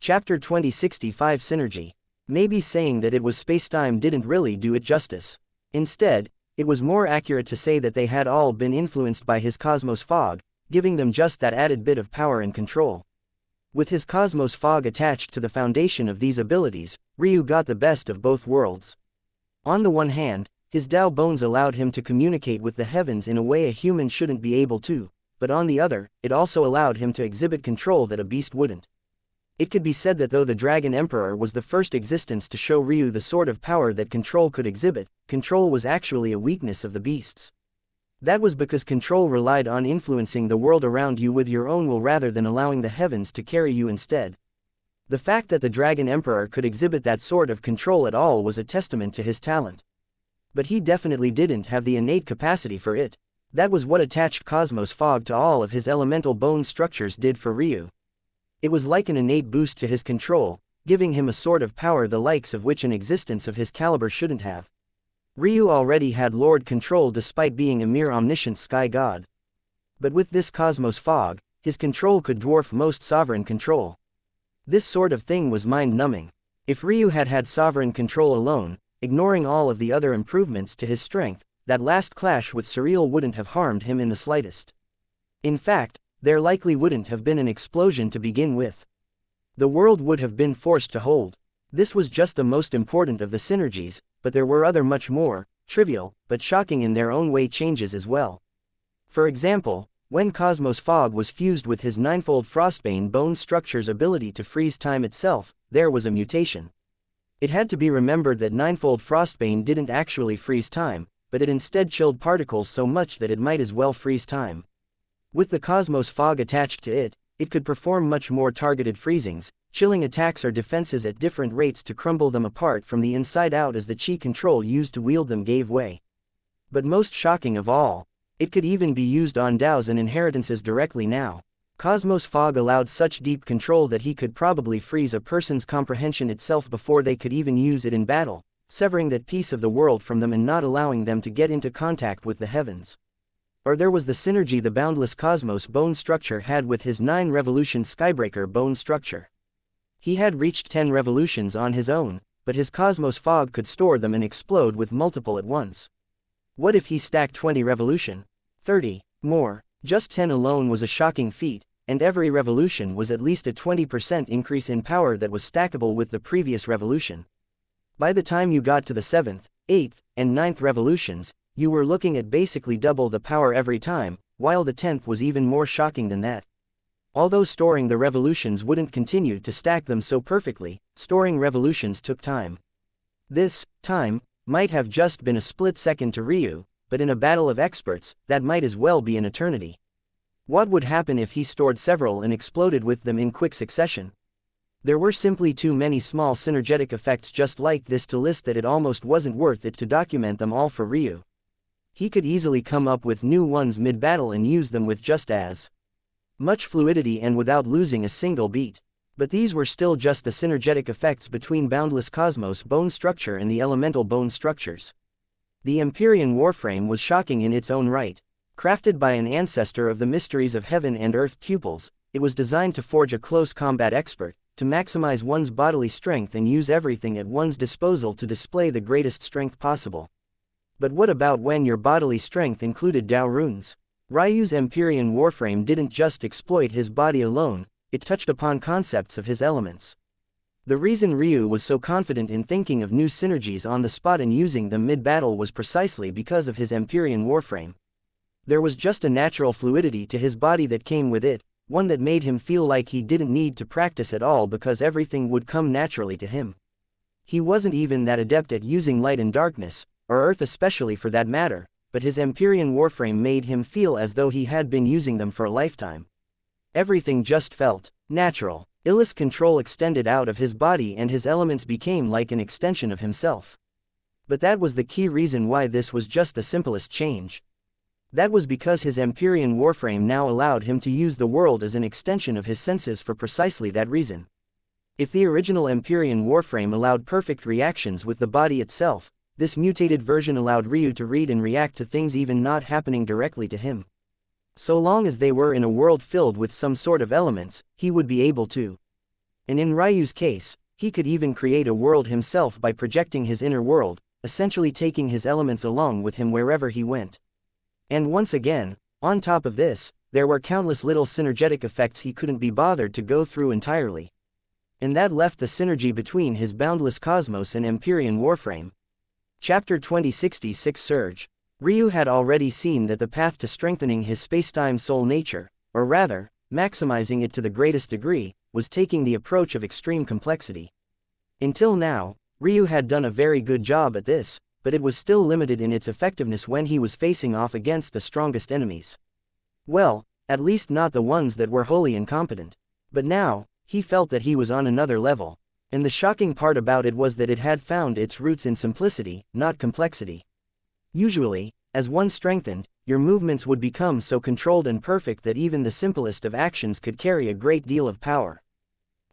Chapter 2065 Synergy. Maybe saying that it was spacetime didn't really do it justice. Instead, it was more accurate to say that they had all been influenced by his cosmos fog, giving them just that added bit of power and control. With his cosmos fog attached to the foundation of these abilities, Ryu got the best of both worlds. On the one hand, his Tao bones allowed him to communicate with the heavens in a way a human shouldn't be able to, but on the other, it also allowed him to exhibit control that a beast wouldn't. It could be said that though the Dragon Emperor was the first existence to show Ryu the sort of power that control could exhibit, control was actually a weakness of the beasts. That was because control relied on influencing the world around you with your own will rather than allowing the heavens to carry you instead. The fact that the Dragon Emperor could exhibit that sort of control at all was a testament to his talent. But he definitely didn't have the innate capacity for it. That was what attached cosmos fog to all of his elemental bone structures did for Ryu. It was like an innate boost to his control, giving him a sort of power the likes of which an existence of his caliber shouldn't have. Ryu already had Lord control despite being a mere omniscient sky god. But with this cosmos fog, his control could dwarf most sovereign control. This sort of thing was mind-numbing. If Ryu had had sovereign control alone, ignoring all of the other improvements to his strength, that last clash with Surreal wouldn't have harmed him in the slightest. In fact, there likely wouldn't have been an explosion to begin with. The world would have been forced to hold. This was just the most important of the synergies, but there were other much more, trivial, but shocking in their own way changes as well. For example, when Cosmos Fog was fused with his ninefold Frostbane bone structure's ability to freeze time itself, there was a mutation. It had to be remembered that ninefold Frostbane didn't actually freeze time, but it instead chilled particles so much that it might as well freeze time. With the Cosmos Fog attached to it, it could perform much more targeted freezings, chilling attacks or defenses at different rates to crumble them apart from the inside out as the chi control used to wield them gave way. But most shocking of all, it could even be used on Daos and inheritances directly now. Cosmos Fog allowed such deep control that he could probably freeze a person's comprehension itself before they could even use it in battle, severing that piece of the world from them and not allowing them to get into contact with the heavens. Or there was the synergy the boundless cosmos bone structure had with his 9 revolution Skybreaker bone structure. He had reached 10 revolutions on his own, but his cosmos fog could store them and explode with multiple at once. What if he stacked 20 revolution? 30, more, just 10 alone was a shocking feat, and every revolution was at least a 20% increase in power that was stackable with the previous revolution. By the time you got to the 7th, 8th, and 9th revolutions, you were looking at basically double the power every time, while the 10th was even more shocking than that. Although storing the revolutions wouldn't continue to stack them so perfectly, storing revolutions took time. This time might have just been a split second to Ryu, but in a battle of experts, that might as well be an eternity. What would happen if he stored several and exploded with them in quick succession? There were simply too many small synergetic effects just like this to list that it almost wasn't worth it to document them all for Ryu. He could easily come up with new ones mid-battle and use them with just as much fluidity and without losing a single beat. But these were still just the synergetic effects between Boundless Cosmos bone structure and the elemental bone structures. The Empyrean Warframe was shocking in its own right. Crafted by an ancestor of the mysteries of heaven and earth pupils, it was designed to forge a close combat expert, to maximize one's bodily strength and use everything at one's disposal to display the greatest strength possible. But what about when your bodily strength included Tao runes? Ryu's Empyrean Warframe didn't just exploit his body alone, it touched upon concepts of his elements. The reason Ryu was so confident in thinking of new synergies on the spot and using them mid-battle was precisely because of his Empyrean Warframe. There was just a natural fluidity to his body that came with it, one that made him feel like he didn't need to practice at all because everything would come naturally to him. He wasn't even that adept at using light and darkness, or earth especially for that matter, but his Empyrean Warframe made him feel as though he had been using them for a lifetime. Everything just felt natural. Illis control extended out of his body and his elements became like an extension of himself. But that was the key reason why this was just the simplest change. That was because his Empyrean Warframe now allowed him to use the world as an extension of his senses for precisely that reason. If the original Empyrean Warframe allowed perfect reactions with the body itself, this mutated version allowed Ryu to read and react to things even not happening directly to him. So long as they were in a world filled with some sort of elements, he would be able to And in Ryu's case, he could even create a world himself by projecting his inner world, essentially taking his elements along with him wherever he went. And once again, on top of this, there were countless little synergetic effects he couldn't be bothered to go through entirely. And that left the synergy between his boundless cosmos and Empyrean Warframe. Chapter 2066 Surge. Ryu had already seen that the path to strengthening his spacetime soul nature, or rather, maximizing it to the greatest degree, was taking the approach of extreme complexity. Until now, Ryu had done a very good job at this, but it was still limited in its effectiveness when he was facing off against the strongest enemies. Well, at least not the ones that were wholly incompetent. But now, he felt that he was on another level. And the shocking part about it was that it had found its roots in simplicity, not complexity. Usually, as one strengthened, your movements would become so controlled and perfect that even the simplest of actions could carry a great deal of power.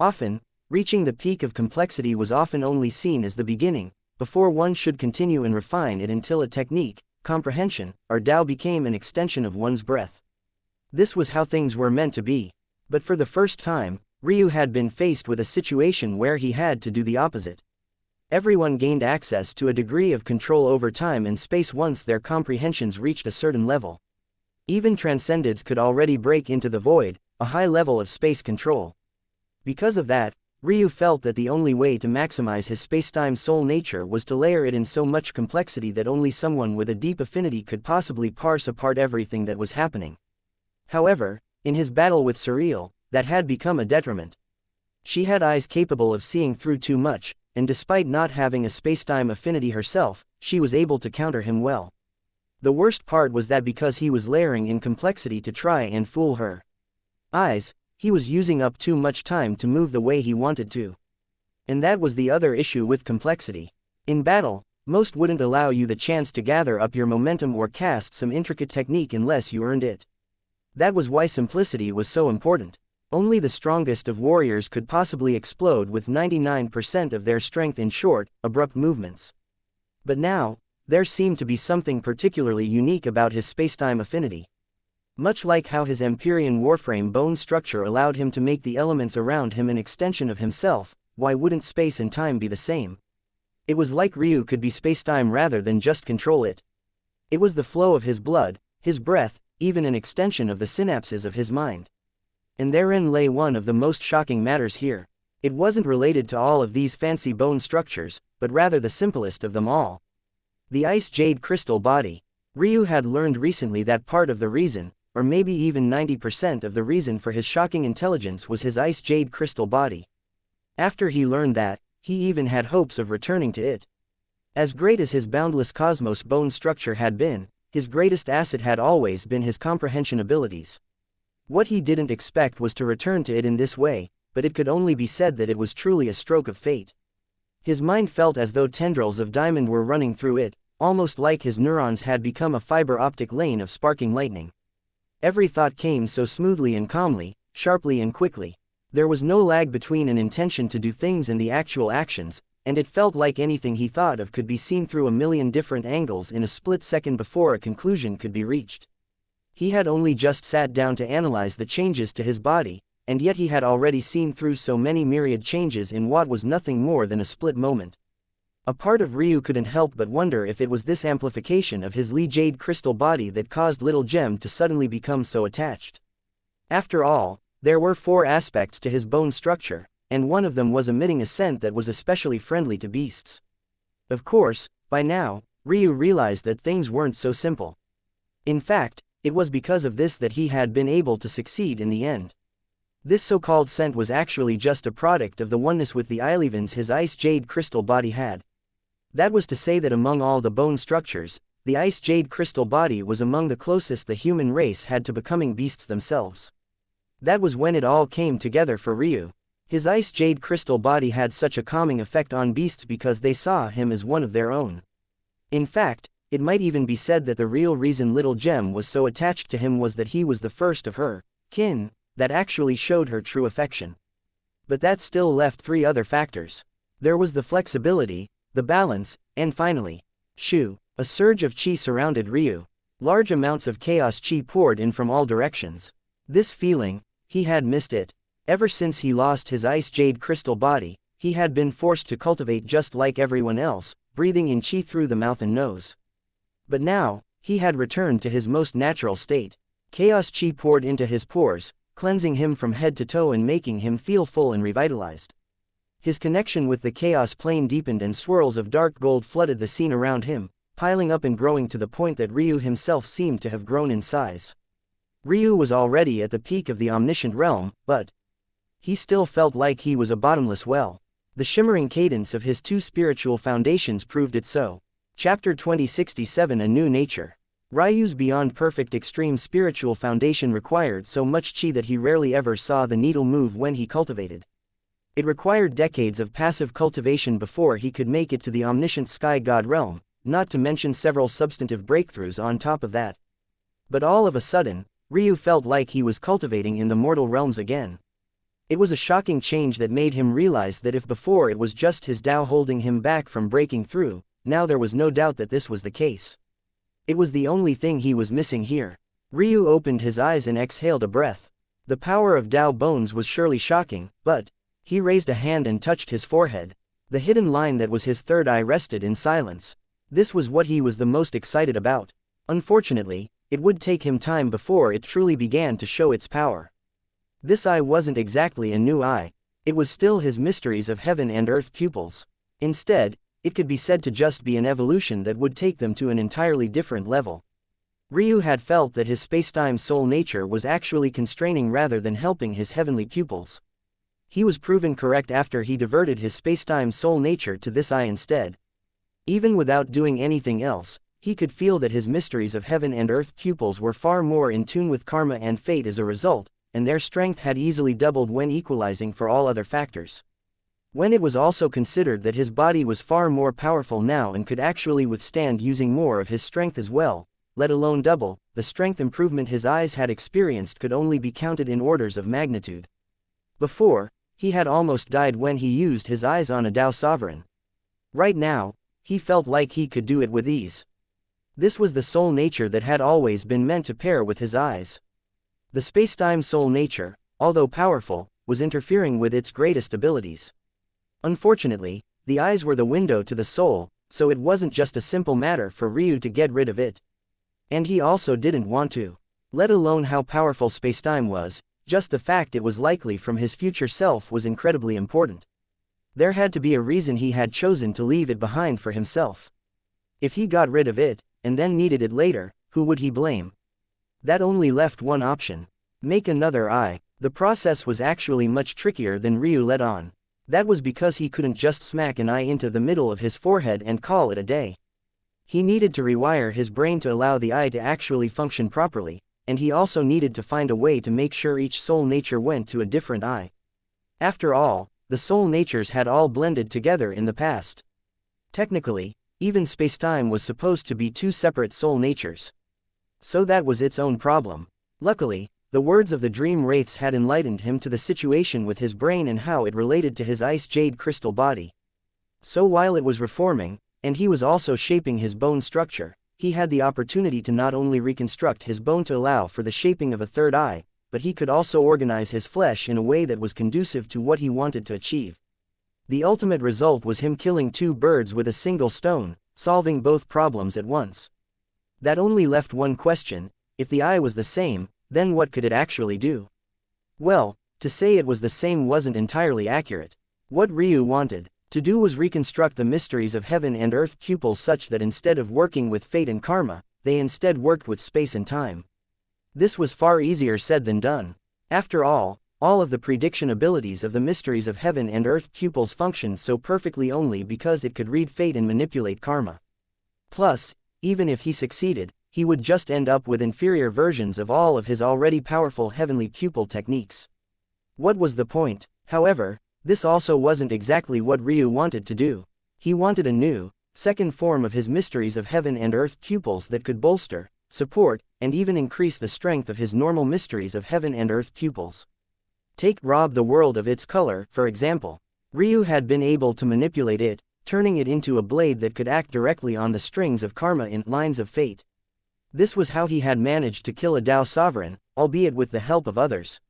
Often, reaching the peak of complexity was often only seen as the beginning, before one should continue and refine it until a technique, comprehension, or Tao became an extension of one's breath. This was how things were meant to be. But for the first time, Ryu had been faced with a situation where he had to do the opposite. Everyone gained access to a degree of control over time and space once their comprehensions reached a certain level. Even transcendents could already break into the void, a high level of space control. Because of that, Ryu felt that the only way to maximize his spacetime soul nature was to layer it in so much complexity that only someone with a deep affinity could possibly parse apart everything that was happening. However, in his battle with Surreal, that had become a detriment. She had eyes capable of seeing through too much, and despite not having a spacetime affinity herself, she was able to counter him well. The worst part was that because he was layering in complexity to try and fool her eyes, he was using up too much time to move the way he wanted to. And that was the other issue with complexity. In battle, most wouldn't allow you the chance to gather up your momentum or cast some intricate technique unless you earned it. That was why simplicity was so important. Only the strongest of warriors could possibly explode with 99% of their strength in short, abrupt movements. But now, there seemed to be something particularly unique about his spacetime affinity. Much like how his Empyrean Warframe bone structure allowed him to make the elements around him an extension of himself, why wouldn't space and time be the same? It was like Ryu could be spacetime rather than just control it. It was the flow of his blood, his breath, even an extension of the synapses of his mind. And therein lay one of the most shocking matters here. It wasn't related to all of these fancy bone structures, but rather the simplest of them all. The ice jade crystal body. Ryu had learned recently that part of the reason, or maybe even 90% of the reason for his shocking intelligence was his ice jade crystal body. After he learned that, he even had hopes of returning to it. As great as his boundless cosmos bone structure had been, his greatest asset had always been his comprehension abilities. What he didn't expect was to return to it in this way, but it could only be said that it was truly a stroke of fate. His mind felt as though tendrils of diamond were running through it, almost like his neurons had become a fiber optic lane of sparking lightning. Every thought came so smoothly and calmly, sharply and quickly. There was no lag between an intention to do things and the actual actions, and it felt like anything he thought of could be seen through a million different angles in a split second before a conclusion could be reached. He had only just sat down to analyze the changes to his body, and yet he had already seen through so many myriad changes in what was nothing more than a split moment. A part of Ryu couldn't help but wonder if it was this amplification of his Lee Jade crystal body that caused Little Gem to suddenly become so attached. After all, there were 4 aspects to his bone structure, and one of them was emitting a scent that was especially friendly to beasts. Of course, by now, Ryu realized that things weren't so simple. In fact, it was because of this that he had been able to succeed in the end. This so-called scent was actually just a product of the oneness with the Ilevans his ice jade crystal body had. That was to say that among all the bone structures, the ice jade crystal body was among the closest the human race had to becoming beasts themselves. That was when it all came together for Ryu. His ice jade crystal body had such a calming effect on beasts because they saw him as one of their own. In fact, it might even be said that the real reason Little Gem was so attached to him was that he was the first of her kin that actually showed her true affection. But that still left 3 other factors. There was the flexibility, the balance, and finally, Shu. A surge of chi surrounded Ryu. Large amounts of chaos chi poured in from all directions. This feeling, he had missed it. Ever since he lost his ice jade crystal body, he had been forced to cultivate just like everyone else, breathing in qi through the mouth and nose. But now, he had returned to his most natural state. Chaos qi poured into his pores, cleansing him from head to toe and making him feel full and revitalized. His connection with the chaos plane deepened and swirls of dark gold flooded the scene around him, piling up and growing to the point that Ryu himself seemed to have grown in size. Ryu was already at the peak of the omniscient realm, but he still felt like he was a bottomless well. The shimmering cadence of his two spiritual foundations proved it so. Chapter 2067 A New Nature. Ryu's beyond perfect extreme spiritual foundation required so much qi that he rarely ever saw the needle move when he cultivated. It required decades of passive cultivation before he could make it to the omniscient sky god realm, not to mention several substantive breakthroughs on top of that. But all of a sudden, Ryu felt like he was cultivating in the mortal realms again. It was a shocking change that made him realize that if before it was just his Tao holding him back from breaking through, now there was no doubt that this was the case. It was the only thing he was missing here. Ryu opened his eyes and exhaled a breath. The power of Tao bones was surely shocking, but he raised a hand and touched his forehead. The hidden line that was his third eye rested in silence. This was what he was the most excited about. Unfortunately, it would take him time before it truly began to show its power. This eye wasn't exactly a new eye. It was still his mysteries of heaven and earth pupils. Instead, it could be said to just be an evolution that would take them to an entirely different level. Ryu had felt that his spacetime soul nature was actually constraining rather than helping his heavenly pupils. He was proven correct after he diverted his spacetime soul nature to this eye instead. Even without doing anything else, he could feel that his mysteries of heaven and earth pupils were far more in tune with karma and fate as a result, and their strength had easily doubled when equalizing for all other factors. When it was also considered that his body was far more powerful now and could actually withstand using more of his strength as well, let alone double, the strength improvement his eyes had experienced could only be counted in orders of magnitude. Before, he had almost died when he used his eyes on a Tao sovereign. Right now, he felt like he could do it with ease. This was the soul nature that had always been meant to pair with his eyes. The spacetime soul nature, although powerful, was interfering with its greatest abilities. Unfortunately, the eyes were the window to the soul, so it wasn't just a simple matter for Ryu to get rid of it. And he also didn't want to. Let alone how powerful spacetime was, just the fact it was likely from his future self was incredibly important. There had to be a reason he had chosen to leave it behind for himself. If he got rid of it, and then needed it later, who would he blame? That only left one option. Make another eye. The process was actually much trickier than Ryu let on. That was because he couldn't just smack an eye into the middle of his forehead and call it a day. He needed to rewire his brain to allow the eye to actually function properly, and he also needed to find a way to make sure each soul nature went to a different eye. After all, the soul natures had all blended together in the past. Technically, even spacetime was supposed to be two separate soul natures. So that was its own problem. Luckily, the words of the dream wraiths had enlightened him to the situation with his brain and how it related to his ice jade crystal body. So while it was reforming, and he was also shaping his bone structure, he had the opportunity to not only reconstruct his bone to allow for the shaping of a third eye, but he could also organize his flesh in a way that was conducive to what he wanted to achieve. The ultimate result was him killing two birds with a single stone, solving both problems at once. That only left one question: if the eye was the same, then what could it actually do? Well, to say it was the same wasn't entirely accurate. What Ryu wanted to do was reconstruct the mysteries of heaven and earth pupils such that instead of working with fate and karma, they instead worked with space and time. This was far easier said than done. After all of the prediction abilities of the mysteries of heaven and earth pupils functioned so perfectly only because it could read fate and manipulate karma. Plus, even if he succeeded, he would just end up with inferior versions of all of his already powerful heavenly pupil techniques. What was the point? However, this also wasn't exactly what Ryu wanted to do. He wanted a new, second form of his mysteries of heaven and earth pupils that could bolster, support, and even increase the strength of his normal mysteries of heaven and earth pupils. Take rob the world of its color, for example. Ryu had been able to manipulate it, turning it into a blade that could act directly on the strings of karma in lines of fate. This was how he had managed to kill a Tao sovereign, albeit with the help of others.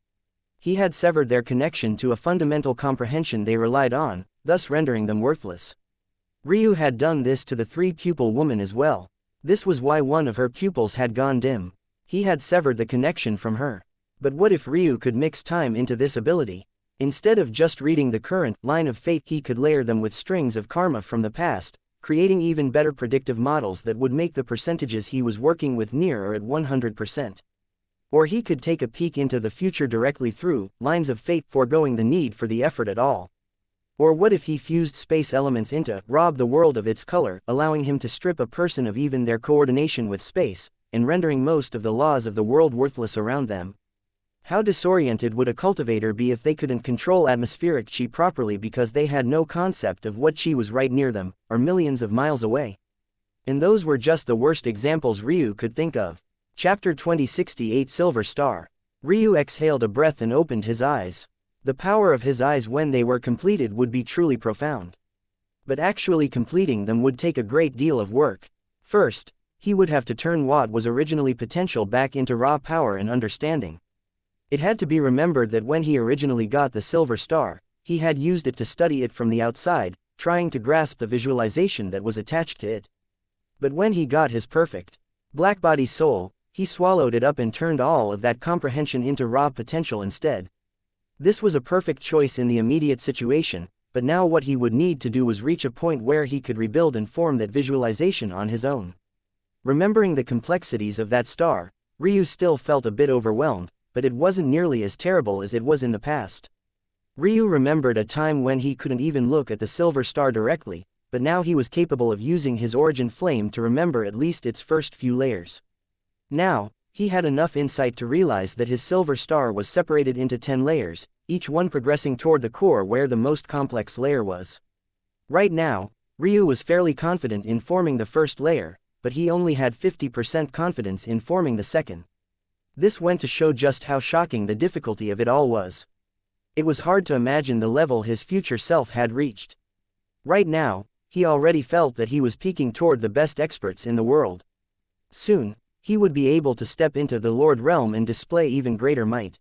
He had severed their connection to a fundamental comprehension they relied on, thus rendering them worthless. Ryu had done this to the three-pupil woman as well. This was why one of her pupils had gone dim. He had severed the connection from her. But what if Ryu could mix time into this ability? Instead of just reading the current line of fate, he could layer them with strings of karma from the past, creating even better predictive models that would make the percentages he was working with near or at 100%. Or he could take a peek into the future directly through lines of fate, foregoing the need for the effort at all. Or what if he fused space elements into rob the world of its color, allowing him to strip a person of even their coordination with space, and rendering most of the laws of the world worthless around them? How disoriented would a cultivator be if they couldn't control atmospheric chi properly because they had no concept of what chi was right near them, or millions of miles away? And those were just the worst examples Ryu could think of. Chapter 2068 Silver Star. Ryu exhaled a breath and opened his eyes. The power of his eyes when they were completed would be truly profound. But actually completing them would take a great deal of work. First, he would have to turn what was originally potential back into raw power and understanding. It had to be remembered that when he originally got the Silver Star, he had used it to study it from the outside, trying to grasp the visualization that was attached to it. But when he got his perfect Blackbody soul, he swallowed it up and turned all of that comprehension into raw potential instead. This was a perfect choice in the immediate situation, but now what he would need to do was reach a point where he could rebuild and form that visualization on his own. Remembering the complexities of that star, Ryu still felt a bit overwhelmed, but it wasn't nearly as terrible as it was in the past. Ryu remembered a time when he couldn't even look at the Silver Star directly, but now he was capable of using his origin flame to remember at least its first few layers. Now, he had enough insight to realize that his Silver Star was separated into 10 layers, each one progressing toward the core where the most complex layer was. Right now, Ryu was fairly confident in forming the first layer, but he only had 50% confidence in forming the second. This went to show just how shocking the difficulty of it all was. It was hard to imagine the level his future self had reached. Right now, he already felt that he was peaking toward the best experts in the world. Soon, he would be able to step into the Lord Realm and display even greater might.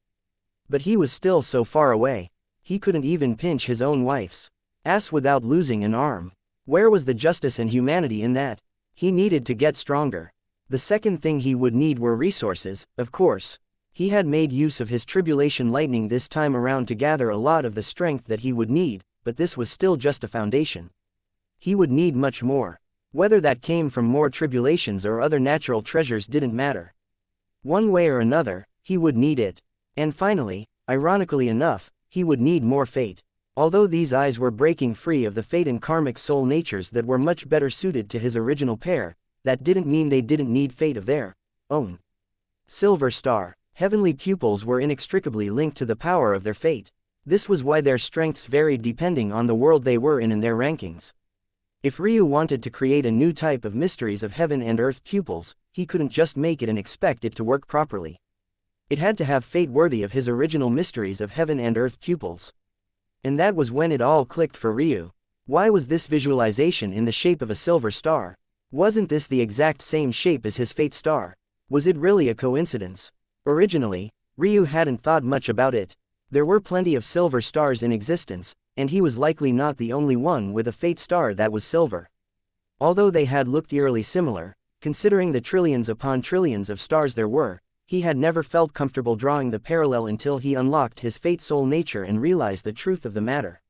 But he was still so far away. He couldn't even pinch his own wife's ass without losing an arm. Where was the justice and humanity in that? He needed to get stronger. The second thing he would need were resources, of course. He had made use of his tribulation lightning this time around to gather a lot of the strength that he would need, but this was still just a foundation. He would need much more. Whether that came from more tribulations or other natural treasures didn't matter. One way or another, he would need it. And finally, ironically enough, he would need more fate. Although these eyes were breaking free of the fate and karmic soul natures that were much better suited to his original pair, that didn't mean they didn't need fate of their own. Silver Star. Heavenly pupils were inextricably linked to the power of their fate. This was why their strengths varied depending on the world they were in and their rankings. If Ryu wanted to create a new type of mysteries of heaven and earth pupils, he couldn't just make it and expect it to work properly. It had to have fate worthy of his original mysteries of heaven and earth pupils. And that was when it all clicked for Ryu. Why was this visualization in the shape of a silver star? Wasn't this the exact same shape as his fate star? Was it really a coincidence? Originally, Ryu hadn't thought much about it. There were plenty of silver stars in existence, and he was likely not the only one with a fate star that was silver. Although they had looked eerily similar, considering the trillions upon trillions of stars there were, he had never felt comfortable drawing the parallel until he unlocked his fate soul nature and realized the truth of the matter.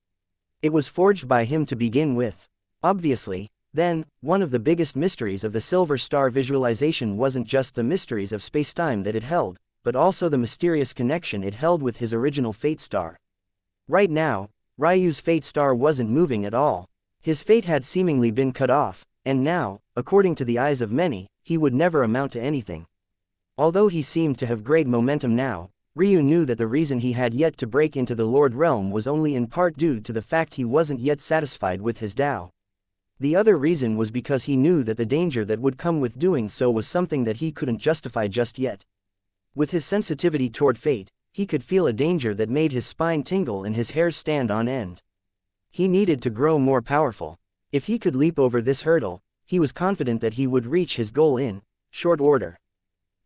It was forged by him to begin with. Obviously, then, one of the biggest mysteries of the silver star visualization wasn't just the mysteries of spacetime that it held, but also the mysterious connection it held with his original fate star. Right now, Ryu's fate star wasn't moving at all. His fate had seemingly been cut off, and now, according to the eyes of many, he would never amount to anything. Although he seemed to have great momentum now, Ryu knew that the reason he had yet to break into the Lord Realm was only in part due to the fact he wasn't yet satisfied with his Tao. The other reason was because he knew that the danger that would come with doing so was something that he couldn't justify just yet. With his sensitivity toward fate, he could feel a danger that made his spine tingle and his hairs stand on end. He needed to grow more powerful. If he could leap over this hurdle, he was confident that he would reach his goal in short order.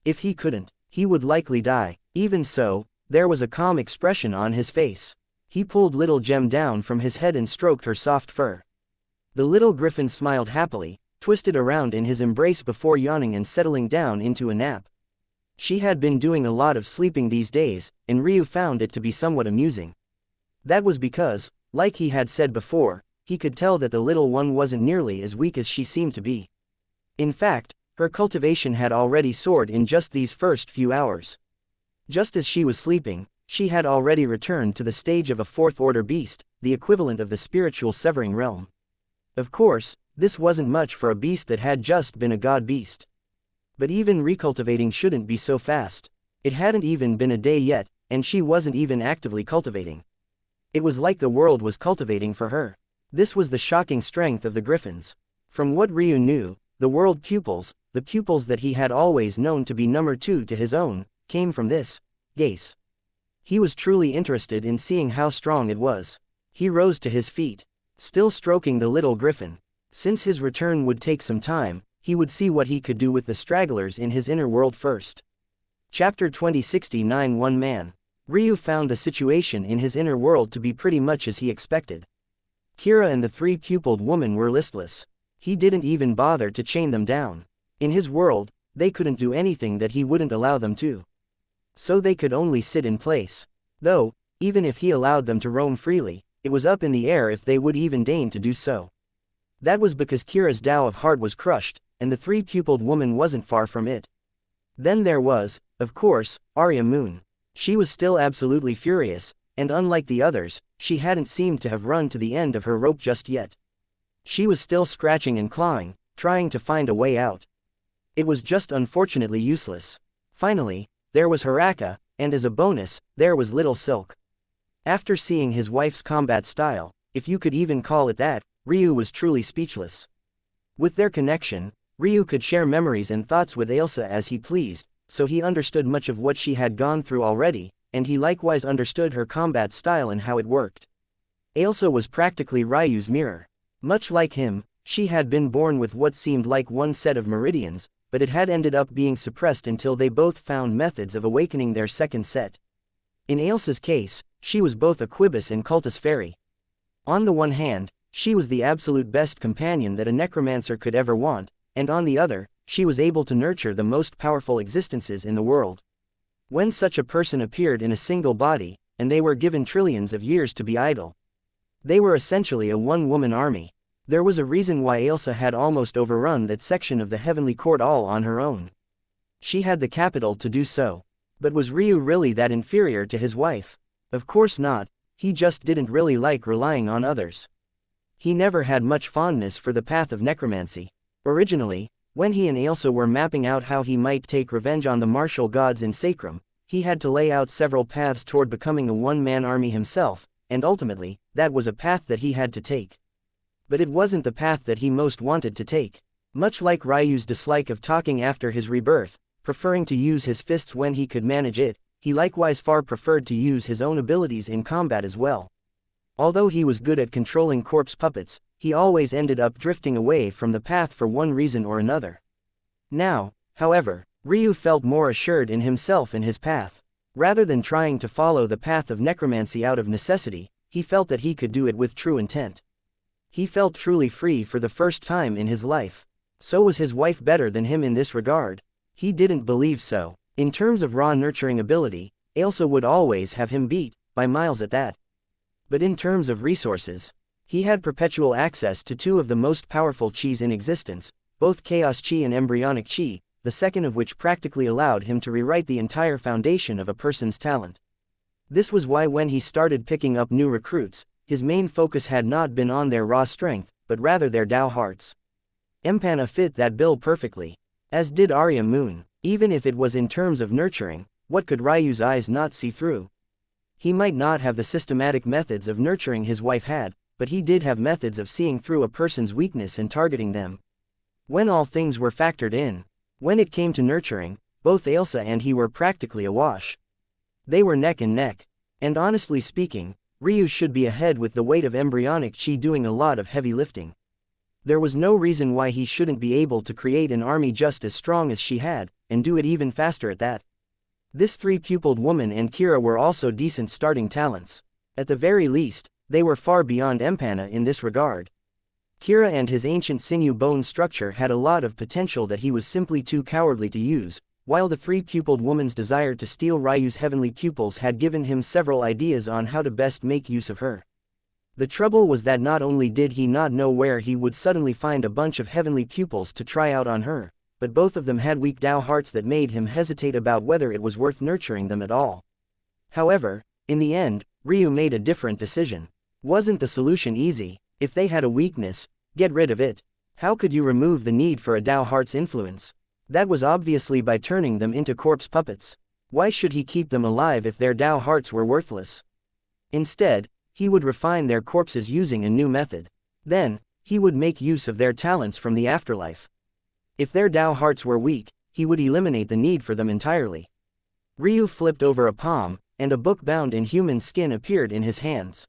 If he couldn't, he would likely die. Even so, There was a calm expression on his face. He pulled little Gem down from his head and stroked her soft fur. The little griffin smiled happily, twisted around in his embrace before yawning and settling down into a nap. She had been doing a lot of sleeping these days, and Ryu found it to be somewhat amusing. That was because, like he had said before, he could tell that the little one wasn't nearly as weak as she seemed to be. In fact, her cultivation had already soared in just these first few hours. Just as she was sleeping, she had already returned to the stage of a fourth-order beast, the equivalent of the spiritual severing realm. Of course, this wasn't much for a beast that had just been a god beast. But even recultivating shouldn't be so fast. It hadn't even been a day yet, and she wasn't even actively cultivating. It was like the world was cultivating for her. This was the shocking strength of the griffins. From what Ryu knew, the world pupils, the pupils that he had always known to be number 2 to his own, came from this gaze. He was truly interested in seeing how strong it was. He rose to his feet, still stroking the little griffin. Since his return would take some time, he would see what he could do with the stragglers in his inner world first. Chapter 2069 One Man. Ryu found the situation in his inner world to be pretty much as he expected. Kira and the 3-pupiled woman were listless. He didn't even bother to chain them down. In his world, they couldn't do anything that he wouldn't allow them to. So they could only sit in place. Though, even if he allowed them to roam freely, it was up in the air if they would even deign to do so. That was because Kira's Tao of Heart was crushed, and the 3-pupiled woman wasn't far from it. Then there was, of course, Arya Moon. She was still absolutely furious, and unlike the others, she hadn't seemed to have run to the end of her rope just yet. She was still scratching and clawing, trying to find a way out. It was just unfortunately useless. Finally, there was Haraka, and as a bonus, there was Little Silk. After seeing his wife's combat style, if you could even call it that, Ryu was truly speechless. With their connection, Ryu could share memories and thoughts with Ailsa as he pleased, so he understood much of what she had gone through already, and he likewise understood her combat style and how it worked. Ailsa was practically Ryu's mirror. Much like him, she had been born with what seemed like one set of meridians, but it had ended up being suppressed until they both found methods of awakening their second set. In Ailsa's case, she was both a Quibus and Cultus fairy. On the one hand, she was the absolute best companion that a necromancer could ever want, and on the other, she was able to nurture the most powerful existences in the world. When such a person appeared in a single body, and they were given trillions of years to be idle, they were essentially a one-woman army. There was a reason why Ailsa had almost overrun that section of the Heavenly Court all on her own. She had the capital to do so. But was Ryu really that inferior to his wife? Of course not. He just didn't really like relying on others. He never had much fondness for the path of necromancy. Originally, when he and Ailsa were mapping out how he might take revenge on the martial gods in Sacrum, he had to lay out several paths toward becoming a one-man army himself, and ultimately, that was a path that he had to take. But it wasn't the path that he most wanted to take. Much like Ryu's dislike of talking after his rebirth, preferring to use his fists when he could manage it, he likewise far preferred to use his own abilities in combat as well. Although he was good at controlling corpse puppets, he always ended up drifting away from the path for one reason or another. Now, however, Ryu felt more assured in himself and his path. Rather than trying to follow the path of necromancy out of necessity, he felt that he could do it with true intent. He felt truly free for the first time in his life. So was his wife better than him in this regard? He didn't believe so. In terms of raw nurturing ability, Ailsa would always have him beat, by miles at that. But in terms of resources, he had perpetual access to two of the most powerful chis in existence, both Chaos Chi and Embryonic Chi, the second of which practically allowed him to rewrite the entire foundation of a person's talent. This was why when he started picking up new recruits, his main focus had not been on their raw strength, but rather their Tao hearts. Empana fit that bill perfectly. As did Arya Moon. Even if it was in terms of nurturing, what could Ryu's eyes not see through? He might not have the systematic methods of nurturing his wife had, but he did have methods of seeing through a person's weakness and targeting them. When all things were factored in, when it came to nurturing, both Ailsa and he were practically awash. They were neck and neck. And honestly speaking, Ryu should be ahead with the weight of embryonic chi doing a lot of heavy lifting. There was no reason why he shouldn't be able to create an army just as strong as she had, and do it even faster at that. This three-pupiled woman and Kira were also decent starting talents. At the very least, they were far beyond Empana in this regard. Kira and his ancient sinew bone structure had a lot of potential that he was simply too cowardly to use, while the three-pupiled woman's desire to steal Ryu's heavenly pupils had given him several ideas on how to best make use of her. The trouble was that not only did he not know where he would suddenly find a bunch of heavenly pupils to try out on her, but both of them had weak Dao hearts that made him hesitate about whether it was worth nurturing them at all. However, in the end, Ryu made a different decision. Wasn't the solution easy? If they had a weakness, get rid of it. How could you remove the need for a Dao heart's influence? That was obviously by turning them into corpse puppets. Why should he keep them alive if their Dao hearts were worthless? Instead, he would refine their corpses using a new method. Then, he would make use of their talents from the afterlife. If their Dao hearts were weak, he would eliminate the need for them entirely. Ryu flipped over a palm, and a book bound in human skin appeared in his hands.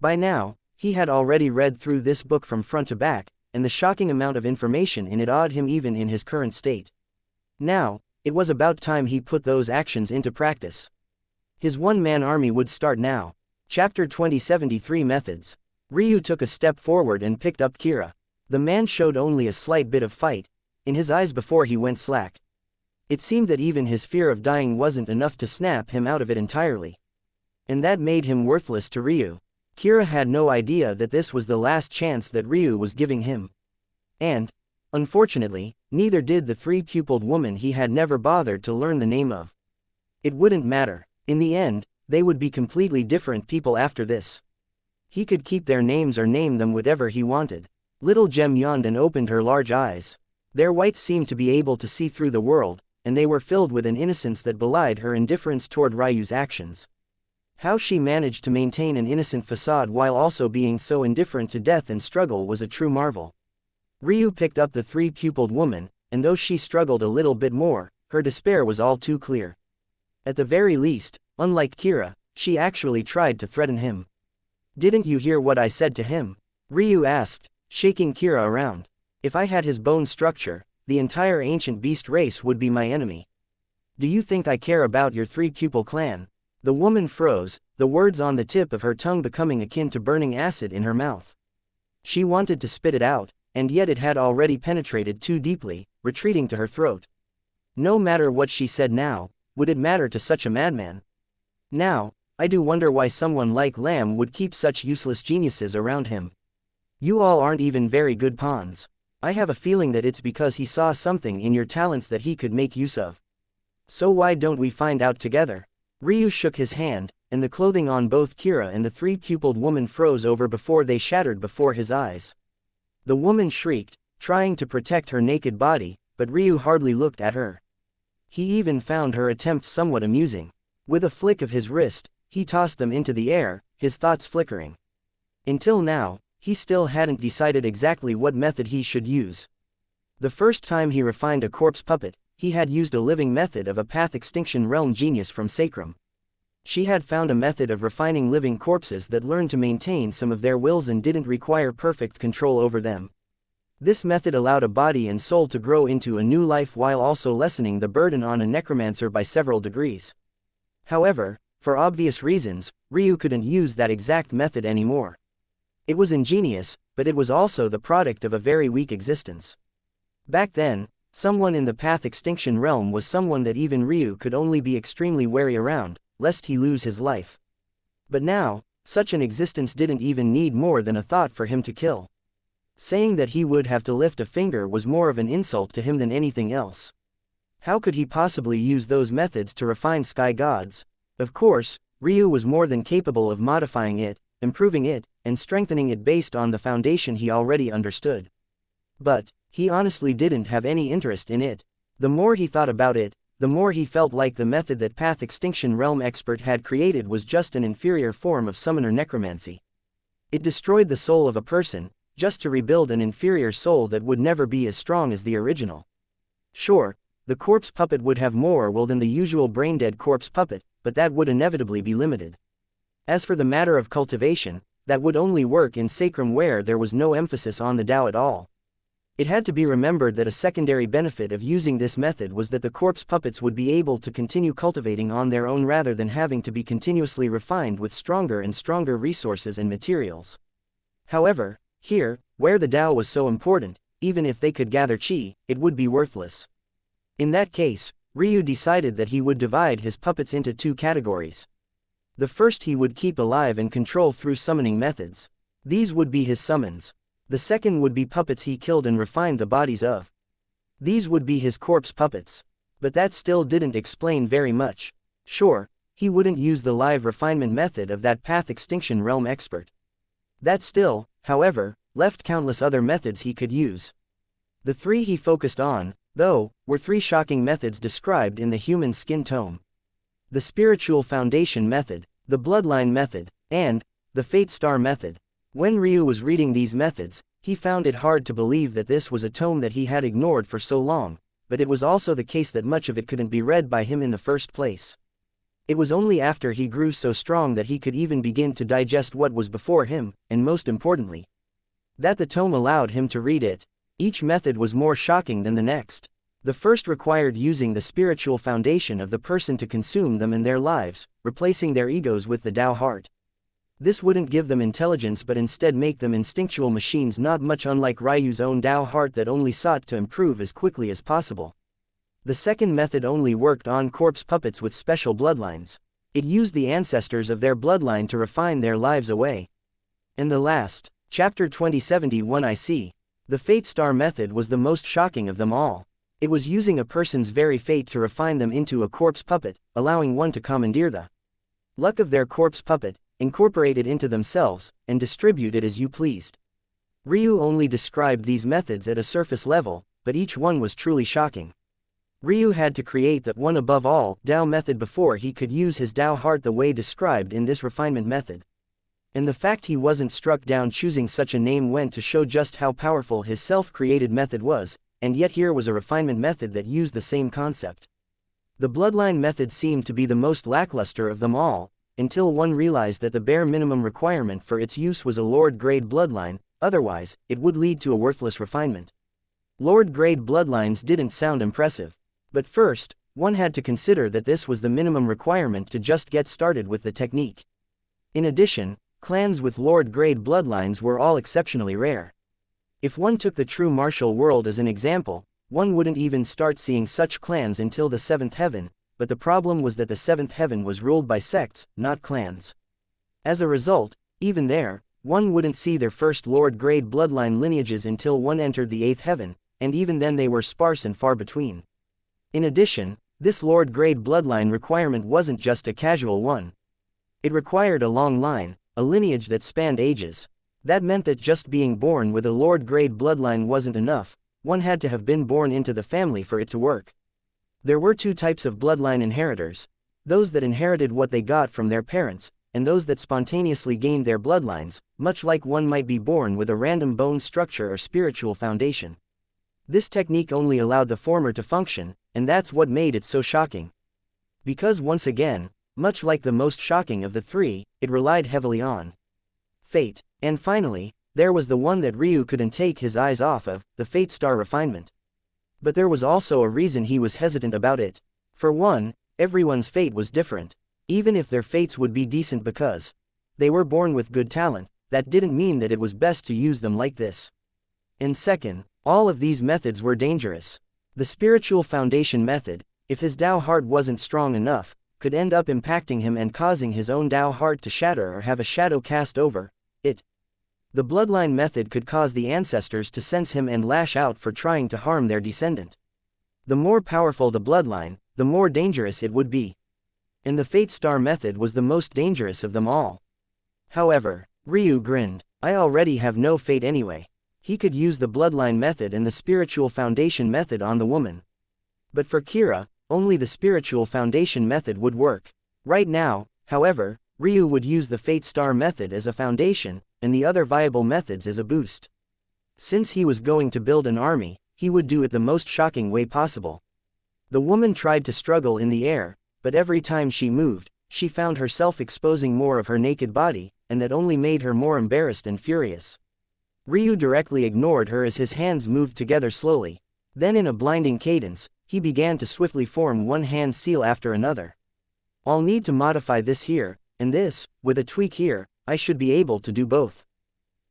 By now, he had already read through this book from front to back, and the shocking amount of information in it awed him even in his current state. Now, it was about time he put those actions into practice. His one-man army would start now. Chapter 2073 Methods. Ryu took a step forward and picked up Kira. The man showed only a slight bit of fight in his eyes before he went slack. It seemed that even his fear of dying wasn't enough to snap him out of it entirely. And that made him worthless to Ryu. Kira had no idea that this was the last chance that Ryu was giving him. And, unfortunately, neither did the three-pupiled woman he had never bothered to learn the name of. It wouldn't matter. In the end, they would be completely different people after this. He could keep their names or name them whatever he wanted. Little Gem yawned and opened her large eyes. Their whites seemed to be able to see through the world, and they were filled with an innocence that belied her indifference toward Ryu's actions. How she managed to maintain an innocent facade while also being so indifferent to death and struggle was a true marvel. Ryu picked up the three-pupiled woman, and though she struggled a little bit more, her despair was all too clear. At the very least, unlike Kira, she actually tried to threaten him. "Didn't you hear what I said to him?" Ryu asked, shaking Kira around. "If I had his bone structure, the entire ancient beast race would be my enemy. Do you think I care about your three-pupil clan?" The woman froze, the words on the tip of her tongue becoming akin to burning acid in her mouth. She wanted to spit it out, and yet it had already penetrated too deeply, retreating to her throat. No matter what she said now, would it matter to such a madman? Now, I do wonder why someone like Lamb would keep such useless geniuses around him. You all aren't even very good pawns. I have a feeling that it's because he saw something in your talents that he could make use of. So why don't we find out together? Ryu shook his hand, and the clothing on both Kira and the three-pupiled woman froze over before they shattered before his eyes. The woman shrieked, trying to protect her naked body, but Ryu hardly looked at her. He even found her attempt somewhat amusing. With a flick of his wrist, he tossed them into the air, his thoughts flickering. Until now, he still hadn't decided exactly what method he should use. The first time he refined a corpse puppet, he had used a living method of a Path Extinction Realm genius from Sacrum. She had found a method of refining living corpses that learned to maintain some of their wills and didn't require perfect control over them. This method allowed a body and soul to grow into a new life while also lessening the burden on a necromancer by several degrees. However, for obvious reasons, Ryu couldn't use that exact method anymore. It was ingenious, but it was also the product of a very weak existence. Back then, someone in the Path Extinction Realm was someone that even Ryu could only be extremely wary around, lest he lose his life. But now, such an existence didn't even need more than a thought for him to kill. Saying that he would have to lift a finger was more of an insult to him than anything else. How could he possibly use those methods to refine sky gods? Of course, Ryu was more than capable of modifying it, improving it, and strengthening it based on the foundation he already understood. But he honestly didn't have any interest in it. The more he thought about it, the more he felt like the method that Path Extinction Realm expert had created was just an inferior form of summoner necromancy. It destroyed the soul of a person, just to rebuild an inferior soul that would never be as strong as the original. Sure, the corpse puppet would have more will than the usual brain-dead corpse puppet, but that would inevitably be limited. As for the matter of cultivation, that would only work in Sacrum where there was no emphasis on the Tao at all. It had to be remembered that a secondary benefit of using this method was that the corpse puppets would be able to continue cultivating on their own rather than having to be continuously refined with stronger and stronger resources and materials. However, here, where the Tao was so important, even if they could gather qi, it would be worthless. In that case, Ryu decided that he would divide his puppets into two categories. The first he would keep alive and control through summoning methods. These would be his summons. The second would be puppets he killed and refined the bodies of. These would be his corpse puppets. But that still didn't explain very much. Sure, he wouldn't use the live refinement method of that path extinction realm expert. That still, however, left countless other methods he could use. The three he focused on, though, were three shocking methods described in the Human Skin Tome. The Spiritual Foundation method, the Bloodline method, and the Fate Star method. When Ryu was reading these methods, he found it hard to believe that this was a tome that he had ignored for so long, but it was also the case that much of it couldn't be read by him in the first place. It was only after he grew so strong that he could even begin to digest what was before him, and most importantly, that the tome allowed him to read it. Each method was more shocking than the next. The first required using the spiritual foundation of the person to consume them and their lives, replacing their egos with the Tao heart. This wouldn't give them intelligence but instead make them instinctual machines, not much unlike Ryu's own Tao heart that only sought to improve as quickly as possible. The second method only worked on corpse puppets with special bloodlines. It used the ancestors of their bloodline to refine their lives away. And the last, Chapter 2071 IC. The Fate Star method was the most shocking of them all. It was using a person's very fate to refine them into a corpse puppet, allowing one to commandeer the luck of their corpse puppet, incorporate it into themselves, and distribute it as you pleased. Ryu only described these methods at a surface level, but each one was truly shocking. Ryu had to create that one above all Tao method before he could use his Tao heart the way described in this refinement method. And the fact he wasn't struck down choosing such a name went to show just how powerful his self-created method was, and yet here was a refinement method that used the same concept. The bloodline method seemed to be the most lackluster of them all, until one realized that the bare minimum requirement for its use was a Lord-grade bloodline, otherwise, it would lead to a worthless refinement. Lord-grade bloodlines didn't sound impressive. But first, one had to consider that this was the minimum requirement to just get started with the technique. In addition, clans with Lord-grade bloodlines were all exceptionally rare. If one took the true martial world as an example, one wouldn't even start seeing such clans until the 7th heaven, but the problem was that the 7th heaven was ruled by sects, not clans. As a result, even there, one wouldn't see their first Lord-grade bloodline lineages until one entered the 8th heaven, and even then they were sparse and far between. In addition, this Lord-grade bloodline requirement wasn't just a casual one. It required a long line, a lineage that spanned ages. That meant that just being born with a Lord-grade bloodline wasn't enough, one had to have been born into the family for it to work. There were two types of bloodline inheritors: those that inherited what they got from their parents, and those that spontaneously gained their bloodlines, much like one might be born with a random bone structure or spiritual foundation. This technique only allowed the former to function, and that's what made it so shocking. Because once again, much like the most shocking of the three, it relied heavily on fate. And finally, there was the one that Ryu couldn't take his eyes off of, the Fate Star refinement. But there was also a reason he was hesitant about it. For one, everyone's fate was different. Even if their fates would be decent because they were born with good talent, that didn't mean that it was best to use them like this. And second, all of these methods were dangerous. The Spiritual Foundation method, if his Tao heart wasn't strong enough, could end up impacting him and causing his own Tao heart to shatter or have a shadow cast over it. The bloodline method could cause the ancestors to sense him and lash out for trying to harm their descendant. The more powerful the bloodline, the more dangerous it would be. And the Fate Star method was the most dangerous of them all. However, Ryu grinned. I already have no fate anyway. He could use the bloodline method and the Spiritual Foundation method on the woman. But for Kira, only the Spiritual Foundation method would work. Right now, however, Ryu would use the Fate Star method as a foundation, and the other viable methods as a boost. Since he was going to build an army, he would do it the most shocking way possible. The woman tried to struggle in the air, but every time she moved, she found herself exposing more of her naked body, and that only made her more embarrassed and furious. Ryu directly ignored her as his hands moved together slowly. Then in a blinding cadence, he began to swiftly form one hand seal after another. I'll need to modify this here, and this, with a tweak here, I should be able to do both.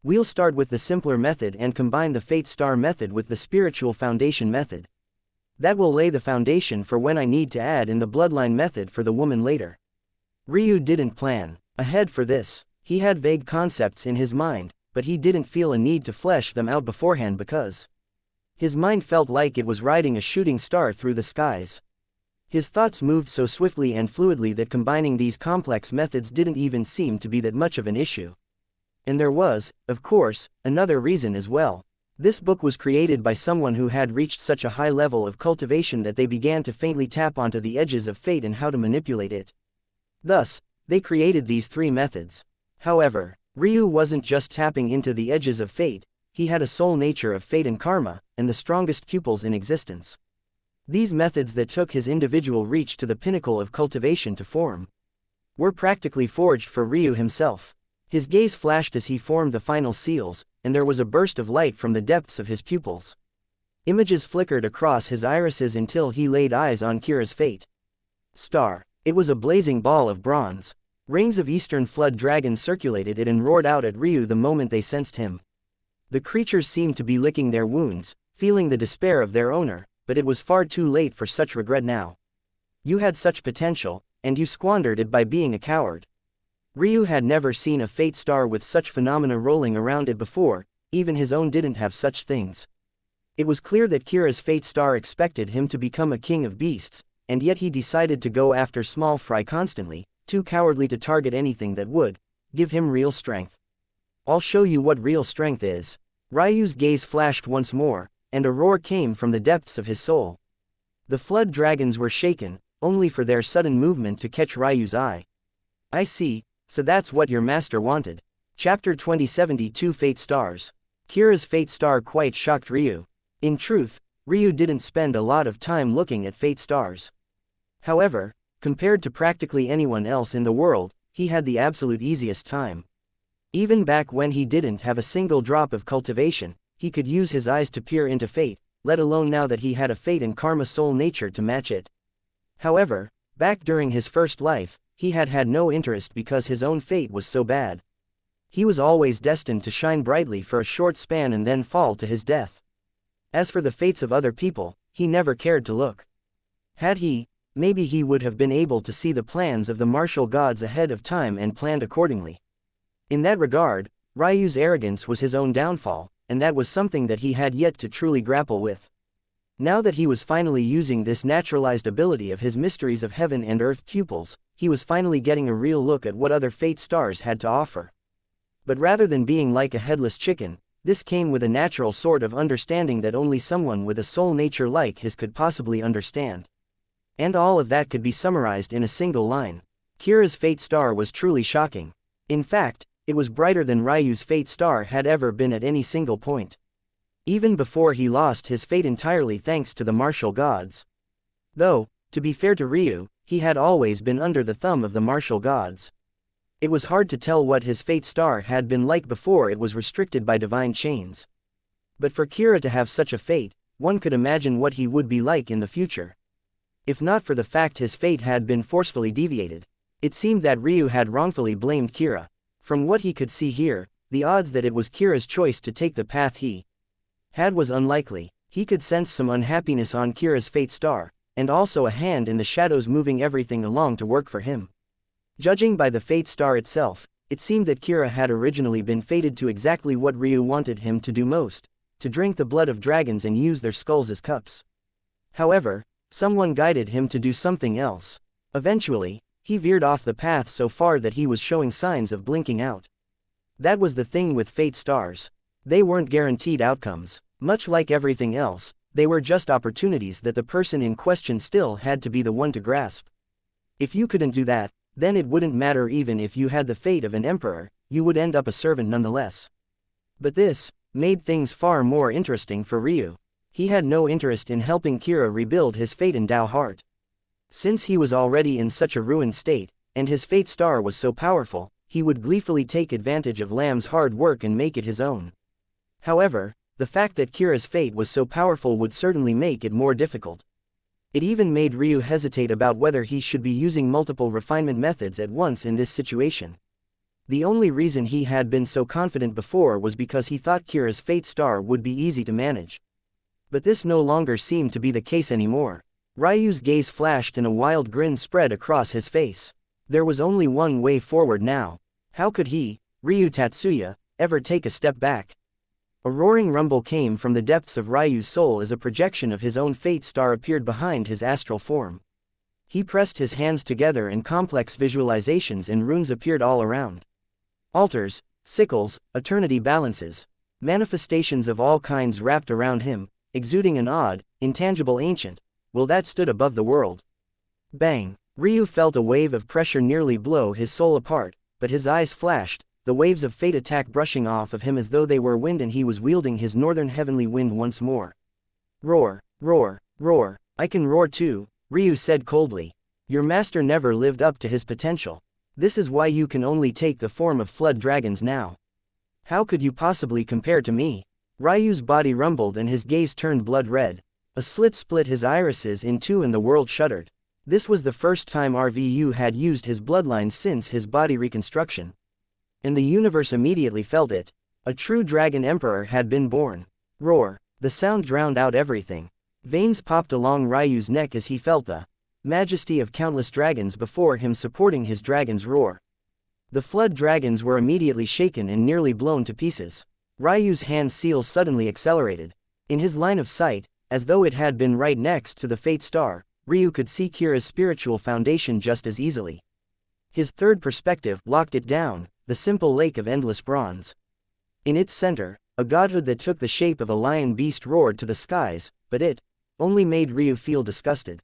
We'll start with the simpler method and combine the Fate Star method with the Spiritual Foundation method. That will lay the foundation for when I need to add in the bloodline method for the woman later. Ryu didn't plan ahead for this. He had vague concepts in his mind, but he didn't feel a need to flesh them out beforehand because his mind felt like it was riding a shooting star through the skies. His thoughts moved so swiftly and fluidly that combining these complex methods didn't even seem to be that much of an issue. And there was, of course, another reason as well. This book was created by someone who had reached such a high level of cultivation that they began to faintly tap onto the edges of fate and how to manipulate it. Thus, they created these three methods. However, Ryu wasn't just tapping into the edges of fate, he had a soul nature of fate and karma, and the strongest pupils in existence. These methods that took his individual reach to the pinnacle of cultivation to form were practically forged for Ryu himself. His gaze flashed as he formed the final seals, and there was a burst of light from the depths of his pupils. Images flickered across his irises until he laid eyes on Kira's Fate Star. It was a blazing ball of bronze. Rings of Eastern Flood dragons circulated it and roared out at Ryu the moment they sensed him. The creatures seemed to be licking their wounds, feeling the despair of their owner, but it was far too late for such regret now. You had such potential, and you squandered it by being a coward. Ryu had never seen a Fate Star with such phenomena rolling around it before, even his own didn't have such things. It was clear that Kira's Fate Star expected him to become a king of beasts, and yet he decided to go after small fry constantly, too cowardly to target anything that would give him real strength. I'll show you what real strength is. Ryu's gaze flashed once more, and a roar came from the depths of his soul. The flood dragons were shaken, only for their sudden movement to catch Ryu's eye. I see, so that's what your master wanted. Chapter 2072 Fate Stars. Kira's Fate Star quite shocked Ryu. In truth, Ryu didn't spend a lot of time looking at Fate Stars. However, compared to practically anyone else in the world, he had the absolute easiest time. Even back when he didn't have a single drop of cultivation, he could use his eyes to peer into fate, let alone now that he had a fate and karma soul nature to match it. However, back during his first life, he had had no interest because his own fate was so bad. He was always destined to shine brightly for a short span and then fall to his death. As for the fates of other people, he never cared to look. Had he, maybe he would have been able to see the plans of the martial gods ahead of time and planned accordingly. In that regard, Ryu's arrogance was his own downfall, and that was something that he had yet to truly grapple with. Now that he was finally using this naturalized ability of his Mysteries of Heaven and Earth pupils, he was finally getting a real look at what other Fate Stars had to offer. But rather than being like a headless chicken, this came with a natural sort of understanding that only someone with a soul nature like his could possibly understand. And all of that could be summarized in a single line. Kira's Fate Star was truly shocking. In fact, it was brighter than Ryu's Fate Star had ever been at any single point. Even before he lost his fate entirely thanks to the martial gods. Though, to be fair to Ryu, he had always been under the thumb of the martial gods. It was hard to tell what his Fate Star had been like before it was restricted by divine chains. But for Kira to have such a fate, one could imagine what he would be like in the future. If not for the fact his fate had been forcefully deviated. It seemed that Ryu had wrongfully blamed Kira. From what he could see here, the odds that it was Kira's choice to take the path he had was unlikely. He could sense some unhappiness on Kira's Fate Star, and also a hand in the shadows moving everything along to work for him. Judging by the Fate Star itself, it seemed that Kira had originally been fated to exactly what Ryu wanted him to do most, to drink the blood of dragons and use their skulls as cups. However, someone guided him to do something else. Eventually, he veered off the path so far that he was showing signs of blinking out. That was the thing with Fate Stars. They weren't guaranteed outcomes. Much like everything else, they were just opportunities that the person in question still had to be the one to grasp. If you couldn't do that, then it wouldn't matter even if you had the fate of an emperor, you would end up a servant nonetheless. But this made things far more interesting for Ryu. He had no interest in helping Kira rebuild his fate and Tao heart. Since he was already in such a ruined state, and his Fate Star was so powerful, he would gleefully take advantage of Lamb's hard work and make it his own. However, the fact that Kira's fate was so powerful would certainly make it more difficult. It even made Ryu hesitate about whether he should be using multiple refinement methods at once in this situation. The only reason he had been so confident before was because he thought Kira's fate star would be easy to manage. But this no longer seemed to be the case anymore. Ryu's gaze flashed and a wild grin spread across his face. There was only one way forward now. How could he, Ryu Tatsuya, ever take a step back? A roaring rumble came from the depths of Ryu's soul as a projection of his own fate star appeared behind his astral form. He pressed his hands together and complex visualizations and runes appeared all around. Altars, sickles, eternity balances, manifestations of all kinds wrapped around him, exuding an odd, intangible ancient will that stood above the world. Bang! Ryu felt a wave of pressure nearly blow his soul apart, but his eyes flashed, the waves of fate attack brushing off of him as though they were wind and he was wielding his northern heavenly wind once more. Roar, roar, roar, I can roar too, Ryu said coldly. Your master never lived up to his potential. This is why you can only take the form of flood dragons now. How could you possibly compare to me? Ryu's body rumbled and his gaze turned blood red. A slit split his irises in two and the world shuddered. This was the first time RVU had used his bloodline since his body reconstruction. And the universe immediately felt it. A true dragon emperor had been born. Roar. The sound drowned out everything. Veins popped along Ryu's neck as he felt the majesty of countless dragons before him supporting his dragon's roar. The flood dragons were immediately shaken and nearly blown to pieces. Ryu's hand seal suddenly accelerated. In his line of sight, as though it had been right next to the fate star, Ryu could see Kira's spiritual foundation just as easily. His third perspective locked it down, the simple lake of endless bronze. In its center, a godhood that took the shape of a lion beast roared to the skies, but it only made Ryu feel disgusted.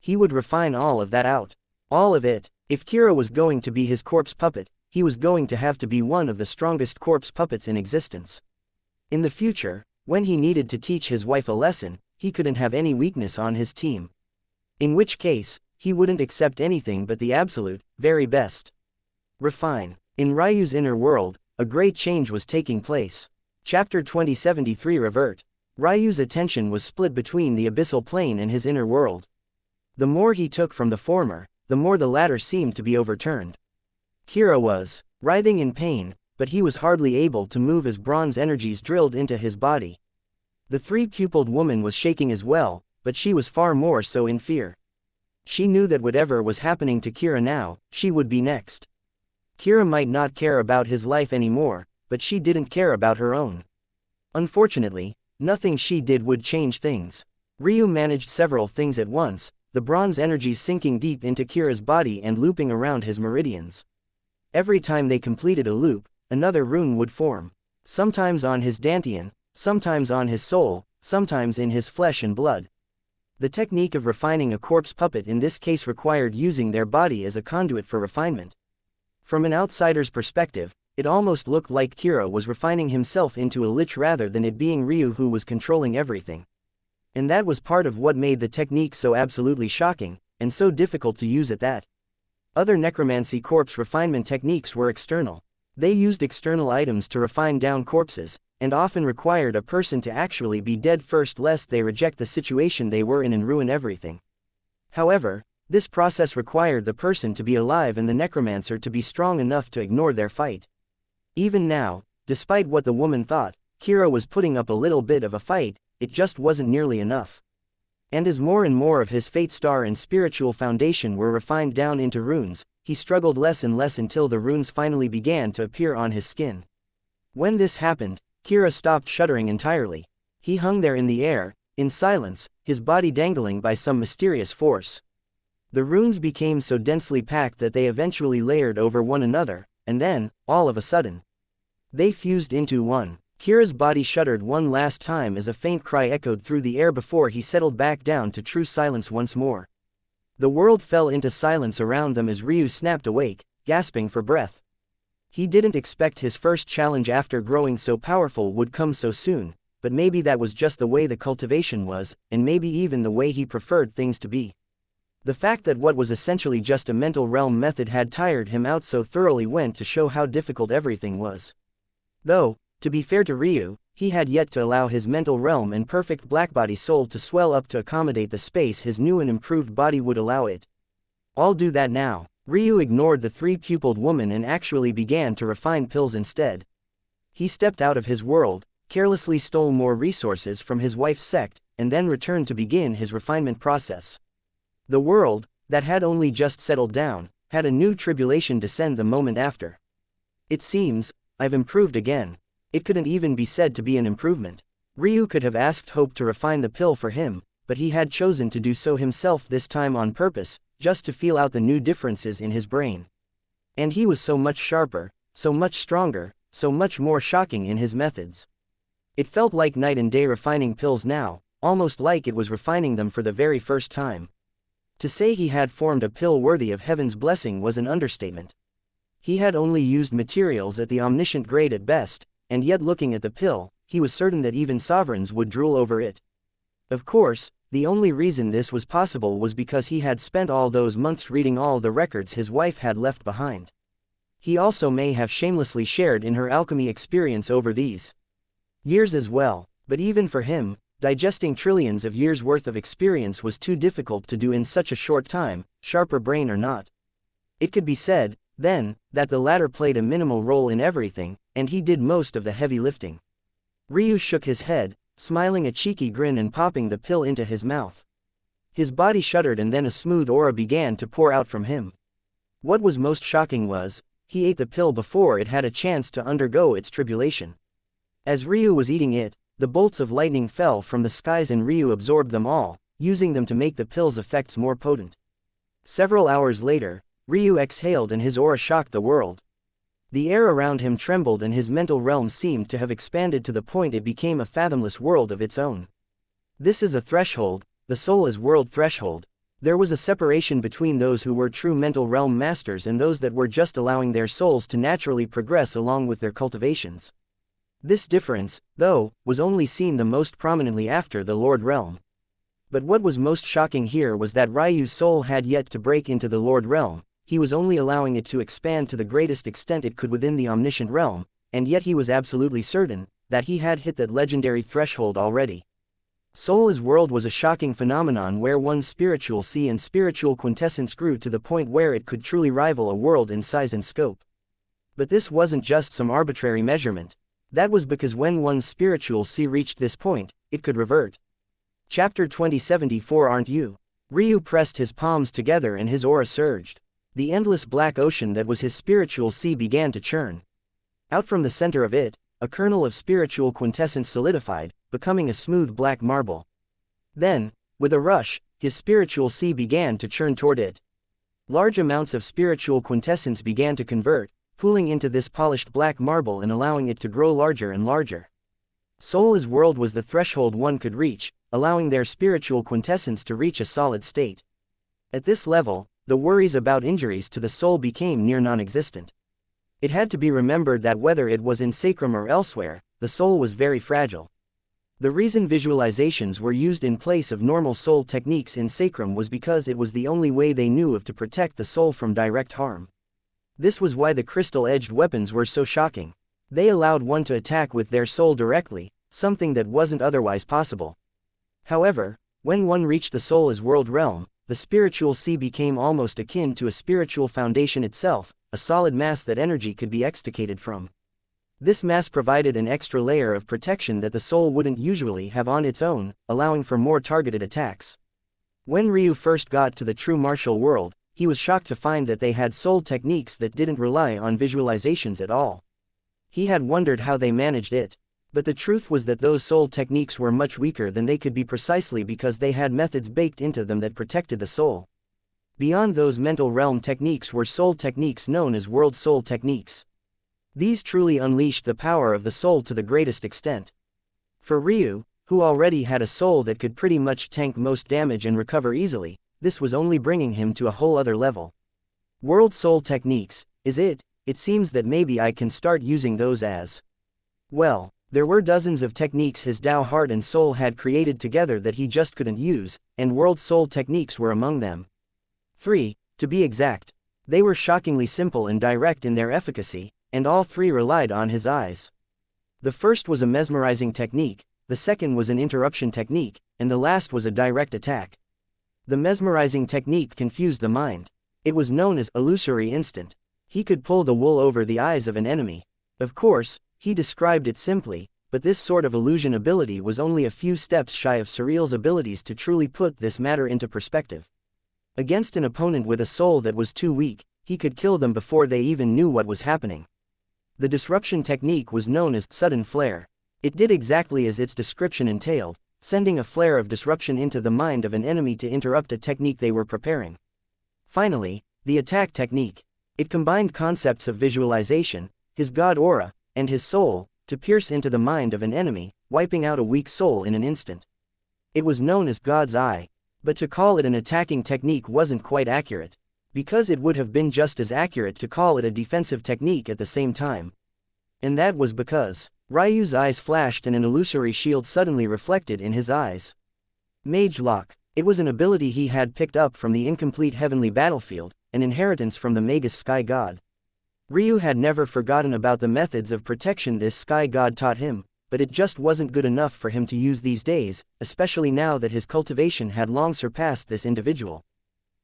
He would refine all of that out. All of it. If Kira was going to be his corpse puppet, he was going to have to be one of the strongest corpse puppets in existence. In the future, when he needed to teach his wife a lesson, he couldn't have any weakness on his team. In which case, he wouldn't accept anything but the absolute, very best. Refine. In Ryu's inner world, a great change was taking place. Chapter 2073 Revert. Ryu's attention was split between the abyssal plane and his inner world. The more he took from the former, the more the latter seemed to be overturned. Kira was writhing in pain, but he was hardly able to move as bronze energies drilled into his body. The three-pupiled woman was shaking as well, but she was far more so in fear. She knew that whatever was happening to Kira now, she would be next. Kira might not care about his life anymore, but she didn't care about her own. Unfortunately, nothing she did would change things. Ryu managed several things at once, the bronze energies sinking deep into Kira's body and looping around his meridians. Every time they completed a loop, another rune would form. Sometimes on his dantian, sometimes on his soul, sometimes in his flesh and blood. The technique of refining a corpse puppet in this case required using their body as a conduit for refinement. From an outsider's perspective, it almost looked like Kira was refining himself into a lich rather than it being Ryu who was controlling everything. And that was part of what made the technique so absolutely shocking, and so difficult to use at that. Other necromancy corpse refinement techniques were external. They used external items to refine down corpses, and often required a person to actually be dead first lest they reject the situation they were in and ruin everything. However, this process required the person to be alive and the necromancer to be strong enough to ignore their fight. Even now, despite what the woman thought, Kira was putting up a little bit of a fight, it just wasn't nearly enough. And as more and more of his fate star and spiritual foundation were refined down into runes, he struggled less and less until the runes finally began to appear on his skin. When this happened, Kira stopped shuddering entirely. He hung there in the air, in silence, his body dangling by some mysterious force. The runes became so densely packed that they eventually layered over one another, and then, all of a sudden, they fused into one. Kira's body shuddered one last time as a faint cry echoed through the air before he settled back down to true silence once more. The world fell into silence around them as Ryu snapped awake, gasping for breath. He didn't expect his first challenge after growing so powerful would come so soon, but maybe that was just the way the cultivation was, and maybe even the way he preferred things to be. The fact that what was essentially just a mental realm method had tired him out so thoroughly went to show how difficult everything was. Though, to be fair to Ryu, He had yet to allow his mental realm and perfect blackbody soul to swell up to accommodate the space his new and improved body would allow it. I'll do that now. Ryu ignored the three-pupiled woman and actually began to refine pills instead. He stepped out of his world, carelessly stole more resources from his wife's sect, and then returned to begin his refinement process. The world, that had only just settled down, had a new tribulation descend the moment after. It seems, I've improved again. It couldn't even be said to be an improvement. Ryu could have asked Hope to refine the pill for him, but he had chosen to do so himself this time on purpose, just to feel out the new differences in his brain. And he was so much sharper, so much stronger, so much more shocking in his methods. It felt like night and day refining pills now, almost like it was refining them for the very first time. To say he had formed a pill worthy of heaven's blessing was an understatement. He had only used materials at the omniscient grade at best, and yet looking at the pill, he was certain that even sovereigns would drool over it. Of course, the only reason this was possible was because he had spent all those months reading all the records his wife had left behind. He also may have shamelessly shared in her alchemy experience over these years as well, but even for him, digesting trillions of years' worth of experience was too difficult to do in such a short time, sharper brain or not. It could be said, then, that the latter played a minimal role in everything, and he did most of the heavy lifting. Ryu shook his head, smiling a cheeky grin and popping the pill into his mouth. His body shuddered and then a smooth aura began to pour out from him. What was most shocking was, he ate the pill before it had a chance to undergo its tribulation. As Ryu was eating it, the bolts of lightning fell from the skies and Ryu absorbed them all, using them to make the pill's effects more potent. Several hours later, Ryu exhaled and his aura shocked the world. The air around him trembled and his mental realm seemed to have expanded to the point it became a fathomless world of its own. This is a threshold, the soul is world threshold. There was a separation between those who were true mental realm masters and those that were just allowing their souls to naturally progress along with their cultivations. This difference, though, was only seen the most prominently after the Lord Realm. But what was most shocking here was that Ryu's soul had yet to break into the Lord Realm. He was only allowing it to expand to the greatest extent it could within the omniscient realm, and yet he was absolutely certain that he had hit that legendary threshold already. Soul as world was a shocking phenomenon where one's spiritual sea and spiritual quintessence grew to the point where it could truly rival a world in size and scope. But this wasn't just some arbitrary measurement. That was because when one's spiritual sea reached this point, it could revert. Chapter 2074 Aren't you? Ryu pressed his palms together and his aura surged. The endless black ocean that was his spiritual sea began to churn. Out from the center of it, a kernel of spiritual quintessence solidified, becoming a smooth black marble. Then, with a rush, his spiritual sea began to churn toward it. Large amounts of spiritual quintessence began to convert, pooling into this polished black marble and allowing it to grow larger and larger. Soul as world was the threshold one could reach, allowing their spiritual quintessence to reach a solid state. At this level, the worries about injuries to the soul became near non-existent. It had to be remembered that whether it was in sacrum or elsewhere, the soul was very fragile. The reason visualizations were used in place of normal soul techniques in sacrum was because it was the only way they knew of to protect the soul from direct harm. This was why the crystal-edged weapons were so shocking. They allowed one to attack with their soul directly, something that wasn't otherwise possible. However, when one reached the soul as world realm, the spiritual sea became almost akin to a spiritual foundation itself, a solid mass that energy could be extricated from. This mass provided an extra layer of protection that the soul wouldn't usually have on its own, allowing for more targeted attacks. When Ryu first got to the true martial world, he was shocked to find that they had soul techniques that didn't rely on visualizations at all. He had wondered how they managed it. But the truth was that those soul techniques were much weaker than they could be precisely because they had methods baked into them that protected the soul. Beyond those mental realm techniques were soul techniques known as world soul techniques. These truly unleashed the power of the soul to the greatest extent. For Ryu, who already had a soul that could pretty much tank most damage and recover easily, this was only bringing him to a whole other level. World soul techniques, is it? It seems that maybe I can start using those as well. There were dozens of techniques his Tao heart and soul had created together that he just couldn't use, and world soul techniques were among them. 3, to be exact. They were shockingly simple and direct in their efficacy, and all 3 relied on his eyes. The first was a mesmerizing technique, the second was an interruption technique, and the last was a direct attack. The mesmerizing technique confused the mind. It was known as illusory instant. He could pull the wool over the eyes of an enemy. Of course, he described it simply, but this sort of illusion ability was only a few steps shy of Surreal's abilities to truly put this matter into perspective. Against an opponent with a soul that was too weak, he could kill them before they even knew what was happening. The disruption technique was known as sudden flare. It did exactly as its description entailed, sending a flare of disruption into the mind of an enemy to interrupt a technique they were preparing. Finally, the attack technique. It combined concepts of visualization, his god aura, and his soul, to pierce into the mind of an enemy, wiping out a weak soul in an instant. It was known as God's Eye, but to call it an attacking technique wasn't quite accurate, because it would have been just as accurate to call it a defensive technique at the same time. And that was because Ryu's eyes flashed and an illusory shield suddenly reflected in his eyes. Mage Lock. It was an ability he had picked up from the incomplete heavenly battlefield, an inheritance from the Magus Sky God. Ryu had never forgotten about the methods of protection this Sky God taught him, but it just wasn't good enough for him to use these days, especially now that his cultivation had long surpassed this individual.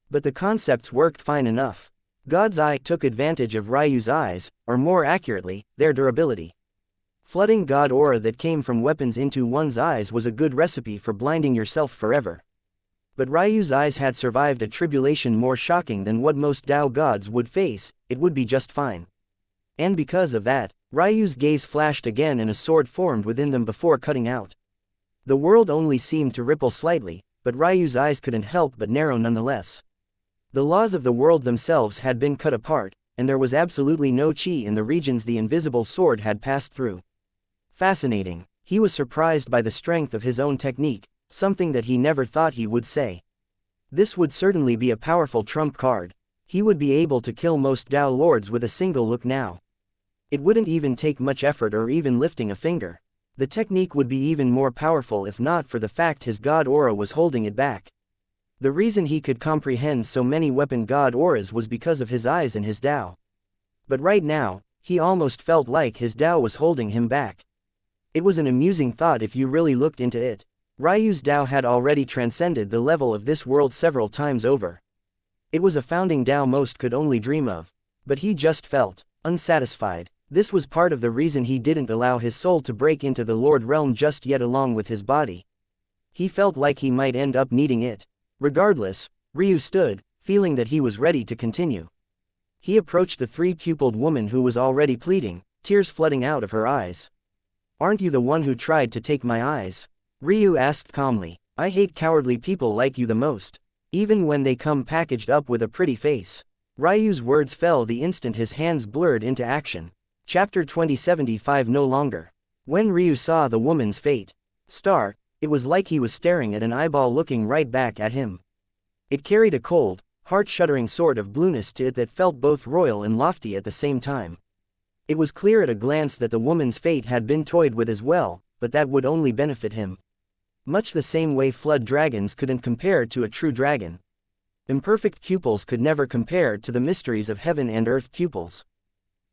But the concepts worked fine enough. God's Eye took advantage of Ryu's eyes, or more accurately, their durability. Flooding God aura that came from weapons into one's eyes was a good recipe for blinding yourself forever. But Ryu's eyes had survived a tribulation more shocking than what most Tao gods would face. It would be just fine. And because of that, Ryu's gaze flashed again and a sword formed within them before cutting out. The world only seemed to ripple slightly, but Ryu's eyes couldn't help but narrow nonetheless. The laws of the world themselves had been cut apart, and there was absolutely no chi in the regions the invisible sword had passed through. Fascinating. He was surprised by the strength of his own technique, something that he never thought he would say. This would certainly be a powerful trump card. He would be able to kill most Tao lords with a single look now. It wouldn't even take much effort or even lifting a finger. The technique would be even more powerful if not for the fact his god aura was holding it back. The reason he could comprehend so many weapon god auras was because of his eyes and his Tao. But right now, he almost felt like his Tao was holding him back. It was an amusing thought if you really looked into it. Ryu's Tao had already transcended the level of this world several times over. It was a founding Tao most could only dream of. But he just felt unsatisfied. This was part of the reason he didn't allow his soul to break into the Lord Realm just yet along with his body. He felt like he might end up needing it. Regardless, Ryu stood, feeling that he was ready to continue. He approached the three-pupiled woman who was already pleading, tears flooding out of her eyes. "Aren't you the one who tried to take my eyes?" Ryu asked calmly. "I hate cowardly people like you the most. Even when they come packaged up with a pretty face." Ryu's words fell the instant his hands blurred into action. Chapter 2075 No longer. When Ryu saw the woman's fate star, it was like he was staring at an eyeball looking right back at him. It carried a cold, heart-shuddering sort of blueness to it that felt both royal and lofty at the same time. It was clear at a glance that the woman's fate had been toyed with as well, but that would only benefit him. Much the same way flood dragons couldn't compare to a true dragon. Imperfect pupils could never compare to the mysteries of heaven and earth pupils.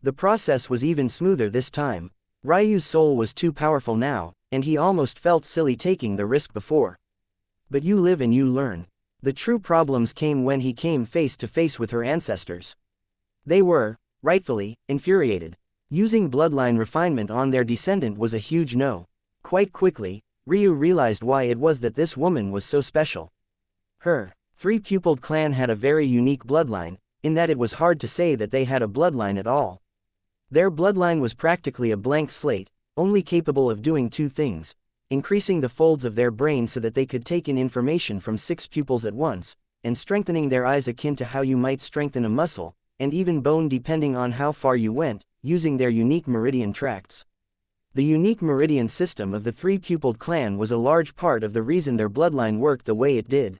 The process was even smoother this time. Ryu's soul was too powerful now, and he almost felt silly taking the risk before. But you live and you learn. The true problems came when he came face to face with her ancestors. They were, rightfully, infuriated. Using bloodline refinement on their descendant was a huge no. Quite quickly, Ryu realized why it was that this woman was so special. Her three-pupiled clan had a very unique bloodline, in that it was hard to say that they had a bloodline at all. Their bloodline was practically a blank slate, only capable of doing two things: increasing the folds of their brain so that they could take in information from 6 pupils at once, and strengthening their eyes akin to how you might strengthen a muscle, and even bone depending on how far you went, using their unique meridian tracts. The unique meridian system of the three-pupiled clan was a large part of the reason their bloodline worked the way it did.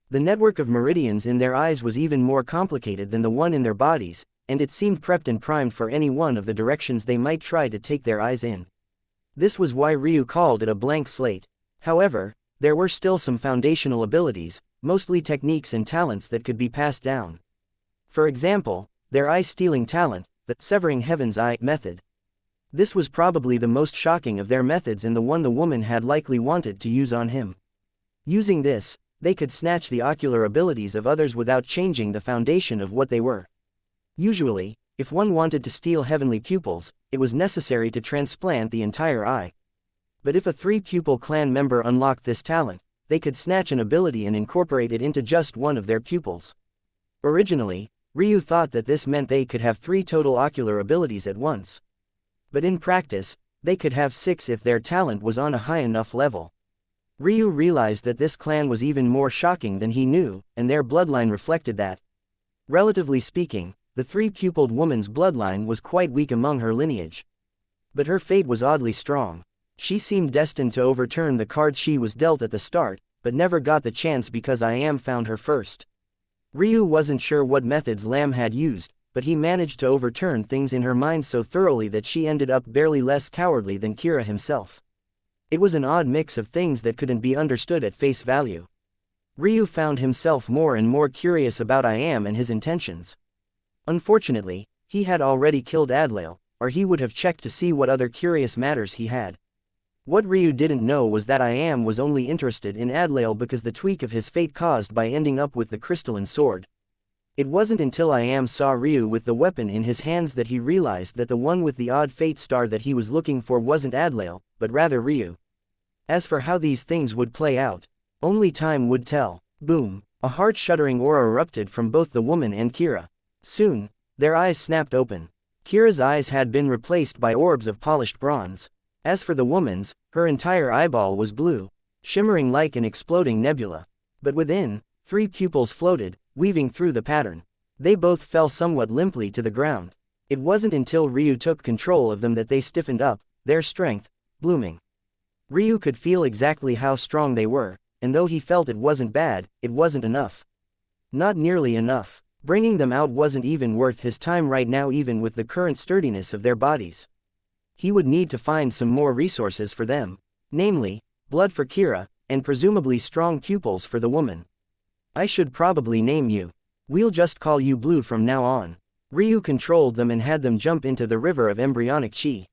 The network of meridians in their eyes was even more complicated than the one in their bodies, and it seemed prepped and primed for any one of the directions they might try to take their eyes in. This was why Ryu called it a blank slate. However, there were still some foundational abilities, mostly techniques and talents that could be passed down. For example, their eye-stealing talent, the severing heaven's eye method. This was probably the most shocking of their methods and the one the woman had likely wanted to use on him. Using this, they could snatch the ocular abilities of others without changing the foundation of what they were. Usually, if one wanted to steal heavenly pupils, it was necessary to transplant the entire eye. But if a 3-pupil clan member unlocked this talent, they could snatch an ability and incorporate it into just one of their pupils. Originally, Ryu thought that this meant they could have 3 total ocular abilities at once. But in practice, they could have 6 if their talent was on a high enough level. Ryu realized that this clan was even more shocking than he knew, and their bloodline reflected that. Relatively speaking, the 3-pupiled woman's bloodline was quite weak among her lineage. But her fate was oddly strong. She seemed destined to overturn the cards she was dealt at the start, but never got the chance because I Am found her first. Ryu wasn't sure what methods Lam had used, but he managed to overturn things in her mind so thoroughly that she ended up barely less cowardly than Kira himself. It was an odd mix of things that couldn't be understood at face value. Ryu found himself more and more curious about I Am and his intentions. Unfortunately, he had already killed Adlail, or he would have checked to see what other curious matters he had. What Ryu didn't know was that I Am was only interested in Adlail because the tweak of his fate caused by ending up with the crystalline sword. It wasn't until I Am saw Ryu with the weapon in his hands that he realized that the one with the odd fate star that he was looking for wasn't Adlail, but rather Ryu. As for how these things would play out, only time would tell. Boom! A heart-shuddering aura erupted from both the woman and Kira. Soon, their eyes snapped open. Kira's eyes had been replaced by orbs of polished bronze. As for the woman's, her entire eyeball was blue, shimmering like an exploding nebula. But within, 3 pupils floated, weaving through the pattern. They both fell somewhat limply to the ground. It wasn't until Ryu took control of them that they stiffened up, their strength blooming. Ryu could feel exactly how strong they were, and though he felt it wasn't bad, it wasn't enough. Not nearly enough. Bringing them out wasn't even worth his time right now, even with the current sturdiness of their bodies. He would need to find some more resources for them, namely, blood for Kira, and presumably strong pupils for the woman. I should probably name you. We'll just call you Blue from now on. Ryu controlled them and had them jump into the river of embryonic chi.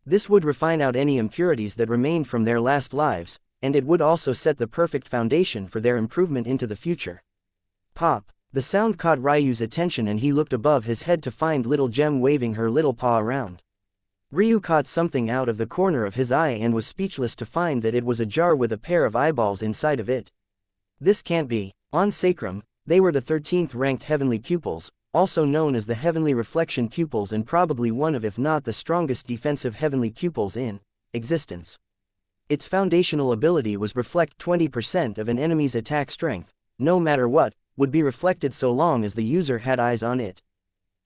This would refine out any impurities that remained from their last lives, and it would also set the perfect foundation for their improvement into the future. Pop! The sound caught Ryu's attention and he looked above his head to find Little Gem waving her little paw around. Ryu caught something out of the corner of his eye and was speechless to find that it was a jar with a pair of eyeballs inside of it. This can't be. On Sacrum, they were the 13th ranked heavenly pupils, also known as the heavenly reflection pupils, and probably one of, if not the strongest defensive heavenly pupils in existence. Its foundational ability was reflect 20% of an enemy's attack strength, no matter what, would be reflected so long as the user had eyes on it.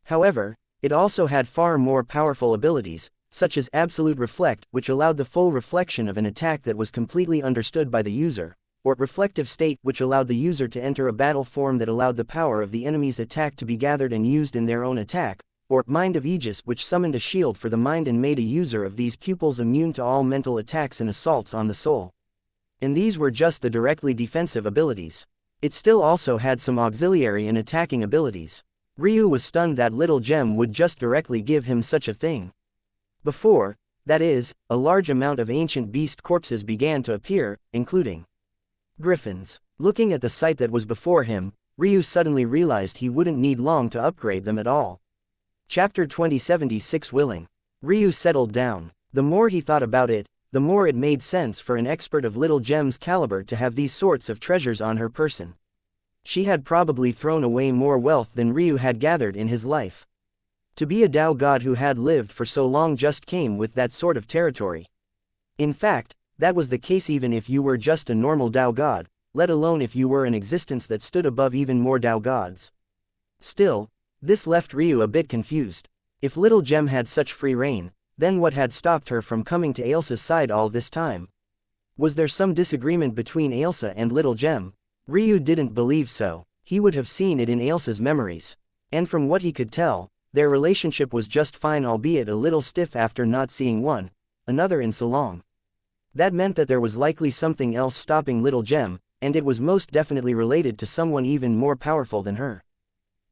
However, it also had far more powerful abilities, such as Absolute Reflect, which allowed the full reflection of an attack that was completely understood by the user, or Reflective State, which allowed the user to enter a battle form that allowed the power of the enemy's attack to be gathered and used in their own attack, or Mind of Aegis, which summoned a shield for the mind and made a user of these pupils immune to all mental attacks and assaults on the soul. And these were just the directly defensive abilities. It still also had some auxiliary and attacking abilities. Ryu was stunned that Little Gem would just directly give him such a thing. Before, that is, a large amount of ancient beast corpses began to appear, including griffins. Looking at the sight that was before him, Ryu suddenly realized he wouldn't need long to upgrade them at all. Chapter 2076 Willing. Ryu settled down. The more he thought about it, the more it made sense for an expert of Little Gem's caliber to have these sorts of treasures on her person. She had probably thrown away more wealth than Ryu had gathered in his life. To be a Tao god who had lived for so long just came with that sort of territory. In fact, that was the case even if you were just a normal Tao god, let alone if you were an existence that stood above even more Tao gods. Still, this left Ryu a bit confused. If Little Gem had such free reign, then what had stopped her from coming to Ailsa's side all this time? Was there some disagreement between Ailsa and Little Gem? Ryu didn't believe so. He would have seen it in Ailsa's memories. And from what he could tell, their relationship was just fine, albeit a little stiff after not seeing one another in so long. That meant that there was likely something else stopping Little Gem, and it was most definitely related to someone even more powerful than her.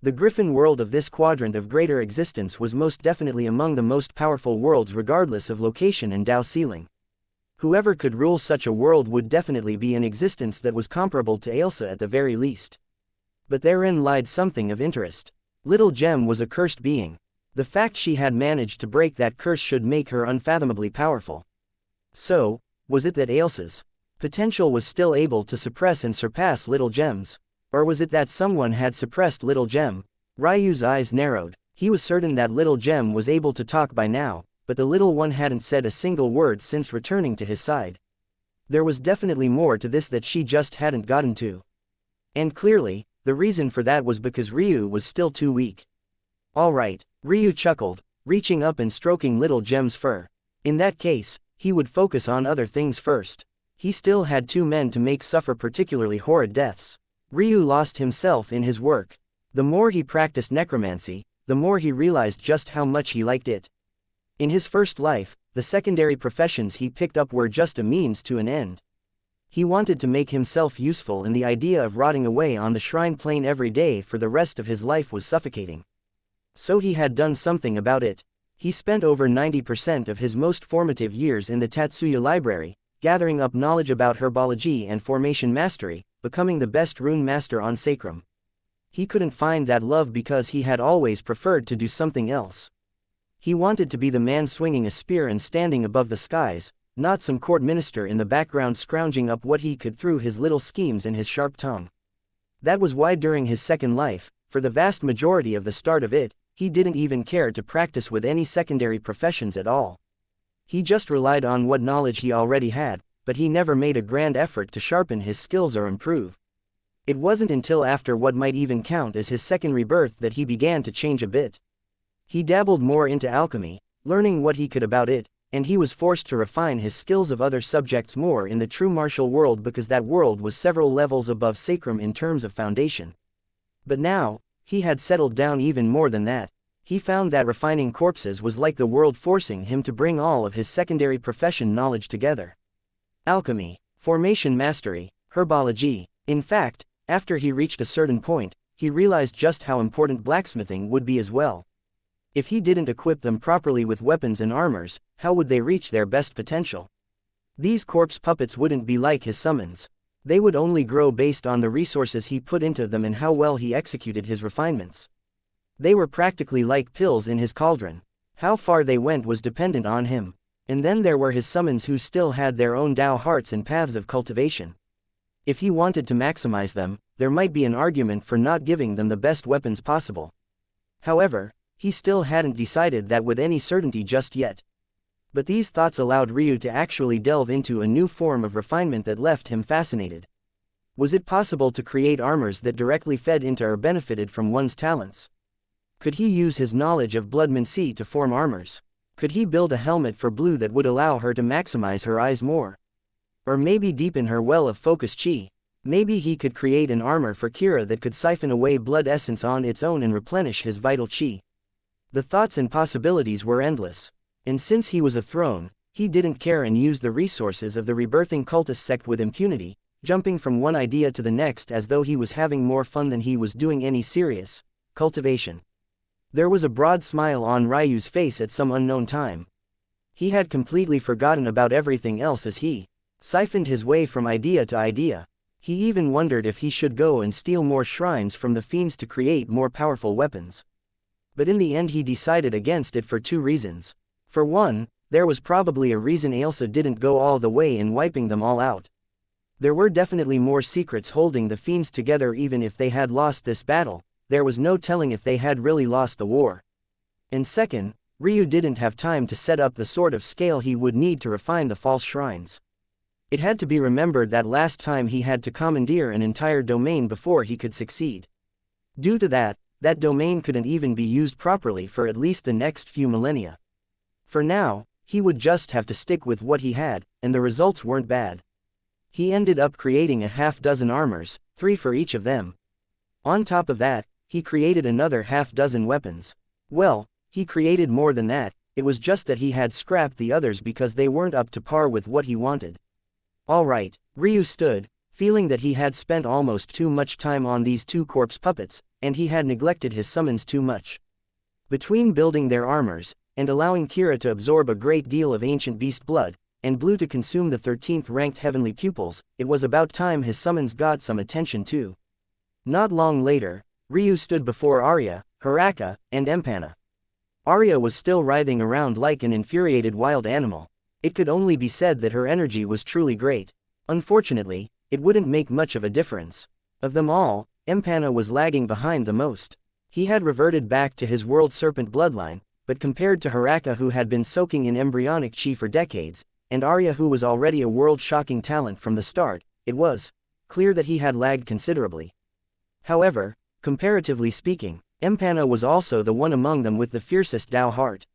The Griffin world of this quadrant of greater existence was most definitely among the most powerful worlds regardless of location and Dao ceiling. Whoever could rule such a world would definitely be an existence that was comparable to Ailsa at the very least. But therein lied something of interest. Little Gem was a cursed being. The fact she had managed to break that curse should make her unfathomably powerful. So, was it that Ailsa's potential was still able to suppress and surpass Little Gem's? Or was it that someone had suppressed Little Gem? Ryu's eyes narrowed. He was certain that Little Gem was able to talk by now, but the little one hadn't said a single word since returning to his side. There was definitely more to this that she just hadn't gotten to. And clearly, the reason for that was because Ryu was still too weak. All right, Ryu chuckled, reaching up and stroking Little Gem's fur. In that case, he would focus on other things first. He still had 2 men to make suffer particularly horrid deaths. Ryu lost himself in his work. The more he practiced necromancy, the more he realized just how much he liked it. In his first life, the secondary professions he picked up were just a means to an end. He wanted to make himself useful, and the idea of rotting away on the shrine plane every day for the rest of his life was suffocating. So he had done something about it. He spent over 90% of his most formative years in the Tatsuya library, gathering up knowledge about herbology and formation mastery, becoming the best rune master on Sacrum. He couldn't find that love because he had always preferred to do something else. He wanted to be the man swinging a spear and standing above the skies, not some court minister in the background scrounging up what he could through his little schemes and his sharp tongue. That was why during his second life, for the vast majority of the start of it, he didn't even care to practice with any secondary professions at all. He just relied on what knowledge he already had, but he never made a grand effort to sharpen his skills or improve. It wasn't until after what might even count as his second rebirth that he began to change a bit. He dabbled more into alchemy, learning what he could about it, and he was forced to refine his skills of other subjects more in the true martial world because that world was several levels above Sacrum in terms of foundation. But now, he had settled down even more than that. He found that refining corpses was like the world forcing him to bring all of his secondary profession knowledge together. Alchemy, formation mastery, herbology. In fact, after he reached a certain point, he realized just how important blacksmithing would be as well. If he didn't equip them properly with weapons and armors, how would they reach their best potential? These corpse puppets wouldn't be like his summons. They would only grow based on the resources he put into them and how well he executed his refinements. They were practically like pills in his cauldron. How far they went was dependent on him. And then there were his summons who still had their own Dao hearts and paths of cultivation. If he wanted to maximize them, there might be an argument for not giving them the best weapons possible. However, he still hadn't decided that with any certainty just yet. But these thoughts allowed Ryu to actually delve into a new form of refinement that left him fascinated. Was it possible to create armors that directly fed into or benefited from one's talents? Could he use his knowledge of bloodmancy to form armors? Could he build a helmet for Blue that would allow her to maximize her eyes more? Or maybe deepen her well of focus chi? Maybe he could create an armor for Kira that could siphon away blood essence on its own and replenish his vital chi. The thoughts and possibilities were endless. And since he was a throne, he didn't care and used the resources of the rebirthing cultist sect with impunity, jumping from one idea to the next as though he was having more fun than he was doing any serious cultivation. There was a broad smile on Ryu's face at some unknown time. He had completely forgotten about everything else as he siphoned his way from idea to idea. He even wondered if he should go and steal more shrines from the fiends to create more powerful weapons. But in the end he decided against it for 2 reasons. For one, there was probably a reason Ailsa didn't go all the way in wiping them all out. There were definitely more secrets holding the fiends together. Even if they had lost this battle, there was no telling if they had really lost the war. And second, Ryu didn't have time to set up the sort of scale he would need to refine the false shrines. It had to be remembered that last time he had to commandeer an entire domain before he could succeed. Due to that domain couldn't even be used properly for at least the next few millennia. For now, he would just have to stick with what he had, and the results weren't bad. He ended up creating a half-dozen armors, 3 for each of them. On top of that, he created another half-dozen weapons. Well, he created more than that, it was just that he had scrapped the others because they weren't up to par with what he wanted. Alright, Ryu stood, feeling that he had spent almost too much time on these two corpse puppets, and he had neglected his summons too much. Between building their armors, and allowing Kira to absorb a great deal of ancient beast blood, and Blue to consume the 13th ranked heavenly pupils, it was about time his summons got some attention too. Not long later, Ryu stood before Arya, Hiraka, and Empana. Arya was still writhing around like an infuriated wild animal. It could only be said that her energy was truly great. Unfortunately, it wouldn't make much of a difference. Of them all, Empana was lagging behind the most. He had reverted back to his world serpent bloodline, but compared to Hiraka, who had been soaking in embryonic chi for decades, and Arya, who was already a world-shocking talent from the start, it was clear that he had lagged considerably. However, comparatively speaking, Empana was also the one among them with the fiercest Dao heart.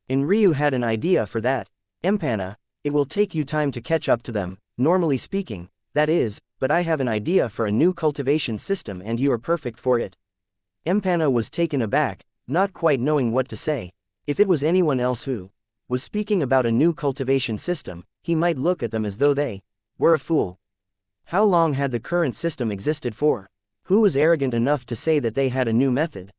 And Ryu had an idea for that. Empana, it will take you time to catch up to them, normally speaking, that is, but I have an idea for a new cultivation system and you are perfect for it. Empana was taken aback, not quite knowing what to say. If it was anyone else who was speaking about a new cultivation system, he might look at them as though they were a fool. How long had the current system existed for? Who was arrogant enough to say that they had a new method?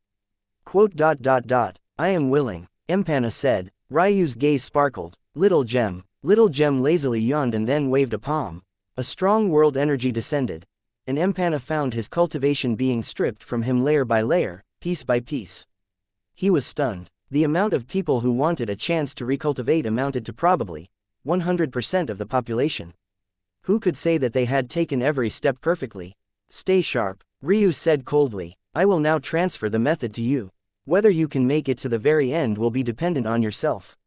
I am willing, Empana said. Ryu's gaze sparkled. Little Gem lazily yawned and then waved a palm. A strong world energy descended, and Empana found his cultivation being stripped from him layer by layer, piece by piece. He was stunned. The amount of people who wanted a chance to recultivate amounted to probably 100% of the population. Who could say that they had taken every step perfectly? Stay sharp, Ryu said coldly. I will now transfer the method to you. Whether you can make it to the very end will be dependent on yourself.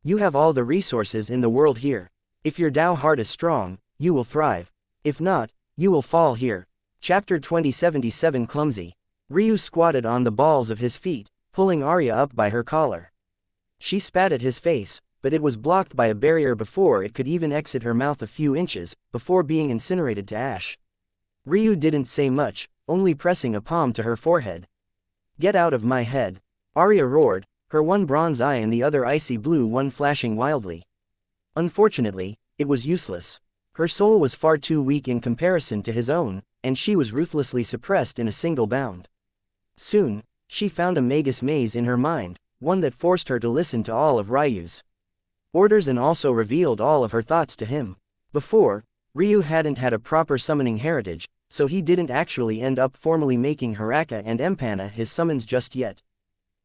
You have all the resources in the world here. If your Dao heart is strong, you will thrive. If not, you will fall here. Chapter 2077 Clumsy. Ryu squatted on the balls of his feet, pulling Arya up by her collar. She spat at his face, but it was blocked by a barrier before it could even exit her mouth a few inches, before being incinerated to ash. Ryu didn't say much, only pressing a palm to her forehead. Get out of my head. Arya roared, her one bronze eye and the other icy blue one flashing wildly. Unfortunately, it was useless. Her soul was far too weak in comparison to his own, and she was ruthlessly suppressed in a single bound. Soon, she found a magus maze in her mind, one that forced her to listen to all of Ryu's orders and also revealed all of her thoughts to him. Before, Ryu hadn't had a proper summoning heritage, so he didn't actually end up formally making Hiraka and Empana his summons just yet.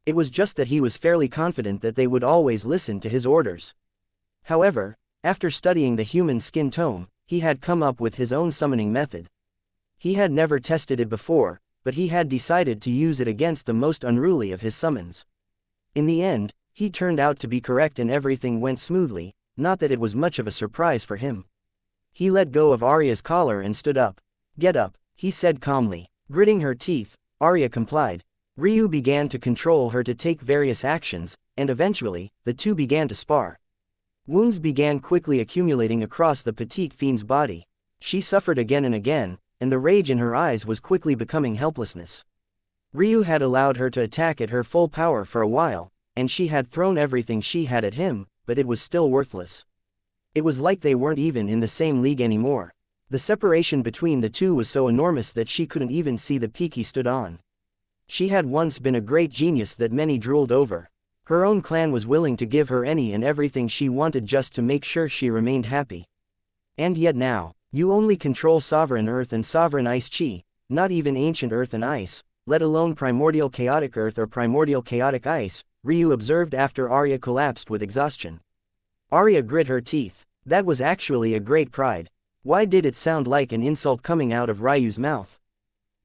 It was just that he was fairly confident that they would always listen to his orders. However, after studying the human skin tome, he had come up with his own summoning method. He had never tested it before, but he had decided to use it against the most unruly of his summons. In the end, he turned out to be correct and everything went smoothly, not that it was much of a surprise for him. He let go of Arya's collar and stood up. Get up, he said calmly. Gritting her teeth, Arya complied. Ryu began to control her to take various actions, and eventually, the two began to spar. Wounds began quickly accumulating across the petite fiend's body. She suffered again and again, and the rage in her eyes was quickly becoming helplessness. Ryu had allowed her to attack at her full power for a while, and she had thrown everything she had at him, but it was still worthless. It was like they weren't even in the same league anymore. The separation between the two was so enormous that she couldn't even see the peak he stood on. She had once been a great genius that many drooled over. Her own clan was willing to give her any and everything she wanted just to make sure she remained happy. And yet now, you only control sovereign earth and sovereign ice chi, not even ancient earth and ice, let alone primordial chaotic earth or primordial chaotic ice, Ryu observed after Arya collapsed with exhaustion. Arya grit her teeth. That was actually a great pride. Why did it sound like an insult coming out of Ryu's mouth?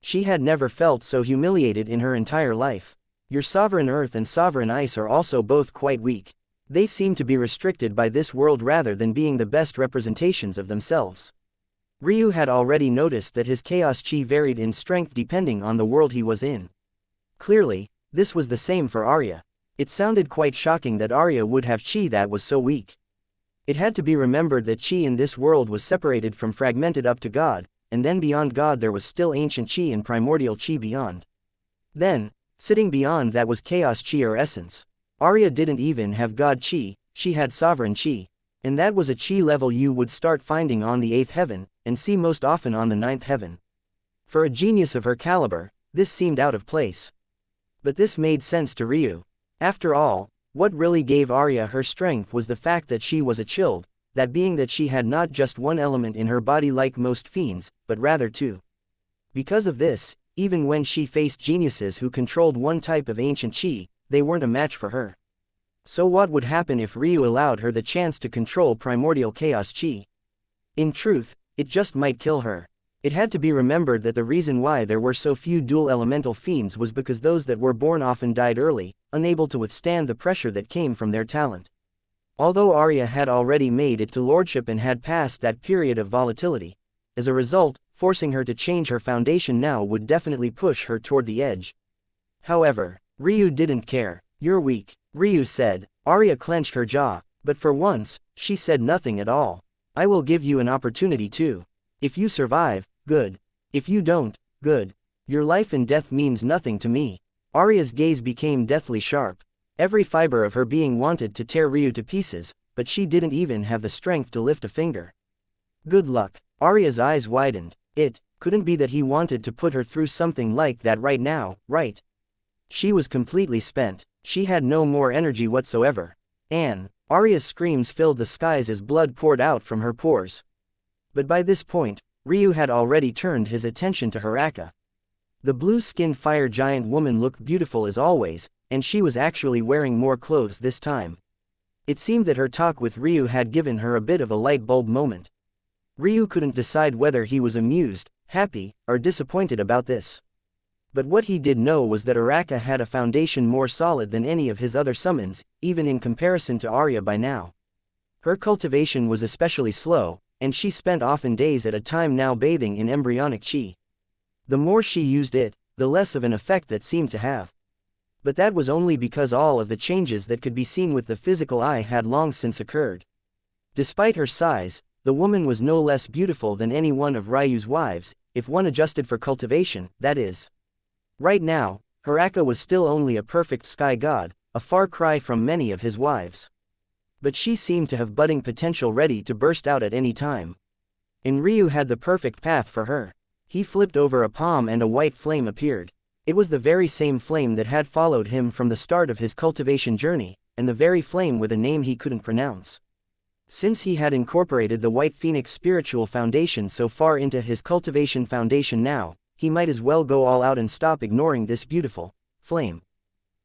She had never felt so humiliated in her entire life. Your sovereign earth and sovereign ice are also both quite weak. They seem to be restricted by this world rather than being the best representations of themselves. Ryu had already noticed that his chaos chi varied in strength depending on the world he was in. Clearly, this was the same for Arya. It sounded quite shocking that Arya would have chi that was so weak. It had to be remembered that chi in this world was separated from fragmented up to God, and then beyond God there was still ancient chi and primordial chi beyond. Then, sitting beyond that was chaos chi or essence. Arya didn't even have God chi, she had sovereign chi. And that was a chi level you would start finding on the 8th heaven, and see most often on the ninth heaven. For a genius of her caliber, this seemed out of place. But this made sense to Ryu. After all, what really gave Arya her strength was the fact that she was a chilled, that being that she had not just one element in her body like most fiends, but rather two. Because of this, even when she faced geniuses who controlled one type of ancient chi, they weren't a match for her. So what would happen if Ryu allowed her the chance to control primordial chaos chi? In truth, it just might kill her. It had to be remembered that the reason why there were so few dual elemental fiends was because those that were born often died early, unable to withstand the pressure that came from their talent. Although Arya had already made it to lordship and had passed that period of volatility, as a result, forcing her to change her foundation now would definitely push her toward the edge. However, Ryu didn't care. "You're weak," Ryu said. Arya clenched her jaw, but for once, she said nothing at all. "I will give you an opportunity too. If you survive, good. If you don't, good. Your life and death means nothing to me." Arya's gaze became deathly sharp. Every fiber of her being wanted to tear Ryu to pieces, but she didn't even have the strength to lift a finger. "Good luck." Arya's eyes widened. It couldn't be that he wanted to put her through something like that right now, right? She was completely spent. She had no more energy whatsoever. Arya's screams filled the skies as blood poured out from her pores. But by this point, Ryu had already turned his attention to Hiraka. The blue-skinned fire giant woman looked beautiful as always, and she was actually wearing more clothes this time. It seemed that her talk with Ryu had given her a bit of a light bulb moment. Ryu couldn't decide whether he was amused, happy, or disappointed about this. But what he did know was that Hiraka had a foundation more solid than any of his other summons, even in comparison to Arya by now. Her cultivation was especially slow, and she spent often days at a time now bathing in embryonic chi. The more she used it, the less of an effect that seemed to have. But that was only because all of the changes that could be seen with the physical eye had long since occurred. Despite her size, the woman was no less beautiful than any one of Ryu's wives, if one adjusted for cultivation, that is. Right now, Hiraka was still only a perfect sky god, a far cry from many of his wives. But she seemed to have budding potential ready to burst out at any time. And Ryu had the perfect path for her. He flipped over a palm and a white flame appeared. It was the very same flame that had followed him from the start of his cultivation journey, and the very flame with a name he couldn't pronounce. Since he had incorporated the White Phoenix spiritual foundation so far into his cultivation foundation now, he might as well go all out and stop ignoring this beautiful flame.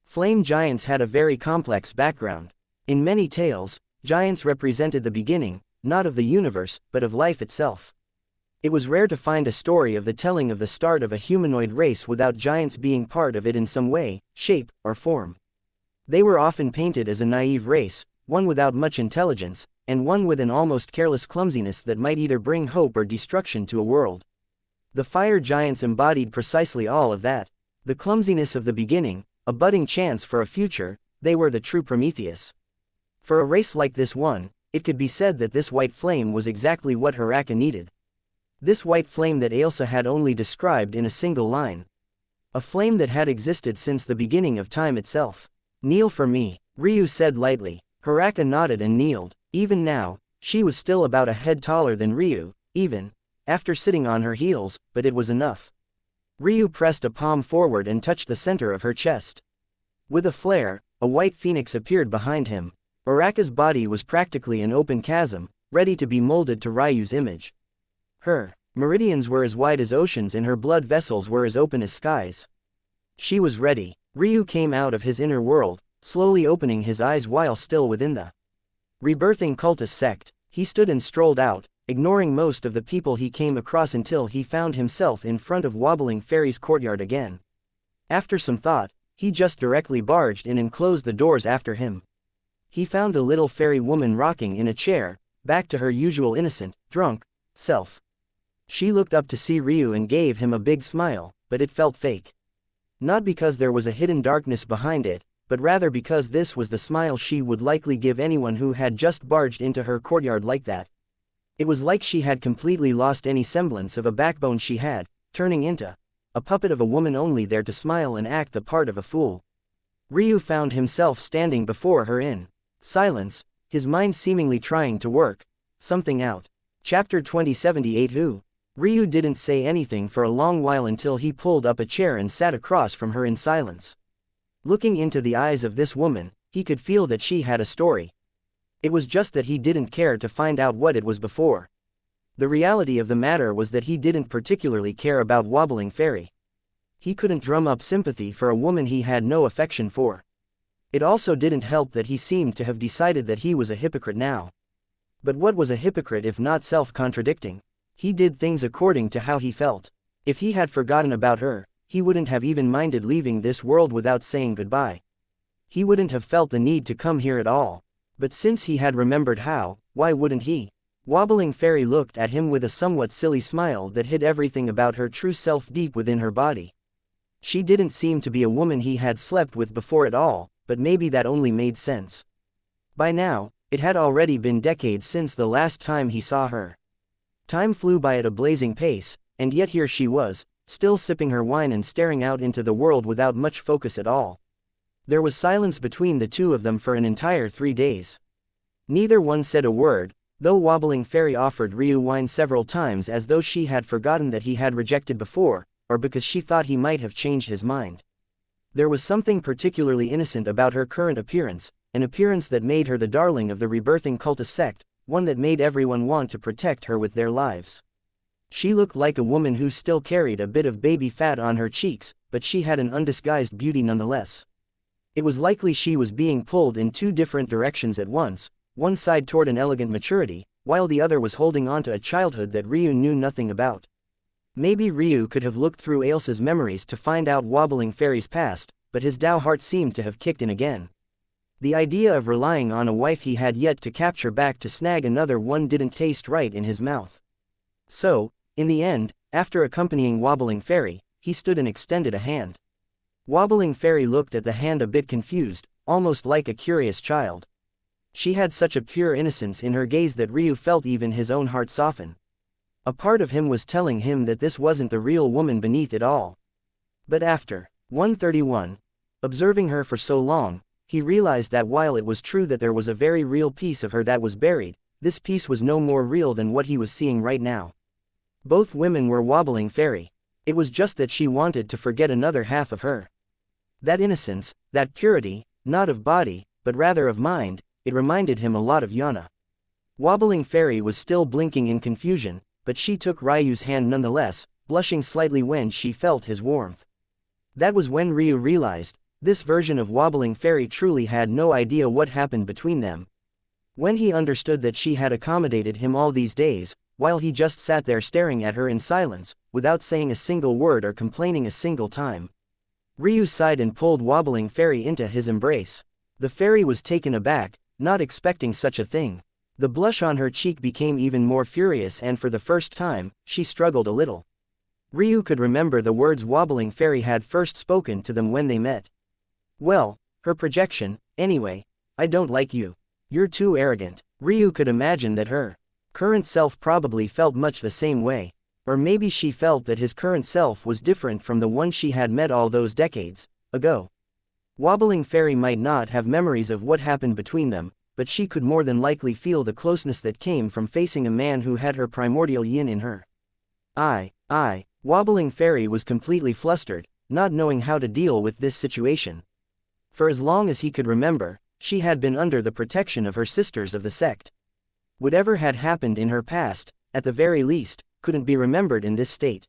Flame giants had a very complex background. In many tales, giants represented the beginning, not of the universe, but of life itself. It was rare to find a story of the telling of the start of a humanoid race without giants being part of it in some way, shape, or form. They were often painted as a naive race, one without much intelligence, and one with an almost careless clumsiness that might either bring hope or destruction to a world. The fire giants embodied precisely all of that. The clumsiness of the beginning, a budding chance for a future, they were the true Prometheus. For a race like this one, it could be said that this white flame was exactly what Hiraka needed. This white flame that Ailsa had only described in a single line. A flame that had existed since the beginning of time itself. "Kneel for me," Ryu said lightly. Hiraka nodded and kneeled. Even now, she was still about a head taller than Ryu, even after sitting on her heels, but it was enough. Ryu pressed a palm forward and touched the center of her chest. With a flare, a white phoenix appeared behind him. Hiraka's body was practically an open chasm, ready to be molded to Ryu's image. Her meridians were as wide as oceans and her blood vessels were as open as skies. She was ready. Ryu came out of his inner world, slowly opening his eyes while still within the rebirthing cultist sect. He stood and strolled out, ignoring most of the people he came across until he found himself in front of Wobbling Fairy's courtyard again. After some thought, he just directly barged in and closed the doors after him. He found the little fairy woman rocking in a chair, back to her usual innocent, drunk self. She looked up to see Ryu and gave him a big smile, but it felt fake. Not because there was a hidden darkness behind it, but rather because this was the smile she would likely give anyone who had just barged into her courtyard like that. It was like she had completely lost any semblance of a backbone she had, turning into a puppet of a woman only there to smile and act the part of a fool. Ryu found himself standing before her in silence, his mind seemingly trying to work something out. Chapter 2078 Who? Ryu didn't say anything for a long while until he pulled up a chair and sat across from her in silence. Looking into the eyes of this woman, he could feel that she had a story. It was just that he didn't care to find out what it was before. The reality of the matter was that he didn't particularly care about Wobbling Fairy. He couldn't drum up sympathy for a woman he had no affection for. It also didn't help that he seemed to have decided that he was a hypocrite now. But what was a hypocrite if not self-contradicting? He did things according to how he felt. If he had forgotten about her, he wouldn't have even minded leaving this world without saying goodbye. He wouldn't have felt the need to come here at all. But since he had remembered how, why wouldn't he? Wobbling Fairy looked at him with a somewhat silly smile that hid everything about her true self deep within her body. She didn't seem to be a woman he had slept with before at all, but maybe that only made sense. By now, it had already been decades since the last time he saw her. Time flew by at a blazing pace, and yet here she was, still sipping her wine and staring out into the world without much focus at all. There was silence between the two of them for an entire 3 days. Neither one said a word, though Wobbling Fairy offered Ryu wine several times as though she had forgotten that he had rejected before, or because she thought he might have changed his mind. There was something particularly innocent about her current appearance, an appearance that made her the darling of the rebirthing cultist sect, one that made everyone want to protect her with their lives. She looked like a woman who still carried a bit of baby fat on her cheeks, but she had an undisguised beauty nonetheless. It was likely she was being pulled in 2 different directions at once, one side toward an elegant maturity, while the other was holding on to a childhood that Ryu knew nothing about. Maybe Ryu could have looked through Ailsa's memories to find out Wobbling Fairy's past, but his Dao heart seemed to have kicked in again. The idea of relying on a wife he had yet to capture back to snag another one didn't taste right in his mouth. So, in the end, after accompanying Wobbling Fairy, he stood and extended a hand. Wobbling Fairy looked at the hand a bit confused, almost like a curious child. She had such a pure innocence in her gaze that Ryu felt even his own heart soften. A part of him was telling him that this wasn't the real woman beneath it all. But after 131, observing her for so long, he realized that while it was true that there was a very real piece of her that was buried, this piece was no more real than what he was seeing right now. Both women were Wobbling Fairy. It was just that she wanted to forget another half of her. That innocence, that purity, not of body, but rather of mind, it reminded him a lot of Yana. Wobbling Fairy was still blinking in confusion, but she took Ryu's hand nonetheless, blushing slightly when she felt his warmth. That was when Ryu realized, this version of Wobbling Fairy truly had no idea what happened between them. When he understood that she had accommodated him all these days, while he just sat there staring at her in silence, without saying a single word or complaining a single time. Ryu sighed and pulled Wobbling Fairy into his embrace. The fairy was taken aback, not expecting such a thing. The blush on her cheek became even more furious and for the first time, she struggled a little. Ryu could remember the words Wobbling Fairy had first spoken to them when they met. Well, her projection, anyway. I don't like you. You're too arrogant. Ryu could imagine that her current self probably felt much the same way. Or maybe she felt that his current self was different from the one she had met all those decades ago. Wobbling Fairy might not have memories of what happened between them, but she could more than likely feel the closeness that came from facing a man who had her primordial yin in her. Wobbling Fairy was completely flustered, not knowing how to deal with this situation. For as long as he could remember, she had been under the protection of her sisters of the sect. Whatever had happened in her past, at the very least, couldn't be remembered in this state.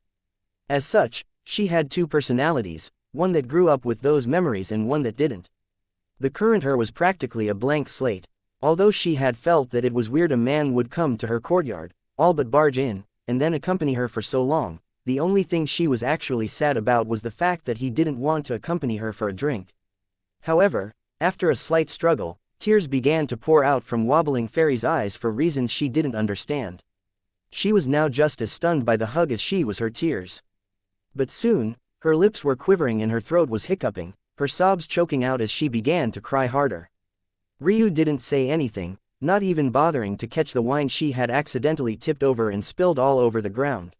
As such, she had 2 personalities, one that grew up with those memories and one that didn't. The current her was practically a blank slate. Although she had felt that it was weird a man would come to her courtyard, all but barge in, and then accompany her for so long, the only thing she was actually sad about was the fact that he didn't want to accompany her for a drink. However, after a slight struggle, tears began to pour out from Wobbling Fairy's eyes for reasons she didn't understand. She was now just as stunned by the hug as she was her tears. But soon, her lips were quivering and her throat was hiccuping, her sobs choking out as she began to cry harder. Ryu didn't say anything, not even bothering to catch the wine she had accidentally tipped over and spilled all over the ground.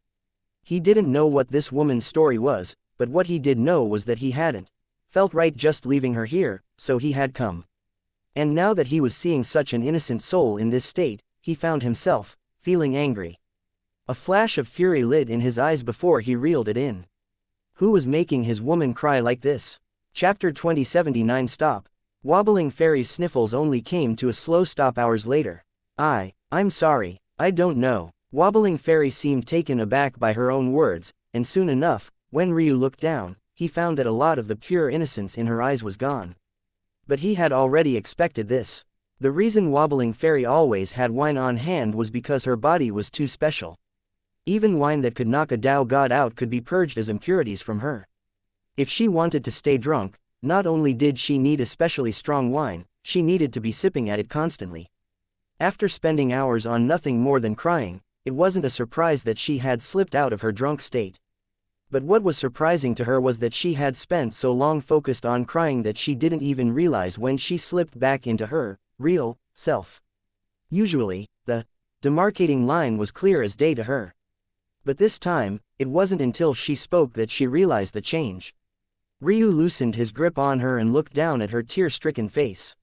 He didn't know what this woman's story was, but what he did know was that he hadn't felt right just leaving her here, so he had come. And now that he was seeing such an innocent soul in this state, he found himself feeling angry. A flash of fury lit in his eyes before he reeled it in. Who was making his woman cry like this? Chapter 2079. Stop. Wobbling Fairy's sniffles only came to a slow stop hours later. I'm sorry, I don't know. Wobbling Fairy seemed taken aback by her own words, and soon enough, when Ryu looked down, he found that a lot of the pure innocence in her eyes was gone. But he had already expected this. The reason Wobbling Fairy always had wine on hand was because her body was too special. Even wine that could knock a Tao god out could be purged as impurities from her. If she wanted to stay drunk, not only did she need especially strong wine, she needed to be sipping at it constantly. After spending hours on nothing more than crying, it wasn't a surprise that she had slipped out of her drunk state. But what was surprising to her was that she had spent so long focused on crying that she didn't even realize when she slipped back into her real self. Usually, the demarcating line was clear as day to her. But this time, it wasn't until she spoke that she realized the change. Ryu loosened his grip on her and looked down at her tear-stricken face.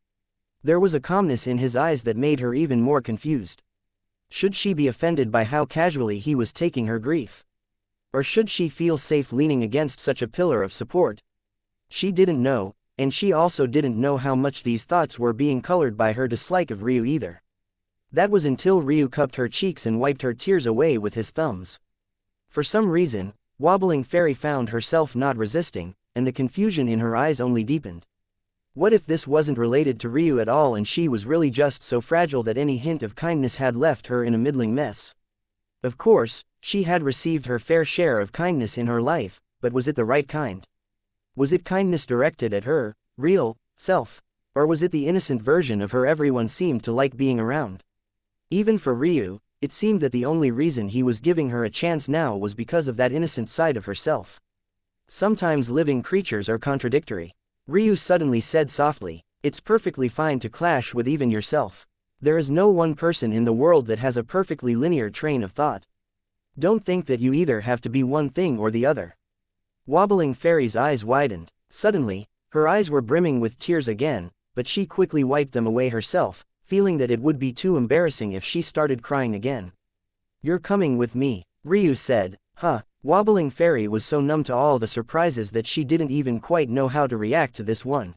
There was a calmness in his eyes that made her even more confused. Should she be offended by how casually he was taking her grief? Or should she feel safe leaning against such a pillar of support? She didn't know, and she also didn't know how much these thoughts were being colored by her dislike of Ryu either. That was until Ryu cupped her cheeks and wiped her tears away with his thumbs. For some reason, Wobbling Fairy found herself not resisting, and the confusion in her eyes only deepened. What if this wasn't related to Ryu at all and she was really just so fragile that any hint of kindness had left her in a middling mess? Of course, she had received her fair share of kindness in her life, but was it the right kind? Was it kindness directed at her real self? Or was it the innocent version of her everyone seemed to like being around? Even for Ryu, it seemed that the only reason he was giving her a chance now was because of that innocent side of herself. Sometimes living creatures are contradictory. Ryu suddenly said softly, "It's perfectly fine to clash with even yourself. There is no one person in the world that has a perfectly linear train of thought. Don't think that you either have to be one thing or the other." Wobbling Fairy's eyes widened. Suddenly, her eyes were brimming with tears again, but she quickly wiped them away herself, feeling that it would be too embarrassing if she started crying again. "You're coming with me," Ryu said. Wobbling Fairy was so numb to all the surprises that she didn't even quite know how to react to this one.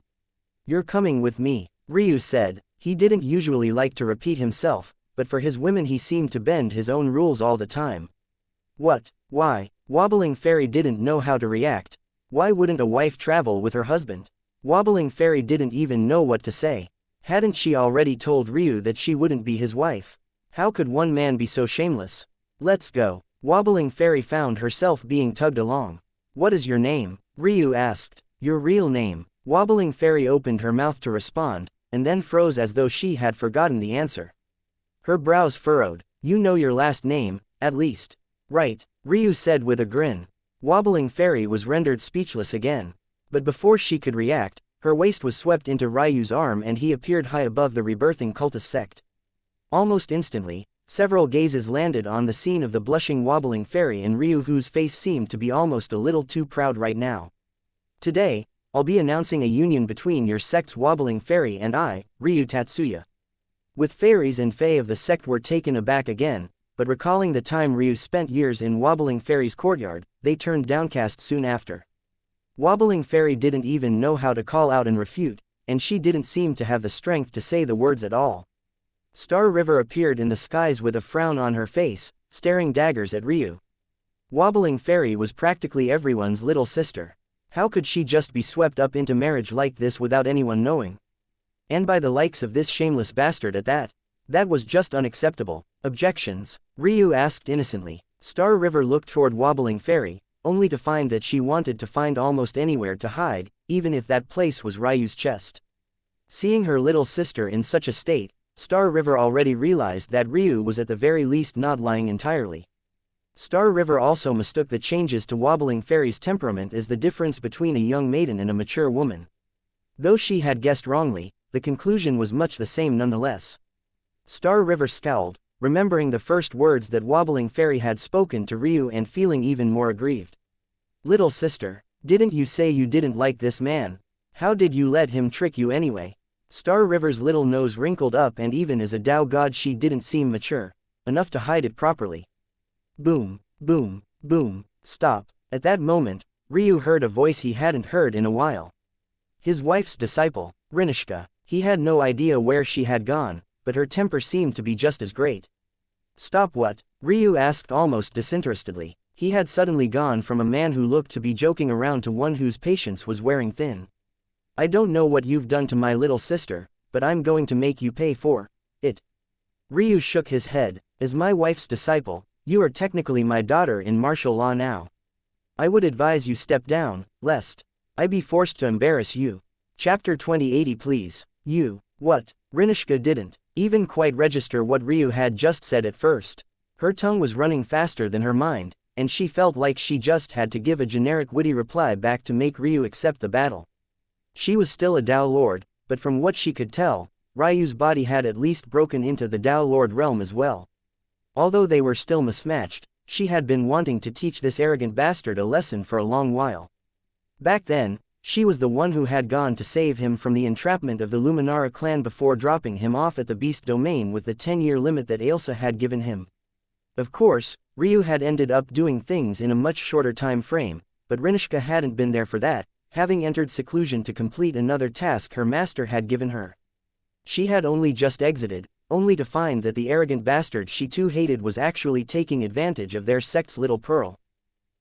"You're coming with me," Ryu said. He didn't usually like to repeat himself, but for his women he seemed to bend his own rules all the time. What? Why? Wobbling Fairy didn't know how to react. Why wouldn't a wife travel with her husband? Wobbling Fairy didn't even know what to say. Hadn't she already told Ryu that she wouldn't be his wife? How could one man be so shameless? "Let's go." Wobbling Fairy found herself being tugged along. "What is your name?" Ryu asked. "Your real name." Wobbling Fairy opened her mouth to respond, and then froze as though she had forgotten the answer. Her brows furrowed. "You know your last name, at least." "Right," Ryu said with a grin. Wobbling Fairy was rendered speechless again. But before she could react, her waist was swept into Ryu's arm and he appeared high above the rebirthing cultist sect. Almost instantly, several gazes landed on the scene of the blushing Wobbling Fairy and Ryu, whose face seemed to be almost a little too proud right now. "Today, I'll be announcing a union between your sect's Wobbling Fairy and I, Ryu Tatsuya." With fairies and fae of the sect were taken aback again, but recalling the time Ryu spent years in Wobbling Fairy's courtyard, they turned downcast soon after. Wobbling Fairy didn't even know how to call out and refute, and she didn't seem to have the strength to say the words at all. Star River appeared in the skies with a frown on her face, staring daggers at Ryu. Wobbling Fairy was practically everyone's little sister. How could she just be swept up into marriage like this without anyone knowing? And by the likes of this shameless bastard at that? That was just unacceptable. "Objections?" Ryu asked innocently. Star River looked toward Wobbling Fairy, only to find that she wanted to find almost anywhere to hide, even if that place was Ryu's chest. Seeing her little sister in such a state, Star River already realized that Ryu was at the very least not lying entirely. Star River also mistook the changes to Wobbling Fairy's temperament as the difference between a young maiden and a mature woman. Though she had guessed wrongly, the conclusion was much the same nonetheless. Star River scowled, remembering the first words that Wobbling Fairy had spoken to Ryu and feeling even more aggrieved. "Little sister, didn't you say you didn't like this man? How did you let him trick you anyway?" Star River's little nose wrinkled up, and even as a Tao god she didn't seem mature. enough to hide it properly. Boom, boom, boom, stop. At that moment, Ryu heard a voice he hadn't heard in a while. His wife's disciple, Rinishka. He had no idea where she had gone, but her temper seemed to be just as great. Stop what? Ryu asked almost disinterestedly. He had suddenly gone from a man who looked to be joking around to one whose patience was wearing thin. I don't know what you've done to my little sister, but I'm going to make you pay for it. Ryu shook his head. As my wife's disciple, you are technically my daughter in martial law now. I would advise you step down, lest I be forced to embarrass you. Chapter 2080 please. You. What? Rinishka didn't even quite register what Ryu had just said at first. Her tongue was running faster than her mind, and she felt like she just had to give a generic witty reply back to make Ryu accept the battle. She was still a Tao Lord, but from what she could tell, Ryu's body had at least broken into the Tao Lord realm as well. Although they were still mismatched, she had been wanting to teach this arrogant bastard a lesson for a long while. Back then, she was the one who had gone to save him from the entrapment of the Luminara clan before dropping him off at the Beast Domain with the 10-year limit that Ailsa had given him. Of course, Ryu had ended up doing things in a much shorter time frame, but Rinishka hadn't been there for that, having entered seclusion to complete another task her master had given her. She had only just exited, only to find that the arrogant bastard she too hated was actually taking advantage of their sect's little pearl.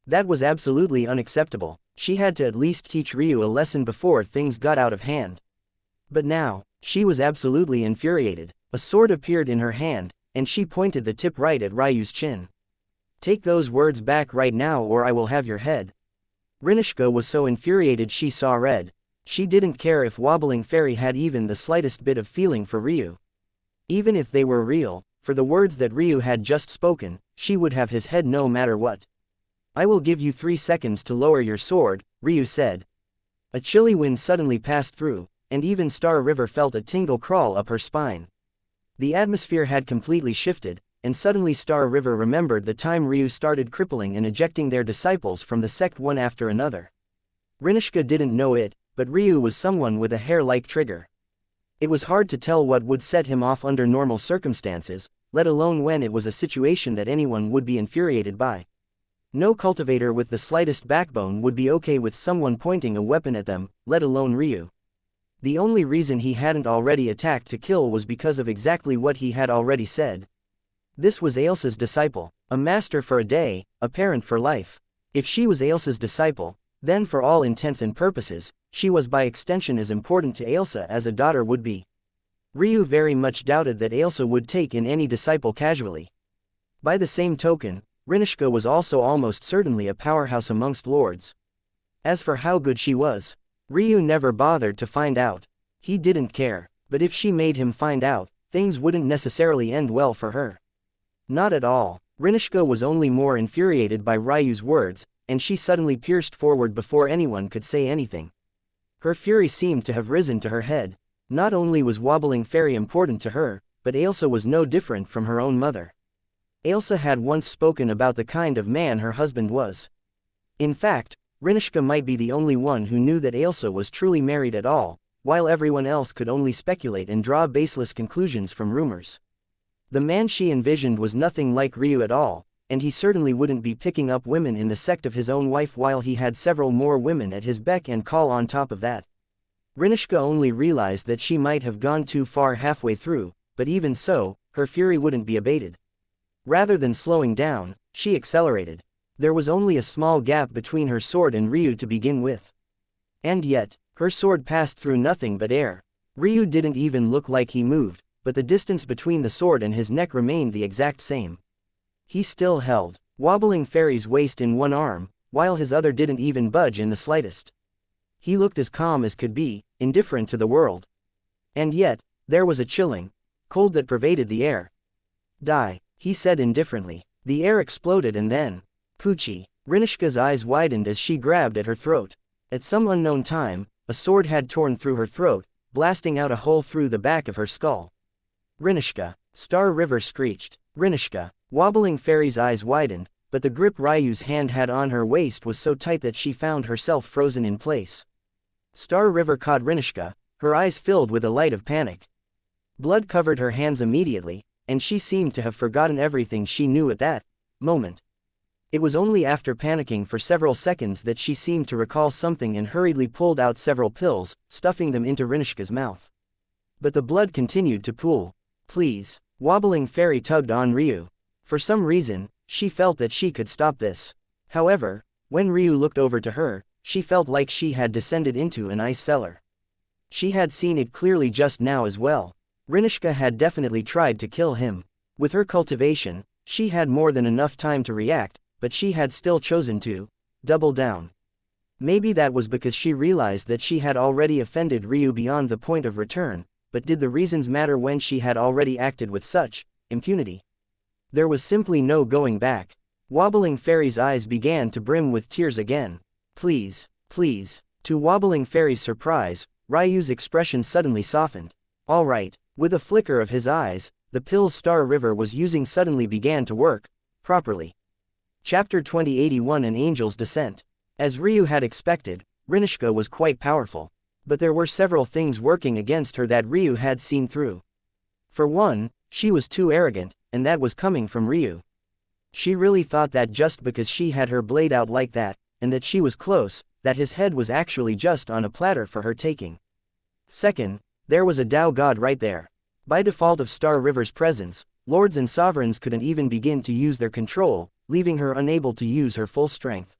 That was absolutely unacceptable. She had to at least teach Ryu a lesson before things got out of hand. But now, she was absolutely infuriated. A sword appeared in her hand, and she pointed the tip right at Ryu's chin. Take those words back right now or I will have your head. Rinishka was so infuriated she saw red. She didn't care if Wobbling Fairy had even the slightest bit of feeling for Ryu. Even if they were real, for the words that Ryu had just spoken, she would have his head no matter what. I will give you 3 seconds to lower your sword, Ryu said. A chilly wind suddenly passed through, and even Star River felt a tingle crawl up her spine. The atmosphere had completely shifted, and suddenly Star River remembered the time Ryu started crippling and ejecting their disciples from the sect one after another. Rinishka didn't know it, but Ryu was someone with a hair-like trigger. It was hard to tell what would set him off under normal circumstances, let alone when it was a situation that anyone would be infuriated by. No cultivator with the slightest backbone would be okay with someone pointing a weapon at them, let alone Ryu. The only reason he hadn't already attacked to kill was because of exactly what he had already said. This was Ailsa's disciple, a master for a day, a parent for life. If she was Ailsa's disciple, then for all intents and purposes, she was by extension as important to Ailsa as a daughter would be. Ryu very much doubted that Ailsa would take in any disciple casually. By the same token, Rinishka was also almost certainly a powerhouse amongst lords. As for how good she was, Ryu never bothered to find out. He didn't care, but if she made him find out, things wouldn't necessarily end well for her. Not at all. Rinishka was only more infuriated by Ryu's words, and she suddenly pierced forward before anyone could say anything. Her fury seemed to have risen to her head. Not only was Wobbling Fairy important to her, but Ailsa was no different from her own mother. Ailsa had once spoken about the kind of man her husband was. In fact, Rinishka might be the only one who knew that Ailsa was truly married at all, while everyone else could only speculate and draw baseless conclusions from rumors. The man she envisioned was nothing like Ryu at all, and he certainly wouldn't be picking up women in the sect of his own wife while he had several more women at his beck and call on top of that. Rinishka only realized that she might have gone too far halfway through, but even so, her fury wouldn't be abated. Rather than slowing down, she accelerated. There was only a small gap between her sword and Ryu to begin with. And yet, her sword passed through nothing but air. Ryu didn't even look like he moved, but the distance between the sword and his neck remained the exact same. He still held Wobbling Fairy's waist in one arm, while his other didn't even budge in the slightest. He looked as calm as could be, indifferent to the world. And yet, there was a chilling cold that pervaded the air. Die, he said indifferently. The air exploded and then, Poochie. Rinishka's eyes widened as she grabbed at her throat. At some unknown time, a sword had torn through her throat, blasting out a hole through the back of her skull. Rinishka. Star River screeched. Rinishka. Wobbling Fairy's eyes widened, but the grip Ryu's hand had on her waist was so tight that she found herself frozen in place. Star River caught Rinishka, her eyes filled with a light of panic. Blood covered her hands immediately, and she seemed to have forgotten everything she knew at that moment. It was only after panicking for several seconds that she seemed to recall something and hurriedly pulled out several pills, stuffing them into Rinishka's mouth. But the blood continued to pool. Please. Wobbling Fairy tugged on Ryu. For some reason, she felt that she could stop this. However, when Ryu looked over to her, she felt like she had descended into an ice cellar. She had seen it clearly just now as well. Rinishka had definitely tried to kill him. With her cultivation, she had more than enough time to react, but she had still chosen to double down. Maybe that was because she realized that she had already offended Ryu beyond the point of return, but did the reasons matter when she had already acted with such impunity? There was simply no going back. Wobbling Fairy's eyes began to brim with tears again. Please, please. To Wobbling Fairy's surprise, Ryu's expression suddenly softened. All right. With a flicker of his eyes, the pills Star River was using suddenly began to work properly. Chapter 2081 An Angel's Descent. As Ryu had expected, Rinishka was quite powerful. But there were several things working against her that Ryu had seen through. For one, she was too arrogant, and that was coming from Ryu. She really thought that just because she had her blade out like that, and that she was close, that his head was actually just on a platter for her taking. Second, there was a Tao god right there. By default of Star River's presence, lords and sovereigns couldn't even begin to use their control, leaving her unable to use her full strength.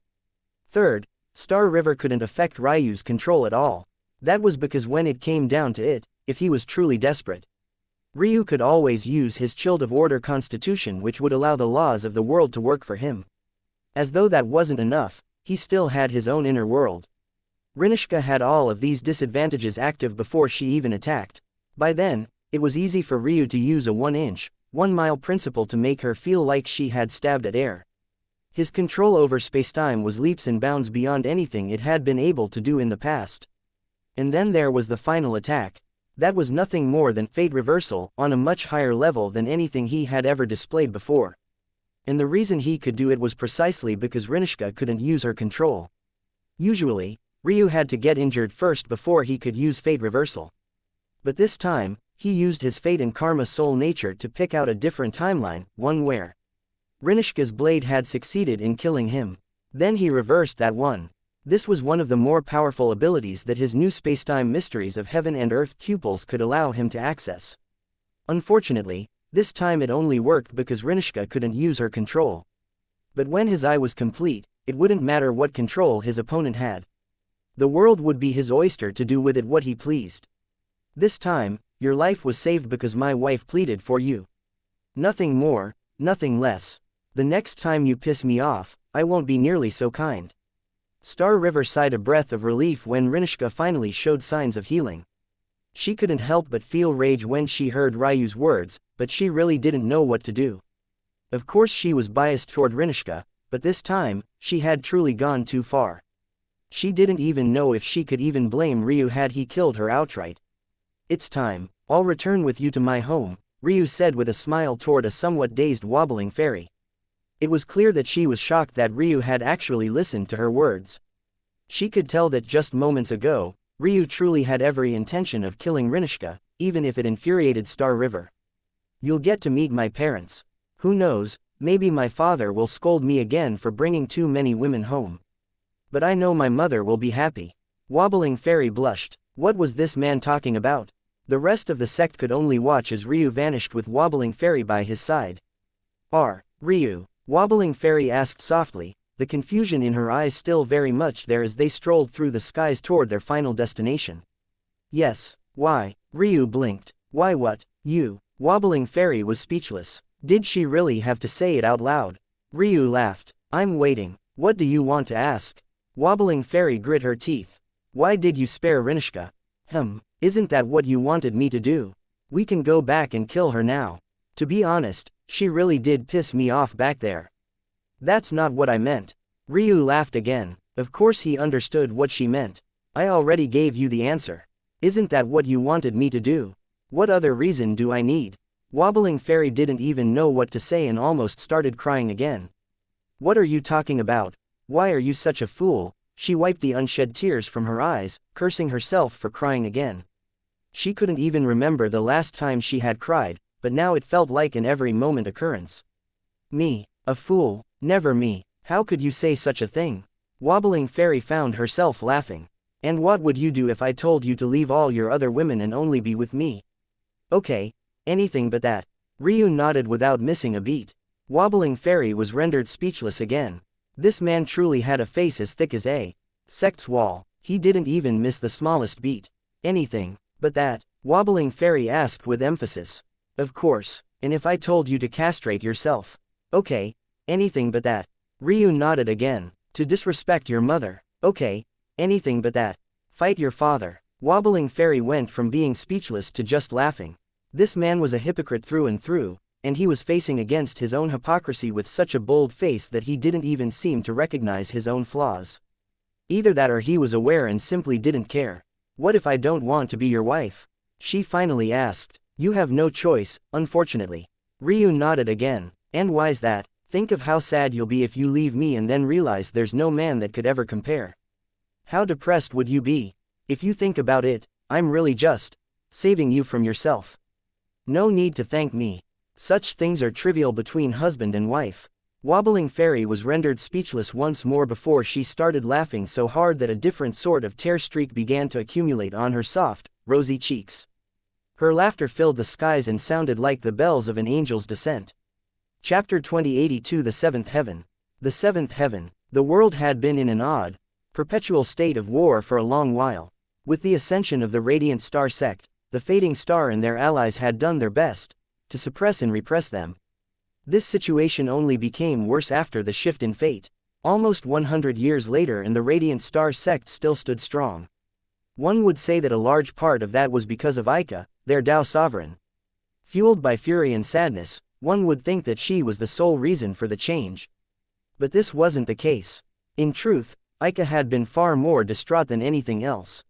Third, Star River couldn't affect Ryu's control at all. That was because when it came down to it, if he was truly desperate, Ryu could always use his chilled of order constitution, which would allow the laws of the world to work for him. As though that wasn't enough, he still had his own inner world. Rinishka had all of these disadvantages active before she even attacked. By then, it was easy for Ryu to use a 1-inch, 1-mile principle to make her feel like she had stabbed at air. His control over spacetime was leaps and bounds beyond anything it had been able to do in the past. And then there was the final attack. That was nothing more than fate reversal, on a much higher level than anything he had ever displayed before. And the reason he could do it was precisely because Rinishka couldn't use her control. Usually, Ryu had to get injured first before he could use fate reversal. But this time, he used his fate and karma soul nature to pick out a different timeline, one where Rinishka's blade had succeeded in killing him. Then he reversed that one. This was one of the more powerful abilities that his new spacetime mysteries of heaven and earth pupils could allow him to access. Unfortunately, this time it only worked because Rinishka couldn't use her control. But when his eye was complete, it wouldn't matter what control his opponent had. The world would be his oyster to do with it what he pleased. This time, your life was saved because my wife pleaded for you. Nothing more, nothing less. The next time you piss me off, I won't be nearly so kind. Star River sighed a breath of relief when Rinishka finally showed signs of healing. She couldn't help but feel rage when she heard Ryu's words, but she really didn't know what to do. Of course she was biased toward Rinishka, but this time, she had truly gone too far. She didn't even know if she could even blame Ryu had he killed her outright. It's time. I'll return with you to my home, Ryu said with a smile toward a somewhat dazed Wobbling Fairy. It was clear that she was shocked that Ryu had actually listened to her words. She could tell that just moments ago, Ryu truly had every intention of killing Rinishka, even if it infuriated Star River. You'll get to meet my parents. Who knows, maybe my father will scold me again for bringing too many women home. But I know my mother will be happy. Wobbling Fairy blushed. What was this man talking about? The rest of the sect could only watch as Ryu vanished with Wobbling Fairy by his side. Ryu? Wobbling Fairy asked softly, the confusion in her eyes still very much there as they strolled through the skies toward their final destination. Yes. Why? Ryu blinked. Why what? You? Wobbling Fairy was speechless. Did she really have to say it out loud? Ryu laughed. I'm waiting. What do you want to ask? Wobbling Fairy grit her teeth. Why did you spare Rinishka? Isn't that what you wanted me to do? We can go back and kill her now. To be honest, she really did piss me off back there. That's not what I meant. Ryu laughed again. Of course he understood what she meant. I already gave you the answer. Isn't that what you wanted me to do? What other reason do I need? Wobbling Fairy didn't even know what to say and almost started crying again. What are you talking about? Why are you such a fool? She wiped the unshed tears from her eyes, cursing herself for crying again. She couldn't even remember the last time she had cried, but now it felt like an every moment occurrence. Me, a fool, never me, how could you say such a thing? Wobbling Fairy found herself laughing. And what would you do if I told you to leave all your other women and only be with me? Okay, anything but that. Ryu nodded without missing a beat. Wobbling Fairy was rendered speechless again. This man truly had a face as thick as a sect's wall. He didn't even miss the smallest beat. Anything but that? Wobbling Fairy asked with emphasis. Of course, and if I told you to castrate yourself? Okay, anything but that. Ryu nodded again. To disrespect your mother? Okay, anything but that. Fight your father. Wobbling Fairy went from being speechless to just laughing. This man was a hypocrite through and through, and he was facing against his own hypocrisy with such a bold face that he didn't even seem to recognize his own flaws. Either that or he was aware and simply didn't care. What if I don't want to be your wife? She finally asked. You have no choice, unfortunately. Ryu nodded again. And why's that? Think of how sad you'll be if you leave me and then realize there's no man that could ever compare. How depressed would you be? If you think about it, I'm really just saving you from yourself. No need to thank me. Such things are trivial between husband and wife. Wobbling Fairy was rendered speechless once more before she started laughing so hard that a different sort of tear streak began to accumulate on her soft, rosy cheeks. Her laughter filled the skies and sounded like the bells of an angel's descent. Chapter 2082 The Seventh Heaven. The Seventh Heaven. The world had been in an odd, perpetual state of war for a long while. With the ascension of the Radiant Star sect, the Fading Star and their allies had done their best to suppress and repress them. This situation only became worse after the shift in fate. Almost 100 years later and the Radiant Star sect still stood strong. One would say that a large part of that was because of Aika, their Tao sovereign. Fueled by fury and sadness, one would think that she was the sole reason for the change. But this wasn't the case. In truth, Aika had been far more distraught than anything else.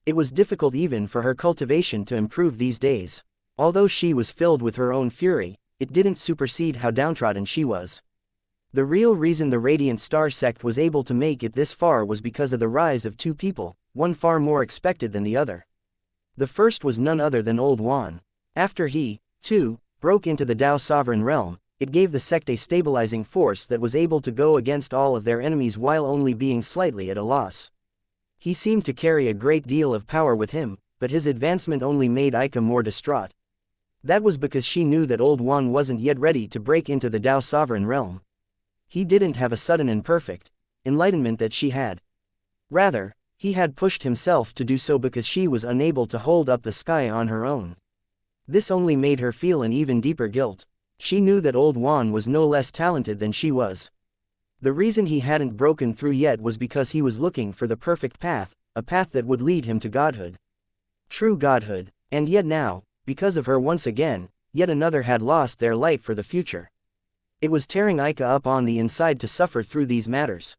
It was difficult even for her cultivation to improve these days. Although she was filled with her own fury, it didn't supersede how downtrodden she was. The real reason the Radiant Star sect was able to make it this far was because of the rise of two people, one far more expected than the other. The first was none other than Old Wan. After he, too, broke into the Tao sovereign realm, it gave the sect a stabilizing force that was able to go against all of their enemies while only being slightly at a loss. He seemed to carry a great deal of power with him, but his advancement only made Aika more distraught. That was because she knew that Old Wan wasn't yet ready to break into the Tao sovereign realm. He didn't have a sudden and perfect enlightenment that she had. Rather, he had pushed himself to do so because she was unable to hold up the sky on her own. This only made her feel an even deeper guilt. She knew that Old Wan was no less talented than she was. The reason he hadn't broken through yet was because he was looking for the perfect path, a path that would lead him to godhood. True godhood. And yet now, because of her once again, yet another had lost their light for the future. It was tearing Aika up on the inside to suffer through these matters.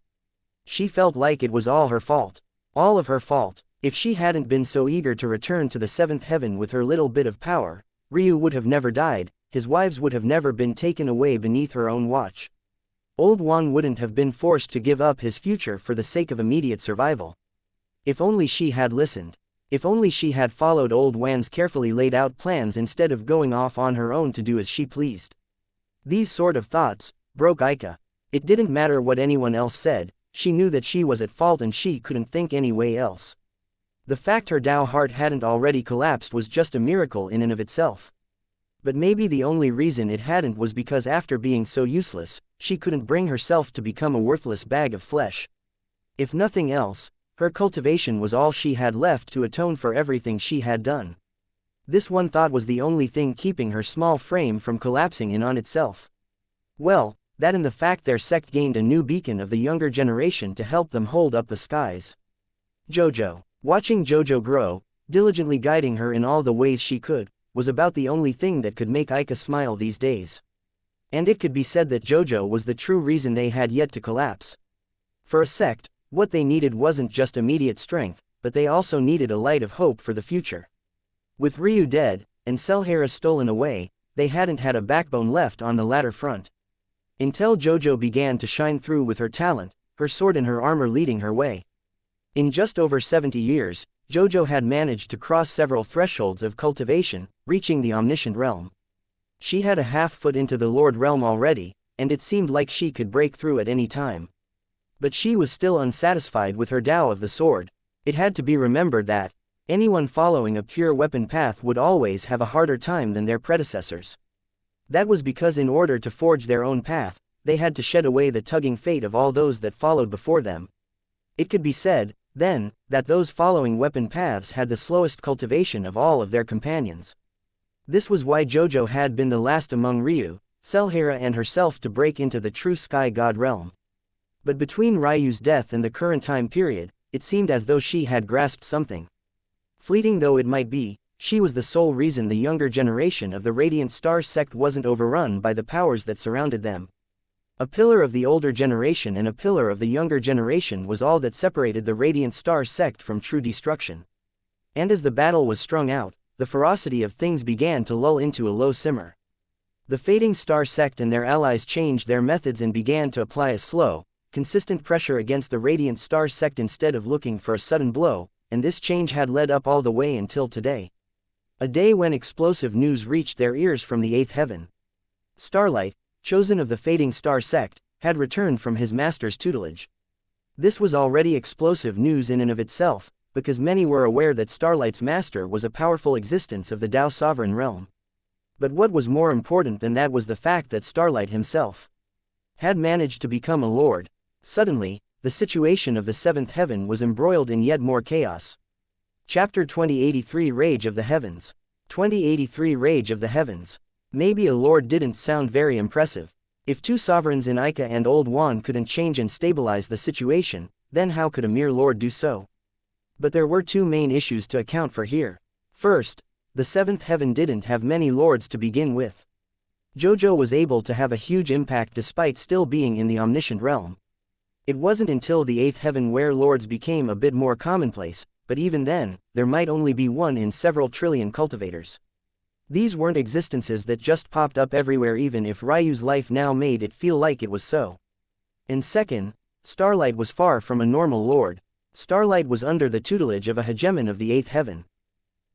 She felt like it was all her fault. All of her fault. If she hadn't been so eager to return to the seventh heaven with her little bit of power, Ryu would have never died, his wives would have never been taken away beneath her own watch. Old Wan wouldn't have been forced to give up his future for the sake of immediate survival. If only she had listened. If only she had followed Old Wan's carefully laid out plans instead of going off on her own to do as she pleased. These sort of thoughts broke Aika. It didn't matter what anyone else said, she knew that she was at fault and she couldn't think any way else. The fact her Tao heart hadn't already collapsed was just a miracle in and of itself. But maybe the only reason it hadn't was because after being so useless, she couldn't bring herself to become a worthless bag of flesh. If nothing else, her cultivation was all she had left to atone for everything she had done. This one thought was the only thing keeping her small frame from collapsing in on itself. Well, that and the fact their sect gained a new beacon of the younger generation to help them hold up the skies. Jojo. Watching Jojo grow, diligently guiding her in all the ways she could, was about the only thing that could make Aika smile these days. And it could be said that Jojo was the true reason they had yet to collapse. For a sect, what they needed wasn't just immediate strength, but they also needed a light of hope for the future. With Ryu dead, and Selhera stolen away, they hadn't had a backbone left on the latter front. Until Jojo began to shine through with her talent, her sword and her armor leading her way. In just over 70 years, Jojo had managed to cross several thresholds of cultivation, reaching the omniscient realm. She had a half-foot into the Lord realm already, and it seemed like she could break through at any time. But she was still unsatisfied with her Tao of the sword. It had to be remembered that anyone following a pure weapon path would always have a harder time than their predecessors. That was because in order to forge their own path, they had to shed away the tugging fate of all those that followed before them. It could be said, then, that those following weapon paths had the slowest cultivation of all of their companions. This was why Jojo had been the last among Ryu, Selhera and herself to break into the true Sky God realm. But between Ryu's death and the current time period, it seemed as though she had grasped something. Fleeting though it might be, she was the sole reason the younger generation of the Radiant Star sect wasn't overrun by the powers that surrounded them. A pillar of the older generation and a pillar of the younger generation was all that separated the Radiant Star sect from true destruction. And as the battle was strung out, the ferocity of things began to lull into a low simmer. The Fading Star sect and their allies changed their methods and began to apply a slow, consistent pressure against the Radiant Star sect instead of looking for a sudden blow, and this change had led up all the way until today. A day when explosive news reached their ears from the 8th heaven. Starlight, chosen of the Fading Star sect, had returned from his master's tutelage. This was already explosive news in and of itself, because many were aware that Starlight's master was a powerful existence of the Tao sovereign realm. But what was more important than that was the fact that Starlight himself had managed to become a lord. Suddenly, the situation of the 7th heaven was embroiled in yet more chaos. Chapter 2083 Rage of the Heavens. 2083 Rage of the Heavens. Maybe a lord didn't sound very impressive. If two sovereigns in Ica and Old Wan couldn't change and stabilize the situation, then how could a mere lord do so? But there were two main issues to account for here. First, the 7th heaven didn't have many lords to begin with. Jojo was able to have a huge impact despite still being in the omniscient realm. It wasn't until the 8th heaven where lords became a bit more commonplace, but even then, there might only be one in several trillion cultivators. These weren't existences that just popped up everywhere even if Ryu's life now made it feel like it was so. And second, Starlight was far from a normal lord. Starlight was under the tutelage of a hegemon of the 8th heaven.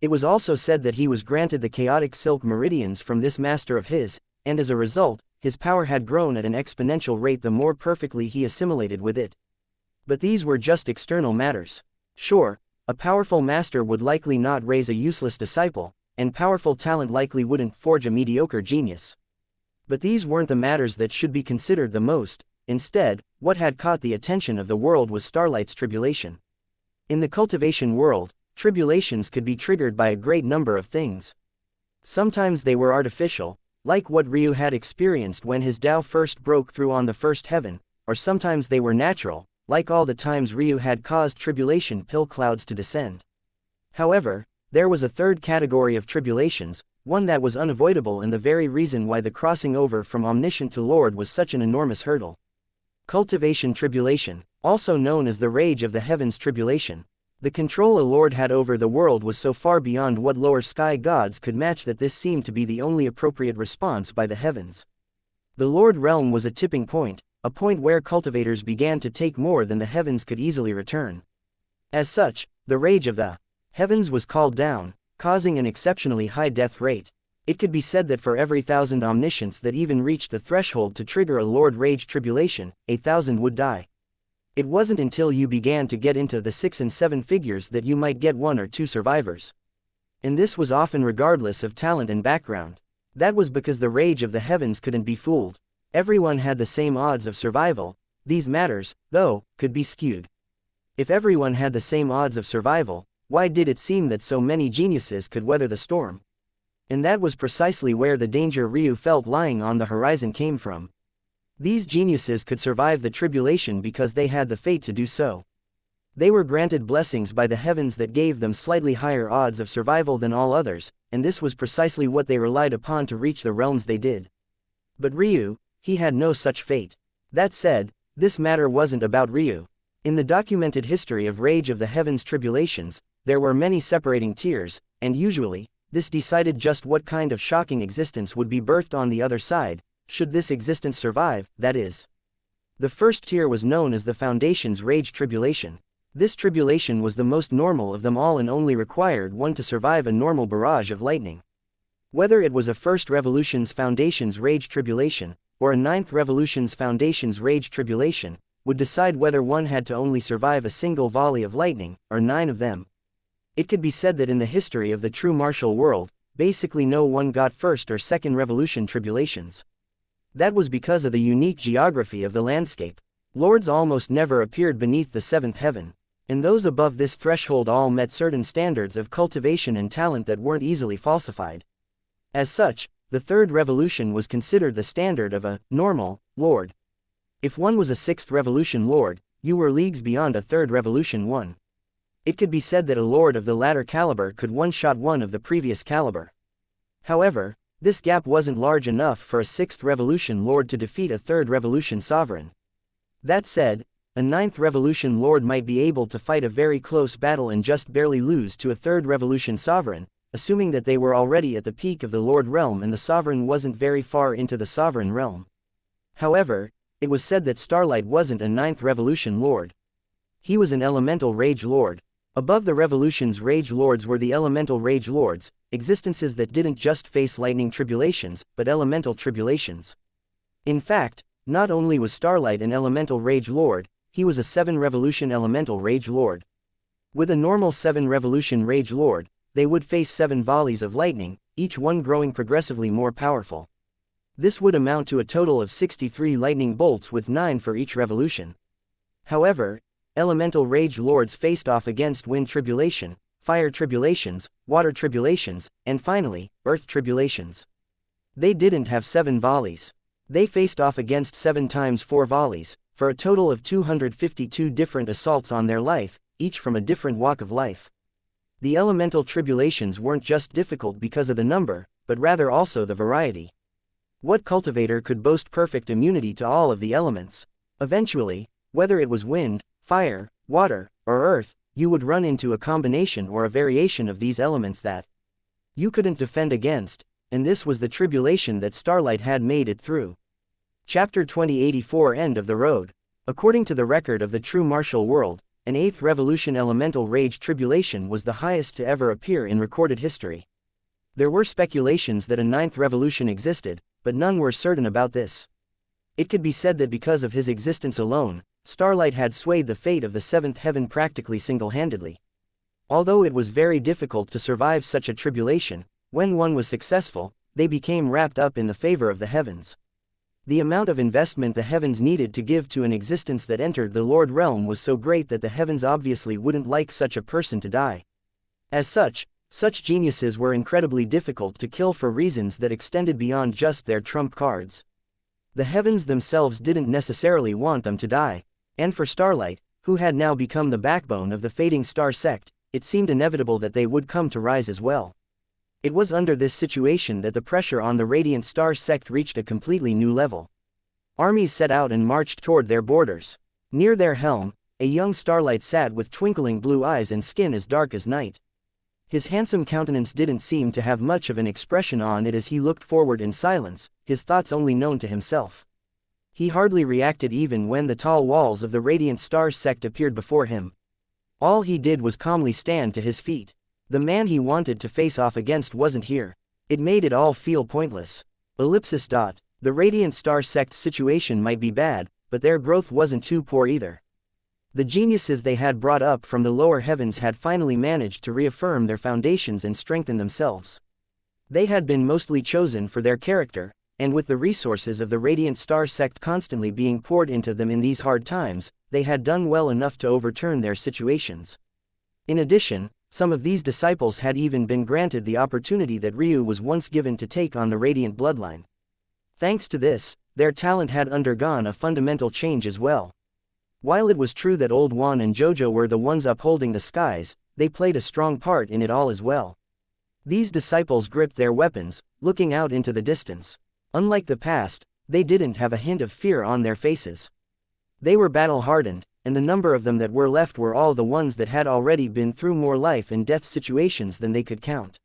It was also said that he was granted the chaotic silk meridians from this master of his, and as a result, his power had grown at an exponential rate the more perfectly he assimilated with it. But these were just external matters. Sure, a powerful master would likely not raise a useless disciple, and powerful talent likely wouldn't forge a mediocre genius. But these weren't the matters that should be considered the most. Instead, what had caught the attention of the world was Starlight's tribulation. In the cultivation world, tribulations could be triggered by a great number of things. Sometimes they were artificial, like what Ryu had experienced when his Tao first broke through on the 1st heaven, or sometimes they were natural, like all the times Ryu had caused tribulation pill clouds to descend. However, there was a third category of tribulations, one that was unavoidable and the very reason why the crossing over from omniscient to lord was such an enormous hurdle. Cultivation tribulation, also known as the Rage of the Heavens tribulation. The control a lord had over the world was so far beyond what lower sky gods could match that this seemed to be the only appropriate response by the heavens. The lord realm was a tipping point, a point where cultivators began to take more than the heavens could easily return. As such, the rage of the heavens was called down, causing an exceptionally high death rate. It could be said that for every 1,000 omniscients that even reached the threshold to trigger a lord rage tribulation, 1,000 would die. It wasn't until you began to get into the 6 and 7 figures that you might get 1 or 2 survivors. And this was often regardless of talent and background. That was because the rage of the heavens couldn't be fooled. Everyone had the same odds of survival. These matters, though, could be skewed. If everyone had the same odds of survival, why did it seem that so many geniuses could weather the storm? And that was precisely where the danger Ryu felt lying on the horizon came from. These geniuses could survive the tribulation because they had the fate to do so. They were granted blessings by the heavens that gave them slightly higher odds of survival than all others, and this was precisely what they relied upon to reach the realms they did. But Ryu, he had no such fate. That said, this matter wasn't about Ryu. In the documented history of Rage of the Heavens tribulations, there were many separating tiers, and usually, this decided just what kind of shocking existence would be birthed on the other side, should this existence survive, that is. The first tier was known as the Foundation's Rage Tribulation. This tribulation was the most normal of them all and only required one to survive a normal barrage of lightning. Whether it was a first revolution's foundation's rage tribulation, or a ninth revolution's foundation's rage tribulation, would decide whether one had to only survive a single volley of lightning, or 9 of them. It could be said that in the history of the true martial world, basically no one got first or second revolution tribulations. That was because of the unique geography of the landscape. Lords almost never appeared beneath the 7th heaven, and those above this threshold all met certain standards of cultivation and talent that weren't easily falsified. As such, the 3rd revolution was considered the standard of a normal lord. If one was a 6th revolution lord, you were leagues beyond a 3rd revolution one. It could be said that a lord of the latter caliber could one-shot one of the previous caliber. However, this gap wasn't large enough for a 6th revolution lord to defeat a 3rd revolution sovereign. That said, a 9th revolution lord might be able to fight a very close battle and just barely lose to a 3rd revolution sovereign, assuming that they were already at the peak of the lord realm and the sovereign wasn't very far into the sovereign realm. However, it was said that Starlight wasn't a 9th revolution lord. He was an elemental rage lord. Above the revolution's rage lords were the elemental rage lords, existences that didn't just face lightning tribulations, but elemental tribulations. In fact, not only was Starlight an elemental rage lord, he was a 7 revolution elemental rage lord. With a normal 7 revolution rage lord, they would face 7 volleys of lightning, each one growing progressively more powerful. This would amount to a total of 63 lightning bolts with 9 for each revolution. However, elemental rage lords faced off against wind tribulation, fire tribulations, water tribulations, and finally, earth tribulations. They didn't have 7 volleys. They faced off against 7 times 4 volleys, for a total of 252 different assaults on their life, each from a different walk of life. The elemental tribulations weren't just difficult because of the number, but rather also the variety. What cultivator could boast perfect immunity to all of the elements? Eventually, whether it was wind, fire, water, or earth, you would run into a combination or a variation of these elements that you couldn't defend against, and this was the tribulation that Starlight had made it through. Chapter 2084 End of the Road. According to the record of the true martial world, an 8th revolution elemental rage tribulation was the highest to ever appear in recorded history. There were speculations that a 9th revolution existed, but none were certain about this. It could be said that because of his existence alone, Starlight had swayed the fate of the 7th heaven practically single-handedly. Although it was very difficult to survive such a tribulation, when one was successful, they became wrapped up in the favor of the heavens. The amount of investment the heavens needed to give to an existence that entered the Lord realm was so great that the heavens obviously wouldn't like such a person to die. As such geniuses were incredibly difficult to kill for reasons that extended beyond just their trump cards. The heavens themselves didn't necessarily want them to die, and for Starlight, who had now become the backbone of the fading star sect, it seemed inevitable that they would come to rise as well. It was under this situation that the pressure on the Radiant Star sect reached a completely new level. Armies set out and marched toward their borders. Near their helm, a young Starlight sat with twinkling blue eyes and skin as dark as night. His handsome countenance didn't seem to have much of an expression on it as he looked forward in silence, his thoughts only known to himself. He hardly reacted even when the tall walls of the Radiant Star sect appeared before him. All he did was calmly stand to his feet. The man he wanted to face off against wasn't here. It made it all feel pointless. The Radiant Star sect's situation might be bad, but their growth wasn't too poor either. The geniuses they had brought up from the lower heavens had finally managed to reaffirm their foundations and strengthen themselves. They had been mostly chosen for their character, and with the resources of the Radiant Star sect constantly being poured into them in these hard times, they had done well enough to overturn their situations. In addition, some of these disciples had even been granted the opportunity that Ryu was once given to take on the Radiant bloodline. Thanks to this, their talent had undergone a fundamental change as well. While it was true that Old Juan and Jojo were the ones upholding the skies, they played a strong part in it all as well. These disciples gripped their weapons, looking out into the distance. Unlike the past, they didn't have a hint of fear on their faces. They were battle-hardened, and the number of them that were left were all the ones that had already been through more life and death situations than they could count.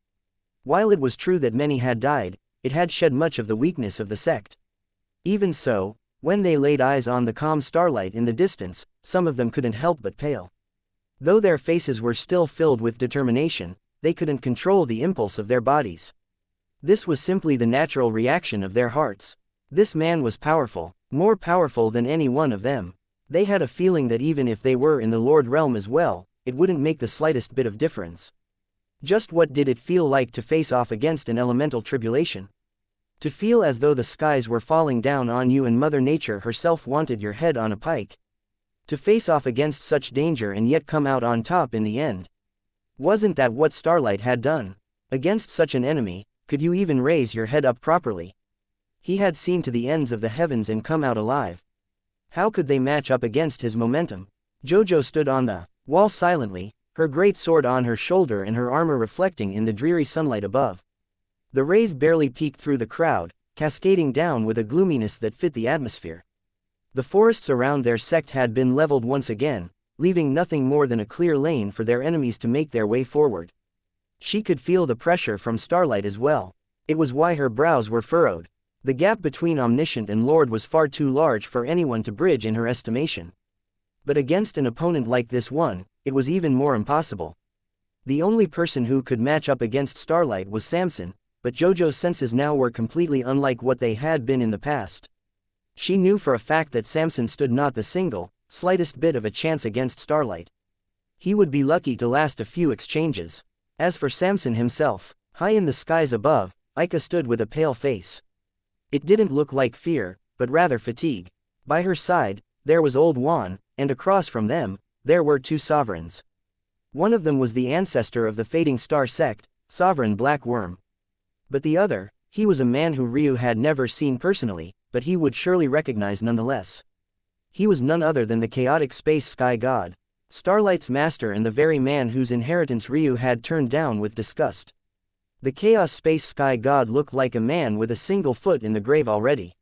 While it was true that many had died, it had shed much of the weakness of the sect. Even so, when they laid eyes on the calm Starlight in the distance, some of them couldn't help but pale. Though their faces were still filled with determination, they couldn't control the impulse of their bodies. This was simply the natural reaction of their hearts. This man was powerful, more powerful than any one of them. They had a feeling that even if they were in the Lord realm as well, it wouldn't make the slightest bit of difference. Just what did it feel like to face off against an elemental tribulation? To feel as though the skies were falling down on you and Mother Nature herself wanted your head on a pike. To face off against such danger and yet come out on top in the end. Wasn't that what Starlight had done? Against such an enemy, could you even raise your head up properly? He had seen to the ends of the heavens and come out alive. How could they match up against his momentum? Jojo stood on the wall silently, her great sword on her shoulder and her armor reflecting in the dreary sunlight above. The rays barely peeked through the crowd, cascading down with a gloominess that fit the atmosphere. The forests around their sect had been leveled once again, leaving nothing more than a clear lane for their enemies to make their way forward. She could feel the pressure from Starlight as well. It was why her brows were furrowed. The gap between Omniscient and Lord was far too large for anyone to bridge in her estimation. But against an opponent like this one, it was even more impossible. The only person who could match up against Starlight was Samson, but Jojo's senses now were completely unlike what they had been in the past. She knew for a fact that Samson stood not the slightest bit of a chance against Starlight. He would be lucky to last a few exchanges. As for Samson himself, high in the skies above, Aika stood with a pale face. It didn't look like fear, but rather fatigue. By her side, there was Old Juan, and across from them, there were two sovereigns. One of them was the ancestor of the Fading Star sect, Sovereign Black Worm. But the other, he was a man who Ryu had never seen personally, but he would surely recognize nonetheless. He was none other than the chaotic space sky god, Starlight's master and the very man whose inheritance Ryu had turned down with disgust. The chaos space sky god looked like a man with a single foot in the grave already.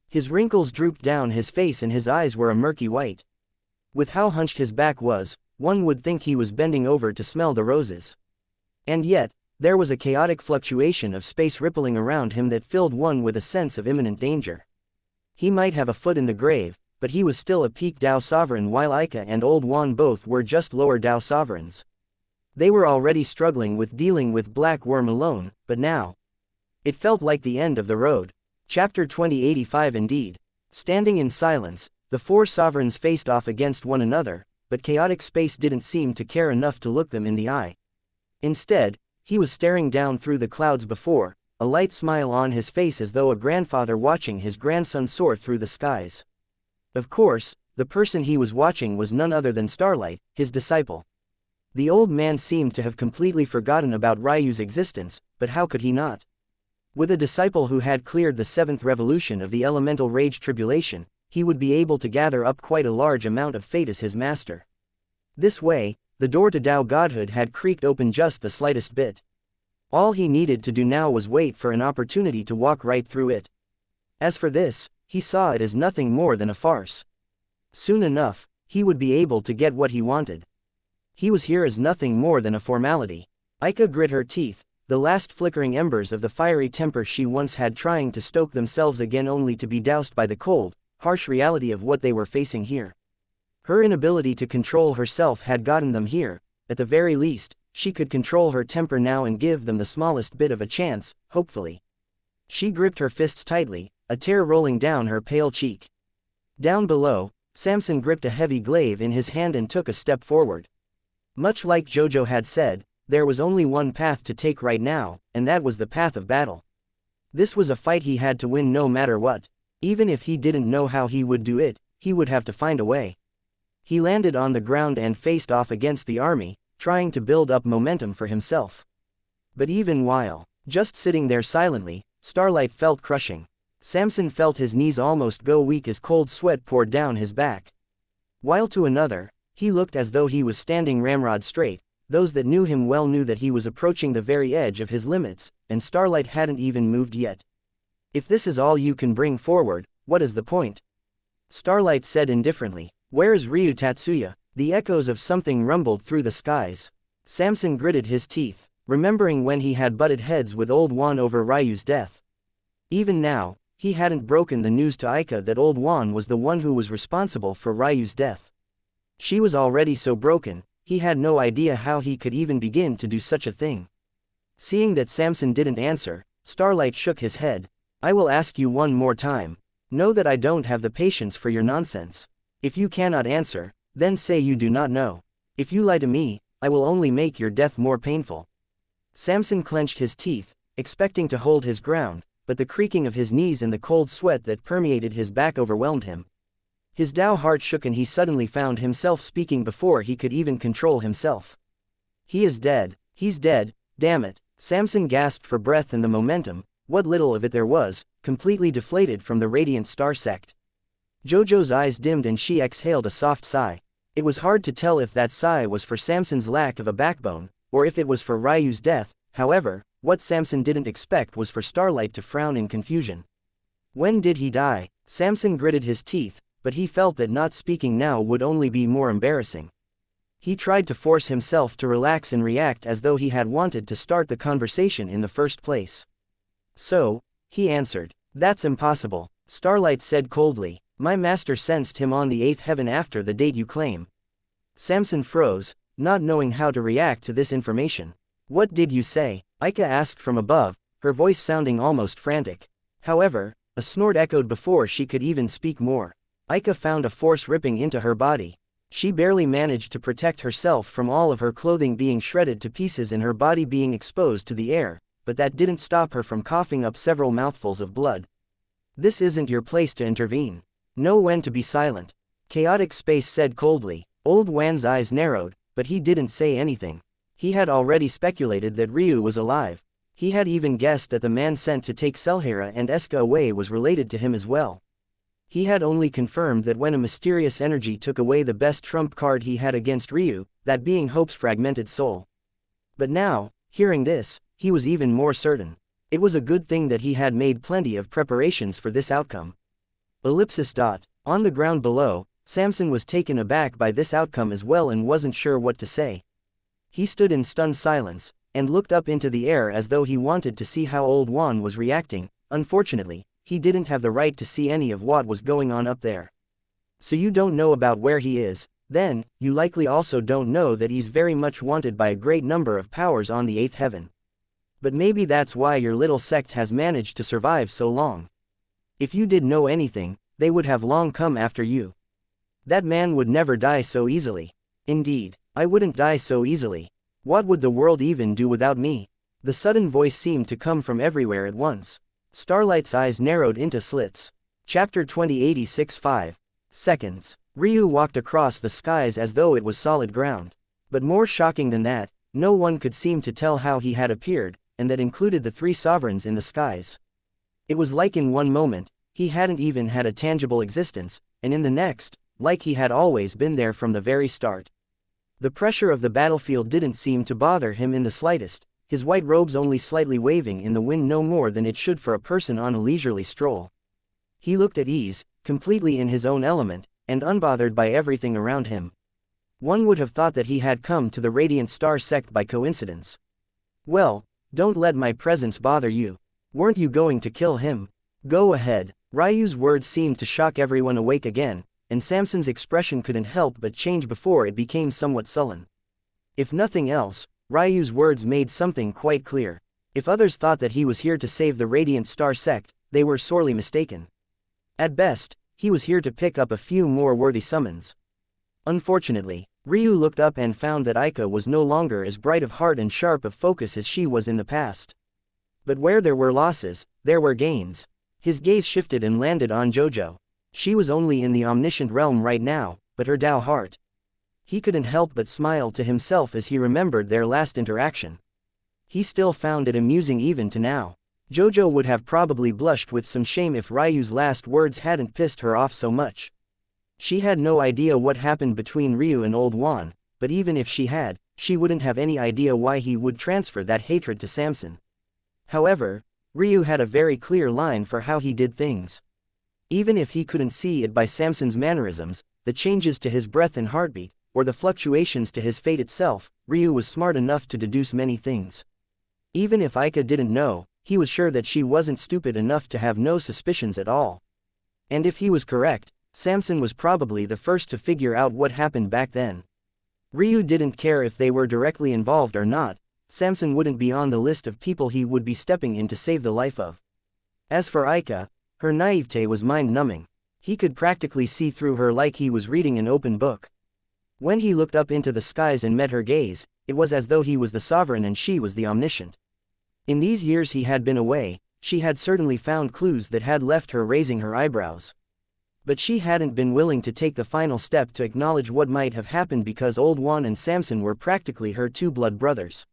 His wrinkles drooped down his face and his eyes were a murky white. With how hunched his back was, one would think he was bending over to smell the roses. And yet, there was a chaotic fluctuation of space rippling around him that filled one with a sense of imminent danger. He might have a foot in the grave, but he was still a peak Dao sovereign while Aika and Old Juan both were just lower Dao sovereigns. They were already struggling with dealing with Black Worm alone, but now it felt like the end of the road. Chapter 2085 indeed. Standing in silence, the four sovereigns faced off against one another, but chaotic space didn't seem to care enough to look them in the eye. Instead, he was staring down through the clouds before, a light smile on his face as though a grandfather watching his grandson soar through the skies. Of course, the person he was watching was none other than Starlight, his disciple. The old man seemed to have completely forgotten about Ryu's existence, but how could he not? With a disciple who had cleared the seventh revolution of the elemental rage tribulation, he would be able to gather up quite a large amount of fate as his master. This way, the door to Dao godhood had creaked open just the slightest bit. All he needed to do now was wait for an opportunity to walk right through it. As for this, he saw it as nothing more than a farce. Soon enough, he would be able to get what he wanted. He was here as nothing more than a formality. Aika grit her teeth, the last flickering embers of the fiery temper she once had trying to stoke themselves again only to be doused by the cold, harsh reality of what they were facing here. Her inability to control herself had gotten them here. At the very least, she could control her temper now and give them the smallest bit of a chance, hopefully. She gripped her fists tightly, a tear rolling down her pale cheek. Down below, Samson gripped a heavy glaive in his hand and took a step forward. Much like Jojo had said, there was only one path to take right now, and that was the path of battle. This was a fight he had to win no matter what. Even if he didn't know how he would do it, he would have to find a way. He landed on the ground and faced off against the army, trying to build up momentum for himself. But even while just sitting there silently, Starlight felt crushing. Samson felt his knees almost go weak as cold sweat poured down his back. While to another, he looked as though he was standing ramrod straight. Those that knew him well knew that he was approaching the very edge of his limits, and Starlight hadn't even moved yet. If this is all you can bring forward, what is the point? Starlight said indifferently. Where is Ryu Tatsuya? The echoes of something rumbled through the skies. Samson gritted his teeth, remembering when he had butted heads with Old Juan over Ryu's death. Even now, he hadn't broken the news to Aika that Old Juan was the one who was responsible for Ryu's death. She was already so broken, he had no idea how he could even begin to do such a thing. Seeing that Samson didn't answer, Starlight shook his head. I will ask you one more time. Know that I don't have the patience for your nonsense. If you cannot answer, then say you do not know. If you lie to me, I will only make your death more painful. Samson clenched his teeth, expecting to hold his ground, but the creaking of his knees and the cold sweat that permeated his back overwhelmed him. His Tao heart shook and he suddenly found himself speaking before he could even control himself. He is dead. He's dead, damn it. Samson gasped for breath and the momentum, what little of it there was, completely deflated from the radiant star sect. Jojo's eyes dimmed and she exhaled a soft sigh. It was hard to tell if that sigh was for Samson's lack of a backbone, or if it was for Ryu's death. However, what Samson didn't expect was for Starlight to frown in confusion. When did he die? Samson gritted his teeth, but he felt that not speaking now would only be more embarrassing. He tried to force himself to relax and react as though he had wanted to start the conversation in the first place. So, he answered. That's impossible, Starlight said coldly. My master sensed him on the 8th heaven after the date you claim. Samson froze, not knowing how to react to this information. What did you say? Aika asked from above, her voice sounding almost frantic. However, a snort echoed before she could even speak more. Aika found a force ripping into her body. She barely managed to protect herself from all of her clothing being shredded to pieces and her body being exposed to the air, but that didn't stop her from coughing up several mouthfuls of blood. This isn't your place to intervene. Know when to be silent. Chaotic Space said coldly. Old Wan's eyes narrowed, but he didn't say anything. He had already speculated that Ryu was alive. He had even guessed that the man sent to take Selhira and Eska away was related to him as well. He had only confirmed that when a mysterious energy took away the best trump card he had against Ryu, that being Hope's fragmented soul. But now, hearing this, he was even more certain. It was a good thing that he had made plenty of preparations for this outcome. Ellipsis. On the ground below, Samson was taken aback by this outcome as well and wasn't sure what to say. He stood in stunned silence, and looked up into the air as though he wanted to see how Old Wan was reacting. Unfortunately, he didn't have the right to see any of what was going on up there. So you don't know about where he is, then, you likely also don't know that he's very much wanted by a great number of powers on the 8th heaven. But maybe that's why your little sect has managed to survive so long. If you did know anything, they would have long come after you. That man would never die so easily. Indeed, I wouldn't die so easily. What would the world even do without me? The sudden voice seemed to come from everywhere at once. Starlight's eyes narrowed into slits. Chapter 2086 5 seconds. Ryu walked across the skies as though it was solid ground. But more shocking than that, no one could seem to tell how he had appeared, and that included the 3 sovereigns in the skies. It was like in one moment, he hadn't even had a tangible existence, and in the next, like he had always been there from the very start. The pressure of the battlefield didn't seem to bother him in the slightest, his white robes only slightly waving in the wind no more than it should for a person on a leisurely stroll. He looked at ease, completely in his own element, and unbothered by everything around him. One would have thought that he had come to the Radiant Star sect by coincidence. Well, don't let my presence bother you. Weren't you going to kill him? Go ahead. Ryu's words seemed to shock everyone awake again, and Samson's expression couldn't help but change before it became somewhat sullen. If nothing else, Ryu's words made something quite clear. If others thought that he was here to save the Radiant Star sect, they were sorely mistaken. At best, he was here to pick up a few more worthy summons. Unfortunately, Ryu looked up and found that Aika was no longer as bright of heart and sharp of focus as she was in the past. But where there were losses, there were gains. His gaze shifted and landed on Jojo. She was only in the omniscient realm right now, but her Tao heart. He couldn't help but smile to himself as he remembered their last interaction. He still found it amusing even to now. Jojo would have probably blushed with some shame if Ryu's last words hadn't pissed her off so much. She had no idea what happened between Ryu and Old Wan, but even if she had, she wouldn't have any idea why he would transfer that hatred to Samson. However, Ryu had a very clear line for how he did things. Even if he couldn't see it by Samson's mannerisms, the changes to his breath and heartbeat, or the fluctuations to his fate itself, Ryu was smart enough to deduce many things. Even if Aika didn't know, he was sure that she wasn't stupid enough to have no suspicions at all. And if he was correct, Samson was probably the first to figure out what happened back then. Ryu didn't care if they were directly involved or not. Samson wouldn't be on the list of people he would be stepping in to save the life of. As for Aika, her naivete was mind-numbing. He could practically see through her like he was reading an open book. When he looked up into the skies and met her gaze, it was as though he was the sovereign and she was the omniscient. In these years he had been away, she had certainly found clues that had left her raising her eyebrows. But she hadn't been willing to take the final step to acknowledge what might have happened because Old Juan and Samson were practically her two blood brothers.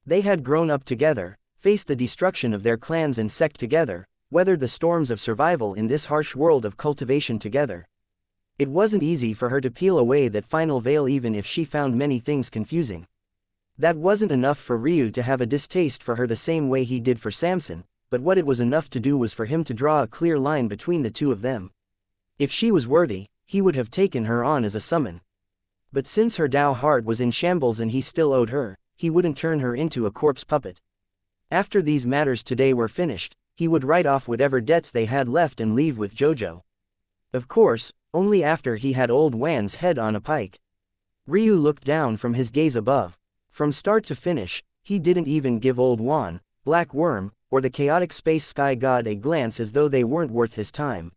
They had grown up together, faced the destruction of their clans and sect together, weathered the storms of survival in this harsh world of cultivation together. It wasn't easy for her to peel away that final veil even if she found many things confusing. That wasn't enough for Ryu to have a distaste for her the same way he did for Samson, but what it was enough to do was for him to draw a clear line between the two of them. If she was worthy, he would have taken her on as a summon. But since her Tao heart was in shambles and he still owed her, he wouldn't turn her into a corpse puppet. After these matters today were finished, he would write off whatever debts they had left and leave with Jojo. Of course, only after he had Old Juan's head on a pike. Ryu looked down from his gaze above. From start to finish, he didn't even give Old Juan, Black Worm, or the chaotic space sky god a glance as though they weren't worth his time.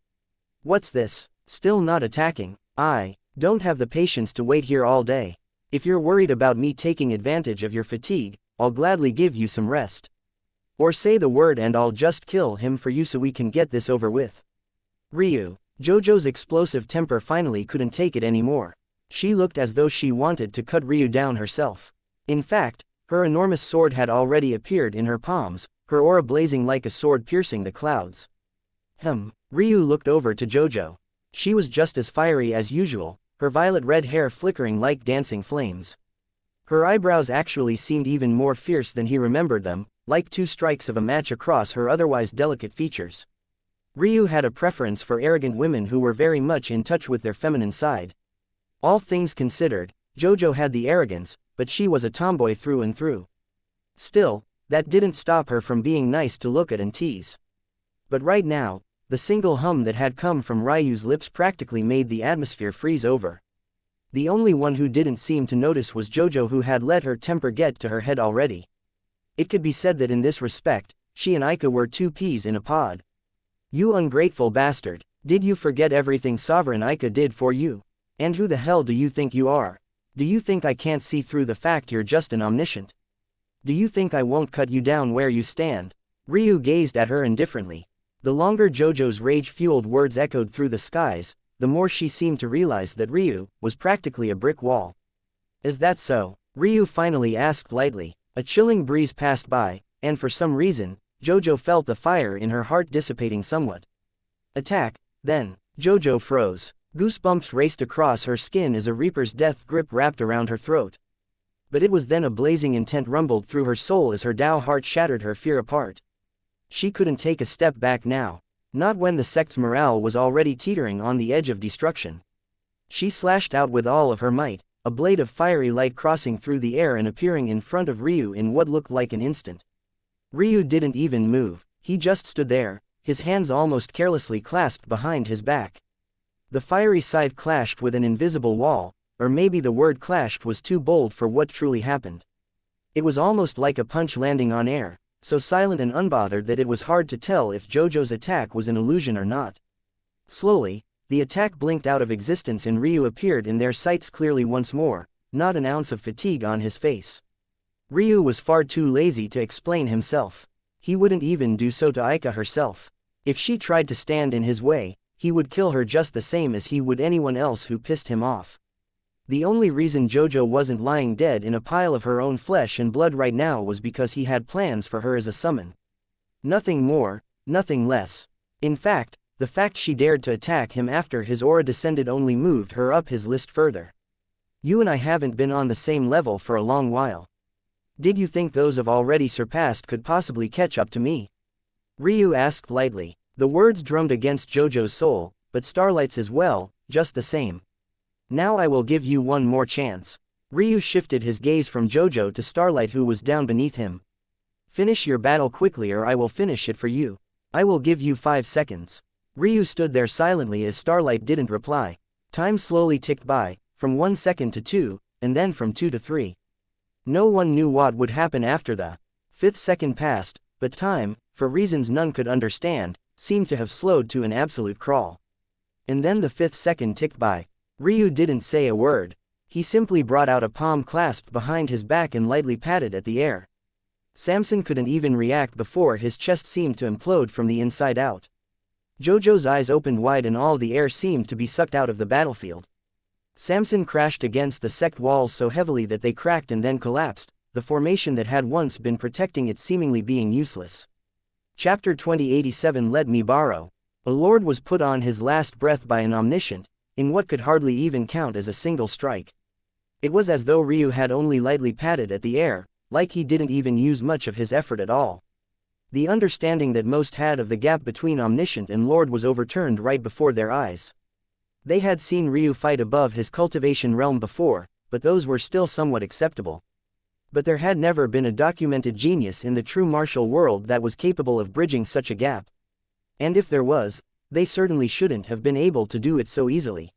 What's this? Still not attacking? I don't have the patience to wait here all day. If you're worried about me taking advantage of your fatigue, I'll gladly give you some rest. Or say the word and I'll just kill him for you so we can get this over with. Ryu. Jojo's explosive temper finally couldn't take it anymore. She looked as though she wanted to cut Ryu down herself. In fact, her enormous sword had already appeared in her palms, her aura blazing like a sword piercing the clouds. Ryu looked over to Jojo. She was just as fiery as usual, her violet-red hair flickering like dancing flames. Her eyebrows actually seemed even more fierce than he remembered them, like two strikes of a match across her otherwise delicate features. Ryu had a preference for arrogant women who were very much in touch with their feminine side. All things considered, Jojo had the arrogance, but she was a tomboy through and through. Still, that didn't stop her from being nice to look at and tease. But right now, the single hum that had come from Ryu's lips practically made the atmosphere freeze over. The only one who didn't seem to notice was Jojo, who had let her temper get to her head already. It could be said that in this respect, she and Aika were two peas in a pod. You ungrateful bastard, did you forget everything Sovereign Aika did for you? And who the hell do you think you are? Do you think I can't see through the fact you're just an omniscient? Do you think I won't cut you down where you stand? Ryu gazed at her indifferently. The longer Jojo's rage-fueled words echoed through the skies, the more she seemed to realize that Ryu was practically a brick wall. Is that so? Ryu finally asked lightly. A chilling breeze passed by, and for some reason, Jojo felt the fire in her heart dissipating somewhat. Attack, then. Jojo froze. Goosebumps raced across her skin as a reaper's death grip wrapped around her throat. But it was then a blazing intent rumbled through her soul as her Tao heart shattered her fear apart. She couldn't take a step back now. Not when the sect's morale was already teetering on the edge of destruction. She slashed out with all of her might, a blade of fiery light crossing through the air and appearing in front of Ryu in what looked like an instant. Ryu didn't even move, he just stood there, his hands almost carelessly clasped behind his back. The fiery scythe clashed with an invisible wall, or maybe the word clashed was too bold for what truly happened. It was almost like a punch landing on air, so silent and unbothered that it was hard to tell if Jojo's attack was an illusion or not. Slowly, the attack blinked out of existence and Ryu appeared in their sights clearly once more, not an ounce of fatigue on his face. Ryu was far too lazy to explain himself. He wouldn't even do so to Aika herself. If she tried to stand in his way, he would kill her just the same as he would anyone else who pissed him off. The only reason Jojo wasn't lying dead in a pile of her own flesh and blood right now was because he had plans for her as a summon. Nothing more, nothing less. In fact, the fact she dared to attack him after his aura descended only moved her up his list further. You and I haven't been on the same level for a long while. Did you think those I've already surpassed could possibly catch up to me? Ryu asked lightly. The words drummed against Jojo's soul, but Starlight's as well, just the same. Now I will give you one more chance. Ryu shifted his gaze from Jojo to Starlight, who was down beneath him. Finish your battle quickly or I will finish it for you. I will give you 5 seconds. Ryu stood there silently as Starlight didn't reply. Time slowly ticked by, from 1 second to 2, and then from 2 to 3. No one knew what would happen after the 5th second passed, but time, for reasons none could understand, seemed to have slowed to an absolute crawl. And then the 5th second ticked by. Ryu didn't say a word. He simply brought out a palm clasped behind his back and lightly patted at the air. Samson couldn't even react before his chest seemed to implode from the inside out. Jojo's eyes opened wide and all the air seemed to be sucked out of the battlefield. Samson crashed against the sect walls so heavily that they cracked and then collapsed, the formation that had once been protecting it seemingly being useless. Chapter 2087. Let me borrow. A lord was put on his last breath by an omniscient, in what could hardly even count as a single strike. It was as though Ryu had only lightly patted at the air, like he didn't even use much of his effort at all. The understanding that most had of the gap between omniscient and lord was overturned right before their eyes. They had seen Ryu fight above his cultivation realm before, but those were still somewhat acceptable. But there had never been a documented genius in the true martial world that was capable of bridging such a gap. And if there was, they certainly shouldn't have been able to do it so easily.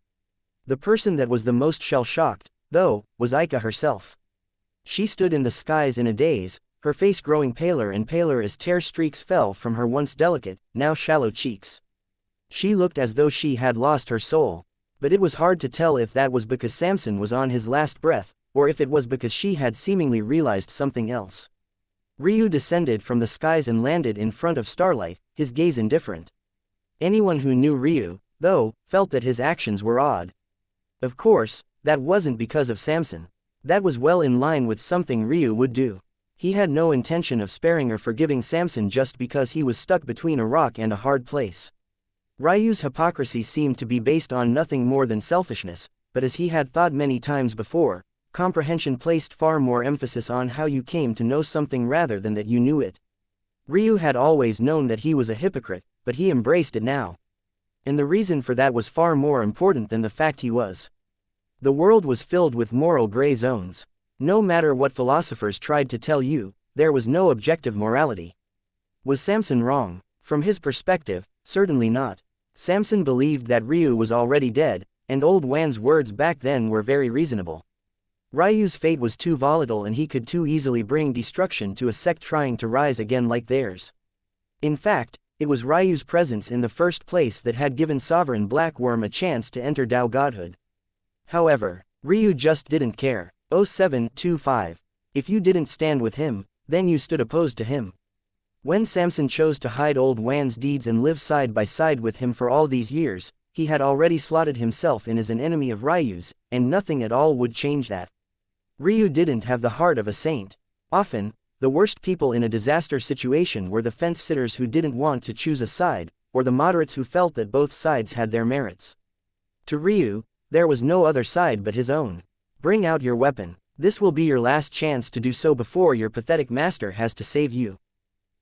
The person that was the most shell-shocked, though, was Aika herself. She stood in the skies in a daze, her face growing paler and paler as tear streaks fell from her once delicate, now shallow cheeks. She looked as though she had lost her soul, but it was hard to tell if that was because Samson was on his last breath, or if it was because she had seemingly realized something else. Ryu descended from the skies and landed in front of Starlight, his gaze indifferent. Anyone who knew Ryu, though, felt that his actions were odd. Of course, that wasn't because of Samson. That was well in line with something Ryu would do. He had no intention of sparing or forgiving Samson just because he was stuck between a rock and a hard place. Ryu's hypocrisy seemed to be based on nothing more than selfishness, but as he had thought many times before, comprehension placed far more emphasis on how you came to know something rather than that you knew it. Ryu had always known that he was a hypocrite, but he embraced it now. And the reason for that was far more important than the fact he was. The world was filled with moral gray zones. No matter what philosophers tried to tell you, there was no objective morality. Was Samson wrong? From his perspective, certainly not. Samson believed that Ryu was already dead, and Old Wan's words back then were very reasonable. Ryu's fate was too volatile and he could too easily bring destruction to a sect trying to rise again like theirs. In fact, it was Ryu's presence in the first place that had given Sovereign Black Worm a chance to enter Tao Godhood. However, Ryu just didn't care. 0725. If you didn't stand with him, then you stood opposed to him. When Samson chose to hide Old Wan's deeds and live side by side with him for all these years, he had already slotted himself in as an enemy of Ryu's, and nothing at all would change that. Ryu didn't have the heart of a saint. Often, the worst people in a disaster situation were the fence-sitters who didn't want to choose a side, or the moderates who felt that both sides had their merits. To Ryu, there was no other side but his own. Bring out your weapon. This will be your last chance to do so before your pathetic master has to save you.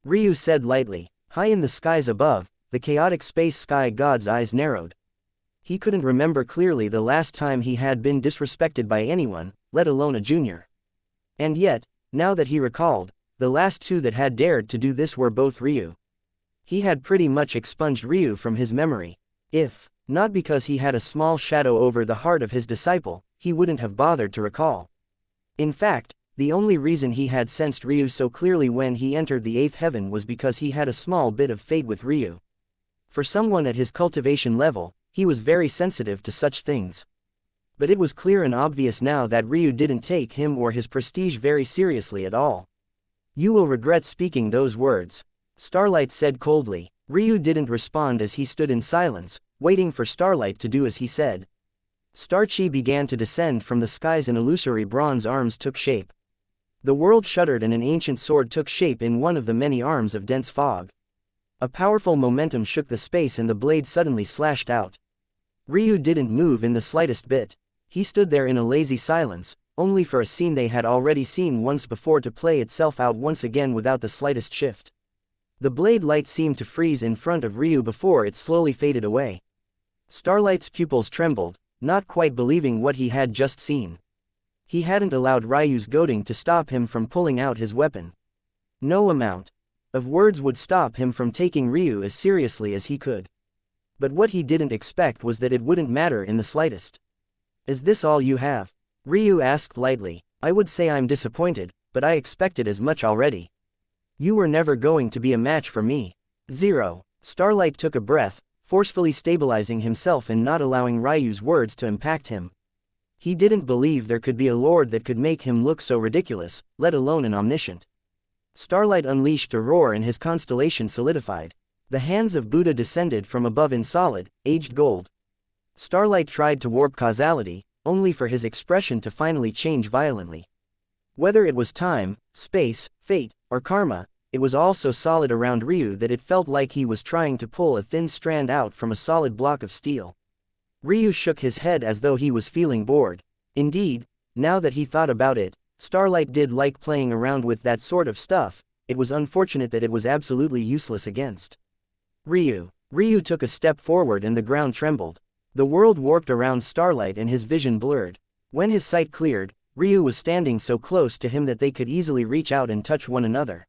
Ryu said lightly. High in the skies above, the chaotic space sky god's eyes narrowed. He couldn't remember clearly the last time he had been disrespected by anyone, let alone a junior. And yet, now that he recalled, the last two that had dared to do this were both Ryu. He had pretty much expunged Ryu from his memory. If not because he had a small shadow over the heart of his disciple, he wouldn't have bothered to recall. In fact, the only reason he had sensed Ryu so clearly when he entered the 8th heaven was because he had a small bit of fate with Ryu. For someone at his cultivation level, he was very sensitive to such things. But it was clear and obvious now that Ryu didn't take him or his prestige very seriously at all. You will regret speaking those words, Starlight said coldly. Ryu didn't respond as he stood in silence, waiting for Starlight to do as he said. Star-chi began to descend from the skies and illusory bronze arms took shape. The world shuddered and an ancient sword took shape in one of the many arms of dense fog. A powerful momentum shook the space and the blade suddenly slashed out. Ryu didn't move in the slightest bit. He stood there in a lazy silence, only for a scene they had already seen once before to play itself out once again without the slightest shift. The blade light seemed to freeze in front of Ryu before it slowly faded away. Starlight's pupils trembled, not quite believing what he had just seen. He hadn't allowed Ryu's goading to stop him from pulling out his weapon. No amount of words would stop him from taking Ryu as seriously as he could. But what he didn't expect was that it wouldn't matter in the slightest. Is this all you have? Ryu asked lightly. I would say I'm disappointed, but I expected as much already. You were never going to be a match for me. 0. Starlight took a breath, forcefully stabilizing himself and not allowing Ryu's words to impact him. He didn't believe there could be a lord that could make him look so ridiculous, let alone an omniscient. Starlight unleashed a roar and his constellation solidified. The hands of Buddha descended from above in solid, aged gold. Starlight tried to warp causality, only for his expression to finally change violently. Whether it was time, space, fate, or karma, it was all so solid around Ryu that it felt like he was trying to pull a thin strand out from a solid block of steel. Ryu shook his head as though he was feeling bored. Indeed, now that he thought about it, Starlight did like playing around with that sort of stuff. It was unfortunate that it was absolutely useless against Ryu. Ryu took a step forward and the ground trembled. The world warped around Starlight and his vision blurred. When his sight cleared, Ryu was standing so close to him that they could easily reach out and touch one another.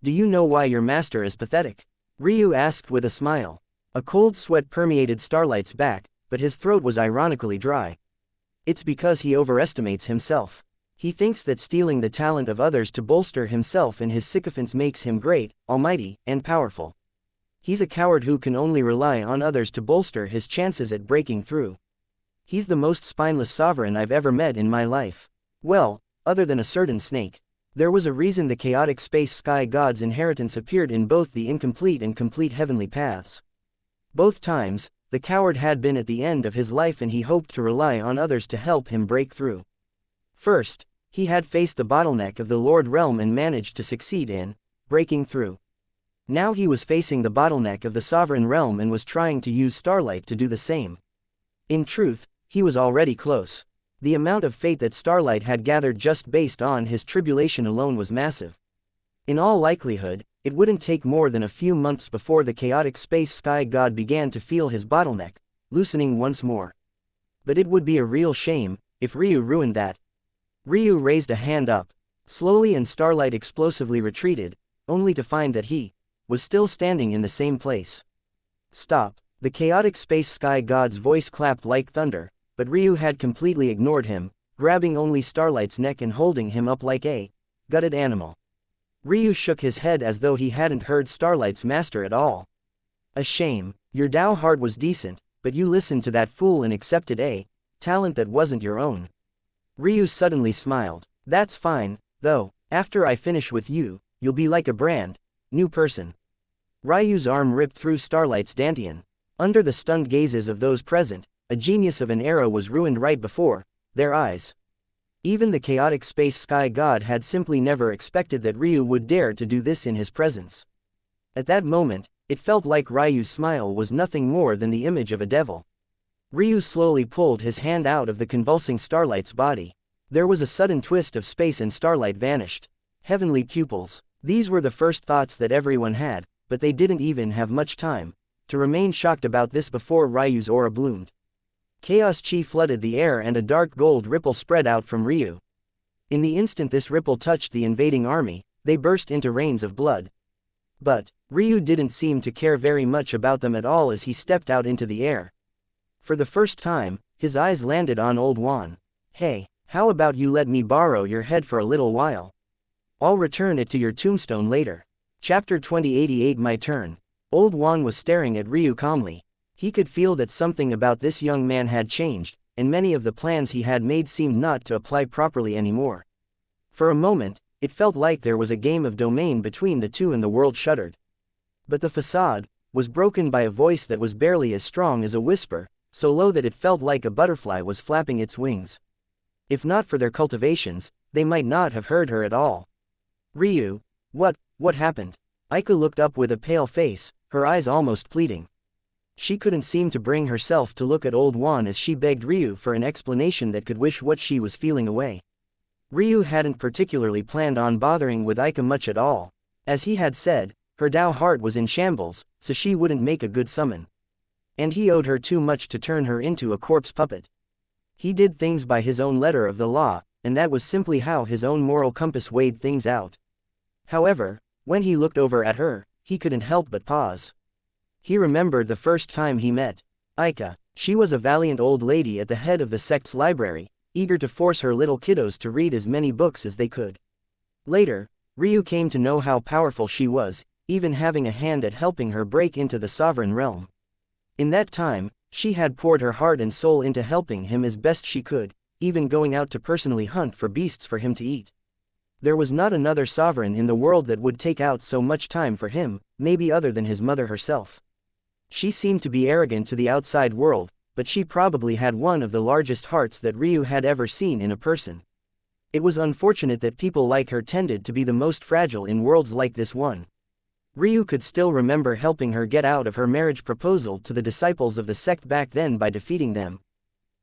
Do you know why your master is pathetic? Ryu asked with a smile. A cold sweat permeated Starlight's back, but his throat was ironically dry. It's because he overestimates himself. He thinks that stealing the talent of others to bolster himself and his sycophants makes him great, almighty, and powerful. He's a coward who can only rely on others to bolster his chances at breaking through. He's the most spineless sovereign I've ever met in my life. Well, other than a certain snake. There was a reason the chaotic space sky god's inheritance appeared in both the incomplete and complete heavenly paths. Both times, the coward had been at the end of his life and he hoped to rely on others to help him break through. First, he had faced the bottleneck of the Lord Realm and managed to succeed in breaking through. Now he was facing the bottleneck of the Sovereign Realm and was trying to use Starlight to do the same. In truth, he was already close. The amount of fate that Starlight had gathered just based on his tribulation alone was massive. In all likelihood, it wouldn't take more than a few months before the chaotic space sky god began to feel his bottleneck, loosening once more. But it would be a real shame if Ryu ruined that. Ryu raised a hand up. Slowly and Starlight explosively retreated, only to find that he was still standing in the same place. Stop. The chaotic space sky god's voice clapped like thunder, but Ryu had completely ignored him, grabbing only Starlight's neck and holding him up like a gutted animal. Ryu shook his head as though he hadn't heard Starlight's master at all. A shame. Your Tao heart was decent, but you listened to that fool and accepted a talent that wasn't your own. Ryu suddenly smiled. That's fine, though. After I finish with you, you'll be like a brand new person. Ryu's arm ripped through Starlight's dantian. Under the stunned gazes of those present, a genius of an era was ruined right before their eyes. Even the chaotic space sky god had simply never expected that Ryu would dare to do this in his presence. At that moment, it felt like Ryu's smile was nothing more than the image of a devil. Ryu slowly pulled his hand out of the convulsing Starlight's body. There was a sudden twist of space and Starlight vanished. Heavenly pupils. These were the first thoughts that everyone had, but they didn't even have much time to remain shocked about this before Ryu's aura bloomed. Chaos chi flooded the air and a dark gold ripple spread out from Ryu. In the instant this ripple touched the invading army, they burst into rains of blood. But Ryu didn't seem to care very much about them at all as he stepped out into the air. For the first time, his eyes landed on Old Juan. Hey, how about you let me borrow your head for a little while? I'll return it to your tombstone later. Chapter 2088 My Turn. Old Juan was staring at Ryu calmly. He could feel that something about this young man had changed, and many of the plans he had made seemed not to apply properly anymore. For a moment, it felt like there was a game of domain between the two and the world shuddered. But the facade was broken by a voice that was barely as strong as a whisper, so low that it felt like a butterfly was flapping its wings. If not for their cultivations, they might not have heard her at all. Ryu, what happened? Aika looked up with a pale face, her eyes almost pleading. She couldn't seem to bring herself to look at Old Juan as she begged Ryu for an explanation that could wish what she was feeling away. Ryu hadn't particularly planned on bothering with Aika much at all. As he had said, her Tao heart was in shambles, so she wouldn't make a good summon. And he owed her too much to turn her into a corpse puppet. He did things by his own letter of the law, and that was simply how his own moral compass weighed things out. However, when he looked over at her, he couldn't help but pause. He remembered the first time he met Aika. She was a valiant old lady at the head of the sect's library, eager to force her little kiddos to read as many books as they could. Later, Ryu came to know how powerful she was, even having a hand at helping her break into the sovereign realm. In that time, she had poured her heart and soul into helping him as best she could, even going out to personally hunt for beasts for him to eat. There was not another sovereign in the world that would take out so much time for him, maybe other than his mother herself. She seemed to be arrogant to the outside world, but she probably had one of the largest hearts that Ryu had ever seen in a person. It was unfortunate that people like her tended to be the most fragile in worlds like this one. Ryu could still remember helping her get out of her marriage proposal to the disciples of the sect back then by defeating them.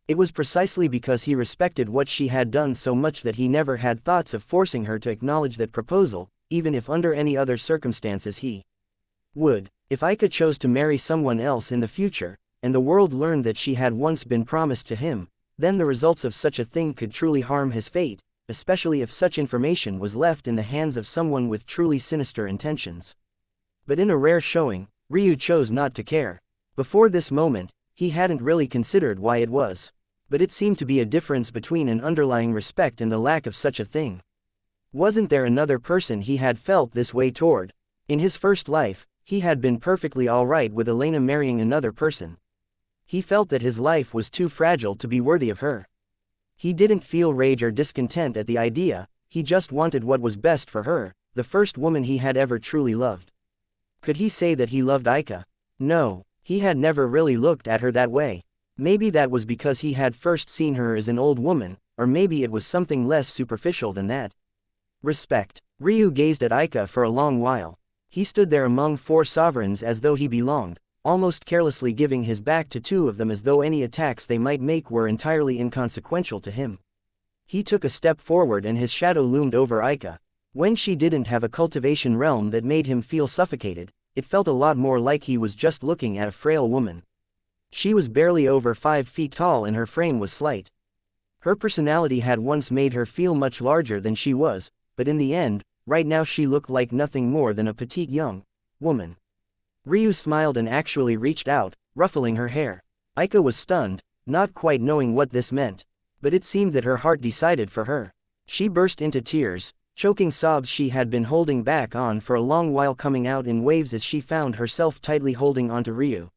It was precisely because he respected what she had done so much that he never had thoughts of forcing her to acknowledge that proposal, even if under any other circumstances he would. If Aika chose to marry someone else in the future, and the world learned that she had once been promised to him, then the results of such a thing could truly harm his fate, especially if such information was left in the hands of someone with truly sinister intentions. But in a rare showing, Ryu chose not to care. Before this moment, he hadn't really considered why it was. But it seemed to be a difference between an underlying respect and the lack of such a thing. Wasn't there another person he had felt this way toward? In his first life, he had been perfectly alright with Elena marrying another person. He felt that his life was too fragile to be worthy of her. He didn't feel rage or discontent at the idea, he just wanted what was best for her, the first woman he had ever truly loved. Could he say that he loved Aika? No, he had never really looked at her that way. Maybe that was because he had first seen her as an old woman, or maybe it was something less superficial than that. Respect. Ryu gazed at Aika for a long while. He stood there among four sovereigns as though he belonged, almost carelessly giving his back to two of them as though any attacks they might make were entirely inconsequential to him. He took a step forward and his shadow loomed over Aika. When she didn't have a cultivation realm that made him feel suffocated, it felt a lot more like he was just looking at a frail woman. She was barely over 5 feet tall and her frame was slight. Her personality had once made her feel much larger than she was, but in the end, right now she looked like nothing more than a petite young woman. Ryu smiled and actually reached out, ruffling her hair. Aika was stunned, not quite knowing what this meant. But it seemed that her heart decided for her. She burst into tears, choking sobs she had been holding back on for a long while coming out in waves as she found herself tightly holding onto Ryu.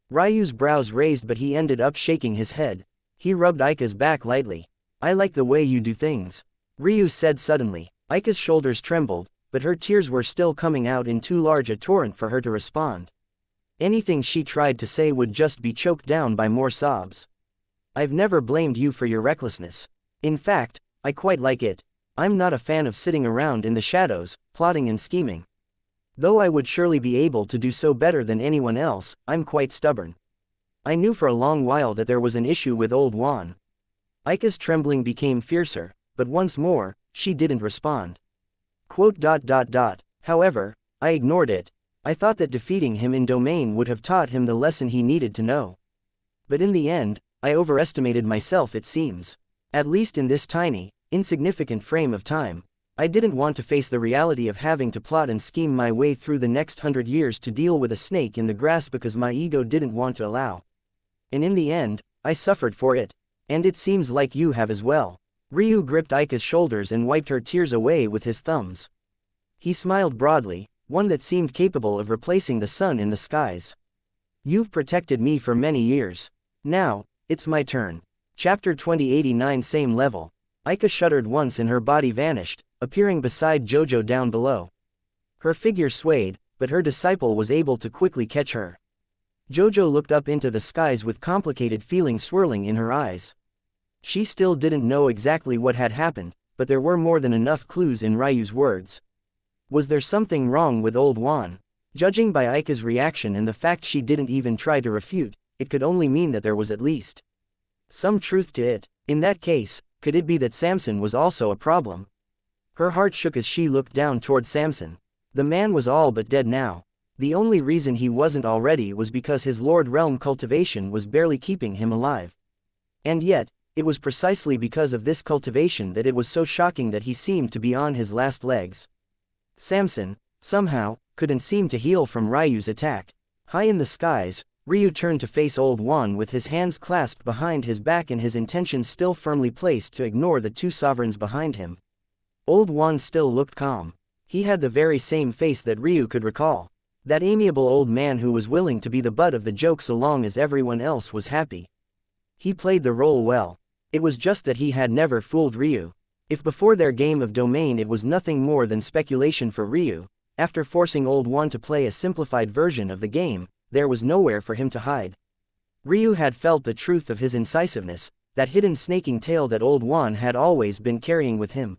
Ryu's brows raised but he ended up shaking his head. He rubbed Aika's back lightly. "I like the way you do things," Ryu said suddenly. Aika's shoulders trembled, but her tears were still coming out in too large a torrent for her to respond. Anything she tried to say would just be choked down by more sobs. "I've never blamed you for your recklessness. In fact, I quite like it. I'm not a fan of sitting around in the shadows, plotting and scheming. Though I would surely be able to do so better than anyone else, I'm quite stubborn. I knew for a long while that there was an issue with old Juan." Aika's trembling became fiercer, but once more, she didn't respond. However, I ignored it. I thought that defeating him in domain would have taught him the lesson he needed to know. But in the end, I overestimated myself it seems. At least in this tiny, insignificant frame of time. I didn't want to face the reality of having to plot and scheme my way through the next 100 years to deal with a snake in the grass because my ego didn't want to allow. And in the end, I suffered for it. And it seems like you have as well. Ryu gripped Aika's shoulders and wiped her tears away with his thumbs. He smiled broadly, one that seemed capable of replacing the sun in the skies. "You've protected me for many years. Now, it's my turn." Chapter 2089 Same level. Aika shuddered once and her body vanished, appearing beside Jojo down below. Her figure swayed, but her disciple was able to quickly catch her. Jojo looked up into the skies with complicated feelings swirling in her eyes. She still didn't know exactly what had happened, but there were more than enough clues in Ryu's words. Was there something wrong with old Juan? Judging by Aika's reaction and the fact she didn't even try to refute, it could only mean that there was at least some truth to it. In that case, could it be that Samson was also a problem? Her heart shook as she looked down toward Samson. The man was all but dead now. The only reason he wasn't already was because his Lord Realm cultivation was barely keeping him alive. And yet, it was precisely because of this cultivation that it was so shocking that he seemed to be on his last legs. Samson, somehow, couldn't seem to heal from Ryu's attack. High in the skies, Ryu turned to face Old Juan with his hands clasped behind his back and his intentions still firmly placed to ignore the two sovereigns behind him. Old Juan still looked calm. He had the very same face that Ryu could recall. That amiable old man who was willing to be the butt of the joke so long as everyone else was happy. He played the role well. It was just that he had never fooled Ryu. If before their game of domain it was nothing more than speculation for Ryu, after forcing Old Juan to play a simplified version of the game, there was nowhere for him to hide. Ryu had felt the truth of his incisiveness, that hidden snaking tail that Old Juan had always been carrying with him.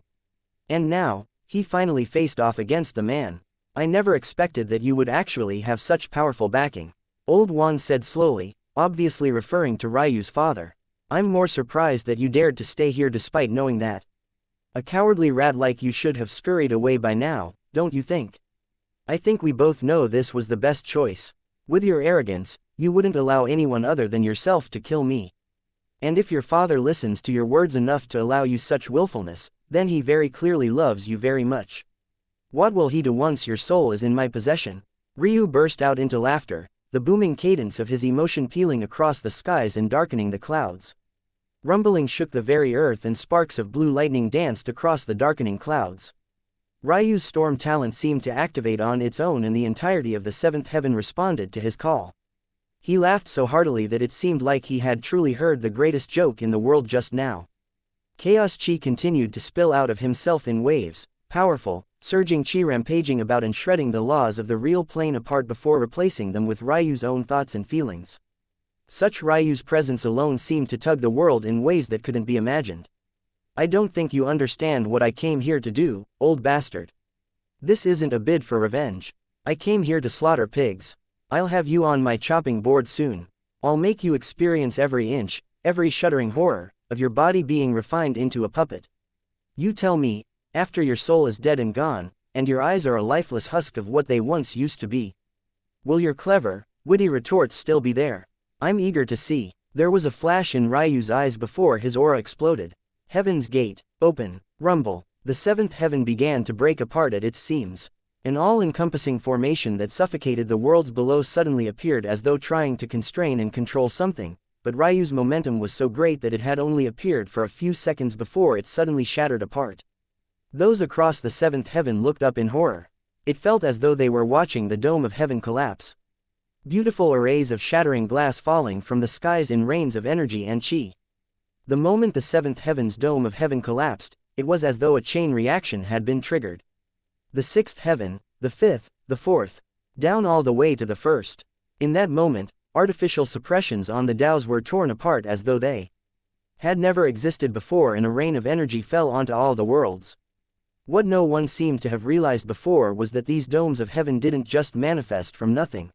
And now, he finally faced off against the man. I never expected that you would actually have such powerful backing, Old Juan said slowly, obviously referring to Ryu's father. I'm more surprised that you dared to stay here despite knowing that. A cowardly rat like you should have scurried away by now, don't you think? I think we both know this was the best choice. With your arrogance, you wouldn't allow anyone other than yourself to kill me. And if your father listens to your words enough to allow you such willfulness, then he very clearly loves you very much. What will he do once your soul is in my possession? Ryu burst out into laughter, the booming cadence of his emotion pealing across the skies and darkening the clouds. Rumbling shook the very earth and sparks of blue lightning danced across the darkening clouds. Ryu's storm talent seemed to activate on its own and the entirety of the seventh heaven responded to his call. He laughed so heartily that it seemed like he had truly heard the greatest joke in the world just now. Chaos chi continued to spill out of himself in waves, powerful, surging chi rampaging about and shredding the laws of the real plane apart before replacing them with Ryu's own thoughts and feelings. Such Ryu's presence alone seemed to tug the world in ways that couldn't be imagined. I don't think you understand what I came here to do, old bastard. This isn't a bid for revenge. I came here to slaughter pigs. I'll have you on my chopping board soon. I'll make you experience every inch, every shuddering horror, of your body being refined into a puppet. You tell me, after your soul is dead and gone, and your eyes are a lifeless husk of what they once used to be, will your clever, witty retorts still be there? I'm eager to see. There was a flash in Ryu's eyes before his aura exploded. Heaven's gate, open, rumble. The seventh heaven began to break apart at its seams. An all-encompassing formation that suffocated the worlds below suddenly appeared as though trying to constrain and control something, but Ryu's momentum was so great that it had only appeared for a few seconds before it suddenly shattered apart. Those across the seventh heaven looked up in horror. It felt as though they were watching the dome of heaven collapse. Beautiful arrays of shattering glass falling from the skies in rains of energy and chi. The moment the seventh heaven's dome of heaven collapsed, it was as though a chain reaction had been triggered. The sixth heaven, the fifth, the fourth, down all the way to the first. In that moment, artificial suppressions on the Taos were torn apart as though they had never existed before, and a rain of energy fell onto all the worlds. What no one seemed to have realized before was that these domes of heaven didn't just manifest from nothing.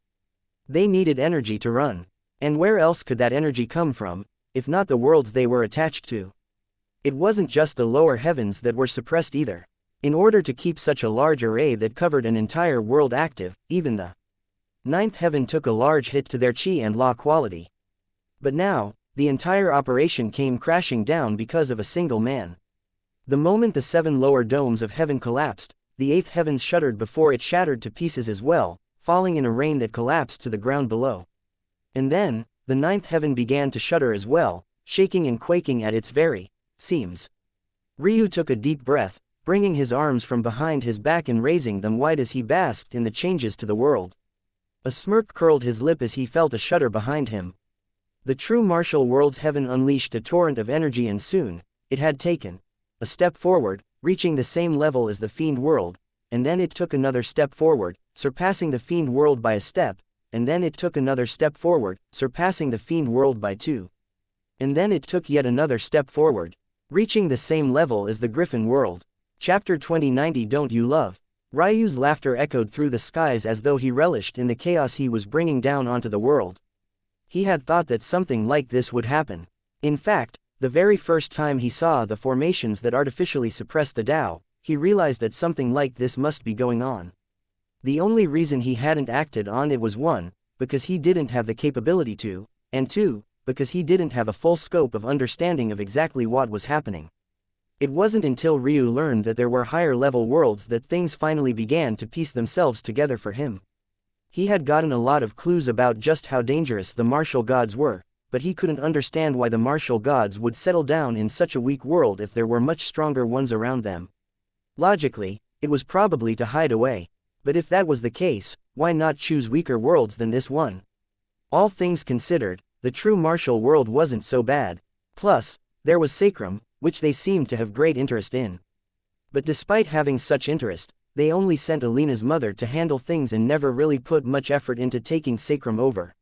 They needed energy to run. And where else could that energy come from, if not the worlds they were attached to? It wasn't just the lower heavens that were suppressed either. In order to keep such a large array that covered an entire world active, even the ninth heaven took a large hit to their chi and law quality. But now, the entire operation came crashing down because of a single man. The moment the seven lower domes of heaven collapsed, the eighth heavens shuddered before it shattered to pieces as well, falling in a rain that collapsed to the ground below. And then, the ninth heaven began to shudder as well, shaking and quaking at its very seams. Ryu took a deep breath, bringing his arms from behind his back and raising them wide as he basked in the changes to the world. A smirk curled his lip as he felt a shudder behind him. The true martial world's heaven unleashed a torrent of energy, and soon, it had taken a step forward, reaching the same level as the fiend world, and then it took another step forward, surpassing the fiend world by a step, and then it took another step forward, surpassing the fiend world by two. And then it took yet another step forward, reaching the same level as the griffin world. Chapter 2090. Don't you love? Ryu's laughter echoed through the skies as though he relished in the chaos he was bringing down onto the world. He had thought that something like this would happen. In fact, the very first time he saw the formations that artificially suppressed the Tao, he realized that something like this must be going on. The only reason he hadn't acted on it was 1, because he didn't have the capability to, and 2, because he didn't have a full scope of understanding of exactly what was happening. It wasn't until Ryu learned that there were higher-level worlds that things finally began to piece themselves together for him. He had gotten a lot of clues about just how dangerous the martial gods were, but he couldn't understand why the martial gods would settle down in such a weak world if there were much stronger ones around them. Logically, it was probably to hide away, but if that was the case, why not choose weaker worlds than this one? All things considered, the true martial world wasn't so bad. Plus, there was Sacrum, which they seemed to have great interest in. But despite having such interest, they only sent Alina's mother to handle things and never really put much effort into taking Sacrum over.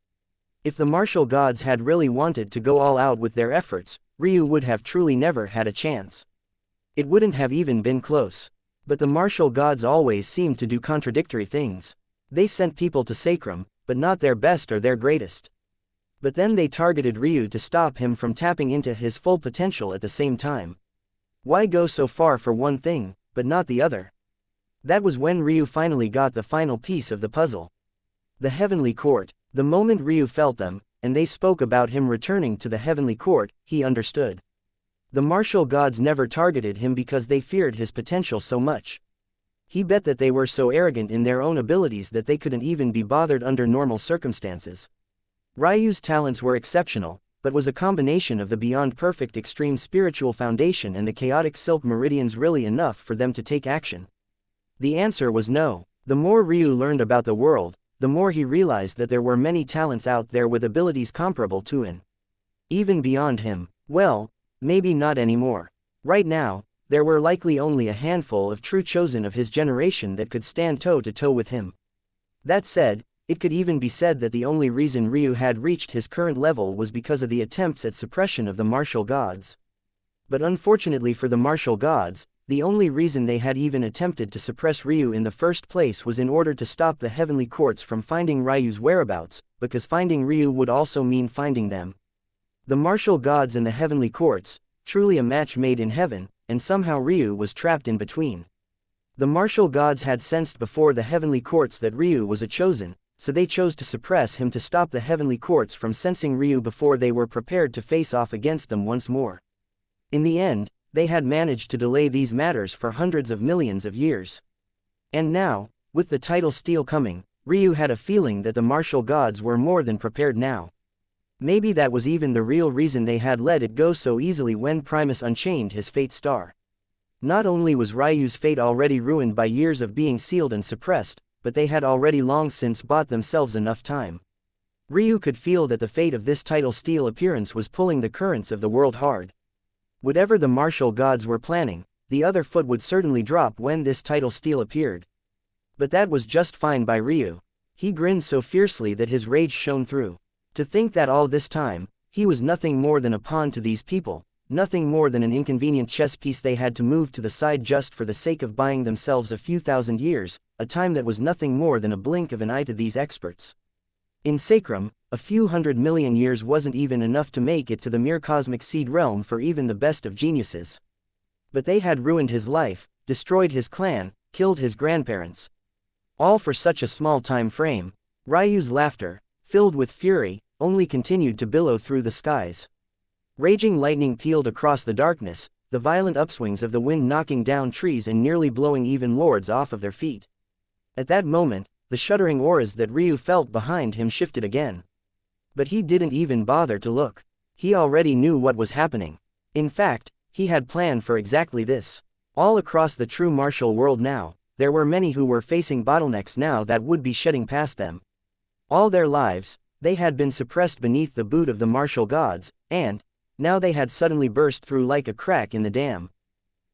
If the martial gods had really wanted to go all out with their efforts, Ryu would have truly never had a chance. It wouldn't have even been close. But the martial gods always seemed to do contradictory things. They sent people to Sacrum, but not their best or their greatest. But then they targeted Ryu to stop him from tapping into his full potential at the same time. Why go so far for one thing, but not the other? That was when Ryu finally got the final piece of the puzzle. The Heavenly Court. The moment Ryu felt them, and they spoke about him returning to the Heavenly Court, he understood. The martial gods never targeted him because they feared his potential so much. He bet that they were so arrogant in their own abilities that they couldn't even be bothered under normal circumstances. Ryu's talents were exceptional, but was a combination of the beyond perfect extreme spiritual foundation and the chaotic silk meridians really enough for them to take action? The answer was no. The more Ryu learned about the world, the more he realized that there were many talents out there with abilities comparable to him. Even beyond him. Well, maybe not anymore. Right now, there were likely only a handful of true chosen of his generation that could stand toe-to-toe with him. That said, it could even be said that the only reason Ryu had reached his current level was because of the attempts at suppression of the martial gods. But unfortunately for the martial gods, the only reason they had even attempted to suppress Ryu in the first place was in order to stop the heavenly courts from finding Ryu's whereabouts, because finding Ryu would also mean finding them. The martial gods and the heavenly courts, truly a match made in heaven, and somehow Ryu was trapped in between. The martial gods had sensed before the heavenly courts that Ryu was a chosen, so they chose to suppress him to stop the heavenly courts from sensing Ryu before they were prepared to face off against them once more. In the end, they had managed to delay these matters for hundreds of millions of years. And now, with the tidal steel coming, Ryu had a feeling that the martial gods were more than prepared now. Maybe that was even the real reason they had let it go so easily when Primus unchained his fate star. Not only was Ryu's fate already ruined by years of being sealed and suppressed, but they had already long since bought themselves enough time. Ryu could feel that the fate of this tidal steel appearance was pulling the currents of the world hard. Whatever the martial gods were planning, the other foot would certainly drop when this tidal steel appeared. But that was just fine by Ryu. He grinned so fiercely that his rage shone through. To think that all this time, he was nothing more than a pawn to these people, nothing more than an inconvenient chess piece they had to move to the side just for the sake of buying themselves a few thousand years, a time that was nothing more than a blink of an eye to these experts. In Sacrum, a few 100 million years wasn't even enough to make it to the mere cosmic seed realm for even the best of geniuses. But they had ruined his life, destroyed his clan, killed his grandparents. All for such a small time frame. Ryu's laughter, filled with fury, only continued to billow through the skies. Raging lightning peeled across the darkness, the violent upswings of the wind knocking down trees and nearly blowing even lords off of their feet. At that moment, the shuddering auras that Ryu felt behind him shifted again. But he didn't even bother to look. He already knew what was happening. In fact, he had planned for exactly this. All across the true martial world now, there were many who were facing bottlenecks now that would be shedding past them. All their lives, they had been suppressed beneath the boot of the martial gods, and now they had suddenly burst through like a crack in the dam.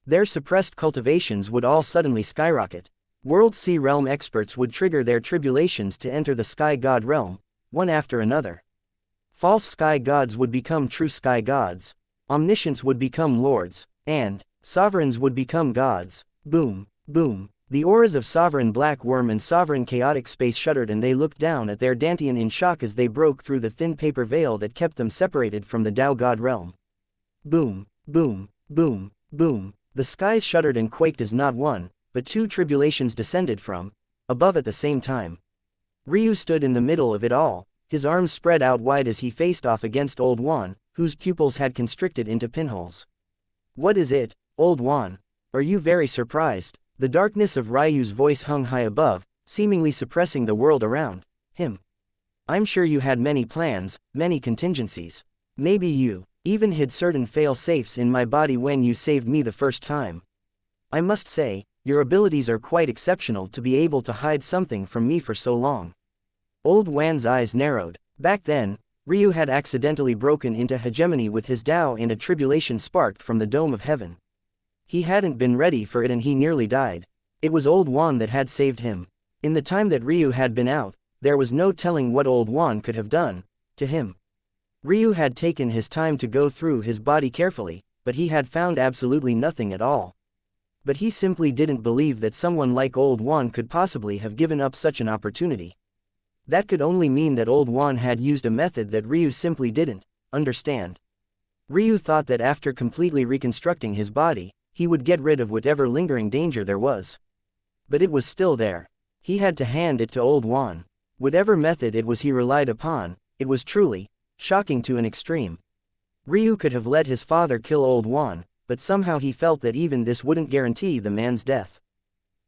Their suppressed cultivations would all suddenly skyrocket. World Sea Realm experts would trigger their tribulations to enter the Sky God realm, one after another. False Sky Gods would become true Sky Gods. Omniscients would become lords, and sovereigns would become gods. Boom, boom. The auras of Sovereign Black Worm and Sovereign Chaotic Space shuddered and they looked down at their Dantian in shock as they broke through the thin paper veil that kept them separated from the Tao God realm. Boom, boom, boom, boom. The skies shuddered and quaked as not one, but two tribulations descended from above at the same time. Ryu stood in the middle of it all, his arms spread out wide as he faced off against Old Juan, whose pupils had constricted into pinholes. What is it, Old Juan? Are you very surprised? The darkness of Ryu's voice hung high above, seemingly suppressing the world around him. I'm sure you had many plans, many contingencies. Maybe you even hid certain fail-safes in my body when you saved me the first time. I must say, your abilities are quite exceptional to be able to hide something from me for so long. Old Wan's eyes narrowed. Back then, Ryu had accidentally broken into hegemony with his Tao and a tribulation sparked from the dome of heaven. He hadn't been ready for it and he nearly died. It was Old Wan that had saved him. In the time that Ryu had been out, there was no telling what Old Wan could have done to him. Ryu had taken his time to go through his body carefully, but he had found absolutely nothing at all. But he simply didn't believe that someone like Old Wan could possibly have given up such an opportunity. That could only mean that Old Wan had used a method that Ryu simply didn't understand. Ryu thought that after completely reconstructing his body, he would get rid of whatever lingering danger there was. But it was still there. He had to hand it to Old Wan. Whatever method it was he relied upon, it was truly shocking to an extreme. Ryu could have let his father kill Old Wan, but somehow he felt that even this wouldn't guarantee the man's death.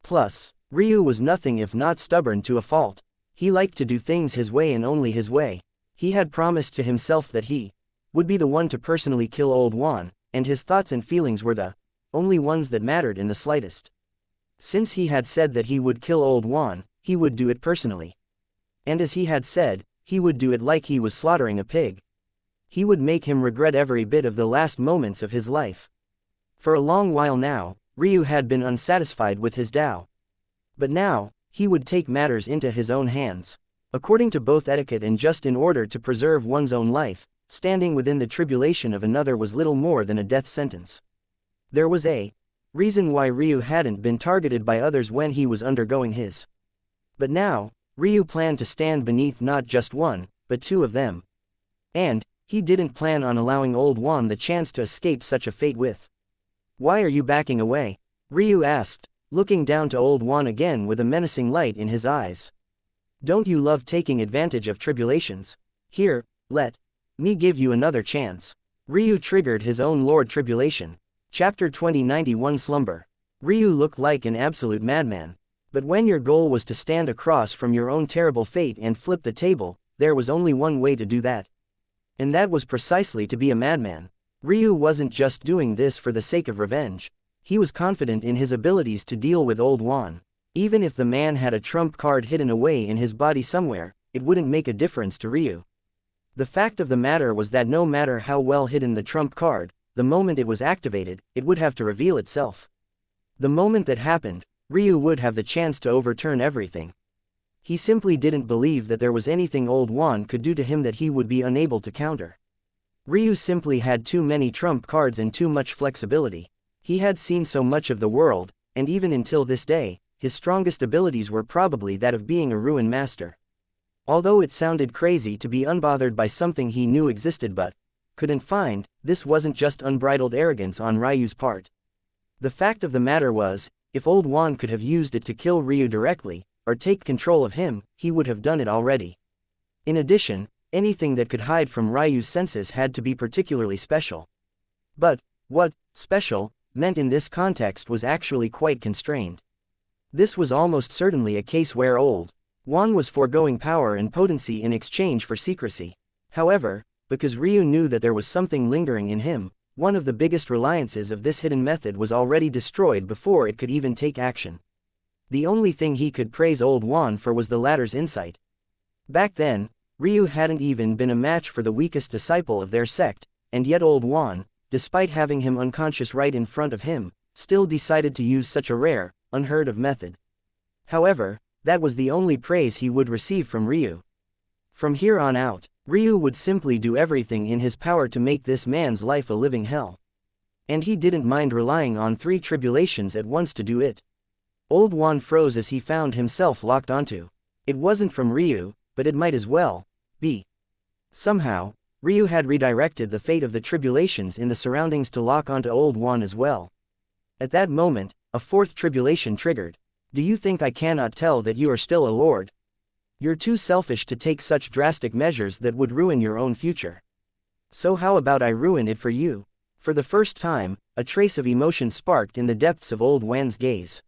Plus, Ryu was nothing if not stubborn to a fault. He liked to do things his way and only his way. He had promised to himself that he would be the one to personally kill Old Wan, and his thoughts and feelings were the only ones that mattered in the slightest. Since he had said that he would kill Old Wan, he would do it personally. And as he had said, he would do it like he was slaughtering a pig. He would make him regret every bit of the last moments of his life. For a long while now, Ryu had been unsatisfied with his Tao. But now, he would take matters into his own hands. According to both etiquette and just in order to preserve one's own life, standing within the tribulation of another was little more than a death sentence. There was a reason why Ryu hadn't been targeted by others when he was undergoing his. But now, Ryu planned to stand beneath not just one, but two of them. And he didn't plan on allowing Old Wan the chance to escape such a fate with. Why are you backing away? Ryu asked, looking down to Old Wan again with a menacing light in his eyes. Don't you love taking advantage of tribulations? Here, let me give you another chance. Ryu triggered his own Lord Tribulation. Chapter 2091 Slumber. Ryu looked like an absolute madman. But when your goal was to stand across from your own terrible fate and flip the table, there was only one way to do that. And that was precisely to be a madman. Ryu wasn't just doing this for the sake of revenge. He was confident in his abilities to deal with Old Wan. Even if the man had a trump card hidden away in his body somewhere, it wouldn't make a difference to Ryu. The fact of the matter was that no matter how well hidden the trump card, the moment it was activated, it would have to reveal itself. The moment that happened, Ryu would have the chance to overturn everything. He simply didn't believe that there was anything Old Wan could do to him that he would be unable to counter. Ryu simply had too many trump cards and too much flexibility. He had seen so much of the world, and even until this day, his strongest abilities were probably that of being a ruin master. Although it sounded crazy to be unbothered by something he knew existed but couldn't find, this wasn't just unbridled arrogance on Ryu's part. The fact of the matter was, if Old Wan could have used it to kill Ryu directly, or take control of him, he would have done it already. In addition, anything that could hide from Ryu's senses had to be particularly special. But what special meant in this context was actually quite constrained. This was almost certainly a case where Old Wan was foregoing power and potency in exchange for secrecy. However, because Ryu knew that there was something lingering in him, one of the biggest reliances of this hidden method was already destroyed before it could even take action. The only thing he could praise Old Wan for was the latter's insight. Back then, Ryu hadn't even been a match for the weakest disciple of their sect, and yet Old Wan, despite having him unconscious right in front of him, still decided to use such a rare, unheard of method. However, that was the only praise he would receive from Ryu. From here on out, Ryu would simply do everything in his power to make this man's life a living hell. And he didn't mind relying on 3 tribulations at once to do it. Old Wan froze as he found himself locked onto. It wasn't from Ryu, but it might as well be. Somehow, Ryu had redirected the fate of the tribulations in the surroundings to lock onto Old Wan as well. At that moment, a 4th tribulation triggered. Do you think I cannot tell that you are still a lord? You're too selfish to take such drastic measures that would ruin your own future. So how about I ruin it for you? For the first time, a trace of emotion sparked in the depths of Old Wan's gaze.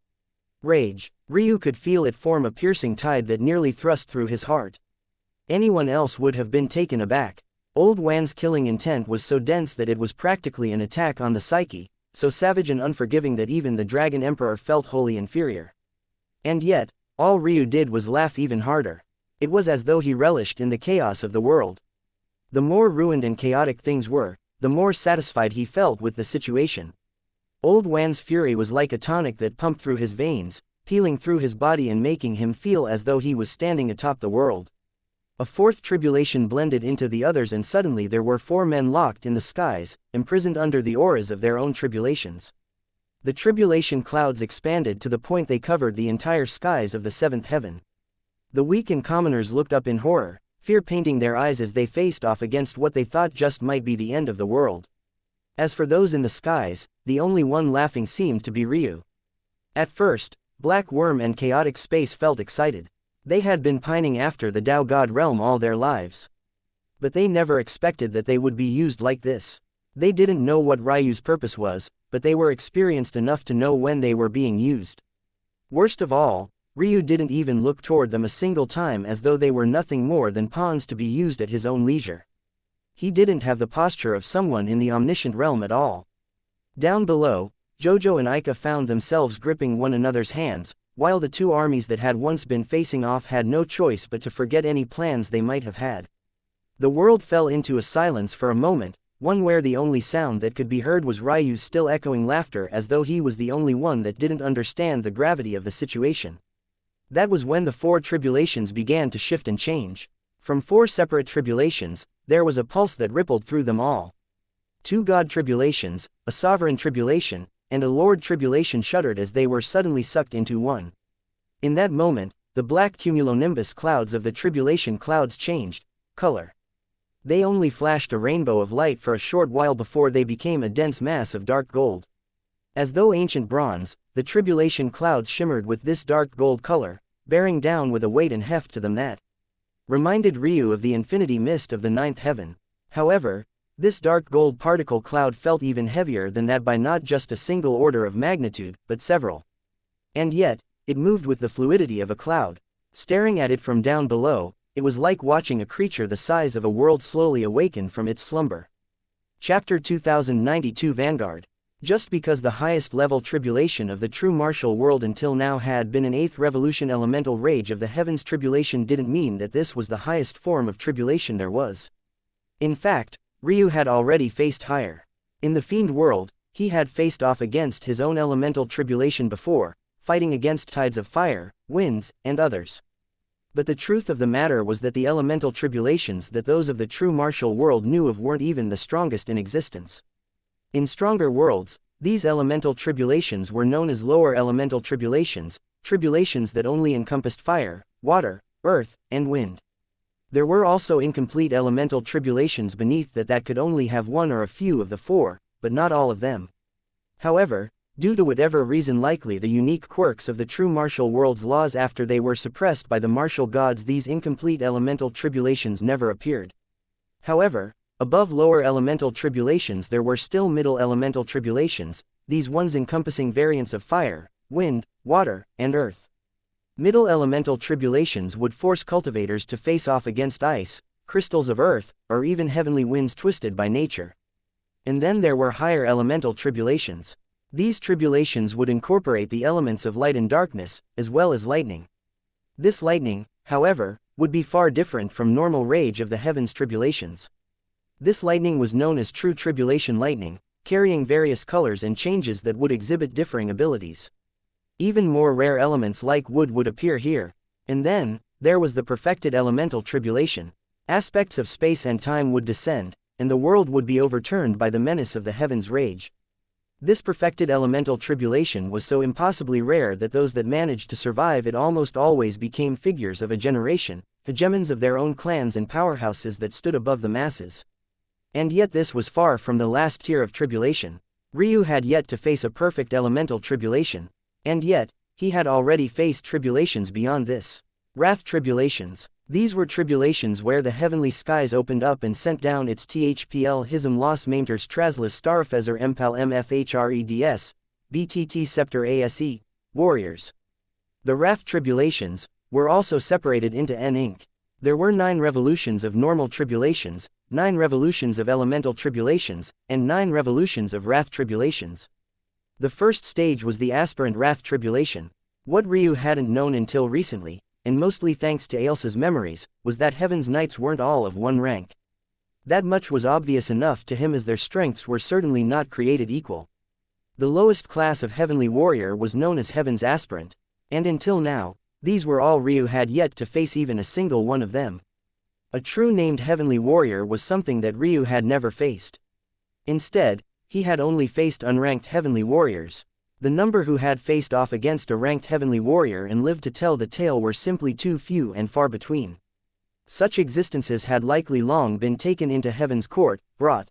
Rage. Ryu could feel it form a piercing tide that nearly thrust through his heart. Anyone else would have been taken aback. Old Wan's killing intent was so dense that it was practically an attack on the psyche, so savage and unforgiving that even the Dragon Emperor felt wholly inferior. And yet, all Ryu did was laugh even harder. It was as though he relished in the chaos of the world. The more ruined and chaotic things were, the more satisfied he felt with the situation. Old Wan's fury was like a tonic that pumped through his veins, peeling through his body and making him feel as though he was standing atop the world. A fourth tribulation blended into the others, and suddenly there were 4 men locked in the skies, imprisoned under the auras of their own tribulations. The tribulation clouds expanded to the point they covered the entire skies of the 7th heaven. The weak and commoners looked up in horror, fear painting their eyes as they faced off against what they thought just might be the end of the world. As for those in the skies, the only one laughing seemed to be Ryu. At first, Black Worm and Chaotic Space felt excited. They had been pining after the Tao God realm all their lives. But they never expected that they would be used like this. They didn't know what Ryu's purpose was, but they were experienced enough to know when they were being used. Worst of all, Ryu didn't even look toward them a single time, as though they were nothing more than pawns to be used at his own leisure. He didn't have the posture of someone in the omniscient realm at all. Down below, Jojo and Aika found themselves gripping one another's hands, while the 2 armies that had once been facing off had no choice but to forget any plans they might have had. The world fell into a silence for a moment, one where the only sound that could be heard was Ryu's still echoing laughter, as though he was the only one that didn't understand the gravity of the situation. That was when the 4 tribulations began to shift and change. From 4 separate tribulations, there was a pulse that rippled through them all. 2 God tribulations, a sovereign tribulation, and a Lord tribulation shuddered as they were suddenly sucked into one. In that moment, the black cumulonimbus clouds of the tribulation clouds changed color. They only flashed a rainbow of light for a short while before they became a dense mass of dark gold. As though ancient bronze, the tribulation clouds shimmered with this dark gold color, bearing down with a weight and heft to them that reminded Ryu of the infinity mist of the 9th heaven. However, this dark gold particle cloud felt even heavier than that by not just a single order of magnitude, but several. And yet, it moved with the fluidity of a cloud. Staring at it from down below, it was like watching a creature the size of a world slowly awaken from its slumber. Chapter 2092 Vanguard. Just because the highest level tribulation of the true martial world until now had been an 8th revolution elemental rage of the heavens tribulation didn't mean that this was the highest form of tribulation there was. In fact, Ryu had already faced higher. In the fiend world, he had faced off against his own elemental tribulation before, fighting against tides of fire, winds, and others. But the truth of the matter was that the elemental tribulations that those of the true martial world knew of weren't even the strongest in existence. In stronger worlds, these elemental tribulations were known as lower elemental tribulations, tribulations that only encompassed fire, water, earth, and wind. There were also incomplete elemental tribulations beneath that could only have one or a few of the 4, but not all of them. However, due to whatever reason, likely the unique quirks of the true martial world's laws after they were suppressed by the martial gods, these incomplete elemental tribulations never appeared. However, above lower elemental tribulations there were still middle elemental tribulations, these ones encompassing variants of fire, wind, water, and earth. Middle elemental tribulations would force cultivators to face off against ice, crystals of earth, or even heavenly winds twisted by nature. And then there were higher elemental tribulations. These tribulations would incorporate the elements of light and darkness, as well as lightning. This lightning, however, would be far different from normal rage of the heavens tribulations. This lightning was known as true tribulation lightning, carrying various colors and changes that would exhibit differing abilities. Even more rare elements like wood would appear here. And then, there was the perfected elemental tribulation. Aspects of space and time would descend, and the world would be overturned by the menace of the heavens' rage. This perfected elemental tribulation was so impossibly rare that those that managed to survive it almost always became figures of a generation, hegemons of their own clans and powerhouses that stood above the masses. And yet this was far from the last tier of tribulation. Ryu had yet to face a perfect elemental tribulation. And yet, he had already faced tribulations beyond this. Wrath tribulations. These were tribulations where the heavenly skies opened up and sent down its THPL Hism Los Maimters Traslas Starfezer Empal MFHREDS, BTT Scepter ASE, warriors. The Wrath Tribulations were also separated into N Inc. There were 9 revolutions of normal tribulations, 9 revolutions of elemental tribulations, and 9 revolutions of Wrath Tribulations. The first stage was the aspirant Wrath Tribulation. What Ryu hadn't known until recently, and mostly thanks to Ailsa's memories, was that Heaven's Knights weren't all of one rank. That much was obvious enough to him, as their strengths were certainly not created equal. The lowest class of Heavenly Warrior was known as Heaven's Aspirant, and until now, these were all Ryu had yet to face, even a single one of them. A true named Heavenly Warrior was something that Ryu had never faced. Instead, he had only faced unranked Heavenly Warriors. The number who had faced off against a ranked Heavenly Warrior and lived to tell the tale were simply too few and far between. Such existences had likely long been taken into Heaven's court, brought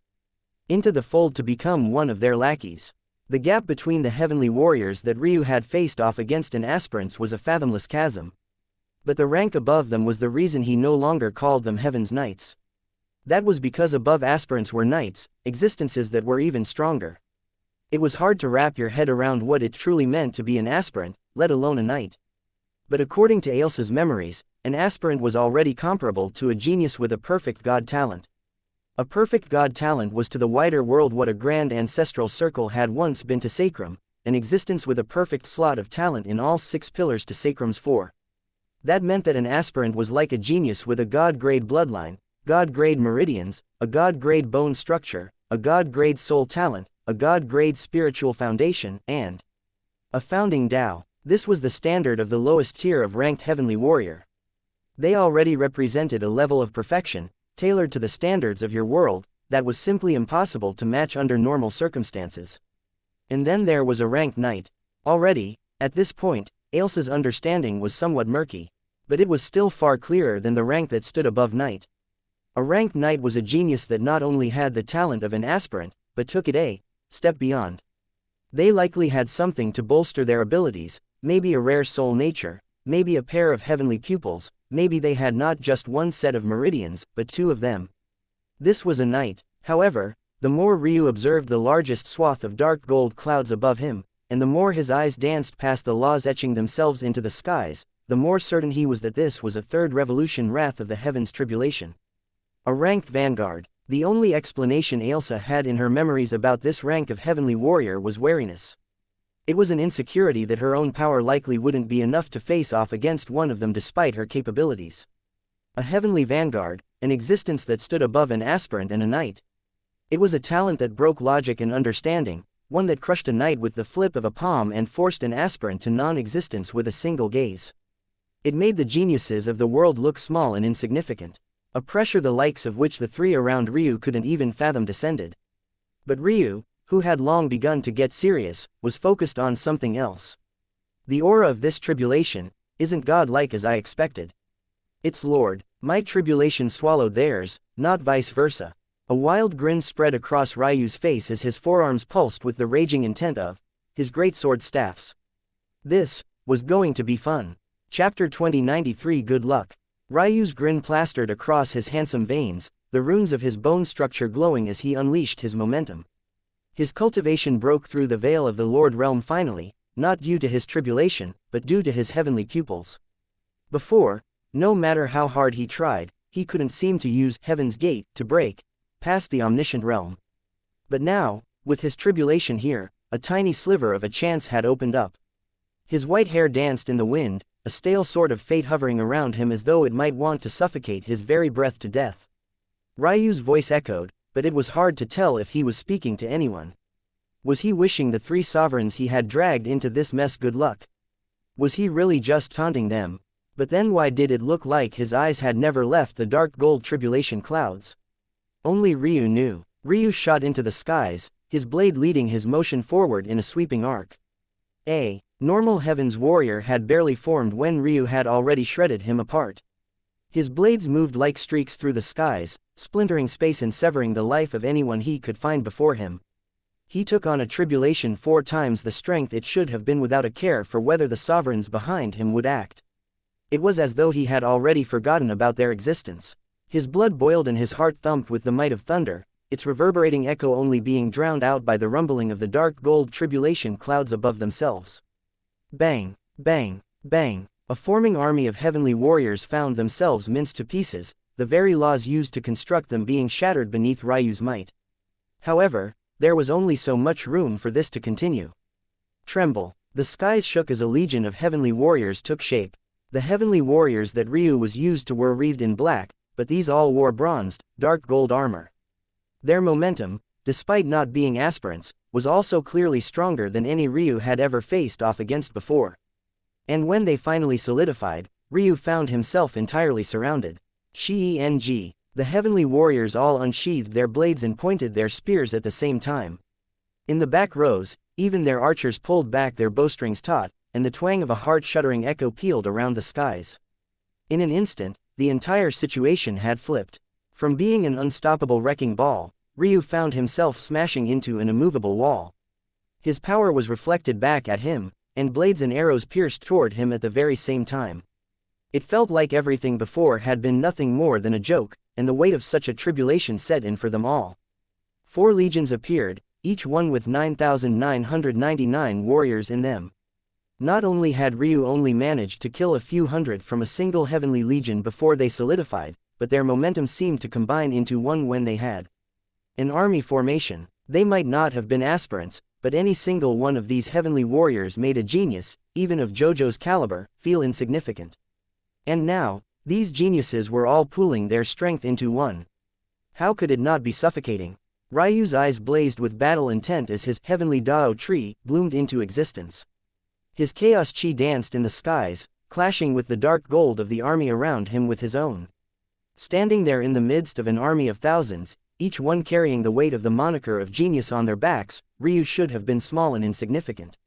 into the fold to become one of their lackeys. The gap between the Heavenly Warriors that Ryu had faced off against and aspirants was a fathomless chasm. But the rank above them was the reason he no longer called them Heaven's Knights. That was because above aspirants were knights, existences that were even stronger. It was hard to wrap your head around what it truly meant to be an aspirant, let alone a knight. But according to Ailsa's memories, an aspirant was already comparable to a genius with a perfect god talent. A perfect god talent was to the wider world what a grand ancestral circle had once been to sacrum, an existence with a perfect slot of talent in all 6 pillars to sacrum's 4. That meant that an aspirant was like a genius with a god-grade bloodline, god-grade meridians, a god-grade bone structure, a god-grade soul talent, a god-grade spiritual foundation, and a founding Tao. This was the standard of the lowest tier of ranked Heavenly Warrior. They already represented a level of perfection, tailored to the standards of your world, that was simply impossible to match under normal circumstances. And then there was a ranked knight. Already, at this point, Ailsa's understanding was somewhat murky, but it was still far clearer than the rank that stood above knight. A ranked knight was a genius that not only had the talent of an aspirant, but took it a step beyond. They likely had something to bolster their abilities, maybe a rare soul nature, maybe a pair of heavenly pupils, maybe they had not just one set of meridians, but 2 of them. This was a knight. However, the more Ryu observed the largest swath of dark gold clouds above him, and the more his eyes danced past the laws etching themselves into the skies, the more certain he was that this was a 3rd revolution wrath of the Heaven's Tribulation. A ranked vanguard. The only explanation Ailsa had in her memories about this rank of Heavenly Warrior was wariness. It was an insecurity that her own power likely wouldn't be enough to face off against one of them despite her capabilities. A Heavenly Vanguard, an existence that stood above an aspirant and a knight. It was a talent that broke logic and understanding, one that crushed a knight with the flip of a palm and forced an aspirant to non-existence with a single gaze. It made the geniuses of the world look small and insignificant. A pressure the likes of which the 3 around Ryu couldn't even fathom descended. But Ryu, who had long begun to get serious, was focused on something else. The aura of this tribulation isn't godlike as I expected. It's Lord. My tribulation swallowed theirs, not vice versa. A wild grin spread across Ryu's face as his forearms pulsed with the raging intent of his greatsword staffs. This was going to be fun. Chapter 2093 Good luck. Ryu's grin plastered across his handsome veins, the runes of his bone structure glowing as he unleashed his momentum. His cultivation broke through the veil of the Lord Realm finally, not due to his tribulation, but due to his heavenly pupils. Before, no matter how hard he tried, he couldn't seem to use Heaven's Gate to break past the omniscient realm. But now, with his tribulation here, a tiny sliver of a chance had opened up. His white hair danced in the wind, a stale sort of fate hovering around him as though it might want to suffocate his very breath to death. Ryu's voice echoed, but it was hard to tell if he was speaking to anyone. Was he wishing the 3 sovereigns he had dragged into this mess good luck? Was he really just taunting them? But then why did it look like his eyes had never left the dark gold tribulation clouds? Only Ryu knew. Ryu shot into the skies, his blade leading his motion forward in a sweeping arc. A normal Heaven's Warrior had barely formed when Ryu had already shredded him apart. His blades moved like streaks through the skies, splintering space and severing the life of anyone he could find before him. He took on a tribulation 4 times the strength it should have been without a care for whether the sovereigns behind him would act. It was as though he had already forgotten about their existence. His blood boiled and his heart thumped with the might of thunder, its reverberating echo only being drowned out by the rumbling of the dark gold tribulation clouds above themselves. Bang! Bang! Bang! A forming army of heavenly warriors found themselves minced to pieces, the very laws used to construct them being shattered beneath Ryu's might. However, there was only so much room for this to continue. Tremble! The skies shook as a legion of heavenly warriors took shape. The heavenly warriors that Ryu was used to were wreathed in black, but these all wore bronzed, dark gold armor. Their momentum, despite not being aspirants, was also clearly stronger than any Ryu had ever faced off against before. And when they finally solidified, Ryu found himself entirely surrounded. Xianxia. The heavenly warriors all unsheathed their blades and pointed their spears at the same time. In the back rows, even their archers pulled back their bowstrings taut, and the twang of a heart-shuddering echo pealed around the skies. In an instant, the entire situation had flipped. From being an unstoppable wrecking ball, Ryu found himself smashing into an immovable wall. His power was reflected back at him, and blades and arrows pierced toward him at the very same time. It felt like everything before had been nothing more than a joke, and the weight of such a tribulation set in for them all. 4 legions appeared, each one with 9,999 warriors in them. Not only had Ryu only managed to kill a few hundred from a single heavenly legion before they solidified, but their momentum seemed to combine into one when they had an army formation. They might not have been aspirants, but any single one of these heavenly warriors made a genius, even of JoJo's caliber, feel insignificant. And now, these geniuses were all pooling their strength into one. How could it not be suffocating? Ryu's eyes blazed with battle intent as his heavenly Dao tree bloomed into existence. His chaos chi danced in the skies, clashing with the dark gold of the army around him with his own. Standing there in the midst of an army of thousands, each one carrying the weight of the moniker of genius on their backs, Ryu should have been small and insignificant.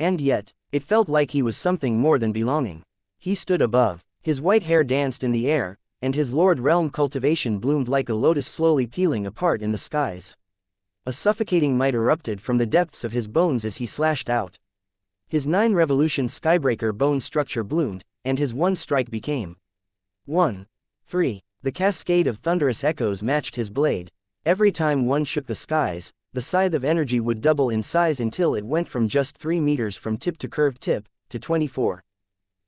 And yet, it felt like he was something more than belonging. He stood above. His white hair danced in the air, and his Lord Realm cultivation bloomed like a lotus slowly peeling apart in the skies. A suffocating might erupted from the depths of his bones as he slashed out. His 9 revolution skybreaker bone structure bloomed, and his one strike became 1, 3. The cascade of thunderous echoes matched his blade. Every time one shook the skies, the scythe of energy would double in size until it went from just 3 meters from tip to curved tip, to 24.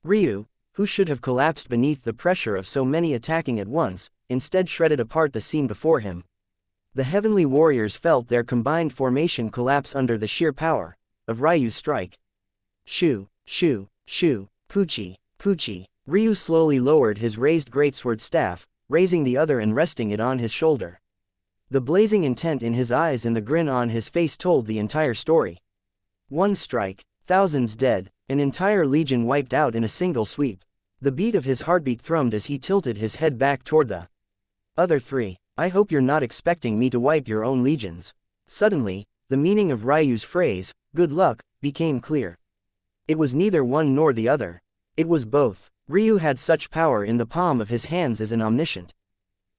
Ryu, who should have collapsed beneath the pressure of so many attacking at once, instead shredded apart the scene before him. The heavenly warriors felt their combined formation collapse under the sheer power of Ryu's strike. Shoo, shoo, shoo, puchi, puchi. Ryu slowly lowered his raised greatsword staff, raising the other and resting it on his shoulder. The blazing intent in his eyes and the grin on his face told the entire story. One strike, thousands dead, an entire legion wiped out in a single sweep. The beat of his heartbeat thrummed as he tilted his head back toward the other 3. I hope you're not expecting me to wipe your own legions. Suddenly, the meaning of Ryu's phrase, good luck, became clear. It was neither one nor the other. It was both. Ryu had such power in the palm of his hands as an omniscient.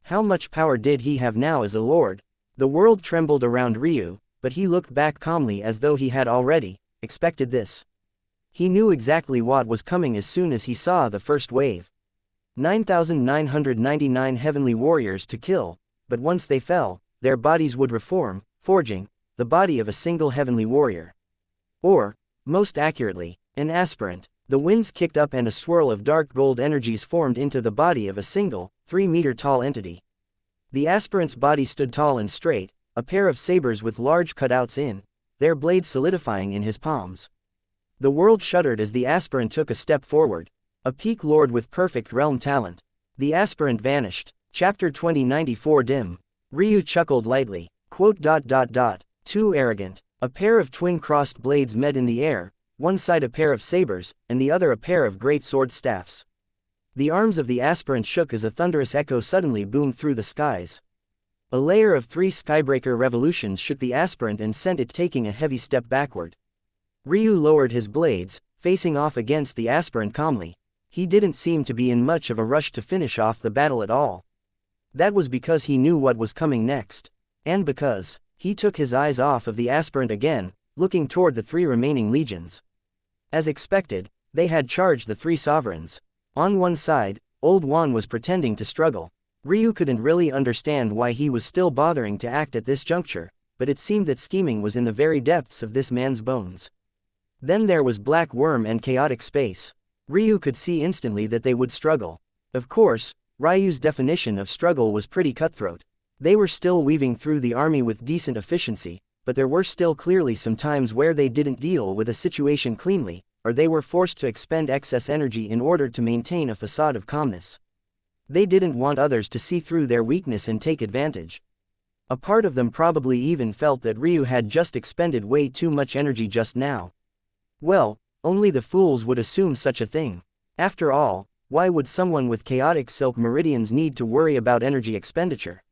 How much power did he have now as a lord? The world trembled around Ryu, but he looked back calmly as though he had already expected this. He knew exactly what was coming as soon as he saw the first wave. 9,999 heavenly warriors to kill, but once they fell, their bodies would reform, forging the body of a single heavenly warrior. Or, most accurately, an aspirant. The winds kicked up and a swirl of dark gold energies formed into the body of a single, 3-meter-tall entity. The aspirant's body stood tall and straight, a pair of sabers with large cutouts in their blades solidifying in his palms. The world shuddered as the aspirant took a step forward. A peak lord with perfect realm talent. The aspirant vanished. Chapter 2094 Dim. Ryu chuckled lightly. Quote. Too arrogant. A pair of twin-crossed blades met in the air, one side a pair of sabers, and the other a pair of great sword staffs. The arms of the aspirant shook as a thunderous echo suddenly boomed through the skies. A layer of 3 skybreaker revolutions shook the aspirant and sent it taking a heavy step backward. Ryu lowered his blades, facing off against the aspirant calmly. He didn't seem to be in much of a rush to finish off the battle at all. That was because he knew what was coming next. And because he took his eyes off of the aspirant again, looking toward the 3 remaining legions. As expected, they had charged the 3 sovereigns. On one side, Old Juan was pretending to struggle. Ryu couldn't really understand why he was still bothering to act at this juncture, but it seemed that scheming was in the very depths of this man's bones. Then there was Black Worm and Chaotic Space. Ryu could see instantly that they would struggle. Of course, Ryu's definition of struggle was pretty cutthroat. They were still weaving through the army with decent efficiency, but there were still clearly some times where they didn't deal with a situation cleanly, or they were forced to expend excess energy in order to maintain a facade of calmness. They didn't want others to see through their weakness and take advantage. A part of them probably even felt that Ryu had just expended way too much energy just now. Well, only the fools would assume such a thing. After all, why would someone with chaotic silk meridians need to worry about energy expenditure?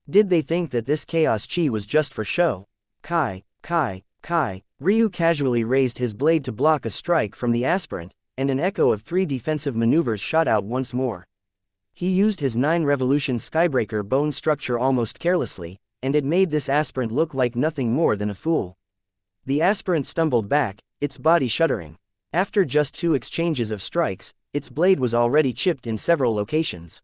Did they think that this chaos chi was just for show? Kai. Ryu casually raised his blade to block a strike from the aspirant, and an echo of 3 defensive maneuvers shot out once more. He used his 9 revolution skybreaker bone structure almost carelessly, and it made this aspirant look like nothing more than a fool. The aspirant stumbled back, its body shuddering. After just 2 exchanges of strikes, its blade was already chipped in several locations.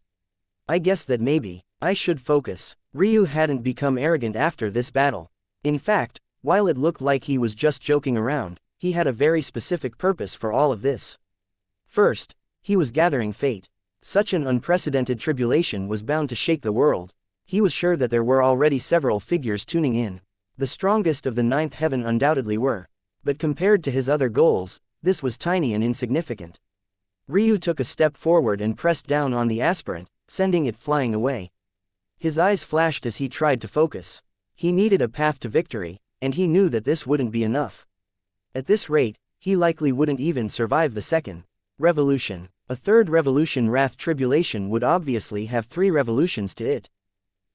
I guess that maybe I should focus. Ryu hadn't become arrogant after this battle. In fact, while it looked like he was just joking around, he had a very specific purpose for all of this. First, he was gathering fate. Such an unprecedented tribulation was bound to shake the world. He was sure that there were already several figures tuning in. The strongest of the 9th heaven undoubtedly were. But compared to his other goals, this was tiny and insignificant. Ryu took a step forward and pressed down on the aspirant, sending it flying away. His eyes flashed as he tried to focus. He needed a path to victory, and he knew that this wouldn't be enough. At this rate, he likely wouldn't even survive the second revolution. A third revolution wrath tribulation would obviously have 3 revolutions to it.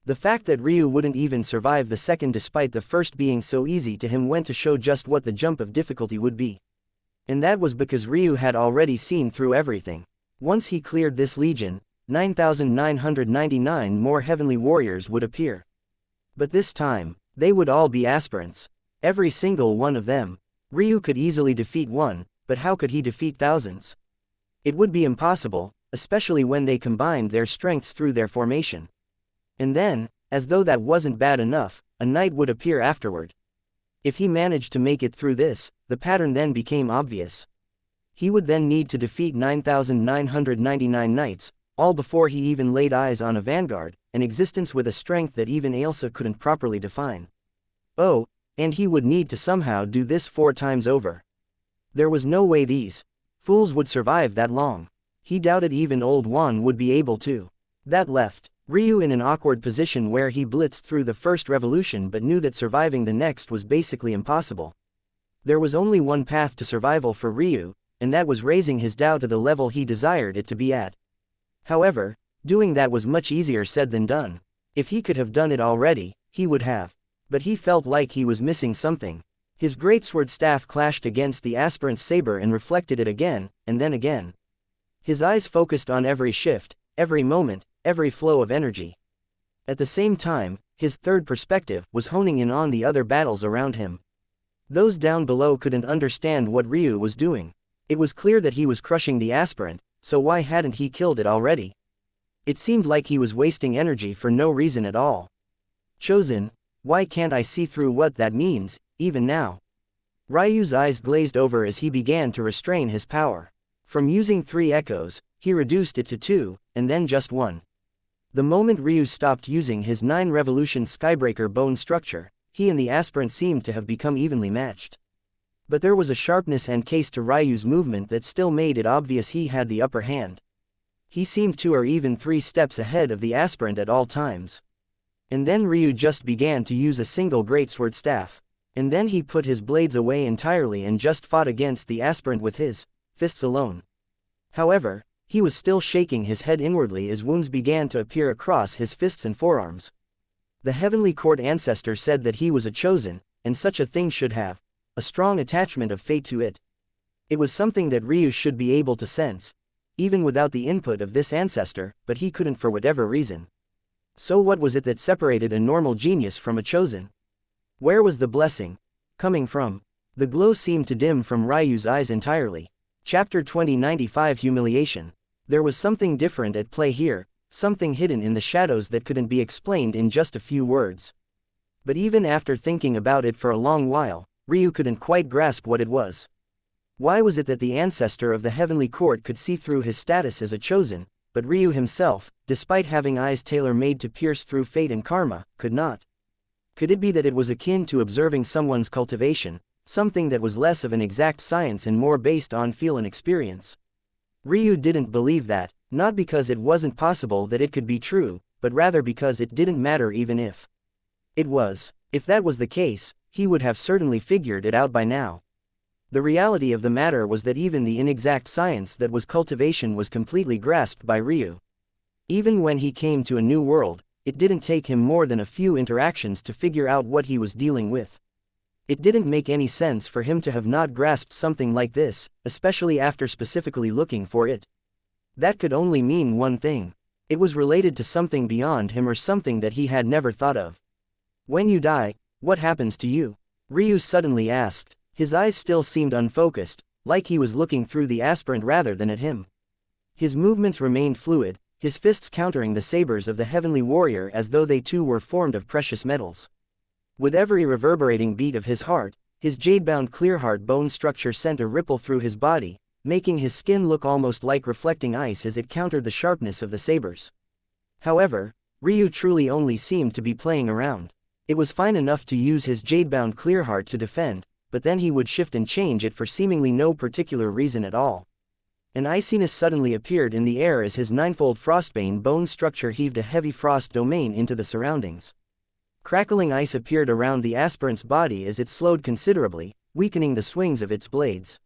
The fact that Ryu wouldn't even survive the second despite the first being so easy to him went to show just what the jump of difficulty would be. And that was because Ryu had already seen through everything. Once he cleared this legion, 9,999 more heavenly warriors would appear. But this time, they would all be aspirants. Every single one of them. Ryu could easily defeat one, but how could he defeat thousands? It would be impossible, especially when they combined their strengths through their formation. And then, as though that wasn't bad enough, a knight would appear afterward. If he managed to make it through this, the pattern then became obvious. He would then need to defeat 9,999 knights, all before he even laid eyes on a vanguard, an existence with a strength that even Ailsa couldn't properly define. Oh, and he would need to somehow do this 4 times over. There was no way these fools would survive that long. He doubted even old Juan would be able to. That left Ryu in an awkward position where he blitzed through the first revolution but knew that surviving the next was basically impossible. There was only one path to survival for Ryu, and that was raising his Dao to the level he desired it to be at. However, doing that was much easier said than done. If he could have done it already, he would have. But he felt like he was missing something. His greatsword staff clashed against the aspirant's saber and reflected it again, and then again. His eyes focused on every shift, every moment, every flow of energy. At the same time, his third perspective was honing in on the other battles around him. Those down below couldn't understand what Ryu was doing. It was clear that he was crushing the aspirant, so why hadn't he killed it already? It seemed like he was wasting energy for no reason at all. Chosen, why can't I see through what that means, even now? Ryu's eyes glazed over as he began to restrain his power. From using 3 echoes, he reduced it to 2, and then just 1. The moment Ryu stopped using his 9 revolution skybreaker bone structure, he and the aspirant seemed to have become evenly matched. But there was a sharpness and case to Ryu's movement that still made it obvious he had the upper hand. He seemed 2 or even 3 steps ahead of the aspirant at all times. And then Ryu just began to use a single greatsword staff. And then he put his blades away entirely and just fought against the aspirant with his fists alone. However, he was still shaking his head inwardly as wounds began to appear across his fists and forearms. The Heavenly Court ancestor said that he was a chosen, and such a thing should have a strong attachment of fate to it. It was something that Ryu should be able to sense, even without the input of this ancestor, but he couldn't for whatever reason. So what was it that separated a normal genius from a chosen? Where was the blessing coming from? The glow seemed to dim from Ryu's eyes entirely. Chapter 2095 Humiliation. There was something different at play here, something hidden in the shadows that couldn't be explained in just a few words. But even after thinking about it for a long while, Ryu couldn't quite grasp what it was. Why was it that the ancestor of the heavenly court could see through his status as a chosen, but Ryu himself, despite having eyes tailor-made to pierce through fate and karma, could not? Could it be that it was akin to observing someone's cultivation, something that was less of an exact science and more based on feel and experience? Ryu didn't believe that, not because it wasn't possible that it could be true, but rather because it didn't matter even if it was. If that was the case, he would have certainly figured it out by now. The reality of the matter was that even the inexact science that was cultivation was completely grasped by Ryu. Even when he came to a new world, it didn't take him more than a few interactions to figure out what he was dealing with. It didn't make any sense for him to have not grasped something like this, especially after specifically looking for it. That could only mean one thing. It was related to something beyond him or something that he had never thought of. When you die, what happens to you? Ryu suddenly asked. His eyes still seemed unfocused, like he was looking through the aspirant rather than at him. His movements remained fluid, his fists countering the sabers of the heavenly warrior as though they too were formed of precious metals. With every reverberating beat of his heart, his jade-bound clear-heart bone structure sent a ripple through his body, making his skin look almost like reflecting ice as it countered the sharpness of the sabers. However, Ryu truly only seemed to be playing around. It was fine enough to use his jade-bound clear-heart to defend, but then he would shift and change it for seemingly no particular reason at all. An iciness suddenly appeared in the air as his ninefold frostbane bone structure heaved a heavy frost domain into the surroundings. Crackling ice appeared around the aspirant's body as it slowed considerably, weakening the swings of its blades.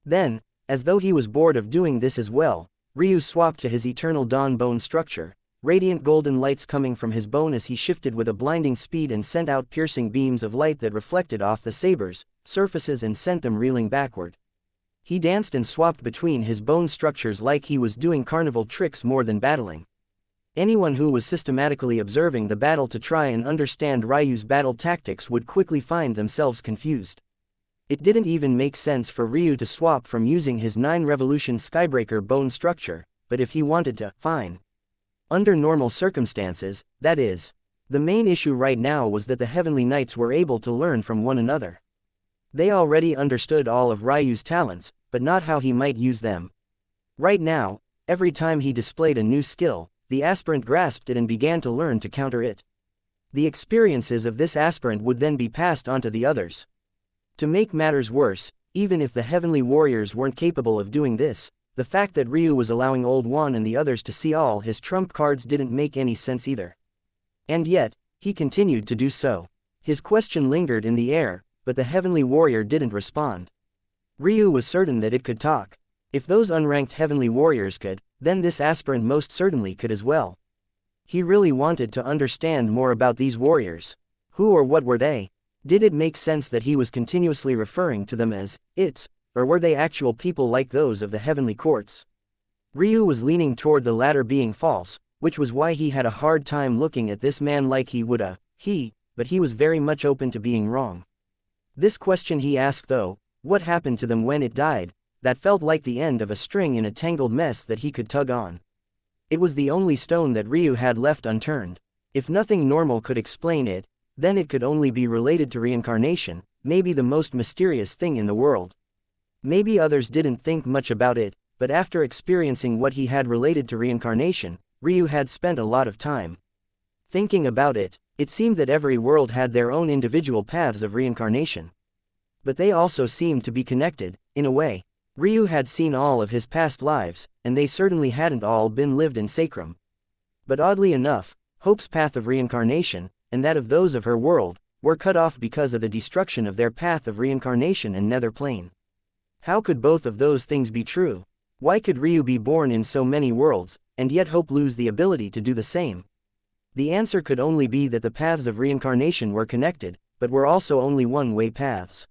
Then, as though he was bored of doing this as well, Ryu swapped to his eternal dawn bone structure, radiant golden lights coming from his bone as he shifted with a blinding speed and sent out piercing beams of light that reflected off the sabers, surfaces and sent them reeling backward. He danced and swapped between his bone structures like he was doing carnival tricks more than battling. Anyone who was systematically observing the battle to try and understand Ryu's battle tactics would quickly find themselves confused. It didn't even make sense for Ryu to swap from using his 9-revolution Skybreaker bone structure, but if he wanted to, fine. Under normal circumstances, that is. The main issue right now was that the Heavenly Knights were able to learn from one another. They already understood all of Ryu's talents, but not how he might use them. Right now, every time he displayed a new skill, the aspirant grasped it and began to learn to counter it. The experiences of this aspirant would then be passed on to the others. To make matters worse, even if the Heavenly Warriors weren't capable of doing this, the fact that Ryu was allowing Old One and the others to see all his trump cards didn't make any sense either. And yet, he continued to do so. His question lingered in the air, but the Heavenly Warrior didn't respond. Ryu was certain that it could talk. If those unranked Heavenly Warriors could, then this aspirant most certainly could as well. He really wanted to understand more about these warriors. Who or what were they? Did it make sense that he was continuously referring to them as "it's," or were they actual people like those of the heavenly courts? Ryu was leaning toward the latter being false, which was why he had a hard time looking at this man like he would but he was very much open to being wrong. This question he asked though, what happened to them when it died, that felt like the end of a string in a tangled mess that he could tug on. It was the only stone that Ryu had left unturned. If nothing normal could explain it, then it could only be related to reincarnation, maybe the most mysterious thing in the world. Maybe others didn't think much about it, but after experiencing what he had related to reincarnation, Ryu had spent a lot of time thinking about it. It seemed that every world had their own individual paths of reincarnation. But they also seemed to be connected, in a way. Ryu had seen all of his past lives, and they certainly hadn't all been lived in sacrum. But oddly enough, Hope's path of reincarnation, and that of those of her world, were cut off because of the destruction of their path of reincarnation and nether plane. How could both of those things be true? Why could Ryu be born in so many worlds, and yet Hope lose the ability to do the same? The answer could only be that the paths of reincarnation were connected, but were also only one-way paths.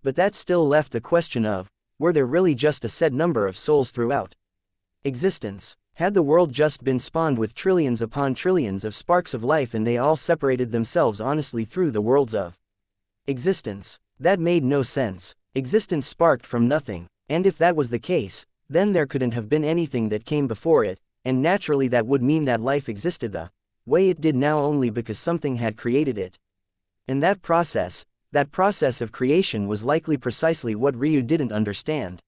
But that still left the question of, were there really just a set number of souls throughout existence? Had the world just been spawned with trillions upon trillions of sparks of life and they all separated themselves honestly through the worlds of existence? That made no sense. Existence sparked from nothing, and if that was the case, then there couldn't have been anything that came before it, and naturally that would mean that life existed the way it did now only because something had created it. And that process, That process of creation was likely precisely what Ryu didn't understand.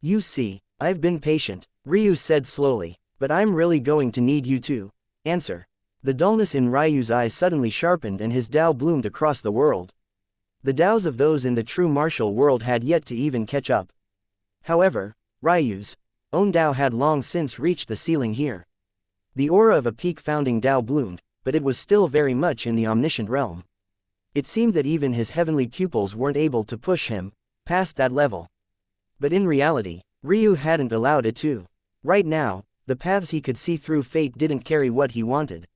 You see, I've been patient, Ryu said slowly, but I'm really going to need you to answer. The dullness in Ryu's eyes suddenly sharpened and his Tao bloomed across the world. The Taos of those in the true martial world had yet to even catch up. However, Ryu's own Tao had long since reached the ceiling here. The aura of a peak founding Tao bloomed, but it was still very much in the omniscient realm. It seemed that even his heavenly pupils weren't able to push him past that level. But in reality, Ryu hadn't allowed it to. Right now, the paths he could see through fate didn't carry what he wanted.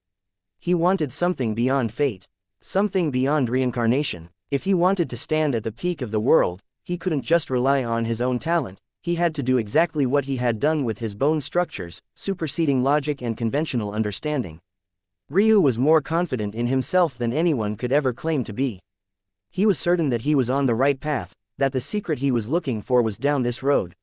He wanted something beyond fate. Something beyond reincarnation. If he wanted to stand at the peak of the world, he couldn't just rely on his own talent, he had to do exactly what he had done with his bone structures, superseding logic and conventional understanding. Ryu was more confident in himself than anyone could ever claim to be. He was certain that he was on the right path, that the secret he was looking for was down this road.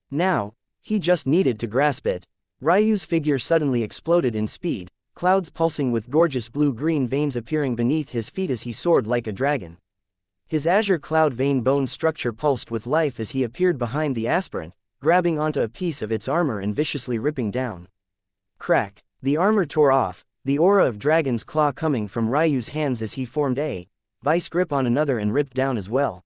Now, he just needed to grasp it. Ryu's figure suddenly exploded in speed, clouds pulsing with gorgeous blue-green veins appearing beneath his feet as he soared like a dragon. His azure cloud vein bone structure pulsed with life as he appeared behind the aspirant, grabbing onto a piece of its armor and viciously ripping down. Crack! The armor tore off, the aura of dragon's claw coming from Ryu's hands as he formed a vice grip on another and ripped down as well.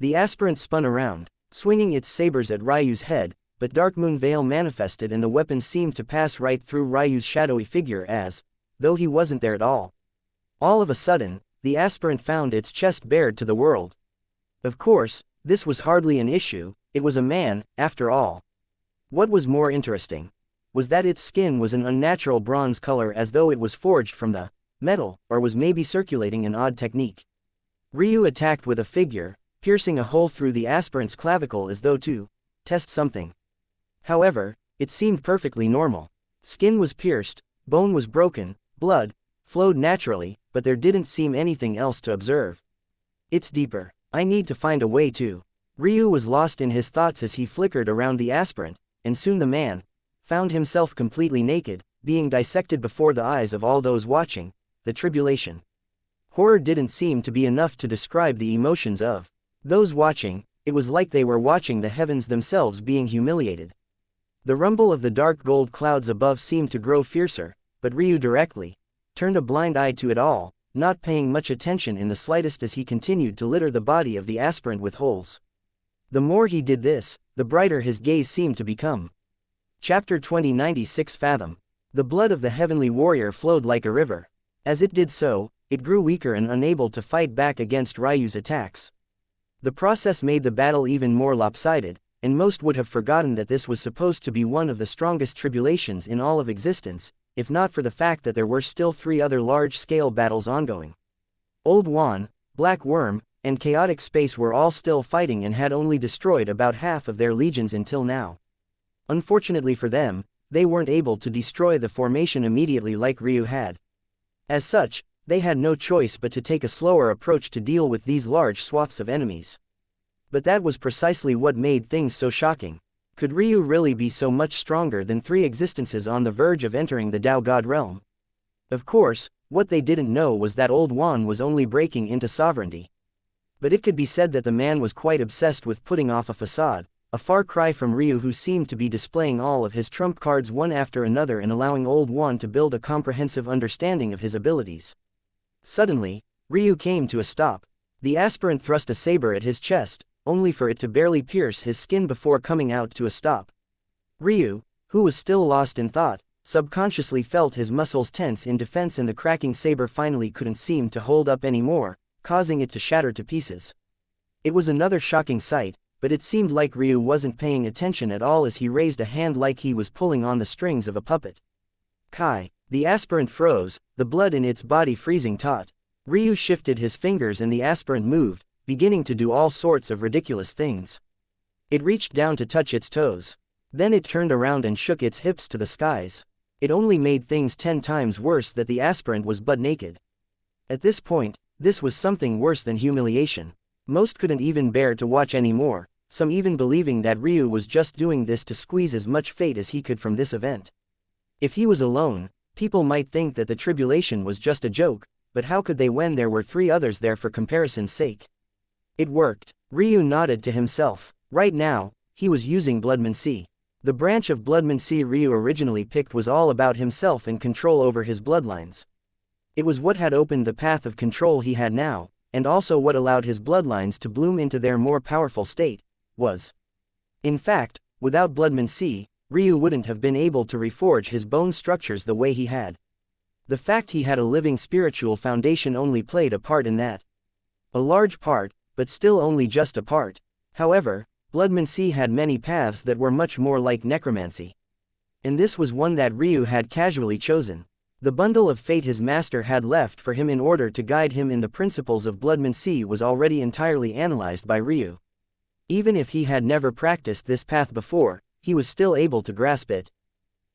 The aspirant spun around, swinging its sabers at Ryu's head, but Dark Moon Veil manifested and the weapon seemed to pass right through Ryu's shadowy figure as though he wasn't there at all. All of a sudden, the aspirant found its chest bared to the world. Of course, this was hardly an issue, it was a man, after all. What was more interesting was that its skin was an unnatural bronze color as though it was forged from the metal, or was maybe circulating an odd technique. Ryu attacked with a figure, piercing a hole through the aspirant's clavicle as though to test something. However, it seemed perfectly normal. Skin was pierced, bone was broken, blood flowed naturally, but there didn't seem anything else to observe. It's deeper. I need to find a way to. Ryu was lost in his thoughts as he flickered around the aspirant, and soon the man found himself completely naked, being dissected before the eyes of all those watching. The tribulation. Horror didn't seem to be enough to describe the emotions of those watching. It was like they were watching the heavens themselves being humiliated. The rumble of the dark gold clouds above seemed to grow fiercer, but Ryu directly turned a blind eye to it all, not paying much attention in the slightest as he continued to litter the body of the aspirant with holes. The more he did this, the brighter his gaze seemed to become. Chapter 96 Fathom. The blood of the heavenly warrior flowed like a river. As it did so, it grew weaker and unable to fight back against Ryu's attacks. The process made the battle even more lopsided, and most would have forgotten that this was supposed to be one of the strongest tribulations in all of existence, if not for the fact that there were still 3 other large-scale battles ongoing. Old Wan, Black Worm, and Chaotic Space were all still fighting and had only destroyed about half of their legions until now. Unfortunately for them, they weren't able to destroy the formation immediately like Ryu had. As such, they had no choice but to take a slower approach to deal with these large swaths of enemies. But that was precisely what made things so shocking. Could Ryu really be so much stronger than 3 existences on the verge of entering the Tao God realm? Of course, what they didn't know was that Old Wan was only breaking into sovereignty. But it could be said that the man was quite obsessed with putting off a facade, a far cry from Ryu, who seemed to be displaying all of his trump cards one after another and allowing Old Wan to build a comprehensive understanding of his abilities. Suddenly, Ryu came to a stop. The aspirant thrust a saber at his chest, only for it to barely pierce his skin before coming out to a stop. Ryu, who was still lost in thought, subconsciously felt his muscles tense in defense, and the cracking saber finally couldn't seem to hold up anymore, causing it to shatter to pieces. It was another shocking sight, but it seemed like Ryu wasn't paying attention at all as he raised a hand like he was pulling on the strings of a puppet. Kai. The aspirant froze, the blood in its body freezing taut. Ryu shifted his fingers and the aspirant moved, beginning to do all sorts of ridiculous things. It reached down to touch its toes. Then it turned around and shook its hips to the skies. It only made things 10 times worse that the aspirant was butt naked. At this point, this was something worse than humiliation. Most couldn't even bear to watch anymore, some even believing that Ryu was just doing this to squeeze as much fate as he could from this event. If he was alone, people might think that the tribulation was just a joke, but how could they when there were 3 others there for comparison's sake? It worked. Ryu nodded to himself. Right now, he was using bloodmancy. The branch of bloodmancy Ryu originally picked was all about himself and control over his bloodlines. It was what had opened the path of control he had now, and also what allowed his bloodlines to bloom into their more powerful state, was. In fact, without bloodmancy, Ryu wouldn't have been able to reforge his bone structures the way he had. The fact he had a living spiritual foundation only played a part in that. A large part, but still only just a part. However, bloodmancy had many paths that were much more like necromancy. And this was one that Ryu had casually chosen. The bundle of fate his master had left for him in order to guide him in the principles of bloodmancy was already entirely analyzed by Ryu. Even if he had never practiced this path before, he was still able to grasp it.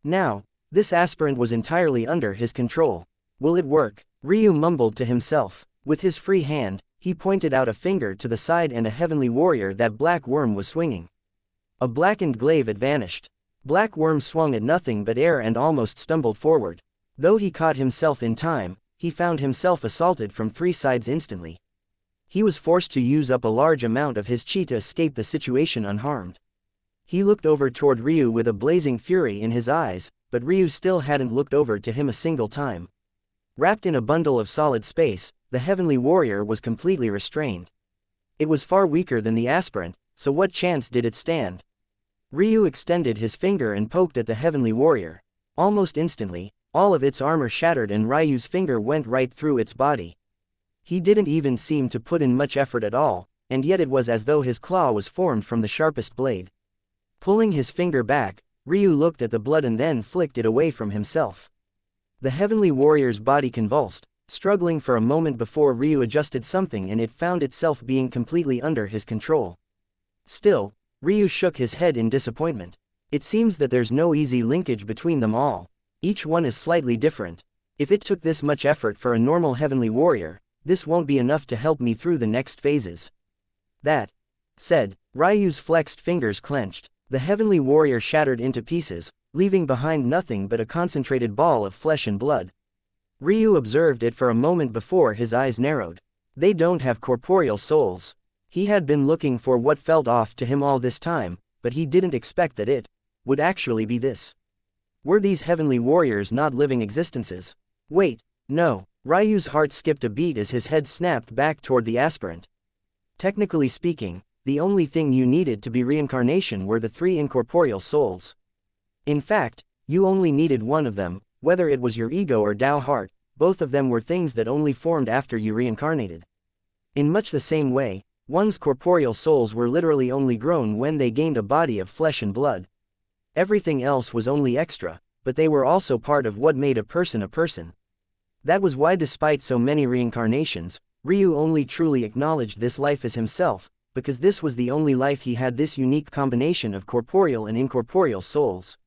Now, this aspirant was entirely under his control. Will it work? Ryu mumbled to himself. With his free hand, he pointed out a finger to the side and a heavenly warrior that Black Worm was swinging. A blackened glaive had vanished. Black Worm swung at nothing but air and almost stumbled forward. Though he caught himself in time, he found himself assaulted from 3 sides instantly. He was forced to use up a large amount of his chi to escape the situation unharmed. He looked over toward Ryu with a blazing fury in his eyes, but Ryu still hadn't looked over to him a single time. Wrapped in a bundle of solid space, the heavenly warrior was completely restrained. It was far weaker than the aspirant, so what chance did it stand? Ryu extended his finger and poked at the heavenly warrior. Almost instantly, all of its armor shattered and Ryu's finger went right through its body. He didn't even seem to put in much effort at all, and yet it was as though his claw was formed from the sharpest blade. Pulling his finger back, Ryu looked at the blood and then flicked it away from himself. The heavenly warrior's body convulsed, struggling for a moment before Ryu adjusted something and it found itself being completely under his control. Still, Ryu shook his head in disappointment. It seems that there's no easy linkage between them all. Each one is slightly different. If it took this much effort for a normal heavenly warrior, this won't be enough to help me through the next phases. That said, Ryu's flexed fingers clenched. The heavenly warrior shattered into pieces, leaving behind nothing but a concentrated ball of flesh and blood. Ryu observed it for a moment before his eyes narrowed. They don't have corporeal souls. He had been looking for what felt off to him all this time, but he didn't expect that it would actually be this. Were these heavenly warriors not living existences? Wait, no. Ryu's heart skipped a beat as his head snapped back toward the aspirant. Technically speaking, the only thing you needed to be reincarnation were the 3 incorporeal souls. In fact, you only needed one of them, whether it was your ego or Tao heart, both of them were things that only formed after you reincarnated. In much the same way, one's corporeal souls were literally only grown when they gained a body of flesh and blood. Everything else was only extra, but they were also part of what made a person a person. That was why despite so many reincarnations, Ryu only truly acknowledged this life as himself, because this was the only life he had this unique combination of corporeal and incorporeal souls.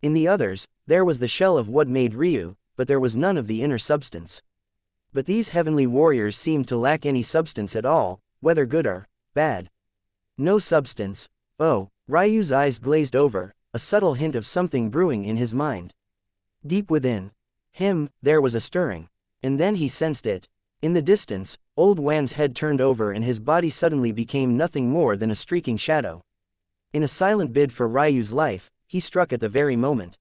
In the others, there was the shell of what made Ryu, but there was none of the inner substance. But these heavenly warriors seemed to lack any substance at all, whether good or bad. No substance. Oh, Ryu's eyes glazed over, a subtle hint of something brewing in his mind. Deep within him, there was a stirring. And then he sensed it. In the distance, Old Wan's head turned over and his body suddenly became nothing more than a streaking shadow. In a silent bid for Ryu's life, he struck at the very moment.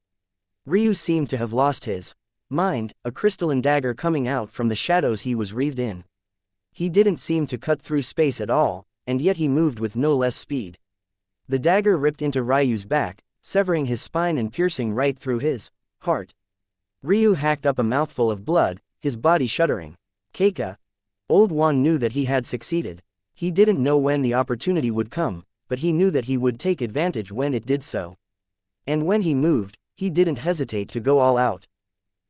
Ryu seemed to have lost his mind, a crystalline dagger coming out from the shadows he was wreathed in. He didn't seem to cut through space at all, and yet he moved with no less speed. The dagger ripped into Ryu's back, severing his spine and piercing right through his heart. Ryu hacked up a mouthful of blood, his body shuddering. Keika. Old Wan knew that he had succeeded. He didn't know when the opportunity would come, but he knew that he would take advantage when it did so. And when he moved, he didn't hesitate to go all out.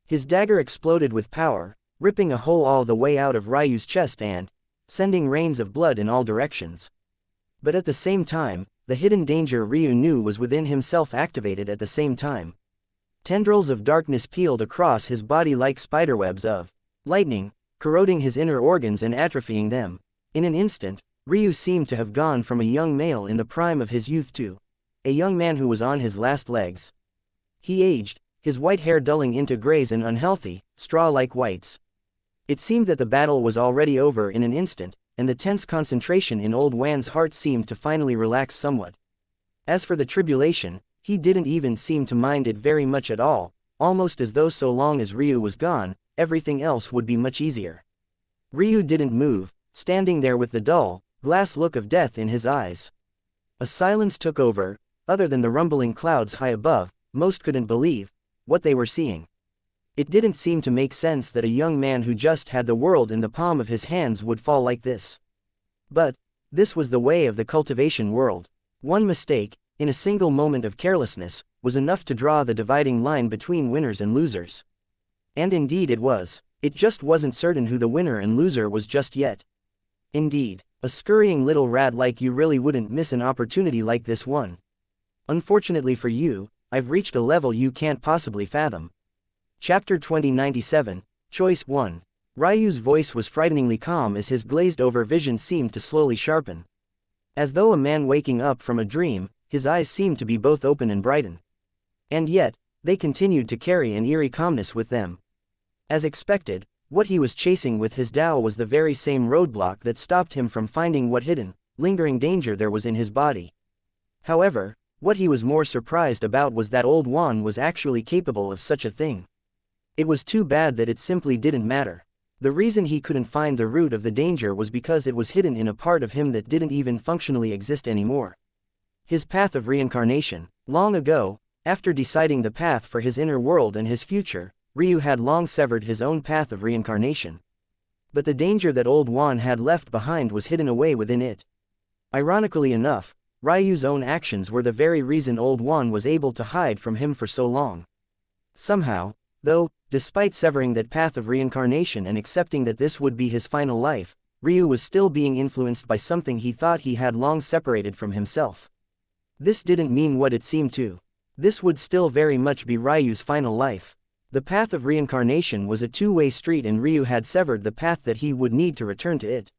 His dagger exploded with power, ripping a hole all the way out of Ryu's chest and sending rains of blood in all directions. But at the same time, the hidden danger Ryu knew was within himself activated at the same time. Tendrils of darkness peeled across his body like spiderwebs of lightning, corroding his inner organs and atrophying them. In an instant, Ryu seemed to have gone from a young male in the prime of his youth to a young man who was on his last legs. He aged, his white hair dulling into grays and unhealthy, straw-like whites. It seemed that the battle was already over in an instant, and the tense concentration in Old Wan's heart seemed to finally relax somewhat. As for the tribulation, he didn't even seem to mind it very much at all, almost as though so long as Ryu was gone, everything else would be much easier. Ryu didn't move, standing there with the dull, glass look of death in his eyes. A silence took over. Other than the rumbling clouds high above, most couldn't believe what they were seeing. It didn't seem to make sense that a young man who just had the world in the palm of his hands would fall like this. But this was the way of the cultivation world. One mistake, in a single moment of carelessness, was enough to draw the dividing line between winners and losers. And indeed it was. It just wasn't certain who the winner and loser was just yet. Indeed, a scurrying little rat like you really wouldn't miss an opportunity like this one. Unfortunately for you, I've reached a level you can't possibly fathom. Chapter 2097, Choice 1. Ryu's voice was frighteningly calm as his glazed-over vision seemed to slowly sharpen. As though a man waking up from a dream, his eyes seemed to be both open and brighten. And yet, they continued to carry an eerie calmness with them. As expected, what he was chasing with his Tao was the very same roadblock that stopped him from finding what hidden, lingering danger there was in his body. However, what he was more surprised about was that Old Wan was actually capable of such a thing. It was too bad that it simply didn't matter. The reason he couldn't find the root of the danger was because it was hidden in a part of him that didn't even functionally exist anymore. His path of reincarnation. Long ago, after deciding the path for his inner world and his future, Ryu had long severed his own path of reincarnation. But the danger that Old Wan had left behind was hidden away within it. Ironically enough, Ryu's own actions were the very reason Old Wan was able to hide from him for so long. Somehow, though, despite severing that path of reincarnation and accepting that this would be his final life, Ryu was still being influenced by something he thought he had long separated from himself. This didn't mean what it seemed to. This would still very much be Ryu's final life. The path of reincarnation was a two-way street and Ryu had severed the path that he would need to return to it.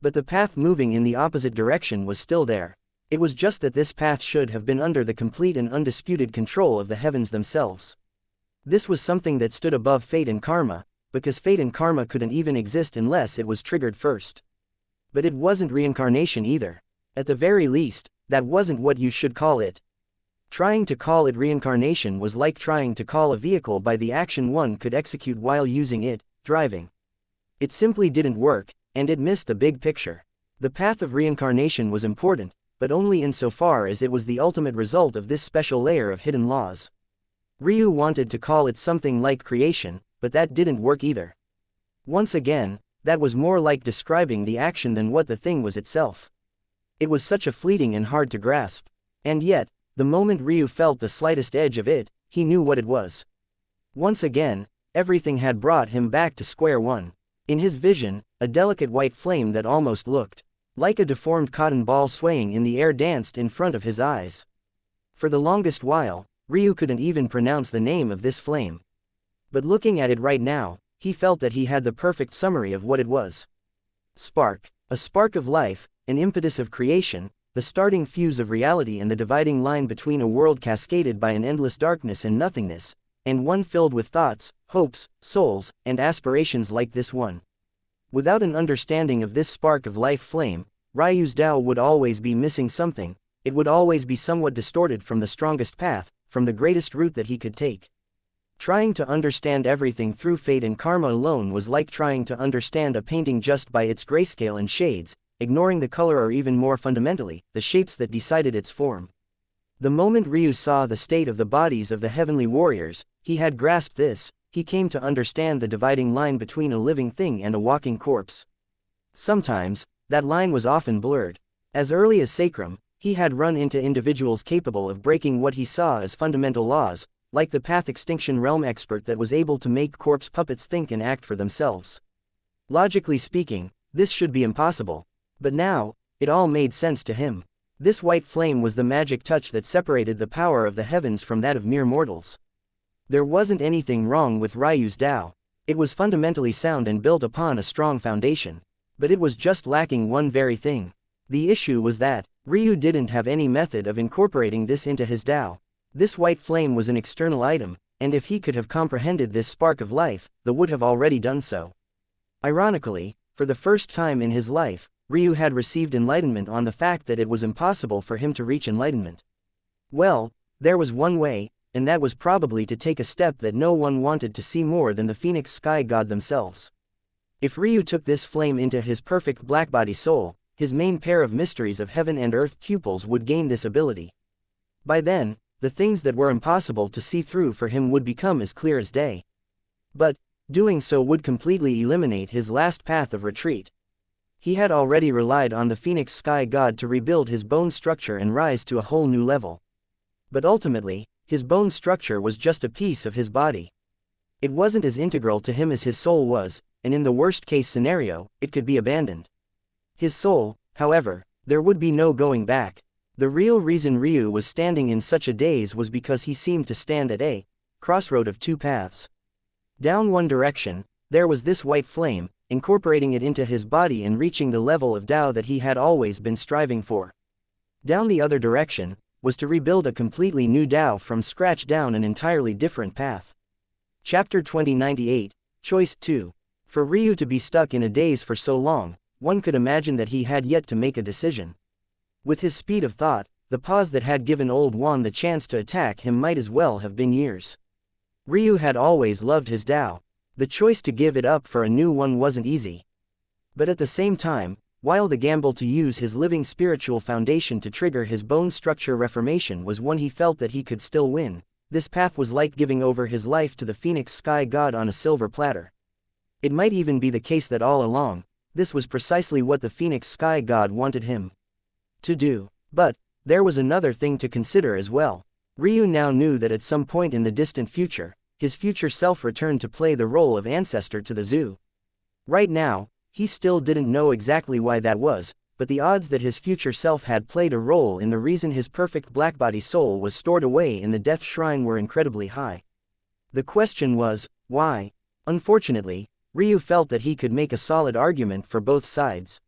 But the path moving in the opposite direction was still there. It was just that this path should have been under the complete and undisputed control of the heavens themselves. This was something that stood above fate and karma, because fate and karma couldn't even exist unless it was triggered first. But it wasn't reincarnation either. At the very least, that wasn't what you should call it. Trying to call it reincarnation was like trying to call a vehicle by the action one could execute while using it, driving. It simply didn't work, and it missed the big picture. The path of reincarnation was important, but only insofar as it was the ultimate result of this special layer of hidden laws. Ryu wanted to call it something like creation, but that didn't work either. Once again, that was more like describing the action than what the thing was itself. It was such a fleeting and hard to grasp. And yet, the moment Ryu felt the slightest edge of it, he knew what it was. Once again, everything had brought him back to square one. In his vision, a delicate white flame that almost looked like a deformed cotton ball swaying in the air danced in front of his eyes. For the longest while, Ryu couldn't even pronounce the name of this flame. But looking at it right now, he felt that he had the perfect summary of what it was. Spark. A spark of life, an impetus of creation, the starting fuse of reality and the dividing line between a world cascaded by an endless darkness and nothingness, and one filled with thoughts, hopes, souls, and aspirations like this one. Without an understanding of this spark of life flame, Ryu's Tao would always be missing something. It would always be somewhat distorted from the strongest path, from the greatest route that he could take. Trying to understand everything through fate and karma alone was like trying to understand a painting just by its grayscale and shades, ignoring the color or even more fundamentally, the shapes that decided its form. The moment Ryu saw the state of the bodies of the heavenly warriors, he had grasped this. He came to understand the dividing line between a living thing and a walking corpse. Sometimes, that line was often blurred. As early as Sacrum, he had run into individuals capable of breaking what he saw as fundamental laws, like the Path Extinction Realm expert that was able to make corpse puppets think and act for themselves. Logically speaking, this should be impossible. But now, it all made sense to him. This white flame was the magic touch that separated the power of the heavens from that of mere mortals. There wasn't anything wrong with Ryu's Tao. It was fundamentally sound and built upon a strong foundation. But it was just lacking one very thing. The issue was that Ryu didn't have any method of incorporating this into his Tao. This white flame was an external item, and if he could have comprehended this spark of life, he would have already done so. Ironically, for the first time in his life, Ryu had received enlightenment on the fact that it was impossible for him to reach enlightenment. Well, there was one way, and that was probably to take a step that no one wanted to see more than the Phoenix Sky God themselves. If Ryu took this flame into his perfect blackbody soul, his main pair of mysteries of heaven and earth pupils would gain this ability. By then, the things that were impossible to see through for him would become as clear as day. But, doing so would completely eliminate his last path of retreat. He had already relied on the Phoenix Sky God to rebuild his bone structure and rise to a whole new level. But ultimately, his bone structure was just a piece of his body. It wasn't as integral to him as his soul was, and in the worst-case scenario, it could be abandoned. His soul, however, there would be no going back. The real reason Ryu was standing in such a daze was because he seemed to stand at a crossroad of two paths. Down one direction, there was this white flame, incorporating it into his body and reaching the level of Tao that he had always been striving for. Down the other direction, was to rebuild a completely new Tao from scratch down an entirely different path. Chapter 2098, Choice 2. For Ryu to be stuck in a daze for so long, one could imagine that he had yet to make a decision. With his speed of thought, the pause that had given Old Juan the chance to attack him might as well have been years. Ryu had always loved his Tao. The choice to give it up for a new one wasn't easy. But at the same time, while the gamble to use his living spiritual foundation to trigger his bone structure reformation was one he felt that he could still win, this path was like giving over his life to the Phoenix Sky God on a silver platter. It might even be the case that all along, this was precisely what the Phoenix Sky God wanted him to do. But there was another thing to consider as well. Ryu now knew that at some point in the distant future, his future self returned to play the role of ancestor to the zoo. Right now, he still didn't know exactly why that was, but the odds that his future self had played a role in the reason his perfect blackbody soul was stored away in the death shrine were incredibly high. The question was, why? Unfortunately, Ryu felt that he could make a solid argument for both sides.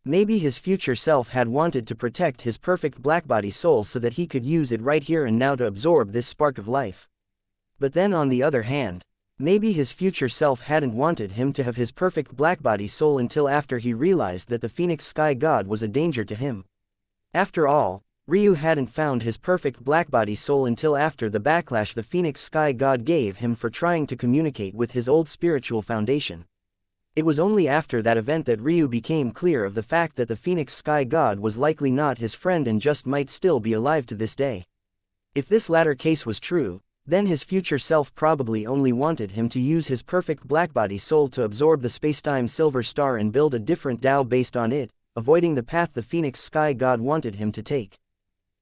Maybe his future self had wanted to protect his perfect blackbody soul so that he could use it right here and now to absorb this spark of life. But then on the other hand, maybe his future self hadn't wanted him to have his perfect blackbody soul until after he realized that the Phoenix Sky God was a danger to him. After all, Ryu hadn't found his perfect blackbody soul until after the backlash the Phoenix Sky God gave him for trying to communicate with his old spiritual foundation. It was only after that event that Ryu became clear of the fact that the Phoenix Sky God was likely not his friend and just might still be alive to this day. If this latter case was true, then his future self probably only wanted him to use his perfect blackbody soul to absorb the spacetime silver star and build a different Tao based on it, avoiding the path the Phoenix Sky God wanted him to take.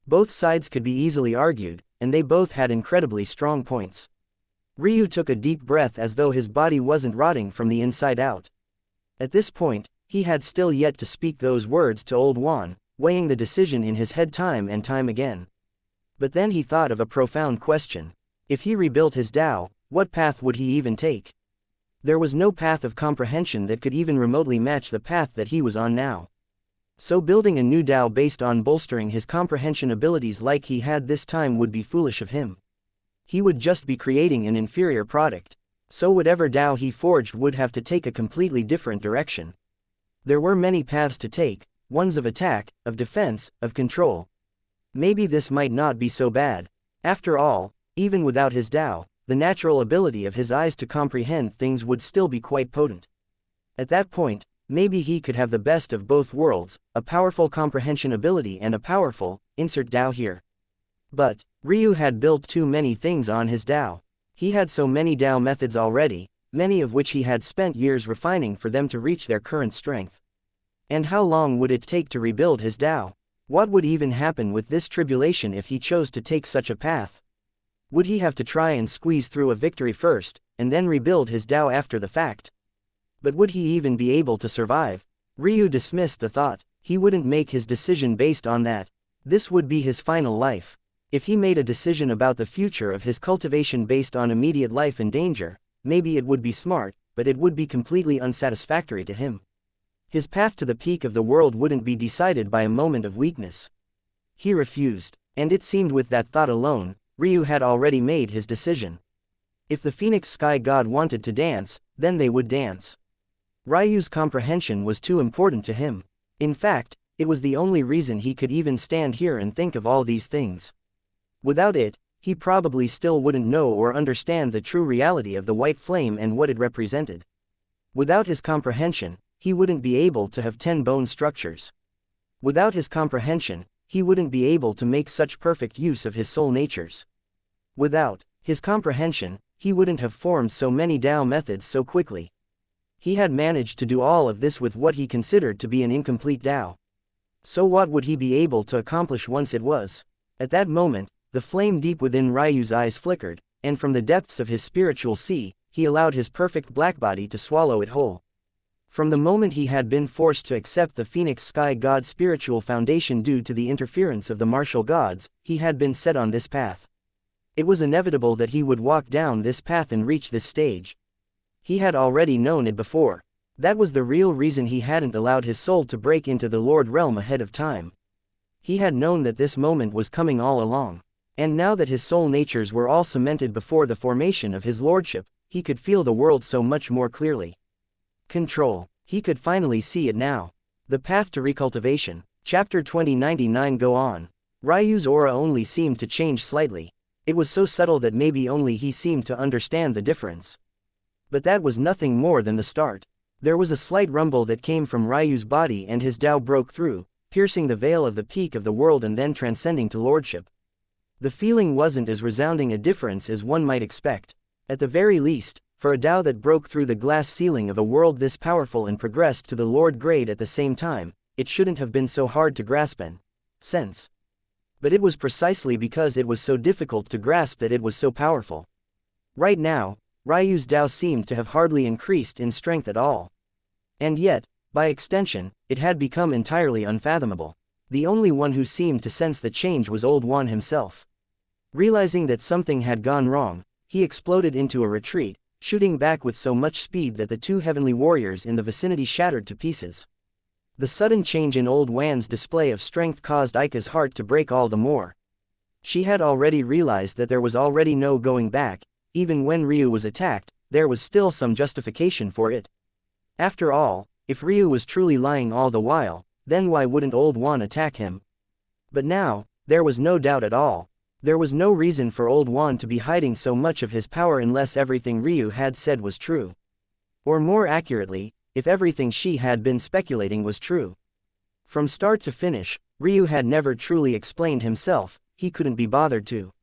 Both sides could be easily argued, and they both had incredibly strong points. Ryu took a deep breath as though his body wasn't rotting from the inside out. At this point, he had still yet to speak those words to Old Juan, weighing the decision in his head time and time again. But then he thought of a profound question. If he rebuilt his Tao, what path would he even take? There was no path of comprehension that could even remotely match the path that he was on now. So building a new Tao based on bolstering his comprehension abilities like he had this time would be foolish of him. He would just be creating an inferior product. So whatever Tao he forged would have to take a completely different direction. There were many paths to take, ones of attack, of defense, of control. Maybe this might not be so bad. After all, even without his Tao, the natural ability of his eyes to comprehend things would still be quite potent. At that point, maybe he could have the best of both worlds, a powerful comprehension ability and a powerful, insert Tao here. But Ryu had built too many things on his Tao. He had so many Tao methods already, many of which he had spent years refining for them to reach their current strength. And how long would it take to rebuild his Tao? What would even happen with this tribulation if he chose to take such a path? Would he have to try and squeeze through a victory first, and then rebuild his Tao after the fact? But would he even be able to survive? Ryu dismissed the thought. He wouldn't make his decision based on that. This would be his final life. If he made a decision about the future of his cultivation based on immediate life and danger, maybe it would be smart, but it would be completely unsatisfactory to him. His path to the peak of the world wouldn't be decided by a moment of weakness. He refused, and it seemed with that thought alone, Ryu had already made his decision. If the Phoenix Sky God wanted to dance, then they would dance. Ryu's comprehension was too important to him. In fact, it was the only reason he could even stand here and think of all these things. Without it, he probably still wouldn't know or understand the true reality of the white flame and what it represented. Without his comprehension, he wouldn't be able to have 10 bone structures. Without his comprehension, he wouldn't be able to make such perfect use of his soul natures. Without his comprehension, he wouldn't have formed so many Tao methods so quickly. He had managed to do all of this with what he considered to be an incomplete Tao. So what would he be able to accomplish once it was? At that moment, the flame deep within Ryu's eyes flickered, and from the depths of his spiritual sea, he allowed his perfect black body to swallow it whole. From the moment he had been forced to accept the Phoenix Sky God's spiritual foundation due to the interference of the martial gods, he had been set on this path. It was inevitable that he would walk down this path and reach this stage. He had already known it before. That was the real reason he hadn't allowed his soul to break into the Lord Realm ahead of time. He had known that this moment was coming all along. And now that his soul natures were all cemented before the formation of his lordship, he could feel the world so much more clearly. Control. He could finally see it now. The Path to Recultivation. Chapter 2099. Go on. Ryu's aura only seemed to change slightly. It was so subtle that maybe only he seemed to understand the difference. But that was nothing more than the start. There was a slight rumble that came from Ryu's body and his Tao broke through, piercing the veil of the peak of the world and then transcending to lordship. The feeling wasn't as resounding a difference as one might expect. At the very least, for a Tao that broke through the glass ceiling of a world this powerful and progressed to the Lord grade at the same time, it shouldn't have been so hard to grasp and sense. But it was precisely because it was so difficult to grasp that it was so powerful. Right now, Ryu's Tao seemed to have hardly increased in strength at all. And yet, by extension, it had become entirely unfathomable. The only one who seemed to sense the change was Old Juan himself. Realizing that something had gone wrong, he exploded into a retreat, shooting back with so much speed that the two heavenly warriors in the vicinity shattered to pieces. The sudden change in Old Juan's display of strength caused Aika's heart to break all the more. She had already realized that there was already no going back. Even when Ryu was attacked, there was still some justification for it. After all, if Ryu was truly lying all the while, then why wouldn't Old Juan attack him? But now, there was no doubt at all. There was no reason for Old Juan to be hiding so much of his power unless everything Ryu had said was true. Or more accurately, if everything she had been speculating was true. From start to finish, Ryu had never truly explained himself, he couldn't be bothered to.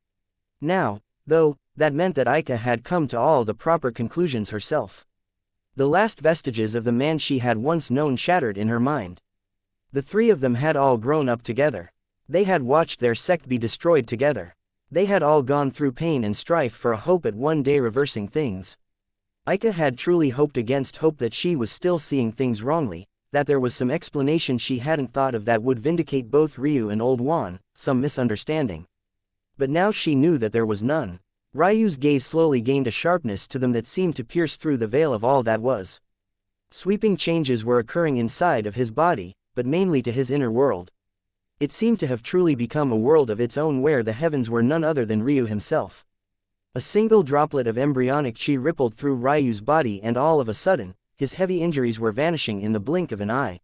Now, though, that meant that Aika had come to all the proper conclusions herself. The last vestiges of the man she had once known shattered in her mind. The three of them had all grown up together. They had watched their sect be destroyed together. They had all gone through pain and strife for a hope at one day reversing things. Aika had truly hoped against hope that she was still seeing things wrongly, that there was some explanation she hadn't thought of that would vindicate both Ryu and Old Juan, some misunderstanding. But now she knew that there was none. Ryu's gaze slowly gained a sharpness to them that seemed to pierce through the veil of all that was. Sweeping changes were occurring inside of his body, but mainly to his inner world. It seemed to have truly become a world of its own where the heavens were none other than Ryu himself. A single droplet of embryonic chi rippled through Ryu's body and all of a sudden, his heavy injuries were vanishing in the blink of an eye.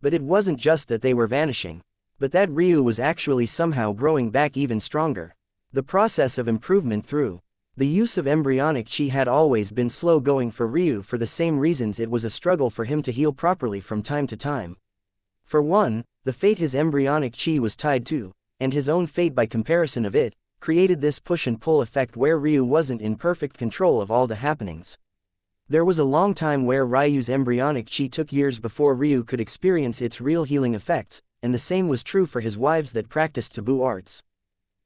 But it wasn't just that they were vanishing, but that Ryu was actually somehow growing back even stronger. The process of improvement through the use of embryonic chi had always been slow going for Ryu for the same reasons it was a struggle for him to heal properly from time to time. For one, the fate his embryonic chi was tied to, and his own fate by comparison of it, created this push and pull effect where Ryu wasn't in perfect control of all the happenings. There was a long time where Ryu's embryonic chi took years before Ryu could experience its real healing effects, and the same was true for his wives that practiced taboo arts.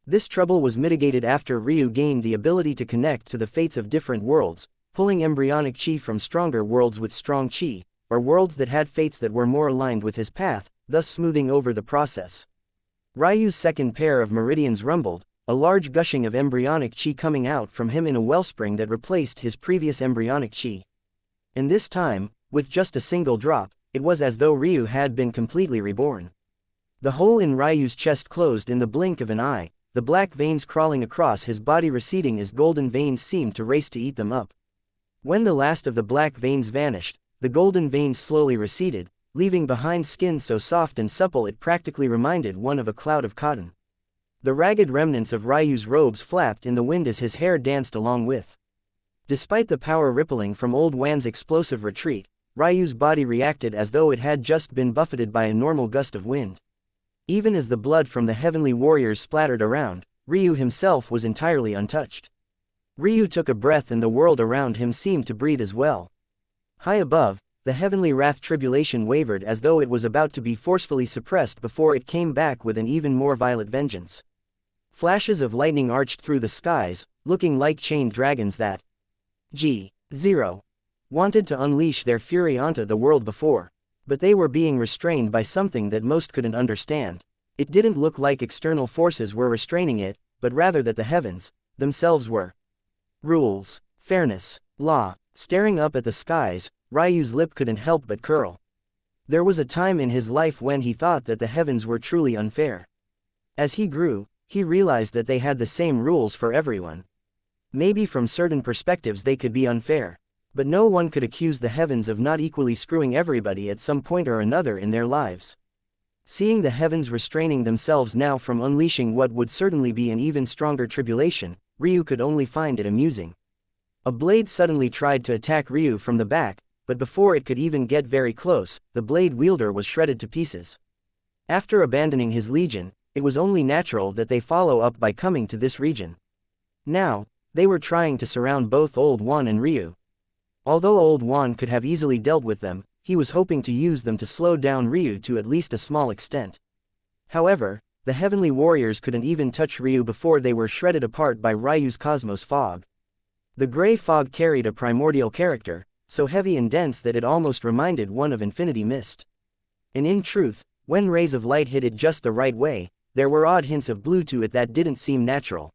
This trouble was mitigated after Ryu gained the ability to connect to the fates of different worlds, pulling embryonic chi from stronger worlds with strong chi, or worlds that had fates that were more aligned with his path, thus smoothing over the process. Ryu's second pair of meridians rumbled, a large gushing of embryonic chi coming out from him in a wellspring that replaced his previous embryonic chi. And this time, with just a single drop, it was as though Ryu had been completely reborn. The hole in Ryu's chest closed in the blink of an eye, the black veins crawling across his body receding as golden veins seemed to race to eat them up. When the last of the black veins vanished, the golden veins slowly receded, leaving behind skin so soft and supple it practically reminded one of a cloud of cotton. The ragged remnants of Ryu's robes flapped in the wind as his hair danced along with. Despite the power rippling from Old Wan's explosive retreat, Ryu's body reacted as though it had just been buffeted by a normal gust of wind. Even as the blood from the heavenly warriors splattered around, Ryu himself was entirely untouched. Ryu took a breath and the world around him seemed to breathe as well. High above, the heavenly wrath tribulation wavered as though it was about to be forcefully suppressed before it came back with an even more violent vengeance. Flashes of lightning arched through the skies, looking like chained dragons that G0 wanted to unleash their fury onto the world before. But they were being restrained by something that most couldn't understand. It didn't look like external forces were restraining it, but rather that the heavens themselves were. Rules, fairness, law. Staring up at the skies, Ryu's lip couldn't help but curl. There was a time in his life when he thought that the heavens were truly unfair. As he grew, he realized that they had the same rules for everyone. Maybe from certain perspectives they could be unfair. But no one could accuse the heavens of not equally screwing everybody at some point or another in their lives. Seeing the heavens restraining themselves now from unleashing what would certainly be an even stronger tribulation, Ryu could only find it amusing. A blade suddenly tried to attack Ryu from the back, but before it could even get very close, the blade wielder was shredded to pieces. After abandoning his legion, it was only natural that they follow up by coming to this region. Now, they were trying to surround both Old Wan and Ryu. Although Old Wan could have easily dealt with them, he was hoping to use them to slow down Ryu to at least a small extent. However, the heavenly warriors couldn't even touch Ryu before they were shredded apart by Ryu's cosmos fog. The gray fog carried a primordial character, so heavy and dense that it almost reminded one of infinity mist. And in truth, when rays of light hit it just the right way, there were odd hints of blue to it that didn't seem natural.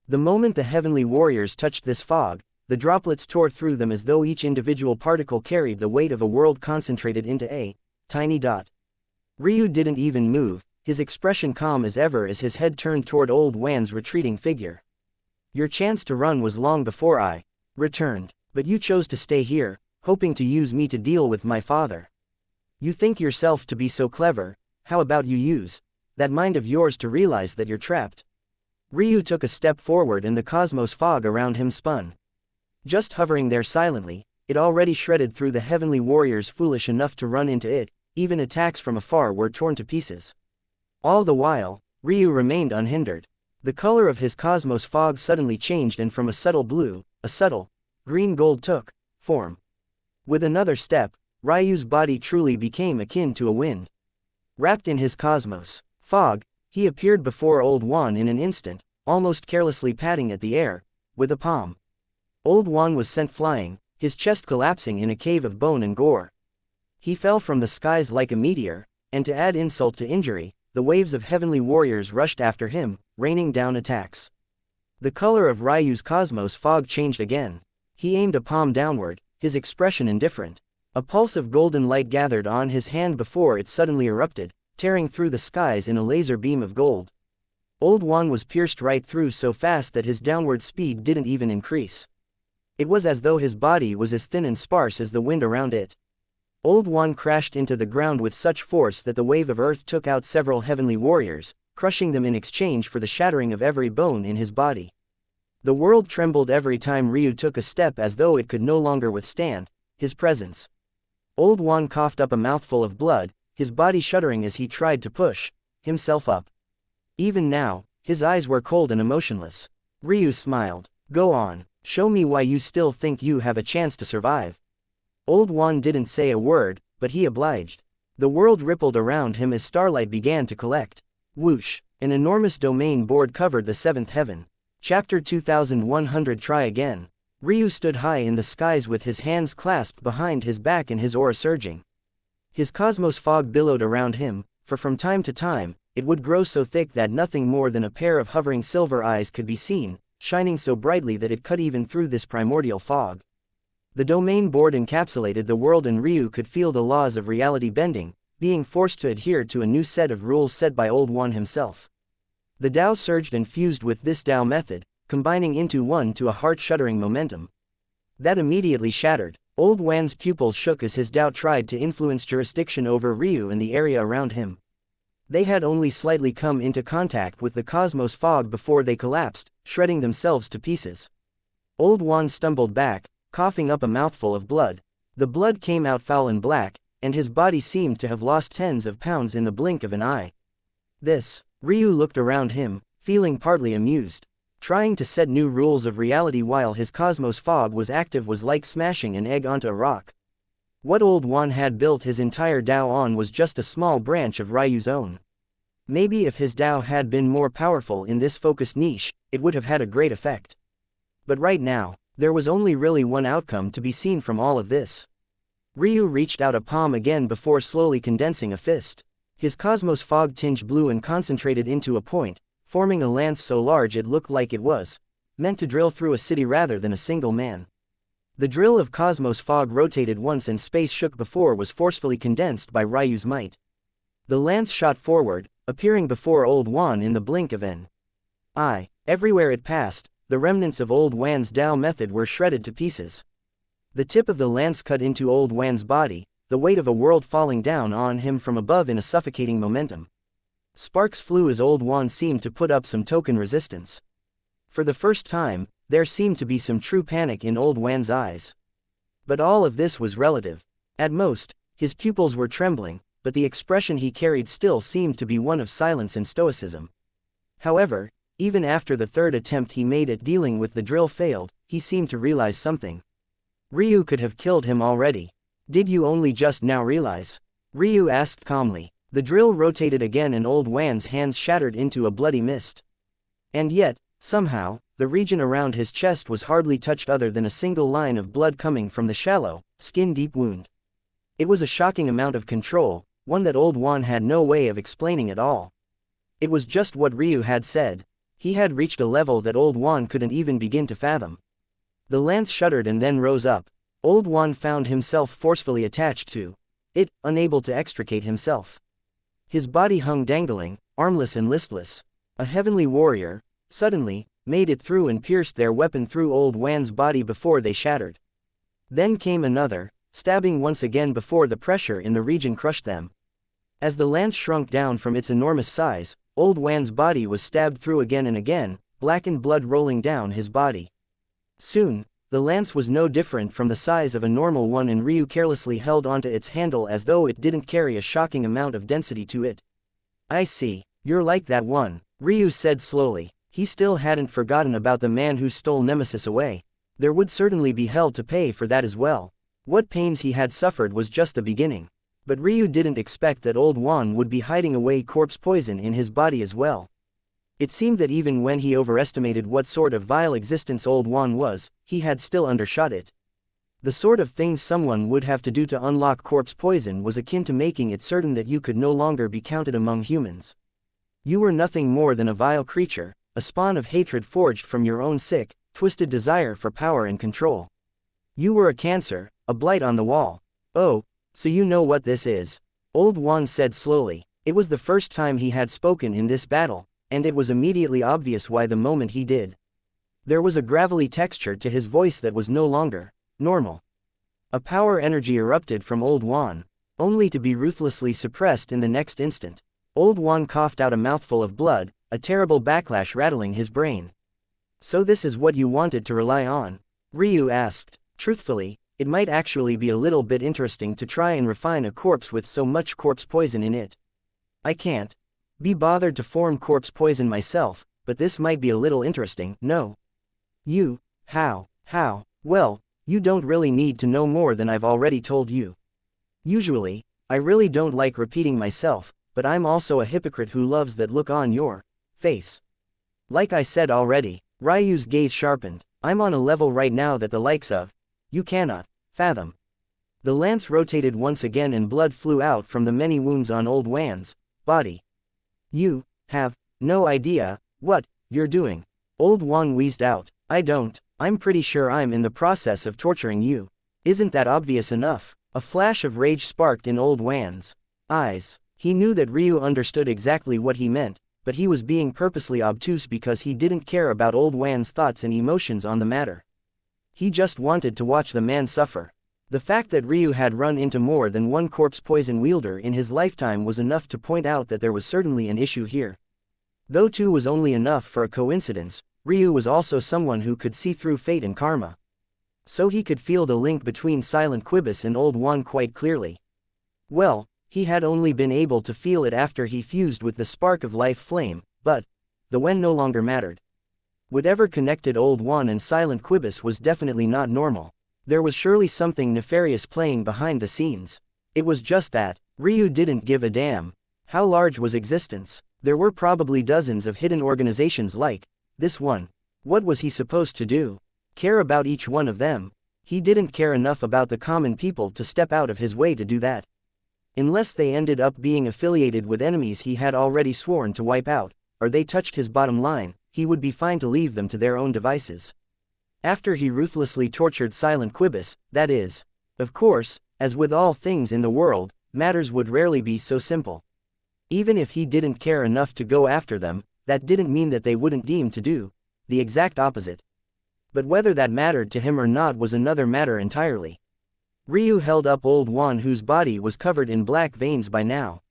The moment the heavenly warriors touched this fog, the droplets tore through them as though each individual particle carried the weight of a world concentrated into a tiny dot. Ryu didn't even move, his expression calm as ever as his head turned toward Old Wan's retreating figure. Your chance to run was long before I returned, but you chose to stay here, hoping to use me to deal with my father. You think yourself to be so clever, how about you use that mind of yours to realize that you're trapped? Ryu took a step forward and the cosmos fog around him spun. Just hovering there silently, it already shredded through the heavenly warriors foolish enough to run into it, even attacks from afar were torn to pieces. All the while, Ryu remained unhindered. The color of his cosmos fog suddenly changed and from a subtle blue, a subtle green-gold took form. With another step, Ryu's body truly became akin to a wind. Wrapped in his cosmos fog, he appeared before Old Wan in an instant, almost carelessly patting at the air with a palm. Old Wan was sent flying, his chest collapsing in a cave of bone and gore. He fell from the skies like a meteor, and to add insult to injury, the waves of heavenly warriors rushed after him, raining down attacks. The color of Ryu's cosmos fog changed again. He aimed a palm downward, his expression indifferent. A pulse of golden light gathered on his hand before it suddenly erupted, tearing through the skies in a laser beam of gold. Old Wan was pierced right through so fast that his downward speed didn't even increase. It was as though his body was as thin and sparse as the wind around it. Old Wan crashed into the ground with such force that the wave of earth took out several heavenly warriors, crushing them in exchange for the shattering of every bone in his body. The world trembled every time Ryu took a step as though it could no longer withstand his presence. Old Wan coughed up a mouthful of blood, his body shuddering as he tried to push himself up. Even now, his eyes were cold and emotionless. Ryu smiled. Go on. Show me why you still think you have a chance to survive. Old Wan didn't say a word, but he obliged. The world rippled around him as starlight began to collect. Whoosh! An enormous domain board covered the seventh heaven. Chapter 2100. Try again. Ryu stood high in the skies with his hands clasped behind his back and his aura surging. His cosmos fog billowed around him, for from time to time, it would grow so thick that nothing more than a pair of hovering silver eyes could be seen, shining so brightly that it cut even through this primordial fog. The domain board encapsulated the world and Ryu could feel the laws of reality bending, being forced to adhere to a new set of rules set by Old Wan himself. The Tao surged and fused with this Tao method, combining into one to a heart-shuddering momentum. That immediately shattered. Old Wan's pupils shook as his doubt tried to influence jurisdiction over Ryu and the area around him. They had only slightly come into contact with the cosmos fog before they collapsed, shredding themselves to pieces. Old Wan stumbled back, coughing up a mouthful of blood. The blood came out foul and black, and his body seemed to have lost tens of pounds in the blink of an eye. Ryu looked around him, feeling partly amused. Trying to set new rules of reality while his cosmos fog was active was like smashing an egg onto a rock. What Old Wan had built his entire Dao on was just a small branch of Ryu's own. Maybe if his Dao had been more powerful in this focused niche, it would have had a great effect. But right now, there was only really one outcome to be seen from all of this. Ryu reached out a palm again before slowly condensing a fist. His cosmos fog tinged blue and concentrated into a point, forming a lance so large it looked like it was meant to drill through a city rather than a single man. The drill of cosmos fog rotated once and space shook before was forcefully condensed by Ryu's might. The lance shot forward, appearing before Old Wan in the blink of an eye. Everywhere it passed, the remnants of Old Wan's Dao method were shredded to pieces. The tip of the lance cut into Old Wan's body, the weight of a world falling down on him from above in a suffocating momentum. Sparks flew as Old Wan seemed to put up some token resistance. For the first time, there seemed to be some true panic in Old Wan's eyes. But all of this was relative. At most, his pupils were trembling, but the expression he carried still seemed to be one of silence and stoicism. However, even after the third attempt he made at dealing with the drill failed, he seemed to realize something. Ryu could have killed him already. Did you only just now realize? Ryu asked calmly. The drill rotated again and Old Wan's hands shattered into a bloody mist. And yet, somehow, the region around his chest was hardly touched other than a single line of blood coming from the shallow, skin-deep wound. It was a shocking amount of control, one that Old Wan had no way of explaining at all. It was just what Ryu had said. He had reached a level that Old Wan couldn't even begin to fathom. The lance shuddered and then rose up. Old Wan found himself forcefully attached to it, unable to extricate himself. His body hung dangling, armless and listless. A heavenly warrior, suddenly, made it through and pierced their weapon through Old Wan's body before they shattered. Then came another, stabbing once again before the pressure in the region crushed them. As the lance shrunk down from its enormous size, Old Wan's body was stabbed through again and again, blackened blood rolling down his body. Soon, the lance was no different from the size of a normal one and Ryu carelessly held onto its handle as though it didn't carry a shocking amount of density to it. I see, you're like that one, Ryu said slowly. He still hadn't forgotten about the man who stole Nemesis away. There would certainly be hell to pay for that as well. What pains he had suffered was just the beginning. But Ryu didn't expect that Old Wan would be hiding away corpse poison in his body as well. It seemed that even when he overestimated what sort of vile existence Old Wan was, he had still undershot it. The sort of things someone would have to do to unlock corpse poison was akin to making it certain that you could no longer be counted among humans. You were nothing more than a vile creature, a spawn of hatred forged from your own sick, twisted desire for power and control. You were a cancer, a blight on the wall. Oh, so you know what this is? Old Wan said slowly. It was the first time he had spoken in this battle, and it was immediately obvious why the moment he did. There was a gravelly texture to his voice that was no longer normal. A power energy erupted from Old Wan, only to be ruthlessly suppressed in the next instant. Old Wan coughed out a mouthful of blood, a terrible backlash rattling his brain. So this is what you wanted to rely on? Ryu asked. Truthfully, it might actually be a little bit interesting to try and refine a corpse with so much corpse poison in it. I can't be bothered to form corpse poison myself, but this might be a little interesting, no? You? How? Well, you don't really need to know more than I've already told you. Usually, I really don't like repeating myself, but I'm also a hypocrite who loves that look on your face. Like I said already, Ryu's gaze sharpened. I'm on a level right now that the likes of you cannot fathom. The lance rotated once again and blood flew out from the many wounds on Old Wan's body. You have no idea what you're doing. Old Wan wheezed out. I don't. I'm pretty sure I'm in the process of torturing you. Isn't that obvious enough? A flash of rage sparked in Old Wan's eyes. He knew that Ryu understood exactly what he meant, but he was being purposely obtuse because he didn't care about Old Wan's thoughts and emotions on the matter. He just wanted to watch the man suffer. The fact that Ryu had run into more than one corpse poison wielder in his lifetime was enough to point out that there was certainly an issue here. Though two was only enough for a coincidence, Ryu was also someone who could see through fate and karma. So he could feel the link between Silent Quibus and Old Juan quite clearly. Well, he had only been able to feel it after he fused with the spark of life flame, but the when no longer mattered. Whatever connected Old Juan and Silent Quibus was definitely not normal. There was surely something nefarious playing behind the scenes. It was just that Ryu didn't give a damn. How large was existence? There were probably dozens of hidden organizations like this one. What was he supposed to do? Care about each one of them? He didn't care enough about the common people to step out of his way to do that. Unless they ended up being affiliated with enemies he had already sworn to wipe out, or they touched his bottom line, he would be fine to leave them to their own devices. After he ruthlessly tortured Silent Quibus, that is. Of course, as with all things in the world, matters would rarely be so simple. Even if he didn't care enough to go after them, that didn't mean that they wouldn't deem to do the exact opposite. But whether that mattered to him or not was another matter entirely. Ryu held up Old Juan, whose body was covered in black veins by now.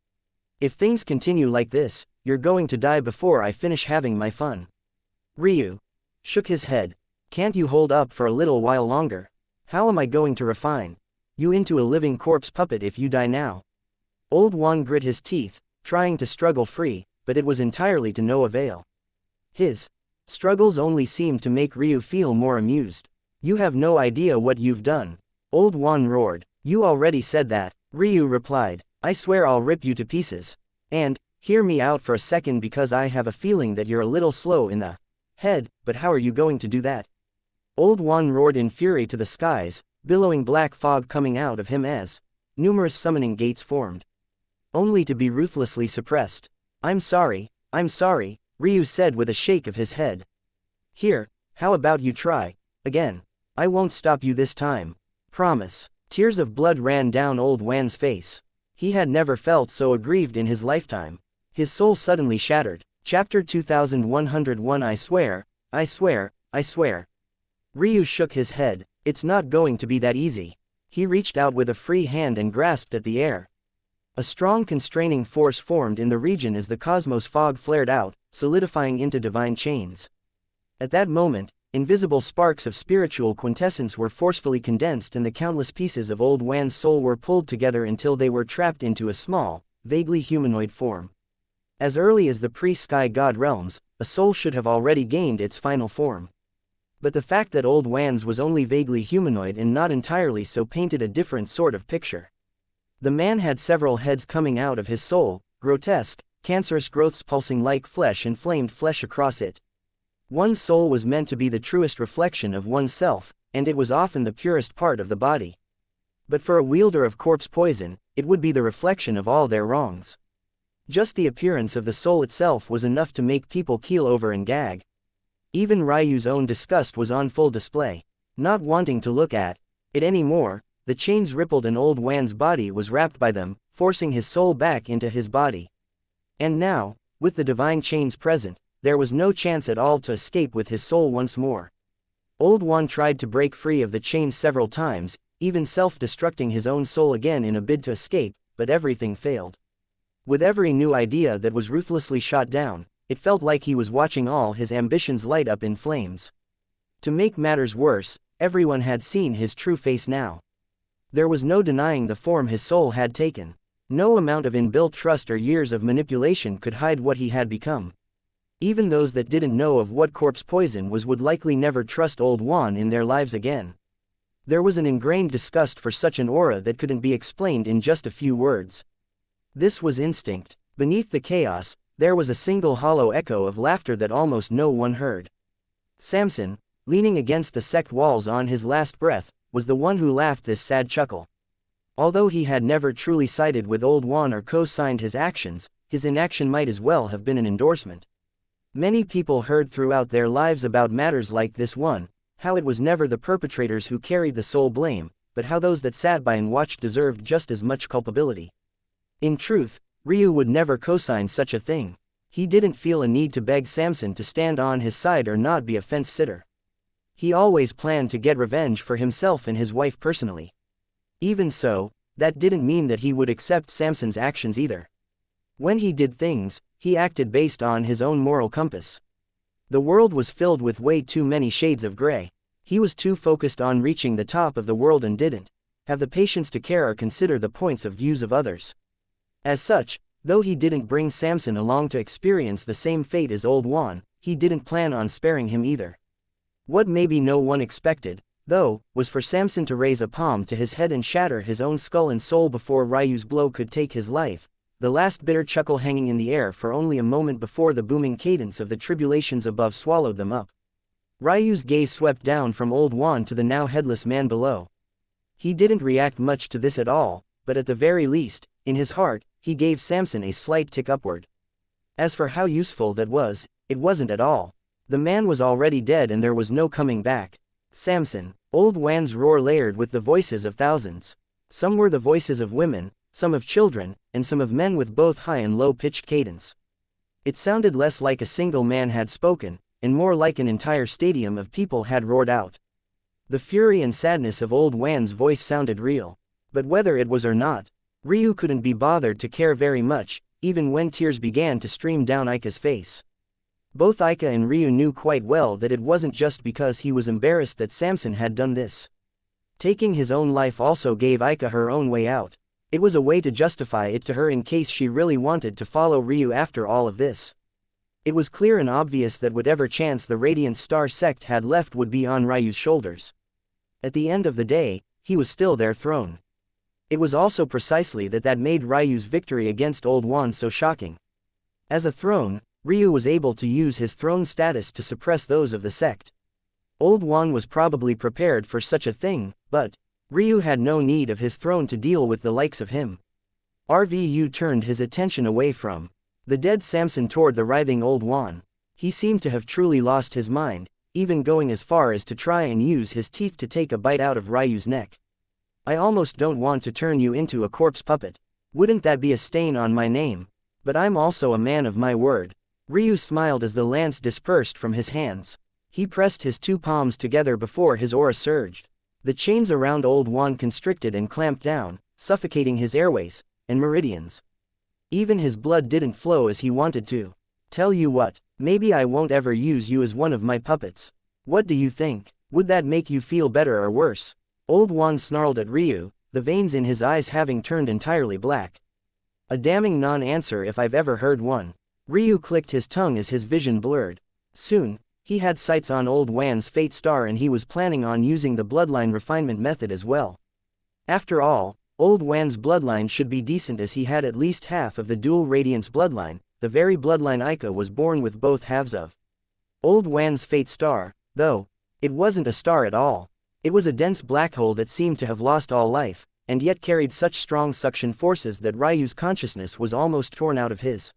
If things continue like this, you're going to die before I finish having my fun. Ryu shook his head. Can't you hold up for a little while longer? How am I going to refine you into a living corpse puppet if you die now? Old Juan grit his teeth, trying to struggle free, but it was entirely to no avail. His struggles only seemed to make Ryu feel more amused. You have no idea what you've done. Old Juan roared. You already said that, Ryu replied. I swear I'll rip you to pieces. And, hear me out for a second because I have a feeling that you're a little slow in the head, but how are you going to do that? Old Juan roared in fury to the skies, billowing black fog coming out of him as numerous summoning gates formed. Only to be ruthlessly suppressed. I'm sorry, Ryu said with a shake of his head. Here, how about you try again? I won't stop you this time. Promise. Tears of blood ran down Old Juan's face. He had never felt so aggrieved in his lifetime. His soul suddenly shattered. Chapter 2101 I swear. Ryu shook his head. It's not going to be that easy. He reached out with a free hand and grasped at the air. A strong constraining force formed in the region as the cosmos fog flared out, solidifying into divine chains. At that moment, invisible sparks of spiritual quintessence were forcefully condensed and the countless pieces of Old Juan's soul were pulled together until they were trapped into a small, vaguely humanoid form. As early as the pre-sky god realms, a soul should have already gained its final form. But the fact that Old Juan's was only vaguely humanoid and not entirely so painted a different sort of picture. The man had several heads coming out of his soul, grotesque, cancerous growths pulsing like flesh and flamed flesh across it. One's soul was meant to be the truest reflection of oneself, and it was often the purest part of the body. But for a wielder of corpse poison, it would be the reflection of all their wrongs. Just the appearance of the soul itself was enough to make people keel over and gag. Even Ryu's own disgust was on full display. Not wanting to look at it anymore, the chains rippled and Old Juan's body was wrapped by them, forcing his soul back into his body. And now, with the divine chains present, there was no chance at all to escape with his soul once more. Old Juan tried to break free of the chains several times, even self-destructing his own soul again in a bid to escape, but everything failed. With every new idea that was ruthlessly shot down, it felt like he was watching all his ambitions light up in flames. To make matters worse, everyone had seen his true face now. There was no denying the form his soul had taken. No amount of inbuilt trust or years of manipulation could hide what he had become. Even those that didn't know of what corpse poison was would likely never trust Old Juan in their lives again. There was an ingrained disgust for such an aura that couldn't be explained in just a few words. This was instinct. Beneath the chaos, there was a single hollow echo of laughter that almost no one heard. Samson, leaning against the sect walls on his last breath, was the one who laughed this sad chuckle. Although he had never truly sided with Old Juan or co-signed his actions, his inaction might as well have been an endorsement. Many people heard throughout their lives about matters like this one, how it was never the perpetrators who carried the sole blame, but how those that sat by and watched deserved just as much culpability. In truth, Ryu would never co-sign such a thing. He didn't feel a need to beg Samson to stand on his side or not be a fence-sitter. He always planned to get revenge for himself and his wife personally. Even so, that didn't mean that he would accept Samson's actions either. When he did things, he acted based on his own moral compass. The world was filled with way too many shades of gray. He was too focused on reaching the top of the world and didn't have the patience to care or consider the points of views of others. As such, though he didn't bring Samson along to experience the same fate as Old Juan, he didn't plan on sparing him either. What maybe no one expected, though, was for Samson to raise a palm to his head and shatter his own skull and soul before Ryu's blow could take his life, the last bitter chuckle hanging in the air for only a moment before the booming cadence of the tribulations above swallowed them up. Ryu's gaze swept down from Old Juan to the now headless man below. He didn't react much to this at all, but at the very least, in his heart, he gave Samson a slight tick upward. As for how useful that was, it wasn't at all. The man was already dead and there was no coming back. Samson, Old Juan's roar layered with the voices of thousands. Some were the voices of women, some of children, and some of men with both high and low-pitched cadence. It sounded less like a single man had spoken, and more like an entire stadium of people had roared out. The fury and sadness of Old Juan's voice sounded real. But whether it was or not, Ryu couldn't be bothered to care very much, even when tears began to stream down Aika's face. Both Aika and Ryu knew quite well that it wasn't just because he was embarrassed that Samson had done this. Taking his own life also gave Aika her own way out. It was a way to justify it to her in case she really wanted to follow Ryu after all of this. It was clear and obvious that whatever chance the Radiant Star sect had left would be on Ryu's shoulders. At the end of the day, he was still their throne. It was also precisely that made Ryu's victory against Old Juan so shocking. As a throne, Ryu was able to use his throne status to suppress those of the sect. Old Juan was probably prepared for such a thing, but Ryu had no need of his throne to deal with the likes of him. Ryu turned his attention away from the dead Samson toward the writhing Old Juan. He seemed to have truly lost his mind, even going as far as to try and use his teeth to take a bite out of Ryu's neck. I almost don't want to turn you into a corpse puppet. Wouldn't that be a stain on my name? But I'm also a man of my word. Ryu smiled as the lance dispersed from his hands. He pressed his two palms together before his aura surged. The chains around Old Juan constricted and clamped down, suffocating his airways and meridians. Even his blood didn't flow as he wanted to. Tell you what, maybe I won't ever use you as one of my puppets. What do you think? Would that make you feel better or worse? Old Juan snarled at Ryu, the veins in his eyes having turned entirely black. A damning non-answer if I've ever heard one. Ryu clicked his tongue as his vision blurred. Soon, he had sights on Old Juan's fate star and he was planning on using the bloodline refinement method as well. After all, Old Juan's bloodline should be decent as he had at least half of the dual radiance bloodline, the very bloodline Aika was born with both halves of. Old Juan's fate star, though, it wasn't a star at all. It was a dense black hole that seemed to have lost all life, and yet carried such strong suction forces that Ryu's consciousness was almost torn out of his.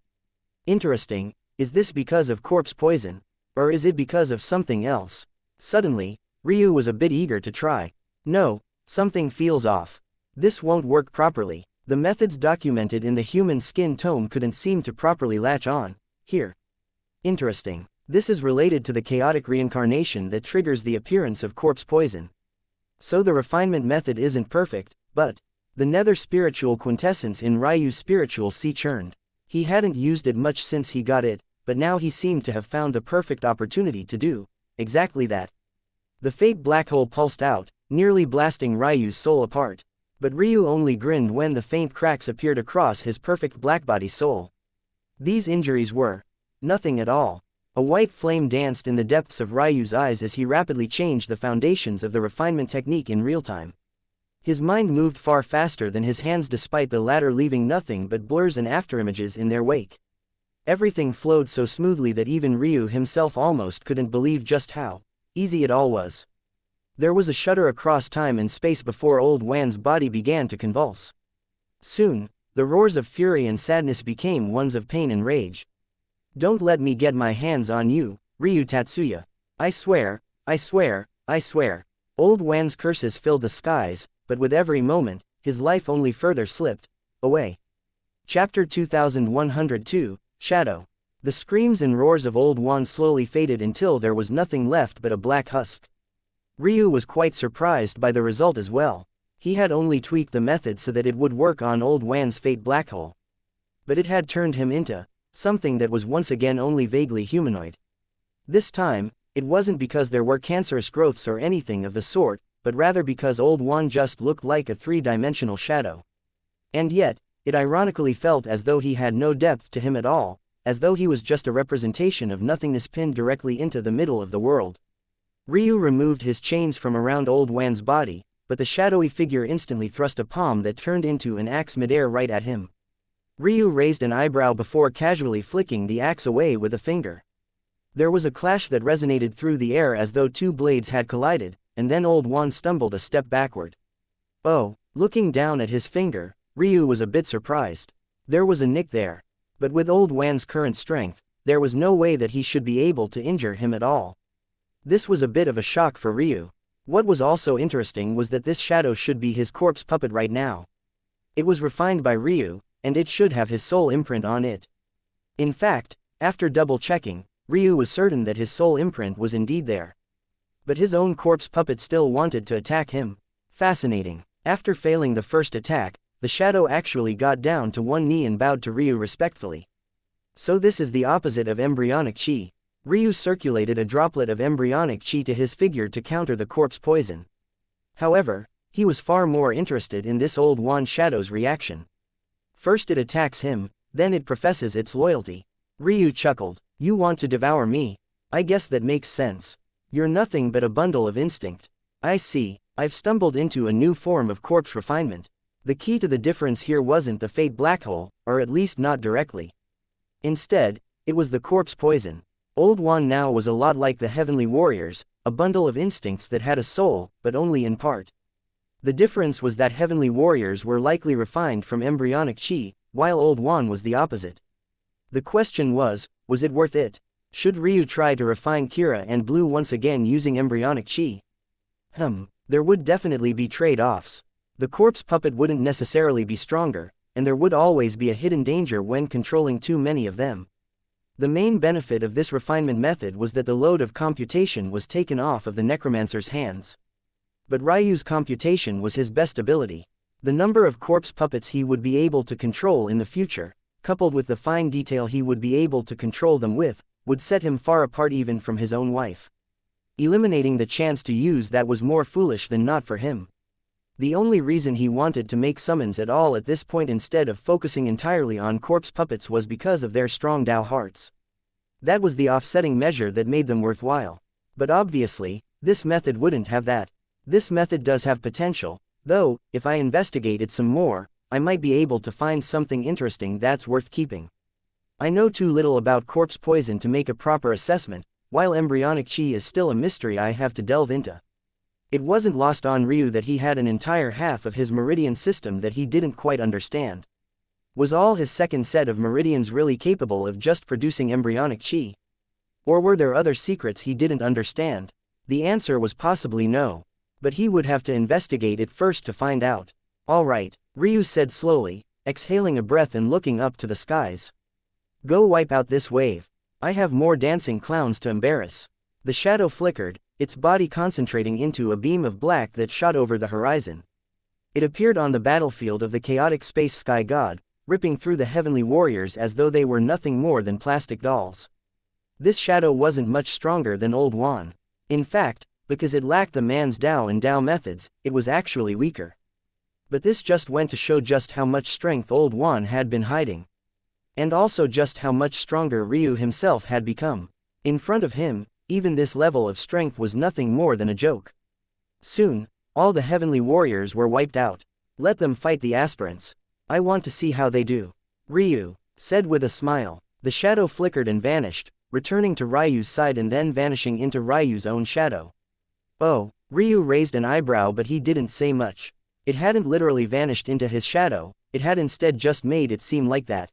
Interesting, is this because of corpse poison? Or is it because of something else? Suddenly, Ryu was a bit eager to try. No, something feels off. This won't work properly. The methods documented in the human skin tome couldn't seem to properly latch on. Here. Interesting. This is related to the chaotic reincarnation that triggers the appearance of corpse poison. So the refinement method isn't perfect, but the nether spiritual quintessence in Ryu's spiritual sea churned. He hadn't used it much since he got it, but now he seemed to have found the perfect opportunity to do exactly that. The fate black hole pulsed out, nearly blasting Ryu's soul apart. But Ryu only grinned when the faint cracks appeared across his perfect blackbody soul. These injuries were nothing at all. A white flame danced in the depths of Ryu's eyes as he rapidly changed the foundations of the refinement technique in real time. His mind moved far faster than his hands despite the latter leaving nothing but blurs and afterimages in their wake. Everything flowed so smoothly that even Ryu himself almost couldn't believe just how easy it all was. There was a shudder across time and space before Old Juan's body began to convulse. Soon, the roars of fury and sadness became ones of pain and rage. Don't let me get my hands on you, Ryu Tatsuya. I swear, I swear, I swear. Old Juan's curses filled the skies, but with every moment, his life only further slipped away. Chapter 2102, Shadow. The screams and roars of Old Juan slowly faded until there was nothing left but a black husk. Ryu was quite surprised by the result as well. He had only tweaked the method so that it would work on Old Wan's fate black hole. But it had turned him into something that was once again only vaguely humanoid. This time, it wasn't because there were cancerous growths or anything of the sort, but rather because Old Wan just looked like a three-dimensional shadow. And yet, it ironically felt as though he had no depth to him at all, as though he was just a representation of nothingness pinned directly into the middle of the world. Ryu removed his chains from around Old Wan's body, but the shadowy figure instantly thrust a palm that turned into an axe midair right at him. Ryu raised an eyebrow before casually flicking the axe away with a finger. There was a clash that resonated through the air as though two blades had collided, and then Old Wan stumbled a step backward. Oh, looking down at his finger, Ryu was a bit surprised. There was a nick there. But with Old Wan's current strength, there was no way that he should be able to injure him at all. This was a bit of a shock for Ryu. What was also interesting was that this shadow should be his corpse puppet right now. It was refined by Ryu, and it should have his soul imprint on it. In fact, after double-checking, Ryu was certain that his soul imprint was indeed there. But his own corpse puppet still wanted to attack him. Fascinating. After failing the first attack, the shadow actually got down to one knee and bowed to Ryu respectfully. So this is the opposite of embryonic chi. Ryu circulated a droplet of embryonic chi to his figure to counter the corpse poison. However, he was far more interested in this Old Wan shadow's reaction. First it attacks him, then it professes its loyalty. Ryu chuckled. You want to devour me? I guess that makes sense. You're nothing but a bundle of instinct. I see, I've stumbled into a new form of corpse refinement. The key to the difference here wasn't the fate black hole, or at least not directly. Instead, it was the corpse poison. Old Wan now was a lot like the Heavenly Warriors, a bundle of instincts that had a soul, but only in part. The difference was that Heavenly Warriors were likely refined from embryonic chi, while Old Wan was the opposite. The question was it worth it? Should Ryu try to refine Kira and Blue once again using embryonic chi? There would definitely be trade-offs. The corpse puppet wouldn't necessarily be stronger, and there would always be a hidden danger when controlling too many of them. The main benefit of this refinement method was that the load of computation was taken off of the necromancer's hands. But Ryu's computation was his best ability. The number of corpse puppets he would be able to control in the future, coupled with the fine detail he would be able to control them with, would set him far apart even from his own wife. Eliminating the chance to use that was more foolish than not for him. The only reason he wanted to make summons at all at this point instead of focusing entirely on corpse puppets was because of their strong Dao hearts. That was the offsetting measure that made them worthwhile. But obviously, this method wouldn't have that. This method does have potential, though, if I investigate it some more, I might be able to find something interesting that's worth keeping. I know too little about corpse poison to make a proper assessment, while embryonic chi is still a mystery I have to delve into. It wasn't lost on Ryu that he had an entire half of his meridian system that he didn't quite understand. Was all his second set of meridians really capable of just producing embryonic chi? Or were there other secrets he didn't understand? The answer was possibly no. But he would have to investigate it first to find out. All right, Ryu said slowly, exhaling a breath and looking up to the skies. Go wipe out this wave. I have more dancing clowns to embarrass. The shadow flickered, its body concentrating into a beam of black that shot over the horizon. It appeared on the battlefield of the chaotic space sky god, ripping through the heavenly warriors as though they were nothing more than plastic dolls. This shadow wasn't much stronger than Old Wan. In fact, because it lacked the man's Dao and Dao methods, it was actually weaker. But this just went to show just how much strength Old Wan had been hiding. And also just how much stronger Ryu himself had become. In front of him, even this level of strength was nothing more than a joke. Soon, all the heavenly warriors were wiped out. Let them fight the aspirants. I want to see how they do. Ryu said with a smile. The shadow flickered and vanished, returning to Ryu's side and then vanishing into Ryu's own shadow. Oh, Ryu raised an eyebrow, but he didn't say much. It hadn't literally vanished into his shadow, it had instead just made it seem like that.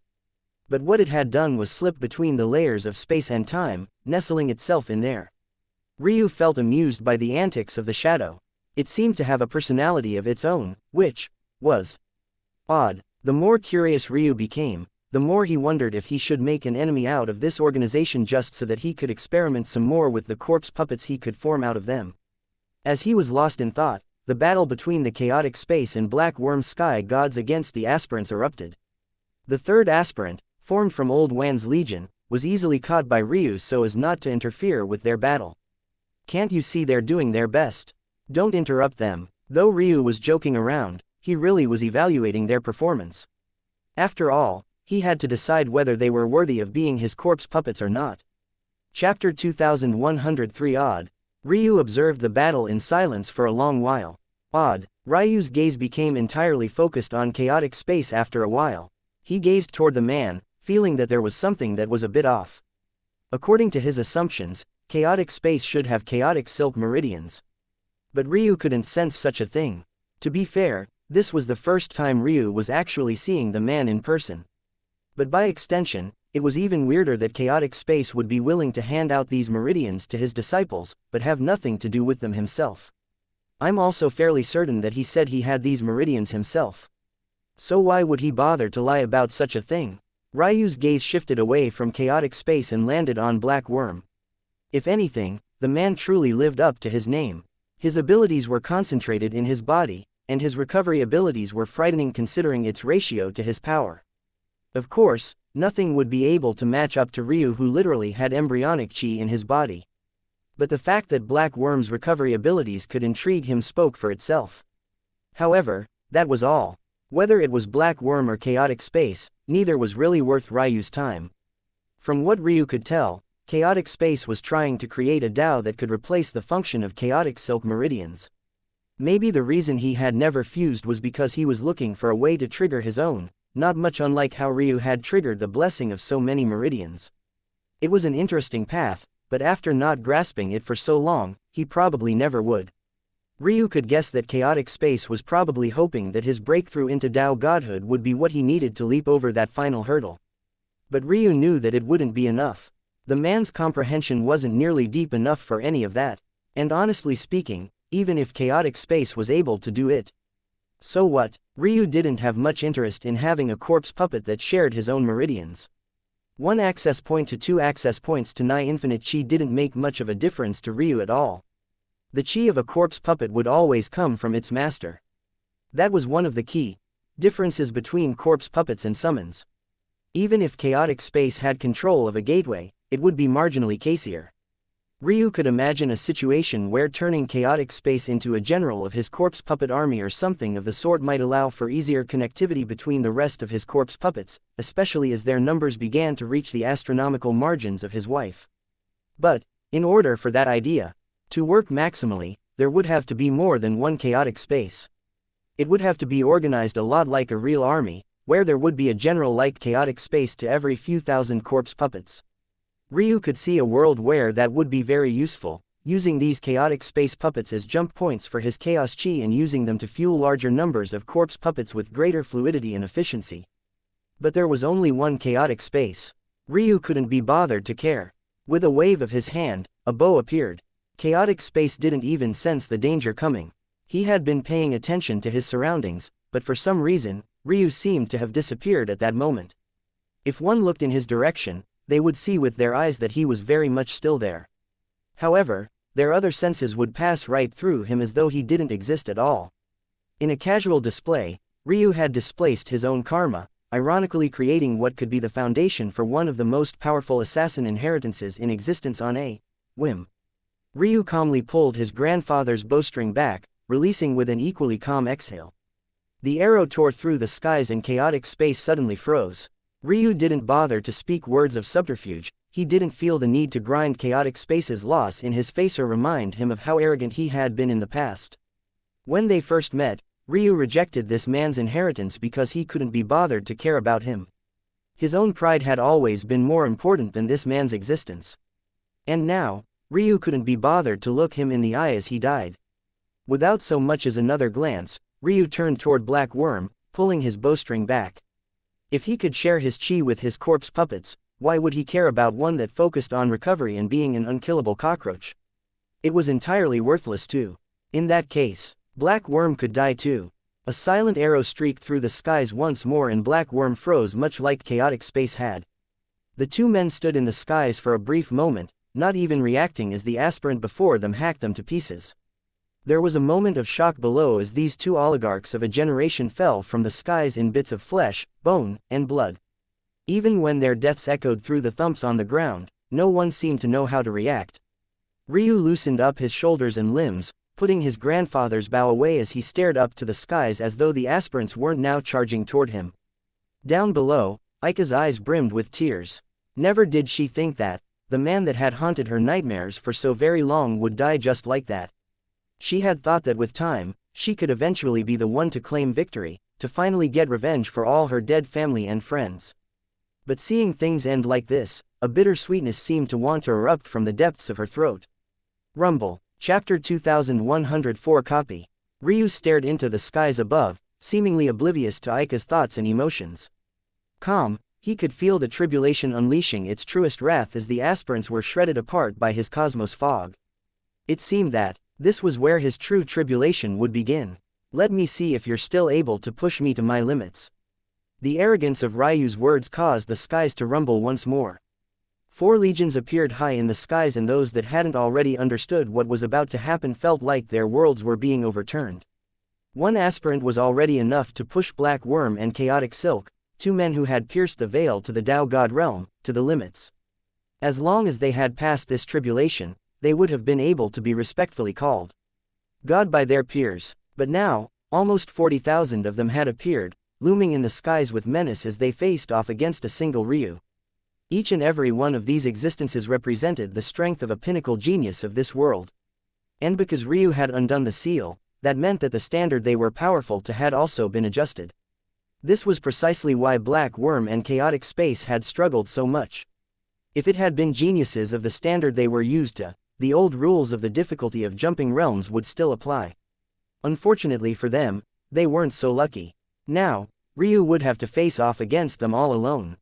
But what it had done was slip between the layers of space and time, nestling itself in there. Ryu felt amused by the antics of the shadow. It seemed to have a personality of its own, which was odd. The more curious Ryu became, the more he wondered if he should make an enemy out of this organization just so that he could experiment some more with the corpse puppets he could form out of them. As he was lost in thought, the battle between the chaotic space and black worm sky gods against the aspirants erupted. The third aspirant, formed from Old Wan's legion, was easily caught by Ryu so as not to interfere with their battle. "Can't you see they're doing their best? Don't interrupt them." Though Ryu was joking around, he really was evaluating their performance. After all, he had to decide whether they were worthy of being his corpse puppets or not. Chapter 2103 Odd. Ryu observed the battle in silence for a long while. Odd. Ryu's gaze became entirely focused on chaotic space after a while. He gazed toward the man, feeling that there was something that was a bit off. According to his assumptions, chaotic space should have chaotic silk meridians. But Ryu couldn't sense such a thing. To be fair, this was the first time Ryu was actually seeing the man in person. But by extension, it was even weirder that chaotic space would be willing to hand out these meridians to his disciples, but have nothing to do with them himself. I'm also fairly certain that he said he had these meridians himself. So why would he bother to lie about such a thing? Ryu's gaze shifted away from chaotic space and landed on Black Worm. If anything, the man truly lived up to his name. His abilities were concentrated in his body, and his recovery abilities were frightening considering its ratio to his power. Of course, nothing would be able to match up to Ryu, who literally had embryonic chi in his body. But the fact that Black Worm's recovery abilities could intrigue him spoke for itself. However, that was all. Whether it was Black Worm or chaotic space, neither was really worth Ryu's time. From what Ryu could tell, chaotic space was trying to create a Tao that could replace the function of chaotic silk meridians. Maybe the reason he had never fused was because he was looking for a way to trigger his own, not much unlike how Ryu had triggered the blessing of so many meridians. It was an interesting path, but after not grasping it for so long, he probably never would. Ryu could guess that chaotic space was probably hoping that his breakthrough into Tao godhood would be what he needed to leap over that final hurdle. But Ryu knew that it wouldn't be enough. The man's comprehension wasn't nearly deep enough for any of that, and honestly speaking, even if chaotic space was able to do it. So what? Ryu didn't have much interest in having a corpse puppet that shared his own meridians. 1 access point to 2 access points to nigh infinite chi didn't make much of a difference to Ryu at all. The chi of a corpse puppet would always come from its master. That was one of the key differences between corpse puppets and summons. Even if chaotic space had control of a gateway, it would be marginally casier. Ryu could imagine a situation where turning chaotic space into a general of his corpse puppet army or something of the sort might allow for easier connectivity between the rest of his corpse puppets, especially as their numbers began to reach the astronomical margins of his wife. But, in order for that idea to work maximally, there would have to be more than one chaotic space. It would have to be organized a lot like a real army, where there would be a general like chaotic space to every few thousand corpse puppets. Ryu could see a world where that would be very useful, using these chaotic space puppets as jump points for his chaos chi and using them to fuel larger numbers of corpse puppets with greater fluidity and efficiency. But there was only one chaotic space. Ryu couldn't be bothered to care. With a wave of his hand, a bow appeared. Chaotic space didn't even sense the danger coming. He had been paying attention to his surroundings, but for some reason, Ryu seemed to have disappeared at that moment. If one looked in his direction, they would see with their eyes that he was very much still there. However, their other senses would pass right through him as though he didn't exist at all. In a casual display, Ryu had displaced his own karma, ironically creating what could be the foundation for one of the most powerful assassin inheritances in existence on a whim. Ryu calmly pulled his grandfather's bowstring back, releasing with an equally calm exhale. The arrow tore through the skies and chaotic space suddenly froze. Ryu didn't bother to speak words of subterfuge. He didn't feel the need to grind chaotic space's loss in his face or remind him of how arrogant he had been in the past. When they first met, Ryu rejected this man's inheritance because he couldn't be bothered to care about him. His own pride had always been more important than this man's existence. And now, Ryu couldn't be bothered to look him in the eye as he died. Without so much as another glance, Ryu turned toward Black Worm, pulling his bowstring back. If he could share his chi with his corpse puppets, why would he care about one that focused on recovery and being an unkillable cockroach? It was entirely worthless too. In that case, Black Worm could die too. A silent arrow streaked through the skies once more and Black Worm froze much like chaotic space had. The two men stood in the skies for a brief moment, not even reacting as the aspirant before them hacked them to pieces. There was a moment of shock below as these two oligarchs of a generation fell from the skies in bits of flesh, bone, and blood. Even when their deaths echoed through the thumps on the ground, no one seemed to know how to react. Ryu loosened up his shoulders and limbs, putting his grandfather's bow away as he stared up to the skies as though the aspirants weren't now charging toward him. Down below, Aika's eyes brimmed with tears. Never did she think that the man that had haunted her nightmares for so very long would die just like that. She had thought that with time, she could eventually be the one to claim victory, to finally get revenge for all her dead family and friends. But seeing things end like this, a bitter sweetness seemed to want to erupt from the depths of her throat. Rumble, Chapter 2104 Copy. Ryu stared into the skies above, seemingly oblivious to Aika's thoughts and emotions. Calm, he could feel the tribulation unleashing its truest wrath as the aspirants were shredded apart by his cosmos fog. It seemed that this was where his true tribulation would begin. Let me see if you're still able to push me to my limits. The arrogance of Ryu's words caused the skies to rumble once more. 4 legions appeared high in the skies, and those that hadn't already understood what was about to happen felt like their worlds were being overturned. 1 aspirant was already enough to push Black Worm and Chaotic Silk, 2 men who had pierced the veil to the Tao God realm, to the limits. As long as they had passed this tribulation, they would have been able to be respectfully called God by their peers, but now, almost 40,000 of them had appeared, looming in the skies with menace as they faced off against a single Ryu. Each and every one of these existences represented the strength of a pinnacle genius of this world. And because Ryu had undone the seal, that meant that the standard they were powerful to had also been adjusted. This was precisely why Black Worm and Chaotic Space had struggled so much. If it had been geniuses of the standard they were used to, the old rules of the difficulty of jumping realms would still apply. Unfortunately for them, they weren't so lucky. Now, Ryu would have to face off against them all alone.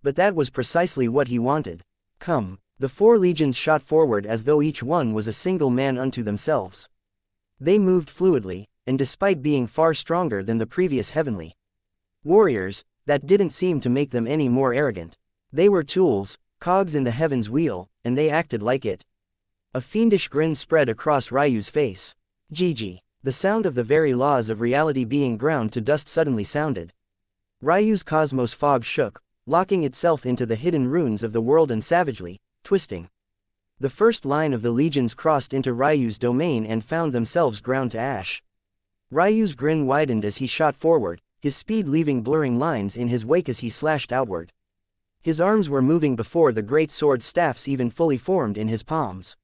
But that was precisely what he wanted. Come, the 4 legions shot forward as though each one was a single man unto themselves. They moved fluidly, and despite being far stronger than the previous heavenly warriors, that didn't seem to make them any more arrogant. They were tools, cogs in the heavens' wheel, and they acted like it. A fiendish grin spread across Ryu's face. GG. The sound of the very laws of reality being ground to dust suddenly sounded. Ryu's cosmos fog shook, locking itself into the hidden runes of the world and savagely twisting. The first line of the legions crossed into Ryu's domain and found themselves ground to ash. Ryu's grin widened as he shot forward, his speed leaving blurring lines in his wake as he slashed outward. His arms were moving before the great sword staffs even fully formed in his palms.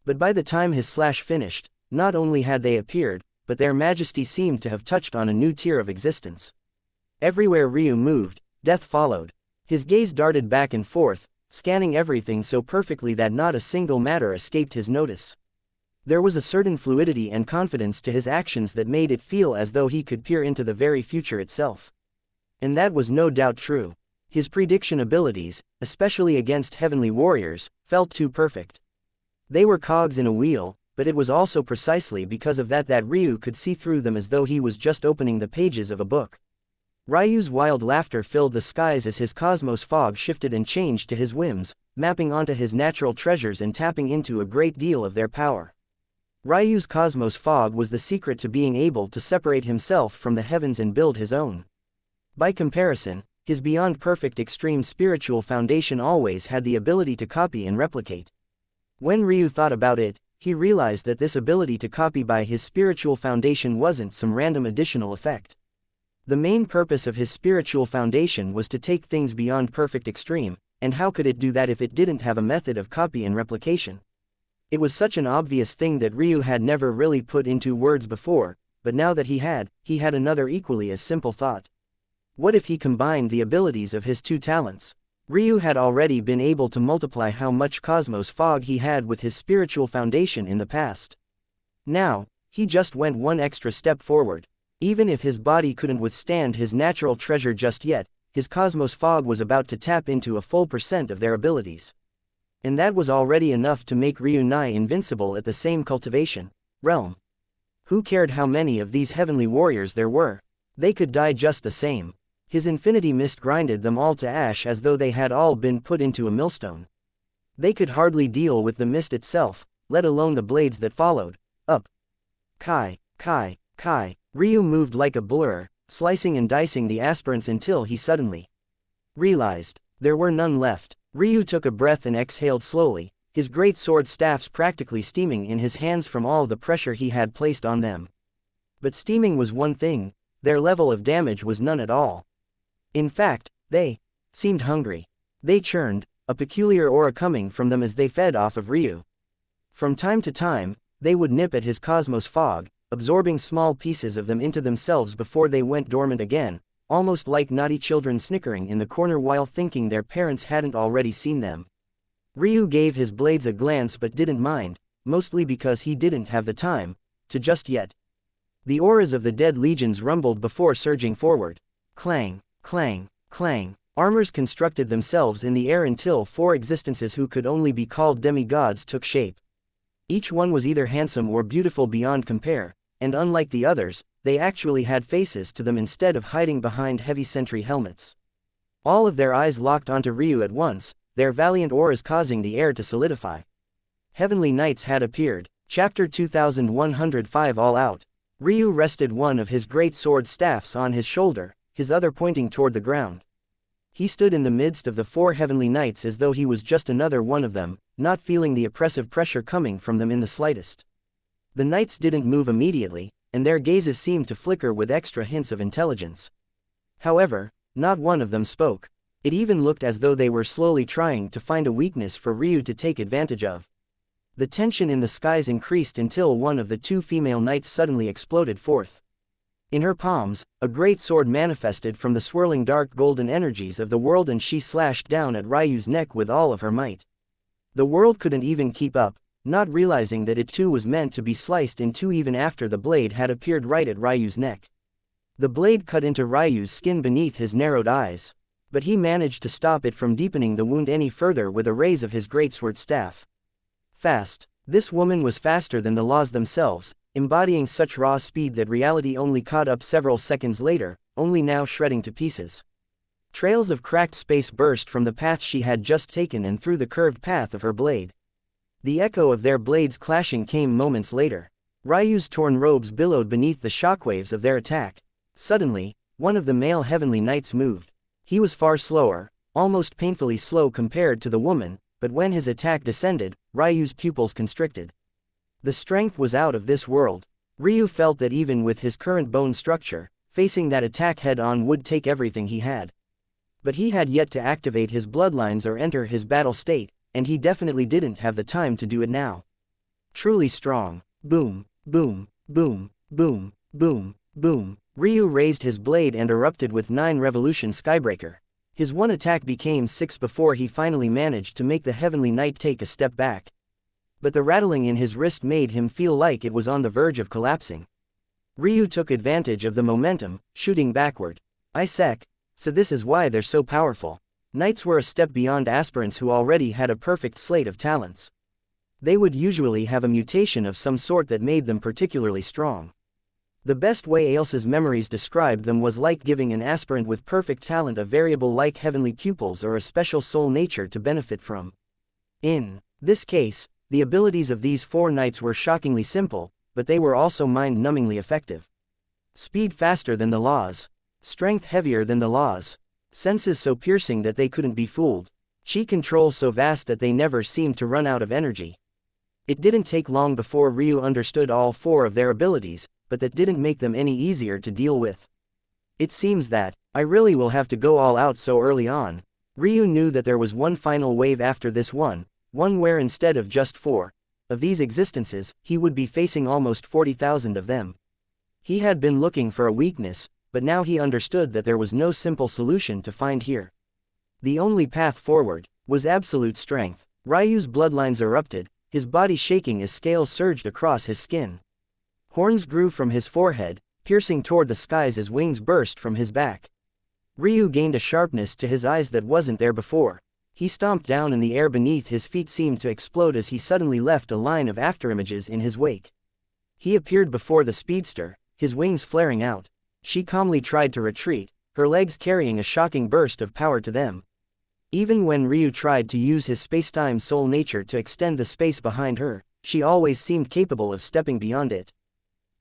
But by the time his slash finished, not only had they appeared, but their majesty seemed to have touched on a new tier of existence. Everywhere Ryu moved, death followed. His gaze darted back and forth, scanning everything so perfectly that not a single matter escaped his notice. There was a certain fluidity and confidence to his actions that made it feel as though he could peer into the very future itself. And that was no doubt true. His prediction abilities, especially against heavenly warriors, felt too perfect. They were cogs in a wheel, but it was also precisely because of that Ryu could see through them as though he was just opening the pages of a book. Ryu's wild laughter filled the skies as his cosmos fog shifted and changed to his whims, mapping onto his natural treasures and tapping into a great deal of their power. Ryu's cosmos fog was the secret to being able to separate himself from the heavens and build his own. By comparison, his beyond perfect extreme spiritual foundation always had the ability to copy and replicate. When Ryu thought about it, he realized that this ability to copy by his spiritual foundation wasn't some random additional effect. The main purpose of his spiritual foundation was to take things beyond perfect extreme, and how could it do that if it didn't have a method of copy and replication? It was such an obvious thing that Ryu had never really put into words before, but now that he had another equally as simple thought. What if he combined the abilities of his 2 talents? Ryu had already been able to multiply how much cosmos fog he had with his spiritual foundation in the past. Now, he just went one extra step forward. Even if his body couldn't withstand his natural treasure just yet, his cosmos fog was about to tap into a full % of their abilities. And that was already enough to make Ryu nigh invincible at the same cultivation realm. Who cared how many of these heavenly warriors there were? They could die just the same. His infinity mist grinded them all to ash as though they had all been put into a millstone. They could hardly deal with the mist itself, let alone the blades that followed up. Kai, Kai, Kai. Ryu moved like a blur, slicing and dicing the aspirants until he suddenly realized there were none left. Ryu took a breath and exhaled slowly, his great sword staffs practically steaming in his hands from all the pressure he had placed on them. But steaming was one thing, their level of damage was none at all. In fact, they seemed hungry. They churned, a peculiar aura coming from them as they fed off of Ryu. From time to time, they would nip at his cosmos fog, absorbing small pieces of them into themselves before they went dormant again, almost like naughty children snickering in the corner while thinking their parents hadn't already seen them. Ryu gave his blades a glance but didn't mind, mostly because he didn't have the time to just yet. The auras of the dead legions rumbled before surging forward. Clang, clang, clang. Armors constructed themselves in the air until 4 existences who could only be called demigods took shape. Each one was either handsome or beautiful beyond compare, and unlike the others, they actually had faces to them instead of hiding behind heavy sentry helmets. All of their eyes locked onto Ryu at once, their valiant auras causing the air to solidify. Heavenly Knights had appeared. Chapter 2105 All Out. Ryu rested one of his great sword staffs on his shoulder, his other pointing toward the ground. He stood in the midst of the 4 Heavenly Knights as though he was just another one of them, not feeling the oppressive pressure coming from them in the slightest. The knights didn't move immediately, and their gazes seemed to flicker with extra hints of intelligence. However, not one of them spoke. It even looked as though they were slowly trying to find a weakness for Ryu to take advantage of. The tension in the skies increased until one of the 2 female knights suddenly exploded forth. In her palms, a great sword manifested from the swirling dark golden energies of the world, and she slashed down at Ryu's neck with all of her might. The world couldn't even keep up, not realizing that it too was meant to be sliced in 2 even after the blade had appeared right at Ryu's neck. The blade cut into Ryu's skin beneath his narrowed eyes, but he managed to stop it from deepening the wound any further with a raise of his greatsword staff. Fast. This woman was faster than the laws themselves, embodying such raw speed that reality only caught up several seconds later, only now shredding to pieces. Trails of cracked space burst from the path she had just taken and through the curved path of her blade. The echo of their blades clashing came moments later. Ryu's torn robes billowed beneath the shockwaves of their attack. Suddenly, one of the male Heavenly Knights moved. He was far slower, almost painfully slow compared to the woman, but when his attack descended, Ryu's pupils constricted. The strength was out of this world. Ryu felt that even with his current bone structure, facing that attack head-on would take everything he had. But he had yet to activate his bloodlines or enter his battle state, and he definitely didn't have the time to do it now. Truly strong. Boom, boom, boom, boom, boom, boom. Ryu raised his blade and erupted with 9 revolution skybreaker. His one attack became 6 before he finally managed to make the Heavenly Knight take a step back. But the rattling in his wrist made him feel like it was on the verge of collapsing. Ryu took advantage of the momentum, shooting backward. So this is why they're so powerful. Knights were a step beyond aspirants who already had a perfect slate of talents. They would usually have a mutation of some sort that made them particularly strong. The best way Ailsa's memories described them was like giving an aspirant with perfect talent a variable like heavenly pupils or a special soul nature to benefit from. In this case, the abilities of these 4 knights were shockingly simple, but they were also mind-numbingly effective. Speed faster than the laws. Strength heavier than the laws. Senses so piercing that they couldn't be fooled. Chi control so vast that they never seemed to run out of energy. It didn't take long before Ryu understood all 4 of their abilities, but that didn't make them any easier to deal with. It seems that, I really will have to go all out so early on. Ryu knew that there was one final wave after this one where instead of just 4 of these existences, he would be facing almost 40,000 of them. He had been looking for a weakness, but now he understood that there was no simple solution to find here. The only path forward was absolute strength. Ryu's bloodlines erupted, his body shaking as scales surged across his skin. Horns grew from his forehead, piercing toward the skies as wings burst from his back. Ryu gained a sharpness to his eyes that wasn't there before. He stomped down and the air beneath his feet seemed to explode as he suddenly left a line of afterimages in his wake. He appeared before the speedster, his wings flaring out. She calmly tried to retreat, her legs carrying a shocking burst of power to them. Even when Ryu tried to use his spacetime soul nature to extend the space behind her, she always seemed capable of stepping beyond it.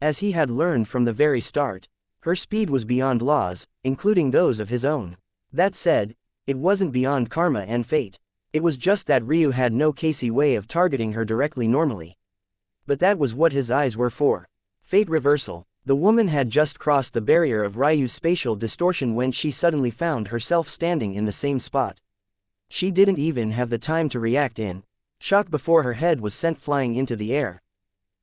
As he had learned from the very start, her speed was beyond laws, including those of his own. That said, it wasn't beyond karma and fate. It was just that Ryu had no Casey way of targeting her directly normally. But that was what his eyes were for. Fate reversal. The woman had just crossed the barrier of Ryu's spatial distortion when she suddenly found herself standing in the same spot. She didn't even have the time to react in shock before her head was sent flying into the air.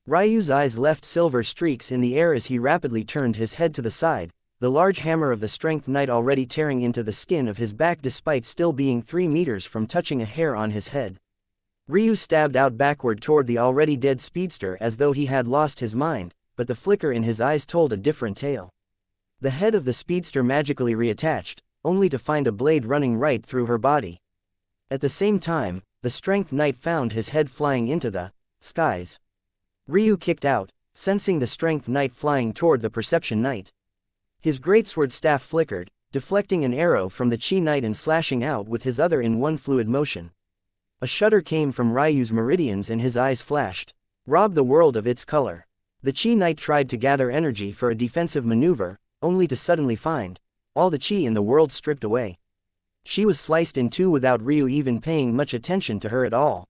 Ryu's eyes left silver streaks in the air as he rapidly turned his head to the side, the large hammer of the Strength Knight already tearing into the skin of his back despite still being 3 meters from touching a hair on his head. Ryu stabbed out backward toward the already dead speedster as though he had lost his mind, but the flicker in his eyes told a different tale. The head of the speedster magically reattached, only to find a blade running right through her body. At the same time, the Strength Knight found his head flying into the skies. Ryu kicked out, sensing the Strength Knight flying toward the Perception Knight. His greatsword staff flickered, deflecting an arrow from the Chi Knight and slashing out with his other in one fluid motion. A shudder came from Ryu's meridians and his eyes flashed. Rob the world of its color. The Chi Knight tried to gather energy for a defensive maneuver, only to suddenly find all the Chi in the world stripped away. She was sliced in two without Ryu even paying much attention to her at all.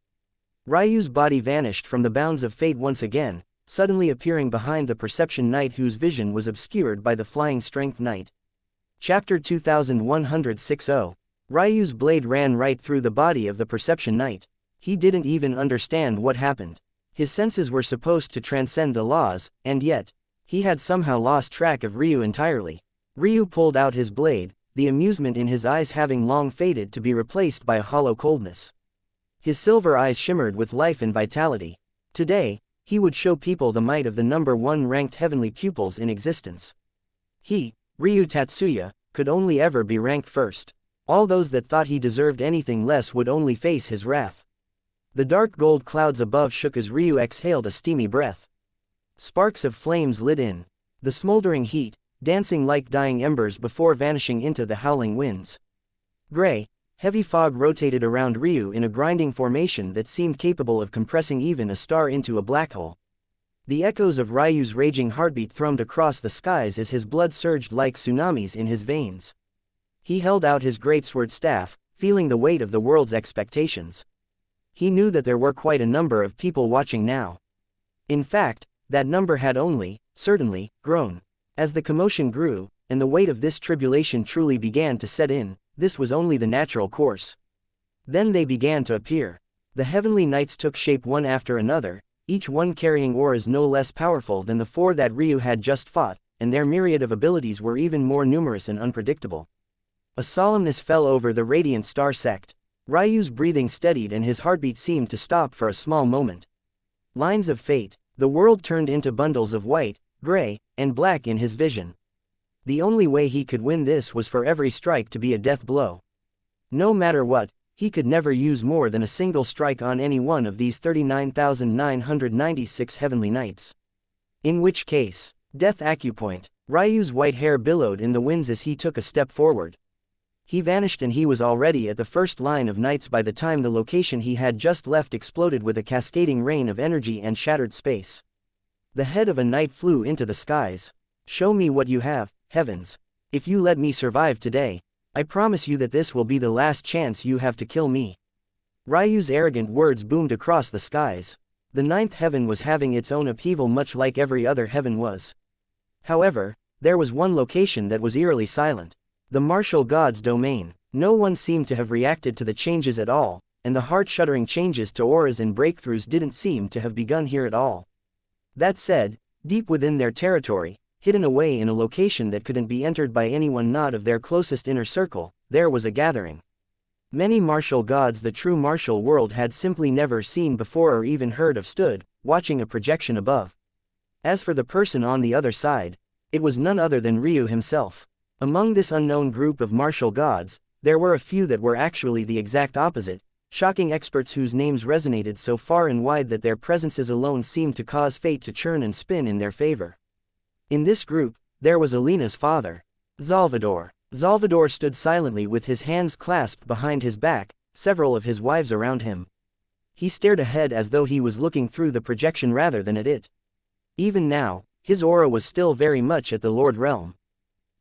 Ryu's body vanished from the bounds of fate once again, suddenly appearing behind the Perception Knight whose vision was obscured by the flying Strength Knight. Chapter 2160. Ryu's blade ran right through the body of the Perception Knight. He didn't even understand what happened. His senses were supposed to transcend the laws, and yet, he had somehow lost track of Ryu entirely. Ryu pulled out his blade, the amusement in his eyes having long faded to be replaced by a hollow coldness. His silver eyes shimmered with life and vitality. Today, he would show people the might of the number 1 ranked heavenly pupils in existence. He, Ryu Tatsuya, could only ever be ranked first. All those that thought he deserved anything less would only face his wrath. The dark gold clouds above shook as Ryu exhaled a steamy breath. Sparks of flames lit in the smoldering heat, dancing like dying embers before vanishing into the howling winds. Gray, heavy fog rotated around Ryu in a grinding formation that seemed capable of compressing even a star into a black hole. The echoes of Ryu's raging heartbeat thrummed across the skies as his blood surged like tsunamis in his veins. He held out his greatsword staff, feeling the weight of the world's expectations. He knew that there were quite a number of people watching now. In fact, that number had only, certainly, grown. As the commotion grew, and the weight of this tribulation truly began to set in, this was only the natural course. Then they began to appear. The heavenly knights took shape one after another, each one carrying auras no less powerful than the 4 that Ryu had just fought, and their myriad of abilities were even more numerous and unpredictable. A solemnness fell over the radiant star sect. Ryu's breathing steadied and his heartbeat seemed to stop for a small moment. Lines of fate. The world turned into bundles of white, gray, and black in his vision. The only way he could win this was for every strike to be a death blow. No matter what, he could never use more than a single strike on any one of these 39,996 heavenly knights. In which case, death acupoint. Ryu's white hair billowed in the winds as he took a step forward. He vanished and he was already at the first line of knights by the time the location he had just left exploded with a cascading rain of energy and shattered space. The head of a knight flew into the skies. Show me what you have, heavens. If you let me survive today, I promise you that this will be the last chance you have to kill me. Ryu's arrogant words boomed across the skies. The 9th heaven was having its own upheaval much like every other heaven was. However, there was one location that was eerily silent. The martial god's domain. No one seemed to have reacted to the changes at all, and the heart-shuddering changes to auras and breakthroughs didn't seem to have begun here at all. That said, deep within their territory, hidden away in a location that couldn't be entered by anyone not of their closest inner circle, there was a gathering. Many martial gods the true martial world had simply never seen before or even heard of stood, watching a projection above. As for the person on the other side, it was none other than Ryu himself. Among this unknown group of martial gods, there were a few that were actually the exact opposite, shocking experts whose names resonated so far and wide that their presences alone seemed to cause fate to churn and spin in their favor. In this group, there was Alina's father, Zalvador. Zalvador stood silently with his hands clasped behind his back, several of his wives around him. He stared ahead as though he was looking through the projection rather than at it. Even now, his aura was still very much at the Lord realm.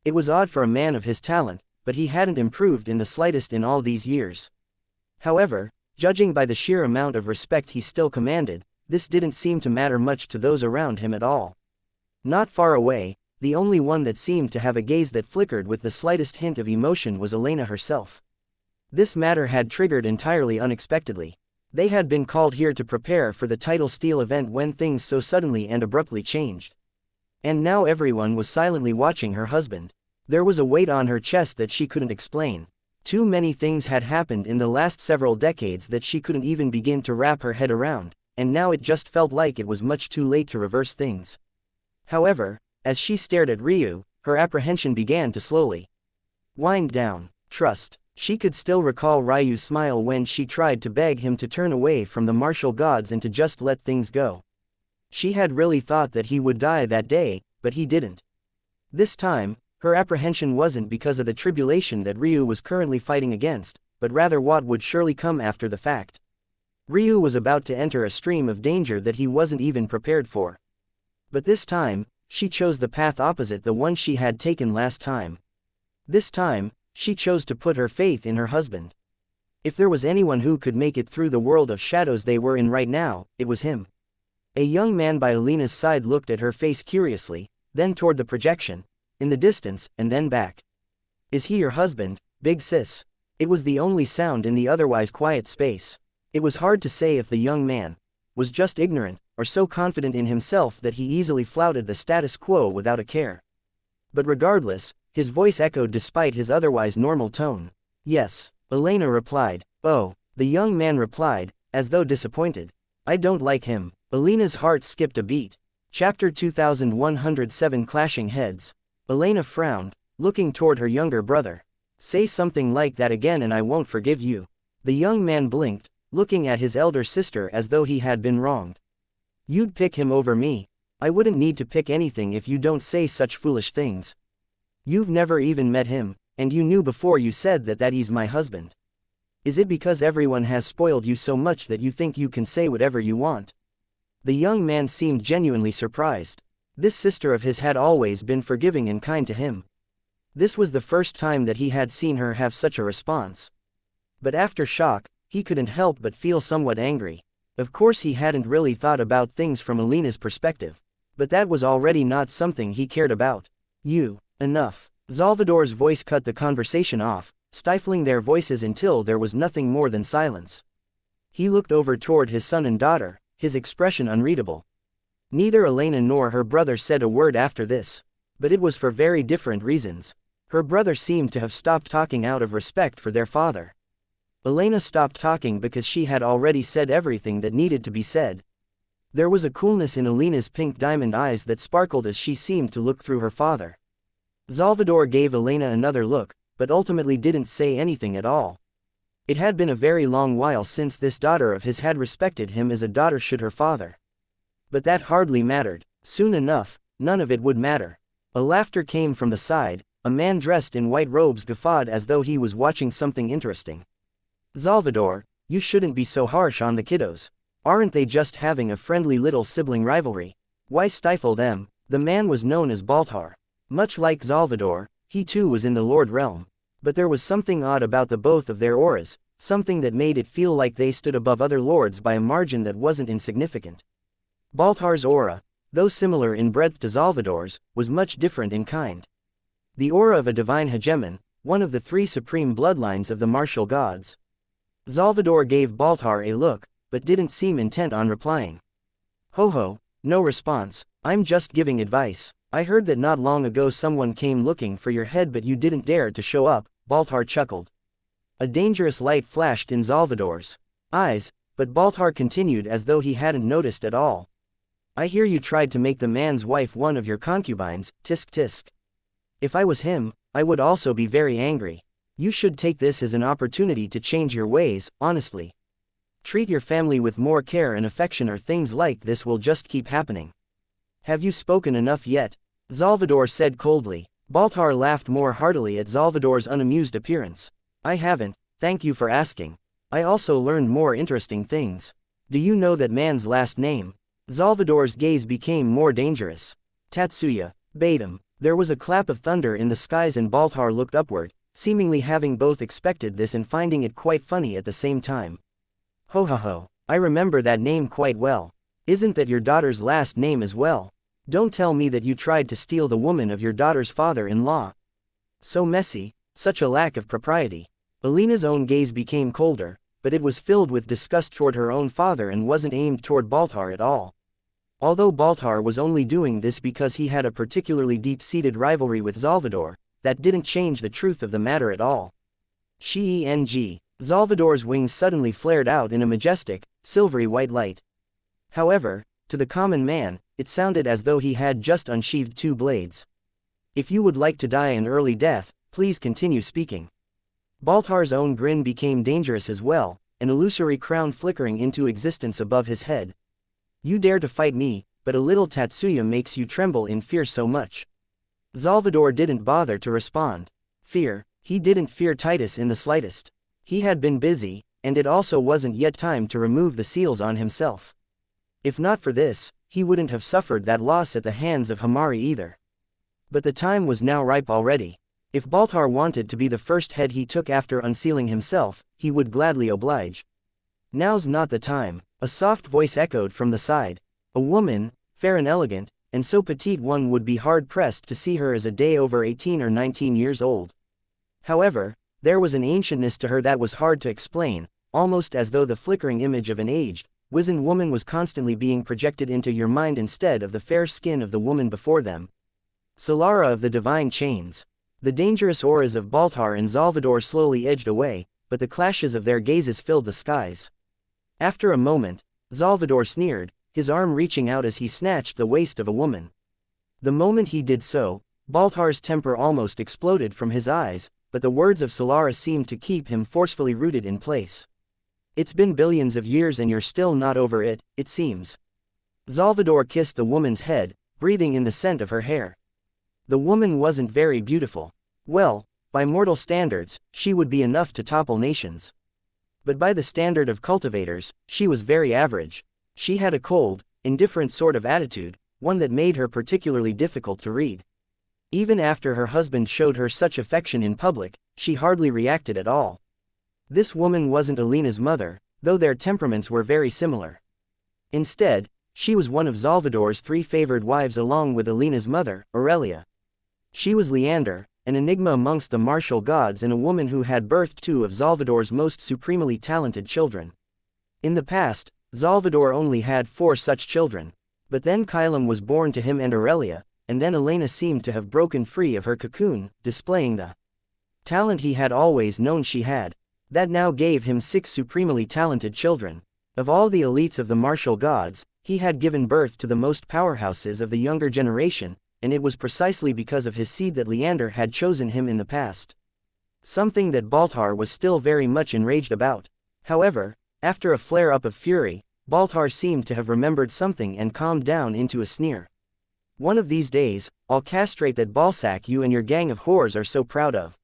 It was odd for a man of his talent, but he hadn't improved in the slightest in all these years. However, judging by the sheer amount of respect he still commanded, this didn't seem to matter much to those around him at all. Not far away, the only one that seemed to have a gaze that flickered with the slightest hint of emotion was Elena herself. This matter had triggered entirely unexpectedly. They had been called here to prepare for the title steal event when things so suddenly and abruptly changed. And now everyone was silently watching her husband. There was a weight on her chest that she couldn't explain. Too many things had happened in the last several decades that she couldn't even begin to wrap her head around, and now it just felt like it was much too late to reverse things. However, as she stared at Ryu, her apprehension began to slowly wind down. Trust. She could still recall Ryu's smile when she tried to beg him to turn away from the martial gods and to just let things go. She had really thought that he would die that day, but he didn't. This time, her apprehension wasn't because of the tribulation that Ryu was currently fighting against, but rather what would surely come after the fact. Ryu was about to enter a stream of danger that he wasn't even prepared for. But this time, she chose the path opposite the one she had taken last time. This time, she chose to put her faith in her husband. If there was anyone who could make it through the world of shadows they were in right now, it was him. A young man by Alina's side looked at her face curiously, then toward the projection, in the distance, and then back. Is he your husband, big sis? It was the only sound in the otherwise quiet space. It was hard to say if the young man was just ignorant, or so confident in himself that he easily flouted the status quo without a care. But regardless, his voice echoed despite his otherwise normal tone. Yes, Elena replied. Oh, the young man replied, as though disappointed. I don't like him. Elena's heart skipped a beat. Chapter 2107 Clashing Heads. Elena frowned, looking toward her younger brother. Say something like that again and I won't forgive you. The young man blinked, looking at his elder sister as though he had been wronged. You'd pick him over me. I wouldn't need to pick anything if you don't say such foolish things. You've never even met him, and you knew before you said that he's my husband. Is it because everyone has spoiled you so much that you think you can say whatever you want? The young man seemed genuinely surprised. This sister of his had always been forgiving and kind to him. This was the first time that he had seen her have such a response. But after shock, he couldn't help but feel somewhat angry. Of course he hadn't really thought about things from Alina's perspective. But that was already not something he cared about. Enough. Salvador's voice cut the conversation off, stifling their voices until there was nothing more than silence. He looked over toward his son and daughter, his expression unreadable. Neither Elena nor her brother said a word after this. But it was for very different reasons. Her brother seemed to have stopped talking out of respect for their father. Elena stopped talking because she had already said everything that needed to be said. There was a coolness in Elena's pink diamond eyes that sparkled as she seemed to look through her father. Salvador gave Elena another look, but ultimately didn't say anything at all. It had been a very long while since this daughter of his had respected him as a daughter should her father. But that hardly mattered. Soon enough, none of it would matter. A laughter came from the side. A man dressed in white robes guffawed as though he was watching something interesting. Salvador, you shouldn't be so harsh on the kiddos. Aren't they just having a friendly little sibling rivalry? Why stifle them? The man was known as Baltar. Much like Salvador, he too was in the Lord realm. But there was something odd about the both of their auras, something that made it feel like they stood above other lords by a margin that wasn't insignificant. Baltar's aura, though similar in breadth to Salvador's, was much different in kind. The aura of a divine hegemon, one of the three supreme bloodlines of the martial gods. Salvador gave Baltar a look, but didn't seem intent on replying. Ho, no response. I'm just giving advice. I heard that not long ago someone came looking for your head but you didn't dare to show up, Baltar chuckled. A dangerous light flashed in Salvador's eyes, but Baltar continued as though he hadn't noticed at all. I hear you tried to make the man's wife one of your concubines, tisk tisk. If I was him, I would also be very angry. You should take this as an opportunity to change your ways, honestly. Treat your family with more care and affection or things like this will just keep happening. Have you spoken enough yet? Salvador said coldly. Baltar laughed more heartily at Salvador's unamused appearance. I haven't, thank you for asking. I also learned more interesting things. Do you know that man's last name? Salvador's gaze became more dangerous. Tatsuya, bade him. There was a clap of thunder in the skies and Baltar looked upward, seemingly having both expected this and finding it quite funny at the same time. Ho ho ho, I remember that name quite well. Isn't that your daughter's last name as well? Don't tell me that you tried to steal the woman of your daughter's father-in-law. So messy, such a lack of propriety. Alina's own gaze became colder, but it was filled with disgust toward her own father and wasn't aimed toward Baltar at all. Although Baltar was only doing this because he had a particularly deep-seated rivalry with Salvador, that didn't change the truth of the matter at all. Xianxia. Salvador's wings suddenly flared out in a majestic, silvery white light. However, to the common man, it sounded as though he had just unsheathed two blades. If you would like to die an early death, please continue speaking. Baltar's own grin became dangerous as well, an illusory crown flickering into existence above his head. You dare to fight me, but a little Tatsuya makes you tremble in fear so much. Salvador didn't bother to respond. Fear, he didn't fear Titus in the slightest. He had been busy, and it also wasn't yet time to remove the seals on himself. If not for this, he wouldn't have suffered that loss at the hands of Hamari either. But the time was now ripe already. If Baltar wanted to be the first head he took after unsealing himself, he would gladly oblige. Now's not the time, a soft voice echoed from the side. A woman, fair and elegant, and so petite one would be hard-pressed to see her as a day over 18 or 19 years old. However, there was an ancientness to her that was hard to explain, almost as though the flickering image of an aged, wizened woman was constantly being projected into your mind instead of the fair skin of the woman before them. Solara of the divine chains. The dangerous auras of Baltar and Salvador slowly edged away, but the clashes of their gazes filled the skies. After a moment, Salvador sneered, his arm reaching out as he snatched the waist of a woman. The moment he did so, Baltar's temper almost exploded from his eyes, but the words of Solara seemed to keep him forcefully rooted in place. It's been billions of years and you're still not over it, it seems. Salvador kissed the woman's head, breathing in the scent of her hair. The woman wasn't very beautiful. Well, by mortal standards, she would be enough to topple nations. But by the standard of cultivators, she was very average. She had a cold, indifferent sort of attitude, one that made her particularly difficult to read. Even after her husband showed her such affection in public, she hardly reacted at all. This woman wasn't Alina's mother, though their temperaments were very similar. Instead, she was one of Salvador's three favored wives along with Alina's mother, Aurelia. She was Leander, an enigma amongst the martial gods and a woman who had birthed two of Salvador's most supremely talented children. In the past, Salvador only had 4 such children, but then Kylam was born to him and Aurelia, and then Elena seemed to have broken free of her cocoon, displaying the talent he had always known she had. That now gave him 6 supremely talented children. Of all the elites of the martial gods, he had given birth to the most powerhouses of the younger generation, and it was precisely because of his seed that Leander had chosen him in the past. Something that Baltar was still very much enraged about. However, after a flare-up of fury, Baltar seemed to have remembered something and calmed down into a sneer. One of these days, I'll castrate that ballsack you and your gang of whores are so proud of.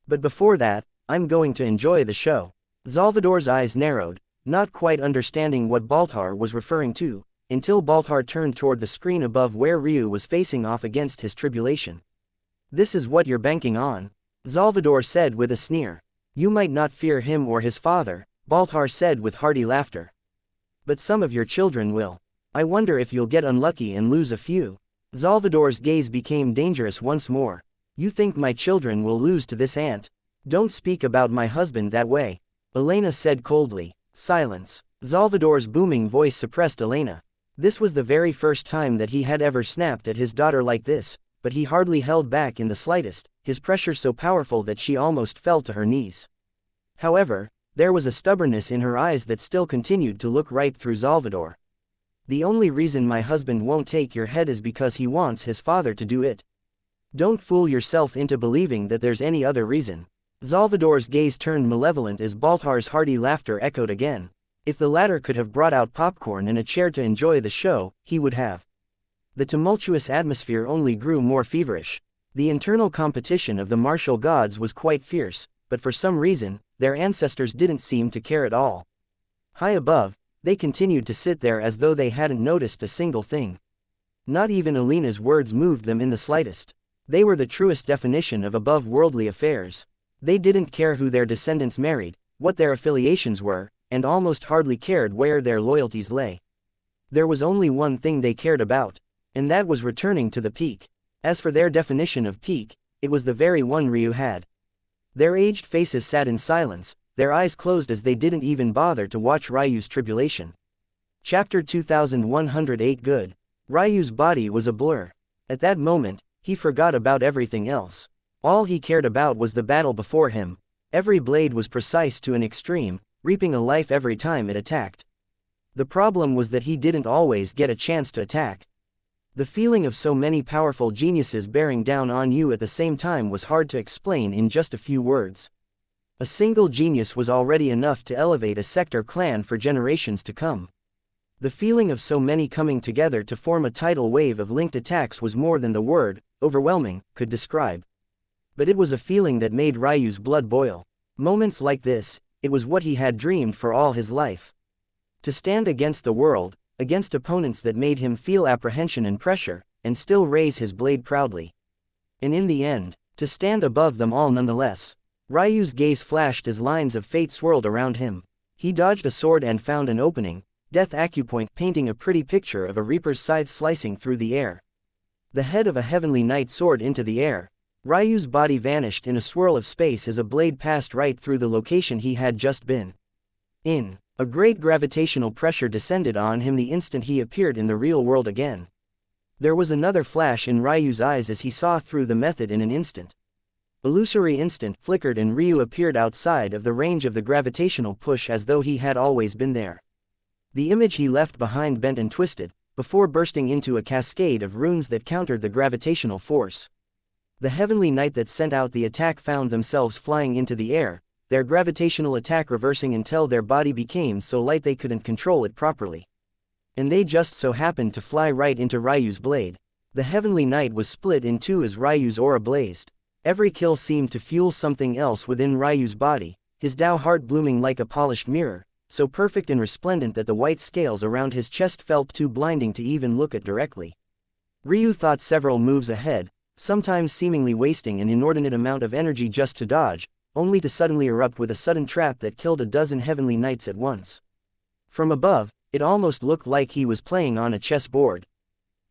But before that, I'm going to enjoy the show. Salvador's eyes narrowed, not quite understanding what Baltar was referring to, until Baltar turned toward the screen above where Ryu was facing off against his tribulation. This is what you're banking on? Salvador said with a sneer. You might not fear him or his father, Baltar said with hearty laughter. But some of your children will. I wonder if you'll get unlucky and lose a few. Salvador's gaze became dangerous once more. You think my children will lose to this ant? Don't speak about my husband that way. Elena said coldly. Silence. Salvador's booming voice suppressed Elena. This was the very first time that he had ever snapped at his daughter like this, but he hardly held back in the slightest, his pressure so powerful that she almost fell to her knees. However, there was a stubbornness in her eyes that still continued to look right through Salvador. The only reason my husband won't take your head is because he wants his father to do it. Don't fool yourself into believing that there's any other reason. Salvador's gaze turned malevolent as Baltar's hearty laughter echoed again. If the latter could have brought out popcorn and a chair to enjoy the show, he would have. The tumultuous atmosphere only grew more feverish. The internal competition of the martial gods was quite fierce, but for some reason, their ancestors didn't seem to care at all. High above, they continued to sit there as though they hadn't noticed a single thing. Not even Alina's words moved them in the slightest. They were the truest definition of above-worldly affairs. They didn't care who their descendants married, what their affiliations were, and almost hardly cared where their loyalties lay. There was only one thing they cared about, and that was returning to the peak. As for their definition of peak, it was the very one Ryu had. Their aged faces sat in silence, their eyes closed as they didn't even bother to watch Ryu's tribulation. Chapter 2108 Good. Ryu's body was a blur. At that moment, he forgot about everything else. All he cared about was the battle before him. Every blade was precise to an extreme, reaping a life every time it attacked. The problem was that he didn't always get a chance to attack. The feeling of so many powerful geniuses bearing down on you at the same time was hard to explain in just a few words. A single genius was already enough to elevate a sector clan for generations to come. The feeling of so many coming together to form a tidal wave of linked attacks was more than the word, overwhelming, could describe. But it was a feeling that made Ryu's blood boil. Moments like this, it was what he had dreamed for all his life. To stand against the world, against opponents that made him feel apprehension and pressure, and still raise his blade proudly. And in the end, to stand above them all nonetheless. Ryu's gaze flashed as lines of fate swirled around him. He dodged a sword and found an opening, death acupoint painting a pretty picture of a reaper's scythe slicing through the air. The head of a heavenly knight soared into the air. Ryu's body vanished in a swirl of space as a blade passed right through the location he had just been in. A great gravitational pressure descended on him the instant he appeared in the real world again. There was another flash in Ryu's eyes as he saw through the method in an instant. Illusory instant flickered and Ryu appeared outside of the range of the gravitational push as though he had always been there. The image he left behind bent and twisted, before bursting into a cascade of runes that countered the gravitational force. The heavenly knight that sent out the attack found themselves flying into the air, their gravitational attack reversing until their body became so light they couldn't control it properly. And they just so happened to fly right into Ryu's blade. The heavenly knight was split in two as Ryu's aura blazed. Every kill seemed to fuel something else within Ryu's body, his Tao heart blooming like a polished mirror, so perfect and resplendent that the white scales around his chest felt too blinding to even look at directly. Ryu thought several moves ahead, sometimes seemingly wasting an inordinate amount of energy just to dodge, only to suddenly erupt with a sudden trap that killed a dozen heavenly knights at once. From above, it almost looked like he was playing on a chessboard.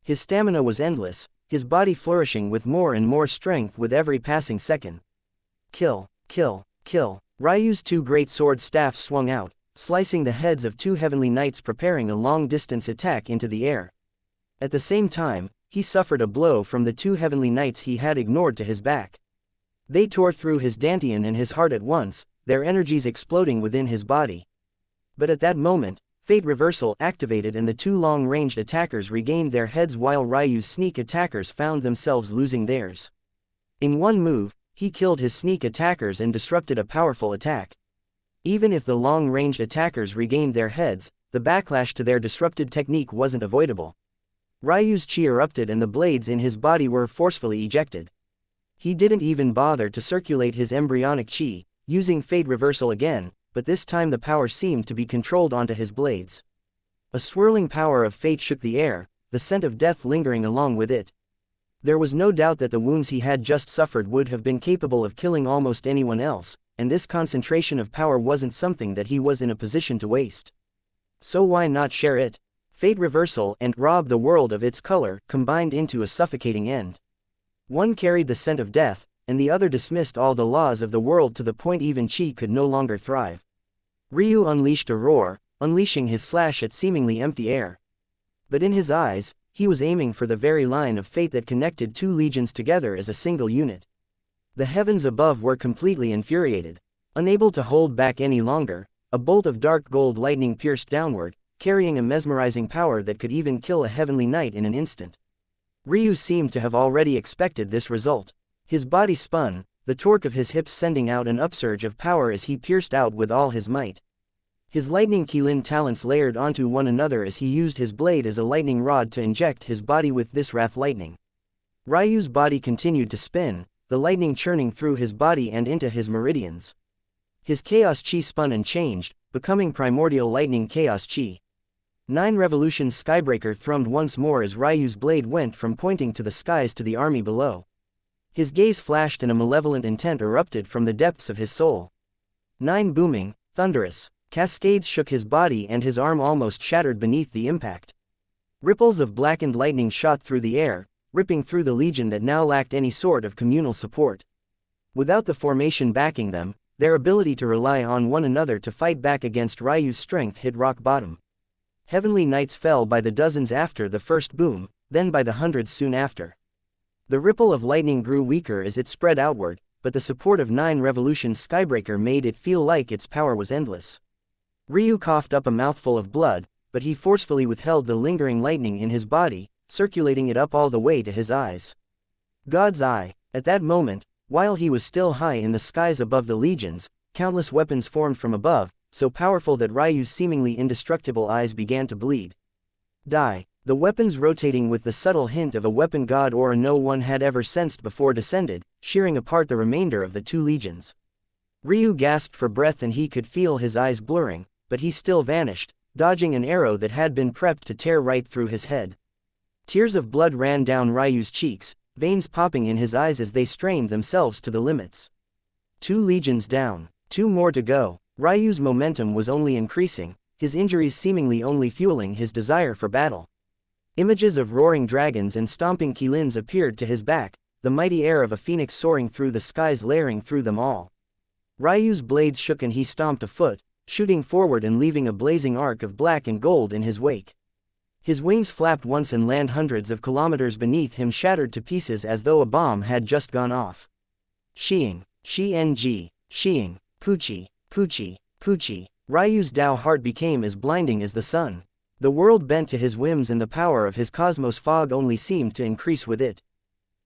His stamina was endless, his body flourishing with more and more strength with every passing second. Kill, kill, kill. Ryu's two great sword staffs swung out, slicing the heads of two heavenly knights preparing a long-distance attack into the air. At the same time, he suffered a blow from the two heavenly knights he had ignored to his back. They tore through his dantian and his heart at once, their energies exploding within his body. But at that moment, Fate Reversal activated and the two long-ranged attackers regained their heads while Ryu's sneak attackers found themselves losing theirs. In one move, he killed his sneak attackers and disrupted a powerful attack. Even if the long-ranged attackers regained their heads, the backlash to their disrupted technique wasn't avoidable. Ryu's chi erupted and the blades in his body were forcefully ejected. He didn't even bother to circulate his embryonic chi, using Fate Reversal again, but this time the power seemed to be controlled onto his blades. A swirling power of fate shook the air, the scent of death lingering along with it. There was no doubt that the wounds he had just suffered would have been capable of killing almost anyone else, and this concentration of power wasn't something that he was in a position to waste. So why not share it? Fate Reversal and rob the world of its color combined into a suffocating end. One carried the scent of death, and the other dismissed all the laws of the world to the point even chi could no longer thrive. Ryu unleashed a roar, unleashing his slash at seemingly empty air. But in his eyes, he was aiming for the very line of fate that connected two legions together as a single unit. The heavens above were completely infuriated. Unable to hold back any longer, a bolt of dark gold lightning pierced downward, carrying a mesmerizing power that could even kill a heavenly knight in an instant. Ryu seemed to have already expected this result. His body spun, the torque of his hips sending out an upsurge of power as he pierced out with all his might. His lightning Qilin talents layered onto one another as he used his blade as a lightning rod to inject his body with this wrath lightning. Ryu's body continued to spin, the lightning churning through his body and into his meridians. His chaos chi spun and changed, becoming primordial lightning chaos chi. 9 Revolutions Skybreaker thrummed once more as Ryu's blade went from pointing to the skies to the army below. His gaze flashed and a malevolent intent erupted from the depths of his soul. 9 Booming, thunderous, cascades shook his body and his arm almost shattered beneath the impact. Ripples of blackened lightning shot through the air, ripping through the legion that now lacked any sort of communal support. Without the formation backing them, their ability to rely on one another to fight back against Ryu's strength hit rock bottom. Heavenly Knights fell by the dozens after the first boom, then by the hundreds soon after. The ripple of lightning grew weaker as it spread outward, but the support of 9 Revolutions Skybreaker made it feel like its power was endless. Ryu coughed up a mouthful of blood, but he forcefully withheld the lingering lightning in his body, circulating it up all the way to his eyes. God's eye. At that moment, while he was still high in the skies above the legions, countless weapons formed from above, so powerful that Ryu's seemingly indestructible eyes began to bleed. Die. The weapons rotating with the subtle hint of a weapon god aura no one had ever sensed before descended, shearing apart the remainder of the 2 legions. Ryu gasped for breath and he could feel his eyes blurring, but he still vanished, dodging an arrow that had been prepped to tear right through his head. Tears of blood ran down Ryu's cheeks, veins popping in his eyes as they strained themselves to the limits. 2 legions down, 2 more to go. Ryu's momentum was only increasing, his injuries seemingly only fueling his desire for battle. Images of roaring dragons and stomping Keelins appeared to his back, the mighty air of a phoenix soaring through the skies layering through them all. Ryu's blades shook and he stomped a foot, shooting forward and leaving a blazing arc of black and gold in his wake. His wings flapped once and land hundreds of kilometers beneath him shattered to pieces as though a bomb had just gone off. Xiang, Xiang, Puchi, Puchi, Puchi. Ryu's Tao heart became as blinding as the sun. The world bent to his whims and the power of his cosmos fog only seemed to increase with it.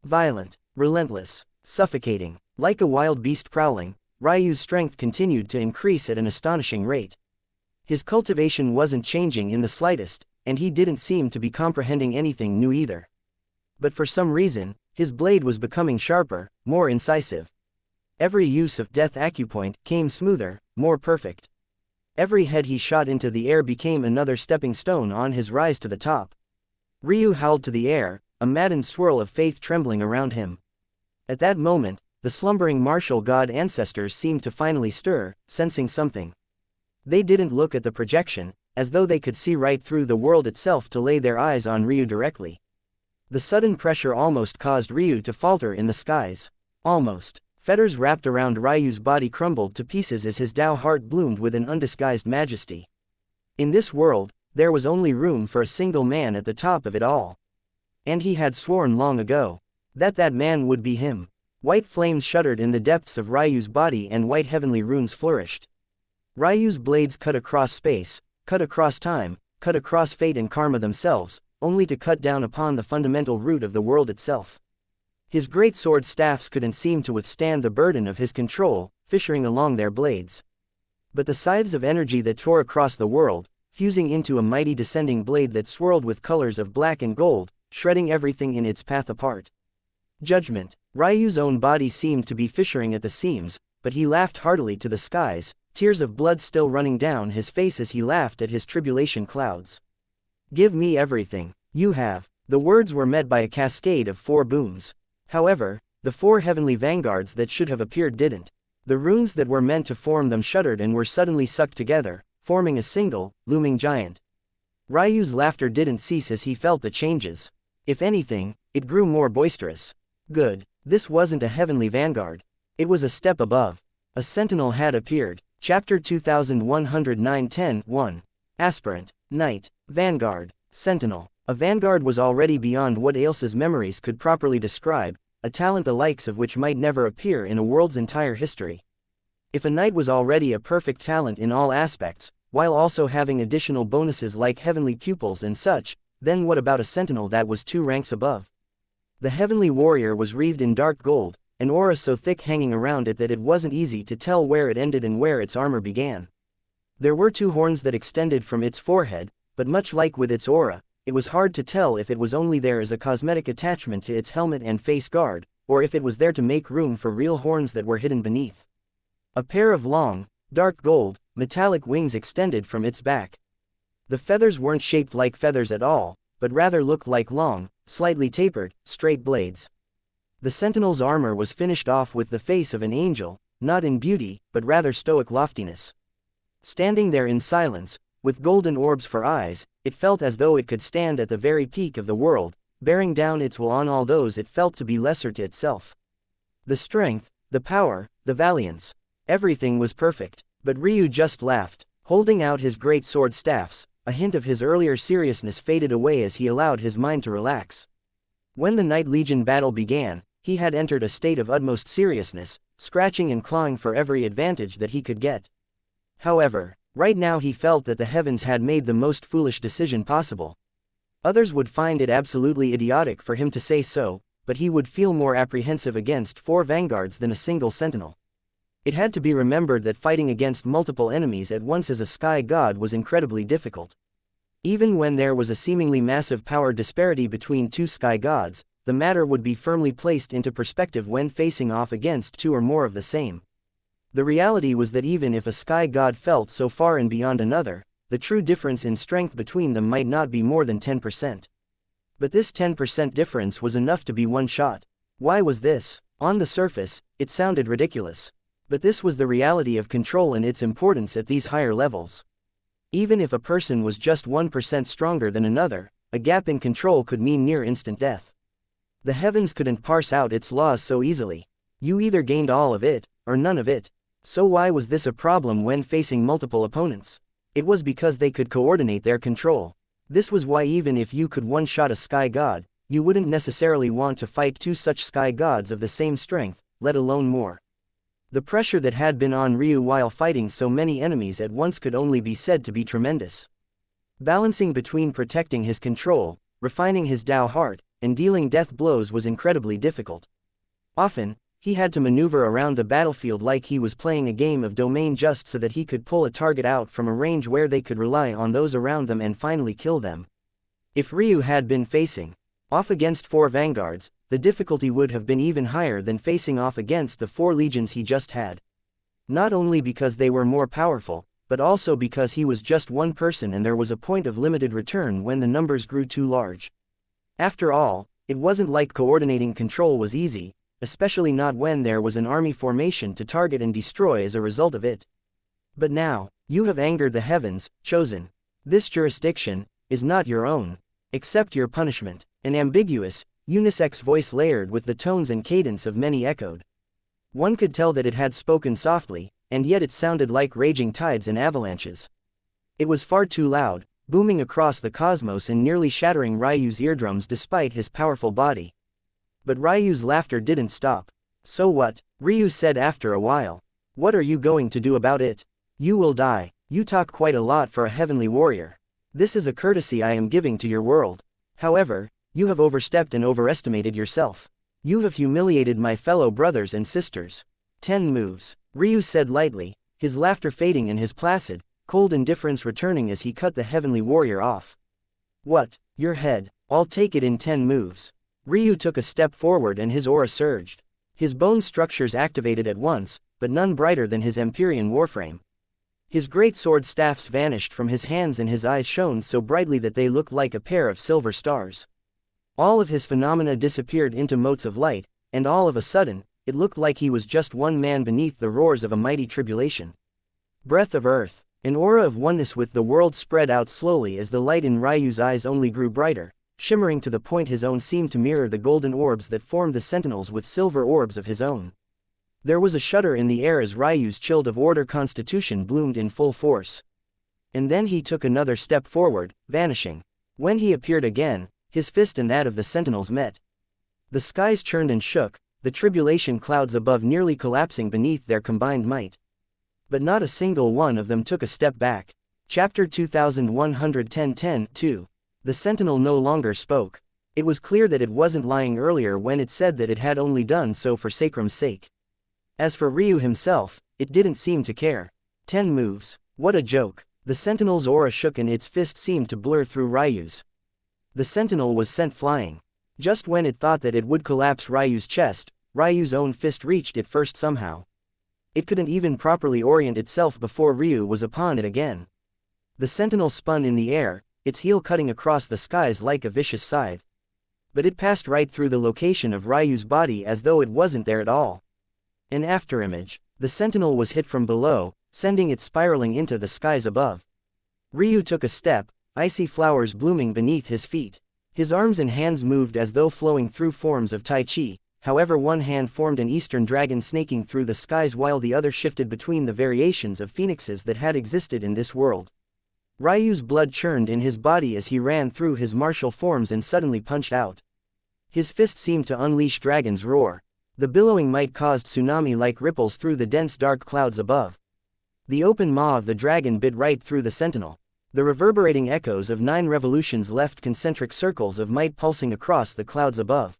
Violent, relentless, suffocating, like a wild beast prowling, Ryu's strength continued to increase at an astonishing rate. His cultivation wasn't changing in the slightest, and he didn't seem to be comprehending anything new either. But for some reason, his blade was becoming sharper, more incisive. Every use of death acupoint came smoother, more perfect. Every head he shot into the air became another stepping stone on his rise to the top. Ryu howled to the air, a maddened swirl of faith trembling around him. At that moment, the slumbering martial god ancestors seemed to finally stir, sensing something. They didn't look at the projection, as though they could see right through the world itself to lay their eyes on Ryu directly. The sudden pressure almost caused Ryu to falter in the skies. Almost. Fetters wrapped around Ryu's body crumbled to pieces as his Tao heart bloomed with an undisguised majesty. In this world, there was only room for a single man at the top of it all. And he had sworn long ago that man would be him. White flames shuddered in the depths of Ryu's body and white heavenly runes flourished. Ryu's blades cut across space, cut across time, cut across fate and karma themselves, only to cut down upon the fundamental root of the world itself. His great sword staffs couldn't seem to withstand the burden of his control, fissuring along their blades. But the scythes of energy that tore across the world, fusing into a mighty descending blade that swirled with colors of black and gold, shredding everything in its path apart. Judgment. Ryu's own body seemed to be fissuring at the seams, but he laughed heartily to the skies, tears of blood still running down his face as he laughed at his tribulation clouds. Give me everything you have. The words were met by a cascade of 4 booms. However, the 4 heavenly vanguards that should have appeared didn't. The runes that were meant to form them shuddered and were suddenly sucked together, forming a single, looming giant. Ryu's laughter didn't cease as he felt the changes. If anything, it grew more boisterous. Good. This wasn't a heavenly vanguard. It was a step above. A sentinel had appeared. Chapter 2109-10-1. Aspirant. Knight. Vanguard. Sentinel. A vanguard was already beyond what Ailsa's memories could properly describe, a talent the likes of which might never appear in a world's entire history. If a knight was already a perfect talent in all aspects, while also having additional bonuses like heavenly pupils and such, then what about a sentinel that was 2 ranks above? The heavenly warrior was wreathed in dark gold, an aura so thick hanging around it that it wasn't easy to tell where it ended and where its armor began. There were 2 horns that extended from its forehead, but much like with its aura, it was hard to tell if it was only there as a cosmetic attachment to its helmet and face guard, or if it was there to make room for real horns that were hidden beneath. A pair of long, dark gold, metallic wings extended from its back. The feathers weren't shaped like feathers at all, but rather looked like long, slightly tapered, straight blades. The sentinel's armor was finished off with the face of an angel, not in beauty, but rather stoic loftiness. Standing there in silence, with golden orbs for eyes, it felt as though it could stand at the very peak of the world, bearing down its will on all those it felt to be lesser to itself. The strength, the power, the valiance. Everything was perfect. But Ryu just laughed, holding out his great sword staffs. A hint of his earlier seriousness faded away as he allowed his mind to relax. When the Night Legion battle began, he had entered a state of utmost seriousness, scratching and clawing for every advantage that he could get. However, right now he felt that the heavens had made the most foolish decision possible. Others would find it absolutely idiotic for him to say so, but he would feel more apprehensive against 4 vanguards than a single sentinel. It had to be remembered that fighting against multiple enemies at once as a sky god was incredibly difficult. Even when there was a seemingly massive power disparity between 2 sky gods, the matter would be firmly placed into perspective when facing off against 2 or more of the same. The reality was that even if a sky god felt so far and beyond another, the true difference in strength between them might not be more than 10%. But this 10% difference was enough to be one shot. Why was this? On the surface, it sounded ridiculous. But this was the reality of control and its importance at these higher levels. Even if a person was just 1% stronger than another, a gap in control could mean near instant death. The heavens couldn't parse out its laws so easily. You either gained all of it, or none of it. So why was this a problem when facing multiple opponents? It was because they could coordinate their control. This was why even if you could one-shot a sky god, you wouldn't necessarily want to fight 2 such sky gods of the same strength, let alone more. The pressure that had been on Ryu while fighting so many enemies at once could only be said to be tremendous. Balancing between protecting his control, refining his Tao heart, and dealing death blows was incredibly difficult. Often, he had to maneuver around the battlefield like he was playing a game of domain just so that he could pull a target out from a range where they could rely on those around them and finally kill them. If Ryu had been facing off against 4 vanguards, the difficulty would have been even higher than facing off against the 4 legions he just had. Not only because they were more powerful, but also because he was just one person and there was a point of limited return when the numbers grew too large. After all, it wasn't like coordinating control was easy, especially not when there was an army formation to target and destroy as a result of it. But now, you have angered the heavens, chosen. This jurisdiction is not your own. Accept your punishment. An ambiguous, unisex voice layered with the tones and cadence of many echoed. One could tell that it had spoken softly, and yet it sounded like raging tides and avalanches. It was far too loud, booming across the cosmos and nearly shattering Ryu's eardrums despite his powerful body. But Ryu's laughter didn't stop. So what? Ryu said after a while. What are you going to do about it? You will die. You talk quite a lot for a heavenly warrior. This is a courtesy I am giving to your world. However, you have overstepped and overestimated yourself. You have humiliated my fellow brothers and sisters. 10 moves, Ryu said lightly, his laughter fading and his placid, cold indifference returning as he cut the heavenly warrior off. What? Your head. I'll take it in 10 moves. Ryu took a step forward and his aura surged. His bone structures activated at once, but none brighter than his Empyrean warframe. His great sword staffs vanished from his hands and his eyes shone so brightly that they looked like a pair of silver stars. All of his phenomena disappeared into motes of light, and all of a sudden, it looked like he was just one man beneath the roars of a mighty tribulation. Breath of earth, an aura of oneness with the world spread out slowly as the light in Ryu's eyes only grew brighter, shimmering to the point his own seemed to mirror the golden orbs that formed the sentinels with silver orbs of his own. There was a shudder in the air as Ryu's chilled of order constitution bloomed in full force. And then he took another step forward, vanishing. When he appeared again, his fist and that of the sentinels met. The skies churned and shook, the tribulation clouds above nearly collapsing beneath their combined might. But not a single one of them took a step back. Chapter 2110-10-2. The sentinel no longer spoke. It was clear that it wasn't lying earlier when it said that it had only done so for sacrum's sake. As for Ryu himself, it didn't seem to care. 10 moves. What a joke. The sentinel's aura shook and its fist seemed to blur through Ryu's. The sentinel was sent flying. Just when it thought that it would collapse Ryu's chest, Ryu's own fist reached it first somehow. It couldn't even properly orient itself before Ryu was upon it again. The sentinel spun in the air, its heel cutting across the skies like a vicious scythe. But it passed right through the location of Ryu's body as though it wasn't there at all. An afterimage, the sentinel was hit from below, sending it spiraling into the skies above. Ryu took a step, icy flowers blooming beneath his feet. His arms and hands moved as though flowing through forms of Tai Chi, however one hand formed an eastern dragon snaking through the skies while the other shifted between the variations of phoenixes that had existed in this world. Ryu's blood churned in his body as he ran through his martial forms and suddenly punched out. His fist seemed to unleash dragon's roar. The billowing might caused tsunami-like ripples through the dense dark clouds above. The open maw of the dragon bit right through the sentinel. The reverberating echoes of 9 revolutions left concentric circles of might pulsing across the clouds above.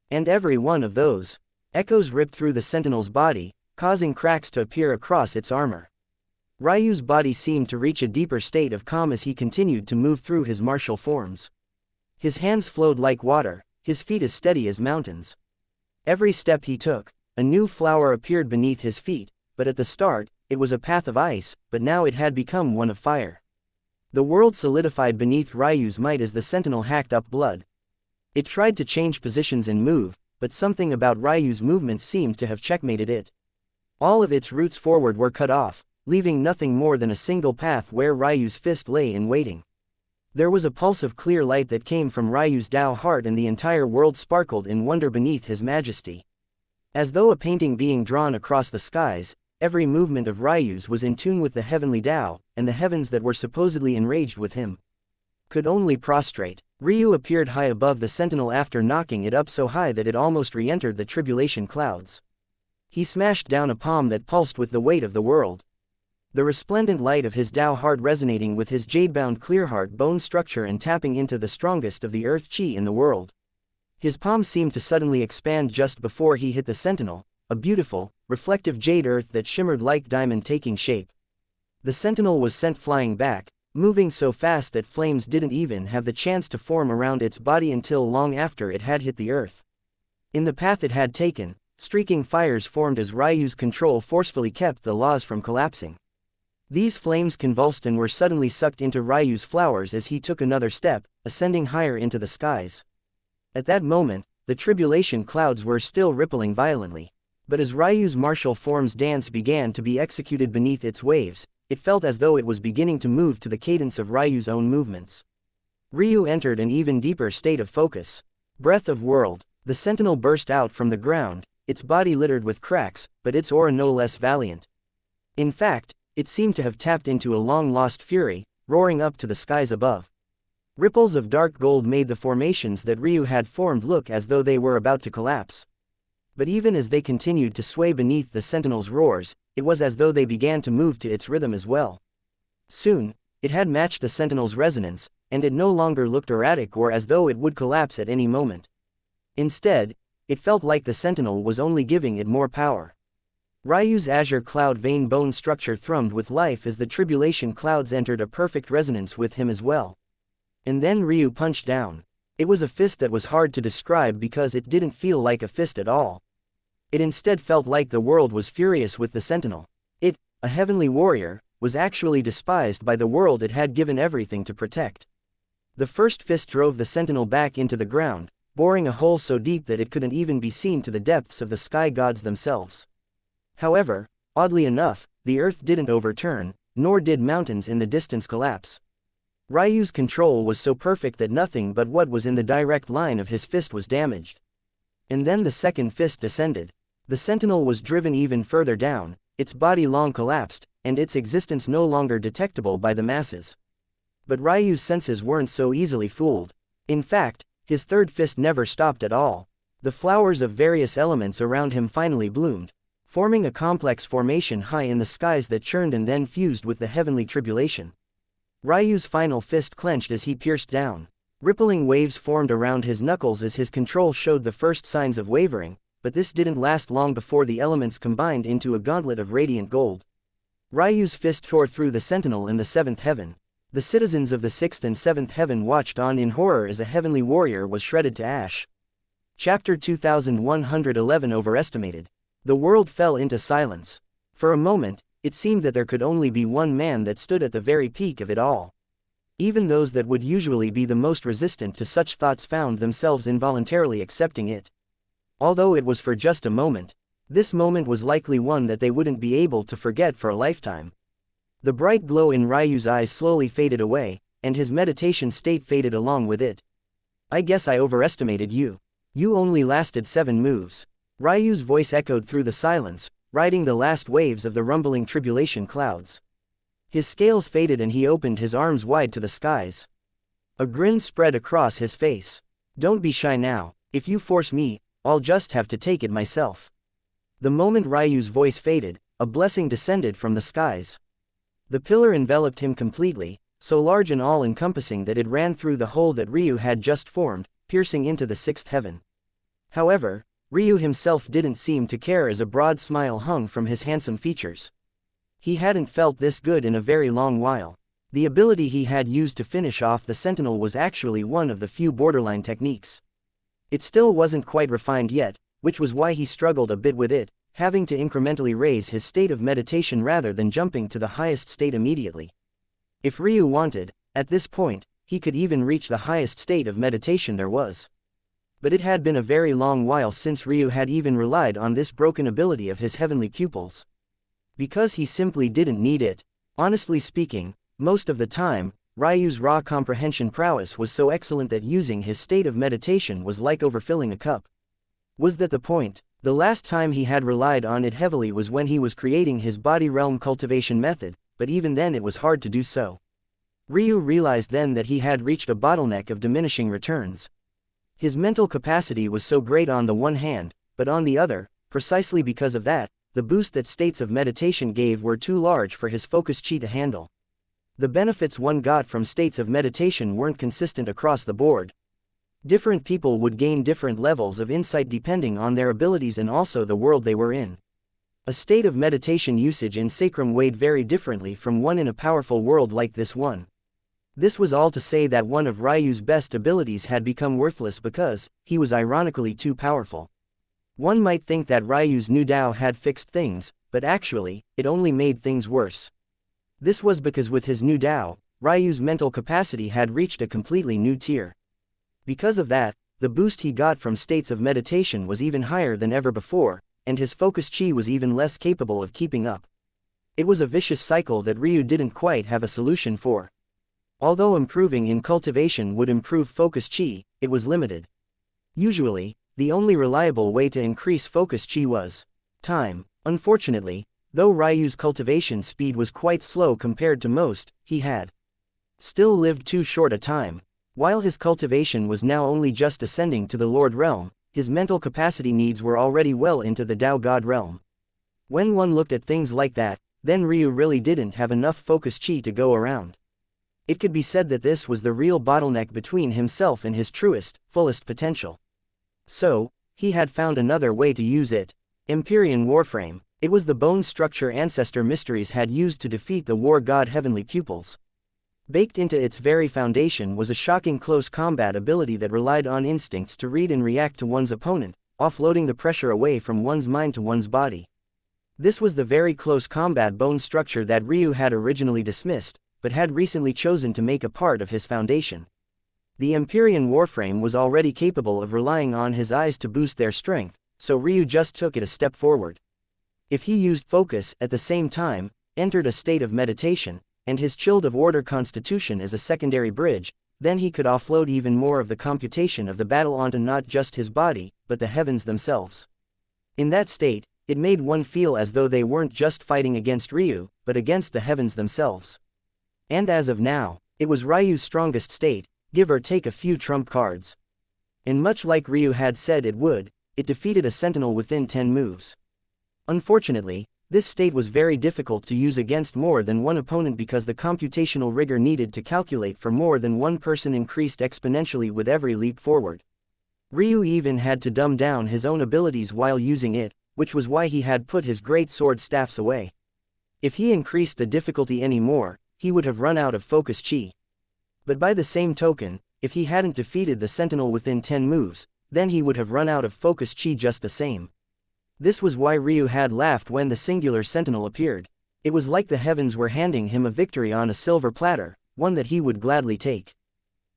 And every one of those echoes ripped through the sentinel's body, causing cracks to appear across its armor. Ryu's body seemed to reach a deeper state of calm as he continued to move through his martial forms. His hands flowed like water, his feet as steady as mountains. Every step he took, a new flower appeared beneath his feet, but at the start, it was a path of ice, but now it had become one of fire. The world solidified beneath Ryu's might as the sentinel hacked up blood. It tried to change positions and move, but something about Ryu's movements seemed to have checkmated it. All of its roots forward were cut off, leaving nothing more than a single path where Ryu's fist lay in waiting. There was a pulse of clear light that came from Ryu's Tao heart and the entire world sparkled in wonder beneath his majesty. As though a painting being drawn across the skies, every movement of Ryu's was in tune with the heavenly Tao, and the heavens that were supposedly enraged with him could only prostrate. Ryu appeared high above the sentinel after knocking it up so high that it almost re-entered the tribulation clouds. He smashed down a palm that pulsed with the weight of the world. The resplendent light of his Tao heart resonating with his jade-bound clear heart bone structure and tapping into the strongest of the earth chi in the world. His palm seemed to suddenly expand just before he hit the sentinel, a beautiful, reflective jade earth that shimmered like diamond taking shape. The sentinel was sent flying back, moving so fast that flames didn't even have the chance to form around its body until long after it had hit the earth. In the path it had taken, streaking fires formed as Ryu's control forcefully kept the laws from collapsing. These flames convulsed and were suddenly sucked into Ryu's flowers as he took another step, ascending higher into the skies. At that moment, the tribulation clouds were still rippling violently. But as Ryu's martial form's dance began to be executed beneath its waves, it felt as though it was beginning to move to the cadence of Ryu's own movements. Ryu entered an even deeper state of focus. Breath of world, the sentinel burst out from the ground, its body littered with cracks, but its aura no less valiant. In fact, it seemed to have tapped into a long-lost fury, roaring up to the skies above. Ripples of dark gold made the formations that Ryu had formed look as though they were about to collapse. But even as they continued to sway beneath the sentinel's roars, it was as though they began to move to its rhythm as well. Soon, it had matched the sentinel's resonance, and it no longer looked erratic or as though it would collapse at any moment. Instead, it felt like the sentinel was only giving it more power. Ryu's azure cloud vein bone structure thrummed with life as the tribulation clouds entered a perfect resonance with him as well. And then Ryu punched down. It was a fist that was hard to describe because it didn't feel like a fist at all. It instead felt like the world was furious with the sentinel. It, a heavenly warrior, was actually despised by the world it had given everything to protect. The first fist drove the sentinel back into the ground, boring a hole so deep that it couldn't even be seen to the depths of the sky gods themselves. However, oddly enough, the earth didn't overturn, nor did mountains in the distance collapse. Ryu's control was so perfect that nothing but what was in the direct line of his fist was damaged. And then the second fist descended. The sentinel was driven even further down, its body long collapsed, and its existence no longer detectable by the masses. But Ryu's senses weren't so easily fooled. In fact, his third fist never stopped at all. The flowers of various elements around him finally bloomed, forming a complex formation high in the skies that churned and then fused with the heavenly tribulation. Ryu's final fist clenched as he pierced down. Rippling waves formed around his knuckles as his control showed the first signs of wavering, but this didn't last long before the elements combined into a gauntlet of radiant gold. Ryu's fist tore through the sentinel in the seventh heaven. The citizens of the sixth and seventh heaven watched on in horror as a heavenly warrior was shredded to ash. Chapter 2111 Overestimated. The world fell into silence. For a moment, it seemed that there could only be one man that stood at the very peak of it all. Even those that would usually be the most resistant to such thoughts found themselves involuntarily accepting it. Although it was for just a moment, this moment was likely one that they wouldn't be able to forget for a lifetime. The bright glow in Ryu's eyes slowly faded away, and his meditation state faded along with it. I guess I overestimated you. You only lasted 7 moves. Ryu's voice echoed through the silence, riding the last waves of the rumbling tribulation clouds. His scales faded and he opened his arms wide to the skies. A grin spread across his face. Don't be shy now. If you force me, I'll just have to take it myself. The moment Ryu's voice faded, a blessing descended from the skies. The pillar enveloped him completely, so large and all-encompassing that it ran through the hole that Ryu had just formed, piercing into the 6th heaven. However, Ryu himself didn't seem to care as a broad smile hung from his handsome features. He hadn't felt this good in a very long while. The ability he had used to finish off the sentinel was actually one of the few borderline techniques. It still wasn't quite refined yet, which was why he struggled a bit with it, having to incrementally raise his state of meditation rather than jumping to the highest state immediately. If Ryu wanted, at this point, he could even reach the highest state of meditation there was. But it had been a very long while since Ryu had even relied on this broken ability of his heavenly pupils. Because he simply didn't need it. Honestly speaking, most of the time, Ryu's raw comprehension prowess was so excellent that using his state of meditation was like overfilling a cup. Was that the point? The last time he had relied on it heavily was when he was creating his body realm cultivation method, but even then it was hard to do so. Ryu realized then that he had reached a bottleneck of diminishing returns. His mental capacity was so great on the one hand, but on the other, precisely because of that, the boost that states of meditation gave were too large for his focus chi to handle. The benefits one got from states of meditation weren't consistent across the board. Different people would gain different levels of insight depending on their abilities and also the world they were in. A state of meditation usage in sacrum weighed very differently from one in a powerful world like this one. This was all to say that one of Ryu's best abilities had become worthless because he was ironically too powerful. One might think that Ryu's new Dao had fixed things, but actually, it only made things worse. This was because with his new Dao, Ryu's mental capacity had reached a completely new tier. Because of that, the boost he got from states of meditation was even higher than ever before, and his focus chi was even less capable of keeping up. It was a vicious cycle that Ryu didn't quite have a solution for. Although improving in cultivation would improve focus chi, it was limited. Usually, the only reliable way to increase focus chi was time. Unfortunately, though Ryu's cultivation speed was quite slow compared to most, he had still lived too short a time. While his cultivation was now only just ascending to the Lord realm, his mental capacity needs were already well into the Dao God realm. When one looked at things like that, then Ryu really didn't have enough focus chi to go around. It could be said that this was the real bottleneck between himself and his truest, fullest potential. So, he had found another way to use it. Empyrean Warframe. It was the bone structure Ancestor Mysteries had used to defeat the War God Heavenly Pupils. Baked into its very foundation was a shocking close combat ability that relied on instincts to read and react to one's opponent, offloading the pressure away from one's mind to one's body. This was the very close combat bone structure that Ryu had originally dismissed, but had recently chosen to make a part of his foundation. The Empyrean Warframe was already capable of relying on his eyes to boost their strength, so Ryu just took it a step forward. If he used focus at the same time, entered a state of meditation, and his chilled of order constitution as a secondary bridge, then he could offload even more of the computation of the battle onto not just his body, but the heavens themselves. In that state, it made one feel as though they weren't just fighting against Ryu, but against the heavens themselves. And as of now, it was Ryu's strongest state, give or take a few trump cards. And much like Ryu had said it would, it defeated a sentinel within 10 moves. Unfortunately, this state was very difficult to use against more than one opponent because the computational rigor needed to calculate for more than one person increased exponentially with every leap forward. Ryu even had to dumb down his own abilities while using it, which was why he had put his great sword staffs away. If he increased the difficulty any more, he would have run out of focus chi. But by the same token, if he hadn't defeated the sentinel within 10 moves, then he would have run out of focus chi just the same. This was why Ryu had laughed when the singular sentinel appeared. It was like the heavens were handing him a victory on a silver platter, one that he would gladly take.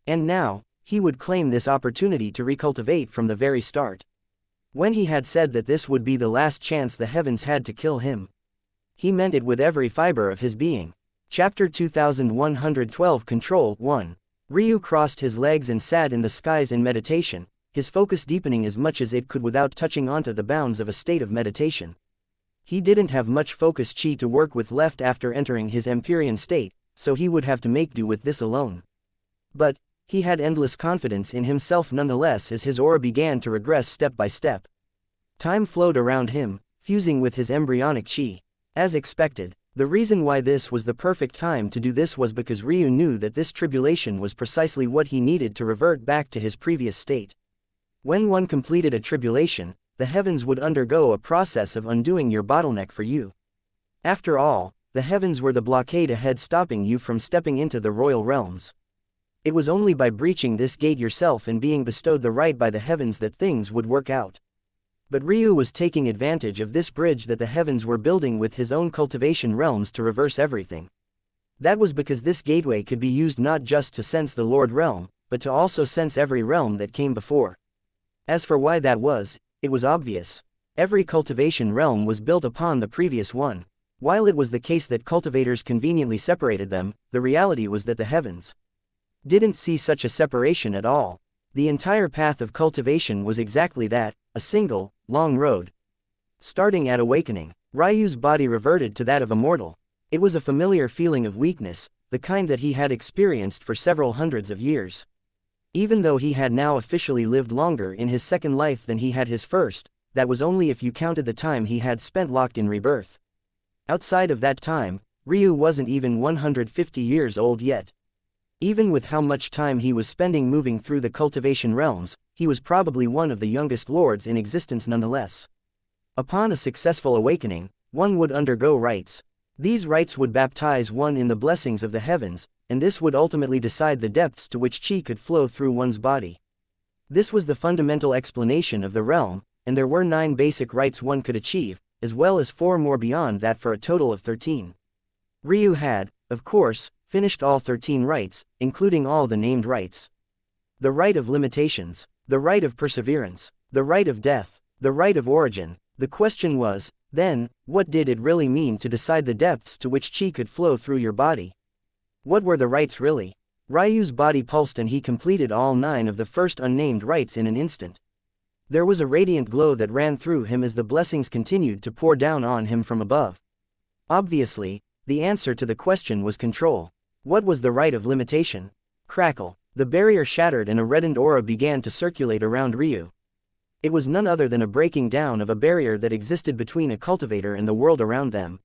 And now, he would claim this opportunity to recultivate from the very start. When he had said that this would be the last chance the heavens had to kill him, he meant it with every fiber of his being. Chapter 2112 Control 1. Ryu crossed his legs and sat in the skies in meditation, his focus deepening as much as it could without touching onto the bounds of a state of meditation. He didn't have much focus chi to work with left after entering his Empyrean state, so he would have to make do with this alone. But he had endless confidence in himself nonetheless as his aura began to regress step by step. Time flowed around him, fusing with his embryonic chi. As expected, the reason why this was the perfect time to do this was because Ryu knew that this tribulation was precisely what he needed to revert back to his previous state. When one completed a tribulation, the heavens would undergo a process of undoing your bottleneck for you. After all, the heavens were the blockade ahead stopping you from stepping into the royal realms. It was only by breaching this gate yourself and being bestowed the right by the heavens that things would work out. But Ryu was taking advantage of this bridge that the heavens were building with his own cultivation realms to reverse everything. That was because this gateway could be used not just to sense the Lord realm, but to also sense every realm that came before. As for why that was, it was obvious. Every cultivation realm was built upon the previous one. While it was the case that cultivators conveniently separated them, the reality was that the heavens didn't see such a separation at all. The entire path of cultivation was exactly that, a single, long road. Starting at awakening, Ryu's body reverted to that of a mortal. It was a familiar feeling of weakness, the kind that he had experienced for several hundreds of years. Even though he had now officially lived longer in his second life than he had his first, that was only if you counted the time he had spent locked in rebirth. Outside of that time, Ryu wasn't even 150 years old yet. Even with how much time he was spending moving through the cultivation realms, he was probably one of the youngest lords in existence nonetheless. Upon a successful awakening, one would undergo rites. These rites would baptize one in the blessings of the heavens, and this would ultimately decide the depths to which chi could flow through one's body. This was the fundamental explanation of the realm, and there were 9 basic rites one could achieve, as well as 4 more beyond that for a total of 13. Ryu had, of course, finished all 13 rites, including all the named rites. The rite of limitations, the rite of perseverance, the rite of death, the rite of origin. The question was, then, what did it really mean to decide the depths to which chi could flow through your body? What were the rites really? Ryu's body pulsed and he completed all 9 of the first unnamed rites in an instant. There was a radiant glow that ran through him as the blessings continued to pour down on him from above. Obviously, the answer to the question was control. What was the rite of limitation? Crackle. The barrier shattered and a reddened aura began to circulate around Ryu. It was none other than a breaking down of a barrier that existed between a cultivator and the world around them.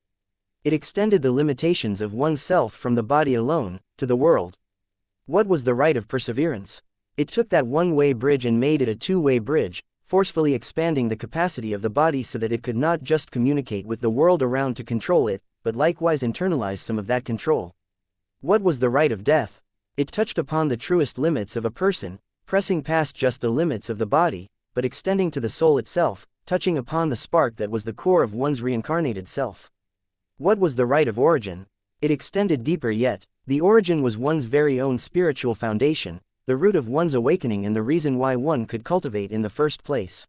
It extended the limitations of oneself from the body alone, to the world. What was the rite of perseverance? It took that one-way bridge and made it a two-way bridge, forcefully expanding the capacity of the body so that it could not just communicate with the world around to control it, but likewise internalize some of that control. What was the rite of death? It touched upon the truest limits of a person, pressing past just the limits of the body, but extending to the soul itself, touching upon the spark that was the core of one's reincarnated self. What was the rite of origin? It extended deeper yet. The origin was one's very own spiritual foundation, the root of one's awakening and the reason why one could cultivate in the first place.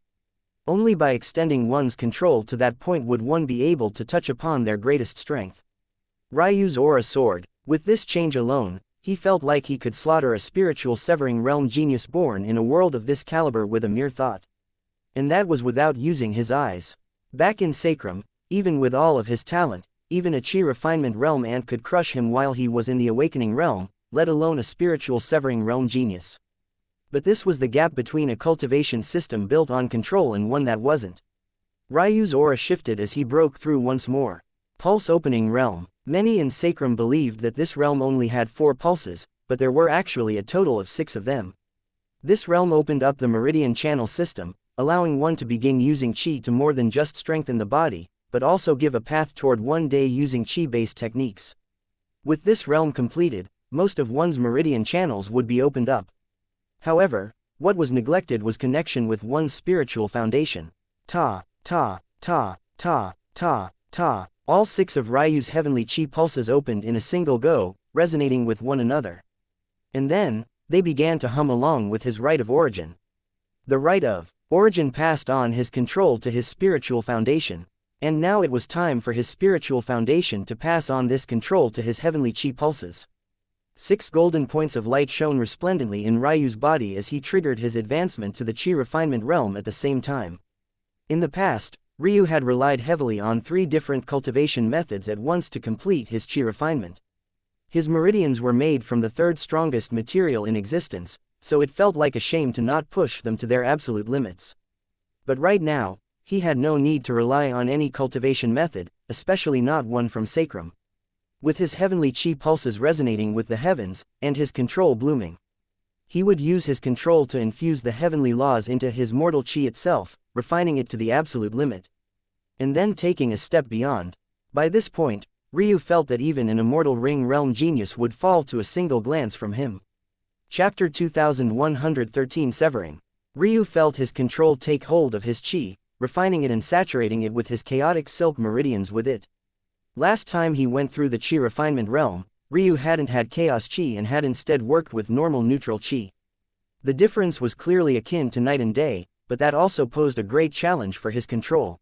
Only by extending one's control to that point would one be able to touch upon their greatest strength. Ryu's aura soared. With this change alone, he felt like he could slaughter a spiritual severing realm genius born in a world of this caliber with a mere thought. And that was without using his eyes. Back in Sacrum, even with all of his talent, even a chi refinement realm ant could crush him while he was in the awakening realm, let alone a spiritual severing realm genius. But this was the gap between a cultivation system built on control and one that wasn't. Ryu's aura shifted as he broke through once more. Pulse opening realm. Many in Sacrum believed that this realm only had 4 pulses, but there were actually a total of 6 of them. This realm opened up the meridian channel system, allowing one to begin using chi to more than just strengthen the body, but also give a path toward one day using chi-based techniques. With this realm completed, most of one's meridian channels would be opened up. However, what was neglected was connection with one's spiritual foundation. Ta, ta, ta, ta, ta, ta, All 6 of Ryu's heavenly chi pulses opened in a single go, resonating with one another. And then, they began to hum along with his rite of origin. The rite of origin passed on his control to his spiritual foundation, and now it was time for his spiritual foundation to pass on this control to his heavenly chi pulses. 6 golden points of light shone resplendently in Ryu's body as he triggered his advancement to the chi refinement realm at the same time. In the past, Ryu had relied heavily on 3 different cultivation methods at once to complete his chi refinement. His meridians were made from the 3rd strongest material in existence, so it felt like a shame to not push them to their absolute limits. But right now, he had no need to rely on any cultivation method, especially not one from sacrum. With his heavenly chi pulses resonating with the heavens, and his control blooming, he would use his control to infuse the heavenly laws into his mortal chi itself, refining it to the absolute limit. And then taking a step beyond. By this point, Ryu felt that even an immortal ring realm genius would fall to a single glance from him. Chapter 2113 Severing. Ryu felt his control take hold of his chi, refining it and saturating it with his chaotic silk meridians with it. Last time he went through the chi refinement realm, Ryu hadn't had chaos chi and had instead worked with normal neutral chi. The difference was clearly akin to night and day, but that also posed a great challenge for his control.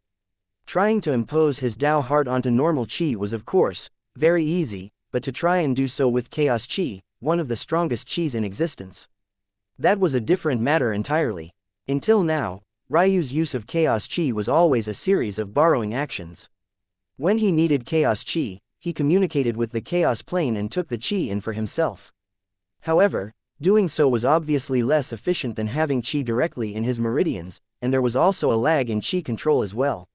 Trying to impose his Tao heart onto normal chi was of course very easy, but to try and do so with chaos chi, one of the strongest chis in existence, that was a different matter entirely. Until now, Ryu's use of chaos chi was always a series of borrowing actions. When he needed chaos chi, he communicated with the chaos plane and took the chi in for himself. However, doing so was obviously less efficient than having chi directly in his meridians, and there was also a lag in chi control as well.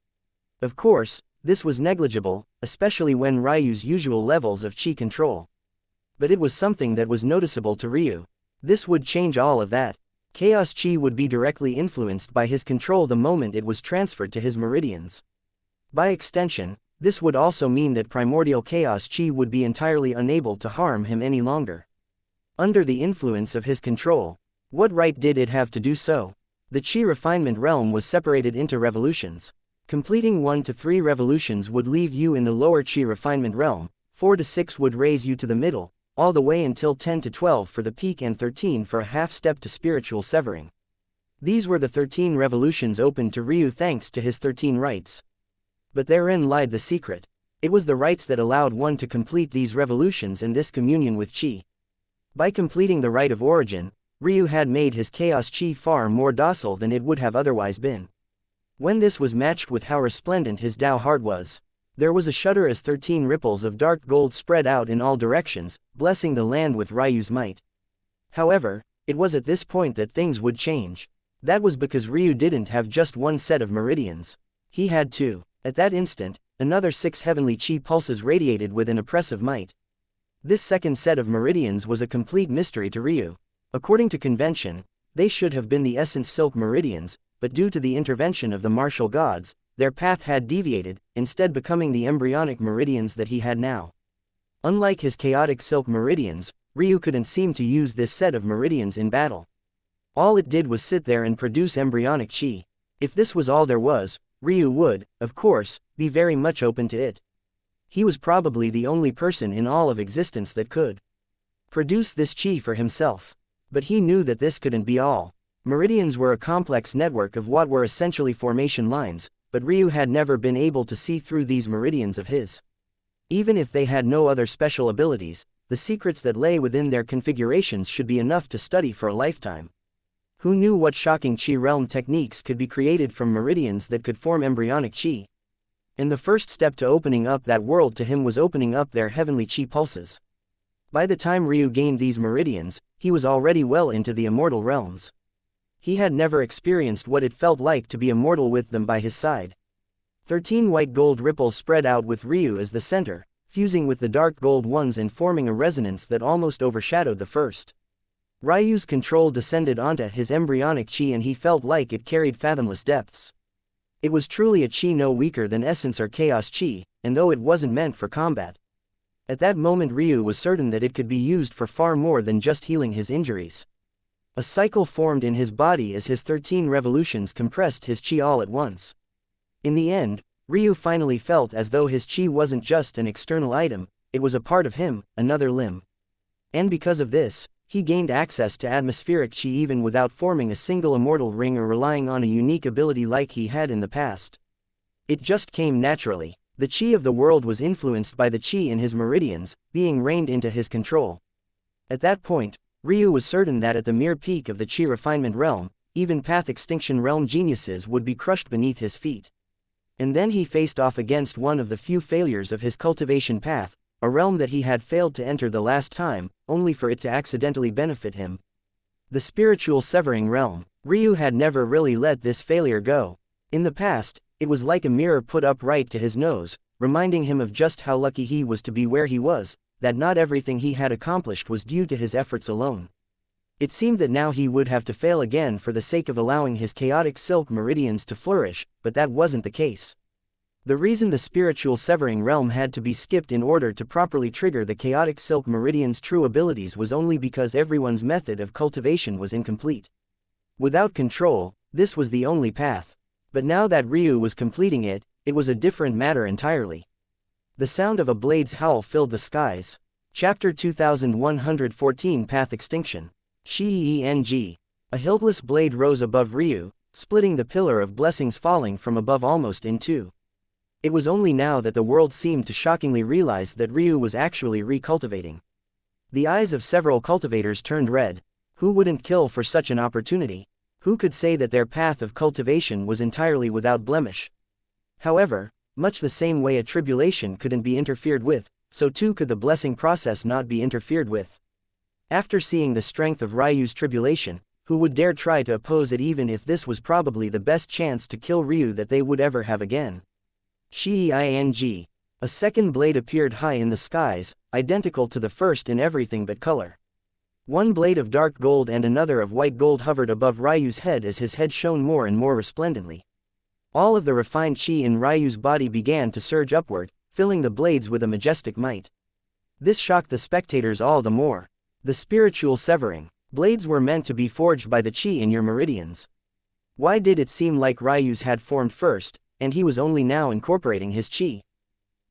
Of course, this was negligible, especially when Ryu's usual levels of chi control. But it was something that was noticeable to Ryu. This would change all of that. Chaos chi would be directly influenced by his control the moment it was transferred to his meridians. By extension, this would also mean that primordial chaos chi would be entirely unable to harm him any longer. Under the influence of his control, what right did it have to do so? The chi refinement realm was separated into revolutions. Completing 1 to 3 revolutions would leave you in the lower chi refinement realm, 4 to 6 would raise you to the middle, all the way until 10 to 12 for the peak and 13 for a half step to spiritual severing. These were the 13 revolutions opened to Ryu thanks to his 13 rites. But therein lied the secret. It was the rites that allowed one to complete these revolutions and this communion with chi. By completing the rite of origin, Ryu had made his chaos chi far more docile than it would have otherwise been. When this was matched with how resplendent his Tao heart was, there was a shudder as 13 ripples of dark gold spread out in all directions, blessing the land with Ryu's might. However, it was at this point that things would change. That was because Ryu didn't have just one set of meridians. He had 2. At that instant, another 6 heavenly chi pulses radiated with an oppressive might. This second set of meridians was a complete mystery to Ryu. According to convention, they should have been the essence silk meridians, but due to the intervention of the martial gods, their path had deviated, instead becoming the embryonic meridians that he had now. Unlike his chaotic silk meridians, Ryu couldn't seem to use this set of meridians in battle. All it did was sit there and produce embryonic chi. If this was all there was, Ryu would, of course, be very much open to it. He was probably the only person in all of existence that could produce this chi for himself. But he knew that this couldn't be all. Meridians were a complex network of what were essentially formation lines, but Ryu had never been able to see through these meridians of his. Even if they had no other special abilities, the secrets that lay within their configurations should be enough to study for a lifetime. Who knew what shocking chi realm techniques could be created from meridians that could form embryonic chi? And the first step to opening up that world to him was opening up their heavenly chi pulses. By the time Ryu gained these meridians, he was already well into the immortal realms. He had never experienced what it felt like to be immortal with them by his side. 13 white gold ripples spread out with Ryu as the center, fusing with the dark gold ones and forming a resonance that almost overshadowed the first. Ryu's control descended onto his embryonic chi and he felt like it carried fathomless depths. It was truly a chi no weaker than essence or chaos chi, and though it wasn't meant for combat. At that moment Ryu was certain that it could be used for far more than just healing his injuries. A cycle formed in his body as his 13 revolutions compressed his chi all at once. In the end, Ryu finally felt as though his chi wasn't just an external item, it was a part of him, another limb. And because of this, he gained access to atmospheric chi even without forming a single immortal ring or relying on a unique ability like he had in the past. It just came naturally. The chi of the world was influenced by the chi in his meridians, being reined into his control. At that point, Ryu was certain that at the mere peak of the chi refinement realm, even path extinction realm geniuses would be crushed beneath his feet. And then he faced off against one of the few failures of his cultivation path, a realm that he had failed to enter the last time, only for it to accidentally benefit him. The spiritual severing realm. Ryu had never really let this failure go. In the past, it was like a mirror put up right to his nose, reminding him of just how lucky he was to be where he was, that not everything he had accomplished was due to his efforts alone. It seemed that now he would have to fail again for the sake of allowing his chaotic silk meridians to flourish, but that wasn't the case. The reason the spiritual severing realm had to be skipped in order to properly trigger the chaotic silk meridian's true abilities was only because everyone's method of cultivation was incomplete. Without control, this was the only path. But now that Ryu was completing it, it was a different matter entirely. The sound of a blade's howl filled the skies. Chapter 2114 Path Extinction. Xianxia. A hiltless blade rose above Ryu, splitting the pillar of blessings falling from above almost in two. It was only now that the world seemed to shockingly realize that Ryu was actually recultivating. The eyes of several cultivators turned red. Who wouldn't kill for such an opportunity? Who could say that their path of cultivation was entirely without blemish? However, much the same way a tribulation couldn't be interfered with, so too could the blessing process not be interfered with. After seeing the strength of Ryu's tribulation, who would dare try to oppose it even if this was probably the best chance to kill Ryu that they would ever have again? Xianxia. A second blade appeared high in the skies, identical to the first in everything but color. One blade of dark gold and another of white gold hovered above Ryu's head as his head shone more and more resplendently. All of the refined chi in Ryu's body began to surge upward, filling the blades with a majestic might. This shocked the spectators all the more. The spiritual severing. Blades were meant to be forged by the chi in your meridians. Why did it seem like Ryu's had formed first, and he was only now incorporating his chi?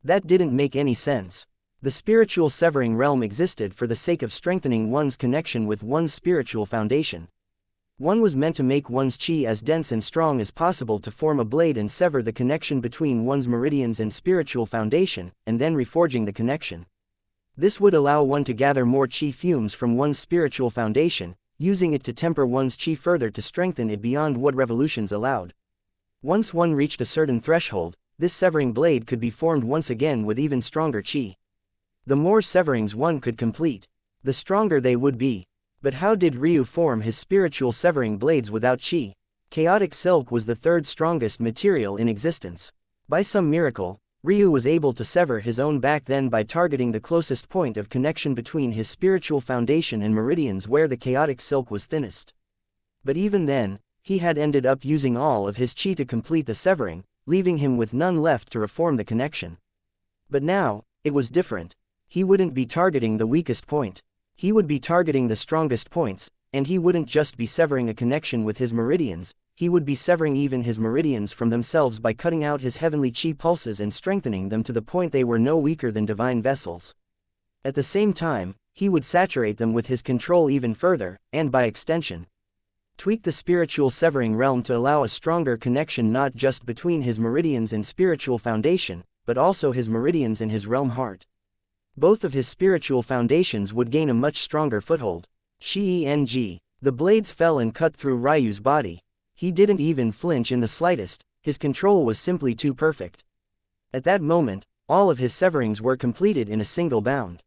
That didn't make any sense. The spiritual severing realm existed for the sake of strengthening one's connection with one's spiritual foundation. One was meant to make one's chi as dense and strong as possible to form a blade and sever the connection between one's meridians and spiritual foundation, and then reforging the connection. This would allow one to gather more chi fumes from one's spiritual foundation, using it to temper one's chi further to strengthen it beyond what revolutions allowed. Once one reached a certain threshold, this severing blade could be formed once again with even stronger chi. The more severings one could complete, the stronger they would be. But how did Ryu form his spiritual severing blades without chi? Chaotic silk was the third strongest material in existence. By some miracle, Ryu was able to sever his own back then by targeting the closest point of connection between his spiritual foundation and meridians where the chaotic silk was thinnest. But even then, he had ended up using all of his chi to complete the severing, leaving him with none left to reform the connection. But now, it was different. He wouldn't be targeting the weakest point. He would be targeting the strongest points, and he wouldn't just be severing a connection with his meridians, he would be severing even his meridians from themselves by cutting out his heavenly chi pulses and strengthening them to the point they were no weaker than divine vessels. At the same time, he would saturate them with his control even further, and by extension, tweak the spiritual severing realm to allow a stronger connection not just between his meridians and spiritual foundation, but also his meridians and his realm heart. Both of his spiritual foundations would gain a much stronger foothold. Xianxia. The blades fell and cut through Ryu's body. He didn't even flinch in the slightest, his control was simply too perfect. At that moment, all of his severings were completed in a single bound.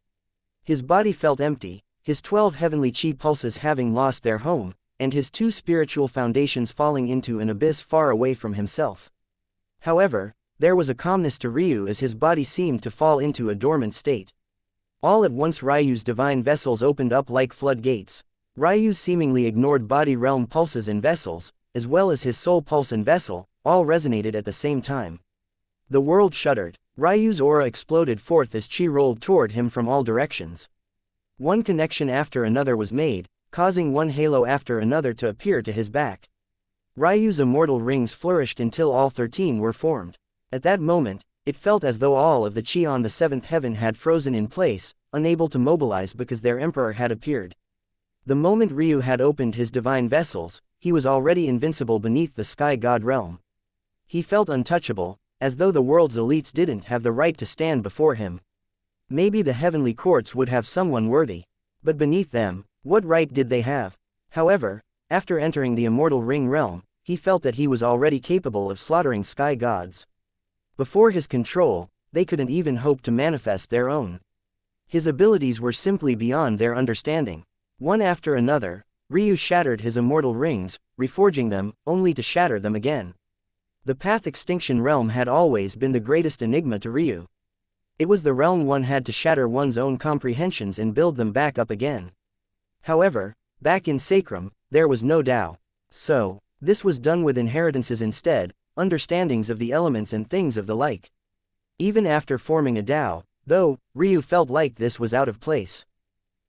His body felt empty, his 12 heavenly chi pulses having lost their home, and his 2 spiritual foundations falling into an abyss far away from himself. However, there was a calmness to Ryu as his body seemed to fall into a dormant state. All at once Ryu's divine vessels opened up like floodgates. Ryu's seemingly ignored body realm pulses and vessels, as well as his soul pulse and vessel, all resonated at the same time. The world shuddered. Ryu's aura exploded forth as chi rolled toward him from all directions. One connection after another was made, causing one halo after another to appear to his back. Ryu's immortal rings flourished until all 13 were formed. At that moment, it felt as though all of the qi on the seventh heaven had frozen in place, unable to mobilize because their emperor had appeared. The moment Ryu had opened his divine vessels, he was already invincible beneath the sky god realm. He felt untouchable, as though the world's elites didn't have the right to stand before him. Maybe the heavenly courts would have someone worthy, but beneath them, what right did they have? However, after entering the immortal ring realm, he felt that he was already capable of slaughtering sky gods. Before his control, they couldn't even hope to manifest their own. His abilities were simply beyond their understanding. One after another, Ryu shattered his immortal rings, reforging them, only to shatter them again. The Path Extinction realm had always been the greatest enigma to Ryu. It was the realm one had to shatter one's own comprehensions and build them back up again. However, back in Sacrum, there was no Tao. So, this was done with inheritances instead, understandings of the elements and things of the like. Even after forming a Tao, though, Ryu felt like this was out of place.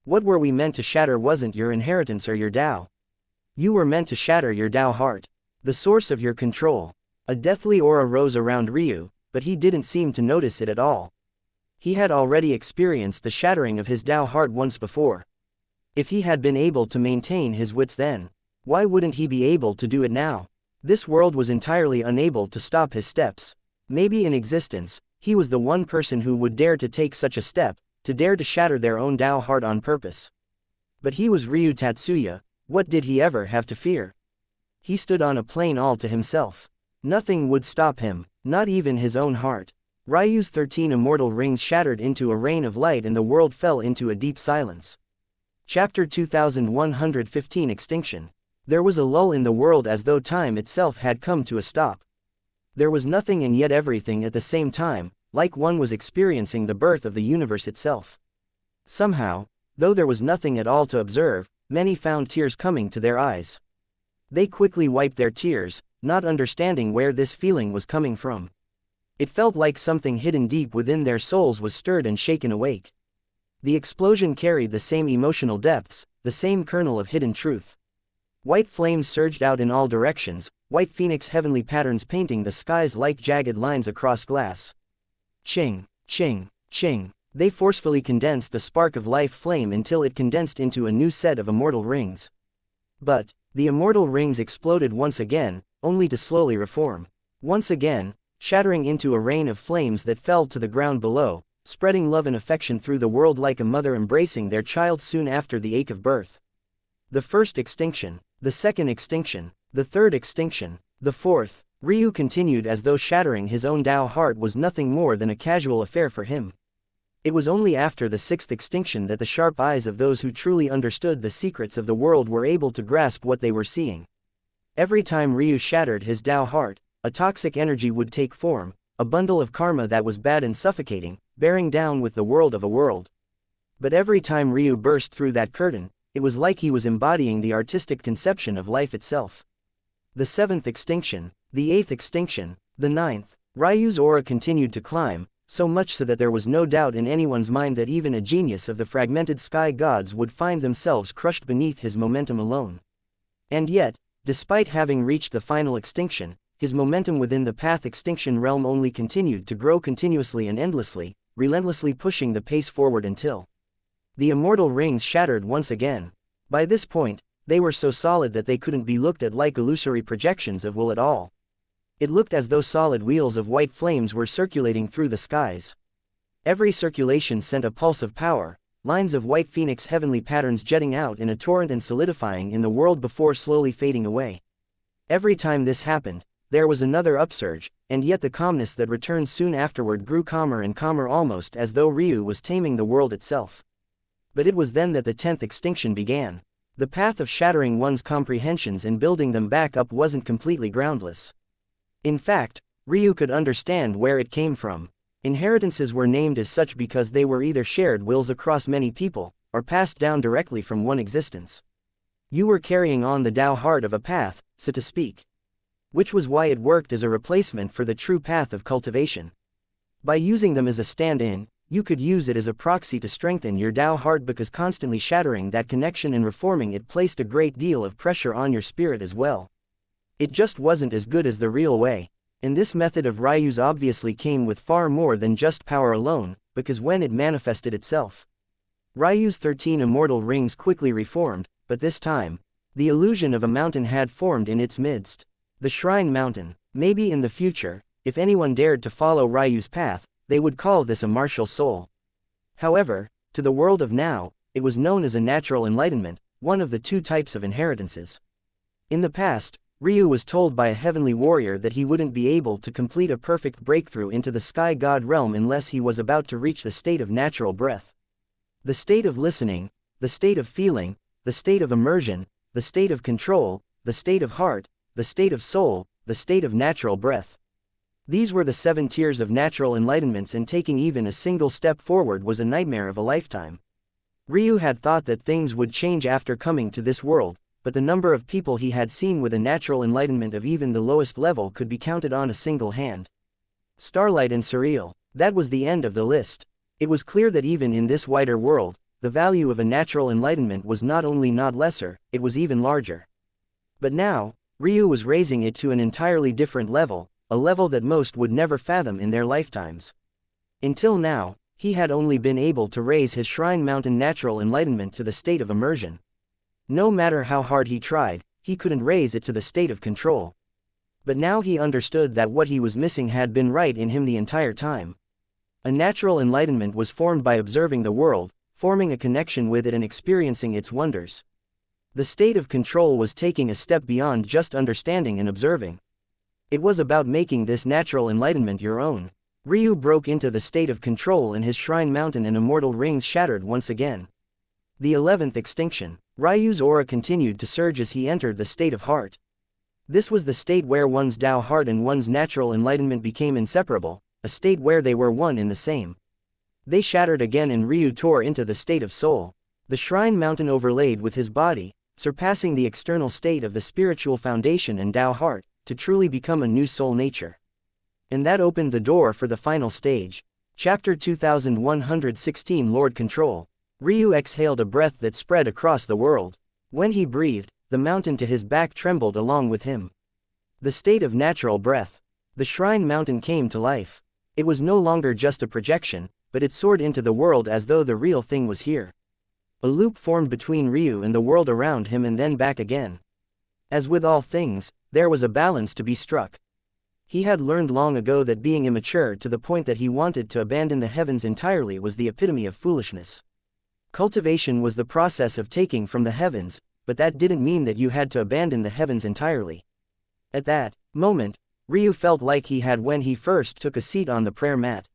What were we meant to shatter wasn't your inheritance or your Tao. You were meant to shatter your Tao heart, the source of your control. A deathly aura rose around Ryu, but he didn't seem to notice it at all. He had already experienced the shattering of his Tao heart once before. If he had been able to maintain his wits then, why wouldn't he be able to do it now? This world was entirely unable to stop his steps. Maybe in existence, he was the one person who would dare to take such a step, to dare to shatter their own Tao heart on purpose. But he was Ryu Tatsuya. What did he ever have to fear? He stood on a plane all to himself. Nothing would stop him, not even his own heart. Ryu's 13 immortal rings shattered into a rain of light and the world fell into a deep silence. Chapter 2115 Extinction. There was a lull in the world as though time itself had come to a stop. There was nothing and yet everything at the same time, like one was experiencing the birth of the universe itself. Somehow, though there was nothing at all to observe, many found tears coming to their eyes. They quickly wiped their tears, not understanding where this feeling was coming from. It felt like something hidden deep within their souls was stirred and shaken awake. The explosion carried the same emotional depths, the same kernel of hidden truth. White flames surged out in all directions, white phoenix heavenly patterns painting the skies like jagged lines across glass. Ching, ching, ching. They forcefully condensed the spark of life flame until it condensed into a new set of immortal rings. But, the immortal rings exploded once again, only to slowly reform. Once again, shattering into a rain of flames that fell to the ground below, spreading love and affection through the world like a mother embracing their child soon after the ache of birth. The first extinction, the second extinction, the third extinction, the fourth. Ryu continued as though shattering his own Tao heart was nothing more than a casual affair for him. It was only after the sixth extinction that the sharp eyes of those who truly understood the secrets of the world were able to grasp what they were seeing. Every time Ryu shattered his Tao heart, a toxic energy would take form, a bundle of karma that was bad and suffocating, bearing down with the world of a world. But every time Ryu burst through that curtain, it was like he was embodying the artistic conception of life itself. The seventh extinction, the eighth extinction, the ninth. Ryu's aura continued to climb, so much so that there was no doubt in anyone's mind that even a genius of the fragmented sky gods would find themselves crushed beneath his momentum alone. And yet, despite having reached the final extinction, his momentum within the Path Extinction realm only continued to grow continuously and endlessly, relentlessly pushing the pace forward until the immortal rings shattered once again. By this point, they were so solid that they couldn't be looked at like illusory projections of will at all. It looked as though solid wheels of white flames were circulating through the skies. Every circulation sent a pulse of power, lines of white phoenix heavenly patterns jetting out in a torrent and solidifying in the world before slowly fading away. Every time this happened, there was another upsurge, and yet the calmness that returned soon afterward grew calmer and calmer, almost as though Ryu was taming the world itself. But it was then that the 10th extinction began. The path of shattering one's comprehensions and building them back up wasn't completely groundless. In fact, Ryu could understand where it came from. Inheritances were named as such because they were either shared wills across many people, or passed down directly from one existence. You were carrying on the Tao heart of a path, so to speak. Which was why it worked as a replacement for the true path of cultivation. By using them as a stand-in, you could use it as a proxy to strengthen your Tao heart, because constantly shattering that connection and reforming it placed a great deal of pressure on your spirit as well. It just wasn't as good as the real way. And this method of Ryu's obviously came with far more than just power alone, because when it manifested itself, Ryu's 13 immortal rings quickly reformed, but this time, the illusion of a mountain had formed in its midst. The Shrine Mountain. Maybe in the future, if anyone dared to follow Ryu's path, they would call this a martial soul. However, to the world of now, it was known as a natural enlightenment, one of the two types of inheritances. In the past, Ryu was told by a heavenly warrior that he wouldn't be able to complete a perfect breakthrough into the sky god realm unless he was about to reach the state of natural breath. The state of listening, the state of feeling, the state of immersion, the state of control, the state of heart, the state of soul, the state of natural breath. These were the 7 tiers of natural enlightenments, and taking even a single step forward was a nightmare of a lifetime. Ryu had thought that things would change after coming to this world, but the number of people he had seen with a natural enlightenment of even the lowest level could be counted on a single hand. Starlight and Surreal. That was the end of the list. It was clear that even in this wider world, the value of a natural enlightenment was not only not lesser, it was even larger. But now, Ryu was raising it to an entirely different level, a level that most would never fathom in their lifetimes. Until now, he had only been able to raise his Shrine Mountain natural enlightenment to the state of immersion. No matter how hard he tried, he couldn't raise it to the state of control. But now he understood that what he was missing had been right in him the entire time. A natural enlightenment was formed by observing the world, forming a connection with it and experiencing its wonders. The state of control was taking a step beyond just understanding and observing. It was about making this natural enlightenment your own. Ryu broke into the state of control, and his Shrine Mountain and immortal rings shattered once again. The 11th extinction. Ryu's aura continued to surge as he entered the state of heart. This was the state where one's Tao heart and one's natural enlightenment became inseparable, a state where they were one in the same. They shattered again, and Ryu tore into the state of soul. The Shrine Mountain overlaid with his body, surpassing the external state of the spiritual foundation and Tao heart, to truly become a new soul nature. And that opened the door for the final stage. Chapter 2116 Lord Control. Ryu exhaled a breath that spread across the world. When he breathed, the mountain to his back trembled along with him. The state of natural breath. The Shrine Mountain came to life. It was no longer just a projection, but it soared into the world as though the real thing was here. A loop formed between Ryu and the world around him, and then back again. As with all things, there was a balance to be struck. He had learned long ago that being immature to the point that he wanted to abandon the heavens entirely was the epitome of foolishness. Cultivation was the process of taking from the heavens, but that didn't mean that you had to abandon the heavens entirely. At that moment, Ryu felt like he had when he first took a seat on the prayer mat.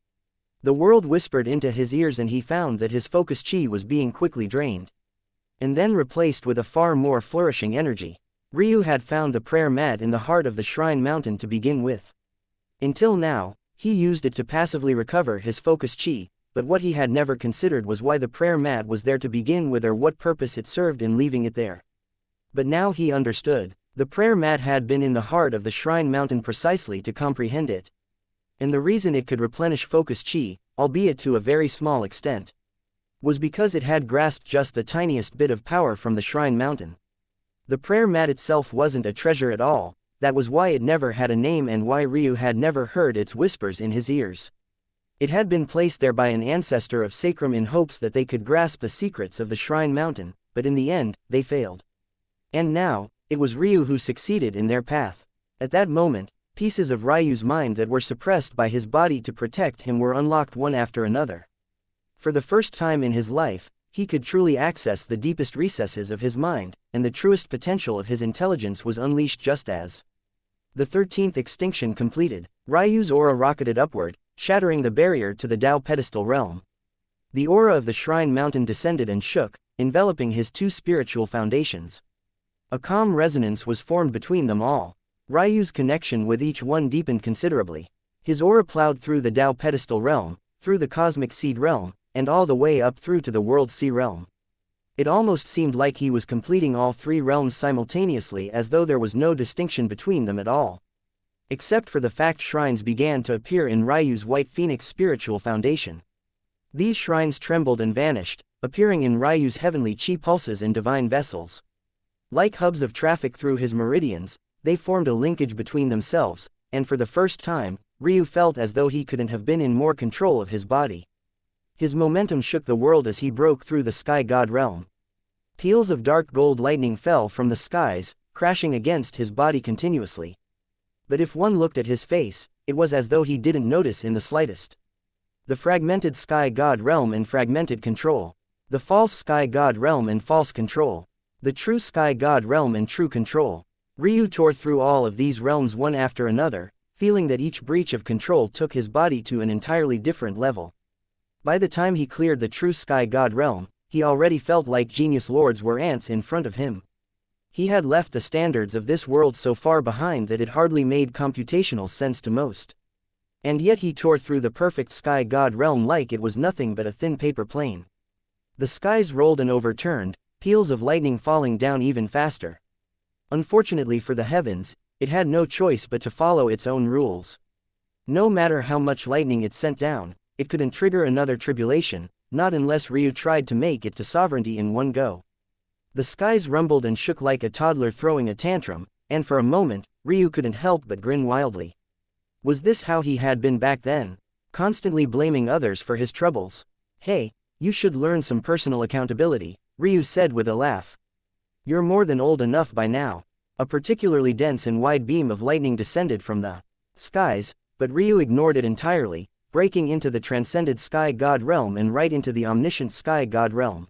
The world whispered into his ears, and he found that his focus chi was being quickly drained, and then replaced with a far more flourishing energy. Ryu had found the prayer mat in the heart of the Shrine Mountain to begin with. Until now, he used it to passively recover his focus chi, but what he had never considered was why the prayer mat was there to begin with, or what purpose it served in leaving it there. But now he understood. The prayer mat had been in the heart of the Shrine Mountain precisely to comprehend it. And the reason it could replenish focus chi, albeit to a very small extent, was because it had grasped just the tiniest bit of power from the Shrine Mountain. The prayer mat itself wasn't a treasure at all. That was why it never had a name and why Ryu had never heard its whispers in his ears. It had been placed there by an ancestor of Sacrum in hopes that they could grasp the secrets of the Shrine Mountain, but in the end, they failed. And now, it was Ryu who succeeded in their path. At that moment, pieces of Ryu's mind that were suppressed by his body to protect him were unlocked one after another. For the first time in his life, he could truly access the deepest recesses of his mind, and the truest potential of his intelligence was unleashed just as the 13th extinction completed. Ryu's aura rocketed upward, shattering the barrier to the Tao pedestal realm. The aura of the Shrine Mountain descended and shook, enveloping his two spiritual foundations. A calm resonance was formed between them all. Ryu's connection with each one deepened considerably. His aura plowed through the Tao pedestal realm, through the cosmic seed realm, and all the way up through to the world sea realm. It almost seemed like he was completing all three realms simultaneously, as though there was no distinction between them at all. Except for the fact shrines began to appear in Ryu's White Phoenix spiritual foundation. These shrines trembled and vanished, appearing in Ryu's heavenly chi pulses and divine vessels. Like hubs of traffic through his meridians, they formed a linkage between themselves, and for the first time, Ryu felt as though he couldn't have been in more control of his body. His momentum shook the world as he broke through the sky god realm. Peals of dark gold lightning fell from the skies, crashing against his body continuously. But if one looked at his face, it was as though he didn't notice in the slightest. The fragmented sky god realm and fragmented control. The false sky god realm and false control. The true sky god realm and true control. Ryu tore through all of these realms one after another, feeling that each breach of control took his body to an entirely different level. By the time he cleared the true sky god realm, he already felt like genius lords were ants in front of him. He had left the standards of this world so far behind that it hardly made computational sense to most. And yet he tore through the perfect sky god realm like it was nothing but a thin paper plane. The skies rolled and overturned, peals of lightning falling down even faster. Unfortunately for the heavens, it had no choice but to follow its own rules. No matter how much lightning it sent down, it couldn't trigger another tribulation, not unless Ryu tried to make it to sovereignty in one go. The skies rumbled and shook like a toddler throwing a tantrum, and for a moment, Ryu couldn't help but grin wildly. Was this how he had been back then? Constantly blaming others for his troubles. Hey, you should learn some personal accountability, Ryu said with a laugh. You're more than old enough by now. A particularly dense and wide beam of lightning descended from the skies, but Ryu ignored it entirely, breaking into the transcended sky god realm and right into the omniscient sky god realm.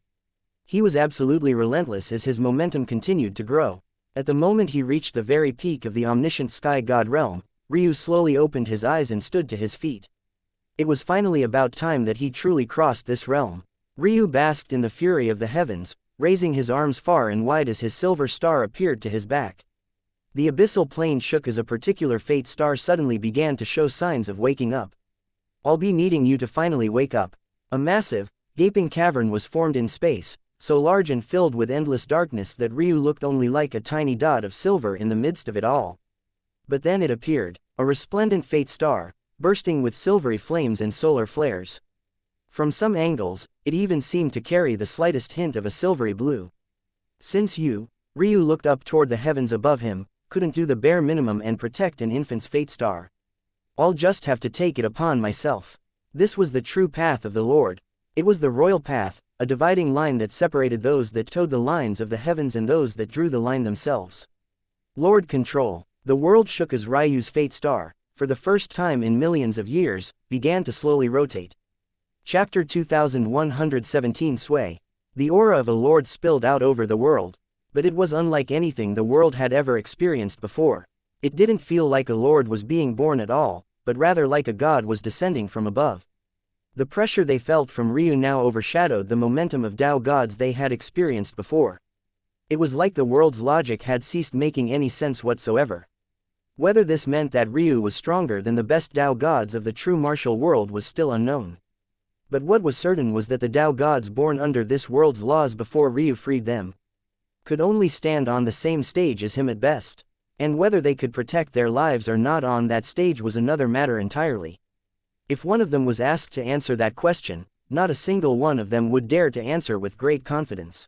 He was absolutely relentless as his momentum continued to grow. At the moment he reached the very peak of the omniscient sky god realm, Ryu slowly opened his eyes and stood to his feet. It was finally about time that he truly crossed this realm. Ryu basked in the fury of the heavens, raising his arms far and wide as his silver star appeared to his back. The abyssal plane shook as a particular fate star suddenly began to show signs of waking up. I'll be needing you to finally wake up. A massive, gaping cavern was formed in space, so large and filled with endless darkness that Ryu looked only like a tiny dot of silver in the midst of it all. But then it appeared, a resplendent fate star, bursting with silvery flames and solar flares. From some angles, it even seemed to carry the slightest hint of a silvery blue. Since you, Ryu looked up toward the heavens above him, couldn't do the bare minimum and protect an infant's fate star. I'll just have to take it upon myself. This was the true path of the Lord. It was the royal path, a dividing line that separated those that towed the lines of the heavens and those that drew the line themselves. Lord Control. The world shook as Ryu's fate star, for the first time in millions of years, began to slowly rotate. Chapter 2117 Sway. The aura of a lord spilled out over the world, but it was unlike anything the world had ever experienced before. It didn't feel like a lord was being born at all, but rather like a god was descending from above. The pressure they felt from Ryu now overshadowed the momentum of Tao gods they had experienced before. It was like the world's logic had ceased making any sense whatsoever. Whether this meant that Ryu was stronger than the best Tao gods of the true martial world was still unknown. But what was certain was that the Tao gods born under this world's laws before Ryu freed them could only stand on the same stage as him at best. And whether they could protect their lives or not on that stage was another matter entirely. If one of them was asked to answer that question, not a single one of them would dare to answer with great confidence.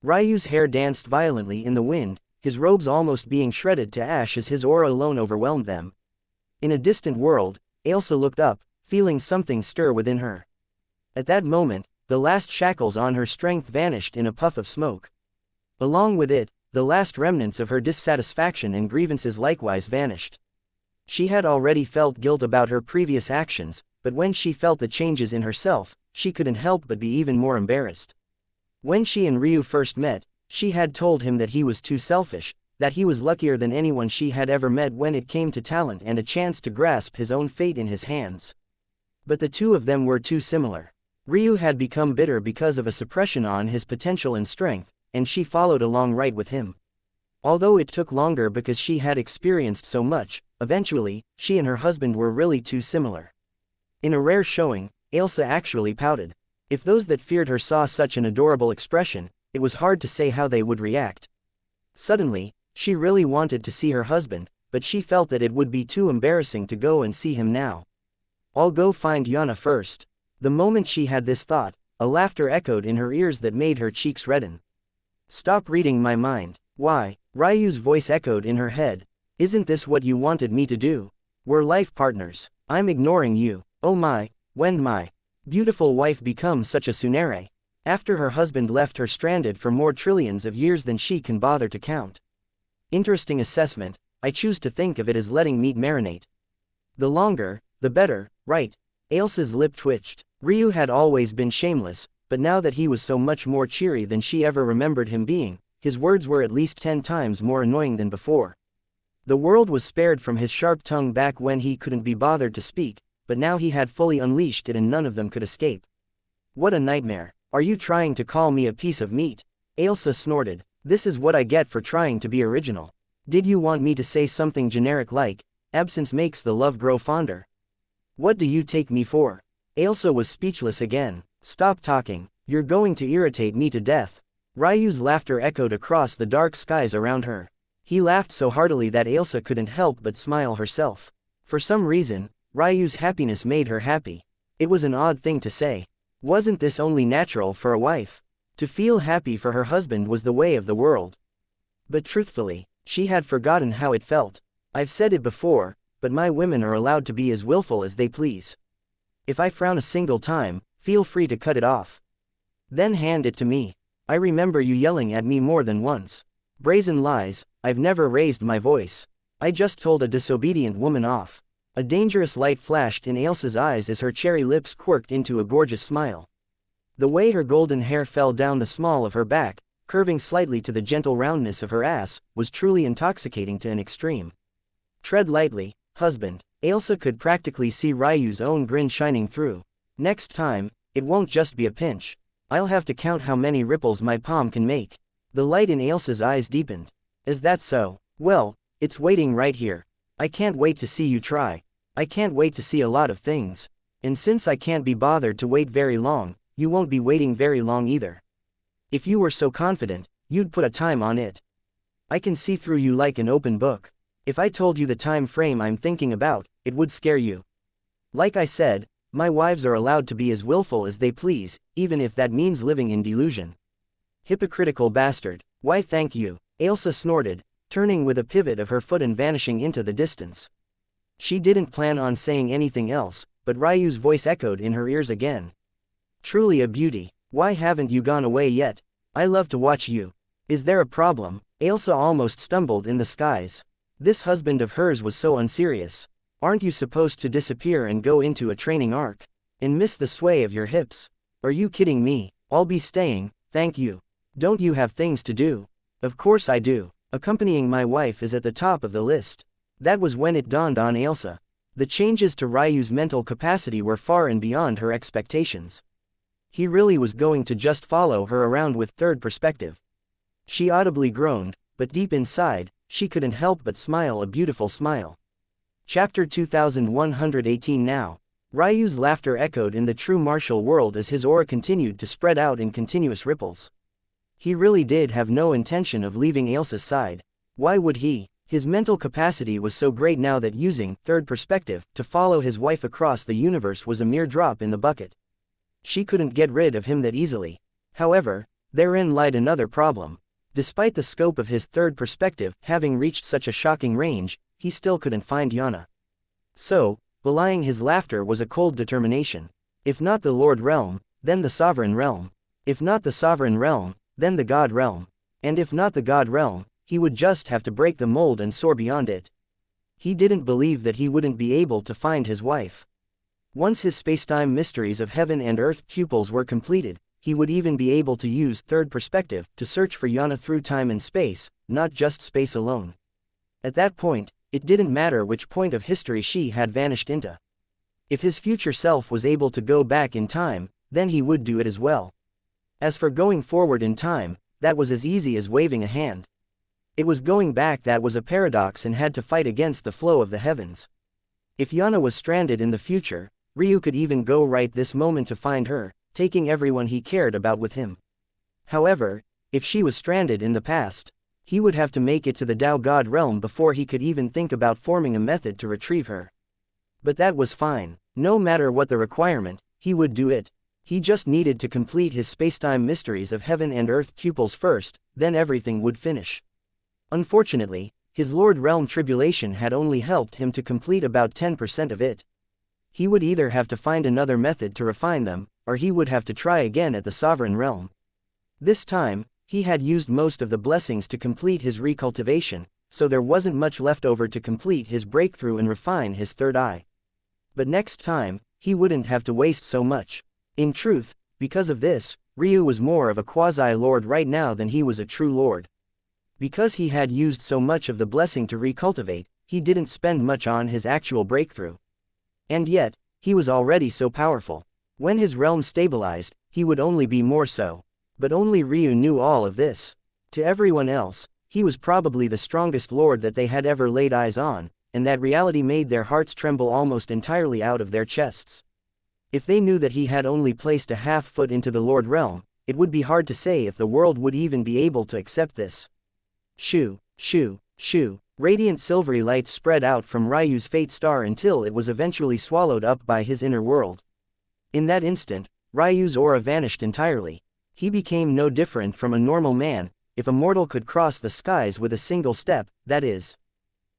Ryu's hair danced violently in the wind, his robes almost being shredded to ash as his aura alone overwhelmed them. In a distant world, Ailsa looked up, feeling something stir within her. At that moment, the last shackles on her strength vanished in a puff of smoke. Along with it, the last remnants of her dissatisfaction and grievances likewise vanished. She had already felt guilt about her previous actions, but when she felt the changes in herself, she couldn't help but be even more embarrassed. When she and Ryu first met, she had told him that he was too selfish, that he was luckier than anyone she had ever met when it came to talent and a chance to grasp his own fate in his hands. But the two of them were too similar. Ryu had become bitter because of a suppression on his potential and strength, and she followed along right with him. Although it took longer because she had experienced so much, eventually, she and her husband were really too similar. In a rare showing, Ailsa actually pouted. If those that feared her saw such an adorable expression, it was hard to say how they would react. Suddenly, she really wanted to see her husband, but she felt that it would be too embarrassing to go and see him now. I'll go find Yana first. The moment she had this thought, a laughter echoed in her ears that made her cheeks redden. Stop reading my mind. Why? Ryu's voice echoed in her head. Isn't this what you wanted me to do? We're life partners. I'm ignoring you. Oh my, when my beautiful wife becomes such a tsunere. After her husband left her stranded for more trillions of years than she can bother to count. Interesting assessment, I choose to think of it as letting meat marinate. The longer, the better, right? Ailsa's lip twitched. Ryu had always been shameless, but now that he was so much more cheery than she ever remembered him being, his words were at least 10 times more annoying than before. The world was spared from his sharp tongue back when he couldn't be bothered to speak, but now he had fully unleashed it and none of them could escape. What a nightmare. Are you trying to call me a piece of meat? Ailsa snorted. This is what I get for trying to be original. Did you want me to say something generic like, absence makes the love grow fonder? What do you take me for? Ailsa was speechless again. Stop talking. You're going to irritate me to death. Ryu's laughter echoed across the dark skies around her. He laughed so heartily that Ailsa couldn't help but smile herself. For some reason, Ryu's happiness made her happy. It was an odd thing to say. Wasn't this only natural for a wife? To feel happy for her husband was the way of the world. But truthfully, she had forgotten how it felt. I've said it before, but my women are allowed to be as willful as they please. If I frown a single time, feel free to cut it off. Then hand it to me. I remember you yelling at me more than once. Brazen lies, I've never raised my voice. I just told a disobedient woman off. A dangerous light flashed in Ailsa's eyes as her cherry lips quirked into a gorgeous smile. The way her golden hair fell down the small of her back, curving slightly to the gentle roundness of her ass, was truly intoxicating to an extreme. Tread lightly, husband. Ailsa could practically see Ryu's own grin shining through. Next time, it won't just be a pinch. I'll have to count how many ripples my palm can make. The light in Ailsa's eyes deepened. Is that so? Well, it's waiting right here. I can't wait to see you try. I can't wait to see a lot of things. And since I can't be bothered to wait very long, you won't be waiting very long either. If you were so confident, you'd put a time on it. I can see through you like an open book. If I told you the time frame I'm thinking about, it would scare you. Like I said, my wives are allowed to be as willful as they please, even if that means living in delusion. Hypocritical bastard. Why thank you, Ailsa snorted, turning with a pivot of her foot and vanishing into the distance. She didn't plan on saying anything else, but Ryu's voice echoed in her ears again. Truly a beauty. Why haven't you gone away yet? I love to watch you. Is there a problem? Ailsa almost stumbled in the skies. This husband of hers was so unserious. Aren't you supposed to disappear and go into a training arc? And miss the sway of your hips? Are you kidding me? I'll be staying, thank you. Don't you have things to do? Of course I do. Accompanying my wife is at the top of the list. That was when it dawned on Ailsa. The changes to Ryu's mental capacity were far and beyond her expectations. He really was going to just follow her around with third perspective. She audibly groaned, but deep inside, she couldn't help but smile a beautiful smile. Chapter 2118 Now. Ryu's laughter echoed in the true martial world as his aura continued to spread out in continuous ripples. He really did have no intention of leaving Ailsa's side. Why would he? His mental capacity was so great now that using third perspective to follow his wife across the universe was a mere drop in the bucket. She couldn't get rid of him that easily. However, therein lied another problem. Despite the scope of his third perspective having reached such a shocking range, he still couldn't find Yana. So, belying his laughter was a cold determination. If not the Lord Realm, then the Sovereign Realm. If not the Sovereign Realm, then the God Realm. And if not the God Realm, he would just have to break the mold and soar beyond it. He didn't believe that he wouldn't be able to find his wife. Once his spacetime mysteries of heaven and earth pupils were completed, he would even be able to use third perspective to search for Yana through time and space, not just space alone. At that point, it didn't matter which point of history she had vanished into. If his future self was able to go back in time, then he would do it as well. As for going forward in time, that was as easy as waving a hand. It was going back that was a paradox and had to fight against the flow of the heavens. If Yana was stranded in the future, Ryu could even go right this moment to find her, taking everyone he cared about with him. However, if she was stranded in the past, he would have to make it to the Tao God realm before he could even think about forming a method to retrieve her. But that was fine. No matter what the requirement, he would do it. He just needed to complete his spacetime mysteries of heaven and earth pupils first, then everything would finish. Unfortunately, His Lord Realm tribulation had only helped him to complete about 10% of it. He would either have to find another method to refine them, or he would have to try again at the Sovereign Realm. This time, he had used most of the blessings to complete his recultivation, so there wasn't much left over to complete his breakthrough and refine his third eye. But next time, he wouldn't have to waste so much. In truth, because of this, Ryu was more of a quasi-lord right now than he was a true lord. Because he had used so much of the blessing to recultivate, he didn't spend much on his actual breakthrough. And yet, he was already so powerful. When his realm stabilized, he would only be more so. But only Ryu knew all of this. To everyone else, he was probably the strongest lord that they had ever laid eyes on, and that reality made their hearts tremble almost entirely out of their chests. If they knew that he had only placed a half foot into the Lord Realm, it would be hard to say if the world would even be able to accept this. Shoo, shoo, shoo. Radiant silvery lights spread out from Ryu's fate star until it was eventually swallowed up by his inner world. In that instant, Ryu's aura vanished entirely. He became no different from a normal man, if a mortal could cross the skies with a single step, that is.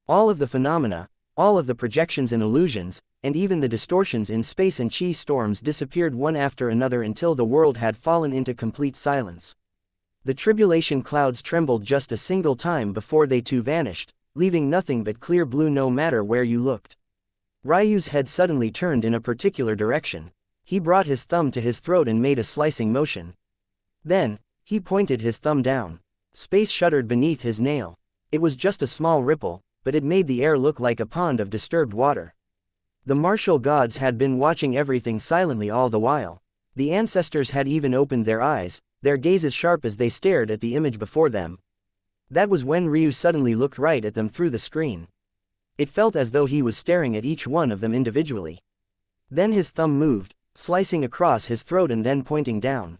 All of the phenomena, all of the projections and illusions, and even the distortions in space and chi storms disappeared one after another until the world had fallen into complete silence. The tribulation clouds trembled just a single time before they too vanished, leaving nothing but clear blue no matter where you looked. Ryu's head suddenly turned in a particular direction. He brought his thumb to his throat and made a slicing motion. Then, he pointed his thumb down. Space shuddered beneath his nail. It was just a small ripple, but it made the air look like a pond of disturbed water. The martial gods had been watching everything silently all the while. The ancestors had even opened their eyes, their gazes sharp as they stared at the image before them. That was when Ryu suddenly looked right at them through the screen. It felt as though he was staring at each one of them individually. Then his thumb moved, slicing across his throat and then pointing down.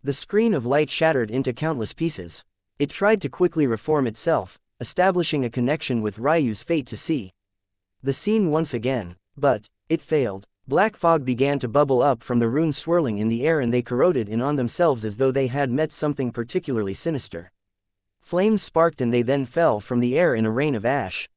The screen of light shattered into countless pieces. It tried to quickly reform itself, establishing a connection with Ryu's fate to see the scene once again, but it failed. Black fog began to bubble up from the runes swirling in the air, and they corroded in on themselves as though they had met something particularly sinister. Flames sparked and they then fell from the air in a rain of ash.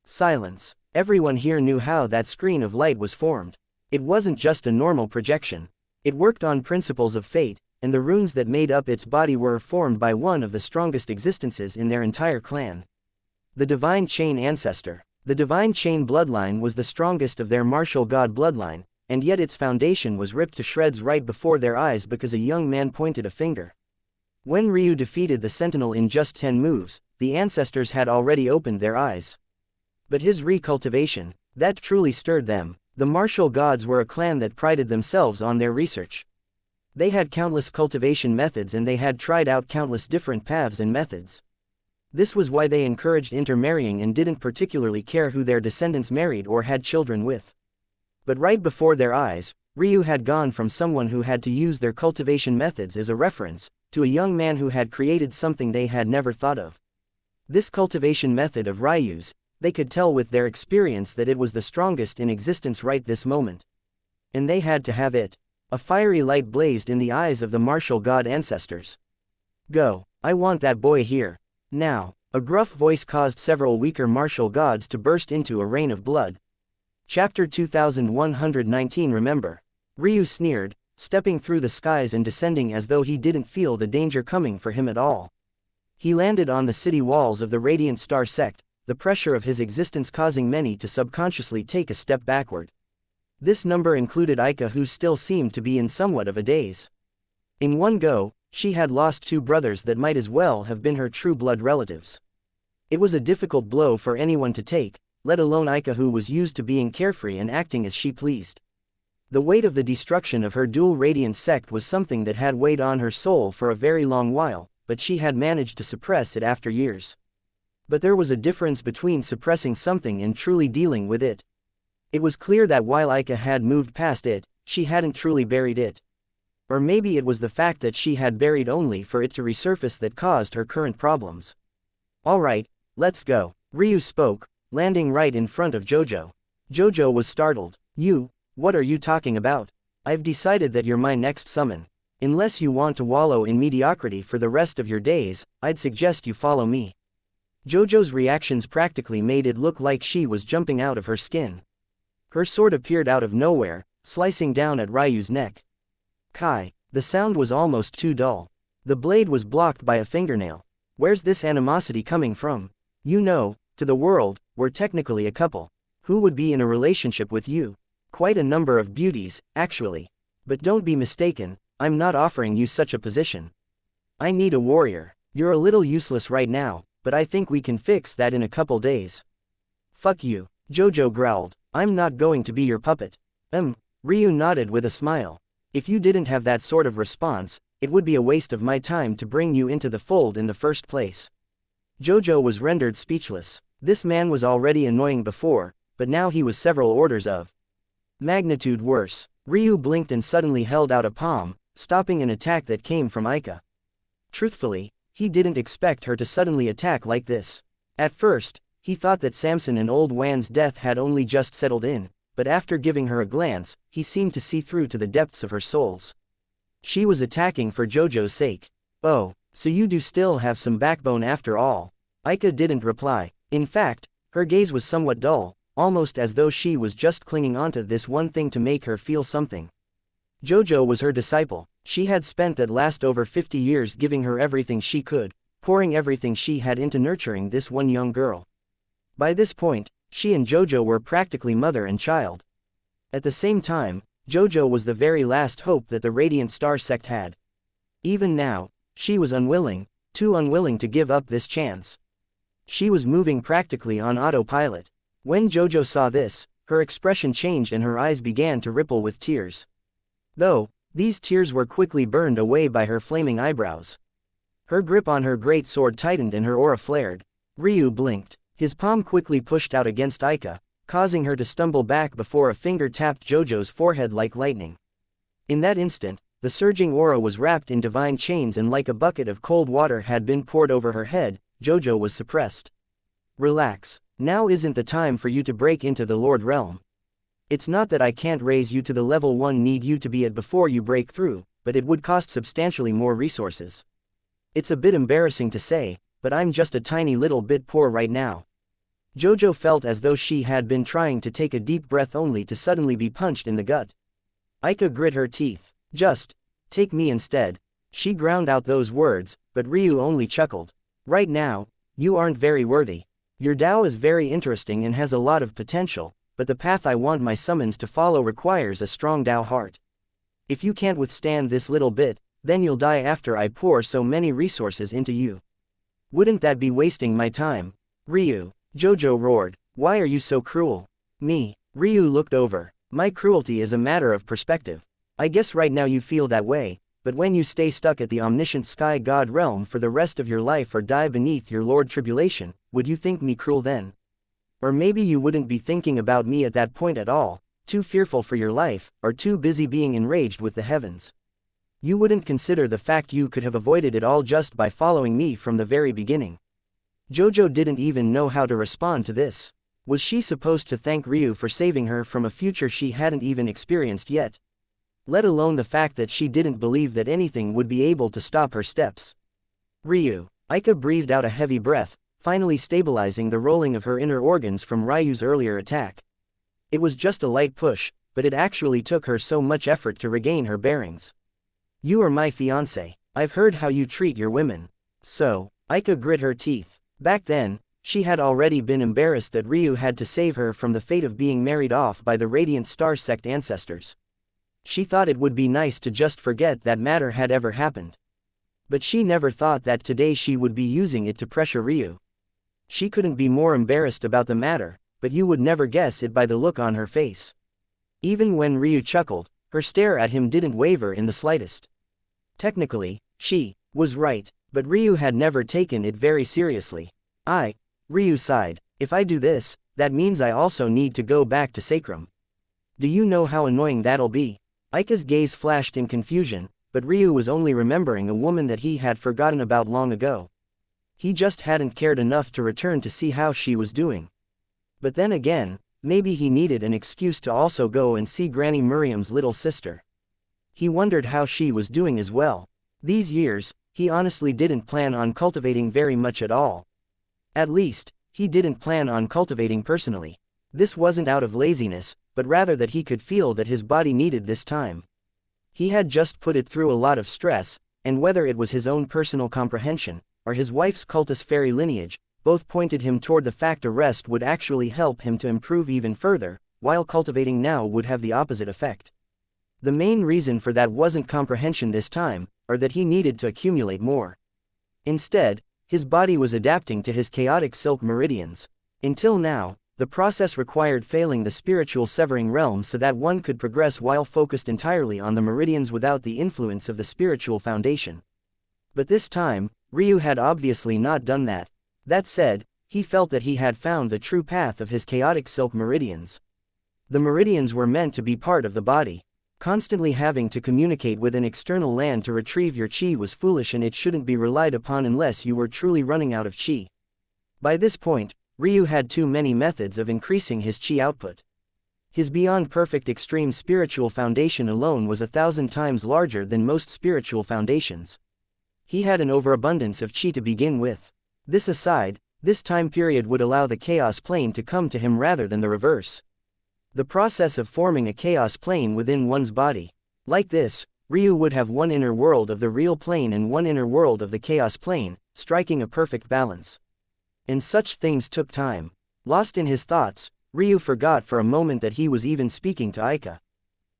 Silence. Everyone here knew how that screen of light was formed. It wasn't just a normal projection. It worked on principles of fate, and the runes that made up its body were formed by one of the strongest existences in their entire clan. The Divine Chain Ancestor. The Divine Chain bloodline was the strongest of their martial god bloodline, and yet its foundation was ripped to shreds right before their eyes because a young man pointed a finger. When Ryu defeated the Sentinel in just 10 moves, the ancestors had already opened their eyes. But his recultivation, that truly stirred them. The martial gods were a clan that prided themselves on their research. They had countless cultivation methods and they had tried out countless different paths and methods. This was why they encouraged intermarrying and didn't particularly care who their descendants married or had children with. But right before their eyes, Ryu had gone from someone who had to use their cultivation methods as a reference, to a young man who had created something they had never thought of. This cultivation method of Ryu's, they could tell with their experience that it was the strongest in existence right this moment. And they had to have it. A fiery light blazed in the eyes of the martial god ancestors. Go, I want that boy here. Now. A gruff voice caused several weaker martial gods to burst into a rain of blood. Chapter 2119. Remember. Ryu sneered, stepping through the skies and descending as though he didn't feel the danger coming for him at all. He landed on the city walls of the Radiant Star sect, the pressure of his existence causing many to subconsciously take a step backward. This number included Aika, who still seemed to be in somewhat of a daze. In one go, she had lost 2 brothers that might as well have been her true blood relatives. It was a difficult blow for anyone to take, let alone Aika, who was used to being carefree and acting as she pleased. The weight of the destruction of her dual radiance sect was something that had weighed on her soul for a very long while, but she had managed to suppress it after years. But there was a difference between suppressing something and truly dealing with it. It was clear that while Aika had moved past it, she hadn't truly buried it. Or maybe it was the fact that she had buried only for it to resurface that caused her current problems. Alright, let's go. Ryu spoke, landing right in front of Jojo. Jojo was startled. What are you talking about? I've decided that you're my next summon. Unless you want to wallow in mediocrity for the rest of your days, I'd suggest you follow me. Jojo's reactions practically made it look like she was jumping out of her skin. Her sword appeared out of nowhere, slicing down at Ryu's neck. Kai. The sound was almost too dull. The blade was blocked by a fingernail. Where's this animosity coming from? You know, to the world, we're technically a couple. Who would be in a relationship with you? Quite a number of beauties, actually. But don't be mistaken, I'm not offering you such a position. I need a warrior. You're a little useless right now, but I think we can fix that in a couple days. Fuck you, Jojo growled. I'm not going to be your puppet. Ryu nodded with a smile. If you didn't have that sort of response, it would be a waste of my time to bring you into the fold in the first place. Jojo was rendered speechless. This man was already annoying before, but now he was several orders of magnitude worse. Ryu blinked and suddenly held out a palm, stopping an attack that came from Aika. Truthfully, he didn't expect her to suddenly attack like this. At first, he thought that Samson and Old Wan's death had only just settled in, but after giving her a glance, he seemed to see through to the depths of her souls. She was attacking for Jojo's sake. Oh, so you do still have some backbone after all. Aika didn't reply. In fact, her gaze was somewhat dull, almost as though she was just clinging onto this one thing to make her feel something. Jojo was her disciple. She had spent that last over 50 years giving her everything she could, pouring everything she had into nurturing this one young girl. By this point, she and Jojo were practically mother and child. At the same time, Jojo was the very last hope that the Radiant Star sect had. Even now, she was unwilling, too unwilling to give up this chance. She was moving practically on autopilot. When Jojo saw this, her expression changed and her eyes began to ripple with tears. Though, these tears were quickly burned away by her flaming eyebrows. Her grip on her great sword tightened and her aura flared. Ryu blinked. His palm quickly pushed out against Aika, causing her to stumble back before a finger tapped Jojo's forehead like lightning. In that instant, the surging aura was wrapped in divine chains and like a bucket of cold water had been poured over her head. Jojo was suppressed. Relax. Now isn't the time for you to break into the Lord Realm. It's not that I can't raise you to the level 1 need you to be at before you break through, but it would cost substantially more resources. It's a bit embarrassing to say, but I'm just a tiny little bit poor right now. Jojo felt as though she had been trying to take a deep breath only to suddenly be punched in the gut. Aika grit her teeth. Just take me instead. She ground out those words, but Ryu only chuckled. Right now, you aren't very worthy. Your Tao is very interesting and has a lot of potential, but the path I want my summons to follow requires a strong Tao heart. If you can't withstand this little bit, then you'll die after I pour so many resources into you. Wouldn't that be wasting my time? Ryu, Jojo roared, why are you so cruel? Me. Ryu looked over. My cruelty is a matter of perspective. I guess right now you feel that way, but when you stay stuck at the omniscient sky god realm for the rest of your life or die beneath your Lord Tribulation, would you think me cruel then? Or maybe you wouldn't be thinking about me at that point at all, too fearful for your life, or too busy being enraged with the heavens. You wouldn't consider the fact you could have avoided it all just by following me from the very beginning. Jojo didn't even know how to respond to this. Was she supposed to thank Ryu for saving her from a future she hadn't even experienced yet? Let alone the fact that she didn't believe that anything would be able to stop her steps. Ryu. Aika breathed out a heavy breath, finally stabilizing the rolling of her inner organs from Ryu's earlier attack. It was just a light push, but it actually took her so much effort to regain her bearings. You are my fiancé. I've heard how you treat your women. So, Aika grit her teeth. Back then, she had already been embarrassed that Ryu had to save her from the fate of being married off by the Radiant Star sect ancestors. She thought it would be nice to just forget that matter had ever happened. But she never thought that today she would be using it to pressure Ryu. She couldn't be more embarrassed about the matter, but you would never guess it by the look on her face. Even when Ryu chuckled, her stare at him didn't waver in the slightest. Technically, she was right, but Ryu had never taken it very seriously. Ryu sighed. If I do this, that means I also need to go back to Sacrum. Do you know how annoying that'll be? Aika's gaze flashed in confusion, but Ryu was only remembering a woman that he had forgotten about long ago. He just hadn't cared enough to return to see how she was doing. But then again, maybe he needed an excuse to also go and see Granny Miriam's little sister. He wondered how she was doing as well. These years, he honestly didn't plan on cultivating very much at all. At least, he didn't plan on cultivating personally. This wasn't out of laziness, but rather that he could feel that his body needed this time. He had just put it through a lot of stress, and whether it was his own personal comprehension, or his wife's cultist fairy lineage, both pointed him toward the fact a rest would actually help him to improve even further, while cultivating now would have the opposite effect. The main reason for that wasn't comprehension this time, or that he needed to accumulate more. Instead, his body was adapting to his chaotic silk meridians. Until now, the process required failing the spiritual severing realm so that one could progress while focused entirely on the meridians without the influence of the spiritual foundation. But this time, Ryu had obviously not done that. That said, he felt that he had found the true path of his chaotic silk meridians. The meridians were meant to be part of the body. Constantly having to communicate with an external land to retrieve your chi was foolish, and it shouldn't be relied upon unless you were truly running out of chi. By this point, Ryu had too many methods of increasing his chi output. His beyond perfect extreme spiritual foundation alone was 1,000 times larger than most spiritual foundations. He had an overabundance of chi to begin with. This aside, this time period would allow the chaos plane to come to him rather than the reverse. The process of forming a chaos plane within one's body. Like this, Ryu would have one inner world of the real plane and one inner world of the chaos plane, striking a perfect balance. And such things took time. Lost in his thoughts, Ryu forgot for a moment that he was even speaking to Aika.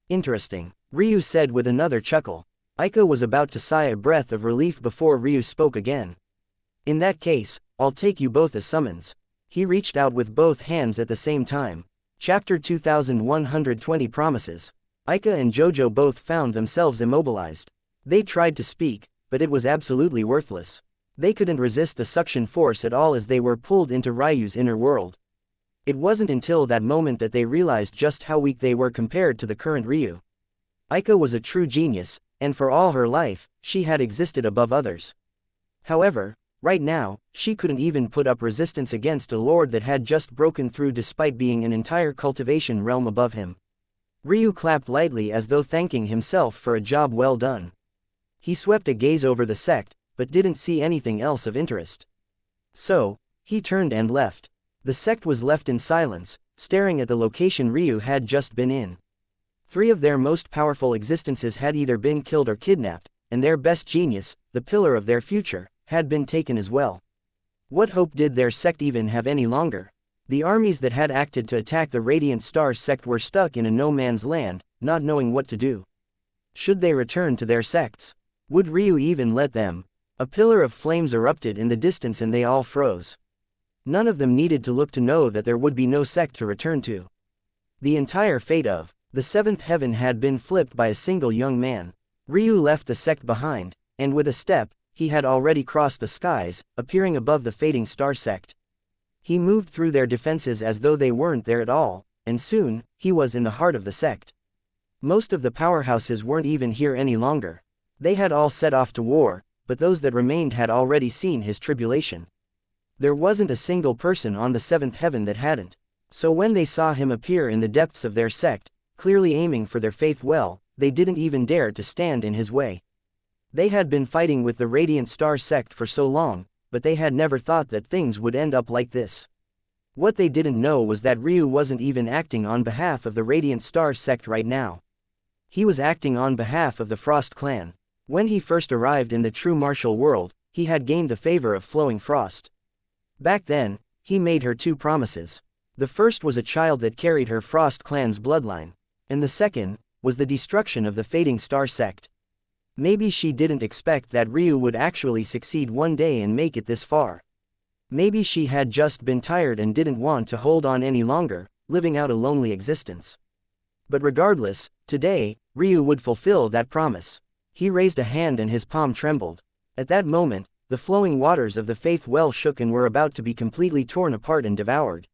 Interesting, Ryu said with another chuckle. Aika was about to sigh a breath of relief before Ryu spoke again. In that case, I'll take you both as summons. He reached out with both hands at the same time. Chapter 2120 Promises. Aika and Jojo both found themselves immobilized. They tried to speak, but it was absolutely worthless. They couldn't resist the suction force at all as they were pulled into Ryu's inner world. It wasn't until that moment that they realized just how weak they were compared to the current Ryu. Aika was a true genius, and for all her life, she had existed above others. However, right now, she couldn't even put up resistance against a lord that had just broken through despite being an entire cultivation realm above him. Ryu clapped lightly as though thanking himself for a job well done. He swept a gaze over the sect, but didn't see anything else of interest. So, he turned and left. The sect was left in silence, staring at the location Ryu had just been in. 3 of their most powerful existences had either been killed or kidnapped, and their best genius, the pillar of their future, had been taken as well. What hope did their sect even have any longer? The armies that had acted to attack the Radiant Star sect were stuck in a no-man's land, not knowing what to do. Should they return to their sects? Would Ryu even let them? A pillar of flames erupted in the distance and they all froze. None of them needed to look to know that there would be no sect to return to. The entire fate of the 7th heaven had been flipped by a single young man. Ryu left the sect behind, and with a step, he had already crossed the skies, appearing above the fading star sect. He moved through their defenses as though they weren't there at all, and soon, he was in the heart of the sect. Most of the powerhouses weren't even here any longer. They had all set off to war, but those that remained had already seen his tribulation. There wasn't a single person on the 7th heaven that hadn't. So when they saw him appear in the depths of their sect, clearly aiming for their faith well, they didn't even dare to stand in his way. They had been fighting with the Radiant Star sect for so long, but they had never thought that things would end up like this. What they didn't know was that Ryu wasn't even acting on behalf of the Radiant Star sect right now. He was acting on behalf of the Frost clan. When he first arrived in the true martial world, he had gained the favor of Flowing Frost. Back then, he made her 2 promises. The first was a child that carried her Frost clan's bloodline, and the second was the destruction of the Fading Star sect. Maybe she didn't expect that Ryu would actually succeed one day and make it this far. Maybe she had just been tired and didn't want to hold on any longer, living out a lonely existence. But regardless, today, Ryu would fulfill that promise. He raised a hand and his palm trembled. At that moment, the flowing waters of the faith well shook and were about to be completely torn apart and devoured.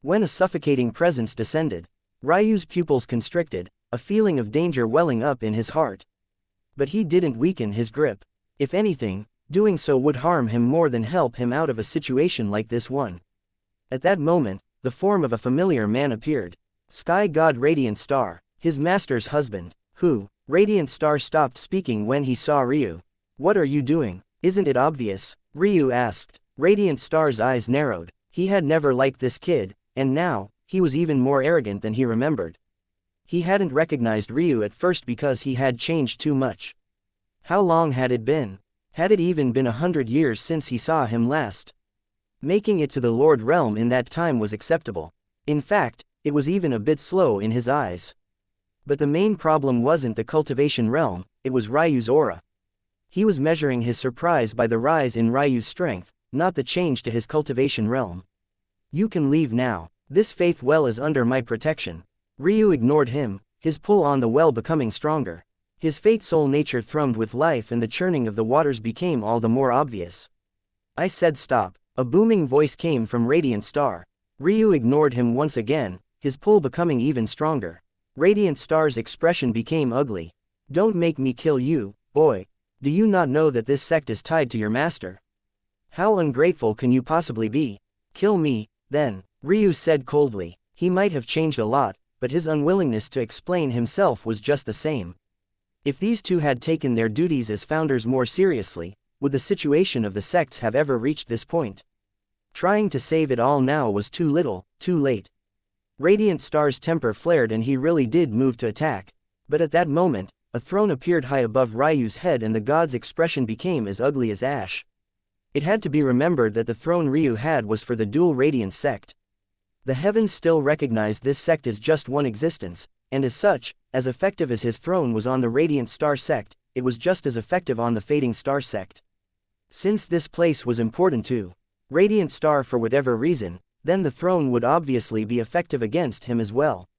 When a suffocating presence descended, Ryu's pupils constricted, a feeling of danger welling up in his heart. But he didn't weaken his grip. If anything, doing so would harm him more than help him out of a situation like this one. At that moment, the form of a familiar man appeared. Sky God Radiant Star, his master's husband. Who? Radiant Star stopped speaking when he saw Ryu. What are you doing? Isn't it obvious? Ryu asked. Radiant Star's eyes narrowed. He had never liked this kid, and now, he was even more arrogant than he remembered. He hadn't recognized Ryu at first because he had changed too much. How long had it been? Had it even been 100 years since he saw him last? Making it to the Lord Realm in that time was acceptable. In fact, it was even a bit slow in his eyes. But the main problem wasn't the Cultivation Realm, it was Ryu's aura. He was measuring his surprise by the rise in Ryu's strength, not the change to his Cultivation Realm. You can leave now. This faith well is under my protection. Ryu ignored him, his pull on the well becoming stronger. His fate soul nature thrummed with life and the churning of the waters became all the more obvious. I said stop. A booming voice came from Radiant Star. Ryu ignored him once again, his pull becoming even stronger. Radiant Star's expression became ugly. Don't make me kill you, boy. Do you not know that this sect is tied to your master? How ungrateful can you possibly be? Kill me, then, Ryu said coldly. He might have changed a lot, but his unwillingness to explain himself was just the same. If these two had taken their duties as founders more seriously, would the situation of the sects have ever reached this point? Trying to save it all now was too little, too late. Radiant Star's temper flared and he really did move to attack. But at that moment, a throne appeared high above Ryu's head and the god's expression became as ugly as ash. It had to be remembered that the throne Ryu had was for the dual Radiance sect. The heavens still recognized this sect as just one existence, and as such, as effective as his throne was on the Radiant Star sect, it was just as effective on the Fading Star sect. Since this place was important to Radiant Star for whatever reason, then the throne would obviously be effective against him as well.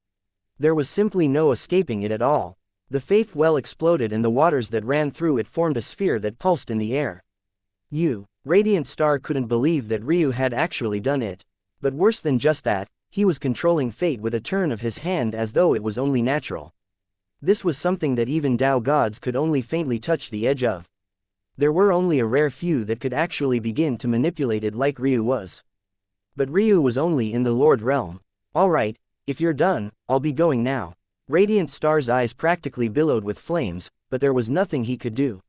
There was simply no escaping it at all. The faith well exploded and the waters that ran through it formed a sphere that pulsed in the air. Radiant Star couldn't believe that Ryu had actually done it. But worse than just that, he was controlling fate with a turn of his hand as though it was only natural. This was something that even Tao gods could only faintly touch the edge of. There were only a rare few that could actually begin to manipulate it like Ryu was. But Ryu was only in the Lord Realm. Alright, if you're done, I'll be going now. Radiant Star's eyes practically billowed with flames, but there was nothing he could do.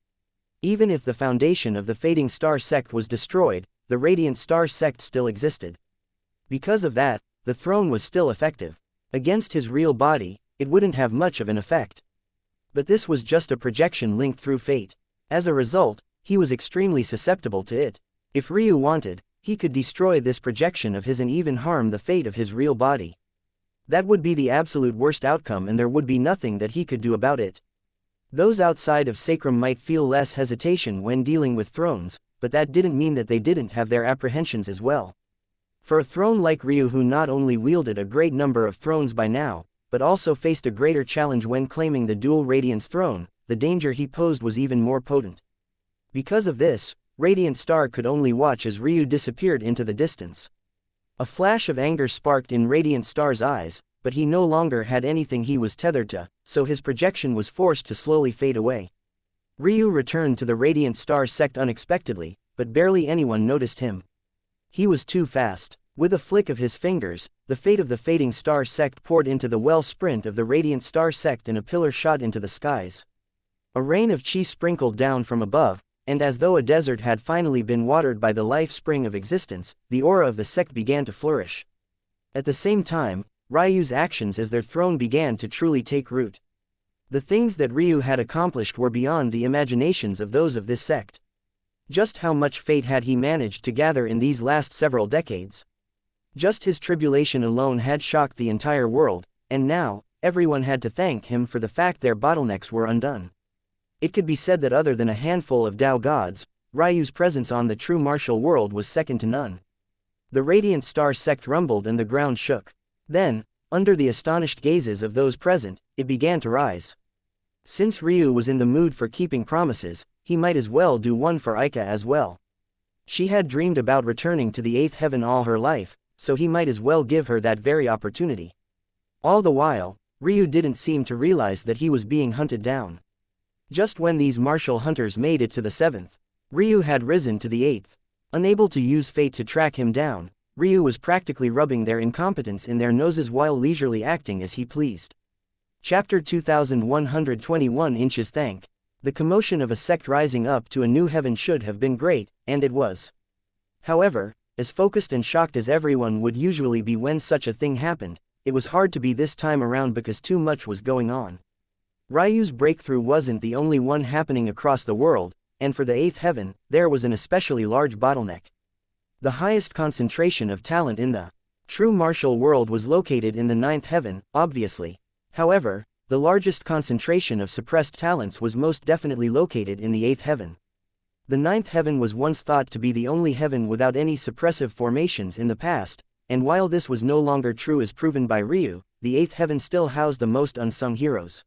Even if the foundation of the Fading Star sect was destroyed, the Radiant Star sect still existed. Because of that, the throne was still effective. Against his real body, it wouldn't have much of an effect. But this was just a projection linked through fate. As a result, he was extremely susceptible to it. If Ryu wanted, he could destroy this projection of his and even harm the fate of his real body. That would be the absolute worst outcome and there would be nothing that he could do about it. Those outside of Sacrum might feel less hesitation when dealing with thrones, but that didn't mean that they didn't have their apprehensions as well. For a throne like Ryu who not only wielded a great number of thrones by now, but also faced a greater challenge when claiming the dual Radiance throne, the danger he posed was even more potent. Because of this, Radiant Star could only watch as Ryu disappeared into the distance. A flash of anger sparked in Radiant Star's eyes, but he no longer had anything he was tethered to, so his projection was forced to slowly fade away. Ryu returned to the Radiant Star sect unexpectedly, but barely anyone noticed him. He was too fast. With a flick of his fingers, the fate of the Fading Star sect poured into the well sprint of the Radiant Star sect and a pillar shot into the skies. A rain of chi sprinkled down from above, and as though a desert had finally been watered by the life spring of existence, the aura of the sect began to flourish. At the same time, Ryu's actions as their throne began to truly take root. The things that Ryu had accomplished were beyond the imaginations of those of this sect. Just how much fate had he managed to gather in these last several decades? Just his tribulation alone had shocked the entire world, and now, everyone had to thank him for the fact their bottlenecks were undone. It could be said that other than a handful of Tao gods, Ryu's presence on the true martial world was second to none. The Radiant Star sect rumbled and the ground shook. Then, under the astonished gazes of those present, it began to rise. Since Ryu was in the mood for keeping promises, he might as well do one for Aika as well. She had dreamed about returning to the 8th heaven all her life, so he might as well give her that very opportunity. All the while, Ryu didn't seem to realize that he was being hunted down. Just when these martial hunters made it to the 7th, Ryu had risen to the 8th. Unable to use fate to track him down, Ryu was practically rubbing their incompetence in their noses while leisurely acting as he pleased. Chapter 2121 Inches Thank. The commotion of a sect rising up to a new heaven should have been great, and it was. However, as focused and shocked as everyone would usually be when such a thing happened, it was hard to be this time around because too much was going on. Ryu's breakthrough wasn't the only one happening across the world, and for the 8th heaven, there was an especially large bottleneck. The highest concentration of talent in the true martial world was located in the 9th heaven, obviously. However, the largest concentration of suppressed talents was most definitely located in the 8th heaven. The 9th heaven was once thought to be the only heaven without any suppressive formations in the past, and while this was no longer true as proven by Ryu, the 8th heaven still housed the most unsung heroes.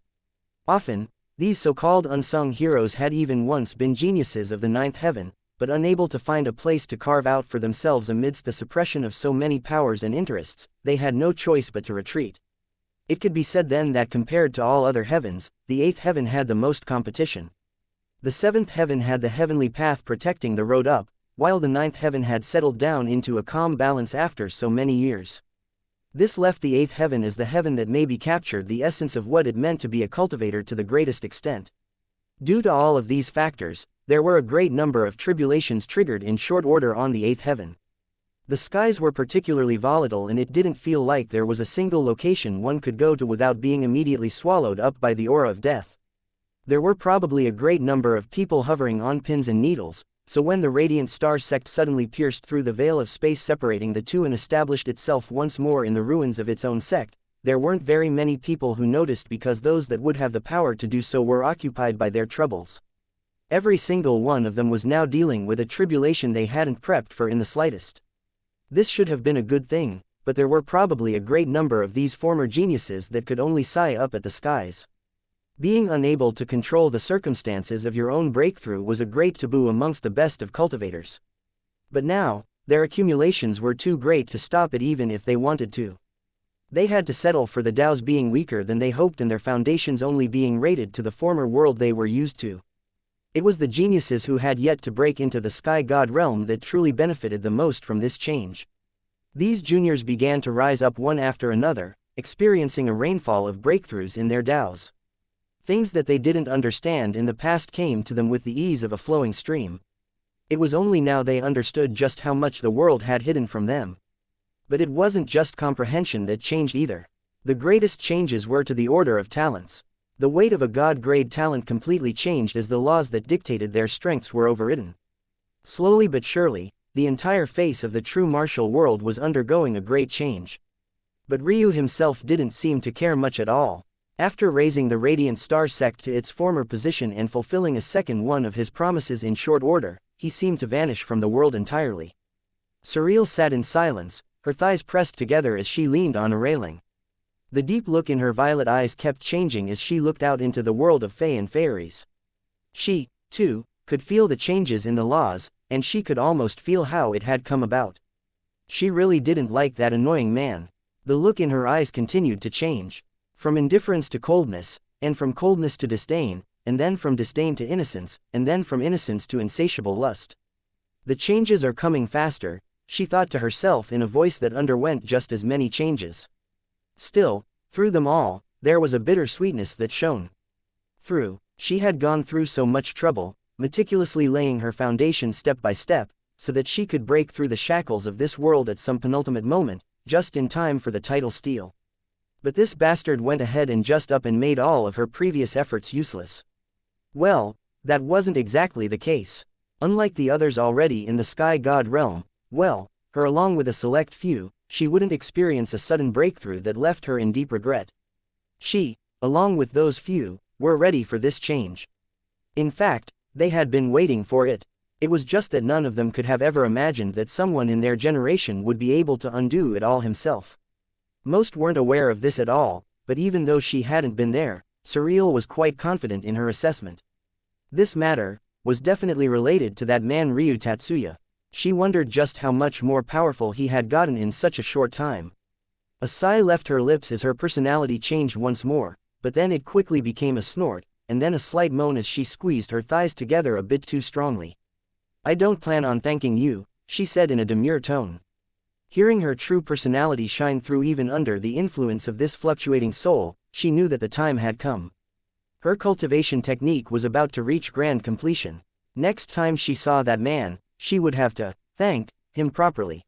Often, these so-called unsung heroes had even once been geniuses of the 9th heaven, but unable to find a place to carve out for themselves amidst the suppression of so many powers and interests, they had no choice but to retreat. It could be said then that compared to all other heavens, the 8th heaven had the most competition. The 7th heaven had the heavenly path protecting the road up, while the 9th heaven had settled down into a calm balance after so many years. This left the 8th heaven as the heaven that maybe captured the essence of what it meant to be a cultivator to the greatest extent. Due to all of these factors, there were a great number of tribulations triggered in short order on the 8th heaven. The skies were particularly volatile and it didn't feel like there was a single location one could go to without being immediately swallowed up by the aura of death. There were probably a great number of people hovering on pins and needles, so when the radiant star sect suddenly pierced through the veil of space separating the two and established itself once more in the ruins of its own sect, there weren't very many people who noticed because those that would have the power to do so were occupied by their troubles. Every single one of them was now dealing with a tribulation they hadn't prepped for in the slightest. This should have been a good thing, but there were probably a great number of these former geniuses that could only sigh up at the skies. Being unable to control the circumstances of your own breakthrough was a great taboo amongst the best of cultivators. But now, their accumulations were too great to stop it even if they wanted to. They had to settle for the Daos being weaker than they hoped and their foundations only being rated to the former world they were used to. It was the geniuses who had yet to break into the Sky God realm that truly benefited the most from this change. These juniors began to rise up one after another, experiencing a rainfall of breakthroughs in their Daos. Things that they didn't understand in the past came to them with the ease of a flowing stream. It was only now they understood just how much the world had hidden from them. But it wasn't just comprehension that changed either. The greatest changes were to the order of talents. The weight of a god-grade talent completely changed as the laws that dictated their strengths were overridden. Slowly but surely, the entire face of the true martial world was undergoing a great change. But Ryu himself didn't seem to care much at all. After raising the Radiant Star sect to its former position and fulfilling a second one of his promises in short order, he seemed to vanish from the world entirely. Surreal sat in silence, her thighs pressed together as she leaned on a railing. The deep look in her violet eyes kept changing as she looked out into the world of fae and fairies. She, too, could feel the changes in the laws, and she could almost feel how it had come about. She really didn't like that annoying man. The look in her eyes continued to change. From indifference to coldness, and from coldness to disdain, and then from disdain to innocence, and then from innocence to insatiable lust. The changes are coming faster, she thought to herself in a voice that underwent just as many changes. Still, through them all, there was a bitter sweetness that shone through. She had gone through so much trouble, meticulously laying her foundation step by step, so that she could break through the shackles of this world at some penultimate moment, just in time for the title steal. But this bastard went ahead and just up and made all of her previous efforts useless. Well, that wasn't exactly the case. Unlike the others already in the Sky God realm, her along with a select few, she wouldn't experience a sudden breakthrough that left her in deep regret. She, along with those few, were ready for this change. In fact, they had been waiting for it. It was just that none of them could have ever imagined that someone in their generation would be able to undo it all himself. Most weren't aware of this at all, but even though she hadn't been there, Surreal was quite confident in her assessment. This matter was definitely related to that man Ryu Tatsuya. She wondered just how much more powerful he had gotten in such a short time. A sigh left her lips as her personality changed once more, but then it quickly became a snort, and then a slight moan as she squeezed her thighs together a bit too strongly. "I don't plan on thanking you," she said in a demure tone. Hearing her true personality shine through even under the influence of this fluctuating soul, she knew that the time had come. Her cultivation technique was about to reach grand completion. Next time she saw that man, she would have to thank him properly.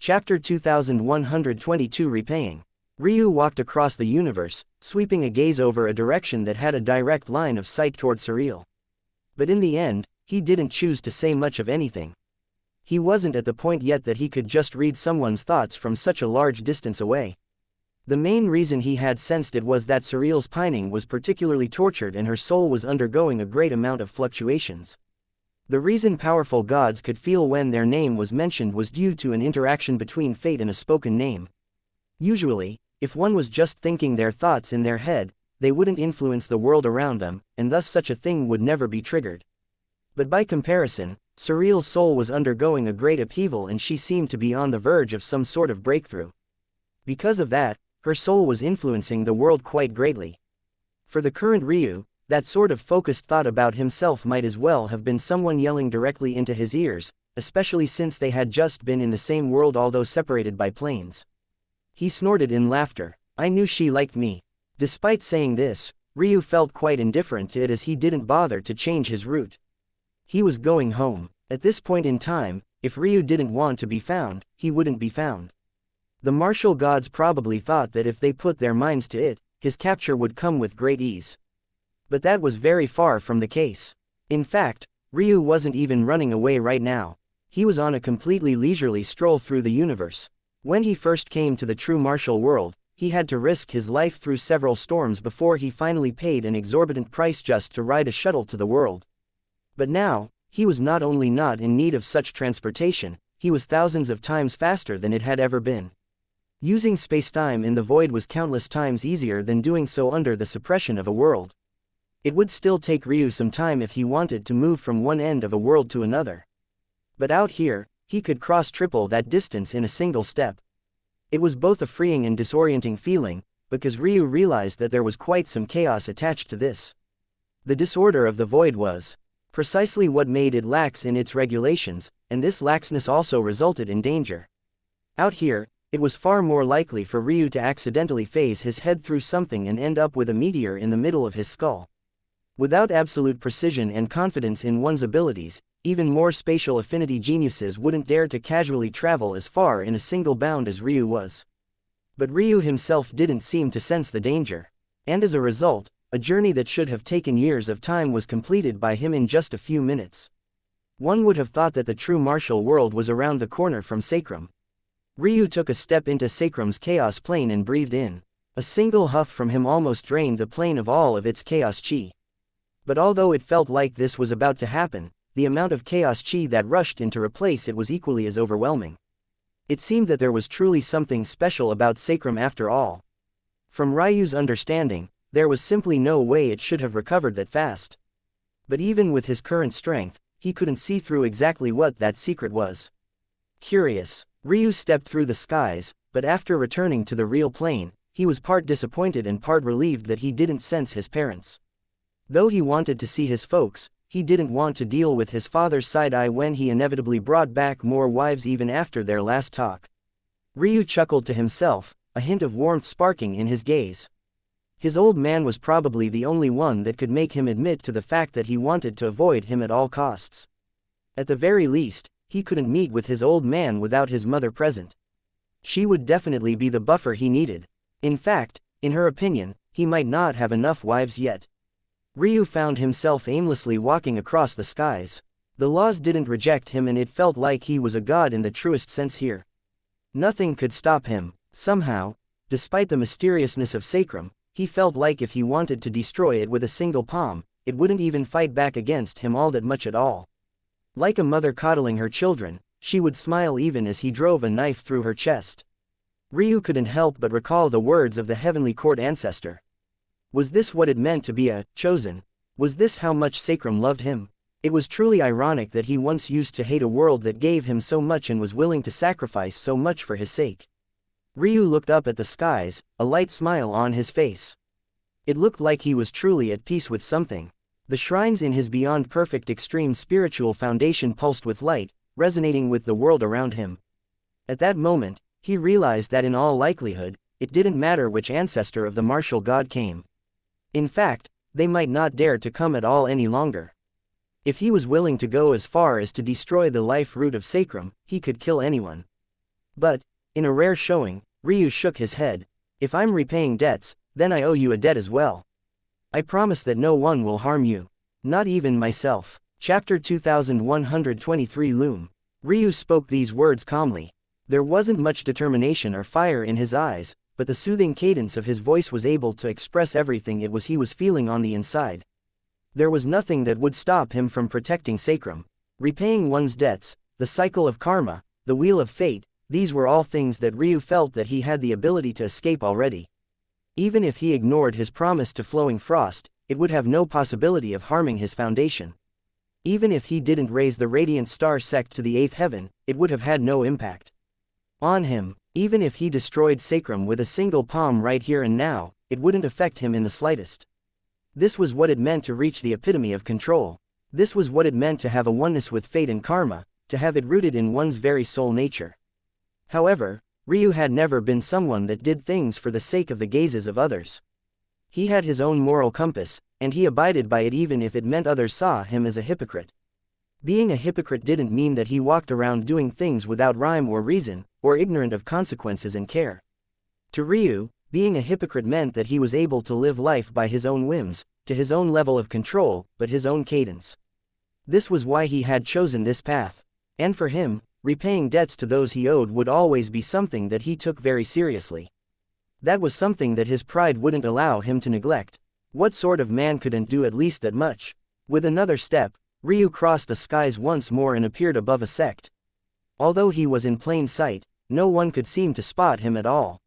Chapter 2122 Repaying. Ryu walked across the universe, sweeping a gaze over a direction that had a direct line of sight toward Surreal. But in the end, he didn't choose to say much of anything. He wasn't at the point yet that he could just read someone's thoughts from such a large distance away. The main reason he had sensed it was that Surreal's pining was particularly tortured and her soul was undergoing a great amount of fluctuations. The reason powerful gods could feel when their name was mentioned was due to an interaction between fate and a spoken name. Usually, if one was just thinking their thoughts in their head, they wouldn't influence the world around them, and thus such a thing would never be triggered. But by comparison, Surreal's soul was undergoing a great upheaval and she seemed to be on the verge of some sort of breakthrough. Because of that, her soul was influencing the world quite greatly. For the current Ryu, that sort of focused thought about himself might as well have been someone yelling directly into his ears, especially since they had just been in the same world although separated by planes. He snorted in laughter. I knew she liked me. Despite saying this, Ryu felt quite indifferent to it as he didn't bother to change his route. He was going home. At this point in time, if Ryu didn't want to be found, he wouldn't be found. The martial gods probably thought that if they put their minds to it, his capture would come with great ease. But that was very far from the case. In fact, Ryu wasn't even running away right now. He was on a completely leisurely stroll through the universe. When he first came to the true martial world, he had to risk his life through several storms before he finally paid an exorbitant price just to ride a shuttle to the world. But now, he was not only not in need of such transportation, he was thousands of times faster than it had ever been. Using spacetime in the void was countless times easier than doing so under the suppression of a world. It would still take Ryu some time if he wanted to move from one end of a world to another. But out here, he could cross triple that distance in a single step. It was both a freeing and disorienting feeling, because Ryu realized that there was quite some chaos attached to this. The disorder of the void was precisely what made it lax in its regulations, and this laxness also resulted in danger. Out here, it was far more likely for Ryu to accidentally phase his head through something and end up with a meteor in the middle of his skull. Without absolute precision and confidence in one's abilities, even more spatial affinity geniuses wouldn't dare to casually travel as far in a single bound as Ryu was. But Ryu himself didn't seem to sense the danger. And as a result, a journey that should have taken years of time was completed by him in just a few minutes. One would have thought that the true martial world was around the corner from Sacrum. Ryu took a step into Sacrum's chaos plane and breathed in. A single huff from him almost drained the plane of all of its chaos chi. But although it felt like this was about to happen, the amount of chaos chi that rushed in to replace it was equally as overwhelming. It seemed that there was truly something special about Sacrum after all. From Ryu's understanding, there was simply no way it should have recovered that fast. But even with his current strength, he couldn't see through exactly what that secret was. Curious, Ryu stepped through the skies, but after returning to the real plane, he was part disappointed and part relieved that he didn't sense his parents. Though he wanted to see his folks, he didn't want to deal with his father's side-eye when he inevitably brought back more wives even after their last talk. Ryu chuckled to himself, a hint of warmth sparking in his gaze. His old man was probably the only one that could make him admit to the fact that he wanted to avoid him at all costs. At the very least, he couldn't meet with his old man without his mother present. She would definitely be the buffer he needed. In fact, in her opinion, he might not have enough wives yet. Ryu found himself aimlessly walking across the skies. The laws didn't reject him and it felt like he was a god in the truest sense here. Nothing could stop him. Somehow, despite the mysteriousness of Sacrum, he felt like if he wanted to destroy it with a single palm, it wouldn't even fight back against him all that much at all. Like a mother coddling her children, she would smile even as he drove a knife through her chest. Ryu couldn't help but recall the words of the heavenly court ancestor. Was this what it meant to be a chosen? Was this how much Sacrum loved him? It was truly ironic that he once used to hate a world that gave him so much and was willing to sacrifice so much for his sake. Ryu looked up at the skies, a light smile on his face. It looked like he was truly at peace with something. The shrines in his beyond perfect extreme spiritual foundation pulsed with light, resonating with the world around him. At that moment, he realized that in all likelihood, it didn't matter which ancestor of the martial god came. In fact, they might not dare to come at all any longer. If he was willing to go as far as to destroy the life root of sacrum, he could kill anyone. But, in a rare showing, Ryu shook his head. If I'm repaying debts, then I owe you a debt as well. I promise that no one will harm you. Not even myself. Chapter 2123 Loom. Ryu spoke these words calmly. There wasn't much determination or fire in his eyes, but the soothing cadence of his voice was able to express everything it was he was feeling on the inside. There was nothing that would stop him from protecting sacrum. Repaying one's debts, the cycle of karma, the wheel of fate, these were all things that Ryu felt that he had the ability to escape already. Even if he ignored his promise to Flowing Frost, it would have no possibility of harming his foundation. Even if he didn't raise the Radiant Star sect to the 8th heaven, it would have had no impact on him. Even if he destroyed sacrum with a single palm right here and now, it wouldn't affect him in the slightest. This was what it meant to reach the epitome of control. This was what it meant to have a oneness with fate and karma, to have it rooted in one's very soul nature. However, Ryu had never been someone that did things for the sake of the gazes of others. He had his own moral compass, and he abided by it even if it meant others saw him as a hypocrite. Being a hypocrite didn't mean that he walked around doing things without rhyme or reason, or ignorant of consequences and care. To Ryu, being a hypocrite meant that he was able to live life by his own whims, to his own level of control, but his own cadence. This was why he had chosen this path. And for him, repaying debts to those he owed would always be something that he took very seriously. That was something that his pride wouldn't allow him to neglect. What sort of man couldn't do at least that much? With another step, Ryu crossed the skies once more and appeared above a sect. Although he was in plain sight, no one could seem to spot him at all.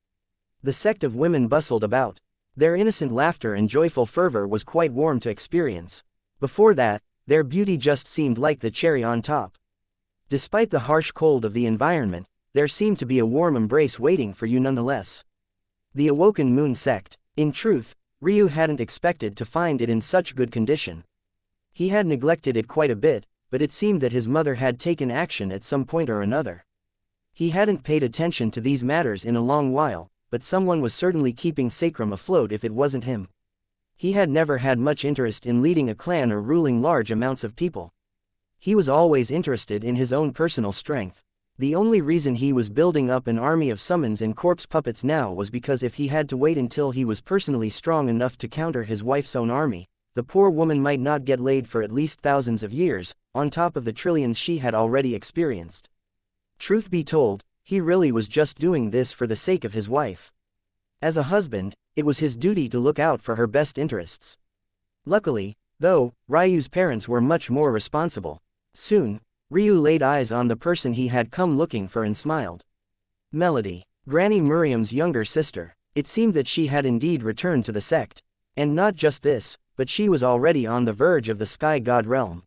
The sect of women bustled about. Their innocent laughter and joyful fervor was quite warm to experience. Before that, their beauty just seemed like the cherry on top. Despite the harsh cold of the environment, there seemed to be a warm embrace waiting for you nonetheless. The Awoken Moon sect. In truth, Ryu hadn't expected to find it in such good condition. He had neglected it quite a bit, but it seemed that his mother had taken action at some point or another. He hadn't paid attention to these matters in a long while, but someone was certainly keeping sacrum afloat if it wasn't him. He had never had much interest in leading a clan or ruling large amounts of people. He was always interested in his own personal strength. The only reason he was building up an army of summons and corpse puppets now was because if he had to wait until he was personally strong enough to counter his wife's own army, the poor woman might not get laid for at least thousands of years, on top of the trillions she had already experienced. Truth be told, he really was just doing this for the sake of his wife. As a husband, it was his duty to look out for her best interests. Luckily, though, Ryu's parents were much more responsible. Soon, Ryu laid eyes on the person he had come looking for and smiled. Melody, Granny Miriam's younger sister. It seemed that she had indeed returned to the sect. And not just this, but she was already on the verge of the sky god realm.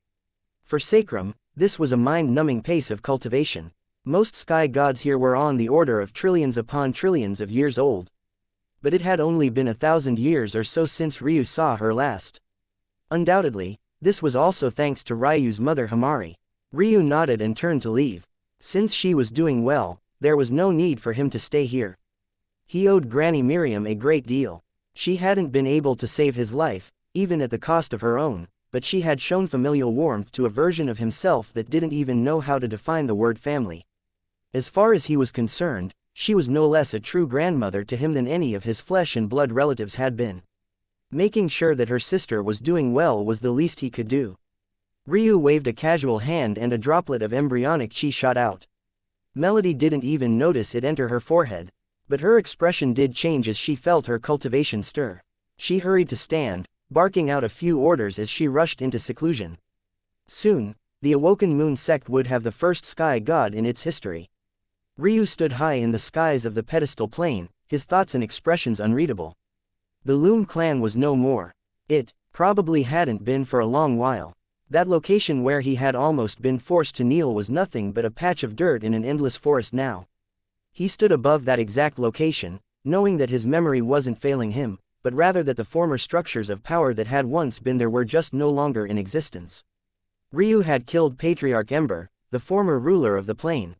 For sacrum, this was a mind-numbing pace of cultivation. Most sky gods here were on the order of trillions upon trillions of years old. But it had only been 1,000 years or so since Ryu saw her last. Undoubtedly, this was also thanks to Ryu's mother Himari. Ryu nodded and turned to leave. Since she was doing well, there was no need for him to stay here. He owed Granny Miriam a great deal. She hadn't been able to save his life, even at the cost of her own, but she had shown familial warmth to a version of himself that didn't even know how to define the word family. As far as he was concerned, she was no less a true grandmother to him than any of his flesh and blood relatives had been. Making sure that her sister was doing well was the least he could do. Ryu waved a casual hand and a droplet of embryonic chi shot out. Melody didn't even notice it enter her forehead, but her expression did change as she felt her cultivation stir. She hurried to stand, barking out a few orders as she rushed into seclusion. Soon, the Awoken Moon sect would have the first sky god in its history. Ryu stood high in the skies of the pedestal plane, his thoughts and expressions unreadable. The Loom clan was no more. It probably hadn't been for a long while. That location where he had almost been forced to kneel was nothing but a patch of dirt in an endless forest now. He stood above that exact location, knowing that his memory wasn't failing him, but rather that the former structures of power that had once been there were just no longer in existence. Ryu had killed Patriarch Ember, the former ruler of the plane.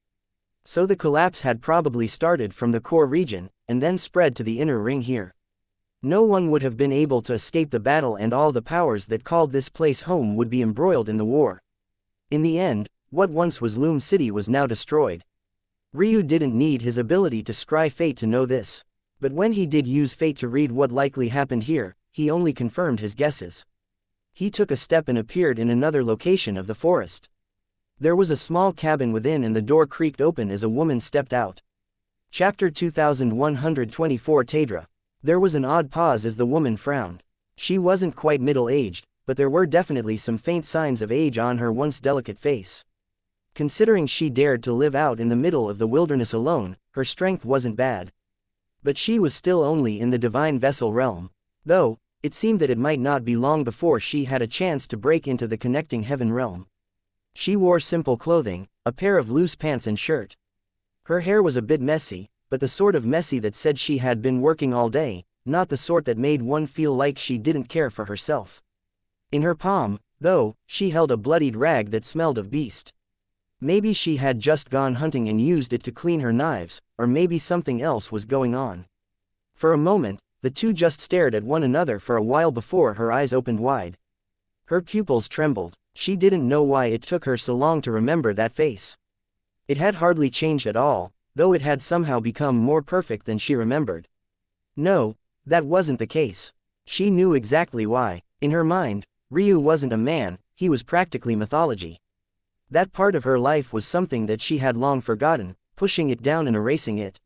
So the collapse had probably started from the core region, and then spread to the inner ring here. No one would have been able to escape the battle, and all the powers that called this place home would be embroiled in the war. In the end, what once was Loom City was now destroyed. Ryu didn't need his ability to scry fate to know this. But when he did use fate to read what likely happened here, he only confirmed his guesses. He took a step and appeared in another location of the forest. There was a small cabin within, and the door creaked open as a woman stepped out. Chapter 2124 Tadra. There was an odd pause as the woman frowned. She wasn't quite middle-aged, but there were definitely some faint signs of age on her once delicate face. Considering she dared to live out in the middle of the wilderness alone, her strength wasn't bad. But she was still only in the divine vessel realm. Though, it seemed that it might not be long before she had a chance to break into the connecting heaven realm. She wore simple clothing, a pair of loose pants and shirt. Her hair was a bit messy, but the sort of messy that said she had been working all day, not the sort that made one feel like she didn't care for herself. In her palm, though, she held a bloodied rag that smelled of beast. Maybe she had just gone hunting and used it to clean her knives, or maybe something else was going on. For a moment, the two just stared at one another for a while before her eyes opened wide. Her pupils trembled. She didn't know why it took her so long to remember that face. It had hardly changed at all, though it had somehow become more perfect than she remembered. No, that wasn't the case. She knew exactly why. In her mind, Ryu wasn't a man, he was practically mythology. That part of her life was something that she had long forgotten, pushing it down and erasing it.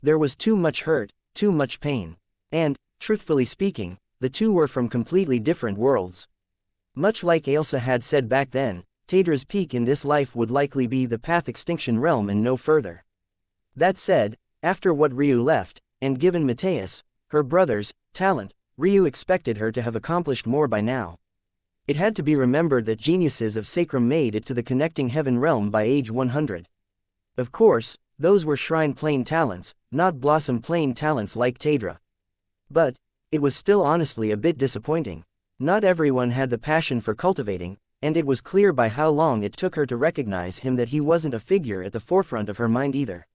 There was too much hurt, too much pain. And, truthfully speaking, the two were from completely different worlds. Much like Ailsa had said back then, Tadra's peak in this life would likely be the Path Extinction realm and no further. That said, after what Ryu left, and given Mateus, her brother's, talent, Ryu expected her to have accomplished more by now. It had to be remembered that geniuses of Sacrum made it to the connecting heaven realm by age 100. Of course, those were Shrine Plane talents, not Blossom Plane talents like Tadra. But, it was still honestly a bit disappointing. Not everyone had the passion for cultivating, and it was clear by how long it took her to recognize him that he wasn't a figure at the forefront of her mind either.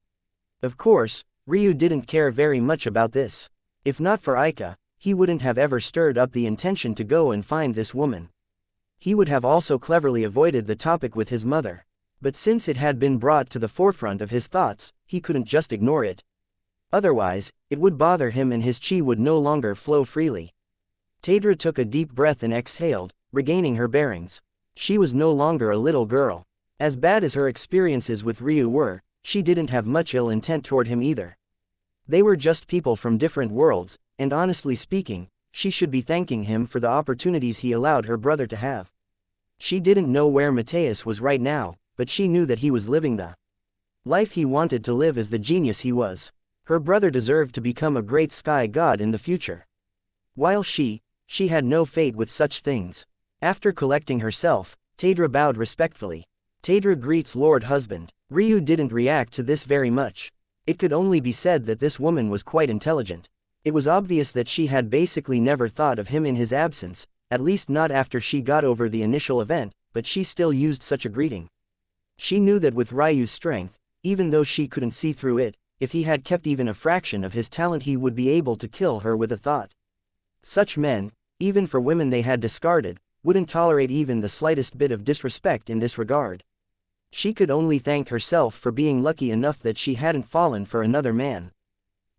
Of course, Ryu didn't care very much about this. If not for Aika, he wouldn't have ever stirred up the intention to go and find this woman. He would have also cleverly avoided the topic with his mother. But since it had been brought to the forefront of his thoughts, he couldn't just ignore it. Otherwise, it would bother him and his chi would no longer flow freely. Tadra took a deep breath and exhaled, regaining her bearings. She was no longer a little girl. As bad as her experiences with Ryu were, she didn't have much ill intent toward him either. They were just people from different worlds, and honestly speaking, she should be thanking him for the opportunities he allowed her brother to have. She didn't know where Mateus was right now, but she knew that he was living the life he wanted to live as the genius he was. Her brother deserved to become a great sky god in the future. While she had no fate with such things. After collecting herself, Tadra bowed respectfully. Tadra greets Lord Husband. Ryu didn't react to this very much. It could only be said that this woman was quite intelligent. It was obvious that she had basically never thought of him in his absence, at least not after she got over the initial event, but she still used such a greeting. She knew that with Ryu's strength, even though she couldn't see through it, if he had kept even a fraction of his talent he would be able to kill her with a thought. Such men, even for women they had discarded, wouldn't tolerate even the slightest bit of disrespect in this regard. She could only thank herself for being lucky enough that she hadn't fallen for another man.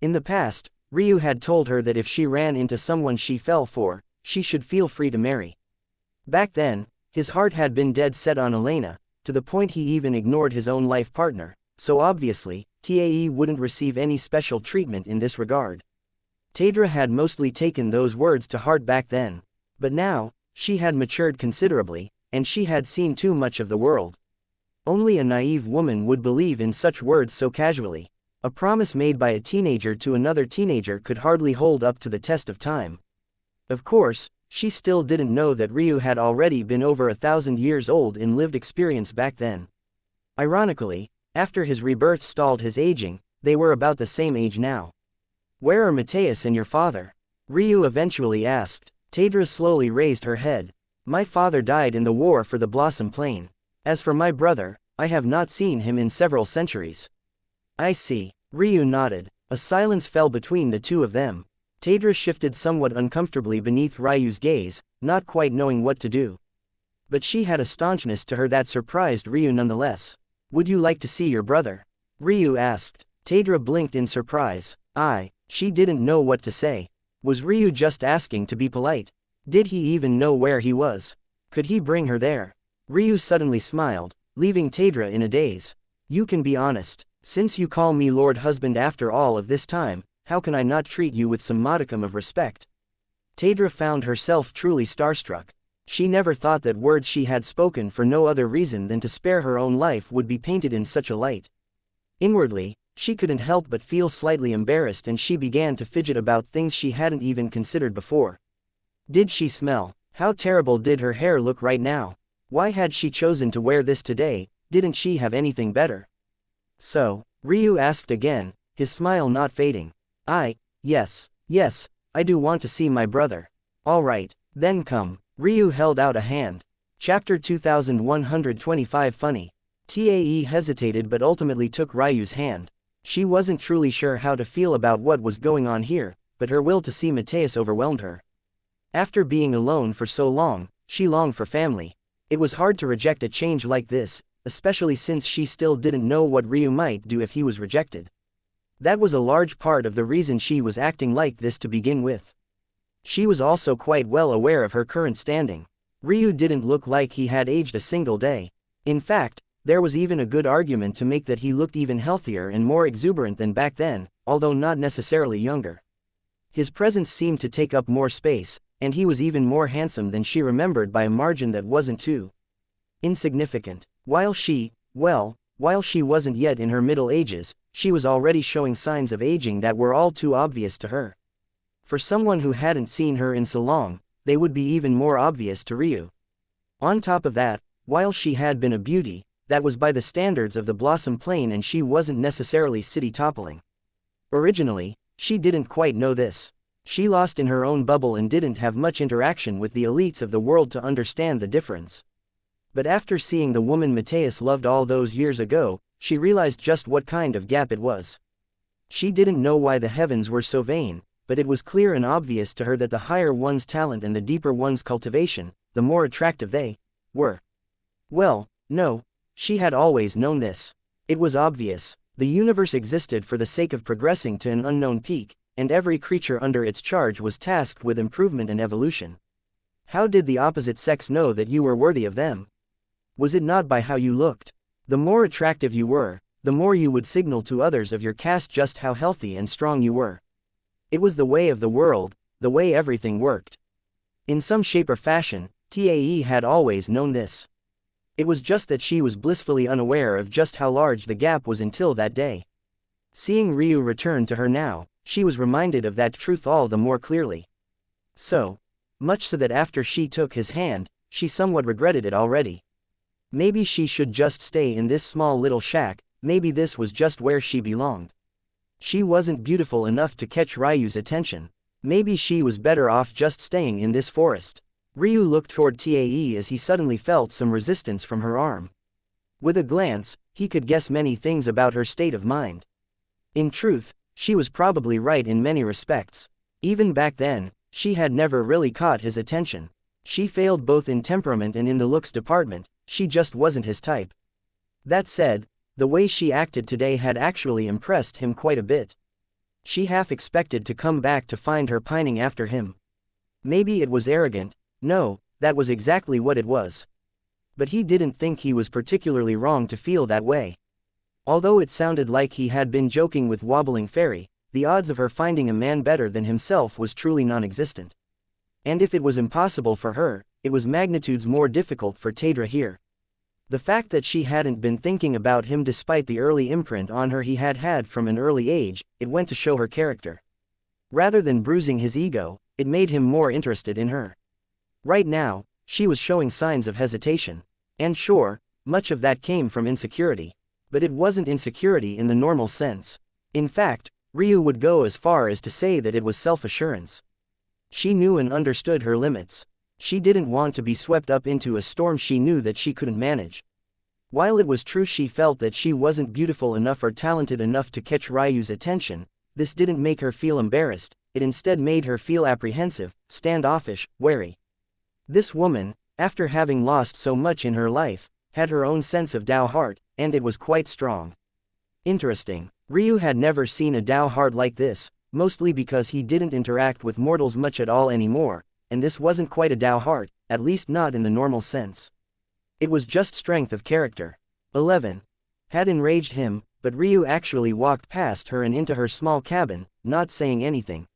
In the past, Ryu had told her that if she ran into someone she fell for, she should feel free to marry. Back then, his heart had been dead set on Elena, to the point he even ignored his own life partner, so obviously, Tae wouldn't receive any special treatment in this regard. Tadra had mostly taken those words to heart back then. But now, she had matured considerably, and she had seen too much of the world. Only a naive woman would believe in such words so casually. A promise made by a teenager to another teenager could hardly hold up to the test of time. Of course, she still didn't know that Ryu had already been over 1,000 years old in lived experience back then. Ironically, after his rebirth stalled his aging, they were about the same age now. "Where are Mateus and your father?" Ryu eventually asked. Tadra slowly raised her head. "My father died in the war for the Blossom Plane. As for my brother, I have not seen him in several centuries." "I see." Ryu nodded. A silence fell between the two of them. Taedra shifted somewhat uncomfortably beneath Ryu's gaze, not quite knowing what to do. But she had a staunchness to her that surprised Ryu nonetheless. "Would you like to see your brother?" Ryu asked. Taedra blinked in surprise. She didn't know what to say. Was Ryu just asking to be polite? Did he even know where he was? Could he bring her there? Ryu suddenly smiled, leaving Taedra in a daze. "You can be honest. Since you call me Lord Husband after all of this time, how can I not treat you with some modicum of respect?" Taedra found herself truly starstruck. She never thought that words she had spoken for no other reason than to spare her own life would be painted in such a light. Inwardly, she couldn't help but feel slightly embarrassed, and she began to fidget about things she hadn't even considered before. Did she smell? How terrible did her hair look right now? Why had she chosen to wear this today? Didn't she have anything better? "So," Ryu asked again, his smile not fading. Yes, I do want to see my brother." "All right, then come." Ryu held out a hand. Chapter 2125 Funny. Tae hesitated but ultimately took Ryu's hand. She wasn't truly sure how to feel about what was going on here, but her will to see Mateus overwhelmed her. After being alone for so long, she longed for family. It was hard to reject a change like this, especially since she still didn't know what Ryu might do if he was rejected. That was a large part of the reason she was acting like this to begin with. She was also quite well aware of her current standing. Ryu didn't look like he had aged a single day. In fact, there was even a good argument to make that he looked even healthier and more exuberant than back then, although not necessarily younger. His presence seemed to take up more space, and he was even more handsome than she remembered by a margin that wasn't too insignificant. While she wasn't yet in her middle ages, she was already showing signs of aging that were all too obvious to her. For someone who hadn't seen her in so long, they would be even more obvious to Ryu. On top of that, while she had been a beauty, that was by the standards of the Blossom Plain, and she wasn't necessarily city-toppling. Originally, she didn't quite know this. She lost in her own bubble and didn't have much interaction with the elites of the world to understand the difference. But after seeing the woman Mateus loved all those years ago, she realized just what kind of gap it was. She didn't know why the heavens were so vain, but it was clear and obvious to her that the higher one's talent and the deeper one's cultivation, the more attractive they were. Well, no. She had always known this. It was obvious. The universe existed for the sake of progressing to an unknown peak, and every creature under its charge was tasked with improvement and evolution. How did the opposite sex know that you were worthy of them? Was it not by how you looked? The more attractive you were, the more you would signal to others of your caste just how healthy and strong you were. It was the way of the world, the way everything worked. In some shape or fashion, Tae had always known this. It was just that she was blissfully unaware of just how large the gap was until that day. Seeing Ryu return to her now, she was reminded of that truth all the more clearly. So much so that after she took his hand, she somewhat regretted it already. Maybe she should just stay in this small little shack, maybe this was just where she belonged. She wasn't beautiful enough to catch Ryu's attention. Maybe she was better off just staying in this forest. Ryu looked toward Tae as he suddenly felt some resistance from her arm. With a glance, he could guess many things about her state of mind. In truth, she was probably right in many respects. Even back then, she had never really caught his attention. She failed both in temperament and in the looks department, she just wasn't his type. That said, the way she acted today had actually impressed him quite a bit. She half expected to come back to find her pining after him. Maybe it was arrogant. No, that was exactly what it was. But he didn't think he was particularly wrong to feel that way. Although it sounded like he had been joking with Wobbling Fairy, the odds of her finding a man better than himself was truly non-existent. And if it was impossible for her, it was magnitudes more difficult for Taedra here. The fact that she hadn't been thinking about him despite the early imprint on her he had had from an early age, it went to show her character. Rather than bruising his ego, it made him more interested in her. Right now, she was showing signs of hesitation. And sure, much of that came from insecurity. But it wasn't insecurity in the normal sense. In fact, Ryu would go as far as to say that it was self-assurance. She knew and understood her limits. She didn't want to be swept up into a storm she knew that she couldn't manage. While it was true she felt that she wasn't beautiful enough or talented enough to catch Ryu's attention, this didn't make her feel embarrassed, it instead made her feel apprehensive, standoffish, wary. This woman, after having lost so much in her life, had her own sense of Tao heart, and it was quite strong. Interesting. Ryu had never seen a Tao heart like this, mostly because he didn't interact with mortals much at all anymore, and this wasn't quite a Tao heart, at least not in the normal sense. It was just strength of character. 11. Had enraged him, but Ryu actually walked past her and into her small cabin, not saying anything.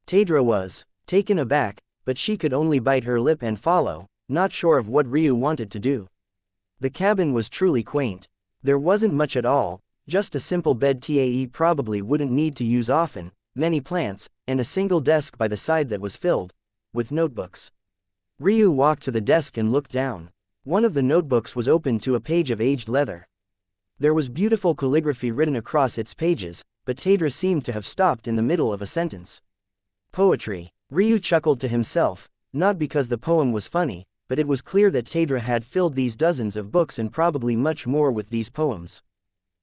Taedra was taken aback, but she could only bite her lip and follow, not sure of what Ryu wanted to do. The cabin was truly quaint. There wasn't much at all, just a simple bed Tae probably wouldn't need to use often, many plants, and a single desk by the side that was filled with notebooks. Ryu walked to the desk and looked down. One of the notebooks was open to a page of aged leather. There was beautiful calligraphy written across its pages, but Taedra seemed to have stopped in the middle of a sentence. Poetry. Ryu chuckled to himself, not because the poem was funny, but it was clear that Taedra had filled these dozens of books and probably much more with these poems.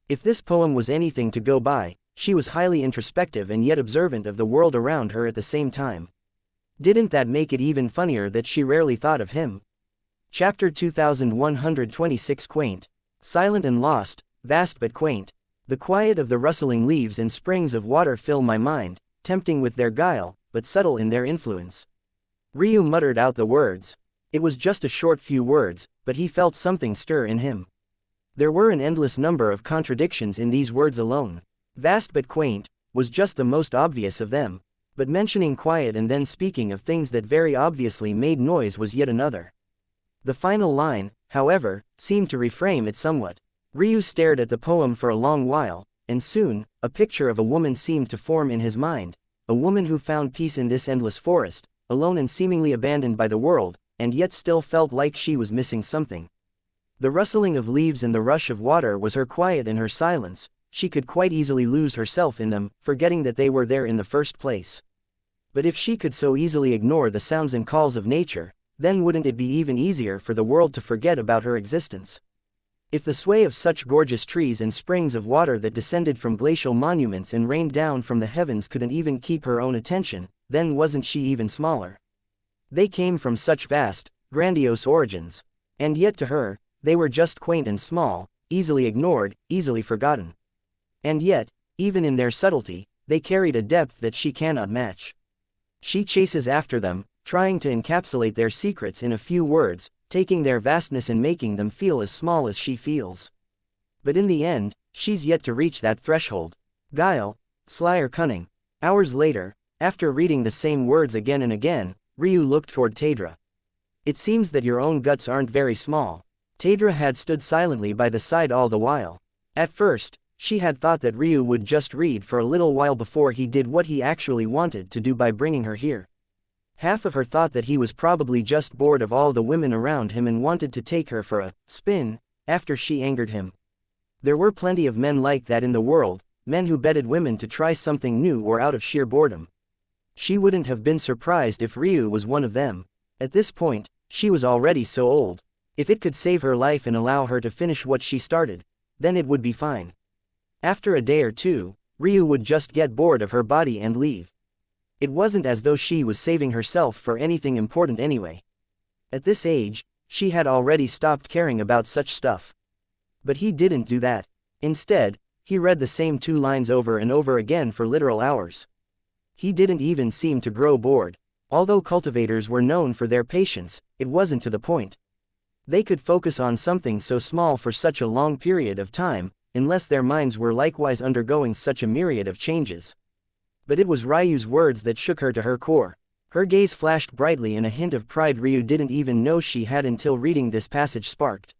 If this poem was anything to go by, she was highly introspective and yet observant of the world around her at the same time. Didn't that make it even funnier that she rarely thought of him? Chapter 2126 Quaint. Silent and lost, vast but quaint. The quiet of the rustling leaves and springs of water fill my mind, tempting with their guile, but subtle in their influence. Ryu muttered out the words. It was just a short few words, but he felt something stir in him. There were an endless number of contradictions in these words alone. Vast but quaint was just the most obvious of them, but mentioning quiet and then speaking of things that very obviously made noise was yet another. The final line, however, seemed to reframe it somewhat. Ryu stared at the poem for a long while, and soon, a picture of a woman seemed to form in his mind, a woman who found peace in this endless forest, alone and seemingly abandoned by the world, and yet still felt like she was missing something. The rustling of leaves and the rush of water was her quiet and her silence. She could quite easily lose herself in them, forgetting that they were there in the first place. But if she could so easily ignore the sounds and calls of nature, then wouldn't it be even easier for the world to forget about her existence? If the sway of such gorgeous trees and springs of water that descended from glacial monuments and rained down from the heavens couldn't even keep her own attention, then wasn't she even smaller? They came from such vast, grandiose origins. And yet to her, they were just quaint and small, easily ignored, easily forgotten. And yet, even in their subtlety, they carried a depth that she cannot match. She chases after them, trying to encapsulate their secrets in a few words, taking their vastness and making them feel as small as she feels. But in the end, she's yet to reach that threshold. Guile, sly or cunning. Hours later, after reading the same words again and again, Ryu looked toward Taedra. It seems that your own guts aren't very small. Taedra had stood silently by the side all the while. At first, she had thought that Ryu would just read for a little while before he did what he actually wanted to do by bringing her here. Half of her thought that he was probably just bored of all the women around him and wanted to take her for a spin, after she angered him. There were plenty of men like that in the world, men who bedded women to try something new or out of sheer boredom. She wouldn't have been surprised if Ryu was one of them. At this point, she was already so old. If it could save her life and allow her to finish what she started, then it would be fine. After a day or two, Ryu would just get bored of her body and leave. It wasn't as though she was saving herself for anything important anyway. At this age, she had already stopped caring about such stuff. But he didn't do that. Instead, he read the same 2 lines over and over again for literal hours. He didn't even seem to grow bored. Although cultivators were known for their patience, it wasn't to the point. They could focus on something so small for such a long period of time, unless their minds were likewise undergoing such a myriad of changes. But it was Ryu's words that shook her to her core. Her gaze flashed brightly and a hint of pride Ryu didn't even know she had until reading this passage sparked.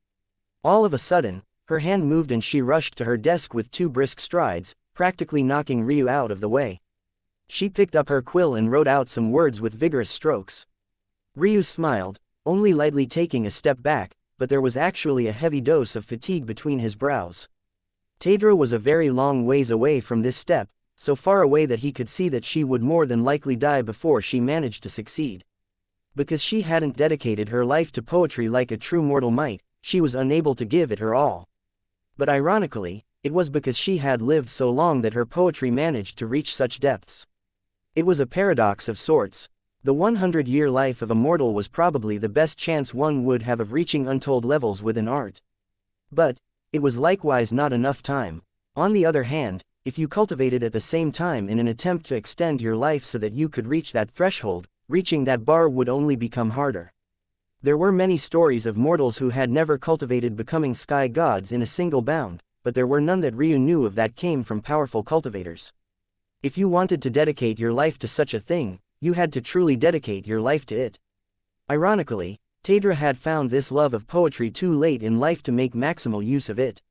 All of a sudden, her hand moved and she rushed to her desk with 2 brisk strides, practically knocking Ryu out of the way. She picked up her quill and wrote out some words with vigorous strokes. Ryu smiled, only lightly taking a step back, but there was actually a heavy dose of fatigue between his brows. Taedra was a very long ways away from this step, so far away that he could see that she would more than likely die before she managed to succeed. Because she hadn't dedicated her life to poetry like a true mortal might, she was unable to give it her all. But ironically, it was because she had lived so long that her poetry managed to reach such depths. It was a paradox of sorts. The 100-year life of a mortal was probably the best chance one would have of reaching untold levels within art. But it was likewise not enough time. On the other hand, if you cultivated at the same time in an attempt to extend your life so that you could reach that threshold, reaching that bar would only become harder. There were many stories of mortals who had never cultivated becoming sky gods in a single bound, but there were none that Ryu knew of that came from powerful cultivators. If you wanted to dedicate your life to such a thing, you had to truly dedicate your life to it. Ironically, Taedra had found this love of poetry too late in life to make maximal use of it.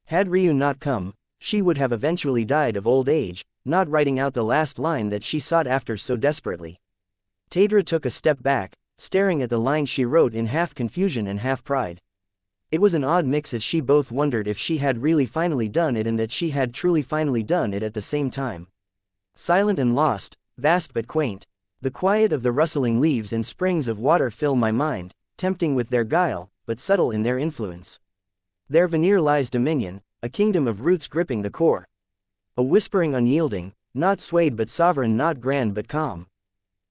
Had Ryu not come, she would have eventually died of old age, not writing out the last line that she sought after so desperately. Taedra took a step back, staring at the line she wrote in half confusion and half pride. It was an odd mix as she both wondered if she had really finally done it and that she had truly finally done it at the same time. Silent and lost, vast but quaint, the quiet of the rustling leaves and springs of water fill my mind, tempting with their guile, but subtle in their influence. Their veneer lies dominion, a kingdom of roots gripping the core. A whispering unyielding, not swayed but sovereign, not grand but calm.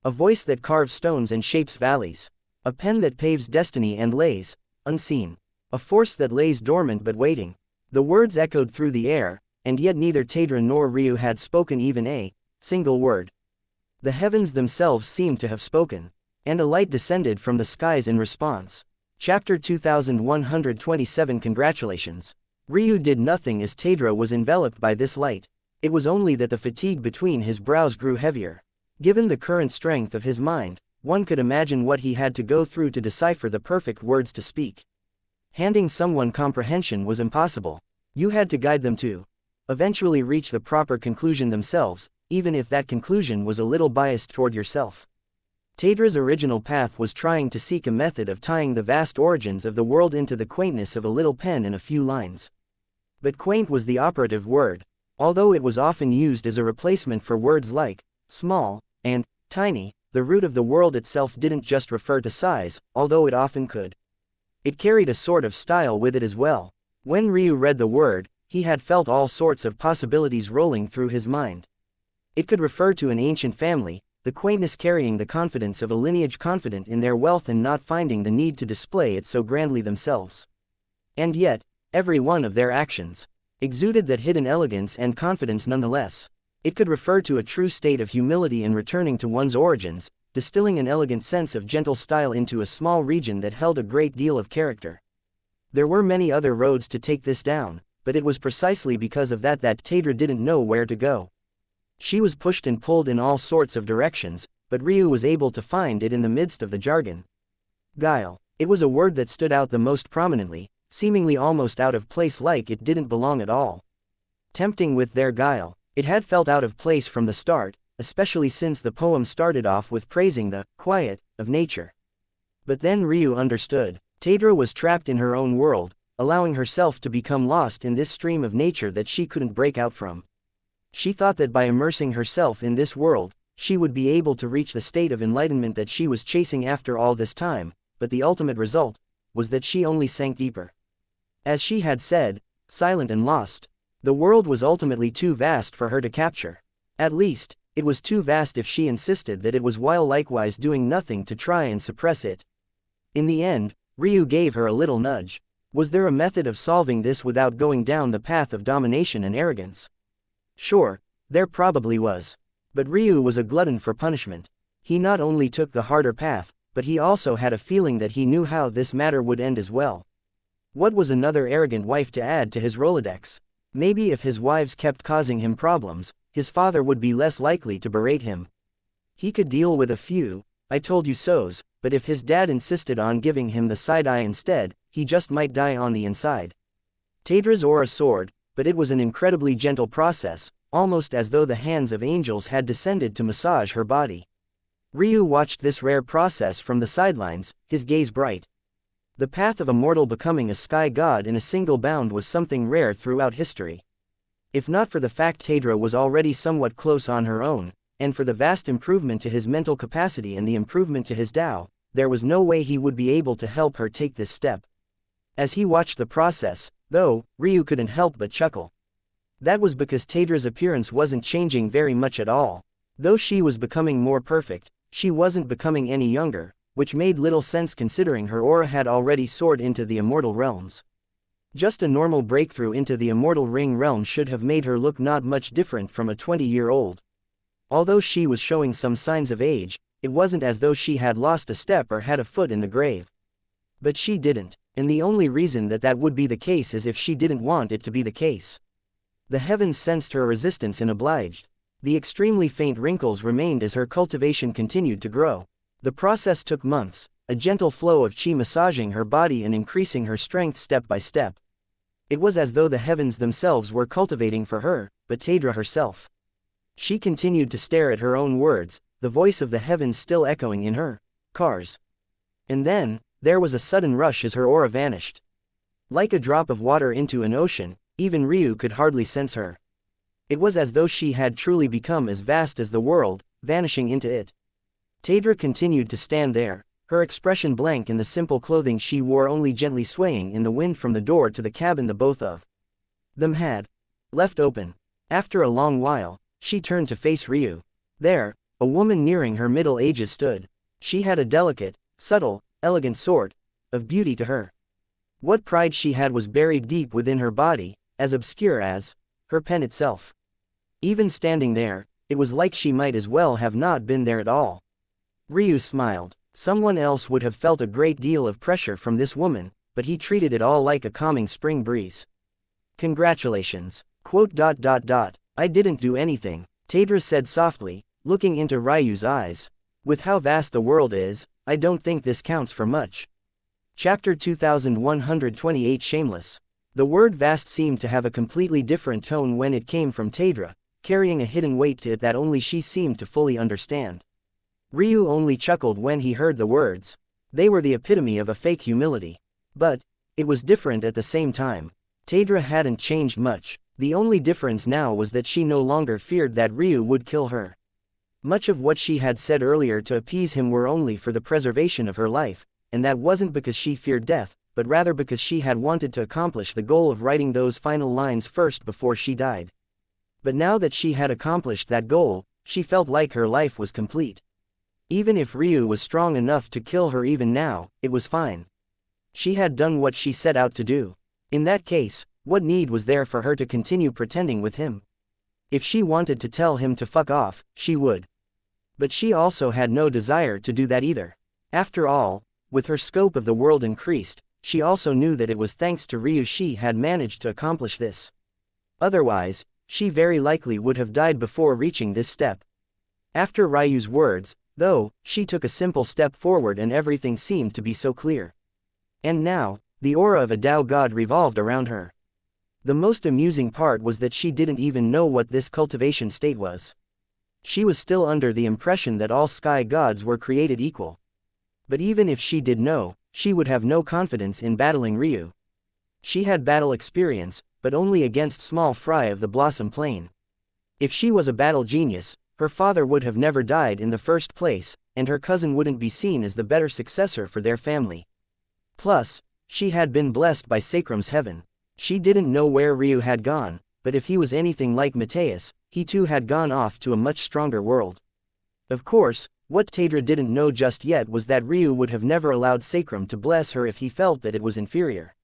A voice that carves stones and shapes valleys. A pen that paves destiny and lays, unseen. A force that lays dormant but waiting. The words echoed through the air, and yet neither Taedra nor Ryu had spoken even a single word. The heavens themselves seemed to have spoken, and a light descended from the skies in response. Chapter 2127. Congratulations. Ryu did nothing as Taedra was enveloped by this light. It was only that the fatigue between his brows grew heavier. Given the current strength of his mind, one could imagine what he had to go through to decipher the perfect words to speak. Handing someone comprehension was impossible. You had to guide them to eventually reach the proper conclusion themselves, even if that conclusion was a little biased toward yourself. Taedra's original path was trying to seek a method of tying the vast origins of the world into the quaintness of a little pen in a few lines. But quaint was the operative word, although it was often used as a replacement for words like small and tiny. The root of the world itself didn't just refer to size, although it often could. It carried a sort of style with it as well. When Ryu read the word, he had felt all sorts of possibilities rolling through his mind. It could refer to an ancient family, the quaintness carrying the confidence of a lineage confident in their wealth and not finding the need to display it so grandly themselves. And yet, every one of their actions exuded that hidden elegance and confidence nonetheless. It could refer to a true state of humility in returning to one's origins, distilling an elegant sense of gentle style into a small region that held a great deal of character. There were many other roads to take this down, but it was precisely because of that Taedra didn't know where to go. She was pushed and pulled in all sorts of directions, but Ryu was able to find it in the midst of the jargon. Guile. It was a word that stood out the most prominently, seemingly almost out of place, like it didn't belong at all. Tempting with their guile, it had felt out of place from the start, especially since the poem started off with praising the quiet of nature. But then Ryu understood. Taedra was trapped in her own world, allowing herself to become lost in this stream of nature that she couldn't break out from. She thought that by immersing herself in this world, she would be able to reach the state of enlightenment that she was chasing after all this time, but the ultimate result was that she only sank deeper. As she had said, silent and lost. The world was ultimately too vast for her to capture. At least, it was too vast if she insisted that it was, while likewise doing nothing to try and suppress it. In the end, Ryu gave her a little nudge. Was there a method of solving this without going down the path of domination and arrogance? Sure, there probably was. But Ryu was a glutton for punishment. He not only took the harder path, but he also had a feeling that he knew how this matter would end as well. What was another arrogant wife to add to his Rolodex? Maybe if his wives kept causing him problems, his father would be less likely to berate him. He could deal with a few "I told you so's," but if his dad insisted on giving him the side eye instead, he just might die on the inside. Taedra's aura soared, but it was an incredibly gentle process, almost as though the hands of angels had descended to massage her body. Ryu watched this rare process from the sidelines, his gaze bright. The path of a mortal becoming a sky god in a single bound was something rare throughout history. If not for the fact Taedra was already somewhat close on her own, and for the vast improvement to his mental capacity and the improvement to his Tao, there was no way he would be able to help her take this step. As he watched the process, though, Ryu couldn't help but chuckle. That was because Taedra's appearance wasn't changing very much at all. Though she was becoming more perfect, she wasn't becoming any younger, which made little sense considering her aura had already soared into the immortal realms. Just a normal breakthrough into the immortal ring realm should have made her look not much different from a 20-year-old. Although she was showing some signs of age, it wasn't as though she had lost a step or had a foot in the grave. But she didn't, and the only reason that would be the case is if she didn't want it to be the case. The heavens sensed her resistance and obliged. The extremely faint wrinkles remained as her cultivation continued to grow. The process took months, a gentle flow of chi massaging her body and increasing her strength step by step. It was as though the heavens themselves were cultivating for her, but Taedra herself. She continued to stare at her own words, the voice of the heavens still echoing in her cars. And then, there was a sudden rush as her aura vanished. Like a drop of water into an ocean, even Ryu could hardly sense her. It was as though she had truly become as vast as the world, vanishing into it. Taedra continued to stand there, her expression blank in the simple clothing she wore only gently swaying in the wind from the door to the cabin the both of them had left open. After a long while, she turned to face Ryu. There, a woman nearing her middle ages stood. She had a delicate, subtle, elegant sort of beauty to her. What pride she had was buried deep within her body, as obscure as her pen itself. Even standing there, it was like she might as well have not been there at all. Ryu smiled. Someone else would have felt a great deal of pressure from this woman, but he treated it all like a calming spring breeze. Congratulations. I didn't do anything, Taedra said softly, looking into Ryu's eyes. With how vast the world is, I don't think this counts for much. Chapter 2128 Shameless. The word vast seemed to have a completely different tone when it came from Taedra, carrying a hidden weight to it that only she seemed to fully understand. Ryu only chuckled when he heard the words. They were the epitome of a fake humility. But it was different at the same time. Taedra hadn't changed much. The only difference now was that she no longer feared that Ryu would kill her. Much of what she had said earlier to appease him were only for the preservation of her life, and that wasn't because she feared death, but rather because she had wanted to accomplish the goal of writing those final lines first before she died. But now that she had accomplished that goal, she felt like her life was complete. Even if Ryu was strong enough to kill her even now, it was fine. She had done what she set out to do. In that case, what need was there for her to continue pretending with him? If she wanted to tell him to fuck off, she would. But she also had no desire to do that either. After all, with her scope of the world increased, she also knew that it was thanks to Ryu she had managed to accomplish this. Otherwise, she very likely would have died before reaching this step. After Ryu's words, though, she took a simple step forward and everything seemed to be so clear. And now, the aura of a Tao god revolved around her. The most amusing part was that she didn't even know what this cultivation state was. She was still under the impression that all sky gods were created equal. But even if she did know, she would have no confidence in battling Ryu. She had battle experience, but only against small fry of the Blossom Plain. If she was a battle genius, her father would have never died in the first place, and her cousin wouldn't be seen as the better successor for their family. Plus, she had been blessed by Sacrum's heaven. She didn't know where Ryu had gone, but if he was anything like Mateus, he too had gone off to a much stronger world. Of course, what Taedra didn't know just yet was that Ryu would have never allowed Sacrum to bless her if he felt that it was inferior.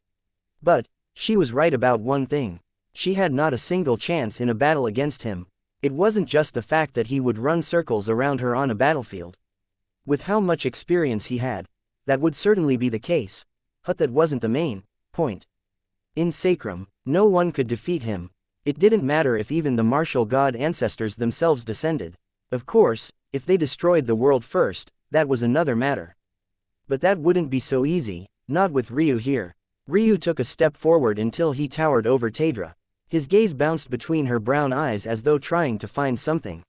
But she was right about one thing. She had not a single chance in a battle against him. It wasn't just the fact that he would run circles around her on a battlefield. With how much experience he had, that would certainly be the case. But that wasn't the main point. In Sacrum, no one could defeat him. It didn't matter if even the martial god ancestors themselves descended. Of course, if they destroyed the world first, that was another matter. But that wouldn't be so easy, not with Ryu here. Ryu took a step forward until he towered over Taedra. His gaze bounced between her brown eyes as though trying to find something.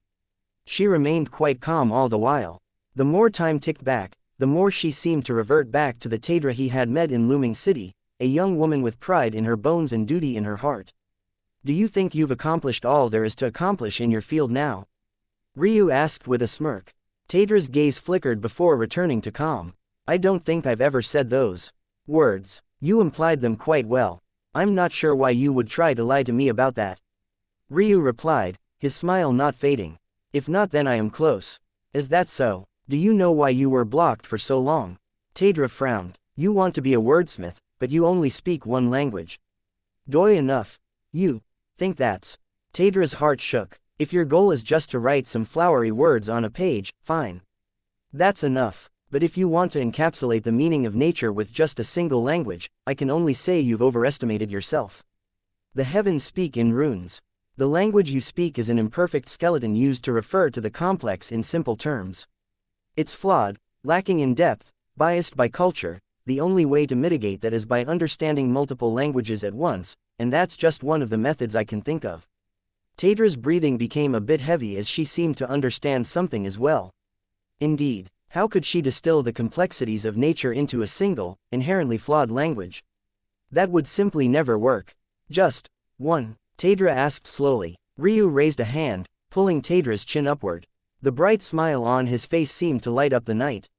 She remained quite calm all the while. The more time ticked back, the more she seemed to revert back to the Taedra he had met in Looming City, a young woman with pride in her bones and duty in her heart. Do you think you've accomplished all there is to accomplish in your field now? Ryu asked with a smirk. Taedra's gaze flickered before returning to calm. I don't think I've ever said those words. You implied them quite well. I'm not sure why you would try to lie to me about that. Ryu replied, his smile not fading. If not, then I am close. Is that so? Do you know why you were blocked for so long? Tadra frowned. You want to be a wordsmith, but you only speak one language. Doy enough. You think that's... Tadra's heart shook. If your goal is just to write some flowery words on a page, fine. That's enough. But if you want to encapsulate the meaning of nature with just a single language, I can only say you've overestimated yourself. The heavens speak in runes. The language you speak is an imperfect skeleton used to refer to the complex in simple terms. It's flawed, lacking in depth, biased by culture. The only way to mitigate that is by understanding multiple languages at once, and that's just one of the methods I can think of. Tadra's breathing became a bit heavy as she seemed to understand something as well. Indeed, how could she distill the complexities of nature into a single, inherently flawed language? That would simply never work. Just one. Tadra asked slowly. Ryu raised a hand, pulling Tadra's chin upward. The bright smile on his face seemed to light up the night.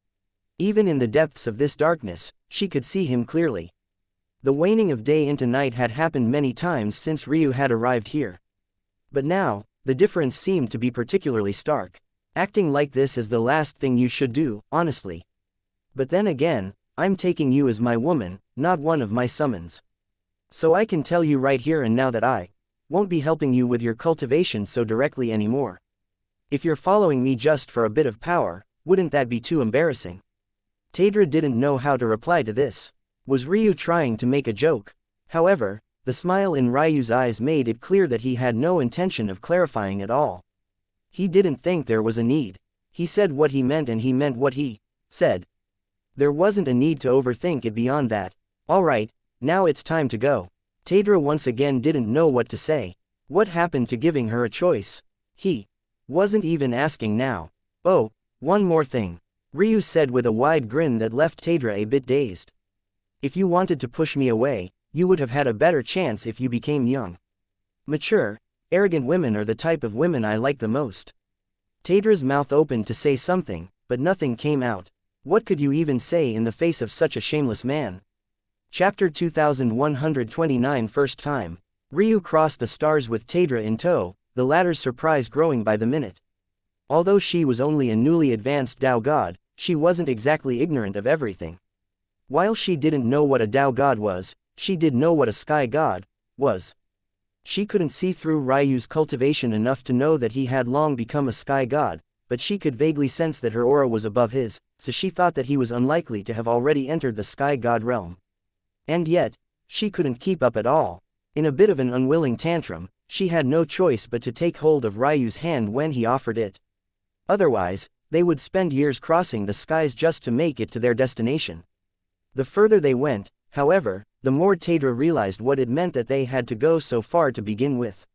Even in the depths of this darkness, she could see him clearly. The waning of day into night had happened many times since Ryu had arrived here. But now, the difference seemed to be particularly stark. Acting like this is the last thing you should do, honestly. But then again, I'm taking you as my woman, not one of my summons. So I can tell you right here and now that I won't be helping you with your cultivation so directly anymore. If you're following me just for a bit of power, wouldn't that be too embarrassing? Tadra didn't know how to reply to this. Was Ryu trying to make a joke? However, the smile in Ryu's eyes made it clear that he had no intention of clarifying at all. He didn't think there was a need. He said what he meant and he meant what he said. There wasn't a need to overthink it beyond that. All right, now it's time to go. Tadra once again didn't know what to say. What happened to giving her a choice? He wasn't even asking now. Oh, one more thing. Ryu said with a wide grin that left Tadra a bit dazed. If you wanted to push me away, you would have had a better chance if you became young. Mature, arrogant women are the type of women I like the most. Tadra's mouth opened to say something, but nothing came out. What could you even say in the face of such a shameless man? Chapter 2129 First time. Ryu crossed the stars with Tadra in tow, the latter's surprise growing by the minute. Although she was only a newly advanced Tao god, she wasn't exactly ignorant of everything. While she didn't know what a Tao god was, she did know what a sky god was. She couldn't see through Ryu's cultivation enough to know that he had long become a sky god, but she could vaguely sense that her aura was above his, so she thought that he was unlikely to have already entered the sky god realm. And yet, she couldn't keep up at all. In a bit of an unwilling tantrum, she had no choice but to take hold of Ryu's hand when he offered it. Otherwise, they would spend years crossing the skies just to make it to their destination. The further they went, however, the more Tadra realized what it meant that they had to go so far to begin with.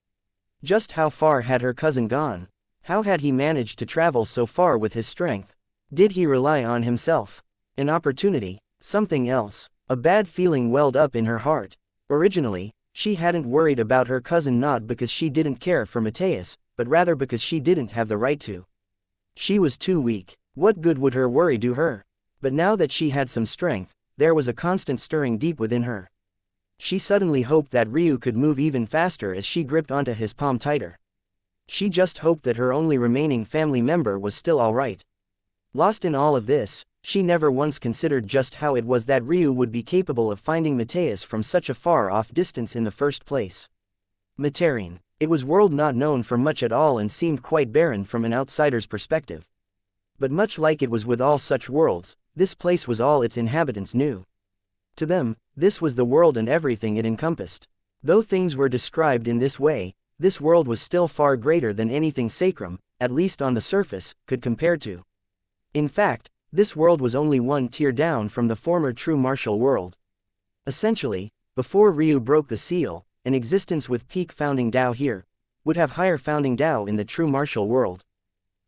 Just how far had her cousin gone? How had he managed to travel so far with his strength? Did he rely on himself? An opportunity? Something else? A bad feeling welled up in her heart. Originally, she hadn't worried about her cousin not because she didn't care for Mateus, but rather because she didn't have the right to. She was too weak. What good would her worry do her? But now that she had some strength, there was a constant stirring deep within her. She suddenly hoped that Ryu could move even faster as she gripped onto his palm tighter. She just hoped that her only remaining family member was still alright. Lost in all of this, she never once considered just how it was that Ryu would be capable of finding Mateus from such a far-off distance in the first place. Materine. It was world not known for much at all and seemed quite barren from an outsider's perspective. But much like it was with all such worlds, this place was all its inhabitants knew. To them, this was the world and everything it encompassed. Though things were described in this way, this world was still far greater than anything Sacrum, at least on the surface, could compare to. In fact, this world was only one tier down from the former true martial world. Essentially, before Ryu broke the seal, an existence with peak founding Tao here would have higher founding Tao in the true martial world.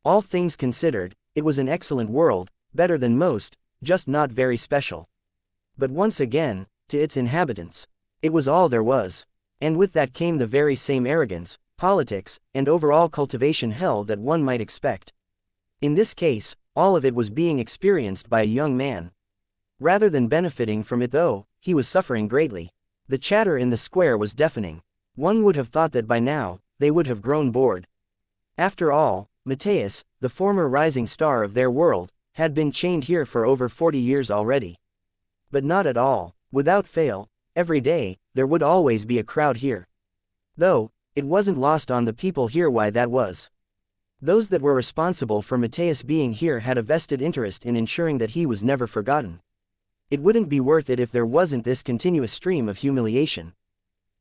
All things considered, it was an excellent world, better than most, just not very special. But once again, to its inhabitants, it was all there was. And with that came the very same arrogance, politics, and overall cultivation hell that one might expect. In this case, all of it was being experienced by a young man. Rather than benefiting from it though, he was suffering greatly. The chatter in the square was deafening. One would have thought that by now, they would have grown bored. After all, Matthias, the former rising star of their world, had been chained here for over 40 years already. But not at all. Without fail, every day, there would always be a crowd here. Though, it wasn't lost on the people here why that was. Those that were responsible for Matthias being here had a vested interest in ensuring that he was never forgotten. It wouldn't be worth it if there wasn't this continuous stream of humiliation.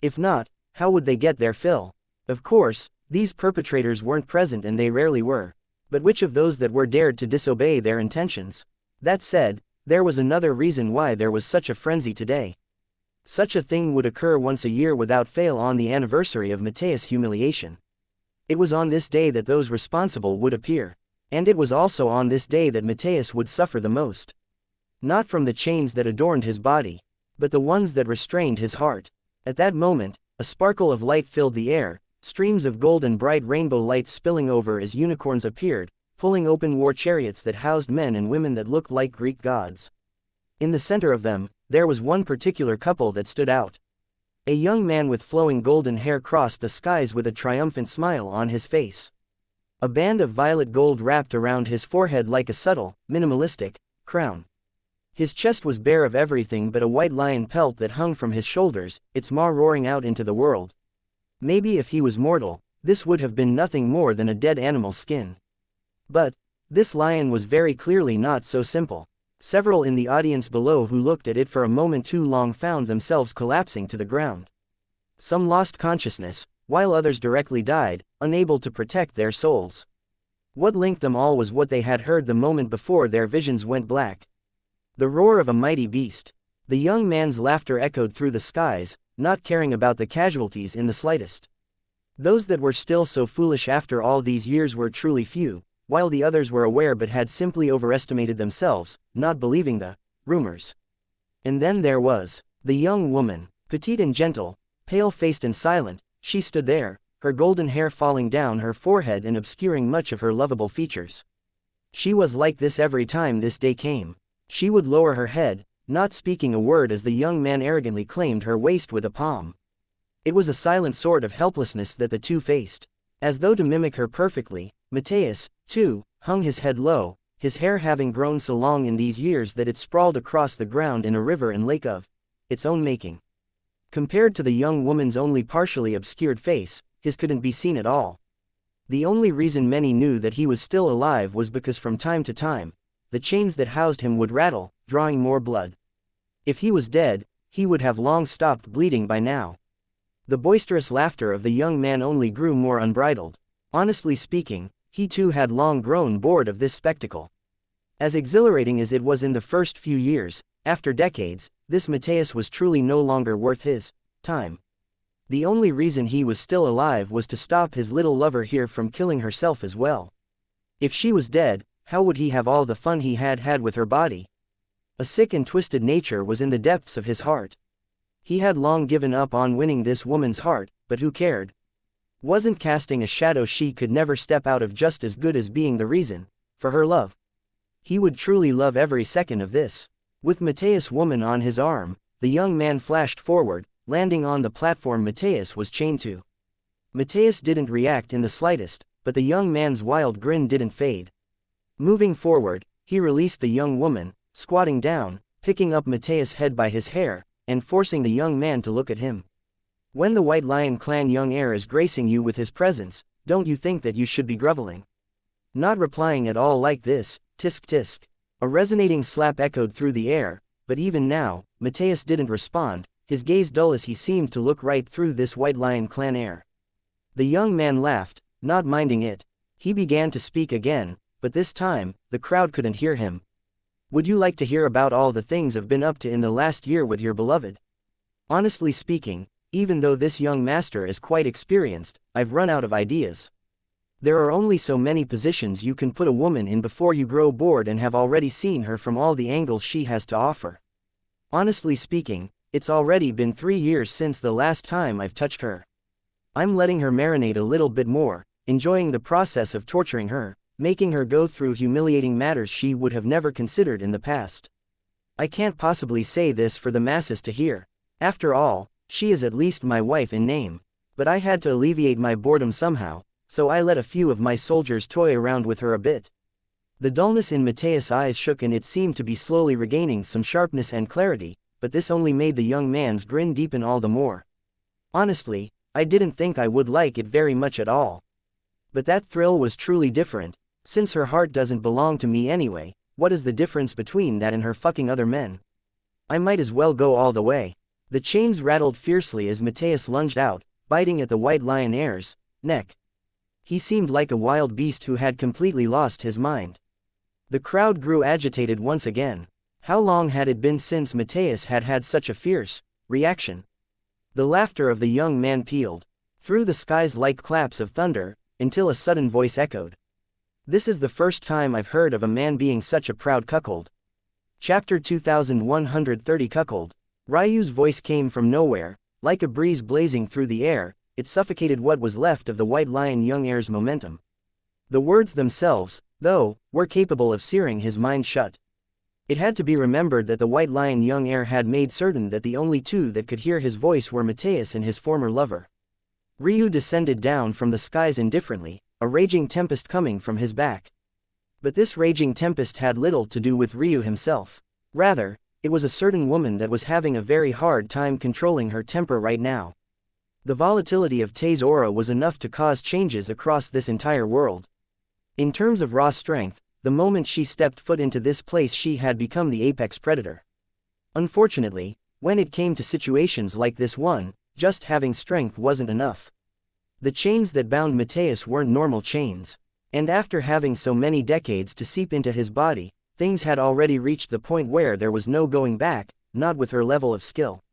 If not, how would they get their fill? Of course, these perpetrators weren't present and they rarely were. But which of those that were dared to disobey their intentions? That said, there was another reason why there was such a frenzy today. Such a thing would occur once a year without fail on the anniversary of Matthias' humiliation. It was on this day that those responsible would appear. And it was also on this day that Matthias would suffer the most. Not from the chains that adorned his body, but the ones that restrained his heart. At that moment, a sparkle of light filled the air, streams of gold and bright rainbow lights spilling over as unicorns appeared, pulling open war chariots that housed men and women that looked like Greek gods. In the center of them, there was one particular couple that stood out. A young man with flowing golden hair crossed the skies with a triumphant smile on his face. A band of violet gold wrapped around his forehead like a subtle, minimalistic, crown. His chest was bare of everything but a white lion pelt that hung from his shoulders, its maw roaring out into the world. Maybe if he was mortal, this would have been nothing more than a dead animal's skin. But this lion was very clearly not so simple. Several in the audience below who looked at it for a moment too long found themselves collapsing to the ground. Some lost consciousness, while others directly died, unable to protect their souls. What linked them all was what they had heard the moment before their visions went black. The roar of a mighty beast. The young man's laughter echoed through the skies, not caring about the casualties in the slightest. Those that were still so foolish after all these years were truly few, while the others were aware but had simply overestimated themselves, not believing the rumors. And then there was the young woman, petite and gentle, pale-faced and silent. She stood there, her golden hair falling down her forehead and obscuring much of her lovable features. She was like this every time this day came. She would lower her head, not speaking a word as the young man arrogantly claimed her waist with a palm. It was a silent sort of helplessness that the two faced. As though to mimic her perfectly, Matthias, too, hung his head low, his hair having grown so long in these years that it sprawled across the ground in a river and lake of its own making. Compared to the young woman's only partially obscured face, his couldn't be seen at all. The only reason many knew that he was still alive was because from time to time, the chains that housed him would rattle, drawing more blood. If he was dead, he would have long stopped bleeding by now. The boisterous laughter of the young man only grew more unbridled. Honestly speaking, he too had long grown bored of this spectacle. As exhilarating as it was in the first few years, after decades, this Matthias was truly no longer worth his time. The only reason he was still alive was to stop his little lover here from killing herself as well. If she was dead, how would he have all the fun he had had with her body? A sick and twisted nature was in the depths of his heart. He had long given up on winning this woman's heart, but who cared? Wasn't casting a shadow she could never step out of just as good as being the reason for her love? He would truly love every second of this. With Matthias' woman on his arm, the young man flashed forward, landing on the platform Matthias was chained to. Matthias didn't react in the slightest, but the young man's wild grin didn't fade. Moving forward, he released the young woman, squatting down, picking up Matthias' head by his hair, and forcing the young man to look at him. When the White Lion clan young heir is gracing you with his presence, don't you think that you should be groveling? Not replying at all like this, tisk tisk. A resonating slap echoed through the air, but even now, Matthias didn't respond, his gaze dull as he seemed to look right through this White Lion clan heir. The young man laughed, not minding it. He began to speak again, but this time, the crowd couldn't hear him. Would you like to hear about all the things I've been up to in the last year with your beloved? Honestly speaking, even though this young master is quite experienced, I've run out of ideas. There are only so many positions you can put a woman in before you grow bored and have already seen her from all the angles she has to offer. Honestly speaking, it's already been 3 years since the last time I've touched her. I'm letting her marinate a little bit more, enjoying the process of torturing her, making her go through humiliating matters she would have never considered in the past. I can't possibly say this for the masses to hear. After all, she is at least my wife in name. But I had to alleviate my boredom somehow, so I let a few of my soldiers toy around with her a bit. The dullness in Mateus' eyes shook and it seemed to be slowly regaining some sharpness and clarity, but this only made the young man's grin deepen all the more. Honestly, I didn't think I would like it very much at all. But that thrill was truly different. Since her heart doesn't belong to me anyway, what is the difference between that and her fucking other men? I might as well go all the way. The chains rattled fiercely as Mateus lunged out, biting at the white lion heir's neck. He seemed like a wild beast who had completely lost his mind. The crowd grew agitated once again. How long had it been since Mateus had had such a fierce reaction? The laughter of the young man pealed through the skies like claps of thunder, until a sudden voice echoed. This is the first time I've heard of a man being such a proud cuckold. Chapter 2130 Cuckold. Ryu's voice came from nowhere, like a breeze blazing through the air. It suffocated what was left of the white lion young heir's momentum. The words themselves, though, were capable of searing his mind shut. It had to be remembered that the white lion young heir had made certain that the only two that could hear his voice were Mateus and his former lover. Ryu descended down from the skies indifferently, a raging tempest coming from his back. But this raging tempest had little to do with Ryu himself. Rather, it was a certain woman that was having a very hard time controlling her temper right now. The volatility of Tei's aura was enough to cause changes across this entire world. In terms of raw strength, the moment she stepped foot into this place she had become the apex predator. Unfortunately, when it came to situations like this one, just having strength wasn't enough. The chains that bound Mateus weren't normal chains. And after having so many decades to seep into his body, things had already reached the point where there was no going back, not with her level of skill.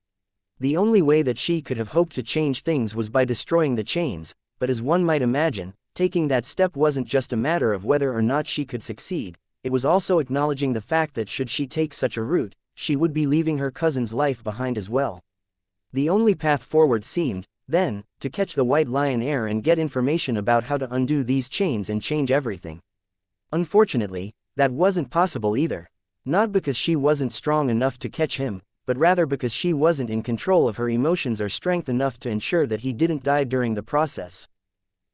The only way that she could have hoped to change things was by destroying the chains, but as one might imagine, taking that step wasn't just a matter of whether or not she could succeed, it was also acknowledging the fact that should she take such a route, she would be leaving her cousin's life behind as well. The only path forward seemed, then, to catch the white lion heir and get information about how to undo these chains and change everything. Unfortunately, that wasn't possible either. Not because she wasn't strong enough to catch him, but rather because she wasn't in control of her emotions or strength enough to ensure that he didn't die during the process.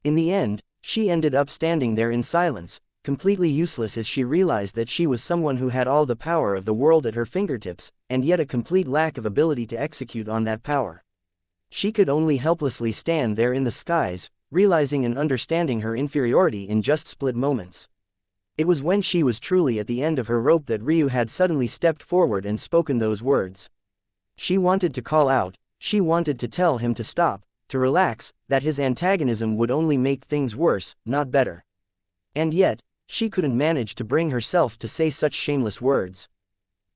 In the end, she ended up standing there in silence, completely useless as she realized that she was someone who had all the power of the world at her fingertips, and yet a complete lack of ability to execute on that power. She could only helplessly stand there in the skies, realizing and understanding her inferiority in just split moments. It was when she was truly at the end of her rope that Ryu had suddenly stepped forward and spoken those words. She wanted to call out, she wanted to tell him to stop, to relax, that his antagonism would only make things worse, not better. And yet, she couldn't manage to bring herself to say such shameless words.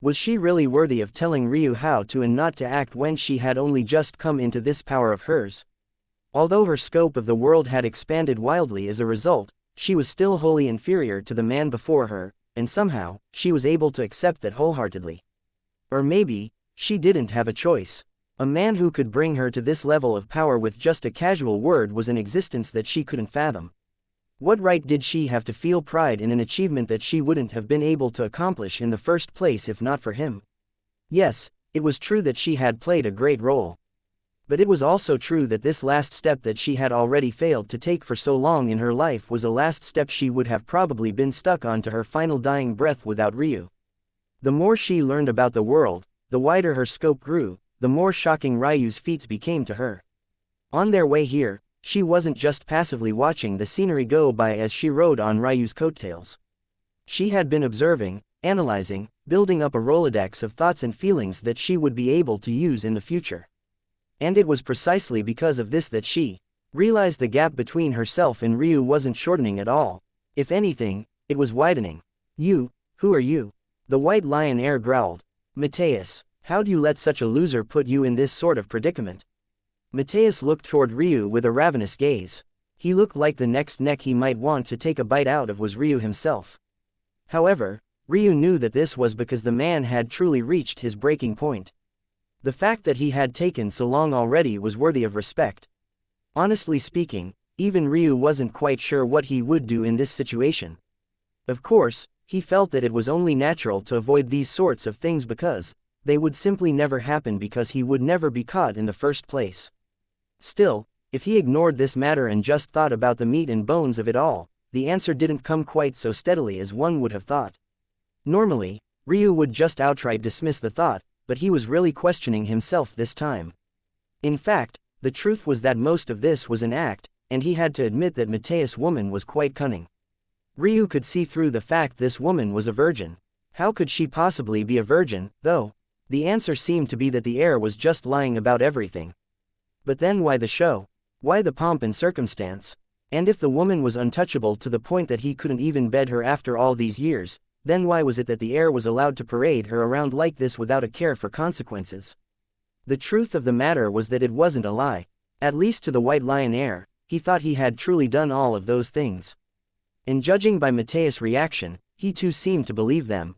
Was she really worthy of telling Ryu how to and not to act when she had only just come into this power of hers? Although her scope of the world had expanded wildly as a result, she was still wholly inferior to the man before her, and somehow, she was able to accept that wholeheartedly. Or maybe, she didn't have a choice. A man who could bring her to this level of power with just a casual word was an existence that she couldn't fathom. What right did she have to feel pride in an achievement that she wouldn't have been able to accomplish in the first place if not for him? Yes, it was true that she had played a great role. But it was also true that this last step that she had already failed to take for so long in her life was a last step she would have probably been stuck on to her final dying breath without Ryu. The more she learned about the world, the wider her scope grew, the more shocking Ryu's feats became to her. On their way here, she wasn't just passively watching the scenery go by as she rode on Ryu's coattails. She had been observing, analyzing, building up a Rolodex of thoughts and feelings that she would be able to use in the future. And it was precisely because of this that she realized the gap between herself and Ryu wasn't shortening at all. If anything, it was widening. "You, who are you?" The white lion heir growled. "Mateus, how'd you let such a loser put you in this sort of predicament?" Mateus looked toward Ryu with a ravenous gaze. He looked like the next neck he might want to take a bite out of was Ryu himself. However, Ryu knew that this was because the man had truly reached his breaking point. The fact that he had taken so long already was worthy of respect. Honestly speaking, even Ryu wasn't quite sure what he would do in this situation. Of course, he felt that it was only natural to avoid these sorts of things because they would simply never happen because he would never be caught in the first place. Still, If he ignored this matter and just thought about the meat and bones of it all, the answer didn't come quite so steadily as one would have thought. Normally, Ryu would just outright dismiss the thought, but he was really questioning himself this time. In fact, the truth was that most of this was an act, and he had to admit that Mateus' woman was quite cunning. Ryu could see through the fact this woman was a virgin. How could she possibly be a virgin, though? The answer seemed to be that the heir was just lying about everything. But then why the show? Why the pomp and circumstance? And if the woman was untouchable to the point that he couldn't even bed her after all these years, then why was it that the heir was allowed to parade her around like this without a care for consequences? The truth of the matter was that it wasn't a lie. At least to the White Lion heir, he thought he had truly done all of those things. And judging by Mateus' reaction, he too seemed to believe them.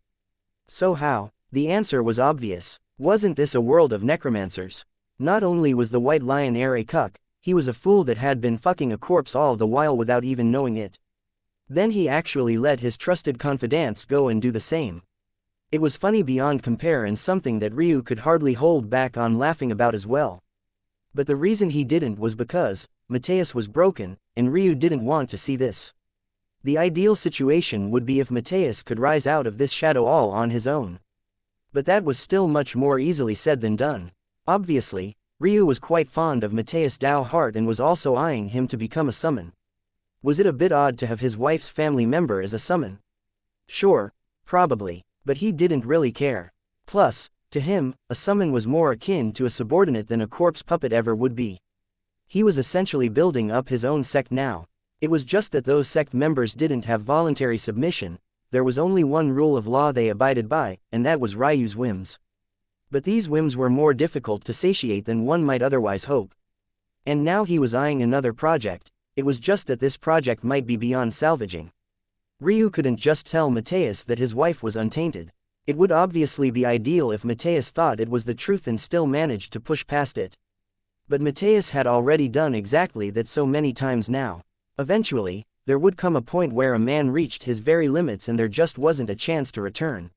So how? The answer was obvious. Wasn't this a world of necromancers? Not only was the White Lion heir a cuck, he was a fool that had been fucking a corpse all the while without even knowing it. Then he actually let his trusted confidants go and do the same. It was funny beyond compare and something that Ryu could hardly hold back on laughing about as well. But the reason he didn't was because Mateus was broken, and Ryu didn't want to see this. The ideal situation would be if Mateus could rise out of this shadow all on his own. But that was still much more easily said than done. Obviously, Ryu was quite fond of Mateus' Dao heart and was also eyeing him to become a summon. Was it a bit odd to have his wife's family member as a summon? Sure, probably, but he didn't really care. Plus, to him, a summon was more akin to a subordinate than a corpse puppet ever would be. He was essentially building up his own sect now. It was just that those sect members didn't have voluntary submission. There was only one rule of law they abided by, and that was Ryu's whims. But these whims were more difficult to satiate than one might otherwise hope. And now he was eyeing another project. It was just that this project might be beyond salvaging. Ryu couldn't just tell Mateus that his wife was untainted. It would obviously be ideal if Mateus thought it was the truth and still managed to push past it. But Mateus had already done exactly that so many times now. Eventually, there would come a point where a man reached his very limits and there just wasn't a chance to return.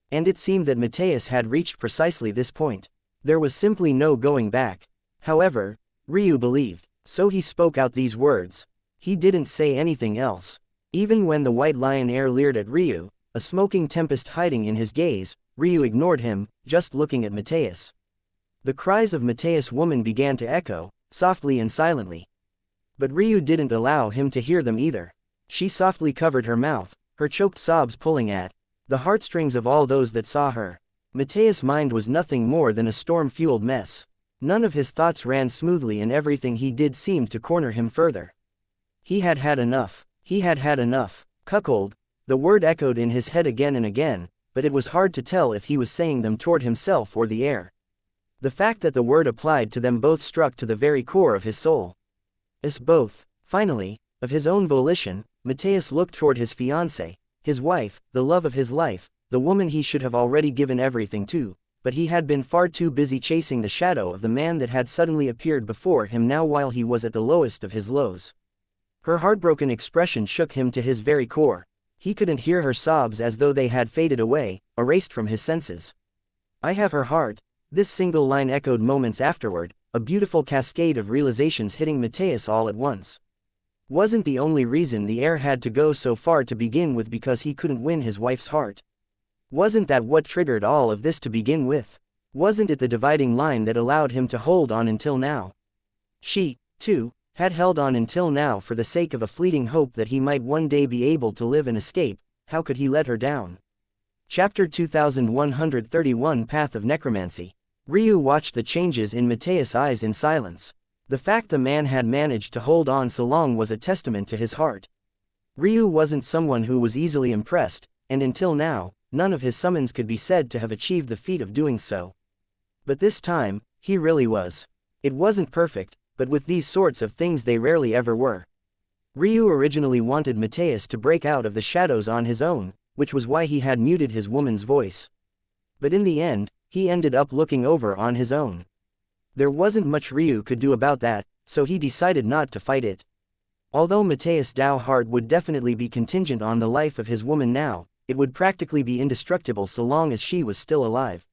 And it seemed that Mateus had reached precisely this point. There was simply no going back. However, Ryu believed, so he spoke out these words. He didn't say anything else. Even when the White Lion heir leered at Ryu, a smoking tempest hiding in his gaze, Ryu ignored him, just looking at Mateus. The cries of Mateus' woman began to echo, softly and silently. But Ryu didn't allow him to hear them either. She softly covered her mouth, her choked sobs pulling at the heartstrings of all those that saw her. Mateus' mind was nothing more than a storm-fueled mess. None of his thoughts ran smoothly and everything he did seemed to corner him further. He had had enough. He had had enough. Cuckold. The word echoed in his head again and again, but it was hard to tell if he was saying them toward himself or the air. The fact that the word applied to them both struck to the very core of his soul. As both. Finally, of his own volition, Mateus looked toward his fiancée, his wife, the love of his life, the woman he should have already given everything to, but he had been far too busy chasing the shadow of the man that had suddenly appeared before him now while he was at the lowest of his lows. Her heartbroken expression shook him to his very core. He couldn't hear her sobs as though they had faded away, erased from his senses. I have her heart. This single line echoed moments afterward, a beautiful cascade of realizations hitting Mateus all at once. Wasn't the only reason the heir had to go so far to begin with because he couldn't win his wife's heart? Wasn't that what triggered all of this to begin with? Wasn't it the dividing line that allowed him to hold on until now? She, too, had held on until now for the sake of a fleeting hope that he might one day be able to live and escape. How could he let her down? Chapter 2131 Path of Necromancy. Ryu watched the changes in Mateus' eyes in silence. The fact the man had managed to hold on so long was a testament to his heart. Ryu wasn't someone who was easily impressed, and until now, none of his summons could be said to have achieved the feat of doing so. But this time, he really was. It wasn't perfect, but with these sorts of things they rarely ever were. Ryu originally wanted Mateus to break out of the shadows on his own, which was why he had muted his woman's voice. But in the end, he ended up looking over on his own. There wasn't much Ryu could do about that, so he decided not to fight it. Although Mateus' Dao heart would definitely be contingent on the life of his woman now, it would practically be indestructible so long as she was still alive.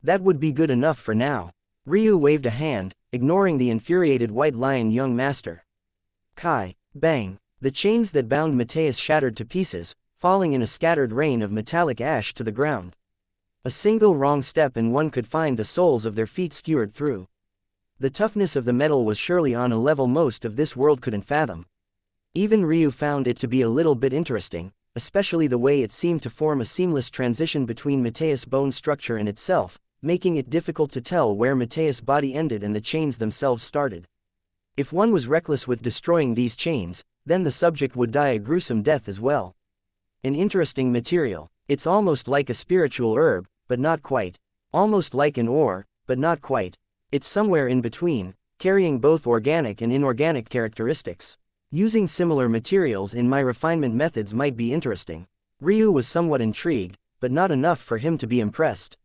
That would be good enough for now. Ryu waved a hand, ignoring the infuriated White Lion young master. Kai, bang, the chains that bound Matthias shattered to pieces, falling in a scattered rain of metallic ash to the ground. A single wrong step and one could find the soles of their feet skewered through. The toughness of the metal was surely on a level most of this world couldn't fathom. Even Ryu found it to be a little bit interesting, especially the way it seemed to form a seamless transition between Matthias' bone structure and itself, making it difficult to tell where Matthias' body ended and the chains themselves started. If one was reckless with destroying these chains, then the subject would die a gruesome death as well. An interesting material. It's almost like a spiritual herb, but not quite. Almost like an ore, but not quite. It's somewhere in between, carrying both organic and inorganic characteristics. Using similar materials in my refinement methods might be interesting. Ryu was somewhat intrigued, but not enough for him to be impressed.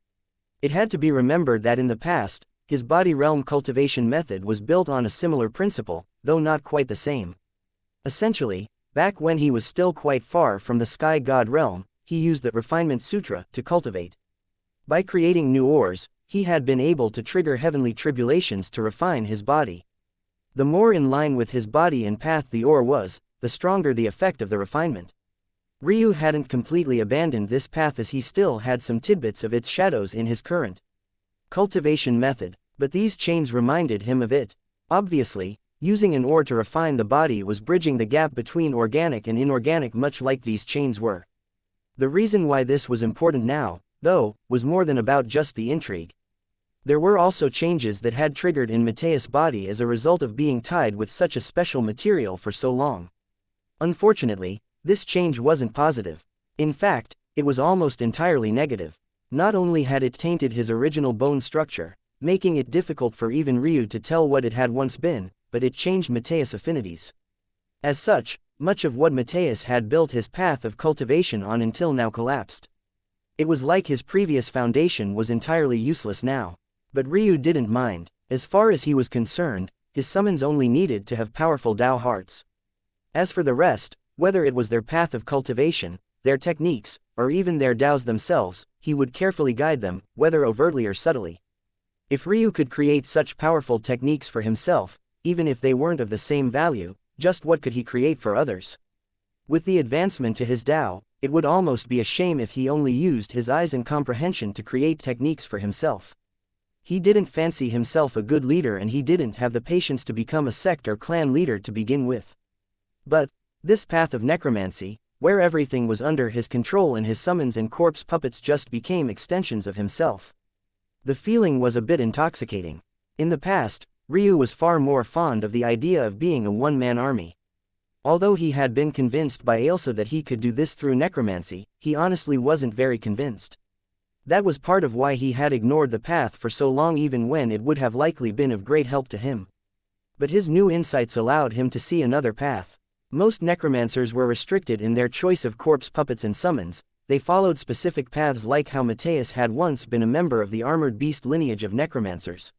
It had to be remembered that in the past, his body realm cultivation method was built on a similar principle, though not quite the same. Essentially, back when he was still quite far from the sky god realm, he used the refinement sutra to cultivate. By creating new ores, he had been able to trigger heavenly tribulations to refine his body. The more in line with his body and path the ore was, the stronger the effect of the refinement. Ryu hadn't completely abandoned this path as he still had some tidbits of its shadows in his current cultivation method, but these chains reminded him of it. Obviously, using an ore to refine the body was bridging the gap between organic and inorganic much like these chains were. The reason why this was important now, though, was more than about just the intrigue. There were also changes that had triggered in Matthias' body as a result of being tied with such a special material for so long. Unfortunately, this change wasn't positive. In fact, it was almost entirely negative. Not only had it tainted his original bone structure, making it difficult for even Ryu to tell what it had once been, but it changed Matthias' affinities. As such, much of what Matthias had built his path of cultivation on until now collapsed. It was like his previous foundation was entirely useless now. But Ryu didn't mind. As far as he was concerned, his summons only needed to have powerful Dao hearts. As for the rest, whether it was their path of cultivation, their techniques, or even their Daos themselves, he would carefully guide them, whether overtly or subtly. If Ryu could create such powerful techniques for himself, even if they weren't of the same value, just what could he create for others? With the advancement to his Dao, it would almost be a shame if he only used his eyes and comprehension to create techniques for himself. He didn't fancy himself a good leader and he didn't have the patience to become a sect or clan leader to begin with. But this path of necromancy, where everything was under his control and his summons and corpse puppets just became extensions of himself. The feeling was a bit intoxicating. In the past, Ryu was far more fond of the idea of being a one-man army. Although he had been convinced by Ailsa that he could do this through necromancy, he honestly wasn't very convinced. That was part of why he had ignored the path for so long even when it would have likely been of great help to him. But his new insights allowed him to see another path. Most necromancers were restricted in their choice of corpse puppets and summons. They followed specific paths like how Matthias had once been a member of the armored beast lineage of necromancers.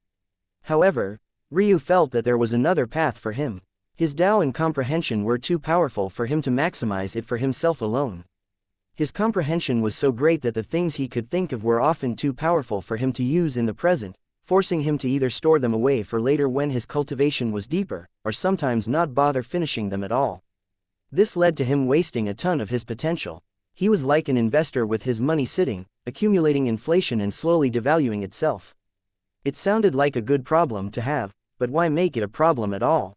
However, Ryu felt that there was another path for him. His Dao and comprehension were too powerful for him to maximize it for himself alone. His comprehension was so great that the things he could think of were often too powerful for him to use in the present, forcing him to either store them away for later when his cultivation was deeper, or sometimes not bother finishing them at all. This led to him wasting a ton of his potential. He was like an investor with his money sitting, accumulating inflation and slowly devaluing itself. It sounded like a good problem to have, but why make it a problem at all?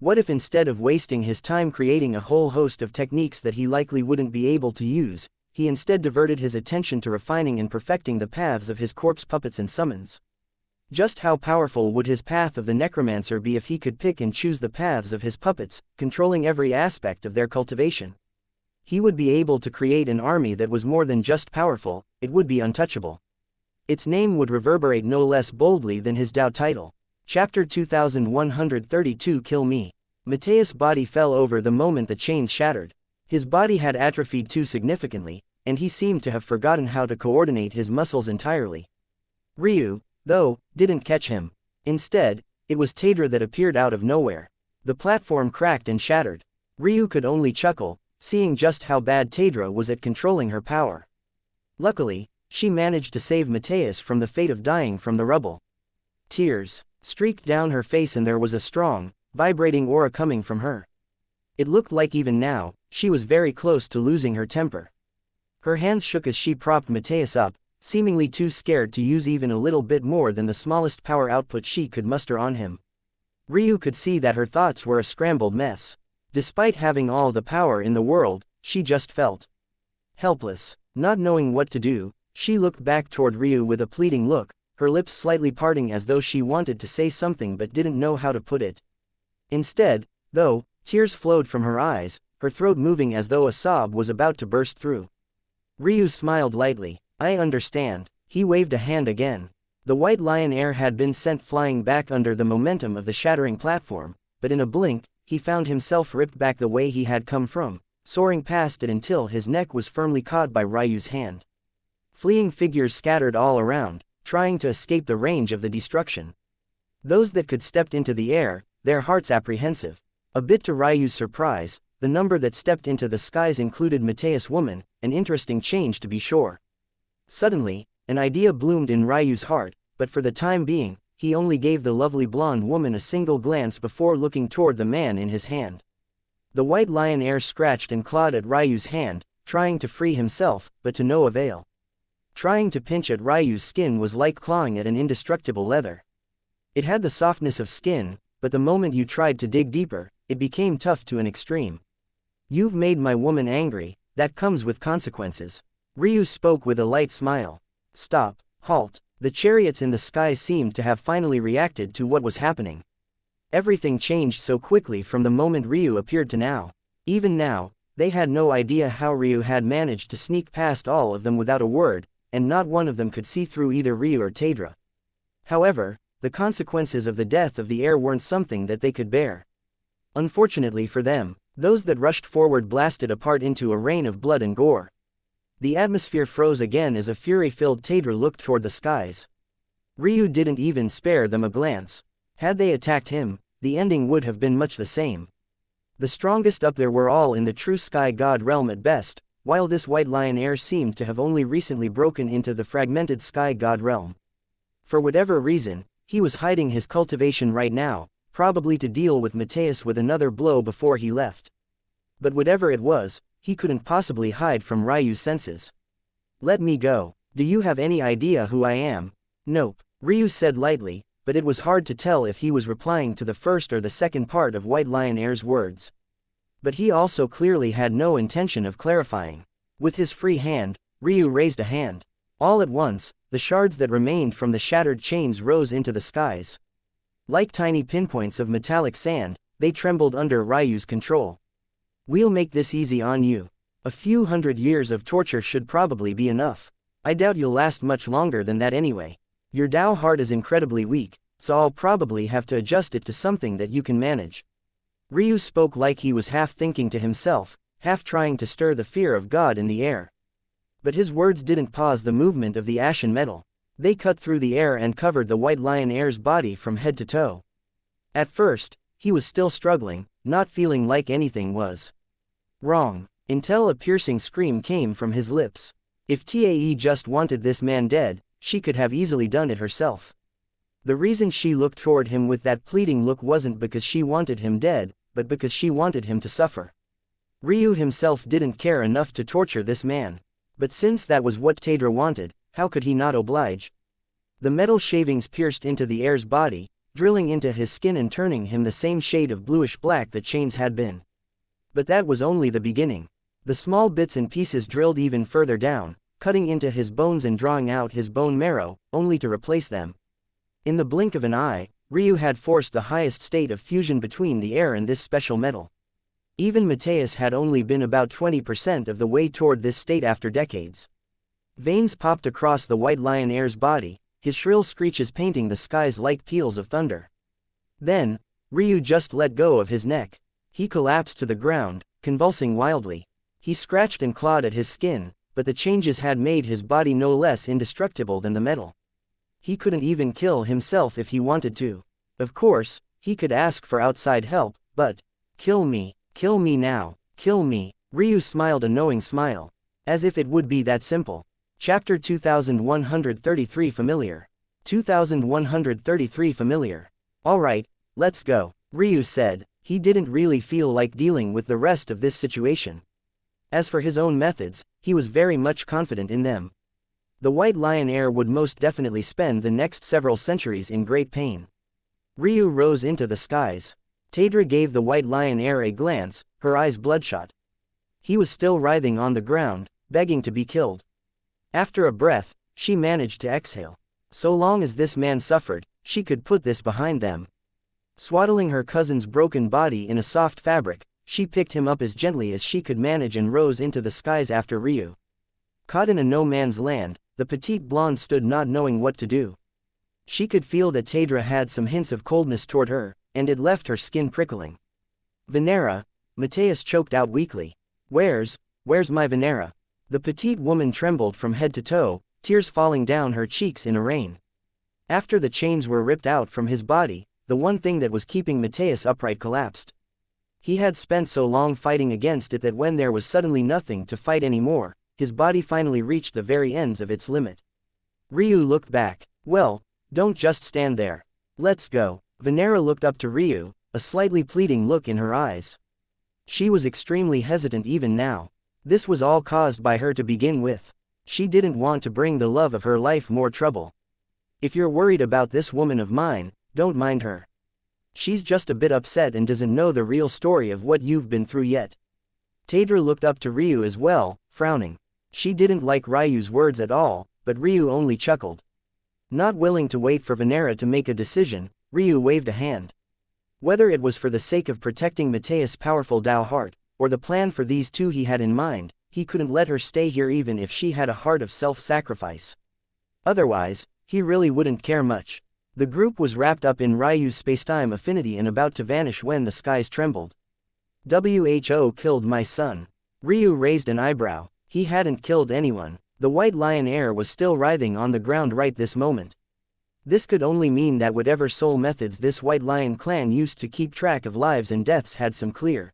What if instead of wasting his time creating a whole host of techniques that he likely wouldn't be able to use, he instead diverted his attention to refining and perfecting the paths of his corpse puppets and summons? Just how powerful would his path of the necromancer be if he could pick and choose the paths of his puppets, controlling every aspect of their cultivation? He would be able to create an army that was more than just powerful, it would be untouchable. Its name would reverberate no less boldly than his Dao title. Chapter 2132 Kill Me. Matthias' body fell over the moment the chains shattered. His body had atrophied too significantly, and he seemed to have forgotten how to coordinate his muscles entirely. Ryu, though, didn't catch him. Instead, it was Taedra that appeared out of nowhere. The platform cracked and shattered. Ryu could only chuckle, seeing just how bad Taedra was at controlling her power. Luckily, she managed to save Matthias from the fate of dying from the rubble. Tears streaked down her face, and there was a strong, vibrating aura coming from her. It looked like even now, she was very close to losing her temper. Her hands shook as she propped Matthias up, seemingly too scared to use even a little bit more than the smallest power output she could muster on him. Ryu could see that her thoughts were a scrambled mess. Despite having all the power in the world, she just felt helpless. Not knowing what to do, she looked back toward Ryu with a pleading look, her lips slightly parting as though she wanted to say something but didn't know how to put it. Instead, though, tears flowed from her eyes, her throat moving as though a sob was about to burst through. Ryu smiled lightly. I understand. He waved a hand again. The white lion air had been sent flying back under the momentum of the shattering platform, but in a blink, he found himself ripped back the way he had come from, soaring past it until his neck was firmly caught by Ryu's hand. Fleeing figures scattered all around, trying to escape the range of the destruction. Those that could stepped into the air, their hearts apprehensive. A bit to Ryu's surprise, the number that stepped into the skies included Matthias' woman, an interesting change to be sure. Suddenly, an idea bloomed in Ryu's heart, but for the time being, he only gave the lovely blonde woman a single glance before looking toward the man in his hand. The white lion air scratched and clawed at Ryu's hand, trying to free himself, but to no avail. Trying to pinch at Ryu's skin was like clawing at an indestructible leather. It had the softness of skin, but the moment you tried to dig deeper, it became tough to an extreme. You've made my woman angry, that comes with consequences. Ryu spoke with a light smile. Stop, halt. The chariots in the sky seemed to have finally reacted to what was happening. Everything changed so quickly from the moment Ryu appeared to now. Even now, they had no idea how Ryu had managed to sneak past all of them without a word, and not one of them could see through either Ryu or Taedra. However, the consequences of the death of the heir weren't something that they could bear. Unfortunately for them, those that rushed forward blasted apart into a rain of blood and gore. The atmosphere froze again as a fury-filled Taedra looked toward the skies. Ryu didn't even spare them a glance. Had they attacked him, the ending would have been much the same. The strongest up there were all in the true Sky God realm at best, while this white lion heir seemed to have only recently broken into the fragmented Sky God realm. For whatever reason, he was hiding his cultivation right now, probably to deal with Matthias with another blow before he left. But whatever it was, he couldn't possibly hide from Ryu's senses. Let me go. Do you have any idea who I am? Nope, Ryu said lightly, but it was hard to tell if he was replying to the first or the second part of White Lion Air's words. But he also clearly had no intention of clarifying. With his free hand, Ryu raised a hand. All at once, the shards that remained from the shattered chains rose into the skies. Like tiny pinpoints of metallic sand, they trembled under Ryu's control. We'll make this easy on you. A few hundred years of torture should probably be enough. I doubt you'll last much longer than that anyway. Your Dao heart is incredibly weak, so I'll probably have to adjust it to something that you can manage. Ryu spoke like he was half thinking to himself, half trying to stir the fear of God in the air. But his words didn't pause the movement of the ashen metal. They cut through the air and covered the white lion heir's body from head to toe. At first, he was still struggling, not feeling like anything was wrong, until a piercing scream came from his lips. If Tae just wanted this man dead, she could have easily done it herself. The reason she looked toward him with that pleading look wasn't because she wanted him dead, but because she wanted him to suffer. Ryu himself didn't care enough to torture this man. But since that was what Taedra wanted, how could he not oblige? The metal shavings pierced into the heir's body, drilling into his skin and turning him the same shade of bluish-black that chains had been. But that was only the beginning. The small bits and pieces drilled even further down, cutting into his bones and drawing out his bone marrow, only to replace them. In the blink of an eye, Ryu had forced the highest state of fusion between the heir and this special metal. Even Matthias had only been about 20% of the way toward this state after decades. Veins popped across the white lion heir's body, his shrill screeches painting the skies like peals of thunder. Then, Ryu just let go of his neck. He collapsed to the ground, convulsing wildly. He scratched and clawed at his skin, but the changes had made his body no less indestructible than the metal. He couldn't even kill himself if he wanted to. Of course, he could ask for outside help, but, kill me now, kill me. Ryu smiled a knowing smile. As if it would be that simple. Chapter 2133 Familiar. 2133 Familiar. Alright, let's go, Ryu said. He didn't really feel like dealing with the rest of this situation. As for his own methods, he was very much confident in them. The White Lion heir would most definitely spend the next several centuries in great pain. Ryu rose into the skies. Taedra gave the White Lion heir a glance, her eyes bloodshot. He was still writhing on the ground, begging to be killed. After a breath, she managed to exhale. So long as this man suffered, she could put this behind them. Swaddling her cousin's broken body in a soft fabric, she picked him up as gently as she could manage and rose into the skies after Ryu. Caught in a no-man's land, the petite blonde stood not knowing what to do. She could feel that Taedra had some hints of coldness toward her, and it left her skin prickling. Venera, Mateus choked out weakly. Where's my Venera? The petite woman trembled from head to toe, tears falling down her cheeks in a rain. After the chains were ripped out from his body, the one thing that was keeping Mateus upright collapsed. He had spent so long fighting against it that when there was suddenly nothing to fight anymore, his body finally reached the very ends of its limit. Ryu looked back. Well, don't just stand there. Let's go. Venera looked up to Ryu, a slightly pleading look in her eyes. She was extremely hesitant even now. This was all caused by her to begin with. She didn't want to bring the love of her life more trouble. If you're worried about this woman of mine, don't mind her. She's just a bit upset and doesn't know the real story of what you've been through yet. Taedra looked up to Ryu as well, frowning. She didn't like Ryu's words at all, but Ryu only chuckled. Not willing to wait for Venera to make a decision, Ryu waved a hand. Whether it was for the sake of protecting Mateus' powerful Tao heart, or the plan for these two he had in mind, he couldn't let her stay here even if she had a heart of self-sacrifice. Otherwise, he really wouldn't care much. The group was wrapped up in Ryu's spacetime affinity and about to vanish when the skies trembled. WHO killed my son. Ryu raised an eyebrow. He hadn't killed anyone. The White Lion heir was still writhing on the ground right this moment. This could only mean that whatever soul methods this White Lion clan used to keep track of lives and deaths had some clear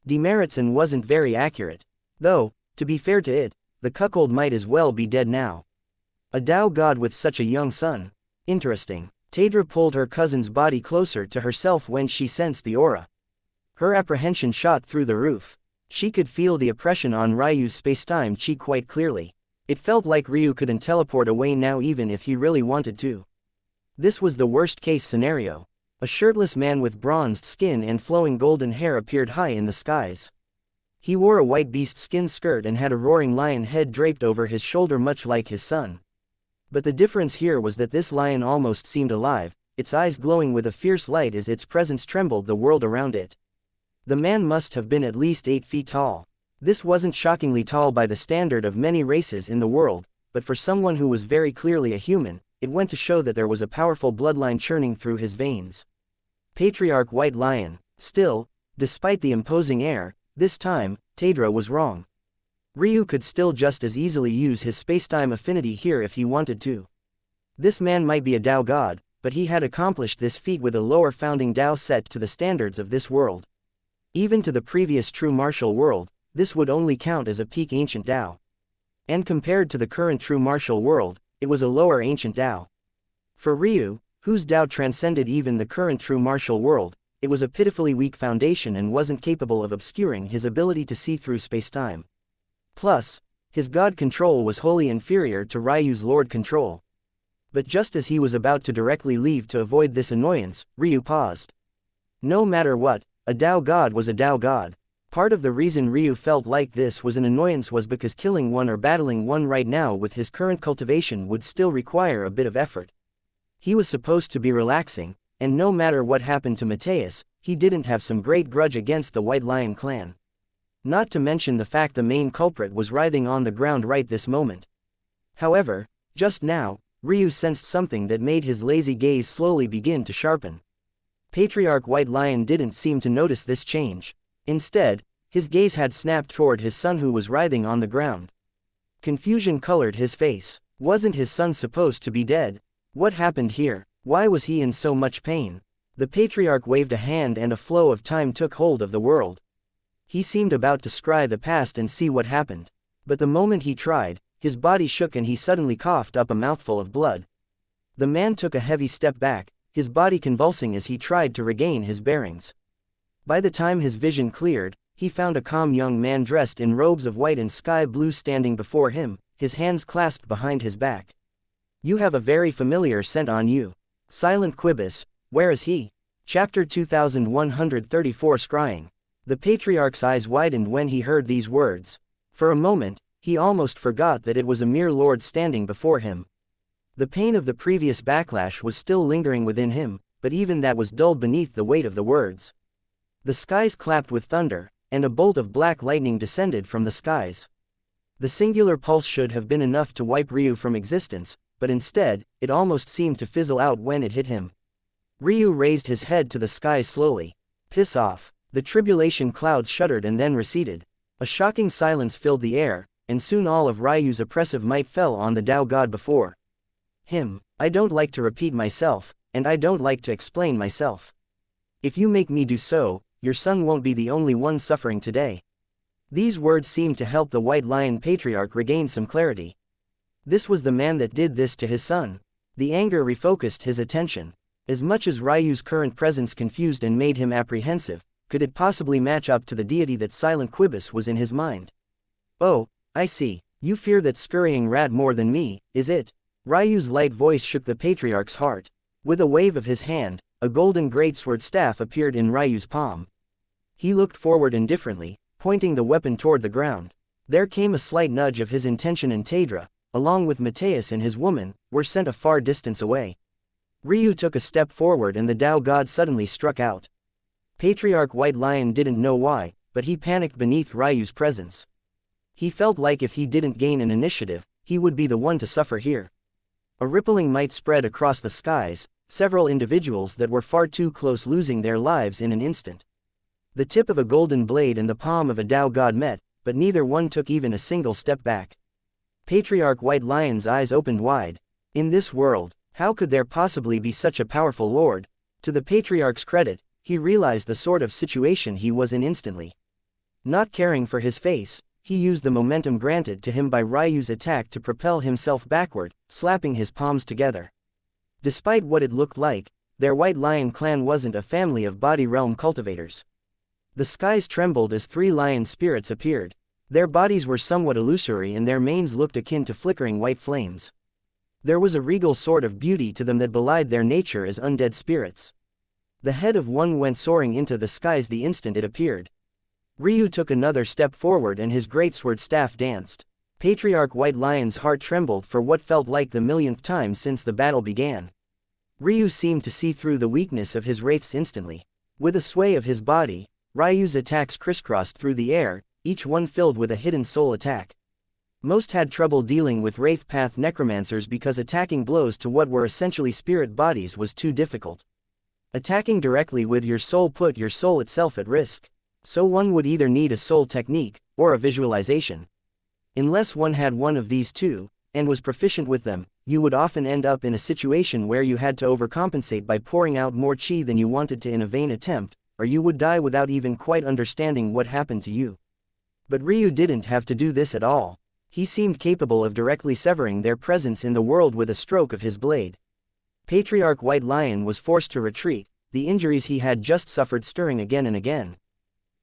demerits and wasn't very accurate. Though, to be fair to it, the cuckold might as well be dead now. A Tao god with such a young son. Interesting. Taedra pulled her cousin's body closer to herself when she sensed the aura. Her apprehension shot through the roof. She could feel the oppression on Ryu's spacetime chi quite clearly. It felt like Ryu couldn't teleport away now even if he really wanted to. This was the worst-case scenario. A shirtless man with bronzed skin and flowing golden hair appeared high in the skies. He wore a white beast skin skirt and had a roaring lion head draped over his shoulder much like his son. But the difference here was that this lion almost seemed alive, its eyes glowing with a fierce light as its presence trembled the world around it. The man must have been at least 8 feet tall. This wasn't shockingly tall by the standard of many races in the world, but for someone who was very clearly a human, it went to show that there was a powerful bloodline churning through his veins. Patriarch White Lion. Still, despite the imposing air, this time, Taedra was wrong. Ryu could still just as easily use his spacetime affinity here if he wanted to. This man might be a Tao god, but he had accomplished this feat with a lower founding Tao set to the standards of this world. Even to the previous true martial world, this would only count as a peak ancient Tao. And compared to the current true martial world, it was a lower ancient Tao. For Ryu, whose Tao transcended even the current true martial world, it was a pitifully weak foundation and wasn't capable of obscuring his ability to see through spacetime. Plus, his god control was wholly inferior to Ryu's lord control. But just as he was about to directly leave to avoid this annoyance, Ryu paused. No matter what, a Tao god was a Tao god. Part of the reason Ryu felt like this was an annoyance was because killing one or battling one right now with his current cultivation would still require a bit of effort. He was supposed to be relaxing, and no matter what happened to Mateus, he didn't have some great grudge against the White Lion clan. Not to mention the fact the main culprit was writhing on the ground right this moment. However, just now, Ryu sensed something that made his lazy gaze slowly begin to sharpen. Patriarch White Lion didn't seem to notice this change. Instead, his gaze had snapped toward his son who was writhing on the ground. Confusion colored his face. Wasn't his son supposed to be dead? What happened here? Why was he in so much pain? The patriarch waved a hand and a flow of time took hold of the world. He seemed about to scry the past and see what happened. But the moment he tried, his body shook and he suddenly coughed up a mouthful of blood. The man took a heavy step back, his body convulsing as he tried to regain his bearings. By the time his vision cleared, he found a calm young man dressed in robes of white and sky blue standing before him, his hands clasped behind his back. "You have a very familiar scent on you. Silent Quibus, where is he?" Chapter 2134 Scrying. The patriarch's eyes widened when he heard these words. For a moment, he almost forgot that it was a mere lord standing before him. The pain of the previous backlash was still lingering within him, but even that was dulled beneath the weight of the words. The skies clapped with thunder, and a bolt of black lightning descended from the skies. The singular pulse should have been enough to wipe Ryu from existence, but instead, it almost seemed to fizzle out when it hit him. Ryu raised his head to the skies slowly. "Piss off." The tribulation clouds shuddered and then receded. A shocking silence filled the air, and soon all of Ryu's oppressive might fell on the Tao God before him. "I don't like to repeat myself, and I don't like to explain myself. If you make me do so, your son won't be the only one suffering today." These words seemed to help the White Lion Patriarch regain some clarity. This was the man that did this to his son. The anger refocused his attention. As much as Ryu's current presence confused and made him apprehensive, could it possibly match up to the deity that Silent Quibus was in his mind? "Oh, I see. You fear that scurrying rat more than me, is it?" Ryu's light voice shook the Patriarch's heart. With a wave of his hand, a golden greatsword staff appeared in Ryu's palm. He looked forward indifferently, pointing the weapon toward the ground. There came a slight nudge of his intention, and Tadra, along with Mateus and his woman, were sent a far distance away. Ryu took a step forward and the Tao God suddenly struck out. Patriarch White Lion didn't know why, but he panicked beneath Ryu's presence. He felt like if he didn't gain an initiative, he would be the one to suffer here. A rippling might spread across the skies, several individuals that were far too close losing their lives in an instant. The tip of a golden blade and the palm of a Tao God met, but neither one took even a single step back. Patriarch White Lion's eyes opened wide. In this world, how could there possibly be such a powerful lord? To the Patriarch's credit, he realized the sort of situation he was in instantly. Not caring for his face, he used the momentum granted to him by Ryu's attack to propel himself backward, slapping his palms together. Despite what it looked like, their White Lion clan wasn't a family of body realm cultivators. The skies trembled as three lion spirits appeared. Their bodies were somewhat illusory and their manes looked akin to flickering white flames. There was a regal sort of beauty to them that belied their nature as undead spirits. The head of one went soaring into the skies the instant it appeared. Ryu took another step forward and his greatsword staff danced. Patriarch White Lion's heart trembled for what felt like the millionth time since the battle began. Ryu seemed to see through the weakness of his wraiths instantly. With a sway of his body, Ryu's attacks crisscrossed through the air, each one filled with a hidden soul attack. Most had trouble dealing with Wraith Path necromancers because attacking blows to what were essentially spirit bodies was too difficult. Attacking directly with your soul put your soul itself at risk. So one would either need a soul technique, or a visualization. Unless one had one of these two, and was proficient with them, you would often end up in a situation where you had to overcompensate by pouring out more chi than you wanted to in a vain attempt, or you would die without even quite understanding what happened to you. But Ryu didn't have to do this at all. He seemed capable of directly severing their presence in the world with a stroke of his blade. Patriarch White Lion was forced to retreat, the injuries he had just suffered stirring again and again.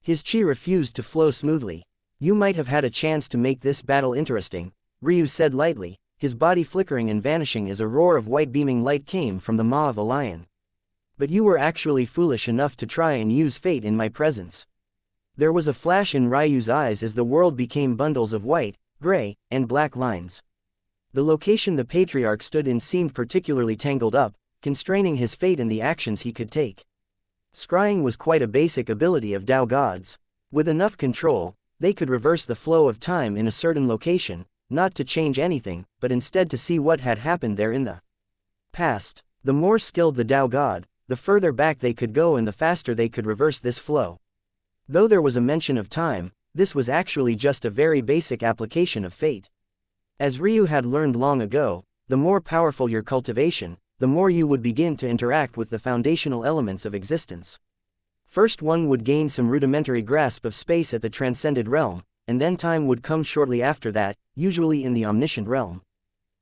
His chi refused to flow smoothly. "You might have had a chance to make this battle interesting," Ryu said lightly, his body flickering and vanishing as a roar of white beaming light came from the maw of a lion. "But you were actually foolish enough to try and use fate in my presence." There was a flash in Ryu's eyes as the world became bundles of white, gray, and black lines. The location the Patriarch stood in seemed particularly tangled up, constraining his fate and the actions he could take. Scrying was quite a basic ability of Tao gods. With enough control, they could reverse the flow of time in a certain location, not to change anything, but instead to see what had happened there in the past. The more skilled the Tao god, the further back they could go and the faster they could reverse this flow. Though there was a mention of time, this was actually just a very basic application of fate. As Ryu had learned long ago, the more powerful your cultivation, the more you would begin to interact with the foundational elements of existence. First one would gain some rudimentary grasp of space at the transcended realm, and then time would come shortly after that, usually in the omniscient realm.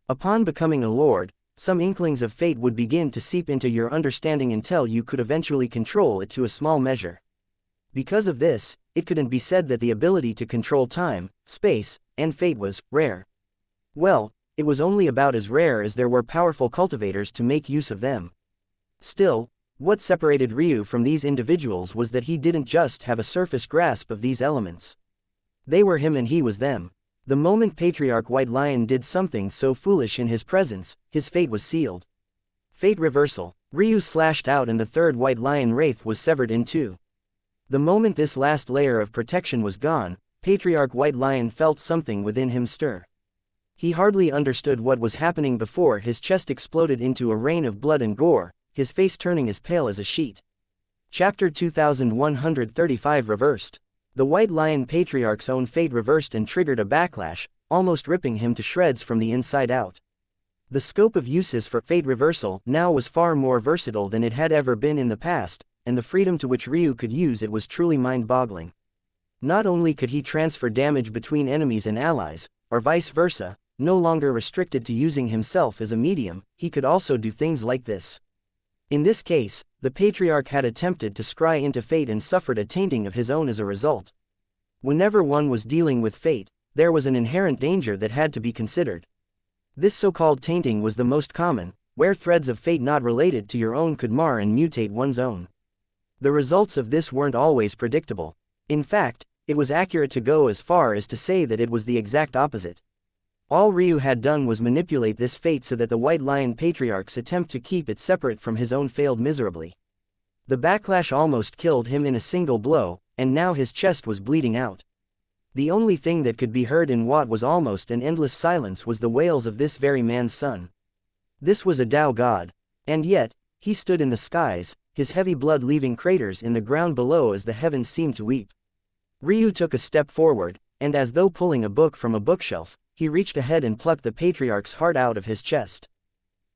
Upon becoming a lord, Some inklings of fate would begin to seep into your understanding until you could eventually control it to a small measure. Because of this, it couldn't be said that the ability to control time, space, and fate was rare. Well, it was only about as rare as there were powerful cultivators to make use of them. Still, what separated Ryu from these individuals was that he didn't just have a surface grasp of these elements. They were him and he was them. The moment Patriarch White Lion did something so foolish in his presence, his fate was sealed. Fate reversal. Ryu slashed out and the third White Lion wraith was severed in two. The moment this last layer of protection was gone, Patriarch White Lion felt something within him stir. He hardly understood what was happening before his chest exploded into a rain of blood and gore, his face turning as pale as a sheet. Chapter 2135 Reversed. The White Lion Patriarch's own fate reversed and triggered a backlash, almost ripping him to shreds from the inside out. The scope of uses for fate reversal now was far more versatile than it had ever been in the past, and the freedom to which Ryu could use it was truly mind-boggling. Not only could he transfer damage between enemies and allies, or vice versa, no longer restricted to using himself as a medium, he could also do things like this. In this case, the Patriarch had attempted to scry into fate and suffered a tainting of his own as a result. Whenever one was dealing with fate, there was an inherent danger that had to be considered. This so-called tainting was the most common, where threads of fate not related to your own could mar and mutate one's own. The results of this weren't always predictable. In fact, it was accurate to go as far as to say that it was the exact opposite. All Ryu had done was manipulate this fate so that the White Lion Patriarch's attempt to keep it separate from his own failed miserably. The backlash almost killed him in a single blow, and now his chest was bleeding out. The only thing that could be heard in what was almost an endless silence was the wails of this very man's son. This was a Tao god. And yet, he stood in the skies, his heavy blood leaving craters in the ground below as the heavens seemed to weep. Ryu took a step forward, and as though pulling a book from a bookshelf, he reached ahead and plucked the Patriarch's heart out of his chest.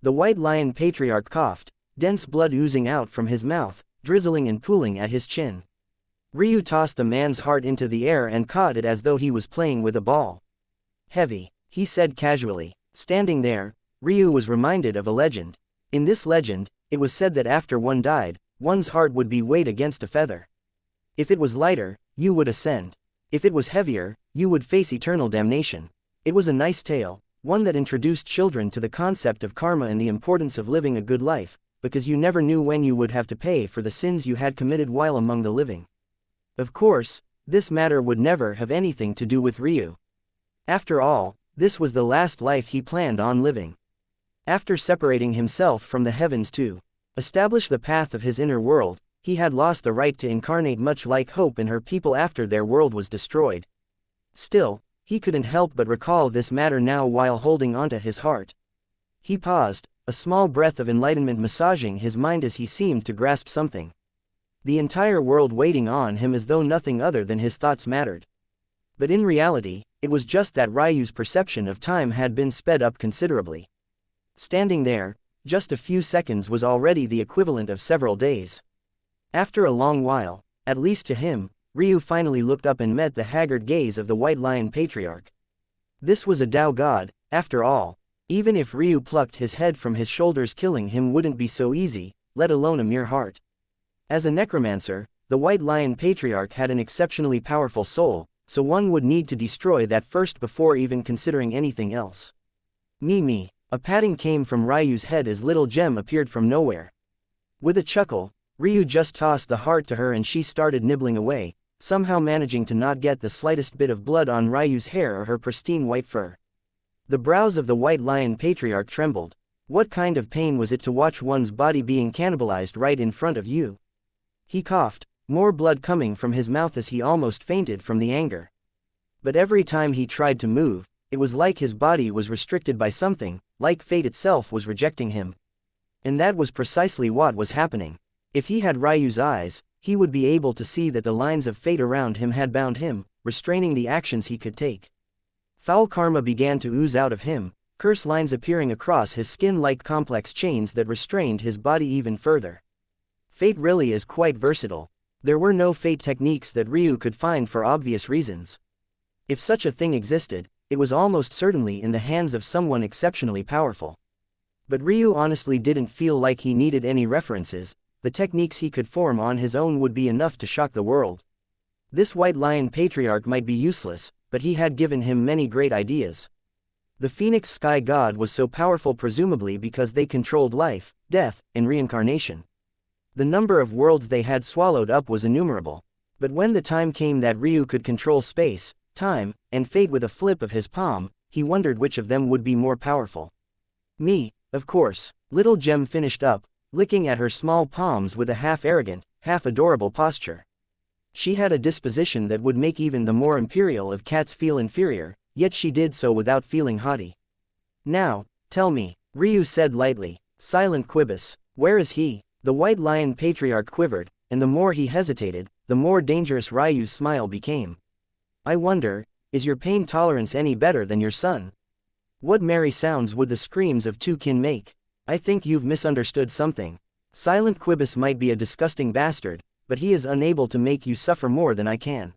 The White Lion Patriarch coughed, dense blood oozing out from his mouth, drizzling and pooling at his chin. Ryu tossed the man's heart into the air and caught it as though he was playing with a ball. Heavy, he said casually. Standing there, Ryu was reminded of a legend. In this legend, it was said that after one died, one's heart would be weighed against a feather. If it was lighter, you would ascend. If it was heavier, you would face eternal damnation. It was a nice tale, one that introduced children to the concept of karma and the importance of living a good life, because you never knew when you would have to pay for the sins you had committed while among the living. Of course, this matter would never have anything to do with Ryu. After all, this was the last life he planned on living. After separating himself from the heavens to establish the path of his inner world, he had lost the right to incarnate, much like Hope and her people after their world was destroyed. Still, he couldn't help but recall this matter now while holding onto his heart. He paused, a small breath of enlightenment massaging his mind as he seemed to grasp something. The entire world waiting on him as though nothing other than his thoughts mattered. But in reality, it was just that Ryu's perception of time had been sped up considerably. Standing there, just a few seconds was already the equivalent of several days. After a long while, at least to him, Ryu finally looked up and met the haggard gaze of the White Lion Patriarch. This was a Tao god, after all. Even if Ryu plucked his head from his shoulders, killing him wouldn't be so easy, let alone a mere heart. As a necromancer, the White Lion Patriarch had an exceptionally powerful soul, so one would need to destroy that first before even considering anything else. Me. A patting came from Ryu's head as little Gem appeared from nowhere. With a chuckle, Ryu just tossed the heart to her and she started nibbling away, somehow managing to not get the slightest bit of blood on Ryu's hair or her pristine white fur. The brows of the White Lion Patriarch trembled. What kind of pain was it to watch one's body being cannibalized right in front of you? He coughed, more blood coming from his mouth as he almost fainted from the anger. But every time he tried to move, it was like his body was restricted by something, like fate itself was rejecting him. And that was precisely what was happening. If he had Ryu's eyes, he would be able to see that the lines of fate around him had bound him, restraining the actions he could take. Foul karma began to ooze out of him, curse lines appearing across his skin like complex chains that restrained his body even further. Fate really is quite versatile. There were no fate techniques that Ryu could find for obvious reasons. If such a thing existed, it was almost certainly in the hands of someone exceptionally powerful. But Ryu honestly didn't feel like he needed any references. The techniques he could form on his own would be enough to shock the world. This White Lion Patriarch might be useless, but he had given him many great ideas. The Phoenix Sky God was so powerful presumably because they controlled life, death, and reincarnation. The number of worlds they had swallowed up was innumerable. But when the time came that Ryu could control space, time, and fate with a flip of his palm, he wondered which of them would be more powerful. Me, of course, Little Gem finished up, licking at her small palms with a half-arrogant, half-adorable posture. She had a disposition that would make even the more imperial of cats feel inferior, yet she did so without feeling haughty. Now, tell me, Ryu said lightly. Silent Quibus, where is he? The White Lion Patriarch quivered, and the more he hesitated, the more dangerous Ryu's smile became. I wonder, is your pain tolerance any better than your son? What merry sounds would the screams of two kin make? I think you've misunderstood something. Silent Quibus might be a disgusting bastard, but he is unable to make you suffer more than I can.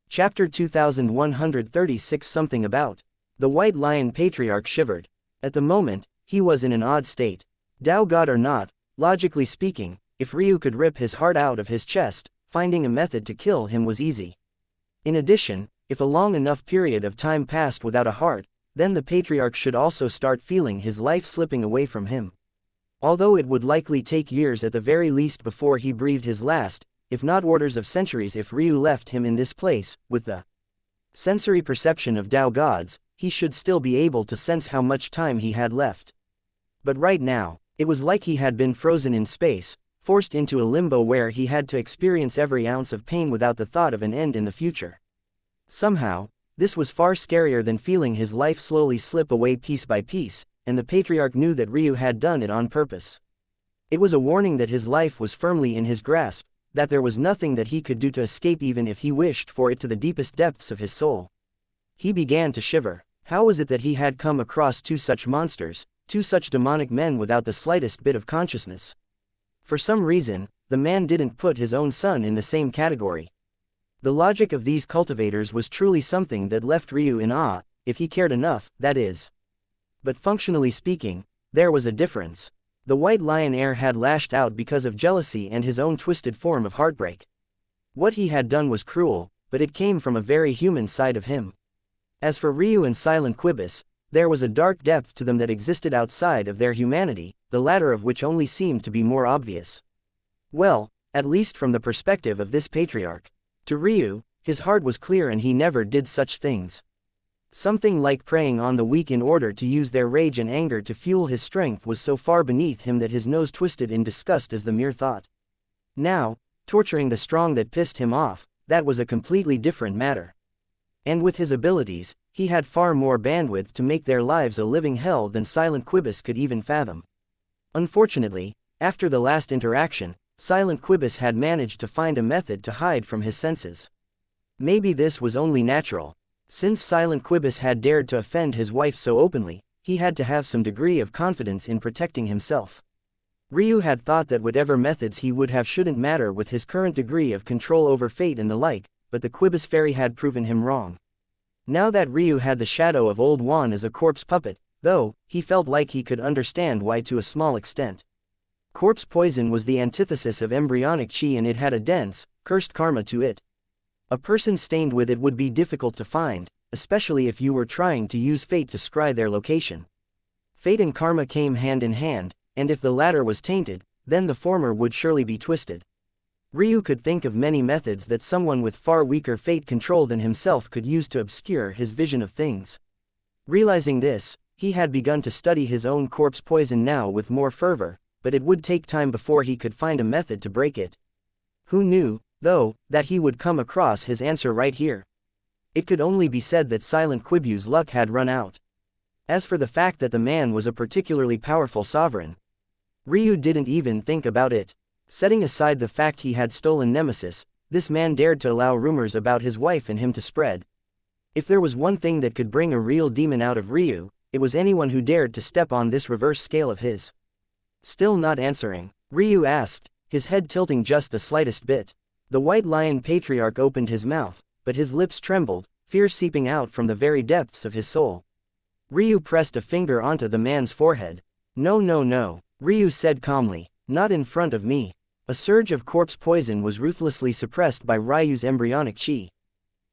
Chapter 2136 Something about. The White Lion Patriarch shivered. At the moment, he was in an odd state. Tao God or not, logically speaking, if Ryu could rip his heart out of his chest, finding a method to kill him was easy. In addition, if a long enough period of time passed without a heart, then the Patriarch should also start feeling his life slipping away from him. Although it would likely take years at the very least before he breathed his last, if not orders of centuries if Ryu left him in this place, with the sensory perception of Tao gods, he should still be able to sense how much time he had left. But right now, it was like he had been frozen in space, forced into a limbo where he had to experience every ounce of pain without the thought of an end in the future. Somehow, this was far scarier than feeling his life slowly slip away piece by piece, and the Patriarch knew that Ryu had done it on purpose. It was a warning that his life was firmly in his grasp, that there was nothing that he could do to escape even if he wished for it to the deepest depths of his soul. He began to shiver. How was it that he had come across two such monsters, two such demonic men without the slightest bit of consciousness? For some reason, the man didn't put his own son in the same category. The logic of these cultivators was truly something that left Ryu in awe, if he cared enough, that is. But functionally speaking, there was a difference. The White Lion heir had lashed out because of jealousy and his own twisted form of heartbreak. What he had done was cruel, but it came from a very human side of him. As for Ryu and Silent Quibus, there was a dark depth to them that existed outside of their humanity, the latter of which only seemed to be more obvious. Well, at least from the perspective of this Patriarch. To Ryu, his heart was clear and he never did such things. Something like preying on the weak in order to use their rage and anger to fuel his strength was so far beneath him that his nose twisted in disgust as the mere thought. Now, torturing the strong that pissed him off, that was a completely different matter. And with his abilities, he had far more bandwidth to make their lives a living hell than Silent Quibus could even fathom. Unfortunately, after the last interaction, Silent Quibus had managed to find a method to hide from his senses. Maybe this was only natural. Since Silent Quibus had dared to offend his wife so openly, he had to have some degree of confidence in protecting himself. Ryu had thought that whatever methods he would have shouldn't matter with his current degree of control over fate and the like, but the Quibus fairy had proven him wrong. Now that Ryu had the shadow of Old Juan as a corpse puppet, though, he felt like he could understand why to a small extent. Corpse poison was the antithesis of embryonic chi and it had a dense, cursed karma to it. A person stained with it would be difficult to find, especially if you were trying to use fate to scry their location. Fate and karma came hand in hand, and if the latter was tainted, then the former would surely be twisted. Ryu could think of many methods that someone with far weaker fate control than himself could use to obscure his vision of things. Realizing this, he had begun to study his own corpse poison now with more fervor, but it would take time before he could find a method to break it. Who knew, though, that he would come across his answer right here? It could only be said that Silent Quibu's luck had run out. As for the fact that the man was a particularly powerful sovereign, Ryu didn't even think about it. Setting aside the fact he had stolen Nemesis, this man dared to allow rumors about his wife and him to spread. If there was one thing that could bring a real demon out of Ryu, it was anyone who dared to step on this reverse scale of his. Still not answering, Ryu asked, his head tilting just the slightest bit. The White Lion Patriarch opened his mouth, but his lips trembled, fear seeping out from the very depths of his soul. Ryu pressed a finger onto the man's forehead. No, no, no, Ryu said calmly. Not in front of me. A surge of corpse poison was ruthlessly suppressed by Ryu's embryonic chi.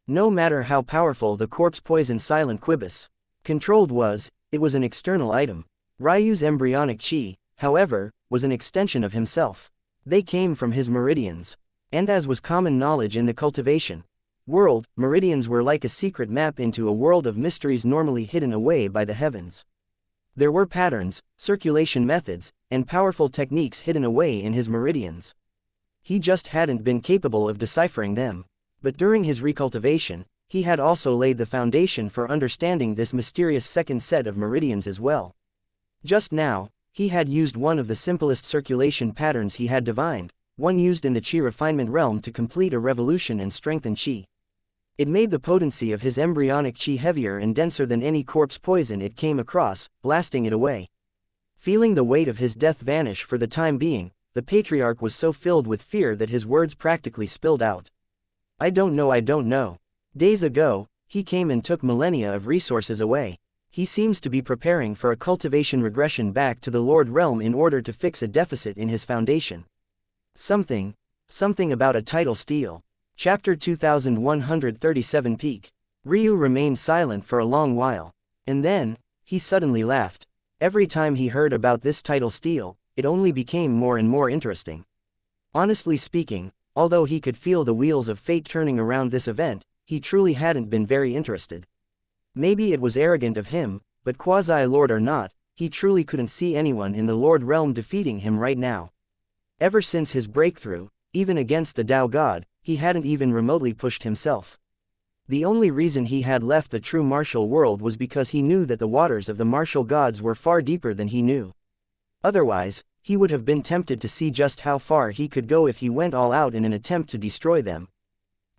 No matter how powerful the corpse poison silent quibus controlled was, it was an external item. Ryu's embryonic chi, however, was an extension of himself. They came from his meridians. And as was common knowledge in the cultivation world, meridians were like a secret map into a world of mysteries normally hidden away by the heavens. There were patterns, circulation methods, and powerful techniques hidden away in his meridians. He just hadn't been capable of deciphering them. But during his recultivation, he had also laid the foundation for understanding this mysterious second set of meridians as well. Just now, he had used one of the simplest circulation patterns he had divined, one used in the chi refinement realm to complete a revolution and strengthen chi. It made the potency of his embryonic chi heavier and denser than any corpse poison it came across, blasting it away. Feeling the weight of his death vanish for the time being, the patriarch was so filled with fear that his words practically spilled out. I don't know. Days ago, he came and took millennia of resources away. He seems to be preparing for a cultivation regression back to the Lord Realm in order to fix a deficit in his foundation. Something about a title steal. Chapter 2137 Peak. Ryu remained silent for a long while. And then, he suddenly laughed. Every time he heard about this title steal, it only became more and more interesting. Honestly speaking, although he could feel the wheels of fate turning around this event, he truly hadn't been very interested. Maybe it was arrogant of him, but quasi-lord or not, he truly couldn't see anyone in the Lord Realm defeating him right now. Ever since his breakthrough, even against the Tao God, he hadn't even remotely pushed himself. The only reason he had left the true martial world was because he knew that the waters of the martial gods were far deeper than he knew. Otherwise, he would have been tempted to see just how far he could go if he went all out in an attempt to destroy them.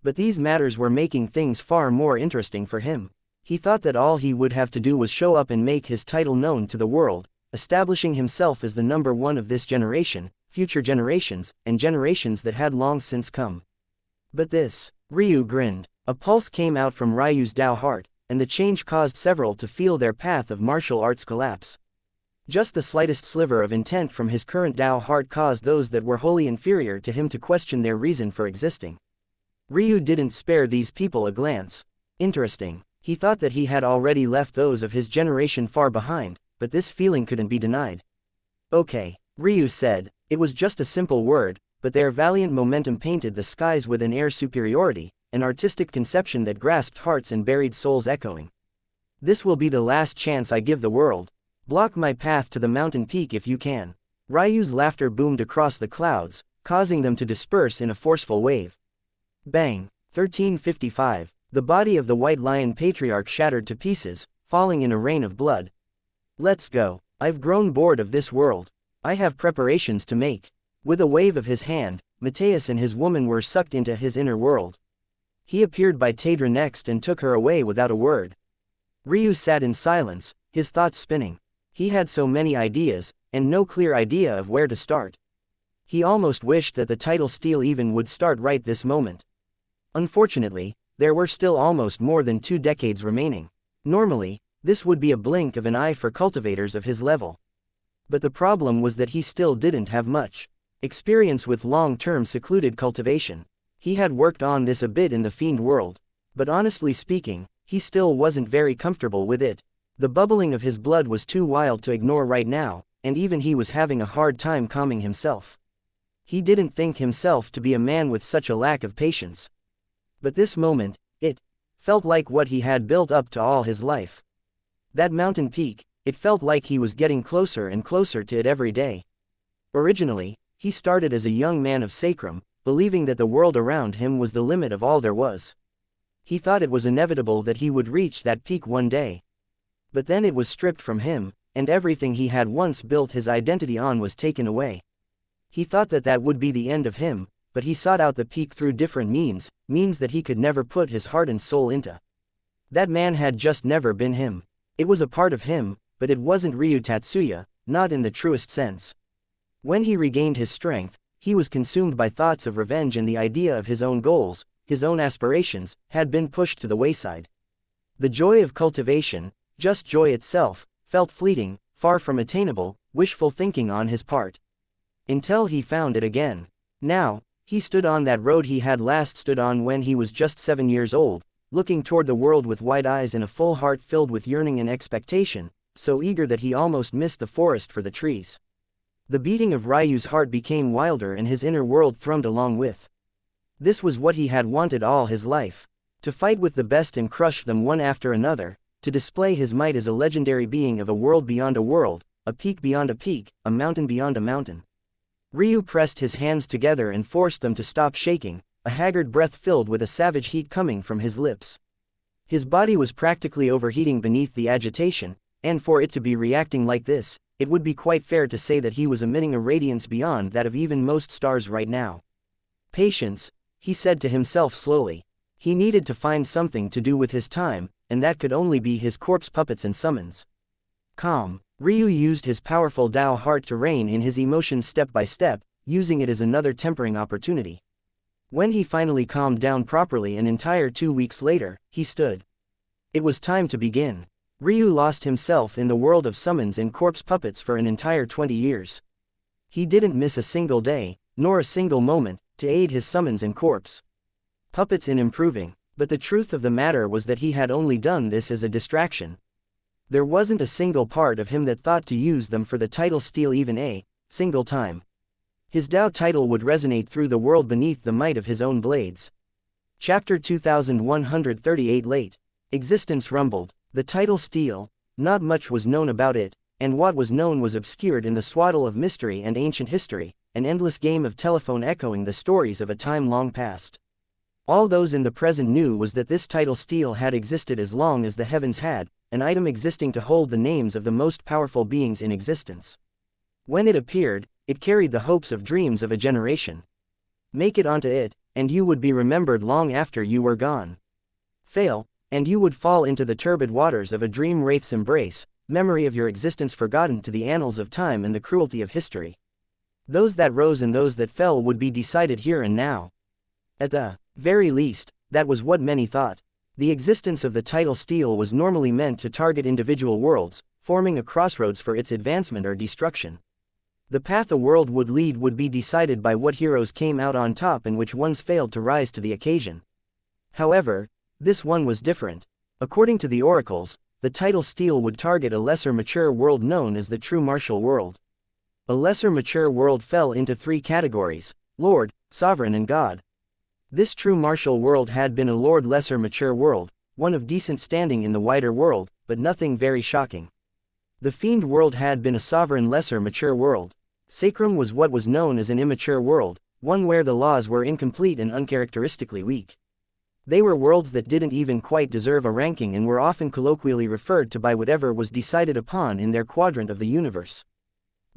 But these matters were making things far more interesting for him. He thought that all he would have to do was show up and make his title known to the world, establishing himself as the number one of this generation, future generations, and generations that had long since come. But this, Ryu grinned. A pulse came out from Ryu's Tao heart, and the change caused several to feel their path of martial arts collapse. Just the slightest sliver of intent from his current Tao heart caused those that were wholly inferior to him to question their reason for existing. Ryu didn't spare these people a glance. Interesting. He thought that he had already left those of his generation far behind, but this feeling couldn't be denied. Okay, Ryu said. It was just a simple word, but their valiant momentum painted the skies with an air superiority, an artistic conception that grasped hearts and buried souls echoing. This will be the last chance I give the world. Block my path to the mountain peak if you can. Ryu's laughter boomed across the clouds, causing them to disperse in a forceful wave. Bang! 1355. The body of the White Lion Patriarch shattered to pieces, falling in a rain of blood. Let's go. I've grown bored of this world. I have preparations to make. With a wave of his hand, Mateus and his woman were sucked into his inner world. He appeared by Tadra next and took her away without a word. Ryu sat in silence, his thoughts spinning. He had so many ideas, and no clear idea of where to start. He almost wished that the title steal even would start right this moment. Unfortunately, there were still almost more than 2 decades remaining. Normally, this would be a blink of an eye for cultivators of his level. But the problem was that he still didn't have much experience with long-term secluded cultivation. He had worked on this a bit in the fiend world, but honestly speaking, he still wasn't very comfortable with it. The bubbling of his blood was too wild to ignore right now, and even he was having a hard time calming himself. He didn't think himself to be a man with such a lack of patience. But this moment, it felt like what he had built up to all his life. That mountain peak, it felt like he was getting closer and closer to it every day. Originally, he started as a young man of sacrum, believing that the world around him was the limit of all there was. He thought it was inevitable that he would reach that peak one day. But then it was stripped from him, and everything he had once built his identity on was taken away. He thought that that would be the end of him, but he sought out the peak through different means that he could never put his heart and soul into. That man had just never been him. It was a part of him, but it wasn't Ryu Tatsuya, not in the truest sense. When he regained his strength, he was consumed by thoughts of revenge, and the idea of his own goals, his own aspirations, had been pushed to the wayside. The joy of cultivation, just joy itself, felt fleeting, far from attainable, wishful thinking on his part. Until he found it again. Now, he stood on that road he had last stood on when he was just 7 years old, looking toward the world with wide eyes and a full heart filled with yearning and expectation, so eager that he almost missed the forest for the trees. The beating of Ryu's heart became wilder and his inner world thrummed along with. This was what he had wanted all his life. To fight with the best and crush them one after another, to display his might as a legendary being of a world beyond a world, a peak beyond a peak, a mountain beyond a mountain. Ryu pressed his hands together and forced them to stop shaking, a haggard breath filled with a savage heat coming from his lips. His body was practically overheating beneath the agitation, and for it to be reacting like this, it would be quite fair to say that he was emitting a radiance beyond that of even most stars right now. Patience, he said to himself slowly. He needed to find something to do with his time, and that could only be his corpse puppets and summons. Calm, Ryu used his powerful Dao heart to rein in his emotions step by step, using it as another tempering opportunity. When he finally calmed down properly an entire 2 weeks later, he stood. It was time to begin. Ryu lost himself in the world of summons and corpse puppets for an entire 20 years. He didn't miss a single day, nor a single moment, to aid his summons and corpse puppets in improving, but the truth of the matter was that he had only done this as a distraction. There wasn't a single part of him that thought to use them for the title steal even a single time. His Dao title would resonate through the world beneath the might of his own blades. Chapter 2138 Late. Existence rumbled. The title steal, not much was known about it, and what was known was obscured in the swaddle of mystery and ancient history, an endless game of telephone echoing the stories of a time long past. All those in the present knew was that this title steal had existed as long as the heavens had, an item existing to hold the names of the most powerful beings in existence. When it appeared, it carried the hopes of dreams of a generation. Make it onto it, and you would be remembered long after you were gone. Fail, and you would fall into the turbid waters of a dream wraith's embrace, memory of your existence forgotten to the annals of time and the cruelty of history. Those that rose and those that fell would be decided here and now. At the very least, that was what many thought. The existence of the title steal was normally meant to target individual worlds, forming a crossroads for its advancement or destruction. The path a world would lead would be decided by what heroes came out on top and which ones failed to rise to the occasion. However, this one was different. According to the oracles, the title steal would target a lesser mature world known as the true martial world. A lesser mature world fell into 3 categories: Lord, Sovereign and God. This true martial world had been a Lord lesser mature world, one of decent standing in the wider world, but nothing very shocking. The Fiend world had been a Sovereign lesser mature world. Sacrum was what was known as an immature world, one where the laws were incomplete and uncharacteristically weak. They were worlds that didn't even quite deserve a ranking and were often colloquially referred to by whatever was decided upon in their quadrant of the universe.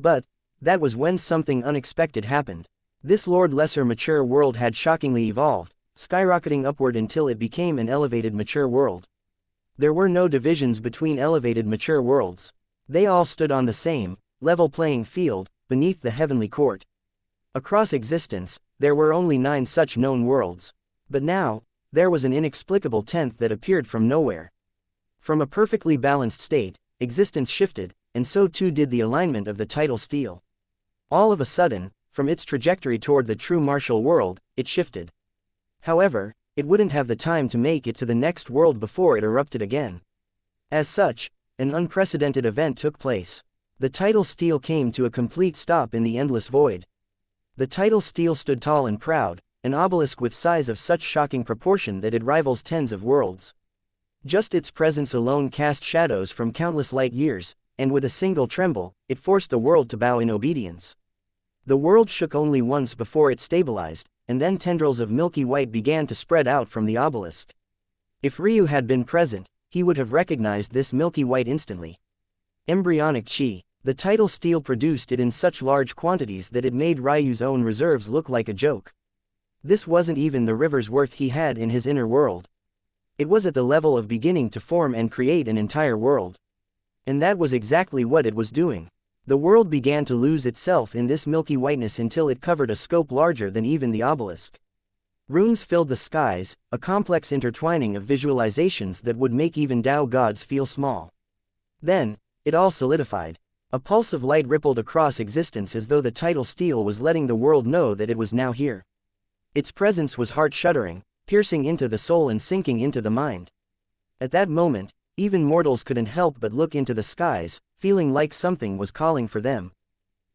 But that was when something unexpected happened. This Lord lesser mature world had shockingly evolved, skyrocketing upward until it became an elevated mature world. There were no divisions between elevated mature worlds. They all stood on the same, level playing field, beneath the heavenly court. Across existence, there were only 9 such known worlds. But now, there was an inexplicable 10th that appeared from nowhere. From a perfectly balanced state, existence shifted, and so too did the alignment of the title steal. All of a sudden, from its trajectory toward the true martial world, it shifted. However, it wouldn't have the time to make it to the next world before it erupted again. As such, an unprecedented event took place. The title steal came to a complete stop in the endless void. The title steal stood tall and proud, an obelisk with size of such shocking proportion that it rivals tens of worlds. Just its presence alone cast shadows from countless light years, and with a single tremble, it forced the world to bow in obedience. The world shook only once before it stabilized, and then tendrils of milky white began to spread out from the obelisk. If Ryu had been present, he would have recognized this milky white instantly. Embryonic chi. The title steal produced it in such large quantities that it made Ryu's own reserves look like a joke. This wasn't even the river's worth he had in his inner world. It was at the level of beginning to form and create an entire world. And that was exactly what it was doing. The world began to lose itself in this milky whiteness until it covered a scope larger than even the obelisk. Runes filled the skies, a complex intertwining of visualizations that would make even Tao gods feel small. Then, it all solidified. A pulse of light rippled across existence as though the tidal steel was letting the world know that it was now here. Its presence was heart-shuddering, piercing into the soul and sinking into the mind. At that moment, even mortals couldn't help but look into the skies, feeling like something was calling for them.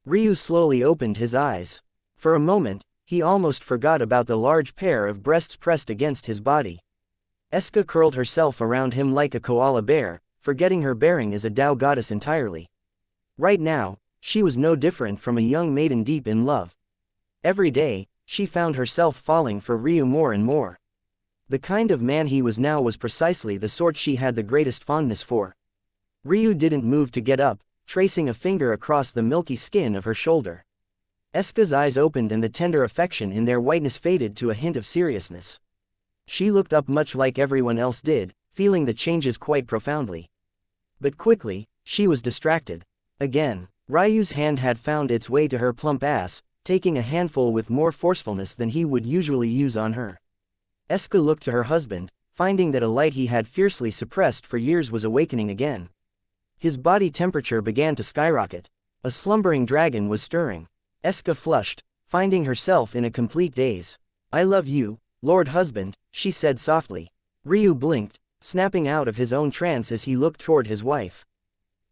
Ryu slowly opened his eyes. For a moment, he almost forgot about the large pair of breasts pressed against his body. Eska curled herself around him like a koala bear, forgetting her bearing as a Tao goddess entirely. Right now, she was no different from a young maiden deep in love. Every day, she found herself falling for Ryu more and more. The kind of man he was now was precisely the sort she had the greatest fondness for. Ryu didn't move to get up, tracing a finger across the milky skin of her shoulder. Eska's eyes opened and the tender affection in their whiteness faded to a hint of seriousness. She looked up much like everyone else did, feeling the changes quite profoundly. But quickly, she was distracted. Again, Ryu's hand had found its way to her plump ass, taking a handful with more forcefulness than he would usually use on her. Eska looked to her husband, finding that a light he had fiercely suppressed for years was awakening again. His body temperature began to skyrocket. A slumbering dragon was stirring. Eska flushed, finding herself in a complete daze. "I love you, Lord Husband," she said softly. Ryu blinked, snapping out of his own trance as he looked toward his wife.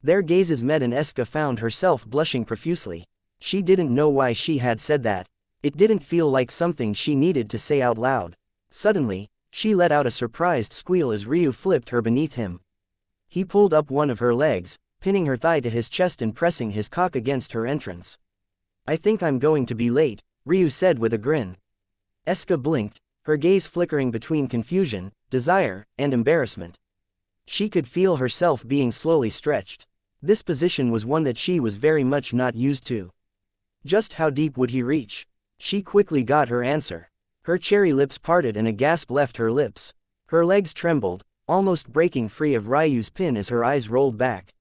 Their gazes met and Eska found herself blushing profusely. She didn't know why she had said that. It didn't feel like something she needed to say out loud. Suddenly, she let out a surprised squeal as Ryu flipped her beneath him. He pulled up one of her legs, pinning her thigh to his chest and pressing his cock against her entrance. "I think I'm going to be late," Ryu said with a grin. Eska blinked, her gaze flickering between confusion, desire, and embarrassment. She could feel herself being slowly stretched. This position was one that she was very much not used to. Just how deep would he reach? She quickly got her answer. Her cherry lips parted and a gasp left her lips. Her legs trembled, almost breaking free of Ryu's pin as her eyes rolled back.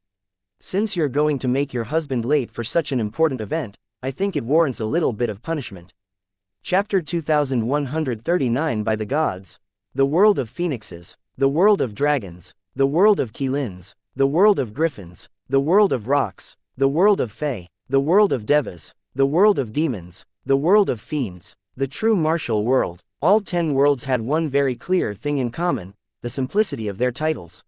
"Since you're going to make your husband late for such an important event, I think it warrants a little bit of punishment." Chapter 2139 By the Gods. The world of phoenixes, the world of dragons, the world of qilins, the world of griffins, the world of rocks, the world of fae, the world of devas, the world of demons, the world of fiends, the true martial world. All 10 worlds had one very clear thing in common: the simplicity of their titles.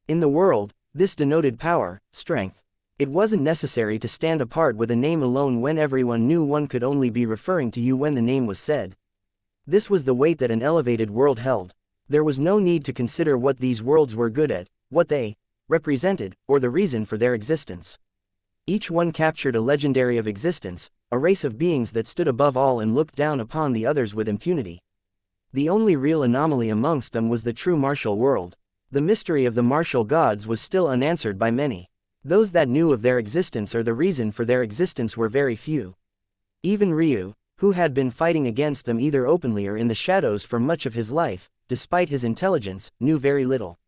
In the world, this denoted power, strength. It wasn't necessary to stand apart with a name alone when everyone knew one could only be referring to you when the name was said. This was the weight that an elevated world held. There was no need to consider what these worlds were good at, what they represented, or the reason for their existence. Each one captured a legendary of existence, a race of beings that stood above all and looked down upon the others with impunity. The only real anomaly amongst them was the true martial world. The mystery of the martial gods was still unanswered by many. Those that knew of their existence or the reason for their existence were very few. Even Ryu, who had been fighting against them either openly or in the shadows for much of his life, despite his intelligence, knew very little.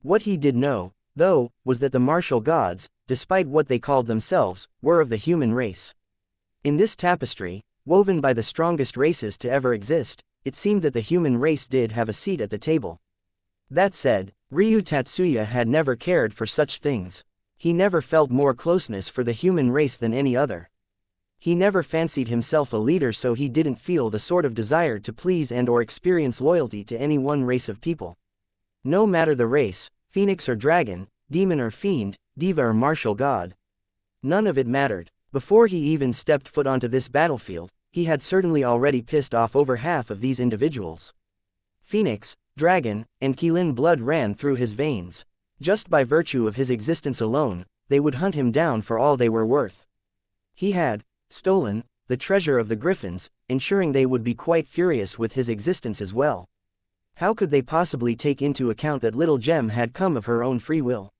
What he did know, though, was that the martial gods, despite what they called themselves, were of the human race. In this tapestry, woven by the strongest races to ever exist, it seemed that the human race did have a seat at the table. That said, Ryu Tatsuya had never cared for such things. He never felt more closeness for the human race than any other. He never fancied himself a leader, so he didn't feel the sort of desire to please and or experience loyalty to any one race of people. No matter the race, phoenix or dragon, demon or fiend, diva or martial god. None of it mattered. Before he even stepped foot onto this battlefield, he had certainly already pissed off over half of these individuals. Phoenix, dragon, and qilin blood ran through his veins. Just by virtue of his existence alone, they would hunt him down for all they were worth. He had stolen the treasure of the griffins, ensuring they would be quite furious with his existence as well. How could they possibly take into account that little gem had come of her own free will?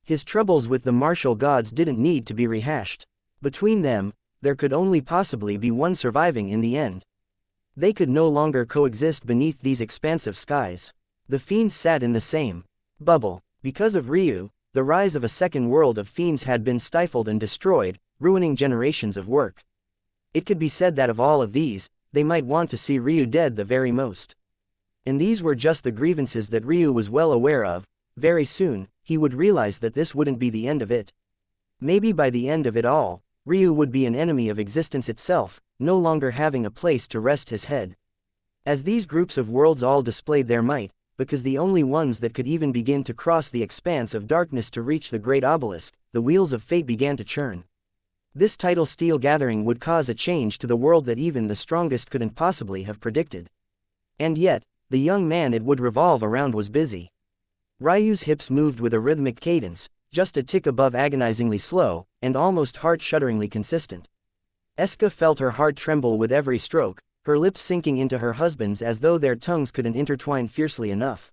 His troubles with the martial gods didn't need to be rehashed. Between them, there could only possibly be one surviving in the end. They could no longer coexist beneath these expansive skies. The fiends sat in the same bubble. Because of Ryu, the rise of a second world of fiends had been stifled and destroyed, ruining generations of work. It could be said that of all of these, they might want to see Ryu dead the very most. And these were just the grievances that Ryu was well aware of. Very soon, he would realize that this wouldn't be the end of it. Maybe by the end of it all, Ryu would be an enemy of existence itself, no longer having a place to rest his head. As these groups of worlds all displayed their might, because the only ones that could even begin to cross the expanse of darkness to reach the great obelisk, the wheels of fate began to churn. This tidal steel gathering would cause a change to the world that even the strongest couldn't possibly have predicted. And yet, the young man it would revolve around was busy. Ryu's hips moved with a rhythmic cadence, just a tick above agonizingly slow, and almost heart-shudderingly consistent. Eska felt her heart tremble with every stroke, her lips sinking into her husband's as though their tongues couldn't intertwine fiercely enough.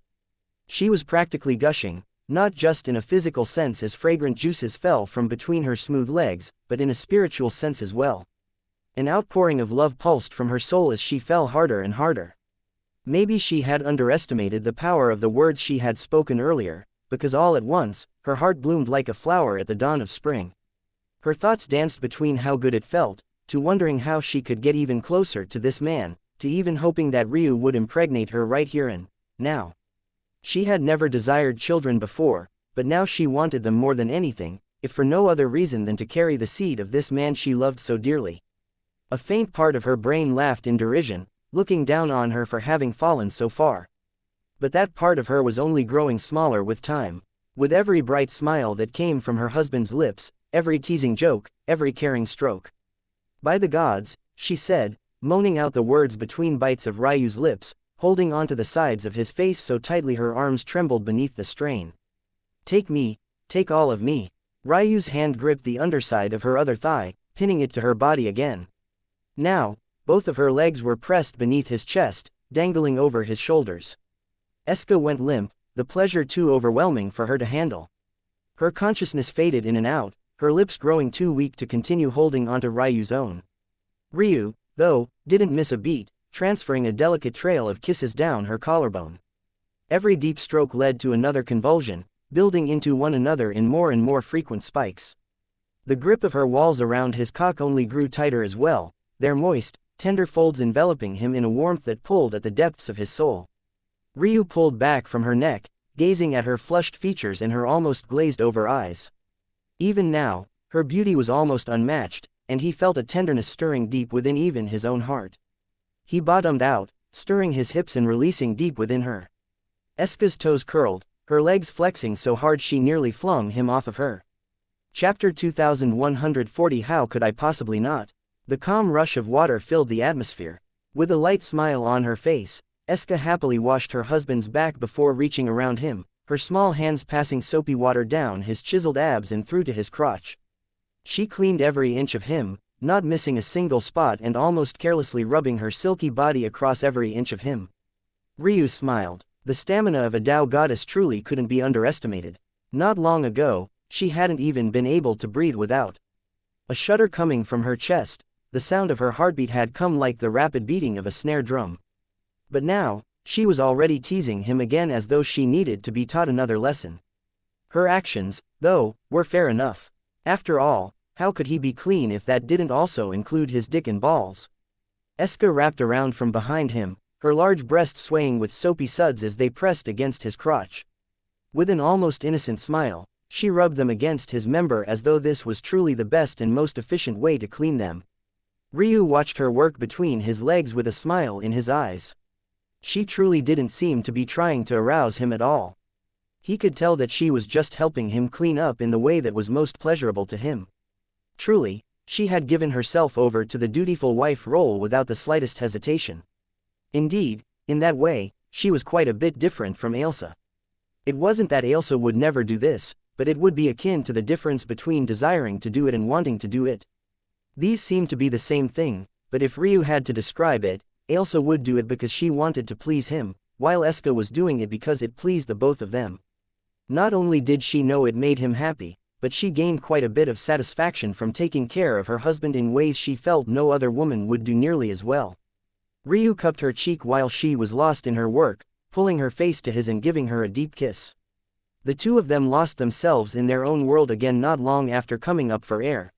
She was practically gushing, not just in a physical sense as fragrant juices fell from between her smooth legs, but in a spiritual sense as well. An outpouring of love pulsed from her soul as she fell harder and harder. Maybe she had underestimated the power of the words she had spoken earlier, because all at once, her heart bloomed like a flower at the dawn of spring. Her thoughts danced between how good it felt, to wondering how she could get even closer to this man, to even hoping that Ryu would impregnate her right here and now. She had never desired children before, but now she wanted them more than anything, if for no other reason than to carry the seed of this man she loved so dearly. A faint part of her brain laughed in derision, looking down on her for having fallen so far. But that part of her was only growing smaller with time. With every bright smile that came from her husband's lips, every teasing joke, every caring stroke. By the gods, she said, moaning out the words between bites of Ryu's lips, holding onto the sides of his face so tightly her arms trembled beneath the strain. Take me, take all of me. Ryu's hand gripped the underside of her other thigh, pinning it to her body again. Now, both of her legs were pressed beneath his chest, dangling over his shoulders. Eska went limp, the pleasure too overwhelming for her to handle. Her consciousness faded in and out, her lips growing too weak to continue holding onto Ryu's own. Ryu, though, didn't miss a beat, transferring a delicate trail of kisses down her collarbone. Every deep stroke led to another convulsion, building into one another in more and more frequent spikes. The grip of her walls around his cock only grew tighter as well, their moist, tender folds enveloping him in a warmth that pulled at the depths of his soul. Ryu pulled back from her neck, gazing at her flushed features and her almost glazed-over eyes. Even now, her beauty was almost unmatched, and he felt a tenderness stirring deep within even his own heart. He bottomed out, stirring his hips and releasing deep within her. Eska's toes curled, her legs flexing so hard she nearly flung him off of her. Chapter 2140 How could I possibly not? The calm rush of water filled the atmosphere. With a light smile on her face, Eska happily washed her husband's back before reaching around him, her small hands passing soapy water down his chiseled abs and through to his crotch. She cleaned every inch of him, not missing a single spot and almost carelessly rubbing her silky body across every inch of him. Ryu smiled. The stamina of a Tao goddess truly couldn't be underestimated. Not long ago, she hadn't even been able to breathe without a shudder coming from her chest. The sound of her heartbeat had come like the rapid beating of a snare drum. But now, she was already teasing him again as though she needed to be taught another lesson. Her actions, though, were fair enough. After all, how could he be clean if that didn't also include his dick and balls? Eska wrapped around from behind him, her large breasts swaying with soapy suds as they pressed against his crotch. With an almost innocent smile, she rubbed them against his member as though this was truly the best and most efficient way to clean them. Ryu watched her work between his legs with a smile in his eyes. She truly didn't seem to be trying to arouse him at all. He could tell that she was just helping him clean up in the way that was most pleasurable to him. Truly, she had given herself over to the dutiful wife role without the slightest hesitation. Indeed, in that way, she was quite a bit different from Ailsa. It wasn't that Ailsa would never do this, but it would be akin to the difference between desiring to do it and wanting to do it. These seemed to be the same thing, but if Ryu had to describe it, Ailsa would do it because she wanted to please him, while Eska was doing it because it pleased the both of them. Not only did she know it made him happy, but she gained quite a bit of satisfaction from taking care of her husband in ways she felt no other woman would do nearly as well. Ryu cupped her cheek while she was lost in her work, pulling her face to his and giving her a deep kiss. The two of them lost themselves in their own world again not long after coming up for air.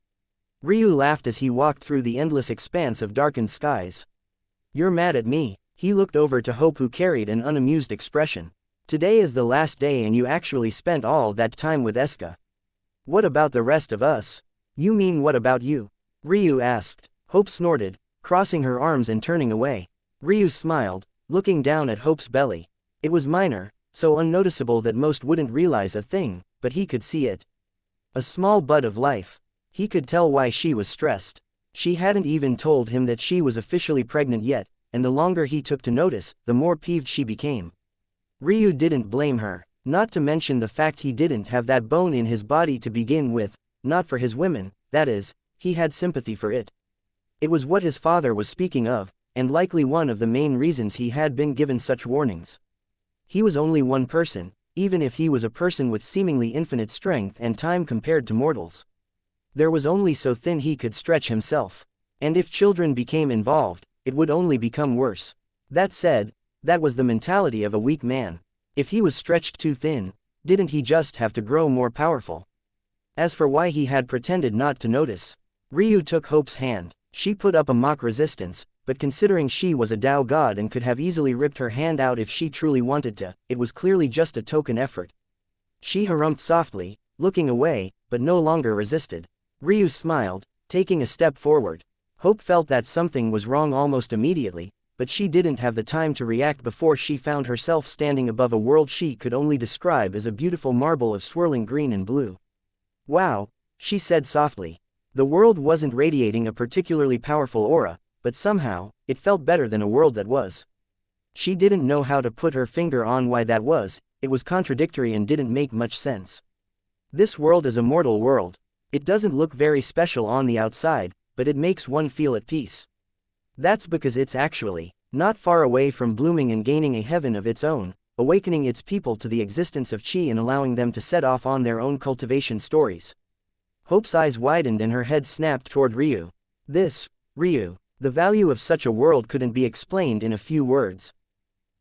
Ryu laughed as he walked through the endless expanse of darkened skies. You're mad at me. He looked over to Hope, who carried an unamused expression. Today is the last day and you actually spent all that time with Eska. What about the rest of us? You mean what about you? Ryu asked. Hope snorted, crossing her arms and turning away. Ryu smiled, looking down at Hope's belly. It was minor, so unnoticeable that most wouldn't realize a thing, but he could see it. A small bud of life. He could tell why she was stressed. She hadn't even told him that she was officially pregnant yet, and the longer he took to notice, the more peeved she became. Ryu didn't blame her, not to mention the fact he didn't have that bone in his body to begin with, not for his women, that is, he had sympathy for it. It was what his father was speaking of, and likely one of the main reasons he had been given such warnings. He was only one person, even if he was a person with seemingly infinite strength and time compared to mortals. There was only so thin he could stretch himself. And if children became involved, it would only become worse. That said, that was the mentality of a weak man. If he was stretched too thin, didn't he just have to grow more powerful? As for why he had pretended not to notice, Ryu took Hope's hand. She put up a mock resistance, but considering she was a Tao god and could have easily ripped her hand out if she truly wanted to, it was clearly just a token effort. She harumphed softly, looking away, but no longer resisted. Ryu smiled, taking a step forward. Hope felt that something was wrong almost immediately, but she didn't have the time to react before she found herself standing above a world she could only describe as a beautiful marble of swirling green and blue. Wow, she said softly. The world wasn't radiating a particularly powerful aura, but somehow, it felt better than a world that was. She didn't know how to put her finger on why that was, it was contradictory and didn't make much sense. This world is a mortal world. It doesn't look very special on the outside, but it makes one feel at peace. That's because it's actually not far away from blooming and gaining a heaven of its own, awakening its people to the existence of chi and allowing them to set off on their own cultivation stories. Hope's eyes widened and her head snapped toward Ryu. Ryu, the value of such a world couldn't be explained in a few words.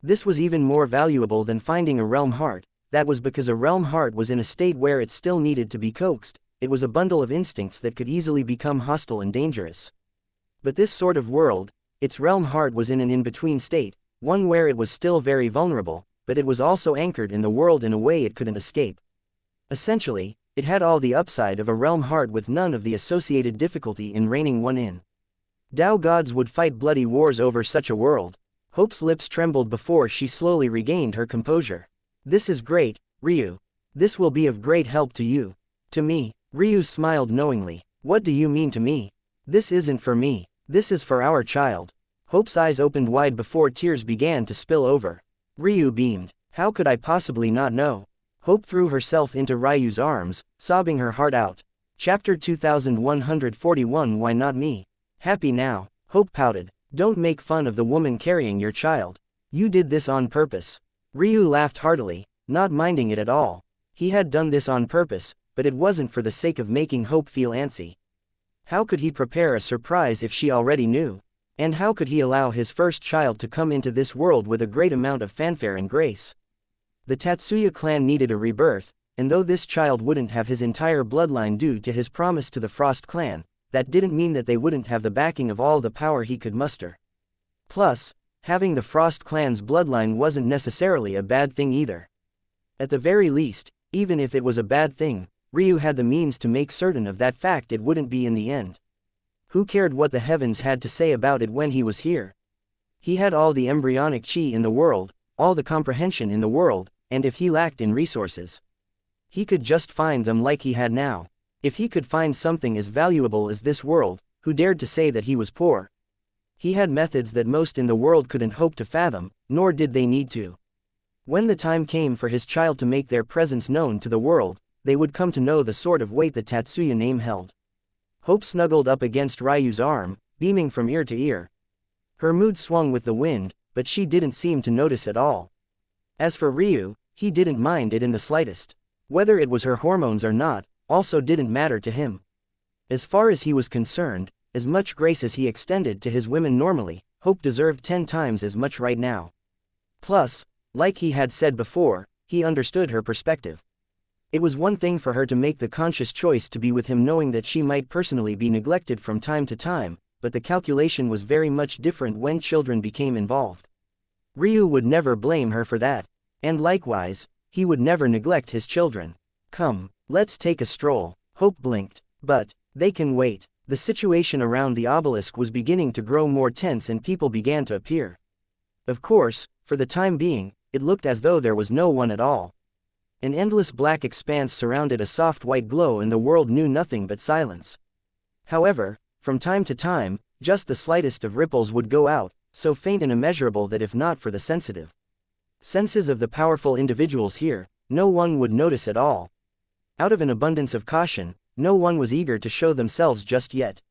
This was even more valuable than finding a realm heart. That was because a realm heart was in a state where it still needed to be coaxed. It was a bundle of instincts that could easily become hostile and dangerous. But this sort of world, its realm heart was in an in-between state, one where it was still very vulnerable, but it was also anchored in the world in a way it couldn't escape. Essentially, it had all the upside of a realm heart with none of the associated difficulty in reining one in. Tao gods would fight bloody wars over such a world. Hope's lips trembled before she slowly regained her composure. This is great, Ryu. This will be of great help to you. To me. Ryu smiled knowingly. What do you mean to me? This isn't for me. This is for our child. Hope's eyes opened wide before tears began to spill over. Ryu beamed. How could I possibly not know? Hope threw herself into Ryu's arms, sobbing her heart out. Chapter 2141 Why not me? Happy now. Hope pouted. Don't make fun of the woman carrying your child. You did this on purpose. Ryu laughed heartily, not minding it at all. He had done this on purpose, but it wasn't for the sake of making Hope feel antsy. How could he prepare a surprise if she already knew? And how could he allow his first child to come into this world with a great amount of fanfare and grace? The Tatsuya clan needed a rebirth, and though this child wouldn't have his entire bloodline due to his promise to the Frost clan, that didn't mean that they wouldn't have the backing of all the power he could muster. Plus, having the Frost clan's bloodline wasn't necessarily a bad thing either. At the very least, even if it was a bad thing, Ryu had the means to make certain of that fact it wouldn't be in the end. Who cared what the heavens had to say about it when he was here? He had all the embryonic chi in the world, all the comprehension in the world, and if he lacked in resources, he could just find them like he had now. If he could find something as valuable as this world, who dared to say that he was poor? He had methods that most in the world couldn't hope to fathom, nor did they need to. When the time came for his child to make their presence known to the world, they would come to know the sort of weight the Tatsuya name held. Hope snuggled up against Ryu's arm, beaming from ear to ear. Her mood swung with the wind, but she didn't seem to notice at all. As for Ryu, he didn't mind it in the slightest. Whether it was her hormones or not, also didn't matter to him. As far as he was concerned, as much grace as he extended to his women normally, Hope deserved 10 times as much right now. Plus, like he had said before, he understood her perspective. It was one thing for her to make the conscious choice to be with him knowing that she might personally be neglected from time to time, but the calculation was very much different when children became involved. Ryu would never blame her for that. And likewise, he would never neglect his children. Come, Let's take a stroll. Hope blinked. But, they can wait. The situation around the obelisk was beginning to grow more tense and people began to appear. Of course, for the time being, it looked as though there was no one at all. An endless black expanse surrounded a soft white glow and the world knew nothing but silence. However, from time to time, just the slightest of ripples would go out, so faint and immeasurable that if not for the sensitive senses of the powerful individuals here, no one would notice at all. Out of an abundance of caution, no one was eager to show themselves just yet.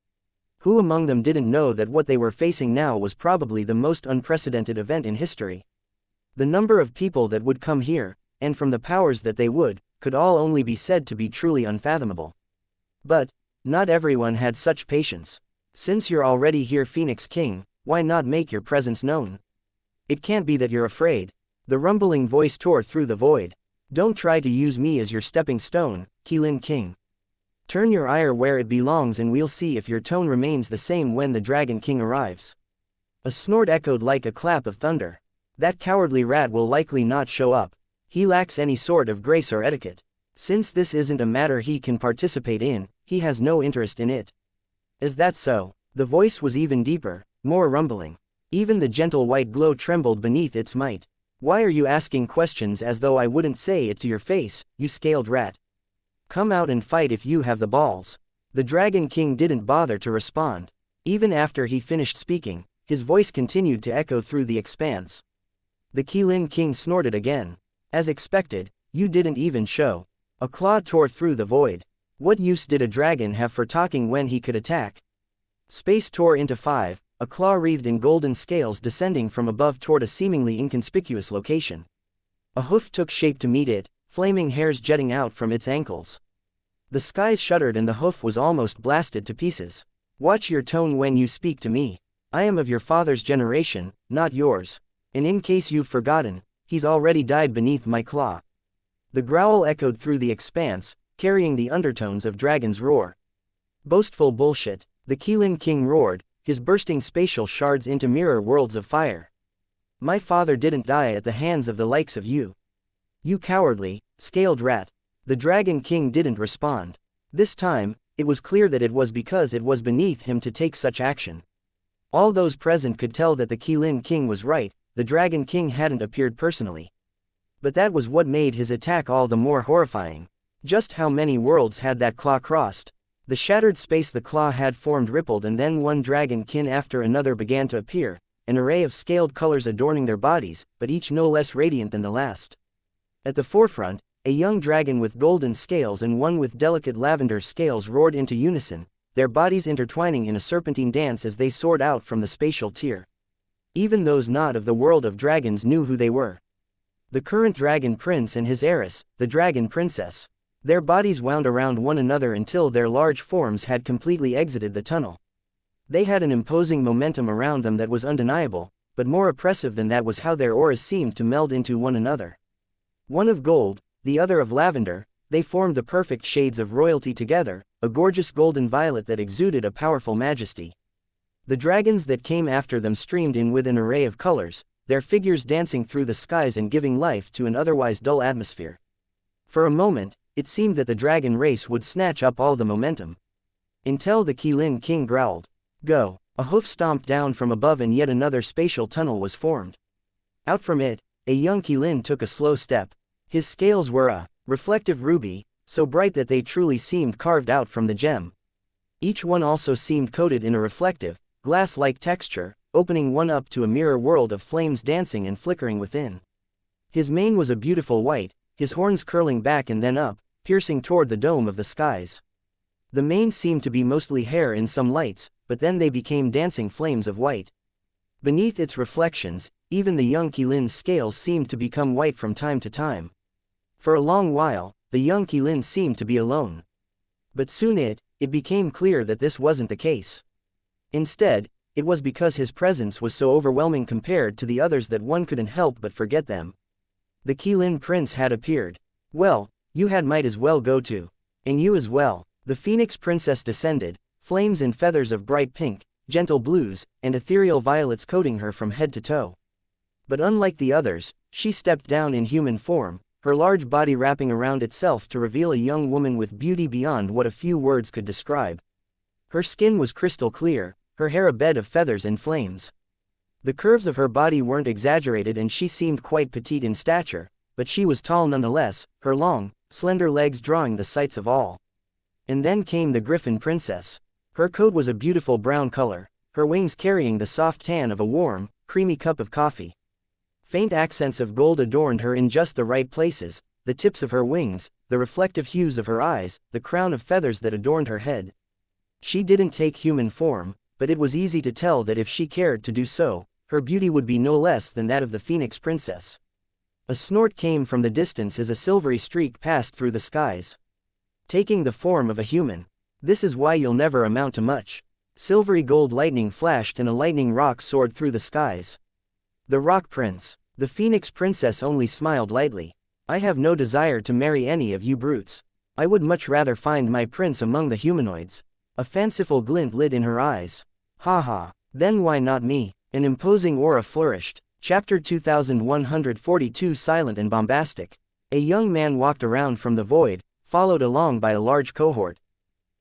Who among them didn't know that what they were facing now was probably the most unprecedented event in history? The number of people that would come here, and from the powers that they would, could all only be said to be truly unfathomable. But, not everyone had such patience. Since you're already here, Phoenix King, why not make your presence known? It can't be that you're afraid. The rumbling voice tore through the void. Don't try to use me as your stepping stone, Qilin King. Turn your ire where it belongs and we'll see if your tone remains the same when the Dragon King arrives. A snort echoed like a clap of thunder. That cowardly rat will likely not show up. He lacks any sort of grace or etiquette. Since this isn't a matter he can participate in, he has no interest in it. Is that so? The voice was even deeper, more rumbling. Even the gentle white glow trembled beneath its might. Why are you asking questions as though I wouldn't say it to your face, you scaled rat? Come out and fight if you have the balls. The Dragon King didn't bother to respond. Even after he finished speaking, his voice continued to echo through the expanse. The Qilin King snorted again. As expected, you didn't even show. A claw tore through the void. What use did a dragon have for talking when he could attack? Space tore into 5, a claw wreathed in golden scales descending from above toward a seemingly inconspicuous location. A hoof took shape to meet it, flaming hairs jetting out from its ankles. The skies shuddered and the hoof was almost blasted to pieces. Watch your tone when you speak to me. I am of your father's generation, not yours. And in case you've forgotten, he's already died beneath my claw. The growl echoed through the expanse, carrying the undertones of Dragon's roar. Boastful bullshit, the Qilin King roared, his bursting spatial shards into mirror worlds of fire. My father didn't die at the hands of the likes of you. You cowardly, scaled rat. The Dragon King didn't respond. This time, it was clear that it was because it was beneath him to take such action. All those present could tell that the Qilin King was right, the Dragon King hadn't appeared personally. But that was what made his attack all the more horrifying. Just how many worlds had that claw crossed? The shattered space the claw had formed rippled and then one Dragon King after another began to appear, an array of scaled colors adorning their bodies, but each no less radiant than the last. At the forefront, a young dragon with golden scales and one with delicate lavender scales roared into unison, their bodies intertwining in a serpentine dance as they soared out from the spatial tier. Even those not of the world of dragons knew who they were. The current Dragon Prince and his heiress, the Dragon Princess. Their bodies wound around one another until their large forms had completely exited the tunnel. They had an imposing momentum around them that was undeniable, but more oppressive than that was how their auras seemed to meld into one another. One of gold, the other of lavender, they formed the perfect shades of royalty together, a gorgeous golden violet that exuded a powerful majesty. The dragons that came after them streamed in with an array of colors, their figures dancing through the skies and giving life to an otherwise dull atmosphere. For a moment, it seemed that the dragon race would snatch up all the momentum. Until the Qilin King growled, "Go!" A hoof stomped down from above and yet another spatial tunnel was formed. Out from it, a young Qilin took a slow step. His scales were a reflective ruby, so bright that they truly seemed carved out from the gem. Each one also seemed coated in a reflective, glass-like texture, opening one up to a mirror world of flames dancing and flickering within. His mane was a beautiful white, his horns curling back and then up, piercing toward the dome of the skies. The mane seemed to be mostly hair in some lights, but then they became dancing flames of white. Beneath its reflections, even the young Qilin's scales seemed to become white from time to time. For a long while, the young Qilin seemed to be alone. But soon it became clear that this wasn't the case. Instead, it was because his presence was so overwhelming compared to the others that one couldn't help but forget them. The Qilin Prince had appeared. Well, you might as well go too. And you as well. The Phoenix Princess descended, flames and feathers of bright pink, gentle blues, and ethereal violets coating her from head to toe. But unlike the others, she stepped down in human form, her large body wrapping around itself to reveal a young woman with beauty beyond what a few words could describe. Her skin was crystal clear, her hair a bed of feathers and flames. The curves of her body weren't exaggerated and she seemed quite petite in stature, but she was tall nonetheless, her long, slender legs drawing the sights of all. And then came the Griffin Princess. Her coat was a beautiful brown color, her wings carrying the soft tan of a warm, creamy cup of coffee. Faint accents of gold adorned her in just the right places, the tips of her wings, the reflective hues of her eyes, the crown of feathers that adorned her head. She didn't take human form, but it was easy to tell that if she cared to do so, her beauty would be no less than that of the Phoenix Princess. A snort came from the distance as a silvery streak passed through the skies. Taking the form of a human. This is why you'll never amount to much. Silvery gold lightning flashed and a lightning rock soared through the skies. The Rock Prince. The Phoenix Princess only smiled lightly. I have no desire to marry any of you brutes. I would much rather find my prince among the humanoids. A fanciful glint lit in her eyes. Ha ha. Then why not me? An imposing aura flourished. Chapter 2142 Silent and bombastic. A young man walked around from the void, followed along by a large cohort.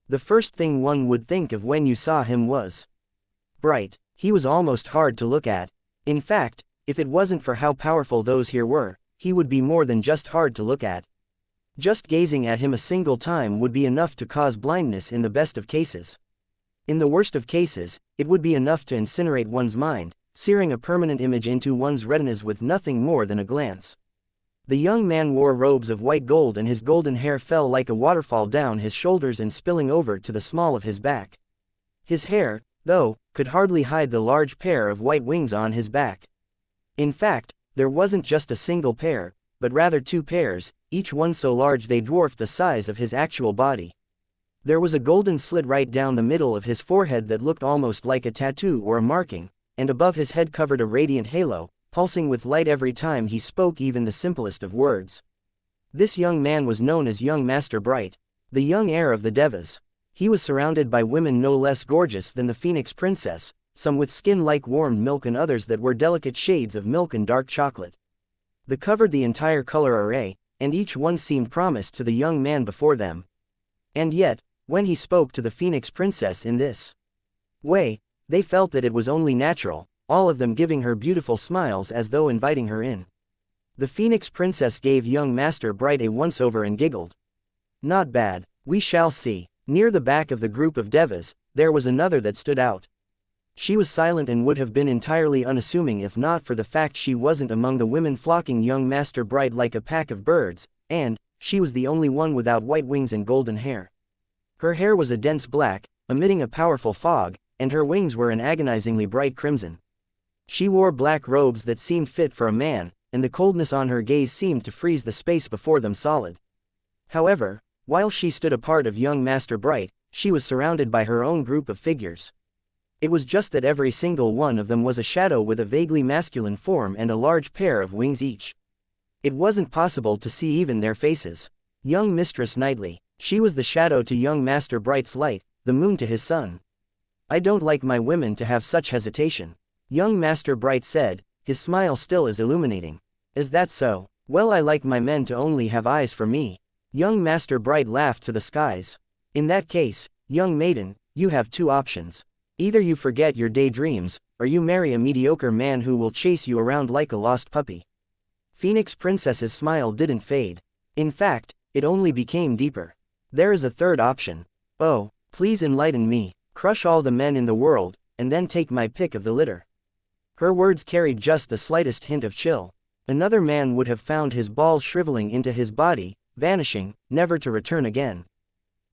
The first thing one would think of when you saw him was bright. He was almost hard to look at. In fact, if it wasn't for how powerful those here were, he would be more than just hard to look at. Just gazing at him a single time would be enough to cause blindness in the best of cases. In the worst of cases, it would be enough to incinerate one's mind, searing a permanent image into one's retinas with nothing more than a glance. The young man wore robes of white gold and his golden hair fell like a waterfall down his shoulders and spilling over to the small of his back. His hair, though, could hardly hide the large pair of white wings on his back. In fact, there wasn't just a single pair, but rather two pairs, each one so large they dwarfed the size of his actual body. There was a golden slit right down the middle of his forehead that looked almost like a tattoo or a marking, and above his head covered a radiant halo, pulsing with light every time he spoke even the simplest of words. This young man was known as young Master Bright, the young heir of the Devas. He was surrounded by women no less gorgeous than the Phoenix Princess, some with skin like warmed milk and others that were delicate shades of milk and dark chocolate. They covered the entire color array, and each one seemed promised to the young man before them. And yet, when he spoke to the Phoenix Princess in this way, they felt that it was only natural, all of them giving her beautiful smiles as though inviting her in. The Phoenix Princess gave young Master Bright a once-over and giggled. Not bad, we shall see. Near the back of the group of Devas, there was another that stood out. She was silent and would have been entirely unassuming if not for the fact she wasn't among the women flocking young Master Bright like a pack of birds, and she was the only one without white wings and golden hair. Her hair was a dense black, emitting a powerful fog, and her wings were an agonizingly bright crimson. She wore black robes that seemed fit for a man, and the coldness on her gaze seemed to freeze the space before them solid. However, while she stood apart of young Master Bright, she was surrounded by her own group of figures. It was just that every single one of them was a shadow with a vaguely masculine form and a large pair of wings each. It wasn't possible to see even their faces. Young Mistress Knightley, she was the shadow to young Master Bright's light, the moon to his sun. I don't like my women to have such hesitation. Young Master Bright said, his smile still as illuminating. Is that so? Well, I like my men to only have eyes for me. Young Master Bright laughed to the skies. In that case, young maiden, you have two options. Either you forget your daydreams, or you marry a mediocre man who will chase you around like a lost puppy. Phoenix Princess's smile didn't fade. In fact, it only became deeper. There is a third option. Oh, please enlighten me. Crush all the men in the world, and then take my pick of the litter. Her words carried just the slightest hint of chill. Another man would have found his balls shriveling into his body, vanishing, never to return again.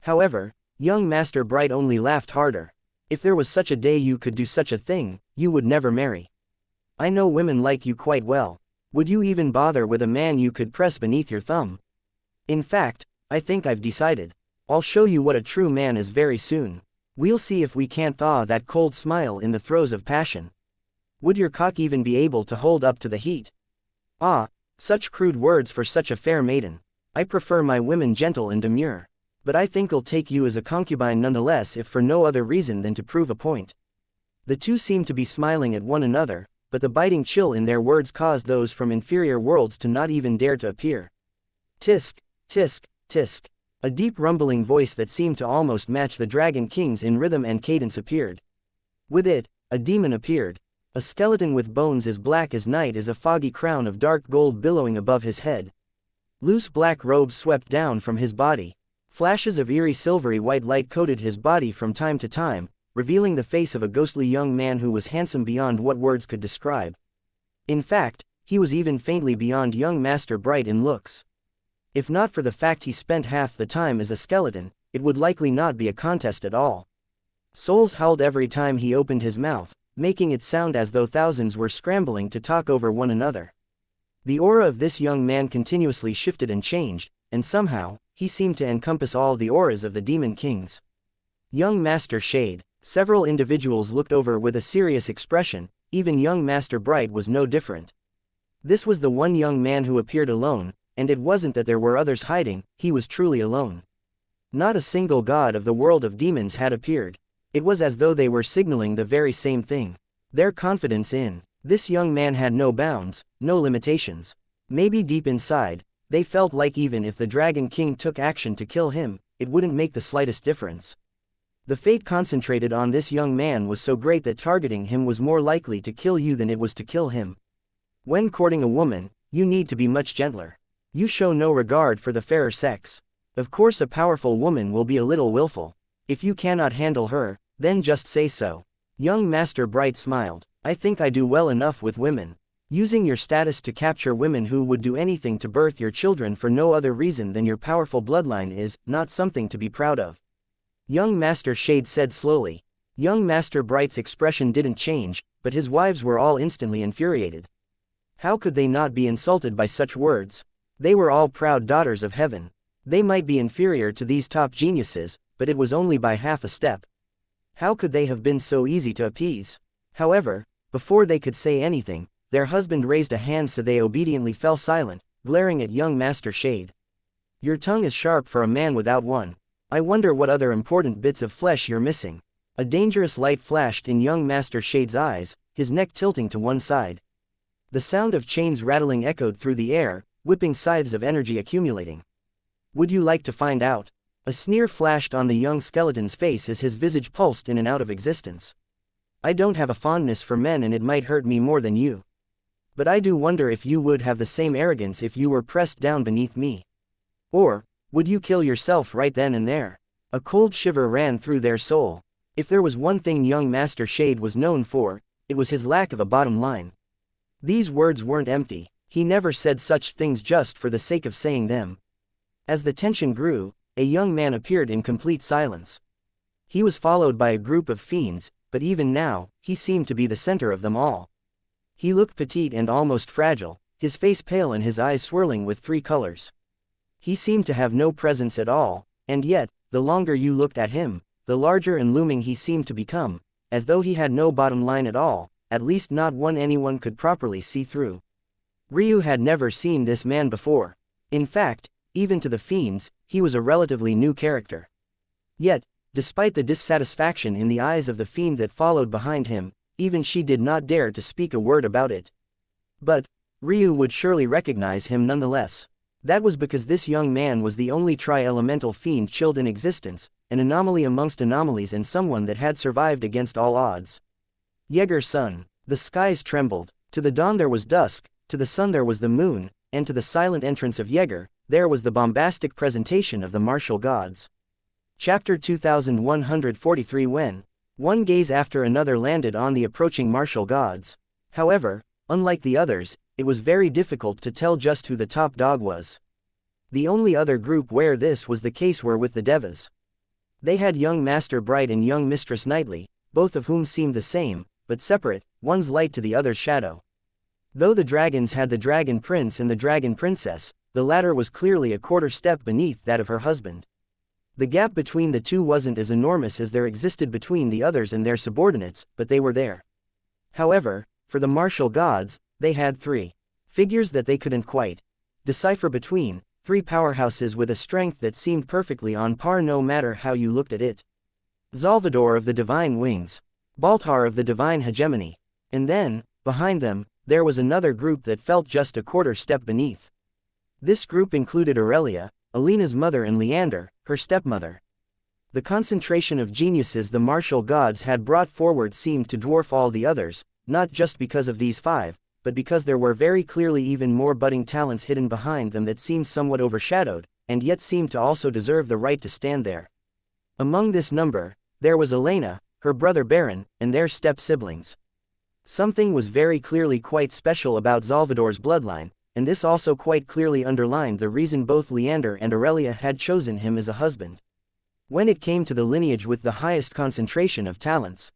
However, young Master Bright only laughed harder. If there was such a day you could do such a thing, you would never marry. I know women like you quite well. Would you even bother with a man you could press beneath your thumb? In fact, I think I've decided. I'll show you what a true man is very soon. We'll see if we can't thaw that cold smile in the throes of passion. Would your cock even be able to hold up to the heat? Ah, such crude words for such a fair maiden. I prefer my women gentle and demure. But I think I'll take you as a concubine nonetheless if for no other reason than to prove a point. The two seemed to be smiling at one another, but the biting chill in their words caused those from inferior worlds to not even dare to appear. Tisk, tisk, tisk. A deep rumbling voice that seemed to almost match the Dragon King's in rhythm and cadence appeared. With it, a demon appeared. A skeleton with bones as black as night as a foggy crown of dark gold billowing above his head. Loose black robes swept down from his body. Flashes of eerie silvery white light coated his body from time to time, revealing the face of a ghostly young man who was handsome beyond what words could describe. In fact, he was even faintly beyond young Master Bright in looks. If not for the fact he spent half the time as a skeleton, it would likely not be a contest at all. Souls howled every time he opened his mouth, making it sound as though thousands were scrambling to talk over one another. The aura of this young man continuously shifted and changed, and somehow, he seemed to encompass all the auras of the Demon Kings. Young Master Shade. Several individuals looked over with a serious expression, even young Master Bright was no different. This was the one young man who appeared alone, and it wasn't that there were others hiding, he was truly alone. Not a single god of the world of demons had appeared. It was as though they were signaling the very same thing. Their confidence in this young man had no bounds, no limitations. Maybe deep inside, they felt like even if the Dragon King took action to kill him, it wouldn't make the slightest difference. The fate concentrated on this young man was so great that targeting him was more likely to kill you than it was to kill him. When courting a woman, you need to be much gentler. You show no regard for the fairer sex. Of course a powerful woman will be a little willful. If you cannot handle her, then just say so. Young Master Bright smiled. I think I do well enough with women. Using your status to capture women who would do anything to birth your children for no other reason than your powerful bloodline is not something to be proud of. Young Master Shade said slowly. Young Master Bright's expression didn't change, but his wives were all instantly infuriated. How could they not be insulted by such words? They were all proud daughters of heaven. They might be inferior to these top geniuses, but it was only by half a step. How could they have been so easy to appease? However, before they could say anything, their husband raised a hand so they obediently fell silent, glaring at young Master Shade. Your tongue is sharp for a man without one. I wonder what other important bits of flesh you're missing. A dangerous light flashed in young Master Shade's eyes, his neck tilting to one side. The sound of chains rattling echoed through the air, whipping scythes of energy accumulating. Would you like to find out? A sneer flashed on the young skeleton's face as his visage pulsed in and out of existence. I don't have a fondness for men and it might hurt me more than you. But I do wonder if you would have the same arrogance if you were pressed down beneath me. Or, would you kill yourself right then and there? A cold shiver ran through their soul. If there was one thing young Master Shade was known for, it was his lack of a bottom line. These words weren't empty. He never said such things just for the sake of saying them. As the tension grew, a young man appeared in complete silence. He was followed by a group of fiends, but even now, he seemed to be the center of them all. He looked petite and almost fragile, his face pale and his eyes swirling with three colors. He seemed to have no presence at all, and yet, the longer you looked at him, the larger and looming he seemed to become, as though he had no bottom line at all, at least not one anyone could properly see through. Ryu had never seen this man before. In fact, even to the fiends, he was a relatively new character. Yet, despite the dissatisfaction in the eyes of the fiend that followed behind him, even she did not dare to speak a word about it. But, Ryu would surely recognize him nonetheless. That was because this young man was the only tri-elemental fiend chilled in existence, an anomaly amongst anomalies and someone that had survived against all odds. Yeager's son. The skies trembled. To the dawn there was dusk, to the sun there was the moon, and to the silent entrance of Yeager, there was the bombastic presentation of the martial gods. Chapter 2143. When one gaze after another landed on the approaching martial gods. However, unlike the others, it was very difficult to tell just who the top dog was. The only other group where this was the case were with the Devas. They had young Master Bright and young Mistress Knightley, both of whom seemed the same, but separate, one's light to the other's shadow. Though the dragons had the Dragon Prince and the Dragon Princess, the latter was clearly a quarter step beneath that of her husband. The gap between the two wasn't as enormous as there existed between the others and their subordinates, but they were there. However, for the martial gods, they had three figures that they couldn't quite decipher between, three powerhouses with a strength that seemed perfectly on par no matter how you looked at it. Zalvador of the Divine Wings. Baltar of the Divine Hegemony. And then, behind them, there was another group that felt just a quarter step beneath. This group included Aurelia, Alina's mother, and Leander, her stepmother. The concentration of geniuses the martial gods had brought forward seemed to dwarf all the others, not just because of these five, but because there were very clearly even more budding talents hidden behind them that seemed somewhat overshadowed, and yet seemed to also deserve the right to stand there. Among this number, there was Elena, her brother Baron, and their step-siblings. Something was very clearly quite special about Salvador's bloodline, and this also quite clearly underlined the reason both Leander and Aurelia had chosen him as a husband. When it came to the lineage with the highest concentration of talents,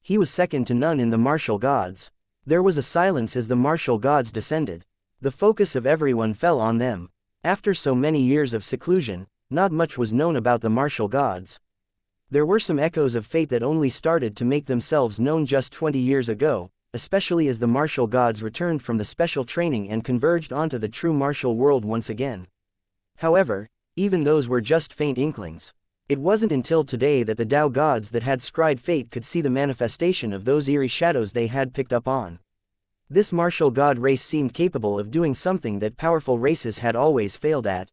he was second to none in the martial gods. There was a silence as the martial gods descended. The focus of everyone fell on them. After so many years of seclusion, not much was known about the martial gods. There were some echoes of fate that only started to make themselves known just 20 years ago, especially as the martial gods returned from the special training and converged onto the true martial world once again. However, even those were just faint inklings. It wasn't until today that the Tao gods that had scried fate could see the manifestation of those eerie shadows they had picked up on. This martial god race seemed capable of doing something that powerful races had always failed at.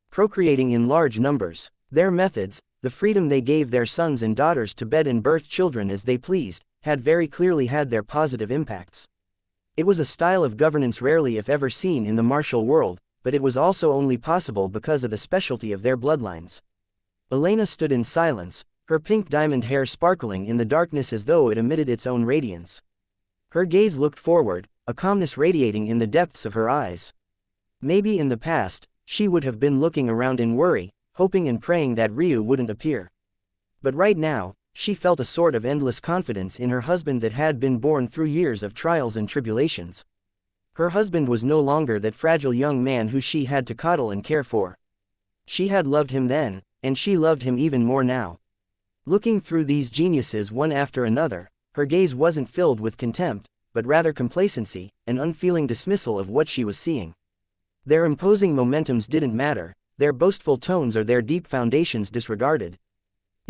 Procreating in large numbers. Their methods, the freedom they gave their sons and daughters to bed and birth children as they pleased, had very clearly had their positive impacts. It was a style of governance rarely if ever seen in the martial world, but it was also only possible because of the specialty of their bloodlines. Elena stood in silence, her pink diamond hair sparkling in the darkness as though it emitted its own radiance. Her gaze looked forward, a calmness radiating in the depths of her eyes. Maybe in the past, she would have been looking around in worry, hoping and praying that Ryu wouldn't appear. But right now, she felt a sort of endless confidence in her husband that had been born through years of trials and tribulations. Her husband was no longer that fragile young man who she had to coddle and care for. She had loved him then, and she loved him even more now. Looking through these geniuses one after another, her gaze wasn't filled with contempt, but rather complacency, an unfeeling dismissal of what she was seeing. Their imposing momentums didn't matter, their boastful tones or their deep foundations disregarded.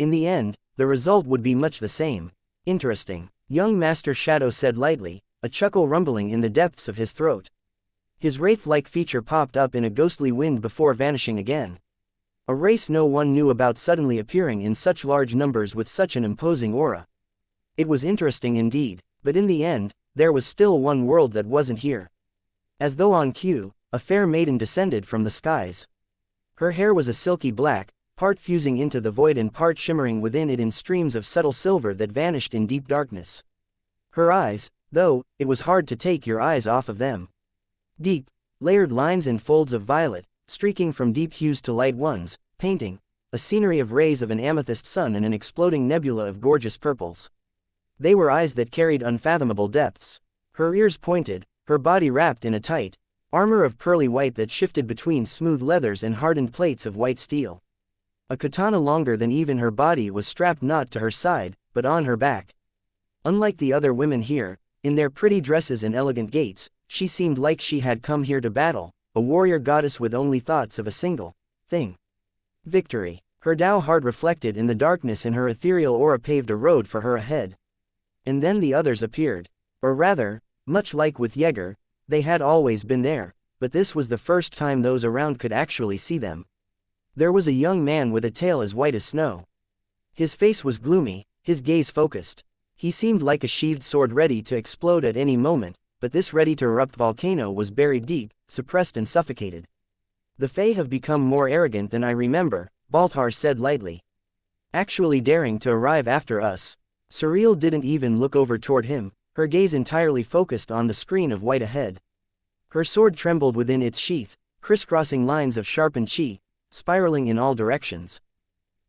In the end, the result would be much the same. Interesting, young Master Shadow said lightly, a chuckle rumbling in the depths of his throat. His wraith-like feature popped up in a ghostly wind before vanishing again. A race no one knew about suddenly appearing in such large numbers with such an imposing aura. It was interesting indeed, but in the end, there was still one world that wasn't here. As though on cue, a fair maiden descended from the skies. Her hair was a silky black, part fusing into the void and part shimmering within it in streams of subtle silver that vanished in deep darkness. Her eyes, though, it was hard to take your eyes off of them. Deep, layered lines and folds of violet, streaking from deep hues to light ones, painting a scenery of rays of an amethyst sun and an exploding nebula of gorgeous purples. They were eyes that carried unfathomable depths. Her ears pointed, her body wrapped in a tight armor of pearly white that shifted between smooth leathers and hardened plates of white steel. A katana longer than even her body was strapped not to her side, but on her back. Unlike the other women here, in their pretty dresses and elegant gaits, she seemed like she had come here to battle, a warrior goddess with only thoughts of a single thing: victory. Her Tao heart reflected in the darkness and her ethereal aura paved a road for her ahead. And then the others appeared. Or rather, much like with Jaeger, they had always been there, but this was the first time those around could actually see them. There was a young man with a tail as white as snow. His face was gloomy, his gaze focused. He seemed like a sheathed sword ready to explode at any moment, but this ready-to-erupt volcano was buried deep, suppressed and suffocated. The Fae have become more arrogant than I remember, Baltar said lightly. Actually daring to arrive after us. Surreal didn't even look over toward him, her gaze entirely focused on the screen of white ahead. Her sword trembled within its sheath, crisscrossing lines of sharpened chi, spiraling in all directions.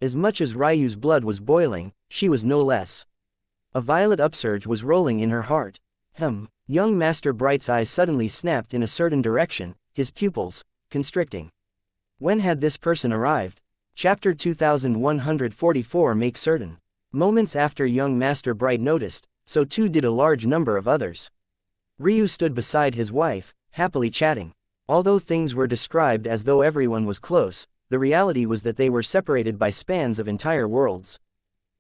As much as Ryu's blood was boiling, she was no less. A violet upsurge was rolling in her heart. Young Master Bright's eyes suddenly snapped in a certain direction, his pupils constricting. When had this person arrived? Chapter 2144 Make certain. Moments after young Master Bright noticed, so too did a large number of others. Ryu stood beside his wife, happily chatting. Although things were described as though everyone was close, the reality was that they were separated by spans of entire worlds.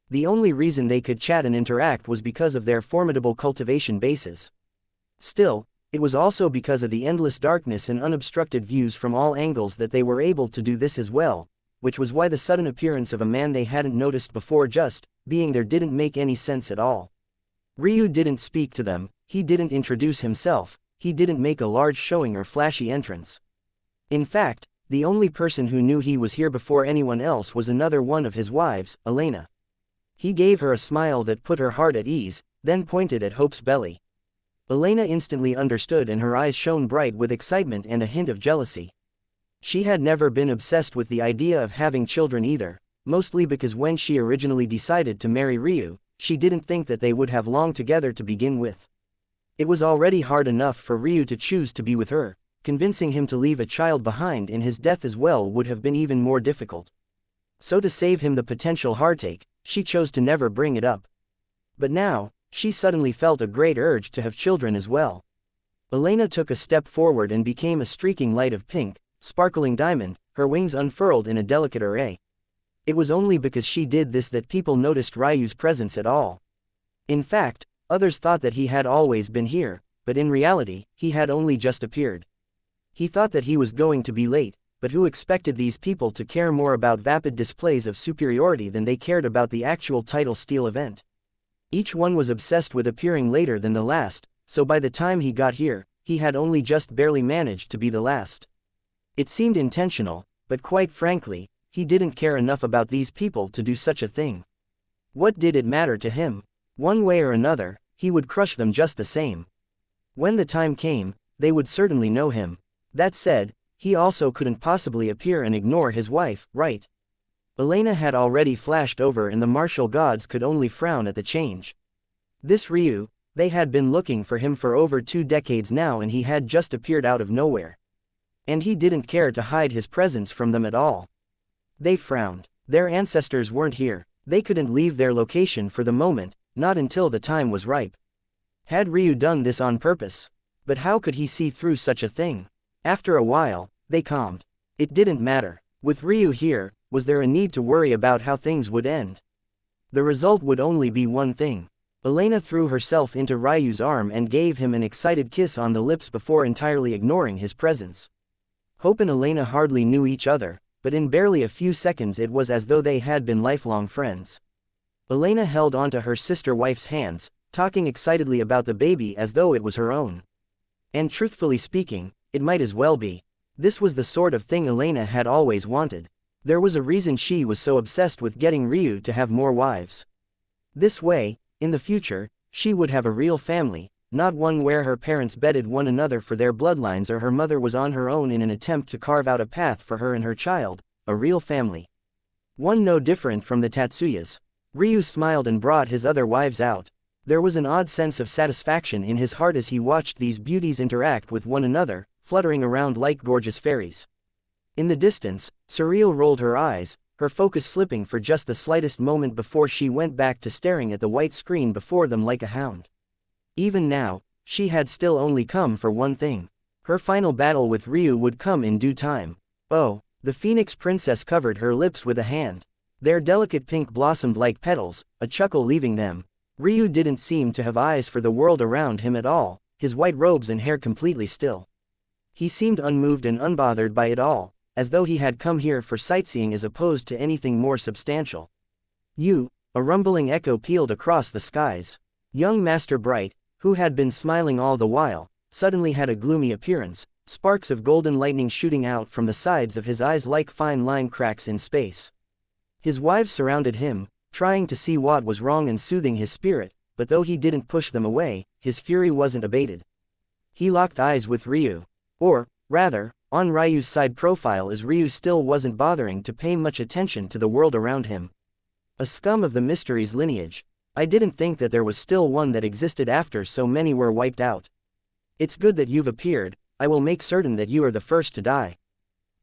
The only reason they could chat and interact was because of their formidable cultivation bases. Still, It was also because of the endless darkness and unobstructed views from all angles that they were able to do this as well, which was why the sudden appearance of a man they hadn't noticed before just being there didn't make any sense at all. Ryu didn't speak to them, he didn't introduce himself, he didn't make a large showing or flashy entrance. In fact, the only person who knew he was here before anyone else was another one of his wives, Elena. He gave her a smile that put her heart at ease, then pointed at Hope's belly. Elena instantly understood and her eyes shone bright with excitement and a hint of jealousy. She had never been obsessed with the idea of having children either, mostly because when she originally decided to marry Ryu, she didn't think that they would have long together to begin with. It was already hard enough for Ryu to choose to be with her, convincing him to leave a child behind in his death as well would have been even more difficult. So to save him the potential heartache, she chose to never bring it up. But now, she suddenly felt a great urge to have children as well. Elena took a step forward and became a streaking light of pink, sparkling diamond, her wings unfurled in a delicate array. It was only because she did this that people noticed Ryu's presence at all. In fact, others thought that he had always been here, but in reality, he had only just appeared. He thought that he was going to be late, but who expected these people to care more about vapid displays of superiority than they cared about the actual title steal event? Each one was obsessed with appearing later than the last, so by the time he got here, he had only just barely managed to be the last. It seemed intentional, but quite frankly, he didn't care enough about these people to do such a thing. What did it matter to him? One way or another, he would crush them just the same. When the time came, they would certainly know him. That said, he also couldn't possibly appear and ignore his wife, right? Elena had already flashed over and the martial gods could only frown at the change. This Ryu, they had been looking for him for over 2 decades now and he had just appeared out of nowhere. And he didn't care to hide his presence from them at all. They frowned. Their ancestors weren't here, they couldn't leave their location for the moment, not until the time was ripe. Had Ryu done this on purpose? But how could he see through such a thing? After a while, they calmed. It didn't matter. With Ryu here, was there a need to worry about how things would end? The result would only be one thing. Elena threw herself into Ryu's arm and gave him an excited kiss on the lips before entirely ignoring his presence. Hope and Elena hardly knew each other, but in barely a few seconds it was as though they had been lifelong friends. Elena held onto her sister-wife's hands, talking excitedly about the baby as though it was her own. And truthfully speaking, it might as well be. This was the sort of thing Elena had always wanted. There was a reason she was so obsessed with getting Ryu to have more wives. This way, in the future, she would have a real family, not one where her parents bedded one another for their bloodlines or her mother was on her own in an attempt to carve out a path for her and her child, a real family. One no different from the Tatsuyas. Ryu smiled and brought his other wives out. There was an odd sense of satisfaction in his heart as he watched these beauties interact with one another, fluttering around like gorgeous fairies. In the distance, Surreal rolled her eyes, her focus slipping for just the slightest moment before she went back to staring at the white screen before them like a hound. Even now, she had still only come for one thing. Her final battle with Ryu would come in due time. Oh, the Phoenix Princess covered her lips with a hand. Their delicate pink blossomed like petals, a chuckle leaving them. Ryu didn't seem to have eyes for the world around him at all, his white robes and hair completely still. He seemed unmoved and unbothered by it all, as though he had come here for sightseeing as opposed to anything more substantial. A rumbling echo pealed across the skies. Young Master Bright, who had been smiling all the while, suddenly had a gloomy appearance, sparks of golden lightning shooting out from the sides of his eyes like fine line cracks in space. His wives surrounded him, trying to see what was wrong and soothing his spirit, but though he didn't push them away, his fury wasn't abated. He locked eyes with Ryu. Or, rather, on Ryu's side profile as Ryu still wasn't bothering to pay much attention to the world around him. A scum of the mystery's lineage. I didn't think that there was still one that existed after so many were wiped out. It's good that you've appeared, I will make certain that you are the first to die.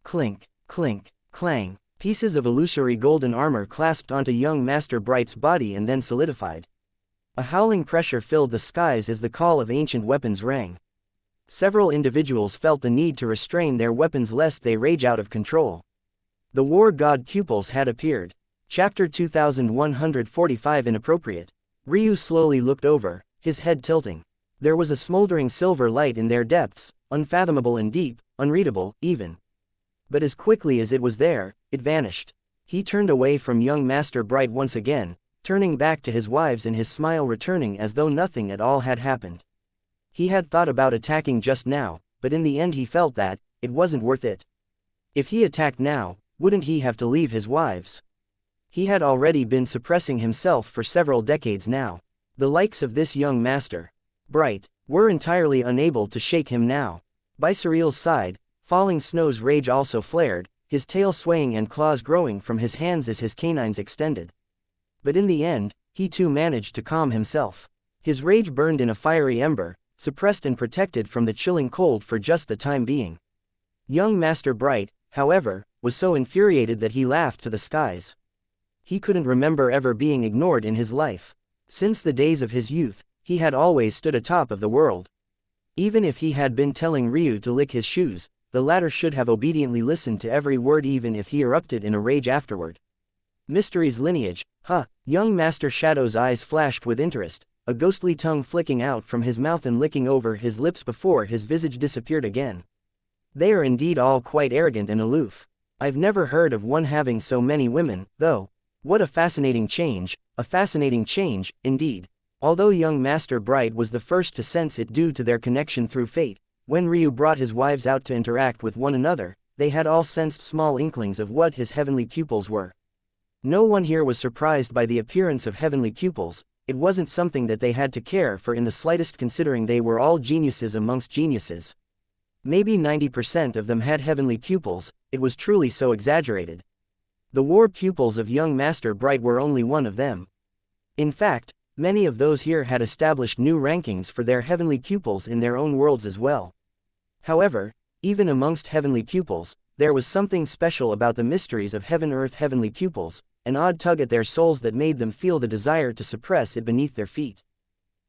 Clink, clink, clang, pieces of illusory golden armor clasped onto young Master Bright's body and then solidified. A howling pressure filled the skies as the call of ancient weapons rang. Several individuals felt the need to restrain their weapons lest they rage out of control. The war god pupils had appeared. Chapter 2145 Inappropriate. Ryu slowly looked over, his head tilting. There was a smoldering silver light in their depths, unfathomable and deep, unreadable, even. But as quickly as it was there, it vanished. He turned away from young Master Bright once again, turning back to his wives and his smile returning as though nothing at all had happened. He had thought about attacking just now, but in the end he felt that, it wasn't worth it. If he attacked now, wouldn't he have to leave his wives? He had already been suppressing himself for several decades now. The likes of this young Master Bright were entirely unable to shake him now. By Surreal's side, Falling Snow's rage also flared, his tail swaying and claws growing from his hands as his canines extended. But in the end, he too managed to calm himself. His rage burned in a fiery ember, suppressed and protected from the chilling cold for just the time being. Young Master Bright, however, was so infuriated that he laughed to the skies. He couldn't remember ever being ignored in his life. Since the days of his youth, he had always stood atop of the world. Even if he had been telling Ryu to lick his shoes, the latter should have obediently listened to every word even if he erupted in a rage afterward. Mystery's lineage, huh? Young Master Shadow's eyes flashed with interest, a ghostly tongue flicking out from his mouth and licking over his lips before his visage disappeared again. They are indeed all quite arrogant and aloof. I've never heard of one having so many women, though. What a fascinating change, indeed. Although young Master Bright was the first to sense it due to their connection through fate, when Ryu brought his wives out to interact with one another, they had all sensed small inklings of what his heavenly pupils were. No one here was surprised by the appearance of heavenly pupils. It wasn't something that they had to care for in the slightest considering they were all geniuses amongst geniuses. Maybe 90% of them had heavenly pupils, it was truly so exaggerated. The war pupils of young Master Bright were only one of them. In fact, many of those here had established new rankings for their heavenly pupils in their own worlds as well. However, even amongst heavenly pupils, there was something special about the mysteries of heaven-earth heavenly pupils, an odd tug at their souls that made them feel the desire to suppress it beneath their feet.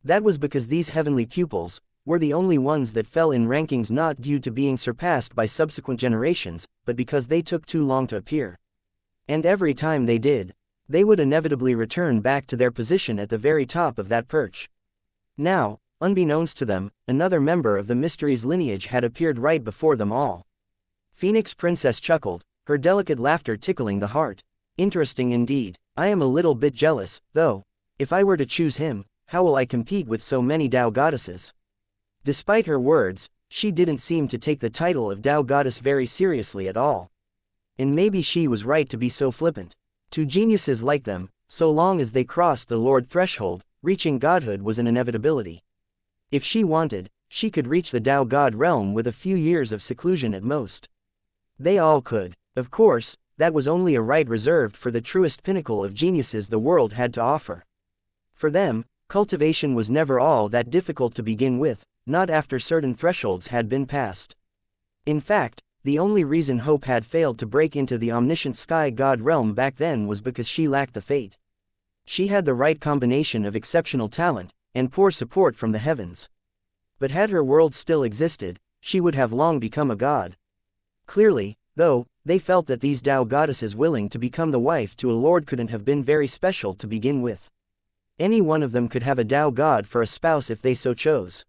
That was because these heavenly pupils were the only ones that fell in rankings not due to being surpassed by subsequent generations, but because they took too long to appear. And every time they did, they would inevitably return back to their position at the very top of that perch. Now, unbeknownst to them, another member of the Mystery's lineage had appeared right before them all. Phoenix Princess chuckled, her delicate laughter tickling the heart. Interesting indeed. I am a little bit jealous, though. If I were to choose him, how will I compete with so many Tao goddesses? Despite her words, she didn't seem to take the title of Tao goddess very seriously at all. And maybe she was right to be so flippant. To geniuses like them, so long as they crossed the Lord threshold, reaching godhood was an inevitability. If she wanted, she could reach the Tao God realm with a few years of seclusion at most. They all could. Of course, that was only a right reserved for the truest pinnacle of geniuses the world had to offer. For them, cultivation was never all that difficult to begin with, not after certain thresholds had been passed. In fact, the only reason Hope had failed to break into the omniscient sky god realm back then was because she lacked the fate. She had the right combination of exceptional talent and poor support from the heavens. But had her world still existed, she would have long become a god. Clearly, though, they felt that these Tao goddesses willing to become the wife to a lord couldn't have been very special to begin with. Any one of them could have a Tao god for a spouse if they so chose.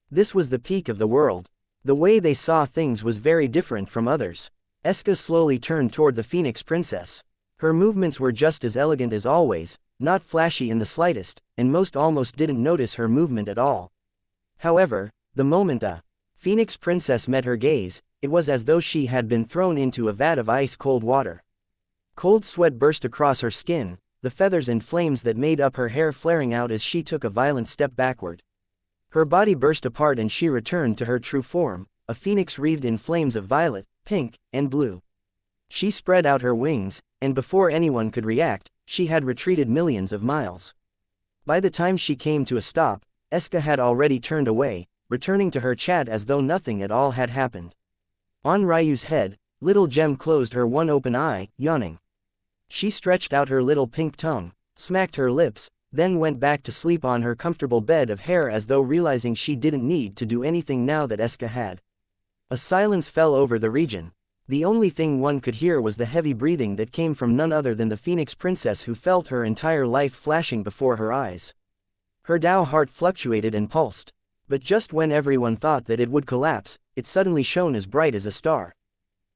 This was the peak of the world. The way they saw things was very different from others. Eska slowly turned toward the Phoenix Princess. Her movements were just as elegant as always, not flashy in the slightest, and most almost didn't notice her movement at all. However, the moment the Phoenix Princess met her gaze, it was as though she had been thrown into a vat of ice-cold water. Cold sweat burst across her skin, the feathers and flames that made up her hair flaring out as she took a violent step backward. Her body burst apart and she returned to her true form, a phoenix wreathed in flames of violet, pink, and blue. She spread out her wings, and before anyone could react, she had retreated millions of miles. By the time she came to a stop, Eska had already turned away, returning to her chat as though nothing at all had happened. On Ryu's head, Little Gem closed her one open eye, yawning. She stretched out her little pink tongue, smacked her lips, then went back to sleep on her comfortable bed of hair as though realizing she didn't need to do anything now that Eska had. A silence fell over the region. The only thing one could hear was the heavy breathing that came from none other than the Phoenix Princess who felt her entire life flashing before her eyes. Her Tao heart fluctuated and pulsed. But just when everyone thought that it would collapse, it suddenly shone as bright as a star.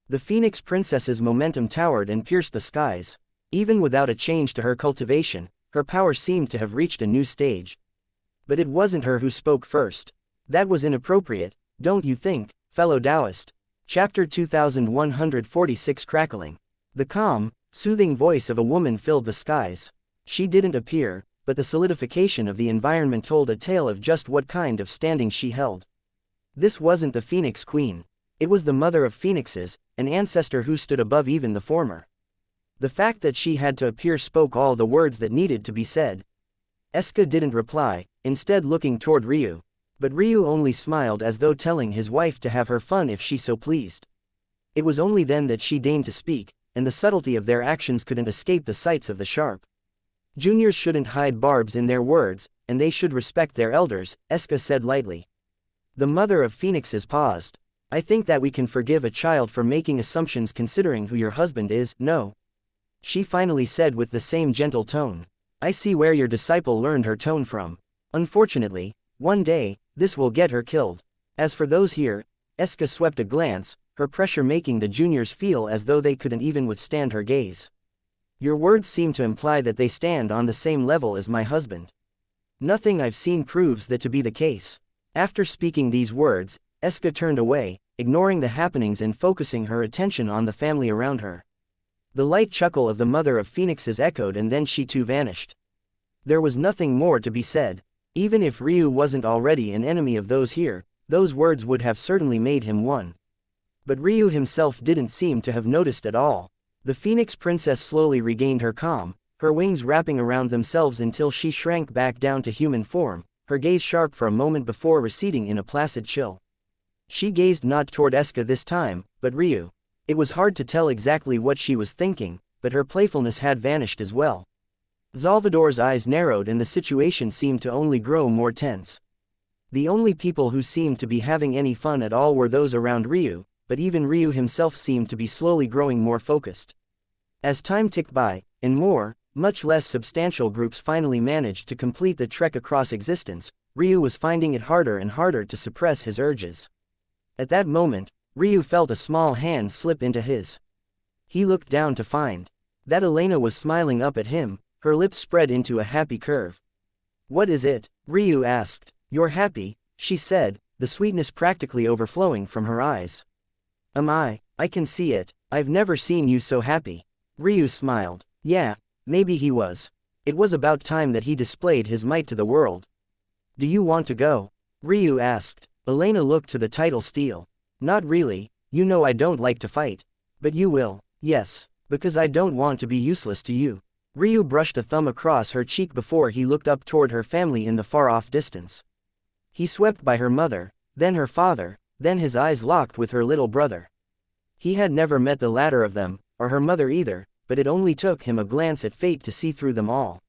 The Phoenix Princess's momentum towered and pierced the skies. Even without a change to her cultivation, her power seemed to have reached a new stage. But it wasn't her who spoke first. That was inappropriate, don't you think, fellow Taoist? Chapter 2146 Crackling. The calm, soothing voice of a woman filled the skies. She didn't appear, but the solidification of the environment told a tale of just what kind of standing she held. This wasn't the Phoenix Queen. It was the mother of phoenixes, an ancestor who stood above even the former. The fact that she had to appear spoke all the words that needed to be said. Eska didn't reply, instead looking toward Ryu. But Ryu only smiled as though telling his wife to have her fun if she so pleased. It was only then that she deigned to speak, and the subtlety of their actions couldn't escape the sights of the sharp. Juniors shouldn't hide barbs in their words, and they should respect their elders, Eska said lightly. The mother of phoenixes paused. I think that we can forgive a child for making assumptions considering who your husband is, no? She finally said with the same gentle tone. I see where your disciple learned her tone from. Unfortunately, one day, this will get her killed. As for those here, Eska swept a glance, her pressure making the juniors feel as though they couldn't even withstand her gaze. Your words seem to imply that they stand on the same level as my husband. Nothing I've seen proves that to be the case. After speaking these words, Eska turned away, ignoring the happenings and focusing her attention on the family around her. The light chuckle of the mother of phoenixes echoed and then she too vanished. There was nothing more to be said. Even if Ryu wasn't already an enemy of those here, those words would have certainly made him one. But Ryu himself didn't seem to have noticed at all. The Phoenix Princess slowly regained her calm, her wings wrapping around themselves until she shrank back down to human form, her gaze sharp for a moment before receding in a placid chill. She gazed not toward Eska this time, but Ryu. It was hard to tell exactly what she was thinking, but her playfulness had vanished as well. Salvador's eyes narrowed and the situation seemed to only grow more tense. The only people who seemed to be having any fun at all were those around Ryu, but even Ryu himself seemed to be slowly growing more focused. As time ticked by, and more, much less substantial groups finally managed to complete the trek across existence, Ryu was finding it harder and harder to suppress his urges. At that moment, Ryu felt a small hand slip into his. He looked down to find that Elena was smiling up at him, her lips spread into a happy curve. What is it? Ryu asked. You're happy, she said, the sweetness practically overflowing from her eyes. Am I? I can see it. I've never seen you so happy. Ryu smiled. Yeah, maybe he was. It was about time that he displayed his might to the world. Do you want to go? Ryu asked. Elena looked to the title steel. Not really, you know I don't like to fight. But you will. Yes, because I don't want to be useless to you. Ryu brushed a thumb across her cheek before he looked up toward her family in the far-off distance. He swept by her mother, then her father, then his eyes locked with her little brother. He had never met the latter of them, or her mother either, but it only took him a glance at fate to see through them all.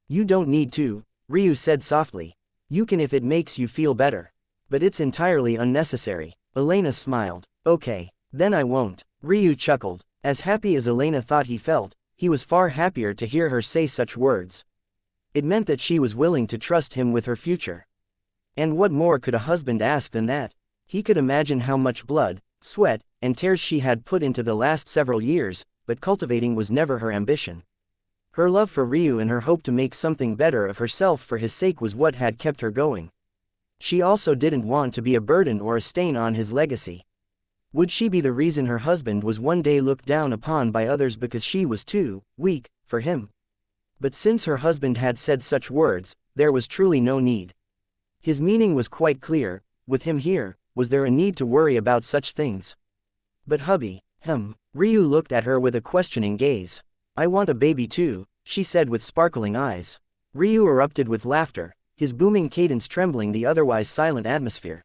You don't need to, Ryu said softly. You can if it makes you feel better. But it's entirely unnecessary. Elena smiled. Okay, then I won't. Ryu chuckled. As happy as Elena thought he felt, he was far happier to hear her say such words. It meant that she was willing to trust him with her future. And what more could a husband ask than that? He could imagine how much blood, sweat, and tears she had put into the last several years, but cultivating was never her ambition. Her love for Ryu and her hope to make something better of herself for his sake was what had kept her going. She also didn't want to be a burden or a stain on his legacy. Would she be the reason her husband was one day looked down upon by others because she was too weak for him? But since her husband had said such words, there was truly no need. His meaning was quite clear. With him here, was there a need to worry about such things? But hubby, Ryu looked at her with a questioning gaze. I want a baby too, she said with sparkling eyes. Ryu erupted with laughter, his booming cadence trembling the otherwise silent atmosphere.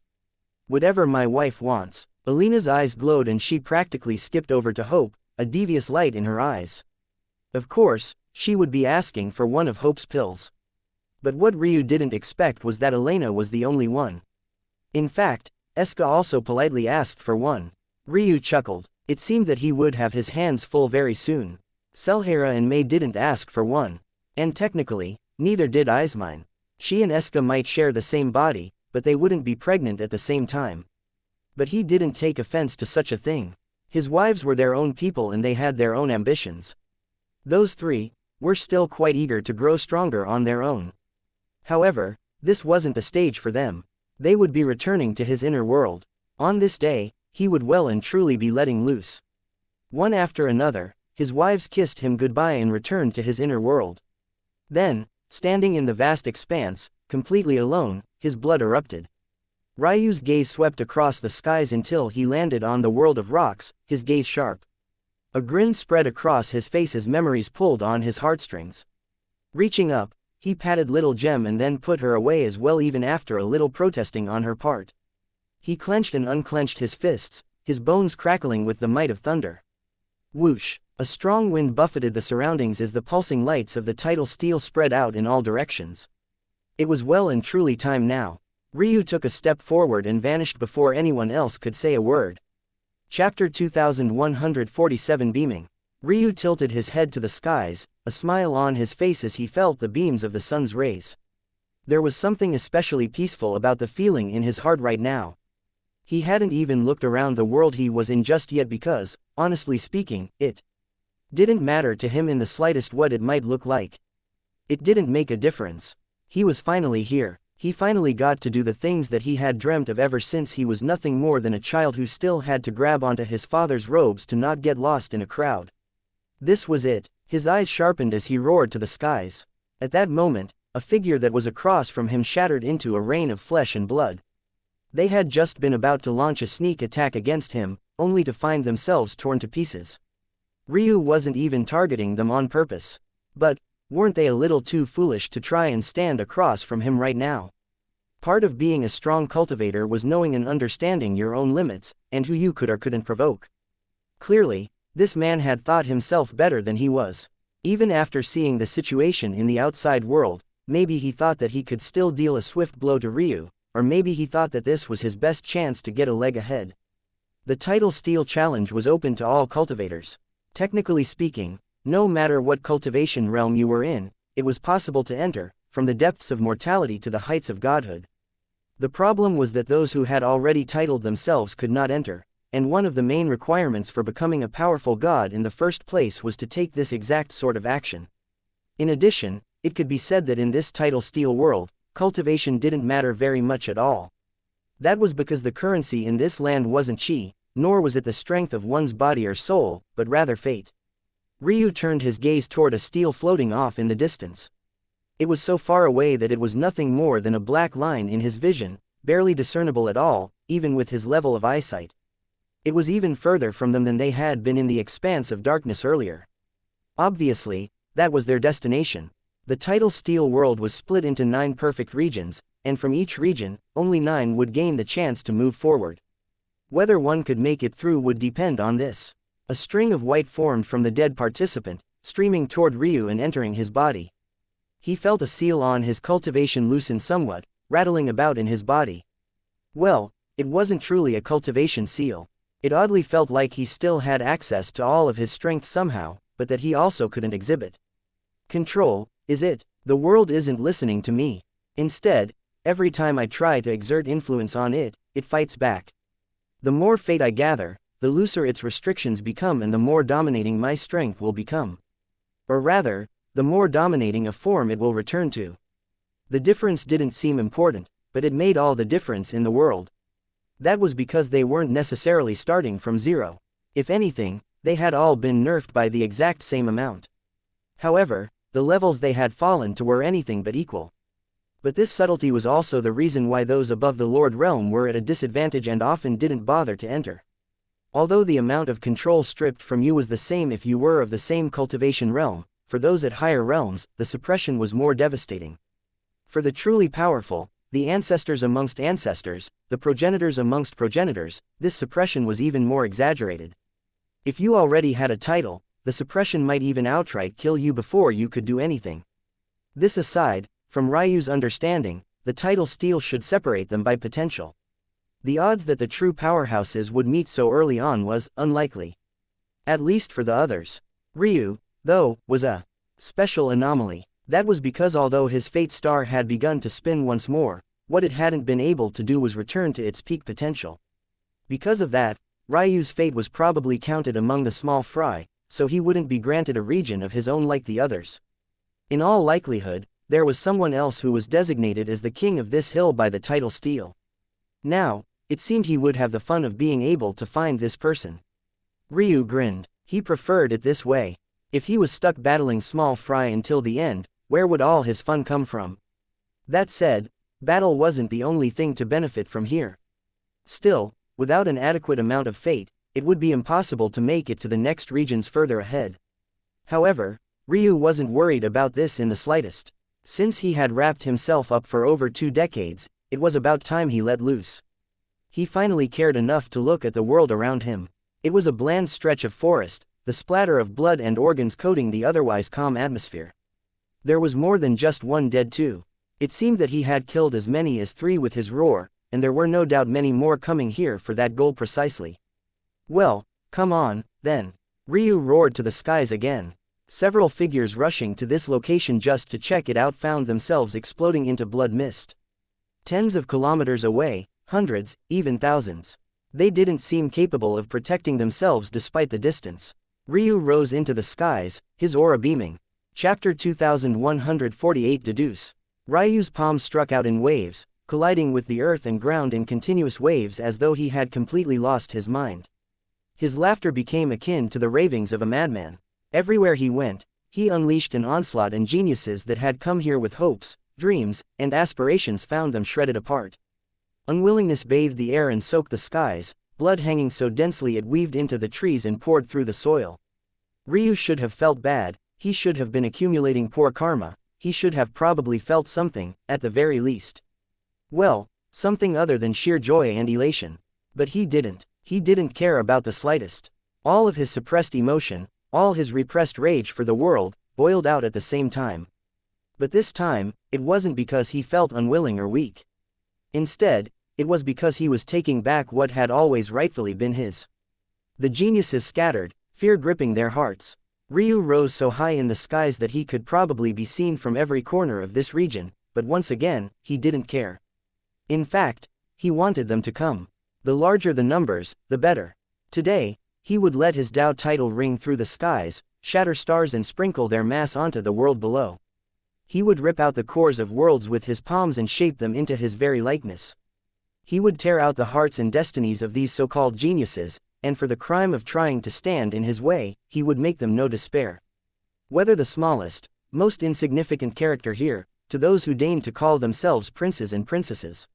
Whatever my wife wants. Elena's eyes glowed and she practically skipped over to Hope, a devious light in her eyes. Of course, she would be asking for one of Hope's pills. But what Ryu didn't expect was that Elena was the only one. In fact, Eska also politely asked for one. Ryu chuckled. It seemed that he would have his hands full very soon. Selhera and May didn't ask for one. And technically, neither did Ismine. She and Eska might share the same body, but they wouldn't be pregnant at the same time. But he didn't take offense to such a thing. His wives were their own people and they had their own ambitions. Those three were still quite eager to grow stronger on their own. However, this wasn't the stage for them. They would be returning to his inner world. On this day, he would well and truly be letting loose. One after another, his wives kissed him goodbye and returned to his inner world. Then, standing in the vast expanse, completely alone, his blood erupted. Ryu's gaze swept across the skies until he landed on the world of rocks, his gaze sharp. A grin spread across his face as memories pulled on his heartstrings. Reaching up, he patted Little Gem and then put her away as well, even after a little protesting on her part. He clenched and unclenched his fists, his bones crackling with the might of thunder. Whoosh! A strong wind buffeted the surroundings as the pulsing lights of the tidal steel spread out in all directions. It was well and truly time now. Ryu took a step forward and vanished before anyone else could say a word. Chapter 2147. Beaming. Ryu tilted his head to the skies, a smile on his face as he felt the beams of the sun's rays. There was something especially peaceful about the feeling in his heart right now. He hadn't even looked around the world he was in just yet because, honestly speaking, it didn't matter to him in the slightest what it might look like. It didn't make a difference. He was finally here. He finally got to do the things that he had dreamt of ever since he was nothing more than a child who still had to grab onto his father's robes to not get lost in a crowd. This was it. His eyes sharpened as he roared to the skies. At that moment, a figure that was across from him shattered into a rain of flesh and blood. They had just been about to launch a sneak attack against him, only to find themselves torn to pieces. Ryu wasn't even targeting them on purpose. But, weren't they a little too foolish to try and stand across from him right now? Part of being a strong cultivator was knowing and understanding your own limits, and who you could or couldn't provoke. Clearly, this man had thought himself better than he was. Even after seeing the situation in the outside world, maybe he thought that he could still deal a swift blow to Ryu, or maybe he thought that this was his best chance to get a leg ahead. The Tidal Steel Challenge was open to all cultivators. Technically speaking, no matter what cultivation realm you were in, it was possible to enter, from the depths of mortality to the heights of godhood. The problem was that those who had already titled themselves could not enter, and one of the main requirements for becoming a powerful god in the first place was to take this exact sort of action. In addition, it could be said that in this Tidal Steel world, cultivation didn't matter very much at all. That was because the currency in this land wasn't chi, nor was it the strength of one's body or soul, but rather fate. Ryu turned his gaze toward a steel floating off in the distance. It was so far away that it was nothing more than a black line in his vision, barely discernible at all, even with his level of eyesight. It was even further from them than they had been in the expanse of darkness earlier. Obviously, that was their destination. The Tidal Steel world was split into 9 perfect regions, and from each region, only 9 would gain the chance to move forward. Whether one could make it through would depend on this. A string of white formed from the dead participant, streaming toward Ryu and entering his body. He felt a seal on his cultivation loosen somewhat, rattling about in his body. Well, it wasn't truly a cultivation seal. It oddly felt like he still had access to all of his strength somehow, but that he also couldn't exhibit. Control, is it? The world isn't listening to me. Instead, every time I try to exert influence on it, it fights back. The more fate I gather, the looser its restrictions become and the more dominating my strength will become. Or rather, the more dominating a form it will return to. The difference didn't seem important, but it made all the difference in the world. That was because they weren't necessarily starting from zero. If anything, they had all been nerfed by the exact same amount. However, the levels they had fallen to were anything but equal. But this subtlety was also the reason why those above the Lord Realm were at a disadvantage and often didn't bother to enter. Although the amount of control stripped from you was the same if you were of the same cultivation realm, for those at higher realms, the suppression was more devastating. For the truly powerful, the ancestors amongst ancestors, the progenitors amongst progenitors, this suppression was even more exaggerated. If you already had a title, the suppression might even outright kill you before you could do anything. This aside, from Ryu's understanding, the Tidal Steel should separate them by potential. The odds that the true powerhouses would meet so early on was unlikely. At least for the others. Ryu, though, was a special anomaly. That was because although his fate star had begun to spin once more, what it hadn't been able to do was return to its peak potential. Because of that, Ryu's fate was probably counted among the small fry, so he wouldn't be granted a region of his own like the others. In all likelihood, there was someone else who was designated as the king of this hill by the title Steel. Now, it seemed he would have the fun of being able to find this person. Ryu grinned. He preferred it this way. If he was stuck battling small fry until the end, where would all his fun come from? That said, battle wasn't the only thing to benefit from here. Still, without an adequate amount of fate, it would be impossible to make it to the next regions further ahead. However, Ryu wasn't worried about this in the slightest. Since he had wrapped himself up for over 2 decades, it was about time he let loose. He finally cared enough to look at the world around him. It was a bland stretch of forest, the splatter of blood and organs coating the otherwise calm atmosphere. There was more than just one dead too. It seemed that he had killed as many as 3 with his roar, and there were no doubt many more coming here for that goal precisely. Well, come on, then. Ryu roared to the skies again. Several figures rushing to this location just to check it out found themselves exploding into blood mist. Tens of kilometers away, hundreds, even thousands. They didn't seem capable of protecting themselves despite the distance. Ryu rose into the skies, his aura beaming. Chapter 2148 Deduce. Ryu's palm struck out in waves, colliding with the earth and ground in continuous waves as though he had completely lost his mind. His laughter became akin to the ravings of a madman. Everywhere he went, he unleashed an onslaught, and geniuses that had come here with hopes, dreams, and aspirations found them shredded apart. Unwillingness bathed the air and soaked the skies, blood hanging so densely it weaved into the trees and poured through the soil. Ryu should have felt bad, he should have been accumulating poor karma, he should have probably felt something, at the very least. Well, something other than sheer joy and elation. But he didn't care about the slightest. All of his suppressed emotion, all his repressed rage for the world, boiled out at the same time. But this time, it wasn't because he felt unwilling or weak. Instead, it was because he was taking back what had always rightfully been his. The geniuses scattered, fear gripping their hearts. Ryu rose so high in the skies that he could probably be seen from every corner of this region, but once again, he didn't care. In fact, he wanted them to come. The larger the numbers, the better. Today, he would let his Tao title ring through the skies, shatter stars and sprinkle their mass onto the world below. He would rip out the cores of worlds with his palms and shape them into his very likeness. He would tear out the hearts and destinies of these so-called geniuses, and for the crime of trying to stand in his way, he would make them know despair. Whether the smallest, most insignificant character here, to those who deigned to call themselves princes and princesses.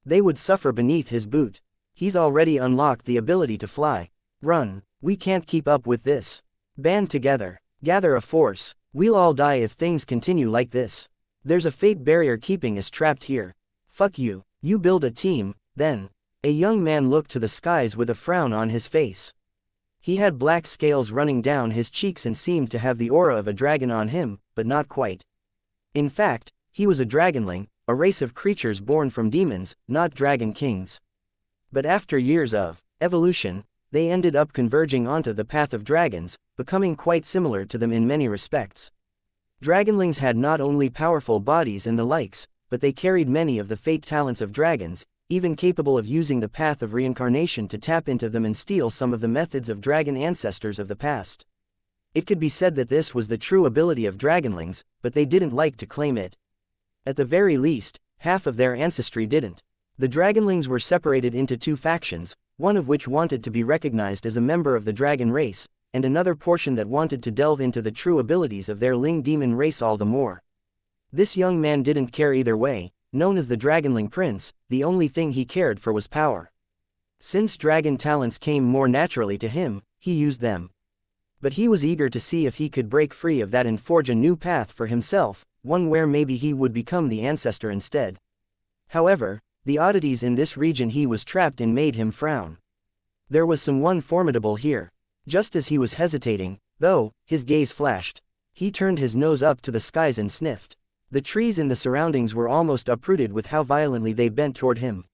They would suffer beneath his boot. He's already unlocked the ability to fly. Run, we can't keep up with this. Band together, gather a force, we'll all die if things continue like this. There's a fate barrier keeping us trapped here. Fuck you, you build a team, then. A young man looked to the skies with a frown on his face. He had black scales running down his cheeks and seemed to have the aura of a dragon on him, but not quite. In fact, he was a dragonling, a race of creatures born from demons, not dragon kings. But after years of evolution, they ended up converging onto the path of dragons, becoming quite similar to them in many respects. Dragonlings had not only powerful bodies and the likes, but they carried many of the fate talents of dragons, even capable of using the path of reincarnation to tap into them and steal some of the methods of dragon ancestors of the past. It could be said that this was the true ability of dragonlings, but they didn't like to claim it. At the very least, half of their ancestry didn't. The dragonlings were separated into 2 factions, one of which wanted to be recognized as a member of the dragon race, and another portion that wanted to delve into the true abilities of their Ling demon race all the more. This young man didn't care either way. Known as the Dragonling Prince, the only thing he cared for was power. Since dragon talents came more naturally to him, he used them. But he was eager to see if he could break free of that and forge a new path for himself, one where maybe he would become the ancestor instead. However, the oddities in this region he was trapped in made him frown. There was someone formidable here. Just as he was hesitating, though, his gaze flashed. He turned his nose up to the skies and sniffed. The trees in the surroundings were almost uprooted with how violently they bent toward him.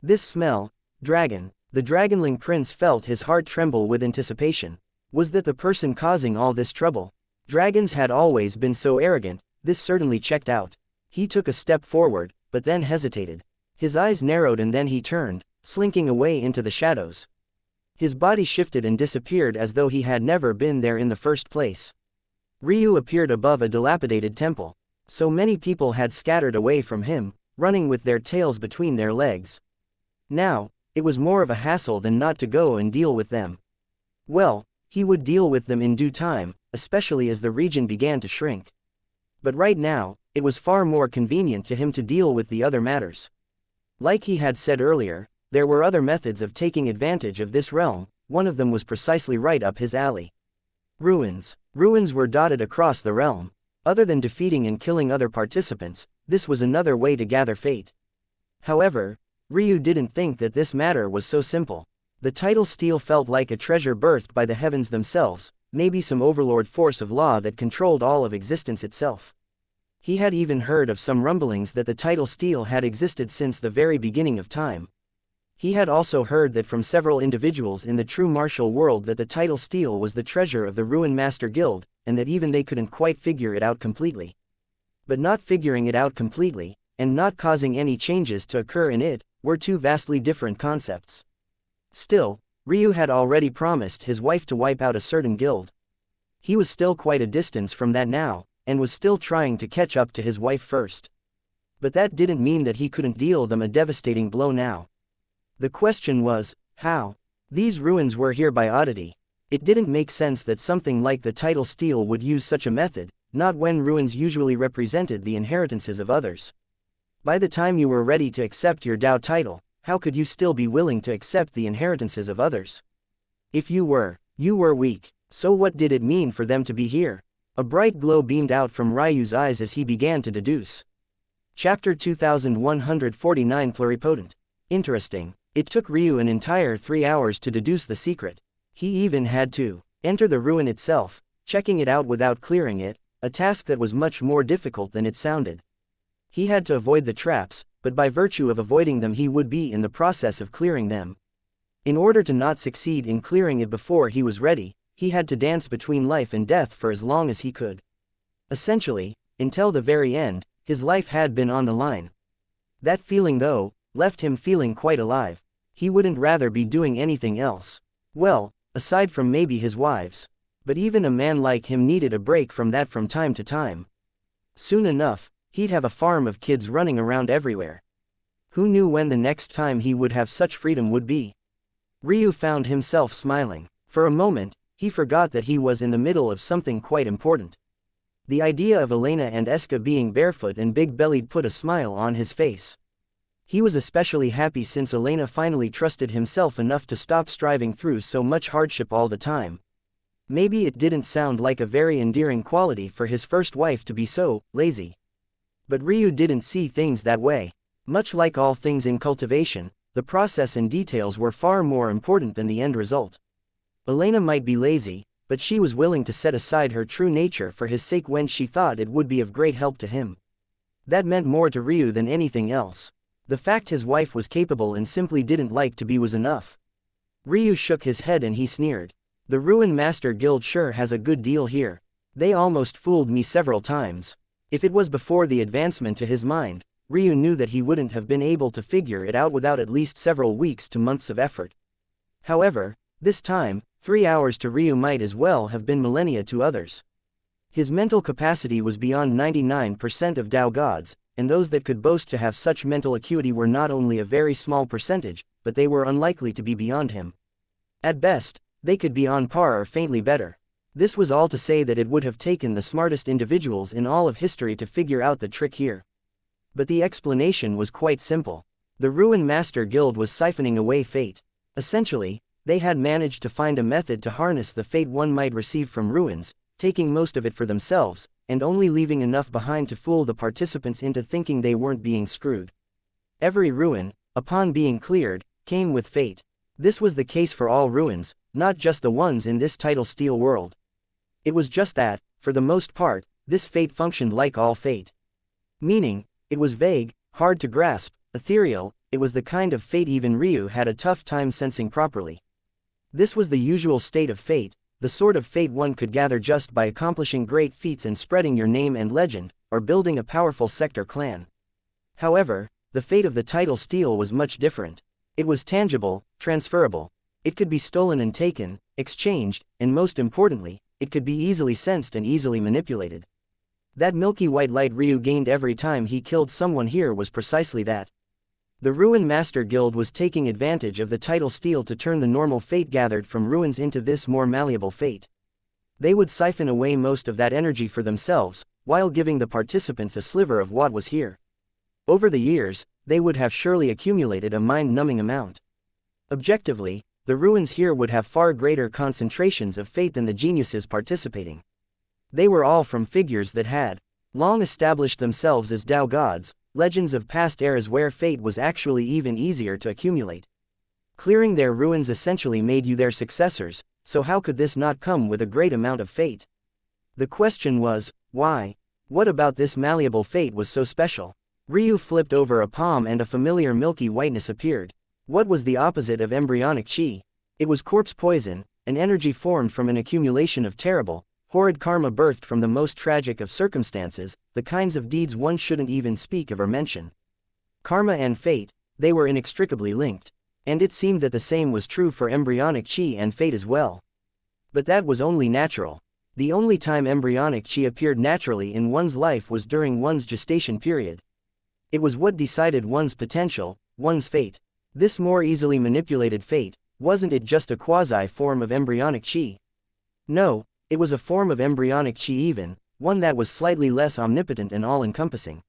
This smell, dragon, the Dragonling Prince felt his heart tremble with anticipation. Was that the person causing all this trouble? Dragons had always been so arrogant, this certainly checked out. He took a step forward, but then hesitated. His eyes narrowed and then he turned, slinking away into the shadows. His body shifted and disappeared as though he had never been there in the first place. Ryu appeared above a dilapidated temple. So many people had scattered away from him, running with their tails between their legs. Now, it was more of a hassle than not to go and deal with them. Well, he would deal with them in due time, especially as the region began to shrink. But right now, it was far more convenient to him to deal with the other matters. Like he had said earlier, there were other methods of taking advantage of this realm, one of them was precisely right up his alley. Ruins. Ruins were dotted across the realm. Other than defeating and killing other participants, this was another way to gather fate. However, Ryu didn't think that this matter was so simple. The tidal steel felt like a treasure birthed by the heavens themselves, maybe some overlord force of law that controlled all of existence itself. He had even heard of some rumblings that the tidal steel had existed since the very beginning of time. He had also heard that from several individuals in the true martial world that the tidal steel was the treasure of the Ruin Master Guild, and that even they couldn't quite figure it out completely. But not figuring it out completely, and not causing any changes to occur in it, were two vastly different concepts. Still, Ryu had already promised his wife to wipe out a certain guild. He was still quite a distance from that now, and was still trying to catch up to his wife first. But that didn't mean that he couldn't deal them a devastating blow now. The question was, how? These ruins were here by oddity. It didn't make sense that something like the tidal steel would use such a method, not when ruins usually represented the inheritances of others. By the time you were ready to accept your Dao title, how could you still be willing to accept the inheritances of others? If you were weak. So what did it mean for them to be here? A bright glow beamed out from Ryu's eyes as he began to deduce. Chapter 2149 Pluripotent. Interesting. It took Ryu an entire 3 hours to deduce the secret. He even had to enter the ruin itself, checking it out without clearing it, a task that was much more difficult than it sounded. He had to avoid the traps, but by virtue of avoiding them he would be in the process of clearing them. In order to not succeed in clearing it before he was ready, he had to dance between life and death for as long as he could. Essentially, until the very end, his life had been on the line. That feeling though, left him feeling quite alive. He wouldn't rather be doing anything else. Well, aside from maybe his wives. But even a man like him needed a break from that from time to time. Soon enough, he'd have a farm of kids running around everywhere. Who knew when the next time he would have such freedom would be? Ryu found himself smiling. For a moment, he forgot that he was in the middle of something quite important. The idea of Elena and Eska being barefoot and big-bellied put a smile on his face. He was especially happy since Elena finally trusted himself enough to stop striving through so much hardship all the time. Maybe it didn't sound like a very endearing quality for his first wife to be so lazy. But Ryu didn't see things that way. Much like all things in cultivation, the process and details were far more important than the end result. Elena might be lazy, but she was willing to set aside her true nature for his sake when she thought it would be of great help to him. That meant more to Ryu than anything else. The fact his wife was capable and simply didn't like to be was enough. Ryu shook his head and he sneered. The Ruin Master Guild sure has a good deal here. They almost fooled me several times. If it was before the advancement to his mind, Ryu knew that he wouldn't have been able to figure it out without at least several weeks to months of effort. However, this time, 3 hours to Ryu might as well have been millennia to others. His mental capacity was beyond 99% of Dao gods, and those that could boast to have such mental acuity were not only a very small percentage, but they were unlikely to be beyond him. At best, they could be on par or faintly better. This was all to say that it would have taken the smartest individuals in all of history to figure out the trick here. But the explanation was quite simple. The Ruin Master Guild was siphoning away fate. Essentially, they had managed to find a method to harness the fate one might receive from ruins, taking most of it for themselves, and only leaving enough behind to fool the participants into thinking they weren't being screwed. Every ruin, upon being cleared, came with fate. This was the case for all ruins, not just the ones in this tidal steel world. It was just that, for the most part, this fate functioned like all fate. Meaning, it was vague, hard to grasp, ethereal, it was the kind of fate even Ryu had a tough time sensing properly. This was the usual state of fate, the sort of fate one could gather just by accomplishing great feats and spreading your name and legend, or building a powerful sector clan. However, the fate of the title steel was much different. It was tangible, transferable. It could be stolen and taken, exchanged, and most importantly, it could be easily sensed and easily manipulated. That milky white light Ryu gained every time he killed someone here was precisely that. The Ruin Master Guild was taking advantage of the title steel to turn the normal fate gathered from ruins into this more malleable fate. They would siphon away most of that energy for themselves, while giving the participants a sliver of what was here. Over the years, they would have surely accumulated a mind-numbing amount. Objectively, the ruins here would have far greater concentrations of fate than the geniuses participating. They were all from figures that had long established themselves as Tao gods, legends of past eras where fate was actually even easier to accumulate. Clearing their ruins essentially made you their successors, so how could this not come with a great amount of fate? The question was, why? What about this malleable fate was so special? Ryu flipped over a palm and a familiar milky whiteness appeared. What was the opposite of embryonic chi? It was corpse poison, an energy formed from an accumulation of terrible, horrid karma birthed from the most tragic of circumstances, the kinds of deeds one shouldn't even speak of or mention. Karma and fate, they were inextricably linked. And it seemed that the same was true for embryonic chi and fate as well. But that was only natural. The only time embryonic chi appeared naturally in one's life was during one's gestation period. It was what decided one's potential, one's fate. This more easily manipulated fate, wasn't it just a quasi-form of embryonic chi? No, it was a form of embryonic chi even, one that was slightly less omnipotent and all-encompassing.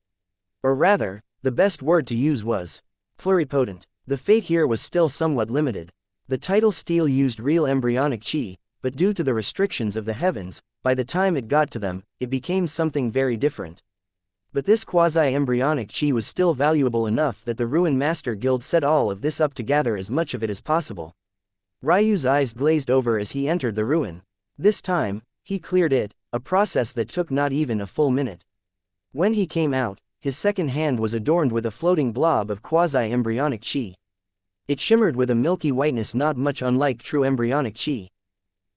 Or rather, the best word to use was pluripotent. The fate here was still somewhat limited. The title steel used real embryonic chi, but due to the restrictions of the heavens, by the time it got to them, it became something very different. But this quasi-embryonic chi was still valuable enough that the Ruin Master Guild set all of this up to gather as much of it as possible. Ryu's eyes glazed over as he entered the ruin. This time, he cleared it, a process that took not even a full minute. When he came out, his second hand was adorned with a floating blob of quasi-embryonic chi. It shimmered with a milky whiteness not much unlike true embryonic chi.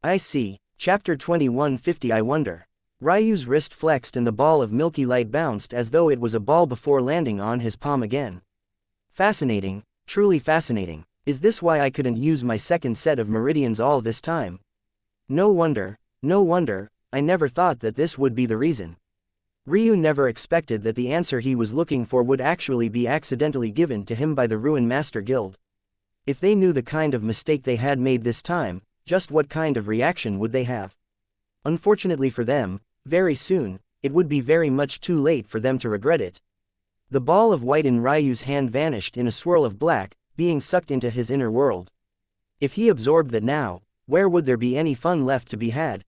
I see. Chapter 2150. I wonder. Ryu's wrist flexed and the ball of milky light bounced as though it was a ball before landing on his palm again. Fascinating, truly fascinating. Is this why I couldn't use my second set of meridians all this time? No wonder, I never thought that this would be the reason. Ryu never expected that the answer he was looking for would actually be accidentally given to him by the Ruin Master Guild. If they knew the kind of mistake they had made this time, just what kind of reaction would they have? Unfortunately for them, very soon, it would be very much too late for them to regret it. The ball of white in Ryu's hand vanished in a swirl of black, being sucked into his inner world. If he absorbed that now, where would there be any fun left to be had?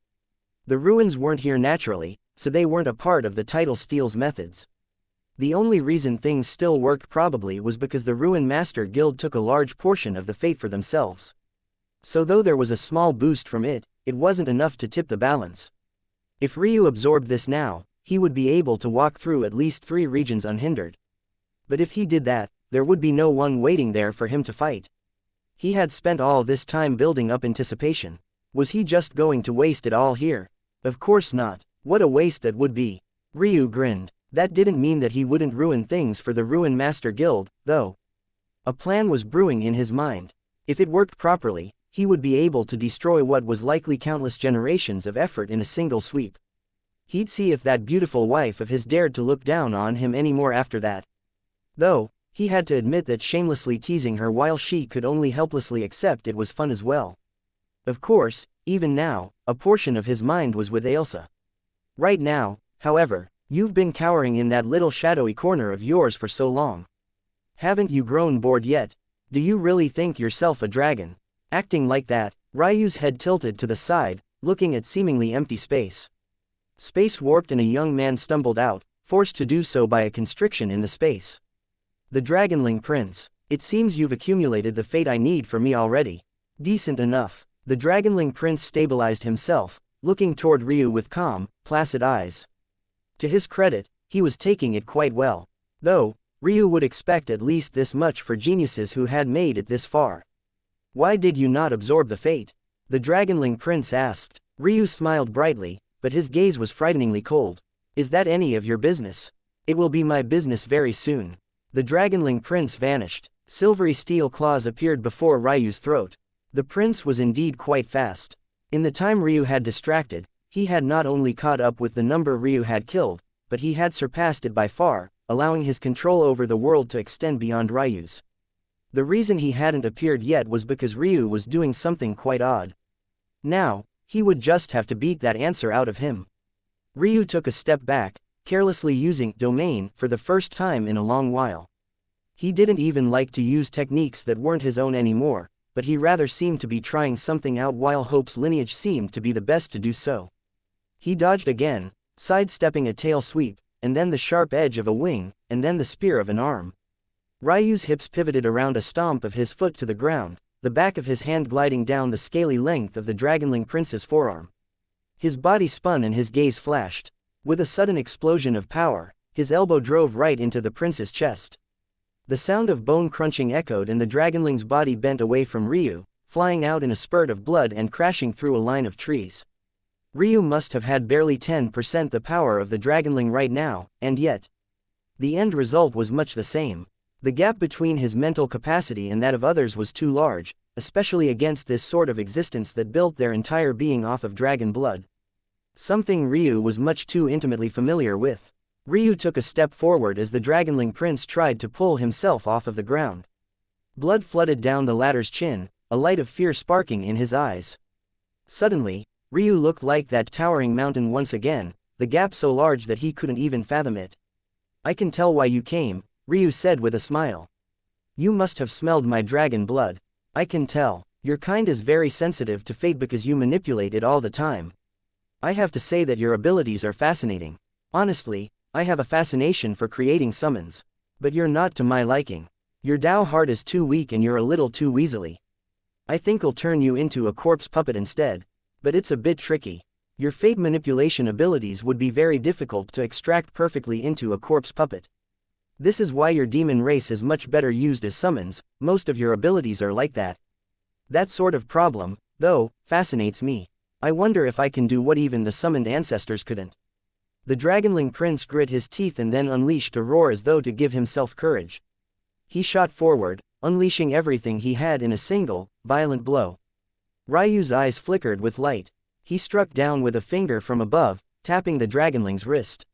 The ruins weren't here naturally, so they weren't a part of the title steal's methods. The only reason things still worked probably was because the Ruin Master Guild took a large portion of the fate for themselves. So though there was a small boost from it, it wasn't enough to tip the balance. If Ryu absorbed this now, he would be able to walk through at least 3 regions unhindered. But if he did that, there would be no one waiting there for him to fight. He had spent all this time building up anticipation. Was he just going to waste it all here? Of course not. What a waste that would be. Ryu grinned. That didn't mean that he wouldn't ruin things for the Ruin Master Guild, though. A plan was brewing in his mind. If it worked properly, he would be able to destroy what was likely countless generations of effort in a single sweep. He'd see if that beautiful wife of his dared to look down on him anymore after that. Though, he had to admit that shamelessly teasing her while she could only helplessly accept it was fun as well. Of course, even now, a portion of his mind was with Ailsa. Right now, however, you've been cowering in that little shadowy corner of yours for so long. Haven't you grown bored yet? Do you really think yourself a dragon? Acting like that, Ryu's head tilted to the side, looking at seemingly empty space. Space warped and a young man stumbled out, forced to do so by a constriction in the space. The Dragonling Prince. It seems you've accumulated the fate I need for me already. Decent enough. The Dragonling Prince stabilized himself, looking toward Ryu with calm, placid eyes. To his credit, he was taking it quite well. Though, Ryu would expect at least this much for geniuses who had made it this far. Why did you not absorb the fate? The Dragonling Prince asked. Ryu smiled brightly, but his gaze was frighteningly cold. Is that any of your business? It will be my business very soon. The dragonling prince vanished. Silvery steel claws appeared before Ryu's throat. The prince was indeed quite fast. In the time Ryu had distracted, he had not only caught up with the number Ryu had killed, but he had surpassed it by far, allowing his control over the world to extend beyond Ryu's. The reason he hadn't appeared yet was because Ryu was doing something quite odd. Now, he would just have to beat that answer out of him. Ryu took a step back, carelessly using domain for the first time in a long while. He didn't even like to use techniques that weren't his own anymore, but he rather seemed to be trying something out while Hope's lineage seemed to be the best to do so. He dodged again, sidestepping a tail sweep, and then the sharp edge of a wing, and then the spear of an arm. Ryu's hips pivoted around a stomp of his foot to the ground, the back of his hand gliding down the scaly length of the dragonling prince's forearm. His body spun and his gaze flashed. With a sudden explosion of power, his elbow drove right into the prince's chest. The sound of bone crunching echoed and the dragonling's body bent away from Ryu, flying out in a spurt of blood and crashing through a line of trees. Ryu must have had barely 10% the power of the dragonling right now, and yet, the end result was much the same. The gap between his mental capacity and that of others was too large, especially against this sort of existence that built their entire being off of dragon blood. Something Ryu was much too intimately familiar with. Ryu took a step forward as the dragonling prince tried to pull himself off of the ground. Blood flooded down the latter's chin, a light of fear sparking in his eyes. Suddenly, Ryu looked like that towering mountain once again, the gap so large that he couldn't even fathom it. "I can tell why you came," Ryu said with a smile. "You must have smelled my dragon blood. I can tell. Your kind is very sensitive to fate because you manipulate it all the time. I have to say that your abilities are fascinating. Honestly, I have a fascination for creating summons. But you're not to my liking. Your Dao heart is too weak and you're a little too weaselly. I think I'll turn you into a corpse puppet instead. But it's a bit tricky. Your fate manipulation abilities would be very difficult to extract perfectly into a corpse puppet. This is why your demon race is much better used as summons, most of your abilities are like that. That sort of problem, though, fascinates me. I wonder if I can do what even the summoned ancestors couldn't." The dragonling prince grit his teeth and then unleashed a roar as though to give himself courage. He shot forward, unleashing everything he had in a single, violent blow. Ryu's eyes flickered with light. He struck down with a finger from above, tapping the dragonling's wrist.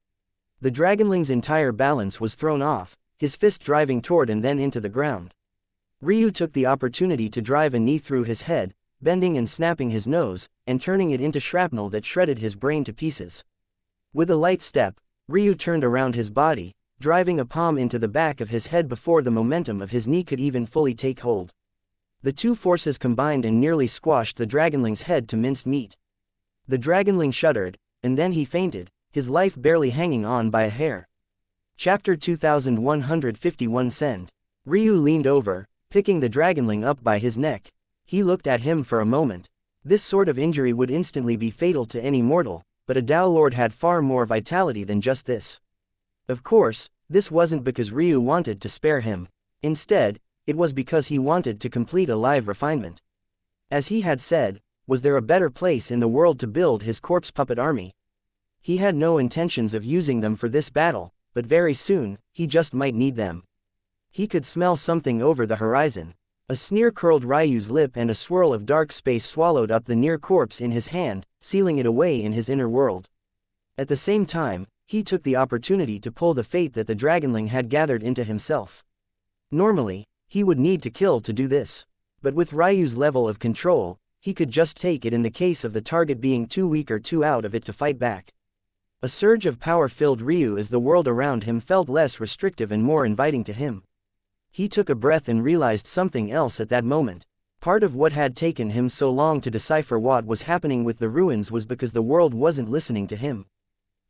The dragonling's entire balance was thrown off, his fist driving toward and then into the ground. Ryu took the opportunity to drive a knee through his head, bending and snapping his nose, and turning it into shrapnel that shredded his brain to pieces. With a light step, Ryu turned around his body, driving a palm into the back of his head before the momentum of his knee could even fully take hold. The two forces combined and nearly squashed the dragonling's head to minced meat. The dragonling shuddered, and then he fainted, his life barely hanging on by a hair. Chapter 2151 Send. Ryu leaned over, picking the dragonling up by his neck. He looked at him for a moment. This sort of injury would instantly be fatal to any mortal, but a Dao Lord had far more vitality than just this. Of course, this wasn't because Ryu wanted to spare him. Instead, it was because he wanted to complete a live refinement. As he had said, was there a better place in the world to build his corpse puppet army? He had no intentions of using them for this battle, but very soon, he just might need them. He could smell something over the horizon. A sneer curled Ryu's lip and a swirl of dark space swallowed up the near corpse in his hand, sealing it away in his inner world. At the same time, he took the opportunity to pull the fate that the dragonling had gathered into himself. Normally, he would need to kill to do this. But with Ryu's level of control, he could just take it in the case of the target being too weak or too out of it to fight back. A surge of power filled Ryu as the world around him felt less restrictive and more inviting to him. He took a breath and realized something else at that moment. Part of what had taken him so long to decipher what was happening with the ruins was because the world wasn't listening to him.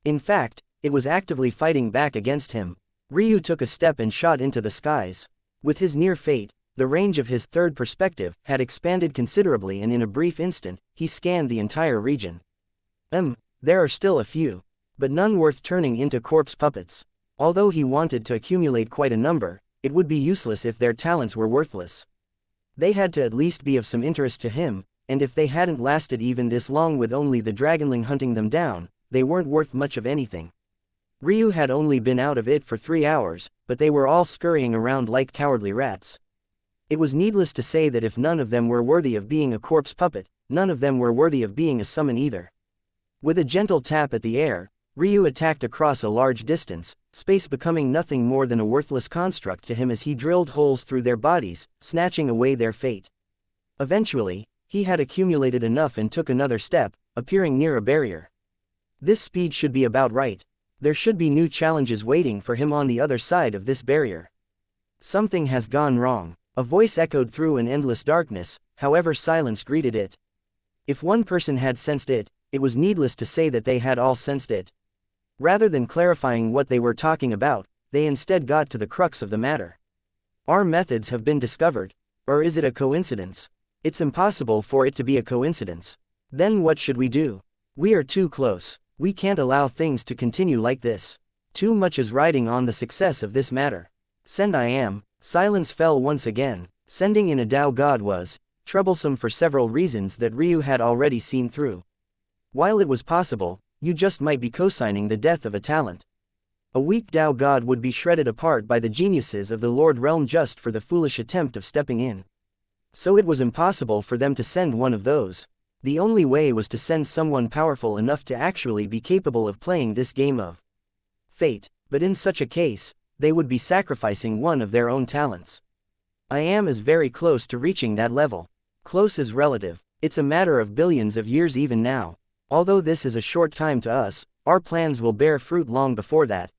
In fact, it was actively fighting back against him. Ryu took a step and shot into the skies. With his near fate, the range of his third perspective had expanded considerably and in a brief instant, he scanned the entire region. There are still a few. But none worth turning into corpse puppets. Although he wanted to accumulate quite a number, it would be useless if their talents were worthless. They had to at least be of some interest to him, and if they hadn't lasted even this long with only the dragonling hunting them down, they weren't worth much of anything. Ryu had only been out of it for 3 hours, but they were all scurrying around like cowardly rats. It was needless to say that if none of them were worthy of being a corpse puppet, none of them were worthy of being a summon either. With a gentle tap at the air, Ryu attacked across a large distance, space becoming nothing more than a worthless construct to him as he drilled holes through their bodies, snatching away their fate. Eventually, he had accumulated enough and took another step, appearing near a barrier. This speed should be about right. There should be new challenges waiting for him on the other side of this barrier. Something has gone wrong. A voice echoed through an endless darkness, however silence greeted it. If one person had sensed it, it was needless to say that they had all sensed it. Rather than clarifying what they were talking about, they instead got to the crux of the matter. Our methods have been discovered. Or is it a coincidence? It's impossible for it to be a coincidence. Then what should we do? We are too close. We can't allow things to continue like this. Too much is riding on the success of this matter. Send I am. Silence fell once again. Sending in a Tao god was troublesome for several reasons that Ryu had already seen through. While it was possible, you just might be co-signing the death of a talent. A weak Tao god would be shredded apart by the geniuses of the Lord Realm just for the foolish attempt of stepping in. So it was impossible for them to send one of those. The only way was to send someone powerful enough to actually be capable of playing this game of fate, but in such a case, they would be sacrificing one of their own talents. I am is very close to reaching that level. Close is relative. It's a matter of billions of years even now. Although this is a short time to us, our plans will bear fruit long before that.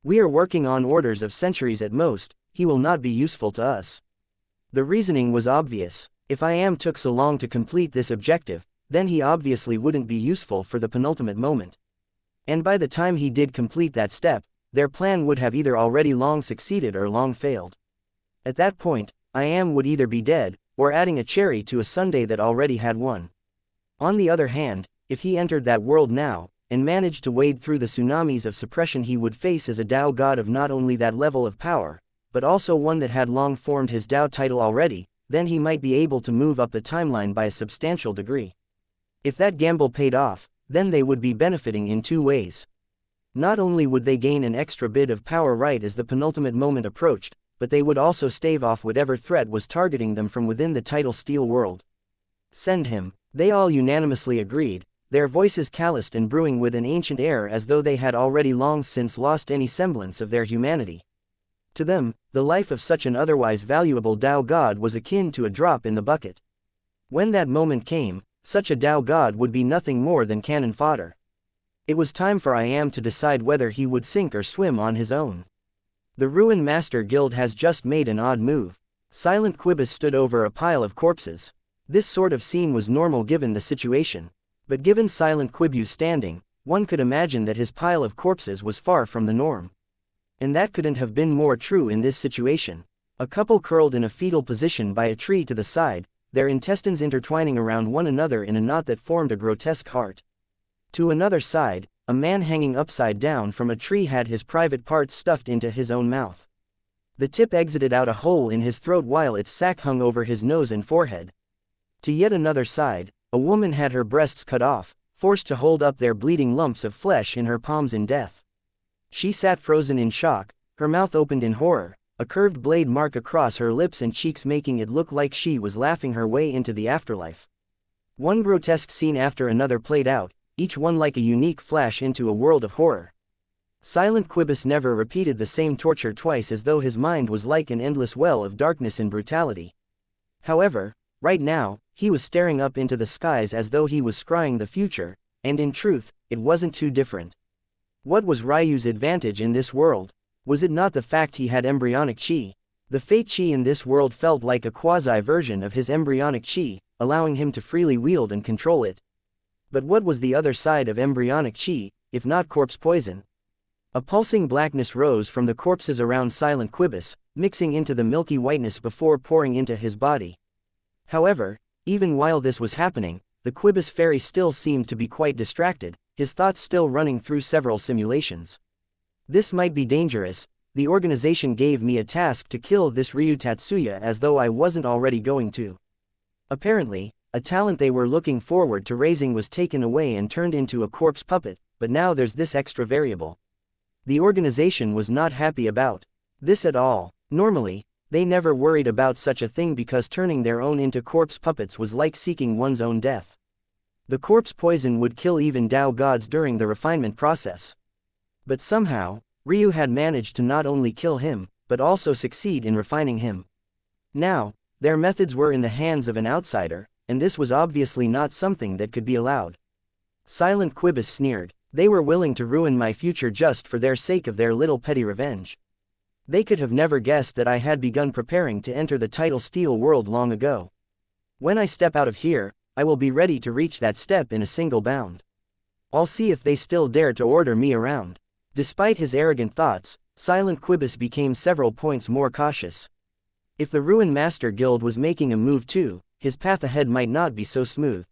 We are working on orders of centuries at most. He will not be useful to us. The reasoning was obvious. If I am took so long to complete this objective, then he obviously wouldn't be useful for the penultimate moment. And by the time he did complete that step, their plan would have either already long succeeded or long failed. At that point, I am would either be dead, or adding a cherry to a sundae that already had one. On the other hand, if he entered that world now, and managed to wade through the tsunamis of suppression he would face as a Tao god of not only that level of power, but also one that had long formed his Tao title already, then he might be able to move up the timeline by a substantial degree. If that gamble paid off, then they would be benefiting in two ways. Not only would they gain an extra bit of power right as the penultimate moment approached, but they would also stave off whatever threat was targeting them from within the title steel world. Send him. They all unanimously agreed, their voices calloused and brewing with an ancient air as though they had already long since lost any semblance of their humanity. To them, the life of such an otherwise valuable Tao god was akin to a drop in the bucket. When that moment came, such a Tao god would be nothing more than cannon fodder. It was time for I am to decide whether he would sink or swim on his own. The Ruin Master Guild has just made an odd move. Silent Quibus stood over a pile of corpses. This sort of scene was normal given the situation. But given Silent Quibus standing, one could imagine that his pile of corpses was far from the norm. And that couldn't have been more true in this situation. A couple curled in a fetal position by a tree to the side, their intestines intertwining around one another in a knot that formed a grotesque heart. To another side, a man hanging upside down from a tree had his private parts stuffed into his own mouth. The tip exited out a hole in his throat while its sac hung over his nose and forehead. To yet another side, a woman had her breasts cut off, forced to hold up their bleeding lumps of flesh in her palms in death. She sat frozen in shock, her mouth opened in horror, a curved blade mark across her lips and cheeks making it look like she was laughing her way into the afterlife. One grotesque scene after another played out, each one like a unique flash into a world of horror. Silent Quibus never repeated the same torture twice as though his mind was like an endless well of darkness and brutality. However, right now, he was staring up into the skies as though he was scrying the future, and in truth, it wasn't too different. What was Ryu's advantage in this world? Was it not the fact he had embryonic chi? The fate chi in this world felt like a quasi-version of his embryonic chi, allowing him to freely wield and control it. But what was the other side of embryonic chi, if not corpse poison? A pulsing blackness rose from the corpses around Silent Quibus, mixing into the milky whiteness before pouring into his body. However, even while this was happening, the Quibus fairy still seemed to be quite distracted, his thoughts still running through several simulations. This might be dangerous. The organization gave me a task to kill this Ryu Tatsuya as though I wasn't already going to. Apparently, a talent they were looking forward to raising was taken away and turned into a corpse puppet, but now there's this extra variable. The organization was not happy about this at all. Normally, they never worried about such a thing because turning their own into corpse puppets was like seeking one's own death. The corpse poison would kill even Tao gods during the refinement process. But somehow, Ryu had managed to not only kill him, but also succeed in refining him. Now, their methods were in the hands of an outsider, and this was obviously not something that could be allowed. Silent Quibus sneered. They were willing to ruin my future just for their sake of their little petty revenge. They could have never guessed that I had begun preparing to enter the Title Steel world long ago. When I step out of here, I will be ready to reach that step in a single bound. I'll see if they still dare to order me around. Despite his arrogant thoughts, Silent Quibus became several points more cautious. If the Ruin Master Guild was making a move too, his path ahead might not be so smooth.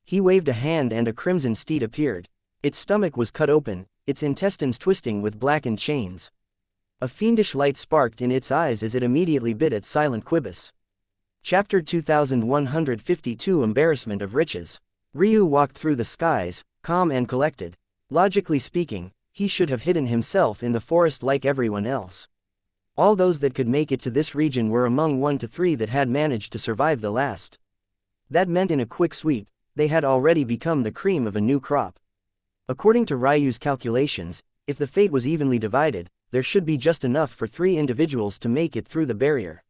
He waved a hand and a crimson steed appeared. Its stomach was cut open, its intestines twisting with blackened chains. A fiendish light sparked in its eyes as it immediately bit at Silent Quibus. Chapter 2152 Embarrassment of Riches. Ryu walked through the skies, calm and collected. Logically speaking, he should have hidden himself in the forest like everyone else. All those that could make it to this region were among 1 to 3 that had managed to survive the last. That meant in a quick sweep, they had already become the cream of a new crop. According to Ryu's calculations, if the fate was evenly divided, there should be just enough for 3 individuals to make it through the barrier.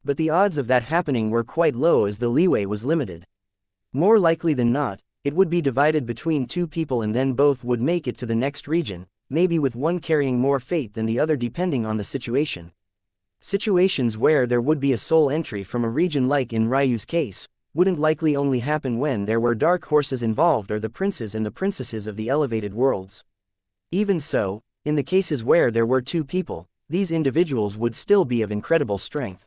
But the odds of that happening were quite low as the leeway was limited. More likely than not, it would be divided between 2 people and then both would make it to the next region, maybe with one carrying more fate than the other depending on the situation. Situations where there would be a sole entry from a region like in Ryu's case, wouldn't likely only happen when there were dark horses involved or the princes and the princesses of the elevated worlds. Even so, in the cases where there were 2 people, these individuals would still be of incredible strength.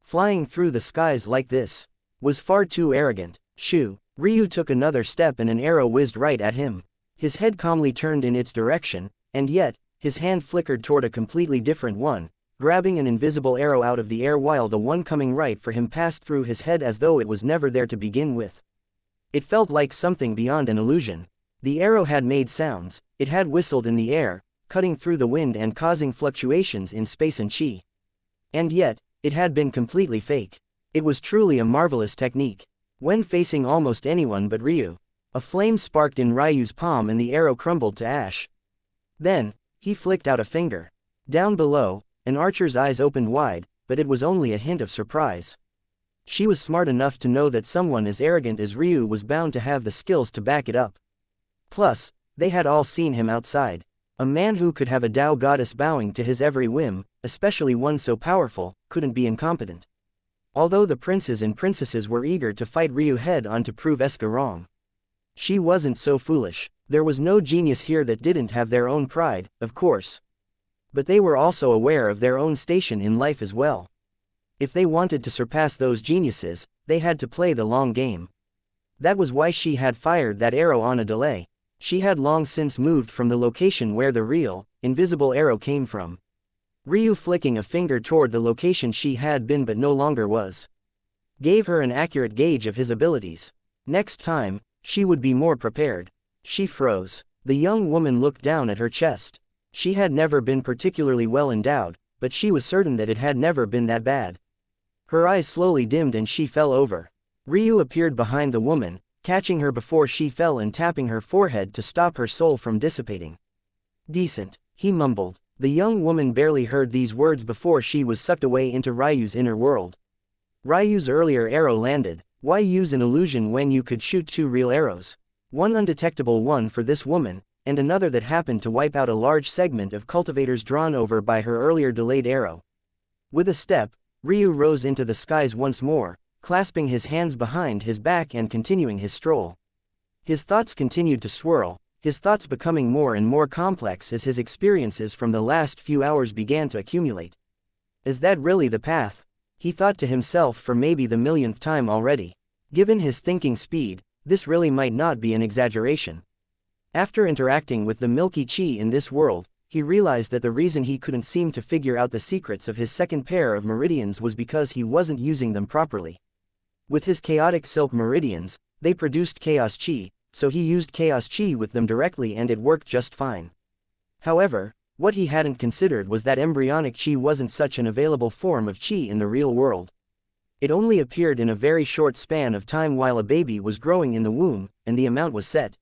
Flying through the skies like this was far too arrogant. Shoo! Ryu took another step and an arrow whizzed right at him. His head calmly turned in its direction, and yet, his hand flickered toward a completely different one, grabbing an invisible arrow out of the air while the one coming right for him passed through his head as though it was never there to begin with. It felt like something beyond an illusion. The arrow had made sounds, it had whistled in the air, cutting through the wind and causing fluctuations in space and chi. And yet, it had been completely fake. It was truly a marvelous technique. When facing almost anyone but Ryu, a flame sparked in Ryu's palm and the arrow crumbled to ash. Then, he flicked out a finger. Down below, an archer's eyes opened wide, but it was only a hint of surprise. She was smart enough to know that someone as arrogant as Ryu was bound to have the skills to back it up. Plus, they had all seen him outside. A man who could have a Tao goddess bowing to his every whim, especially one so powerful, couldn't be incompetent. Although the princes and princesses were eager to fight Ryu head-on to prove Eska wrong. She wasn't so foolish. There was no genius here that didn't have their own pride, of course. But they were also aware of their own station in life as well. If they wanted to surpass those geniuses, they had to play the long game. That was why she had fired that arrow on a delay. She had long since moved from the location where the real, invisible arrow came from. Ryu flicking a finger toward the location she had been but no longer was, gave her an accurate gauge of his abilities. Next time, she would be more prepared. She froze. The young woman looked down at her chest. She had never been particularly well endowed, but she was certain that it had never been that bad. Her eyes slowly dimmed and she fell over. Ryu appeared behind the woman, catching her before she fell and tapping her forehead to stop her soul from dissipating. Decent, he mumbled. The young woman barely heard these words before she was sucked away into Ryu's inner world. Ryu's earlier arrow landed. Why use an illusion when you could shoot 2 real arrows? One undetectable one for this woman, and another that happened to wipe out a large segment of cultivators drawn over by her earlier delayed arrow. With a step, Ryu rose into the skies once more, clasping his hands behind his back and continuing his stroll. His thoughts continued to swirl, his thoughts becoming more and more complex as his experiences from the last few hours began to accumulate. Is that really the path? He thought to himself for maybe the millionth time already. Given his thinking speed, this really might not be an exaggeration. After interacting with the milky chi in this world, he realized that the reason he couldn't seem to figure out the secrets of his second pair of meridians was because he wasn't using them properly. With his chaotic silk meridians, they produced chaos chi, so he used chaos chi with them directly and it worked just fine. However, what he hadn't considered was that embryonic chi wasn't such an available form of chi in the real world. It only appeared in a very short span of time while a baby was growing in the womb, and the amount was set.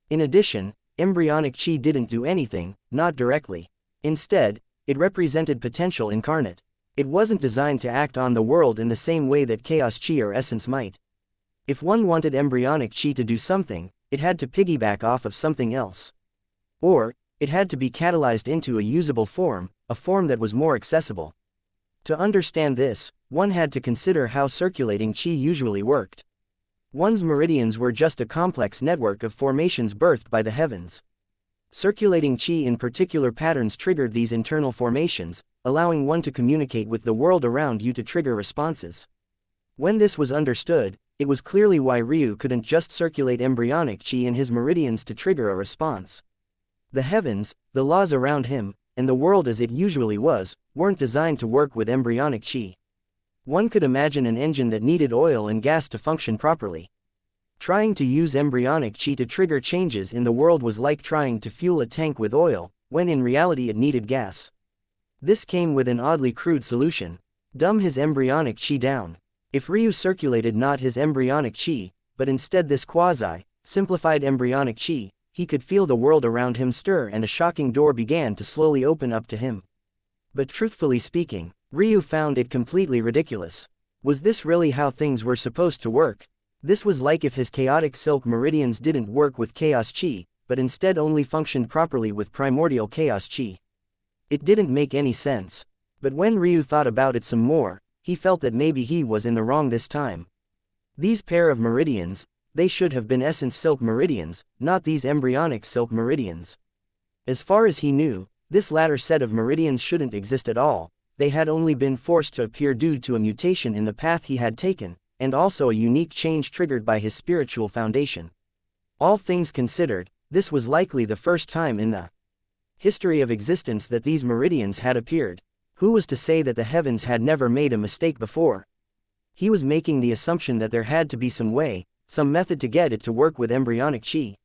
In addition, embryonic chi didn't do anything, not directly. Instead, it represented potential incarnate. It wasn't designed to act on the world in the same way that chaos chi or essence might. If one wanted embryonic chi to do something, it had to piggyback off of something else. Or, it had to be catalyzed into a usable form, a form that was more accessible. To understand this, one had to consider how circulating chi usually worked. One's meridians were just a complex network of formations birthed by the heavens. Circulating chi in particular patterns triggered these internal formations, allowing one to communicate with the world around you to trigger responses. When this was understood, it was clearly why Ryu couldn't just circulate embryonic chi in his meridians to trigger a response. The heavens, the laws around him, and the world as it usually was, weren't designed to work with embryonic chi. One could imagine an engine that needed oil and gas to function properly. Trying to use embryonic chi to trigger changes in the world was like trying to fuel a tank with oil, when in reality it needed gas. This came with an oddly crude solution: dumb his embryonic chi down. If Ryu circulated not his embryonic chi, but instead this quasi-simplified embryonic chi, he could feel the world around him stir and a shocking door began to slowly open up to him. But truthfully speaking, Ryu found it completely ridiculous. Was this really how things were supposed to work? This was like if his chaotic silk meridians didn't work with chaos chi, but instead only functioned properly with primordial chaos chi. It didn't make any sense. But when Ryu thought about it some more, he felt that maybe he was in the wrong this time. These pair of meridians, they should have been essence silk meridians, not these embryonic silk meridians. As far as he knew, this latter set of meridians shouldn't exist at all. They had only been forced to appear due to a mutation in the path he had taken, and also a unique change triggered by his spiritual foundation. All things considered, this was likely the first time in the history of existence that these meridians had appeared. Who was to say that the heavens had never made a mistake before? He was making the assumption that there had to be some way, some method to get it to work with embryonic chi.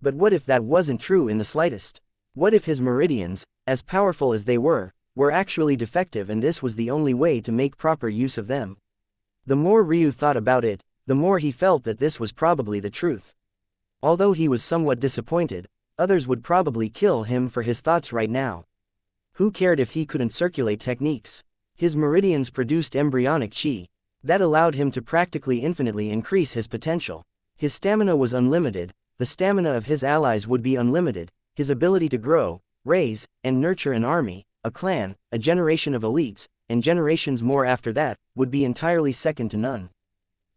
But what if that wasn't true in the slightest? What if his meridians, as powerful as they were actually defective and this was the only way to make proper use of them? The more Ryu thought about it, the more he felt that this was probably the truth. Although he was somewhat disappointed, others would probably kill him for his thoughts right now. Who cared if he couldn't circulate techniques? His meridians produced embryonic chi. That allowed him to practically infinitely increase his potential. His stamina was unlimited, the stamina of his allies would be unlimited, his ability to grow, raise, and nurture an army, a clan, a generation of elites, and generations more after that, would be entirely second to none.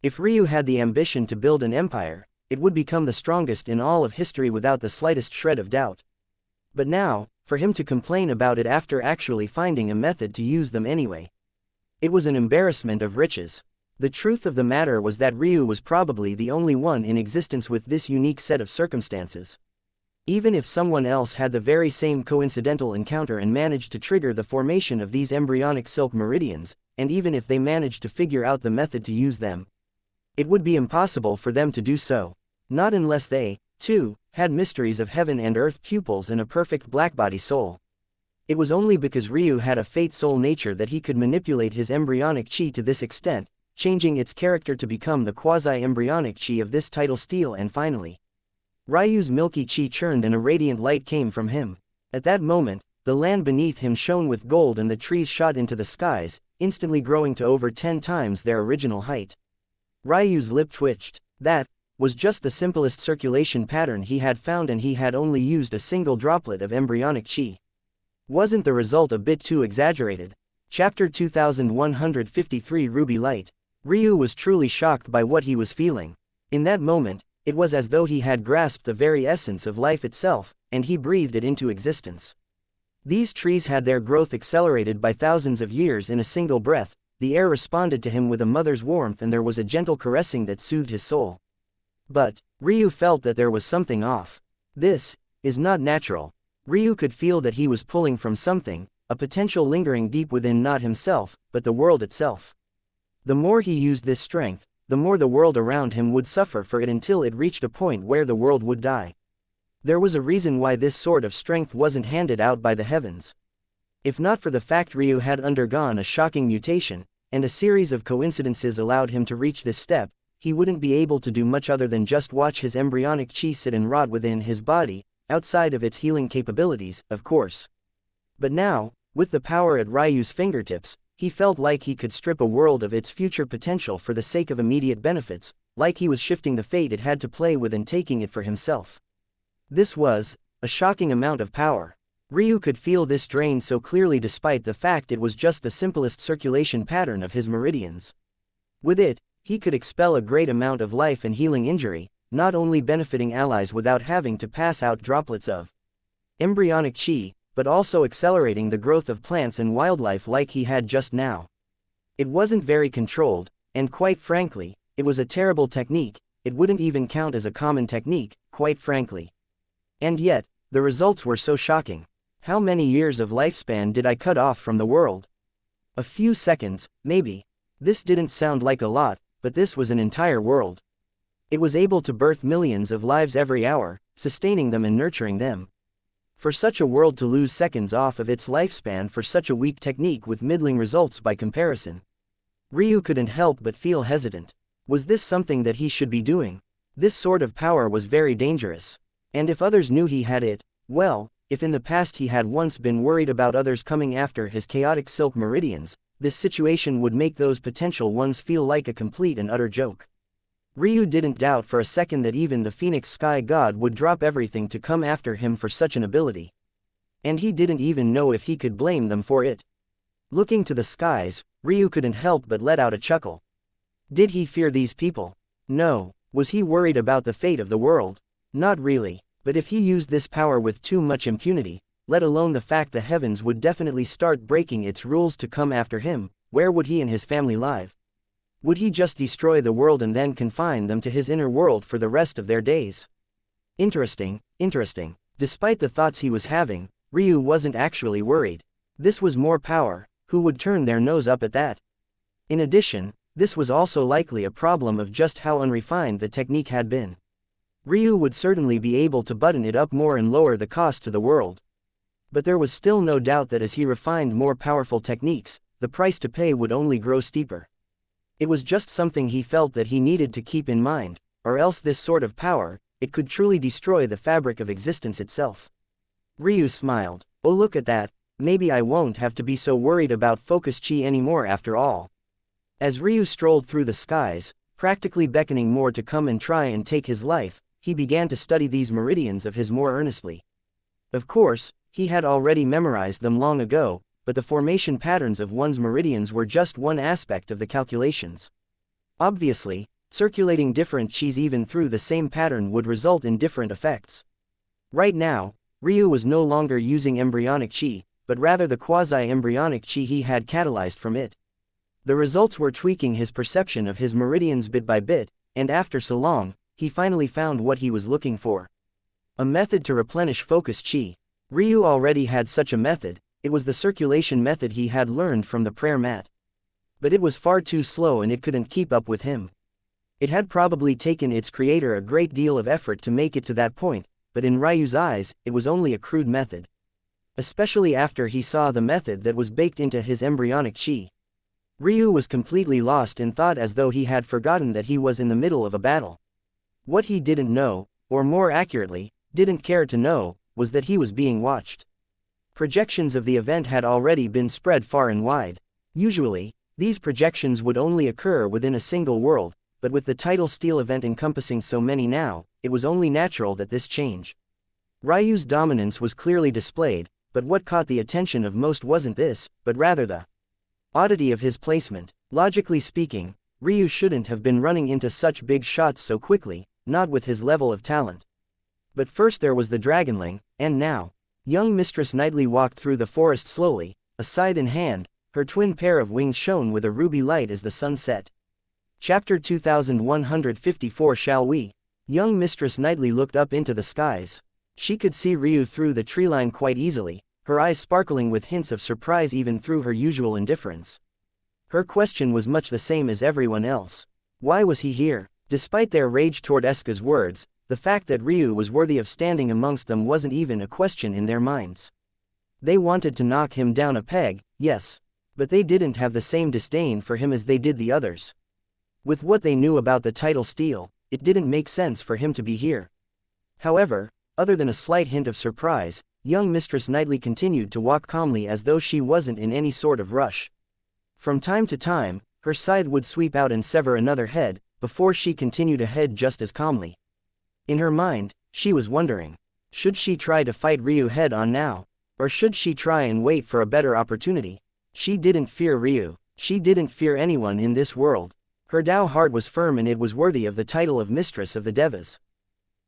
If Ryu had the ambition to build an empire, it would become the strongest in all of history without the slightest shred of doubt. But now, for him to complain about it after actually finding a method to use them anyway. It was an embarrassment of riches. The truth of the matter was that Ryu was probably the only one in existence with this unique set of circumstances. Even if someone else had the very same coincidental encounter and managed to trigger the formation of these embryonic silk meridians, and even if they managed to figure out the method to use them, it would be impossible for them to do so. Not unless they, too, had mysteries of heaven and earth pupils and a perfect blackbody soul. It was only because Ryu had a fate soul nature that he could manipulate his embryonic chi to this extent, changing its character to become the quasi-embryonic chi of this tidal steel. And finally, Ryu's milky chi churned and a radiant light came from him. At that moment, the land beneath him shone with gold and the trees shot into the skies, instantly growing to over 10 times their original height. Ryu's lip twitched. That was just the simplest circulation pattern he had found, and he had only used a single droplet of embryonic chi. Wasn't the result a bit too exaggerated? Chapter 2153 Ruby Light. Ryu was truly shocked by what he was feeling. In that moment, it was as though he had grasped the very essence of life itself, and he breathed it into existence. These trees had their growth accelerated by thousands of years in a single breath. The air responded to him with a mother's warmth and there was a gentle caressing that soothed his soul. But Ryu felt that there was something off. This is not natural. Ryu could feel that he was pulling from something, a potential lingering deep within, not himself, but the world itself. The more he used this strength, the more the world around him would suffer for it until it reached a point where the world would die. There was a reason why this sort of strength wasn't handed out by the heavens. If not for the fact Ryu had undergone a shocking mutation, and a series of coincidences allowed him to reach this step, he wouldn't be able to do much other than just watch his embryonic chi sit and rot within his body, outside of its healing capabilities, of course. But now, with the power at Ryu's fingertips, he felt like he could strip a world of its future potential for the sake of immediate benefits, like he was shifting the fate it had to play with and taking it for himself. This was a shocking amount of power. Ryu could feel this drain so clearly despite the fact it was just the simplest circulation pattern of his meridians. With it, he could expel a great amount of life and healing injury, not only benefiting allies without having to pass out droplets of embryonic chi, but also accelerating the growth of plants and wildlife like he had just now. It wasn't very controlled, and quite frankly, it was a terrible technique. It wouldn't even count as a common technique, quite frankly. And yet, the results were so shocking. How many years of lifespan did I cut off from the world? A few seconds, maybe. This didn't sound like a lot, but this was an entire world. It was able to birth millions of lives every hour, sustaining them and nurturing them. For such a world to lose seconds off of its lifespan for such a weak technique with middling results by comparison. Ryu couldn't help but feel hesitant. Was this something that he should be doing? This sort of power was very dangerous. And if others knew he had it, well, if in the past he had once been worried about others coming after his chaotic silk meridians, this situation would make those potential ones feel like a complete and utter joke. Ryu didn't doubt for a second that even the Phoenix Sky God would drop everything to come after him for such an ability. And he didn't even know if he could blame them for it. Looking to the skies, Ryu couldn't help but let out a chuckle. Did he fear these people? No. Was he worried about the fate of the world? Not really. But if he used this power with too much impunity, let alone the fact the heavens would definitely start breaking its rules to come after him, where would he and his family live? Would he just destroy the world and then confine them to his inner world for the rest of their days? Interesting. Despite the thoughts he was having, Ryu wasn't actually worried. This was more power. Who would turn their nose up at that? In addition, this was also likely a problem of just how unrefined the technique had been. Ryu would certainly be able to button it up more and lower the cost to the world. But there was still no doubt that as he refined more powerful techniques, the price to pay would only grow steeper. It was just something he felt that he needed to keep in mind, or else this sort of power, it could truly destroy the fabric of existence itself. Ryu smiled. Oh, look at that, maybe I won't have to be so worried about focus chi anymore after all. As Ryu strolled through the skies, practically beckoning more to come and try and take his life, he began to study these meridians of his more earnestly. Of course, he had already memorized them long ago, but the formation patterns of one's meridians were just one aspect of the calculations. Obviously, circulating different chis even through the same pattern would result in different effects. Right now, Ryu was no longer using embryonic chi, but rather the quasi-embryonic chi he had catalyzed from it. The results were tweaking his perception of his meridians bit by bit, and after so long, he finally found what he was looking for. A method to replenish focus chi. Ryu already had such a method. It was the circulation method he had learned from the prayer mat. But it was far too slow and it couldn't keep up with him. It had probably taken its creator a great deal of effort to make it to that point, but in Ryu's eyes, it was only a crude method. Especially after he saw the method that was baked into his embryonic chi. Ryu was completely lost in thought as though he had forgotten that he was in the middle of a battle. What he didn't know, or more accurately, didn't care to know, was that he was being watched. Projections of the event had already been spread far and wide. Usually, these projections would only occur within a single world, but with the tidal steel event encompassing so many now, it was only natural that this change. Ryu's dominance was clearly displayed, but what caught the attention of most wasn't this, but rather the oddity of his placement. Logically speaking, Ryu shouldn't have been running into such big shots so quickly, not with his level of talent. But first there was the dragonling, and now, young Mistress Knightley walked through the forest slowly, a scythe in hand, her twin pair of wings shone with a ruby light as the sun set. Chapter 2154. Shall we? Young Mistress Knightley looked up into the skies. She could see Ryu through the treeline quite easily, her eyes sparkling with hints of surprise even through her usual indifference. Her question was much the same as everyone else. Why was he here? Despite their rage toward Eska's words, the fact that Ryu was worthy of standing amongst them wasn't even a question in their minds. They wanted to knock him down a peg, yes. But they didn't have the same disdain for him as they did the others. With what they knew about the title steal, it didn't make sense for him to be here. However, other than a slight hint of surprise, young Mistress Knightley continued to walk calmly as though she wasn't in any sort of rush. From time to time, her scythe would sweep out and sever another head, before she continued ahead just as calmly. In her mind, she was wondering, should she try to fight Ryu head-on now? Or should she try and wait for a better opportunity? She didn't fear Ryu. She didn't fear anyone in this world. Her Tao heart was firm and it was worthy of the title of Mistress of the Devas.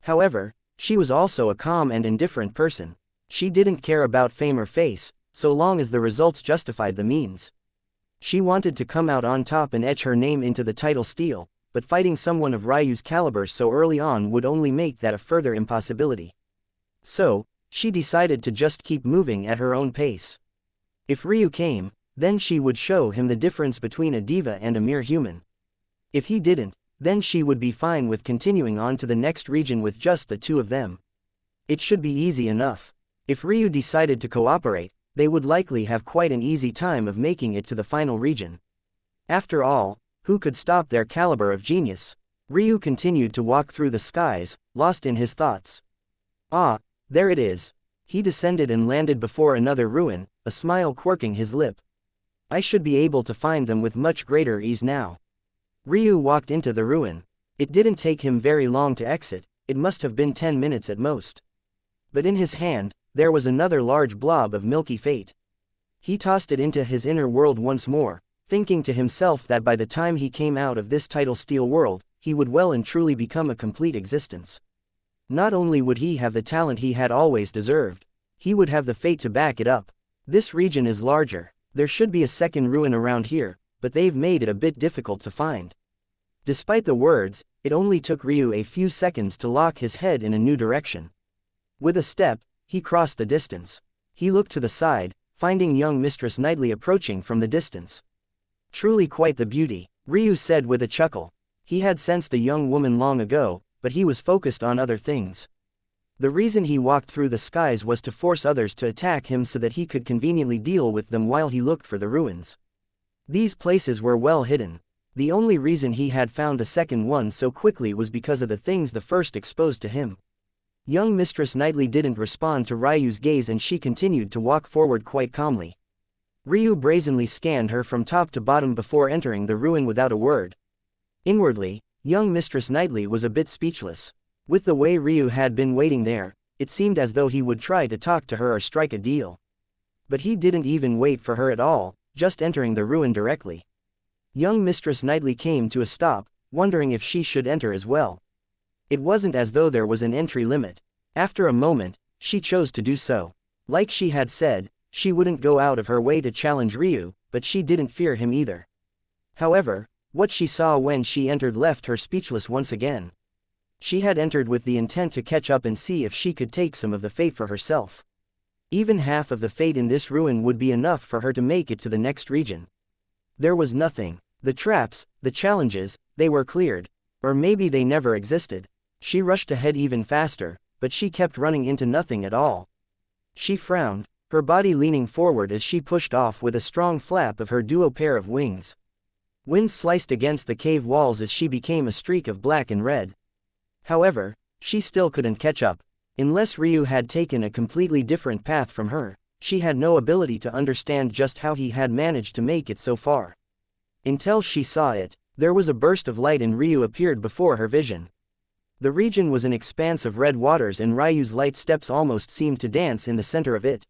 However, she was also a calm and indifferent person. She didn't care about fame or face, so long as the results justified the means. She wanted to come out on top and etch her name into the title steal, but fighting someone of Ryu's caliber so early on would only make that a further impossibility. So, she decided to just keep moving at her own pace. If Ryu came, then she would show him the difference between a diva and a mere human. If he didn't, then she would be fine with continuing on to the next region with just the two of them. It should be easy enough. If Ryu decided to cooperate, they would likely have quite an easy time of making it to the final region. After all, who could stop their caliber of genius? Ryu continued to walk through the skies, lost in his thoughts. Ah, there it is. He descended and landed before another ruin, a smile quirking his lip. I should be able to find them with much greater ease now. Ryu walked into the ruin. It didn't take him very long to exit, it must have been 10 minutes at most. But in his hand, there was another large blob of milky fate. He tossed it into his inner world once more, thinking to himself that by the time he came out of this title steal world, he would well and truly become a complete existence. Not only would he have the talent he had always deserved, he would have the fate to back it up. This region is larger. There should be a second ruin around here, but they've made it a bit difficult to find. Despite the words, it only took Ryu a few seconds to lock his head in a new direction. With a step, he crossed the distance. He looked to the side, finding young Mistress Knightley approaching from the distance. Truly quite the beauty, Ryu said with a chuckle. He had sensed the young woman long ago, but he was focused on other things. The reason he walked through the skies was to force others to attack him so that he could conveniently deal with them while he looked for the ruins. These places were well hidden. The only reason he had found the second one so quickly was because of the things the first exposed to him. Young Mistress Knightley didn't respond to Ryu's gaze and she continued to walk forward quite calmly. Ryu brazenly scanned her from top to bottom before entering the ruin without a word. Inwardly, young Mistress Knightley was a bit speechless. With the way Ryu had been waiting there, it seemed as though he would try to talk to her or strike a deal. But he didn't even wait for her at all, just entering the ruin directly. Young Mistress Knightley came to a stop, wondering if she should enter as well. It wasn't as though there was an entry limit. After a moment, she chose to do so. Like she had said, she wouldn't go out of her way to challenge Ryu, but she didn't fear him either. However, what she saw when she entered left her speechless once again. She had entered with the intent to catch up and see if she could take some of the fate for herself. Even half of the fate in this ruin would be enough for her to make it to the next region. There was nothing. The traps, the challenges, they were cleared. Or maybe they never existed. She rushed ahead even faster, but she kept running into nothing at all. She frowned, her body leaning forward as she pushed off with a strong flap of her duo pair of wings. Wind sliced against the cave walls as she became a streak of black and red. However, she still couldn't catch up. Unless Ryu had taken a completely different path from her, she had no ability to understand just how he had managed to make it so far. Until she saw it, there was a burst of light and Ryu appeared before her vision. The region was an expanse of red waters and Ryu's light steps almost seemed to dance in the center of it.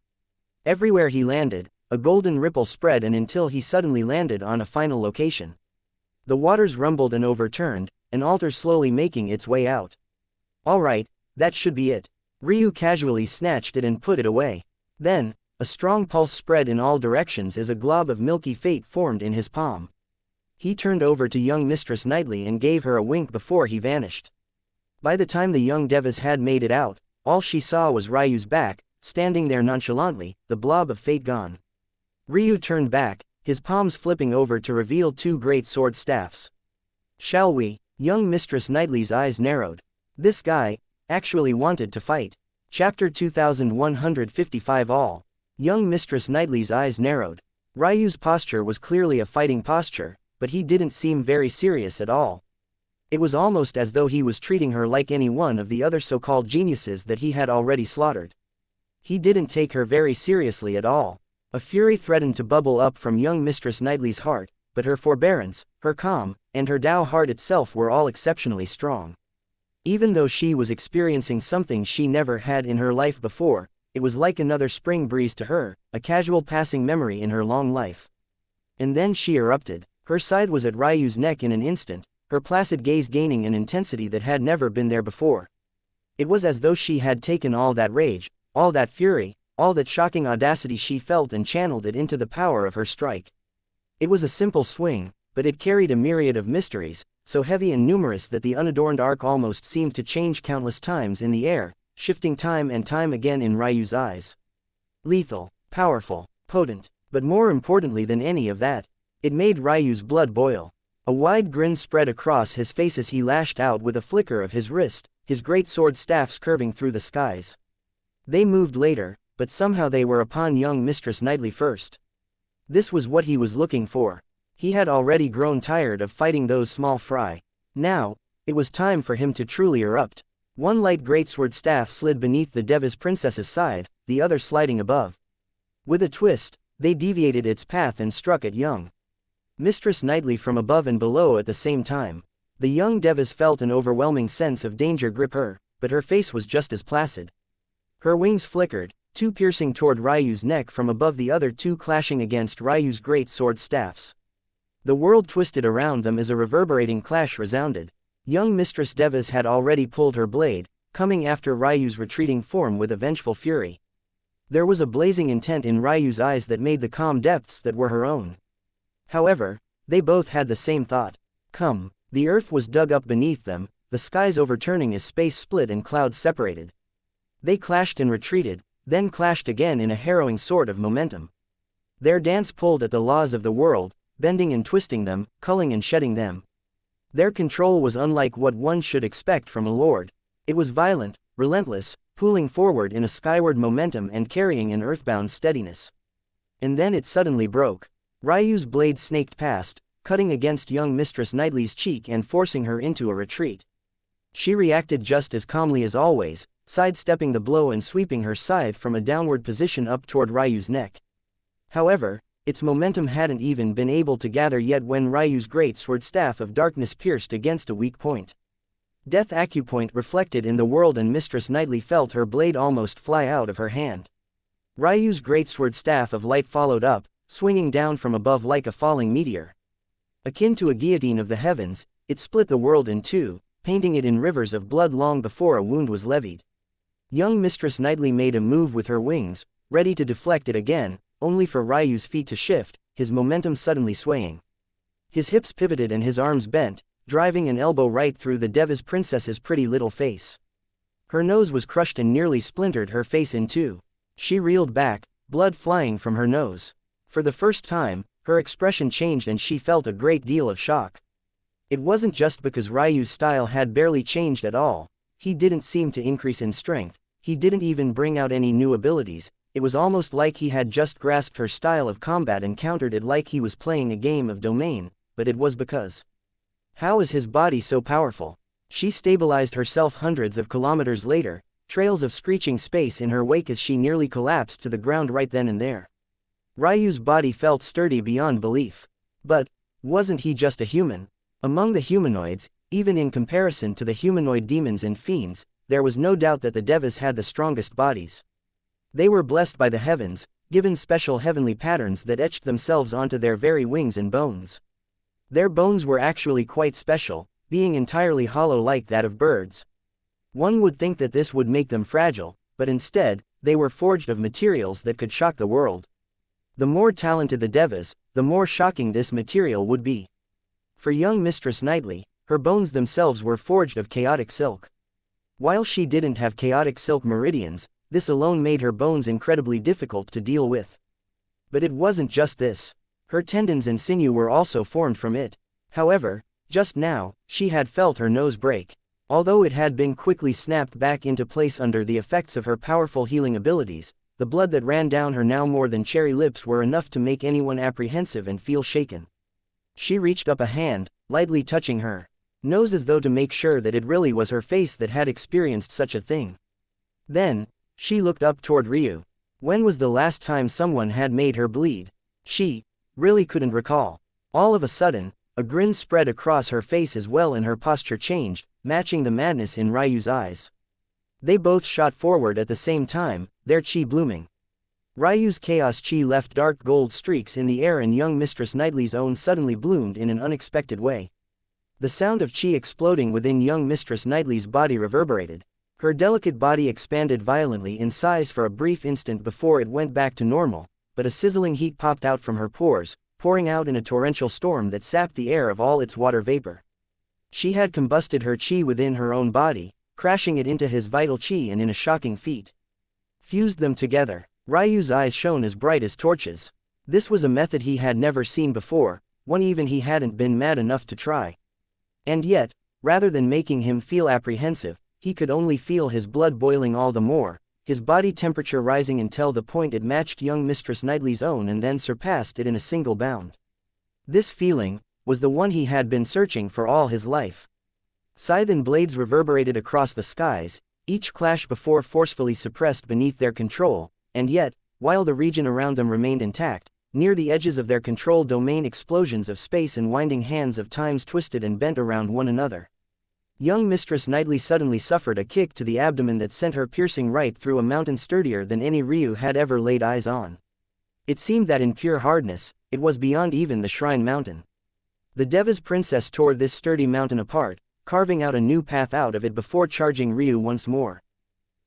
Everywhere he landed, a golden ripple spread and until he suddenly landed on a final location. The waters rumbled and overturned, an altar slowly making its way out. Alright, that should be it. Ryu casually snatched it and put it away. Then, a strong pulse spread in all directions as a glob of milky fate formed in his palm. He turned over to young Mistress Knightley and gave her a wink before he vanished. By the time the young Devas had made it out, all she saw was Ryu's back, standing there nonchalantly, the blob of fate gone. Ryu turned back, his palms flipping over to reveal two great sword staffs. Shall we? Young Mistress Knightley's eyes narrowed. This guy actually wanted to fight. Chapter 2155 All. Young Mistress Knightley's eyes narrowed. Ryu's posture was clearly a fighting posture, but he didn't seem very serious at all. It was almost as though he was treating her like any one of the other so-called geniuses that he had already slaughtered. He didn't take her very seriously at all. A fury threatened to bubble up from young Mistress Knightley's heart, but her forbearance, her calm, and her Tao heart itself were all exceptionally strong. Even though she was experiencing something she never had in her life before, it was like another spring breeze to her, a casual passing memory in her long life. And then she erupted. Her scythe was at Ryu's neck in an instant, her placid gaze gaining an intensity that had never been there before. It was as though she had taken all that rage, all that fury, all that shocking audacity she felt and channeled it into the power of her strike. It was a simple swing, but it carried a myriad of mysteries, so heavy and numerous that the unadorned arc almost seemed to change countless times in the air, shifting time and time again in Ryu's eyes. Lethal, powerful, potent, but more importantly than any of that, it made Ryu's blood boil. A wide grin spread across his face as he lashed out with a flicker of his wrist, his great sword staffs curving through the skies. They moved later, but somehow they were upon young Mistress Knightley first. This was what he was looking for. He had already grown tired of fighting those small fry. Now, it was time for him to truly erupt. One light greatsword staff slid beneath the Deva's princess's side, the other sliding above. With a twist, they deviated its path and struck at young Mistress Knightley from above and below at the same time. The young Devas felt an overwhelming sense of danger grip her, but her face was just as placid. Her wings flickered, two piercing toward Ryu's neck from above, the other two clashing against Ryu's great sword staffs. The world twisted around them as a reverberating clash resounded. Young Mistress Devas had already pulled her blade, coming after Ryu's retreating form with a vengeful fury. There was a blazing intent in Ryu's eyes that made the calm depths that were her own. However, they both had the same thought. Come. The earth was dug up beneath them, the skies overturning as space split and clouds separated. They clashed and retreated, then clashed again in a harrowing sort of momentum. Their dance pulled at the laws of the world, bending and twisting them, culling and shedding them. Their control was unlike what one should expect from a lord. It was violent, relentless, pulling forward in a skyward momentum and carrying an earthbound steadiness. And then it suddenly broke. Ryu's blade snaked past, cutting against young Mistress Knightley's cheek and forcing her into a retreat. She reacted just as calmly as always, sidestepping the blow and sweeping her scythe from a downward position up toward Ryu's neck. However, its momentum hadn't even been able to gather yet when Ryu's great sword staff of darkness pierced against a weak point. Death acupoint reflected in the world, and Mistress Knightley felt her blade almost fly out of her hand. Ryu's greatsword staff of light followed up, swinging down from above like a falling meteor. Akin to a guillotine of the heavens, it split the world in two, painting it in rivers of blood long before a wound was levied. Young Mistress Knightley made a move with her wings, ready to deflect it again, only for Ryu's feet to shift, his momentum suddenly swaying. His hips pivoted and his arms bent, driving an elbow right through the Deva's princess's pretty little face. Her nose was crushed and nearly splintered her face in two. She reeled back, blood flying from her nose. For the first time, her expression changed and she felt a great deal of shock. It wasn't just because Ryu's style had barely changed at all. He didn't seem to increase in strength, he didn't even bring out any new abilities. It was almost like he had just grasped her style of combat and countered it like he was playing a game of domain, but it was because. How is his body so powerful? She stabilized herself hundreds of kilometers later, trails of screeching space in her wake as she nearly collapsed to the ground right then and there. Ryu's body felt sturdy beyond belief. But, wasn't he just a human? Among the humanoids, even in comparison to the humanoid demons and fiends, there was no doubt that the Devas had the strongest bodies. They were blessed by the heavens, given special heavenly patterns that etched themselves onto their very wings and bones. Their bones were actually quite special, being entirely hollow like that of birds. One would think that this would make them fragile, but instead, they were forged of materials that could shock the world. The more talented the Devas, the more shocking this material would be. For young Mistress Knightley, her bones themselves were forged of chaotic silk. While she didn't have chaotic silk meridians, this alone made her bones incredibly difficult to deal with. But it wasn't just this. Her tendons and sinew were also formed from it. However, just now, she had felt her nose break. Although it had been quickly snapped back into place under the effects of her powerful healing abilities, the blood that ran down her now more than cherry lips were enough to make anyone apprehensive and feel shaken. She reached up a hand, lightly touching her nose as though to make sure that it really was her face that had experienced such a thing. Then, she looked up toward Ryu. When was the last time someone had made her bleed? She really couldn't recall. All of a sudden, a grin spread across her face as well and her posture changed, matching the madness in Ryu's eyes. They both shot forward at the same time, their chi blooming. Ryu's chaos chi left dark gold streaks in the air and young Mistress Knightley's own suddenly bloomed in an unexpected way. The sound of chi exploding within young Mistress Knightley's body reverberated. Her delicate body expanded violently in size for a brief instant before it went back to normal, but a sizzling heat popped out from her pores, pouring out in a torrential storm that sapped the air of all its water vapor. She had combusted her chi within her own body, crashing it into his vital chi and in a shocking feat fused them together. Ryu's eyes shone as bright as torches. This was a method he had never seen before, one even he hadn't been mad enough to try. And yet, rather than making him feel apprehensive, he could only feel his blood boiling all the more, his body temperature rising until the point it matched young Mistress Knightley's own and then surpassed it in a single bound. This feeling was the one he had been searching for all his life. Scythe and blades reverberated across the skies, each clash before forcefully suppressed beneath their control, and yet, while the region around them remained intact, near the edges of their control domain explosions of space and winding hands of times twisted and bent around one another. Young Mistress Knightley suddenly suffered a kick to the abdomen that sent her piercing right through a mountain sturdier than any Ryu had ever laid eyes on. It seemed that in pure hardness, it was beyond even the Shrine Mountain. The Deva's princess tore this sturdy mountain apart, carving out a new path out of it before charging Ryu once more.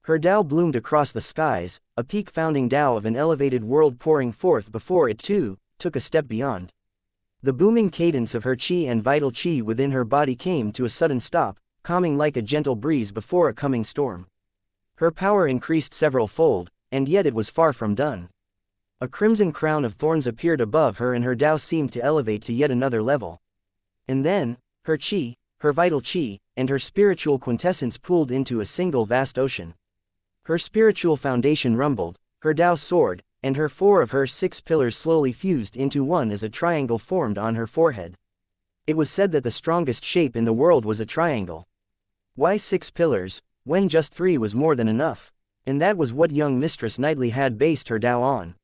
Her Tao bloomed across the skies, a peak-founding Tao of an elevated world pouring forth before it too took a step beyond. The booming cadence of her chi and vital chi within her body came to a sudden stop, calming like a gentle breeze before a coming storm. Her power increased several-fold, and yet it was far from done. A crimson crown of thorns appeared above her and her Tao seemed to elevate to yet another level. And then, her chi, her vital chi, and her spiritual quintessence pooled into a single vast ocean. Her spiritual foundation rumbled, her Tao soared, and her 4 of her 6 pillars slowly fused into one as a triangle formed on her forehead. It was said that the strongest shape in the world was a triangle. Why 6 pillars, when just 3 was more than enough? And that was what young Mistress Knightley had based her Tao on.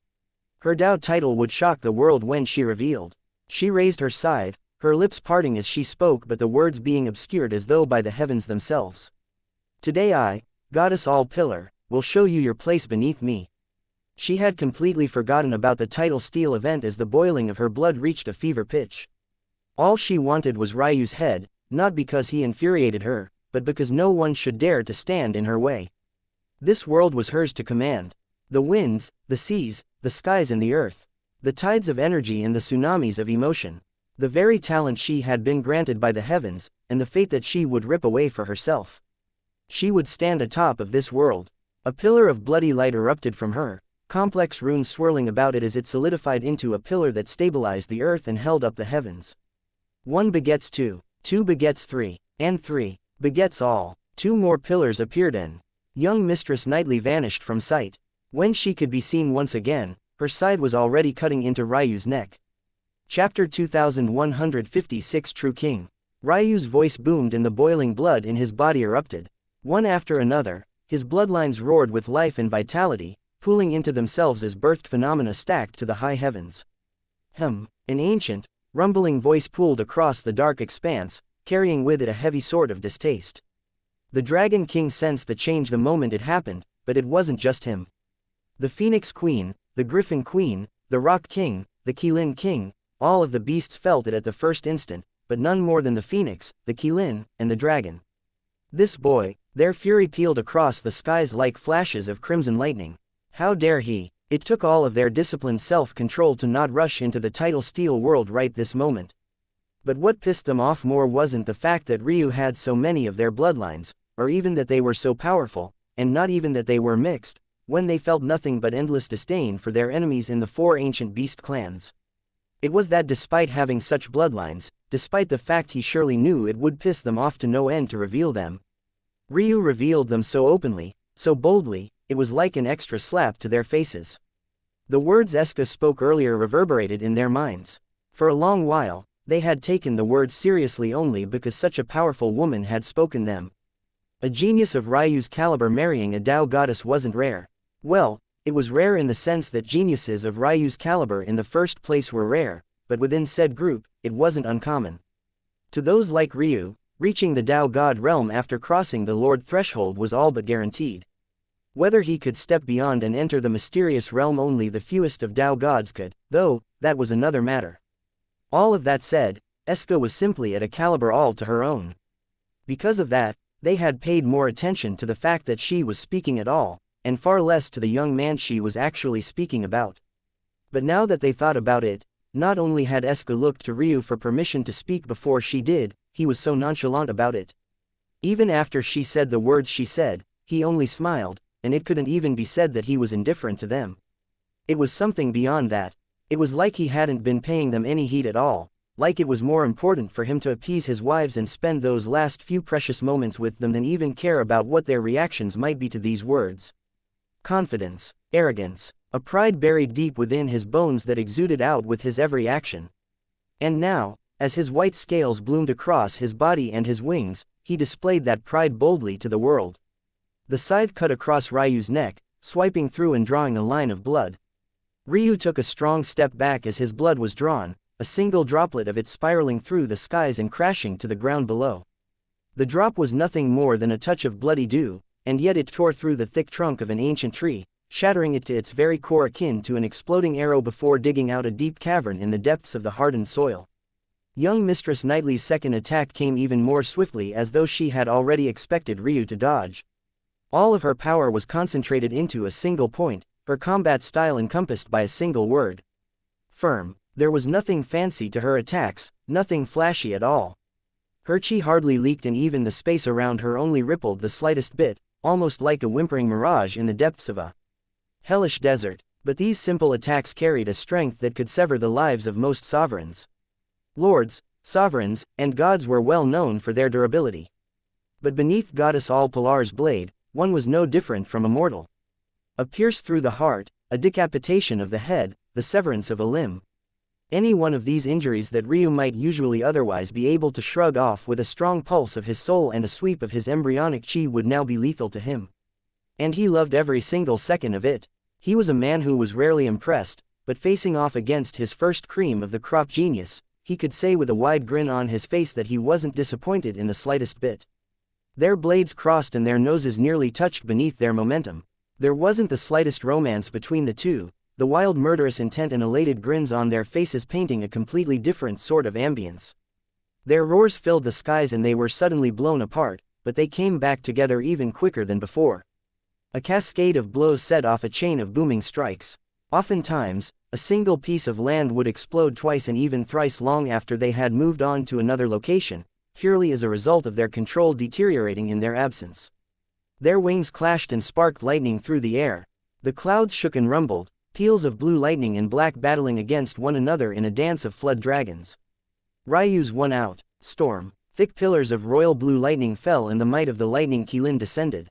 Her Tao title would shock the world when she revealed. She raised her scythe, her lips parting as she spoke but the words being obscured as though by the heavens themselves. Today I, Goddess All-Pillar, will show you your place beneath me. She had completely forgotten about the tidal steel event as the boiling of her blood reached a fever pitch. All she wanted was Ryu's head, not because he infuriated her, but because no one should dare to stand in her way. This world was hers to command. The winds, the seas, the skies and the earth. The tides of energy and the tsunamis of emotion. The very talent she had been granted by the heavens, and the fate that she would rip away for herself. She would stand atop of this world. A pillar of bloody light erupted from her, complex runes swirling about it as it solidified into a pillar that stabilized the earth and held up the heavens. 1 begets 2, 2 begets 3, and 3 begets all. 2 more pillars appeared and young Mistress Knightley vanished from sight. When she could be seen once again, her scythe was already cutting into Ryu's neck. Chapter 2156 True King. Ryu's voice boomed and the boiling blood in his body erupted. One after another, his bloodlines roared with life and vitality, pooling into themselves as birthed phenomena stacked to the high heavens. An ancient, rumbling voice pooled across the dark expanse, carrying with it a heavy sword of distaste. The Dragon King sensed the change the moment it happened, but it wasn't just him. The Phoenix Queen, the Griffin Queen, the Rock King, the Qilin King, all of the beasts felt it at the first instant, but none more than the Phoenix, the Qilin, and the Dragon. This boy, their fury peeled across the skies like flashes of crimson lightning. How dare he? It took all of their disciplined self-control to not rush into the tidal steel world right this moment. But what pissed them off more wasn't the fact that Ryu had so many of their bloodlines, or even that they were so powerful, and not even that they were mixed, when they felt nothing but endless disdain for their enemies in the 4 ancient beast clans. It was that despite having such bloodlines, despite the fact he surely knew it would piss them off to no end to reveal them, Ryu revealed them so openly, so boldly, it was like an extra slap to their faces. The words Eska spoke earlier reverberated in their minds. For a long while, they had taken the words seriously only because such a powerful woman had spoken them. A genius of Ryu's caliber marrying a Tao goddess wasn't rare. Well, it was rare in the sense that geniuses of Ryu's caliber in the first place were rare, but within said group, it wasn't uncommon. To those like Ryu, reaching the Tao God realm after crossing the Lord threshold was all but guaranteed. Whether he could step beyond and enter the mysterious realm only the fewest of Tao gods could, though, that was another matter. All of that said, Eska was simply at a caliber all to her own. Because of that, they had paid more attention to the fact that she was speaking at all, and far less to the young man she was actually speaking about. But now that they thought about it, not only had Eska looked to Ryu for permission to speak before she did, he was so nonchalant about it. Even after she said the words she said, he only smiled, and it couldn't even be said that he was indifferent to them. It was something beyond that. It was like he hadn't been paying them any heed at all, like it was more important for him to appease his wives and spend those last few precious moments with them than even care about what their reactions might be to these words. Confidence, arrogance, a pride buried deep within his bones that exuded out with his every action. And now, as his white scales bloomed across his body and his wings, he displayed that pride boldly to the world. The scythe cut across Ryu's neck, swiping through and drawing a line of blood. Ryu took a strong step back as his blood was drawn, a single droplet of it spiraling through the skies and crashing to the ground below. The drop was nothing more than a touch of bloody dew, and yet it tore through the thick trunk of an ancient tree, shattering it to its very core akin to an exploding arrow before digging out a deep cavern in the depths of the hardened soil. Young Mistress Knightley's second attack came even more swiftly as though she had already expected Ryu to dodge. All of her power was concentrated into a single point, her combat style encompassed by a single word. Firm. There was nothing fancy to her attacks, nothing flashy at all. Her chi hardly leaked and even the space around her only rippled the slightest bit, almost like a whimpering mirage in the depths of a hellish desert, but these simple attacks carried a strength that could sever the lives of most sovereigns. Lords, sovereigns, and gods were well known for their durability. But beneath Goddess All-Polar's blade, one was no different from a mortal. A pierce through the heart, a decapitation of the head, the severance of a limb. Any one of these injuries that Ryu might usually otherwise be able to shrug off with a strong pulse of his soul and a sweep of his embryonic chi would now be lethal to him. And he loved every single second of it. He was a man who was rarely impressed, but facing off against his first cream of the crop genius, he could say with a wide grin on his face that he wasn't disappointed in the slightest bit. Their blades crossed and their noses nearly touched beneath their momentum. There wasn't the slightest romance between the two, the wild murderous intent and elated grins on their faces painting a completely different sort of ambience. Their roars filled the skies and they were suddenly blown apart, but they came back together even quicker than before. A cascade of blows set off a chain of booming strikes. Oftentimes, a single piece of land would explode twice and even thrice long after they had moved on to another location, purely as a result of their control deteriorating in their absence. Their wings clashed and sparked lightning through the air. The clouds shook and rumbled, peals of blue lightning and black battling against one another in a dance of flood dragons. Ryu's won out. Storm. Thick pillars of royal blue lightning fell and the might of the lightning Qilin descended.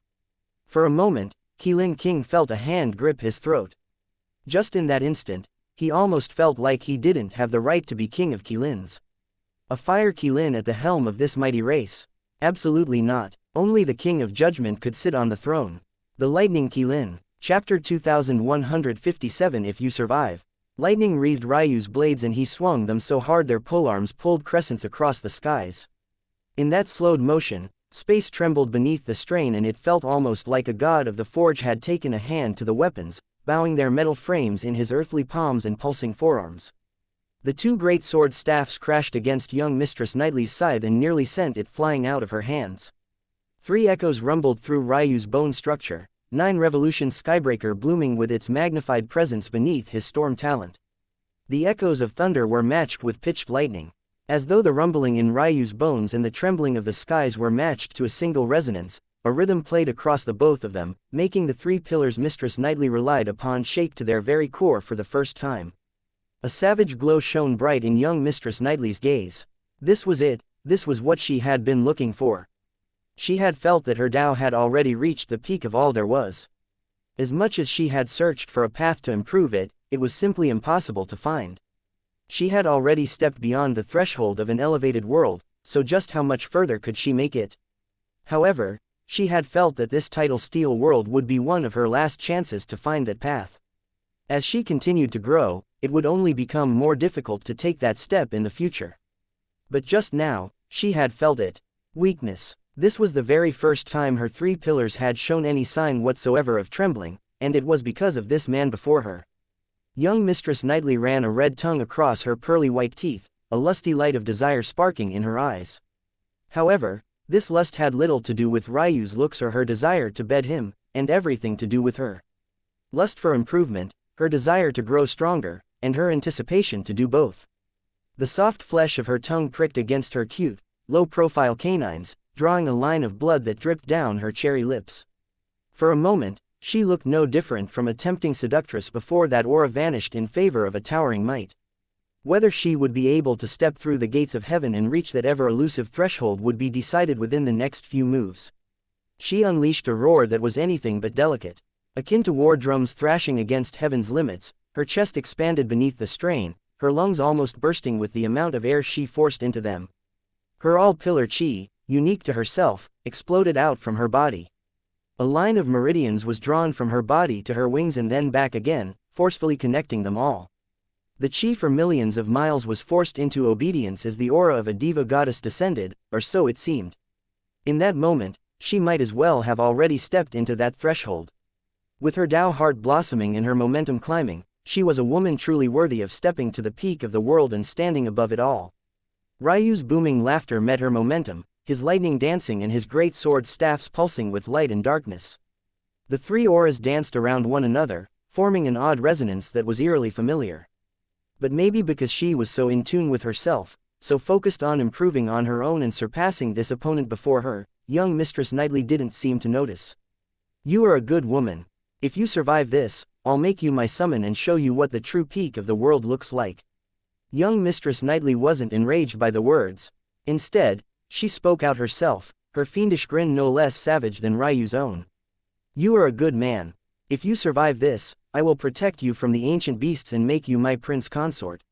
For a moment, Qilin King felt a hand grip his throat. Just in that instant, he almost felt like he didn't have the right to be king of Qilins. A fire Qilin at the helm of this mighty race? Absolutely not. Only the King of Judgment could sit on the throne. The Lightning Qilin. Chapter 2157. If you survive. Lightning wreathed Ryu's blades and he swung them so hard their polearms pulled crescents across the skies. In that slowed motion, space trembled beneath the strain and it felt almost like a god of the forge had taken a hand to the weapons, bowing their metal frames in his earthly palms and pulsing forearms. The two great sword staffs crashed against young Mistress Knightley's scythe and nearly sent it flying out of her hands. 3 echoes rumbled through Ryu's bone structure, 9 revolution skybreaker blooming with its magnified presence beneath his storm talent. The echoes of thunder were matched with pitched lightning. As though the rumbling in Ryu's bones and the trembling of the skies were matched to a single resonance, a rhythm played across the both of them, making the 3 pillars Mistress Knightley relied upon shake to their very core for the first time. A savage glow shone bright in young Mistress Knightley's gaze. This was it, this was what she had been looking for. She had felt that her Tao had already reached the peak of all there was. As much as she had searched for a path to improve it, it was simply impossible to find. She had already stepped beyond the threshold of an elevated world, so just how much further could she make it? However, she had felt that this tidal steel world would be one of her last chances to find that path. As she continued to grow, it would only become more difficult to take that step in the future. But just now, she had felt it. Weakness. This was the very first time her 3 pillars had shown any sign whatsoever of trembling, and it was because of this man before her. Young Mistress Knightley ran a red tongue across her pearly white teeth, a lusty light of desire sparking in her eyes. However, this lust had little to do with Ryu's looks or her desire to bed him, and everything to do with her. Lust for improvement, her desire to grow stronger, and her anticipation to do both. The soft flesh of her tongue pricked against her cute, low-profile canines, drawing a line of blood that dripped down her cherry lips. For a moment, she looked no different from a tempting seductress before that aura vanished in favor of a towering might. Whether she would be able to step through the gates of heaven and reach that ever-elusive threshold would be decided within the next few moves. She unleashed a roar that was anything but delicate. Akin to war drums thrashing against heaven's limits, her chest expanded beneath the strain, her lungs almost bursting with the amount of air she forced into them. Her all-pillar chi, unique to herself, exploded out from her body. A line of meridians was drawn from her body to her wings and then back again, forcefully connecting them all. The chi for millions of miles was forced into obedience as the aura of a diva goddess descended, or so it seemed. In that moment, she might as well have already stepped into that threshold. With her Tao heart blossoming and her momentum climbing, she was a woman truly worthy of stepping to the peak of the world and standing above it all. Ryu's booming laughter met her momentum, his lightning dancing and his great sword staffs pulsing with light and darkness. The 3 auras danced around one another, forming an odd resonance that was eerily familiar. But maybe because she was so in tune with herself, so focused on improving on her own and surpassing this opponent before her, young Mistress Knightley didn't seem to notice. "You are a good woman. If you survive this, I'll make you my summon and show you what the true peak of the world looks like." Young Mistress Knightley wasn't enraged by the words. Instead, she spoke out herself, her fiendish grin no less savage than Ryu's own. "You are a good man. If you survive this, I will protect you from the ancient beasts and make you my prince consort."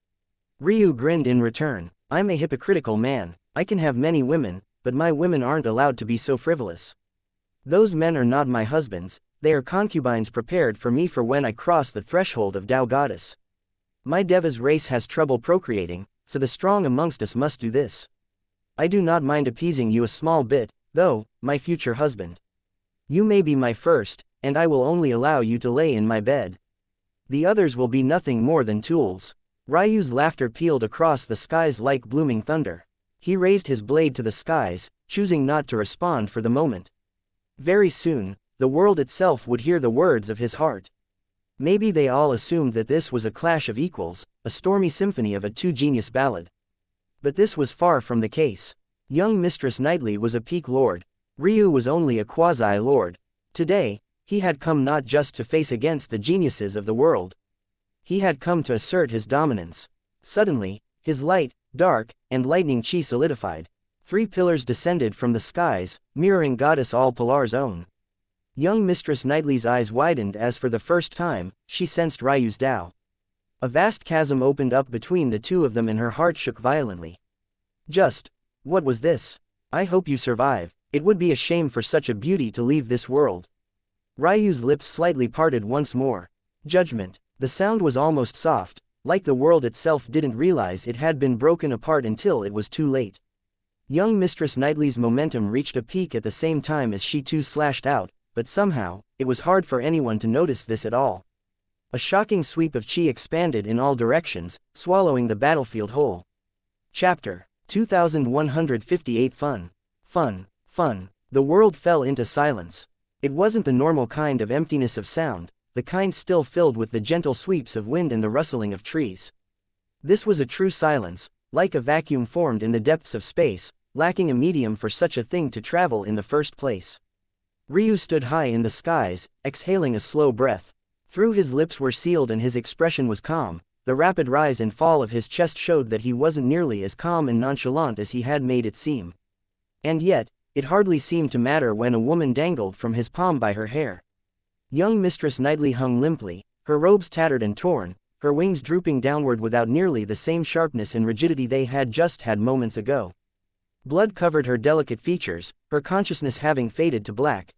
Ryu grinned in return. "I'm a hypocritical man. I can have many women, but my women aren't allowed to be so frivolous. Those men are not my husbands, they are concubines prepared for me for when I cross the threshold of Tao Goddess. My Deva's race has trouble procreating, so the strong amongst us must do this. I do not mind appeasing you a small bit, though, my future husband. You may be my first, and I will only allow you to lay in my bed. The others will be nothing more than tools." Ryu's laughter pealed across the skies like blooming thunder. He raised his blade to the skies, choosing not to respond for the moment. Very soon, the world itself would hear the words of his heart. Maybe they all assumed that this was a clash of equals, a stormy symphony of a two-genius ballad. But this was far from the case. Young Mistress Knightley was a peak lord. Ryu was only a quasi-lord. Today, he had come not just to face against the geniuses of the world. He had come to assert his dominance. Suddenly, his light, dark, and lightning chi solidified. 3 pillars descended from the skies, mirroring Goddess All-Polar's own. Young Mistress Knightley's eyes widened as for the first time, she sensed Ryu's Tao. A vast chasm opened up between the two of them and her heart shook violently. What was this? I hope you survive. It would be a shame for such a beauty to leave this world." Ryu's lips slightly parted once more. Judgment. The sound was almost soft, like the world itself didn't realize it had been broken apart until it was too late. Young Mistress Knightley's momentum reached a peak at the same time as she too slashed out, but somehow, it was hard for anyone to notice this at all. A shocking sweep of chi expanded in all directions, swallowing the battlefield whole. Chapter 2158 Fun. The world fell into silence. It wasn't the normal kind of emptiness of sound, the kind still filled with the gentle sweeps of wind and the rustling of trees. This was a true silence, like a vacuum formed in the depths of space, lacking a medium for such a thing to travel in the first place. Ryu stood high in the skies, exhaling a slow breath. Through his lips were sealed and his expression was calm. The rapid rise and fall of his chest showed that he wasn't nearly as calm and nonchalant as he had made it seem. And yet, it hardly seemed to matter when a woman dangled from his palm by her hair. Young Mistress Knightley hung limply, her robes tattered and torn, her wings drooping downward without nearly the same sharpness and rigidity they had just had moments ago. Blood covered her delicate features, her consciousness having faded to black.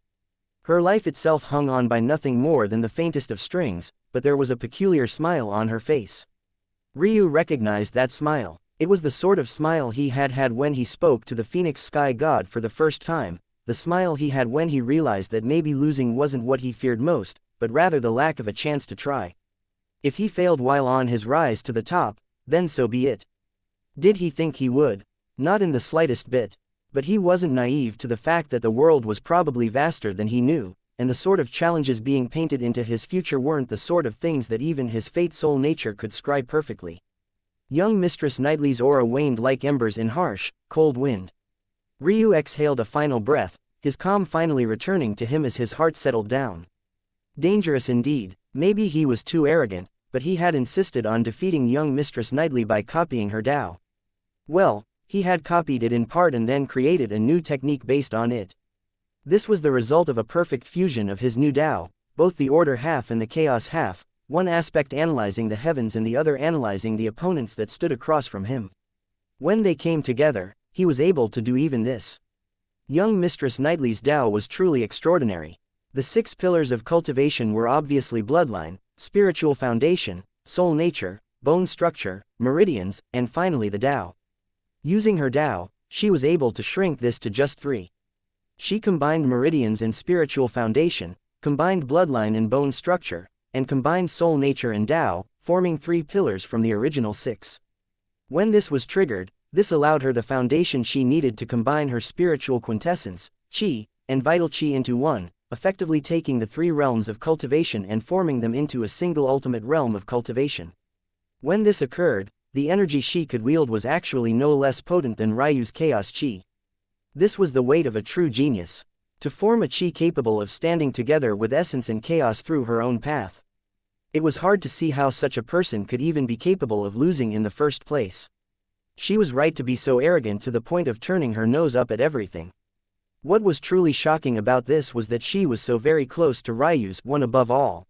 Her life itself hung on by nothing more than the faintest of strings, but there was a peculiar smile on her face. Ryu recognized that smile. It was the sort of smile he had had when he spoke to the Phoenix Sky God for the first time, the smile he had when he realized that maybe losing wasn't what he feared most, but rather the lack of a chance to try. If he failed while on his rise to the top, then so be it. Did he think he would? Not in the slightest bit. But he wasn't naive to the fact that the world was probably vaster than he knew, and the sort of challenges being painted into his future weren't the sort of things that even his fate-soul nature could scribe perfectly. Young Mistress Knightley's aura waned like embers in harsh, cold wind. Ryu exhaled a final breath, his calm finally returning to him as his heart settled down. Dangerous indeed. Maybe he was too arrogant, but he had insisted on defeating young Mistress Knightley by copying her Tao. Well, he had copied it in part and then created a new technique based on it. This was the result of a perfect fusion of his new Tao, both the order half and the chaos half, one aspect analyzing the heavens and the other analyzing the opponents that stood across from him. When they came together, he was able to do even this. Young Mistress Knightley's Tao was truly extraordinary. The 6 pillars of cultivation were obviously bloodline, spiritual foundation, soul nature, bone structure, meridians, and finally the Tao. Using her Tao, she was able to shrink this to just 3. She combined meridians and spiritual foundation, combined bloodline and bone structure, and combined soul nature and Tao, forming 3 pillars from the original 6. When this was triggered, this allowed her the foundation she needed to combine her spiritual quintessence, Qi, and vital Qi into one, effectively taking the 3 realms of cultivation and forming them into a single ultimate realm of cultivation. When this occurred, the energy she could wield was actually no less potent than Ryu's chaos Qi. This was the weight of a true genius. To form a Qi capable of standing together with essence and chaos through her own path. It was hard to see how such a person could even be capable of losing in the first place. She was right to be so arrogant to the point of turning her nose up at everything. What was truly shocking about this was that she was so very close to Ryu's one above all.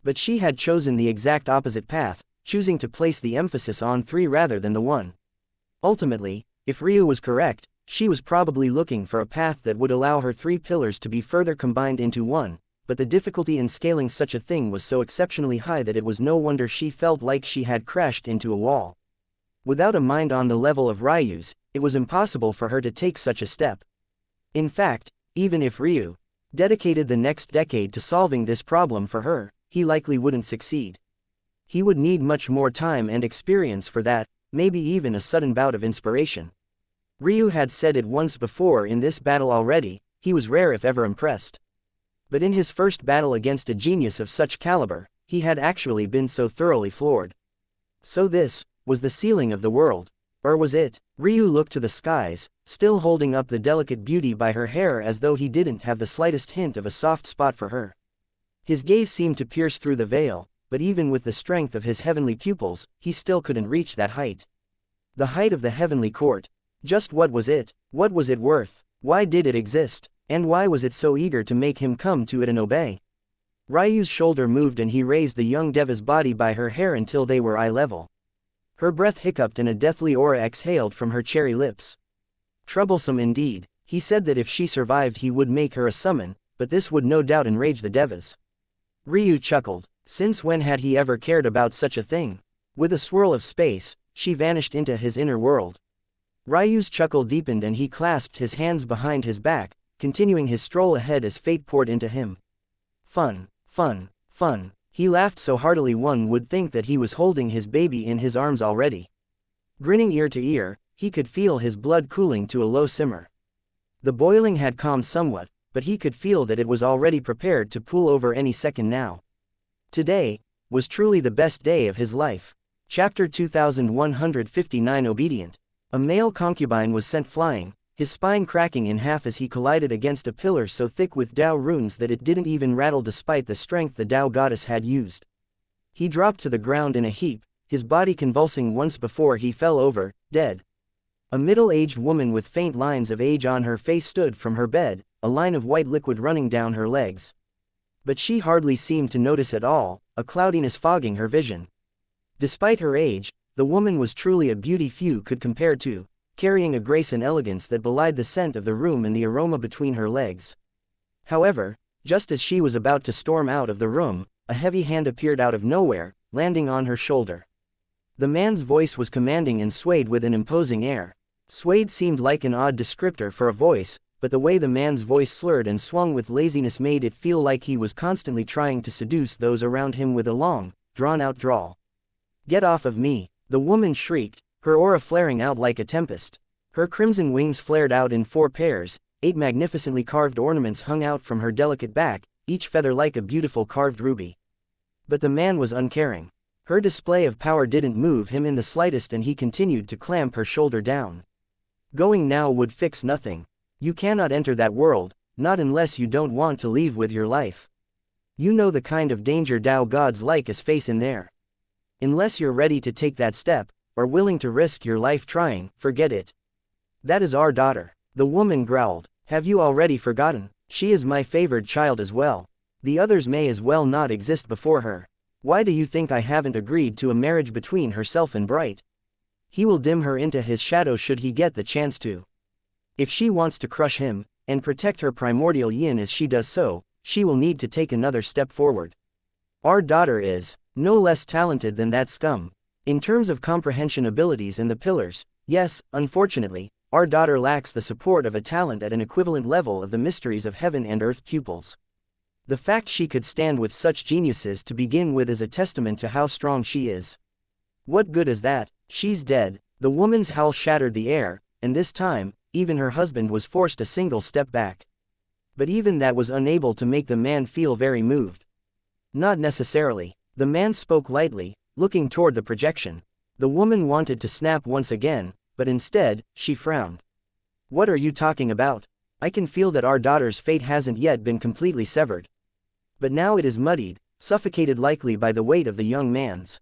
But she had chosen the exact opposite path, choosing to place the emphasis on 3 rather than the 1. Ultimately, if Ryu was correct, she was probably looking for a path that would allow her 3 pillars to be further combined into one, but the difficulty in scaling such a thing was so exceptionally high that it was no wonder she felt like she had crashed into a wall. Without a mind on the level of Ryu's, it was impossible for her to take such a step. In fact, even if Ryu dedicated the next decade to solving this problem for her, he likely wouldn't succeed. He would need much more time and experience for that, maybe even a sudden bout of inspiration. Ryu had said it once before in this battle already, he was rare if ever impressed. But in his first battle against a genius of such caliber, he had actually been so thoroughly floored. So this was the ceiling of the world. Or was it? Ryu looked to the skies, still holding up the delicate beauty by her hair as though he didn't have the slightest hint of a soft spot for her. His gaze seemed to pierce through the veil, but even with the strength of his heavenly pupils, he still couldn't reach that height. The height of the heavenly court. Just what was it? What was it worth? Why did it exist? And why was it so eager to make him come to it and obey? Ryu's shoulder moved and he raised the young Deva's body by her hair until they were eye level. Her breath hiccuped and a deathly aura exhaled from her cherry lips. Troublesome indeed. He said that if she survived he would make her a summon, but this would no doubt enrage the Devas. Ryu chuckled. Since when had he ever cared about such a thing? With a swirl of space, she vanished into his inner world. Ryu's chuckle deepened and he clasped his hands behind his back, continuing his stroll ahead as fate poured into him. Fun, fun, fun. He laughed so heartily one would think that he was holding his baby in his arms already. Grinning ear to ear, he could feel his blood cooling to a low simmer. The boiling had calmed somewhat, but he could feel that it was already prepared to pool over any second now. Today was truly the best day of his life. Chapter 2159 Obedient. A male concubine was sent flying, his spine cracking in half as he collided against a pillar so thick with Tao runes that it didn't even rattle despite the strength the Tao goddess had used. He dropped to the ground in a heap, his body convulsing once before he fell over, dead. A middle-aged woman with faint lines of age on her face stood from her bed, a line of white liquid running down her legs. But she hardly seemed to notice at all, a cloudiness fogging her vision. Despite her age, the woman was truly a beauty few could compare to, carrying a grace and elegance that belied the scent of the room and the aroma between her legs. However, just as she was about to storm out of the room, a heavy hand appeared out of nowhere, landing on her shoulder. The man's voice was commanding and swayed with an imposing air. Swayed seemed like an odd descriptor for a voice, but the way the man's voice slurred and swung with laziness made it feel like he was constantly trying to seduce those around him with a long, drawn-out drawl. "Get off of me!" the woman shrieked, her aura flaring out like a tempest. Her crimson wings flared out in 4 pairs, 8 magnificently carved ornaments hung out from her delicate back, each feather like a beautiful carved ruby. But the man was uncaring. Her display of power didn't move him in the slightest, and he continued to clamp her shoulder down. Going now would fix nothing. You cannot enter that world, not unless you don't want to leave with your life. You know the kind of danger Tao gods like us face in there. Unless you're ready to take that step, or willing to risk your life trying, forget it. That is our daughter. The woman growled. Have you already forgotten? She is my favored child as well. The others may as well not exist before her. Why do you think I haven't agreed to a marriage between herself and Bright? He will dim her into his shadow should he get the chance to. If she wants to crush him, and protect her primordial yin as she does so, she will need to take another step forward. Our daughter is no less talented than that scum. In terms of comprehension abilities and the pillars, yes, unfortunately, our daughter lacks the support of a talent at an equivalent level of the mysteries of heaven and earth pupils. The fact she could stand with such geniuses to begin with is a testament to how strong she is. What good is that? She's dead. The woman's howl shattered the air, and this time, even her husband was forced a single step back. But even that was unable to make the man feel very moved. Not necessarily. The man spoke lightly, looking toward the projection. The woman wanted to snap once again, but instead, she frowned. What are you talking about? I can feel that our daughter's fate hasn't yet been completely severed. But now it is muddied, suffocated likely by the weight of the young man's.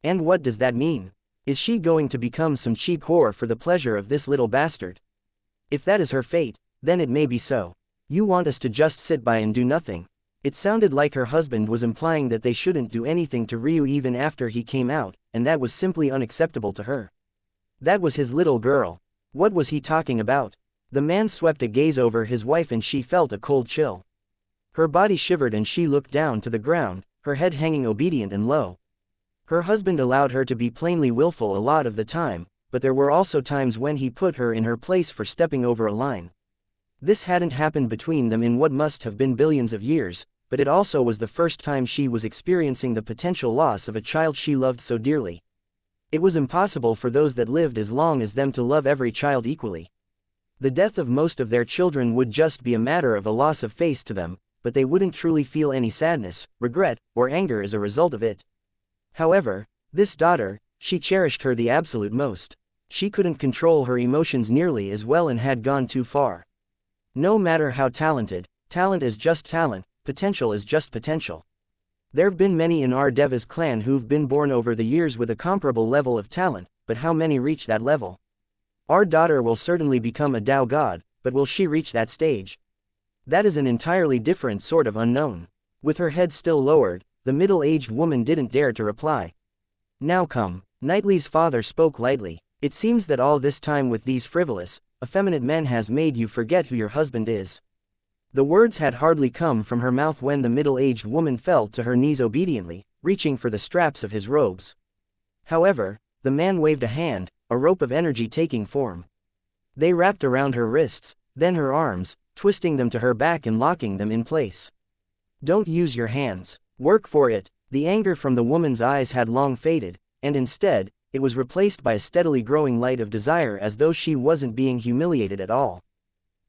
And what does that mean? Is she going to become some cheap whore for the pleasure of this little bastard? If that is her fate, then it may be so. You want us to just sit by and do nothing. It sounded like her husband was implying that they shouldn't do anything to Ryu even after he came out, and that was simply unacceptable to her. That was his little girl. What was he talking about? The man swept a gaze over his wife and she felt a cold chill. Her body shivered and she looked down to the ground, her head hanging obedient and low. Her husband allowed her to be plainly willful a lot of the time, but there were also times when he put her in her place for stepping over a line. This hadn't happened between them in what must have been billions of years, but it also was the first time she was experiencing the potential loss of a child she loved so dearly. It was impossible for those that lived as long as them to love every child equally. The death of most of their children would just be a matter of a loss of face to them, but they wouldn't truly feel any sadness, regret, or anger as a result of it. However, this daughter, she cherished her the absolute most. She couldn't control her emotions nearly as well and had gone too far. No matter how talented, talent is just talent, potential is just potential. There've been many in our Deva's clan who've been born over the years with a comparable level of talent, but how many reach that level? Our daughter will certainly become a Tao god, but will she reach that stage? That is an entirely different sort of unknown. With her head still lowered, the middle-aged woman didn't dare to reply. Now come. Knightley's father spoke lightly. It seems that all this time with these frivolous, effeminate men has made you forget who your husband is. The words had hardly come from her mouth when the middle-aged woman fell to her knees obediently, reaching for the straps of his robes. However, the man waved a hand, a rope of energy taking form. They wrapped around her wrists, then her arms, twisting them to her back and locking them in place. Don't use your hands. Work for it. The anger from the woman's eyes had long faded, and instead, it was replaced by a steadily growing light of desire as though she wasn't being humiliated at all.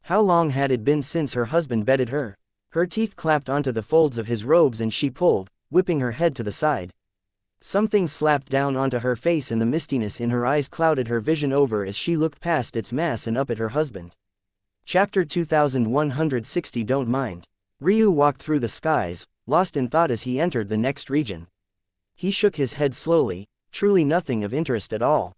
How long had it been since her husband bedded her? Her teeth clapped onto the folds of his robes and she pulled, whipping her head to the side. Something slapped down onto her face and the mistiness in her eyes clouded her vision over as she looked past its mass and up at her husband. Chapter 2160 Don't mind. Ryu walked through the skies, lost in thought as he entered the next region. He shook his head slowly, truly nothing of interest at all.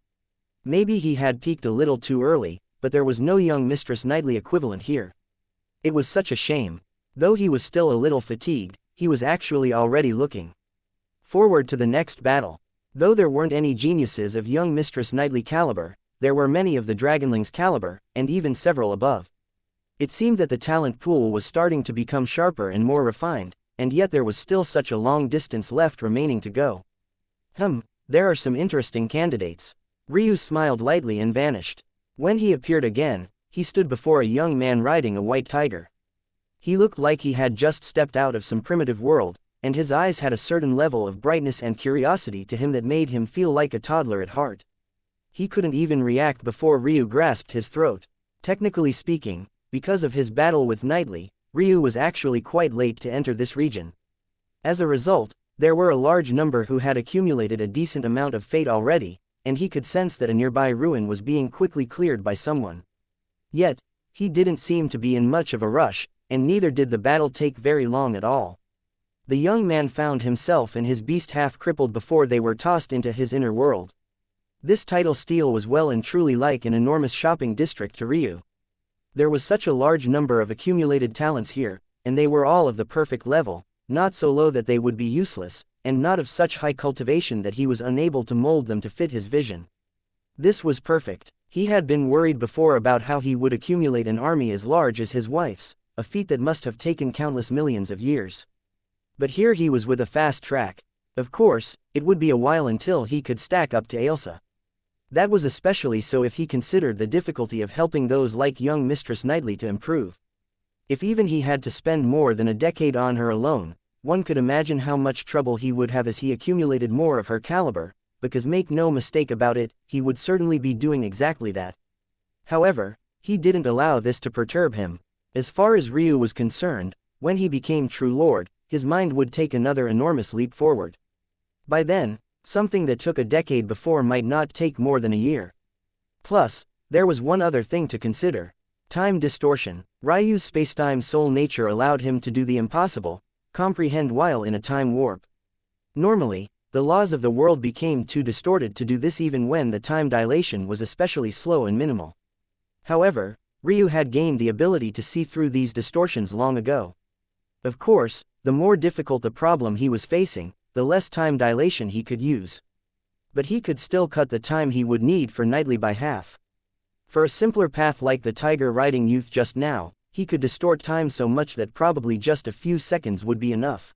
Maybe he had peaked a little too early, but there was no young Mistress Knightley equivalent here. It was such a shame. Though he was still a little fatigued, he was actually already looking forward to the next battle. Though there weren't any geniuses of young Mistress Knightley caliber, there were many of the Dragonling's caliber, and even several above. It seemed that the talent pool was starting to become sharper and more refined, and yet there was still such a long distance left remaining to go. There are some interesting candidates. Ryu smiled lightly and vanished. When he appeared again, he stood before a young man riding a white tiger. He looked like he had just stepped out of some primitive world, and his eyes had a certain level of brightness and curiosity to him that made him feel like a toddler at heart. He couldn't even react before Ryu grasped his throat. Technically speaking, because of his battle with Knightley, Ryu was actually quite late to enter this region. As a result, there were a large number who had accumulated a decent amount of fate already, and he could sense that a nearby ruin was being quickly cleared by someone. Yet, he didn't seem to be in much of a rush, and neither did the battle take very long at all. The young man found himself and his beast half-crippled before they were tossed into his inner world. This tidal steel was well and truly like an enormous shopping district to Ryu. There was such a large number of accumulated talents here, and they were all of the perfect level, not so low that they would be useless, and not of such high cultivation that he was unable to mold them to fit his vision. This was perfect. He had been worried before about how he would accumulate an army as large as his wife's, a feat that must have taken countless millions of years. But here he was with a fast track. Of course, it would be a while until he could stack up to Ailsa. That was especially so if he considered the difficulty of helping those like young Mistress Knightley to improve. If even he had to spend more than a decade on her alone, one could imagine how much trouble he would have as he accumulated more of her caliber, because make no mistake about it, he would certainly be doing exactly that. However, he didn't allow this to perturb him. As far as Ryu was concerned, when he became true lord, his mind would take another enormous leap forward. By then, something that took a decade before might not take more than a year. Plus, there was one other thing to consider. Time distortion. Ryu's spacetime soul nature allowed him to do the impossible, comprehend while in a time warp. Normally, the laws of the world became too distorted to do this even when the time dilation was especially slow and minimal. However, Ryu had gained the ability to see through these distortions long ago. Of course, the more difficult the problem he was facing, the less time dilation he could use. But he could still cut the time he would need for Knightley by half. For a simpler path like the tiger riding youth just now, he could distort time so much that probably just a few seconds would be enough.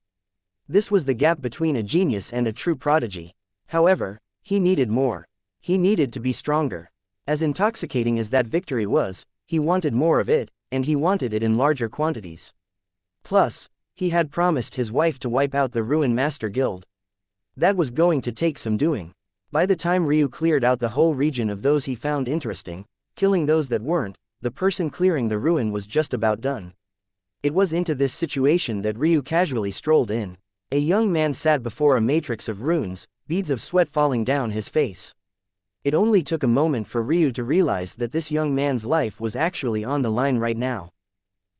This was the gap between a genius and a true prodigy. However, he needed more. He needed to be stronger. As intoxicating as that victory was, he wanted more of it, and he wanted it in larger quantities. Plus, he had promised his wife to wipe out the Ruin Master Guild. That was going to take some doing. By the time Ryu cleared out the whole region of those he found interesting, killing those that weren't, the person clearing the ruin was just about done. It was into this situation that Ryu casually strolled in. A young man sat before a matrix of runes, beads of sweat falling down his face. It only took a moment for Ryu to realize that this young man's life was actually on the line right now.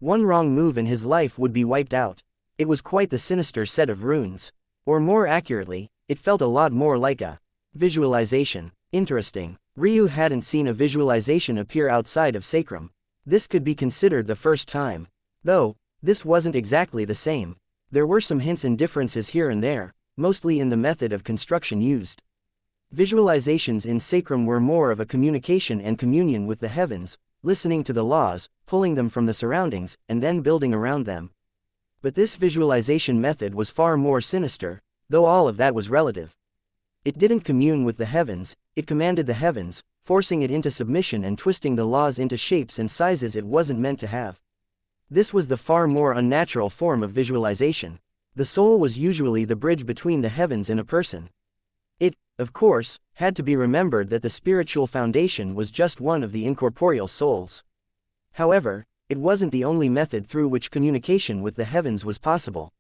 One wrong move and his life would be wiped out. It was quite the sinister set of runes. Or more accurately, it felt a lot more like a visualization. Interesting. Ryu hadn't seen a visualization appear outside of Sacrum. This could be considered the first time. Though, this wasn't exactly the same. There were some hints and differences here and there, mostly in the method of construction used. Visualizations in Sacrum were more of a communication and communion with the heavens, listening to the laws, pulling them from the surroundings, and then building around them. But this visualization method was far more sinister, though all of that was relative. It didn't commune with the heavens, it commanded the heavens, forcing it into submission and twisting the laws into shapes and sizes it wasn't meant to have. This was the far more unnatural form of visualization. The soul was usually the bridge between the heavens and a person. It, of course, had to be remembered that the spiritual foundation was just one of the incorporeal souls. However, it wasn't the only method through which communication with the heavens was possible.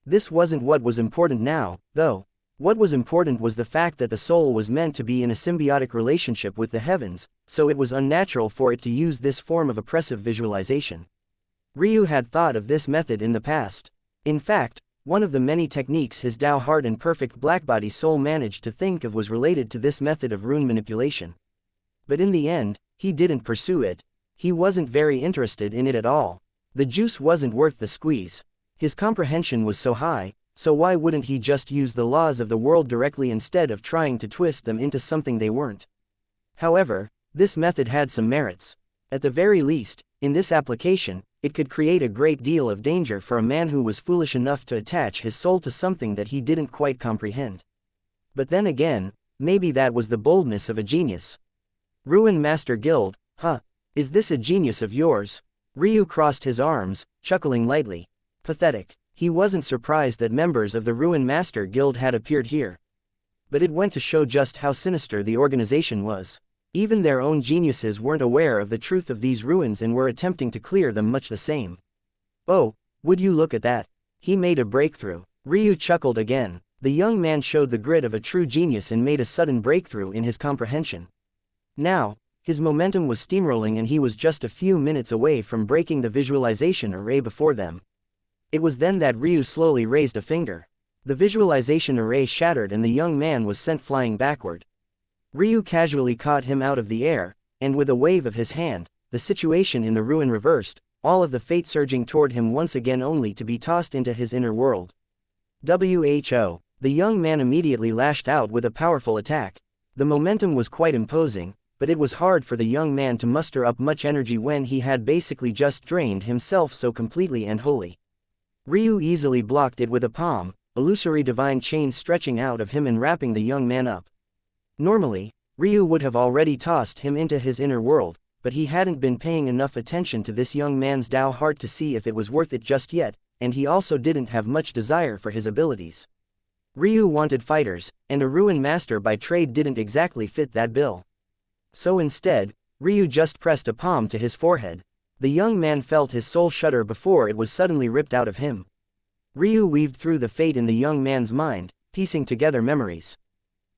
This wasn't what was important now, though. What was important was the fact that the soul was meant to be in a symbiotic relationship with the heavens, so it was unnatural for it to use this form of oppressive visualization. Ryu had thought of this method in the past. In fact, one of the many techniques his Tao Heart and Perfect Blackbody soul managed to think of was related to this method of rune manipulation. But in the end, he didn't pursue it. He wasn't very interested in it at all. The juice wasn't worth the squeeze. His comprehension was so high, so why wouldn't he just use the laws of the world directly instead of trying to twist them into something they weren't? However, this method had some merits. At the very least, in this application, it could create a great deal of danger for a man who was foolish enough to attach his soul to something that he didn't quite comprehend. But then again, maybe that was the boldness of a genius. Ruin Master Guild, huh? Is this a genius of yours? Ryu crossed his arms, chuckling lightly. Pathetic. He wasn't surprised that members of the Ruin Master Guild had appeared here. But it went to show just how sinister the organization was. Even their own geniuses weren't aware of the truth of these ruins and were attempting to clear them much the same. Oh, would you look at that? He made a breakthrough. Ryu chuckled again. The young man showed the grit of a true genius and made a sudden breakthrough in his comprehension. Now, his momentum was steamrolling and he was just a few minutes away from breaking the visualization array before them. It was then that Ryu slowly raised a finger. The visualization array shattered and the young man was sent flying backward. Ryu casually caught him out of the air, and with a wave of his hand, the situation in the ruin reversed, all of the fate surging toward him once again only to be tossed into his inner world. Who! The young man immediately lashed out with a powerful attack. The momentum was quite imposing, but it was hard for the young man to muster up much energy when he had basically just drained himself so completely and wholly. Ryu easily blocked it with a palm, illusory divine chains stretching out of him and wrapping the young man up. Normally, Ryu would have already tossed him into his inner world, but he hadn't been paying enough attention to this young man's Tao heart to see if it was worth it just yet, and he also didn't have much desire for his abilities. Ryu wanted fighters, and a ruin master by trade didn't exactly fit that bill. So instead, Ryu just pressed a palm to his forehead. The young man felt his soul shudder before it was suddenly ripped out of him. Ryu weaved through the fate in the young man's mind, piecing together memories.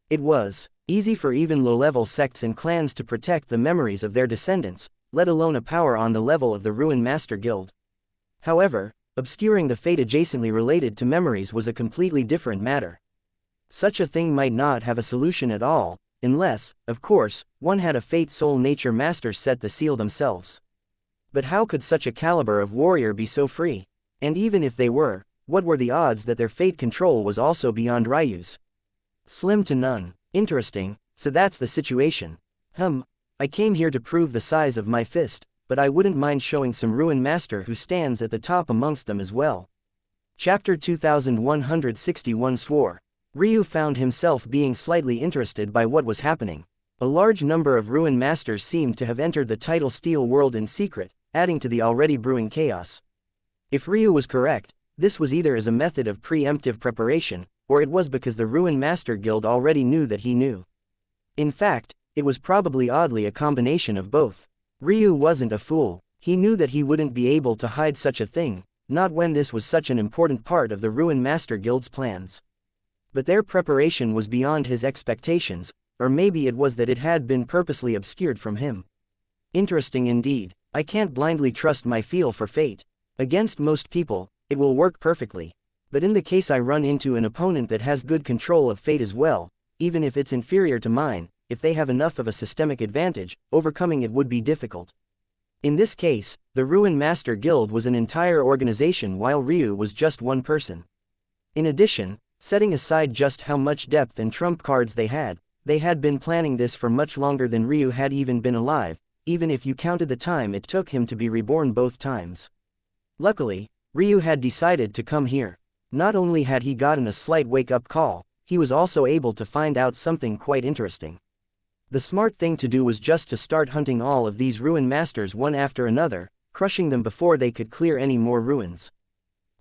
It was easy for even low-level sects and clans to protect the memories of their descendants, let alone a power on the level of the Ruin Master Guild. However, obscuring the fate adjacently related to memories was a completely different matter. Such a thing might not have a solution at all, unless, of course, one had a fate soul nature master set the seal themselves. But how could such a caliber of warrior be so free? And even if they were, what were the odds that their fate control was also beyond Ryu's? Slim to none. Interesting, so that's the situation. I came here to prove the size of my fist, but I wouldn't mind showing some ruin master who stands at the top amongst them as well. Chapter 2161 swore. Ryu found himself being slightly interested by what was happening. A large number of ruin masters seemed to have entered the tidal steel world in secret, adding to the already brewing chaos. If Ryu was correct, this was either as a method of preemptive preparation, or it was because the Ruin Master Guild already knew that he knew. In fact, it was probably oddly a combination of both. Ryu wasn't a fool. He knew that he wouldn't be able to hide such a thing, not when this was such an important part of the Ruin Master Guild's plans. But their preparation was beyond his expectations, or maybe it was that it had been purposely obscured from him. Interesting indeed. I can't blindly trust my feel for fate. Against most people, it will work perfectly. But in the case I run into an opponent that has good control of fate as well, even if it's inferior to mine, if they have enough of a systemic advantage, overcoming it would be difficult. In this case, the Ruin Master Guild was an entire organization while Ryu was just one person. In addition, setting aside just how much depth and trump cards they had been planning this for much longer than Ryu had even been alive, even if you counted the time it took him to be reborn both times. Luckily, Ryu had decided to come here. Not only had he gotten a slight wake-up call, he was also able to find out something quite interesting. The smart thing to do was just to start hunting all of these ruin masters one after another, crushing them before they could clear any more ruins.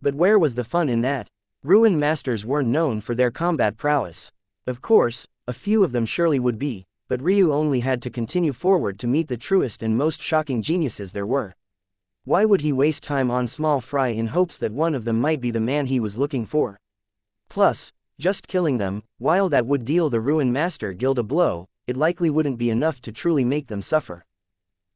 But where was the fun in that? Ruin masters weren't known for their combat prowess. Of course, a few of them surely would be, but Ryu only had to continue forward to meet the truest and most shocking geniuses there were. Why would he waste time on small fry in hopes that one of them might be the man he was looking for? Plus, just killing them, while that would deal the Ruin Master Guild a blow, it likely wouldn't be enough to truly make them suffer.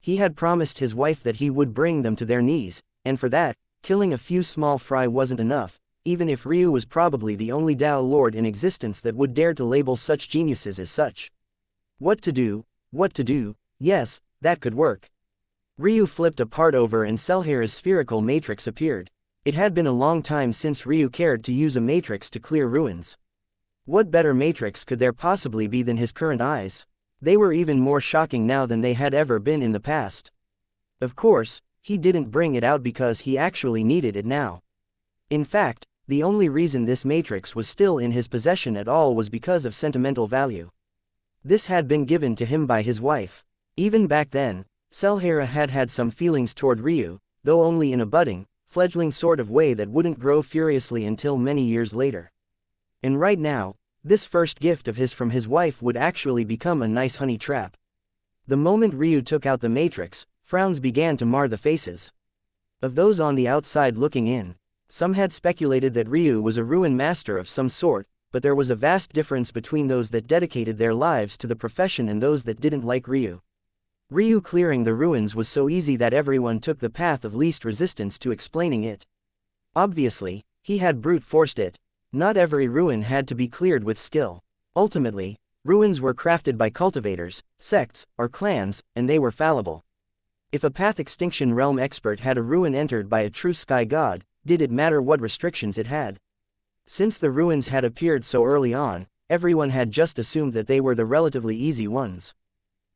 He had promised his wife that he would bring them to their knees, and for that, killing a few small fry wasn't enough, even if Ryu was probably the only Tao Lord in existence that would dare to label such geniuses as such. What to do? Yes, that could work. Ryu flipped a part over and xianxia's spherical matrix appeared. It had been a long time since Ryu cared to use a matrix to clear ruins. What better matrix could there possibly be than his current eyes? They were even more shocking now than they had ever been in the past. Of course, he didn't bring it out because he actually needed it now. In fact, the only reason this matrix was still in his possession at all was because of sentimental value. This had been given to him by his wife. Even back then, xianxia had had some feelings toward Ryu, though only in a budding, fledgling sort of way that wouldn't grow furiously until many years later. And right now, this first gift of his from his wife would actually become a nice honey trap. The moment Ryu took out the matrix, frowns began to mar the faces of those on the outside looking in. Some had speculated that Ryu was a ruin master of some sort, but there was a vast difference between those that dedicated their lives to the profession and those that didn't like Ryu. Ryu clearing the ruins was so easy that everyone took the path of least resistance to explaining it. Obviously, he had brute forced it. Not every ruin had to be cleared with skill. Ultimately, ruins were crafted by cultivators, sects, or clans, and they were fallible. If a Path Extinction Realm expert had a ruin entered by a true sky god, did it matter what restrictions it had? Since the ruins had appeared so early on, everyone had just assumed that they were the relatively easy ones.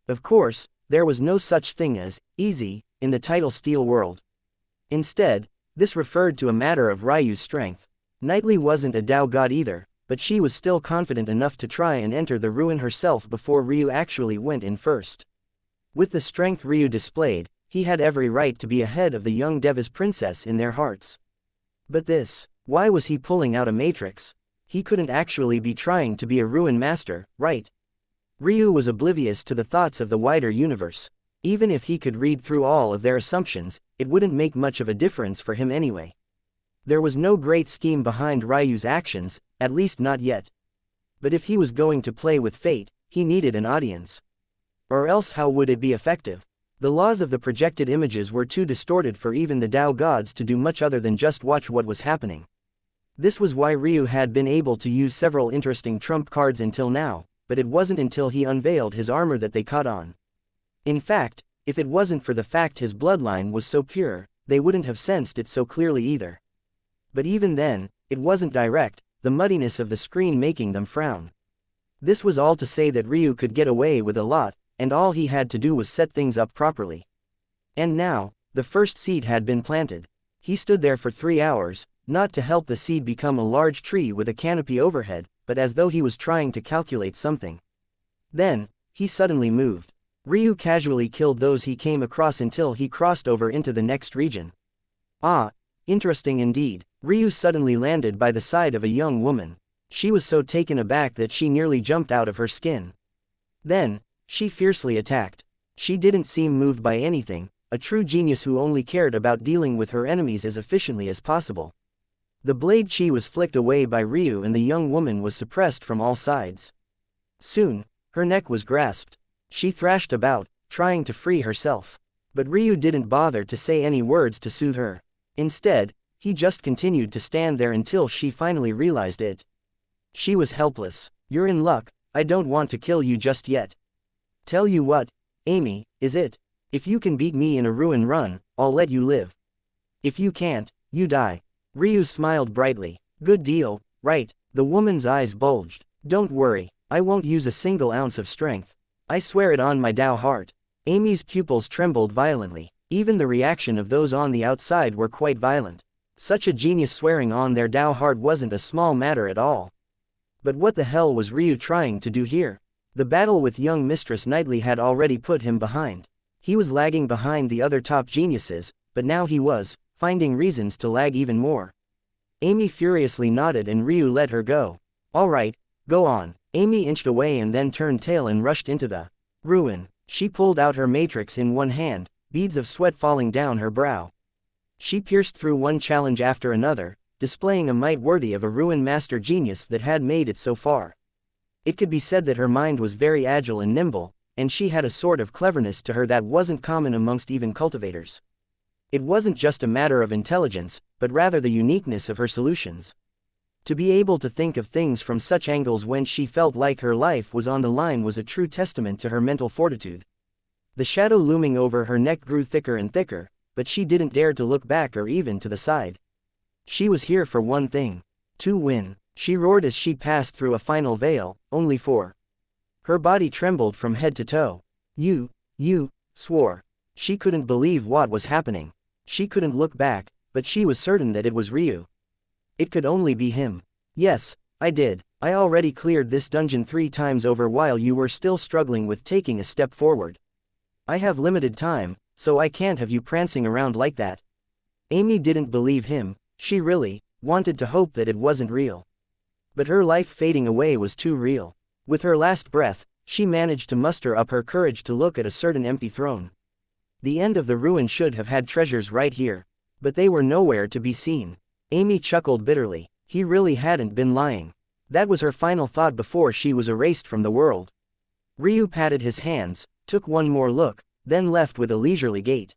Of course, there was no such thing as easy in the Title Steel world. Instead, this referred to a matter of Ryu's strength. Knightley wasn't a Tao god either, but she was still confident enough to try and enter the ruin herself before Ryu actually went in first. With the strength Ryu displayed, he had every right to be ahead of the young Deva's princess in their hearts. But why was he pulling out a matrix? He couldn't actually be trying to be a ruin master, right? Ryu was oblivious to the thoughts of the wider universe. Even if he could read through all of their assumptions, it wouldn't make much of a difference for him anyway. There was no great scheme behind Ryu's actions, at least not yet. But if he was going to play with fate, he needed an audience. Or else how would it be effective? The laws of the projected images were too distorted for even the Tao gods to do much other than just watch what was happening. This was why Ryu had been able to use several interesting trump cards until now, but it wasn't until he unveiled his armor that they caught on. In fact, if it wasn't for the fact his bloodline was so pure, they wouldn't have sensed it so clearly either. But even then, it wasn't direct, the muddiness of the screen making them frown. This was all to say that Ryu could get away with a lot, and all he had to do was set things up properly. And now, the first seed had been planted. He stood there for 3 hours, not to help the seed become a large tree with a canopy overhead, but as though he was trying to calculate something. Then, he suddenly moved. Ryu casually killed those he came across until he crossed over into the next region. Ah, interesting indeed. Ryu suddenly landed by the side of a young woman. She was so taken aback that she nearly jumped out of her skin. Then, she fiercely attacked. She didn't seem moved by anything, a true genius who only cared about dealing with her enemies as efficiently as possible. The blade chi was flicked away by Ryu and the young woman was suppressed from all sides. Soon, her neck was grasped. She thrashed about, trying to free herself. But Ryu didn't bother to say any words to soothe her. Instead, he just continued to stand there until she finally realized it. She was helpless. You're in luck, I don't want to kill you just yet. Tell you what, Amy, is it? If you can beat me in a ruin run, I'll let you live. If you can't, you die. Ryu smiled brightly. Good deal, right? The woman's eyes bulged. Don't worry, I won't use a single ounce of strength. I swear it on my Tao heart. Amy's pupils trembled violently. Even the reaction of those on the outside were quite violent. Such a genius swearing on their Tao heart wasn't a small matter at all. But what the hell was Ryu trying to do here? The battle with young Mistress Knightley had already put him behind. He was lagging behind the other top geniuses, but now he was finding reasons to lag even more. Amy furiously nodded and Ryu let her go. All right, go on. Amy inched away and then turned tail and rushed into the ruin. She pulled out her matrix in one hand, beads of sweat falling down her brow. She pierced through one challenge after another, displaying a might worthy of a ruin master genius that had made it so far. It could be said that her mind was very agile and nimble, and she had a sort of cleverness to her that wasn't common amongst even cultivators. It wasn't just a matter of intelligence, but rather the uniqueness of her solutions. To be able to think of things from such angles when she felt like her life was on the line was a true testament to her mental fortitude. The shadow looming over her neck grew thicker and thicker, but she didn't dare to look back or even to the side. She was here for one thing. To win. She roared as she passed through a final veil, only for. Her body trembled from head to toe. You swore. She couldn't believe what was happening. She couldn't look back, but she was certain that it was Ryu. It could only be him. Yes, I did. I already cleared this dungeon 3 times over while you were still struggling with taking a step forward. I have limited time, so I can't have you prancing around like that. Amy didn't believe him. She really wanted to hope that it wasn't real. But her life fading away was too real. With her last breath, she managed to muster up her courage to look at a certain empty throne. The end of the ruin should have had treasures right here, but they were nowhere to be seen. Amy chuckled bitterly. He really hadn't been lying. That was her final thought before she was erased from the world. Ryu patted his hands, took one more look, then left with a leisurely gait.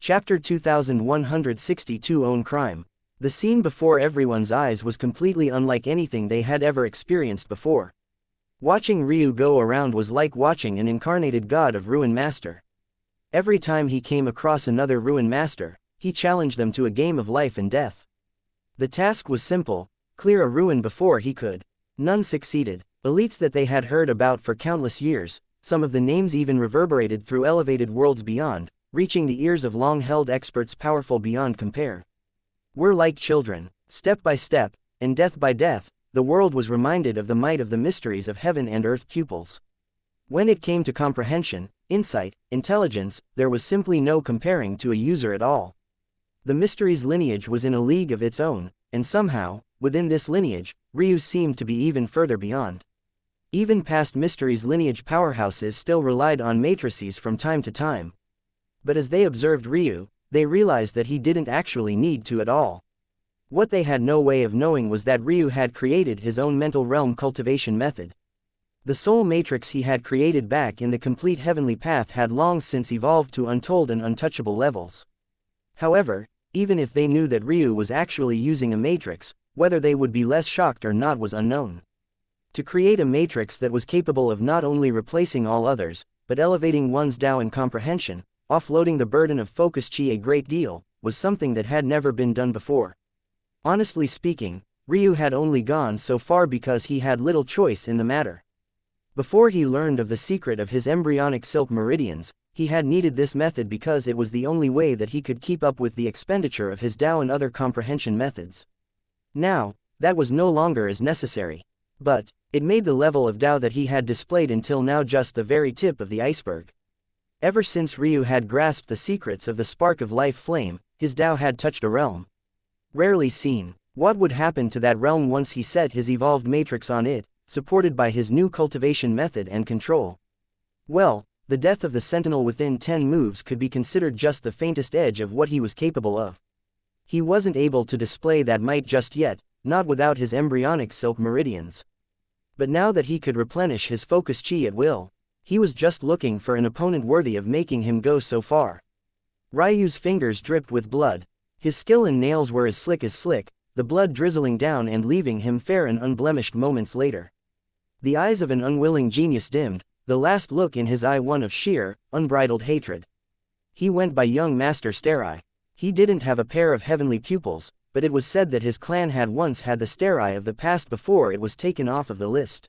Chapter 2162 Own Crime. The scene before everyone's eyes was completely unlike anything they had ever experienced before. Watching Ryu go around was like watching an incarnated god of Ruin Master. Every time he came across another Ruin Master, he challenged them to a game of life and death. The task was simple: clear a ruin before he could. None succeeded. Elites that they had heard about for countless years, some of the names even reverberated through elevated worlds beyond, reaching the ears of long-held experts powerful beyond compare. Were like children. Step by step, and death by death, the world was reminded of the might of the mysteries of heaven and earth pupils. When it came to comprehension, insight, intelligence, there was simply no comparing to a user at all. The mystery's lineage was in a league of its own, and somehow, within this lineage, Ryu seemed to be even further beyond. Even past mystery's lineage powerhouses still relied on matrices from time to time. But as they observed Ryu, they realized that he didn't actually need to at all. What they had no way of knowing was that Ryu had created his own mental realm cultivation method. The soul matrix he had created back in the complete heavenly path had long since evolved to untold and untouchable levels. However, even if they knew that Ryu was actually using a matrix, whether they would be less shocked or not was unknown. To create a matrix that was capable of not only replacing all others, but elevating one's Tao and comprehension, offloading the burden of focus chi a great deal, was something that had never been done before. Honestly speaking, Ryu had only gone so far because he had little choice in the matter. Before he learned of the secret of his embryonic silk meridians, he had needed this method because it was the only way that he could keep up with the expenditure of his Tao and other comprehension methods. Now, that was no longer as necessary. But it made the level of Tao that he had displayed until now just the very tip of the iceberg. Ever since Ryu had grasped the secrets of the spark of life flame, his Tao had touched a realm rarely seen. What would happen to that realm once he set his evolved matrix on it, supported by his new cultivation method and control? Well, the death of the sentinel within 10 moves could be considered just the faintest edge of what he was capable of. He wasn't able to display that might just yet, not without his embryonic silk meridians. But now that he could replenish his focus chi at will, he was just looking for an opponent worthy of making him go so far. Ryu's fingers dripped with blood. His skill and nails were as slick, the blood drizzling down and leaving him fair and unblemished moments later. The eyes of an unwilling genius dimmed, the last look in his eye one of sheer, unbridled hatred. He went by young Master Sterai. He didn't have a pair of heavenly pupils, but it was said that his clan had once had the Sterai of the past before it was taken off of the list.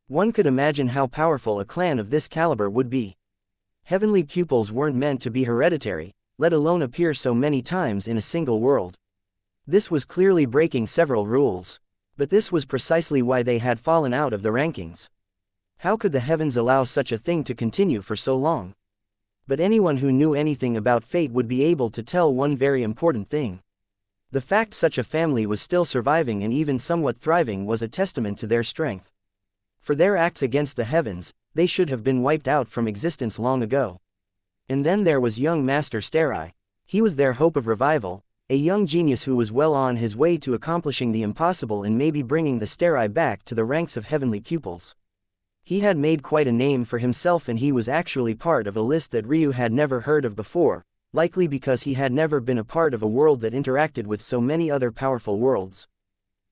One could imagine how powerful a clan of this caliber would be. Heavenly pupils weren't meant to be hereditary, let alone appear so many times in a single world. This was clearly breaking several rules. But this was precisely why they had fallen out of the rankings. How could the heavens allow such a thing to continue for so long? But anyone who knew anything about fate would be able to tell one very important thing. The fact such a family was still surviving and even somewhat thriving was a testament to their strength. For their acts against the heavens, they should have been wiped out from existence long ago. And then there was young Master Sterai. He was their hope of revival, a young genius who was well on his way to accomplishing the impossible and maybe bringing the Sterai back to the ranks of heavenly pupils. He had made quite a name for himself and he was actually part of a list that Ryu had never heard of before, likely because he had never been a part of a world that interacted with so many other powerful worlds.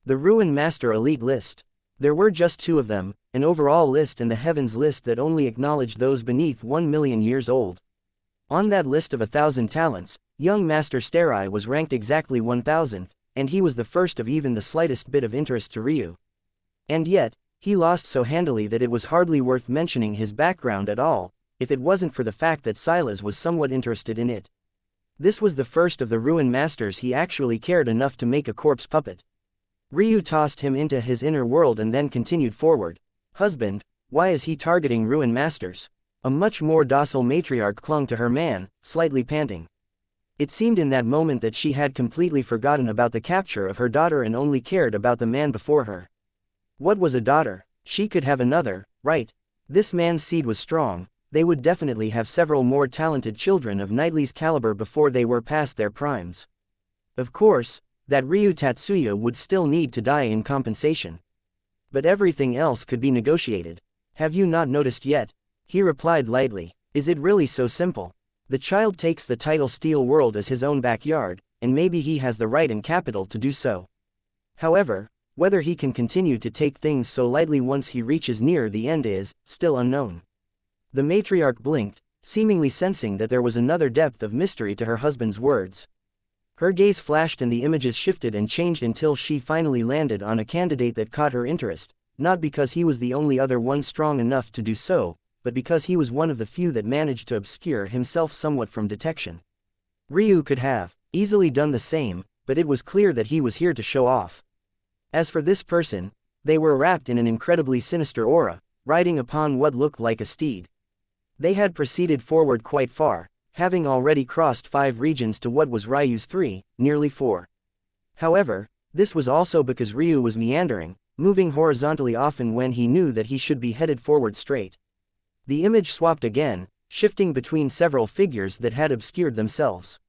The Ruin Master Elite List. There were just two of them, an overall list and the heavens list that only acknowledged those beneath 1,000,000 years old. On that list of 1,000 talents, young Master Sterai was ranked exactly 1,000th, and he was the first of even the slightest bit of interest to Ryu. And yet, he lost so handily that it was hardly worth mentioning his background at all, if it wasn't for the fact that Silas was somewhat interested in it. This was the first of the Ruin Masters he actually cared enough to make a corpse puppet. Ryu tossed him into his inner world and then continued forward. Husband, why is he targeting Ruin Masters? A much more docile matriarch clung to her man, slightly panting. It seemed in that moment that she had completely forgotten about the capture of her daughter and only cared about the man before her. What was a daughter? She could have another, right? This man's seed was strong. They would definitely have several more talented children of Knightley's caliber before they were past their primes. Of course, that Ryu Tatsuya would still need to die in compensation. But everything else could be negotiated. Have you not noticed yet? He replied lightly. Is it really so simple? The child takes the title Steel World as his own backyard, and maybe he has the right and capital to do so. However, whether he can continue to take things so lightly once he reaches near the end is still unknown. The matriarch blinked, seemingly sensing that there was another depth of mystery to her husband's words. Her gaze flashed and the images shifted and changed until she finally landed on a candidate that caught her interest, not because he was the only other one strong enough to do so, but because he was one of the few that managed to obscure himself somewhat from detection. Ryu could have easily done the same, but it was clear that he was here to show off. As for this person, they were wrapped in an incredibly sinister aura, riding upon what looked like a steed. They had proceeded forward quite far, having already crossed 5 regions to what was Ryu's 3, nearly 4. However, this was also because Ryu was meandering, moving horizontally often when he knew that he should be headed forward straight. The image swapped again, shifting between several figures that had obscured themselves.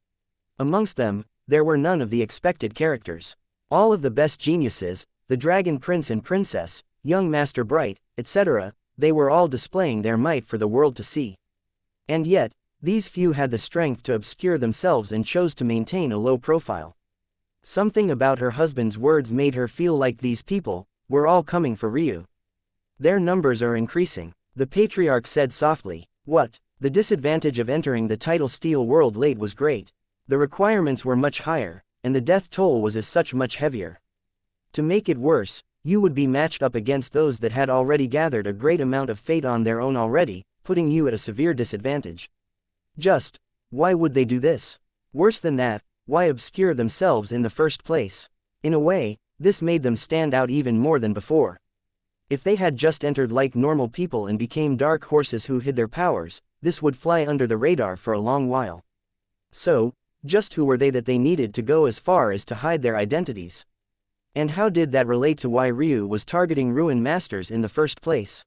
Amongst them, there were none of the expected characters. All of the best geniuses, the Dragon Prince and Princess, young Master Bright, etc., they were all displaying their might for the world to see. And yet, these few had the strength to obscure themselves and chose to maintain a low profile. Something about her husband's words made her feel like these people were all coming for Ryu. Their numbers are increasing, the patriarch said softly. What? The disadvantage of entering the title Steel World late was great. The requirements were much higher, and the death toll was as such much heavier. To make it worse, you would be matched up against those that had already gathered a great amount of fate on their own already, putting you at a severe disadvantage. Just, why would they do this? Worse than that, why obscure themselves in the first place? In a way, this made them stand out even more than before. If they had just entered like normal people and became dark horses who hid their powers, this would fly under the radar for a long while. So, just who were they that they needed to go as far as to hide their identities? And how did that relate to why Ryu was targeting Ruin Masters in the first place?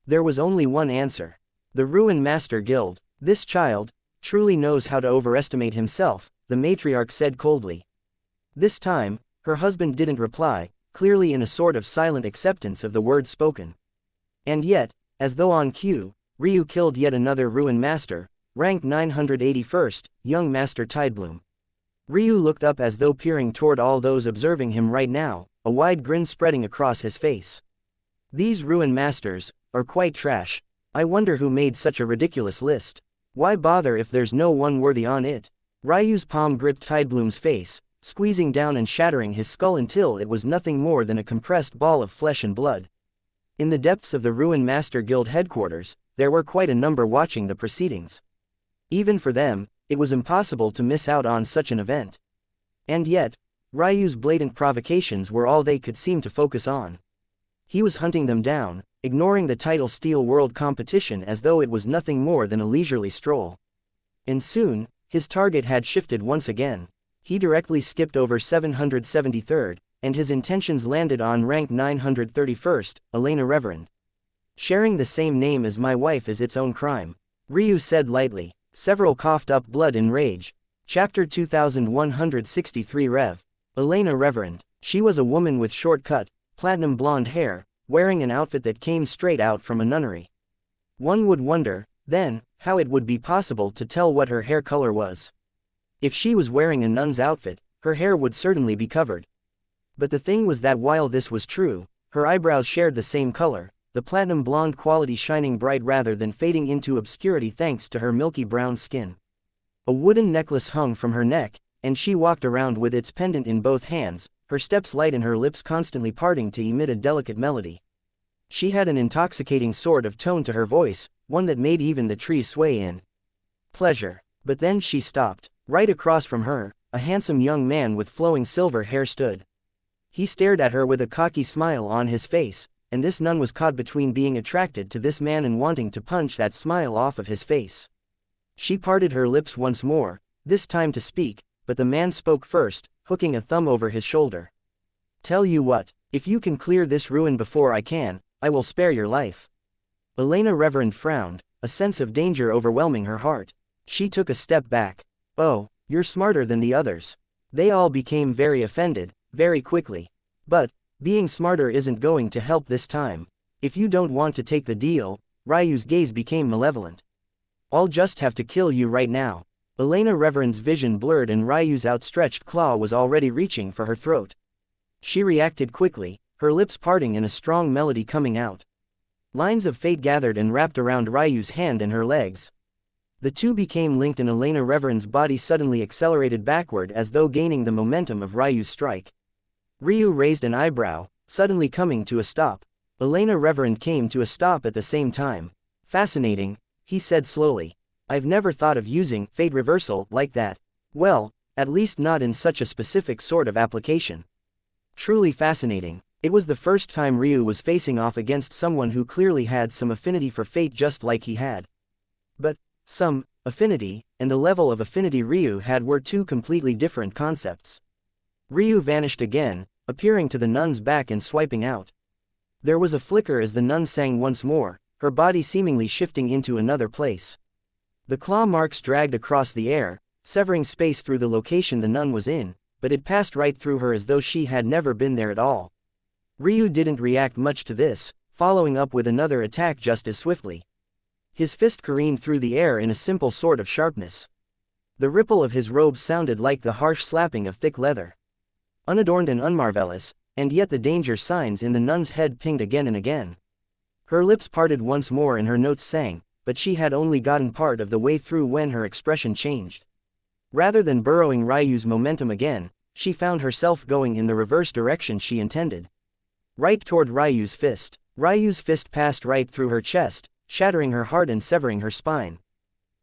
There was only one answer. The Ruin Master Guild. This child truly knows how to overestimate himself, the matriarch said coldly. This time, her husband didn't reply, clearly in a sort of silent acceptance of the words spoken. And yet, as though on cue, Ryu killed yet another Ruin Master, ranked 981st, young Master Tidebloom. Ryu looked up as though peering toward all those observing him right now, a wide grin spreading across his face. These Ruin Masters are quite trash. I wonder who made such a ridiculous list. Why bother if there's no one worthy on it? Ryu's palm gripped Tidebloom's face, squeezing down and shattering his skull until it was nothing more than a compressed ball of flesh and blood. In the depths of the Ruin Master Guild headquarters, there were quite a number watching the proceedings. Even for them, it was impossible to miss out on such an event. And yet, Ryu's blatant provocations were all they could seem to focus on. He was hunting them down, ignoring the title Steel World competition as though it was nothing more than a leisurely stroll. And soon, his target had shifted once again. He directly skipped over 773rd, and his intentions landed on rank 931st, Elena Reverend. Sharing the same name as my wife is its own crime, Ryu said lightly. Several coughed up blood in rage. Chapter 2163 Rev. Elena Reverend. She was a woman with short-cut, platinum blonde hair, wearing an outfit that came straight out from a nunnery. One would wonder, then, how it would be possible to tell what her hair color was. If she was wearing a nun's outfit, her hair would certainly be covered. But the thing was that while this was true, Her eyebrows shared the same color, the platinum blonde quality shining bright rather than fading into obscurity thanks to her milky brown skin. A wooden necklace hung from her neck, and she walked around with its pendant in both hands, her steps light and her lips constantly parting to emit a delicate melody. She had an intoxicating sort of tone to her voice, one that made even the trees sway in pleasure. But then she stopped. Right across from her, a handsome young man with flowing silver hair stood. He stared at her with a cocky smile on his face, and this nun was caught between being attracted to this man and wanting to punch that smile off of his face. She parted her lips once more, this time to speak, but the man spoke first, hooking a thumb over his shoulder. "Tell you what, if you can clear this ruin before I can, I will spare your life." Elena Reverend frowned, a sense of danger overwhelming her heart. She took a step back. "Oh, you're smarter than the others." They all became very offended, very quickly. "But, being smarter isn't going to help this time. If you don't want to take the deal," Ryu's gaze became malevolent. "I'll just have to kill you right now." Elena Reverend's vision blurred and Ryu's outstretched claw was already reaching for her throat. She reacted quickly, her lips parting and a strong melody coming out. Lines of fate gathered and wrapped around Ryu's hand and her legs. The two became linked and Elena Reverend's body suddenly accelerated backward as though gaining the momentum of Ryu's strike. Ryu raised an eyebrow, suddenly coming to a stop. Elena Reverend came to a stop at the same time. "Fascinating," he said slowly. "I've never thought of using fate reversal like that. Well, at least not in such a specific sort of application. Truly fascinating." It was the first time Ryu was facing off against someone who clearly had some affinity for fate just like he had. But some affinity, and the level of affinity Ryu had were two completely different concepts. Ryu vanished again, appearing to the nun's back and swiping out. There was a flicker as the nun sang once more, her body seemingly shifting into another place. The claw marks dragged across the air, severing space through the location the nun was in, but it passed right through her as though she had never been there at all. Ryu didn't react much to this, following up with another attack just as swiftly. His fist careened through the air in a simple sort of sharpness. The ripple of his robe sounded like the harsh slapping of thick leather. Unadorned and unmarvelous, and yet the danger signs in the nun's head pinged again and again. Her lips parted once more and her notes sang, but she had only gotten part of the way through when her expression changed. Rather than burrowing Ryu's momentum again, she found herself going in the reverse direction she intended. Right toward Ryu's fist. Ryu's fist passed right through her chest, shattering her heart and severing her spine.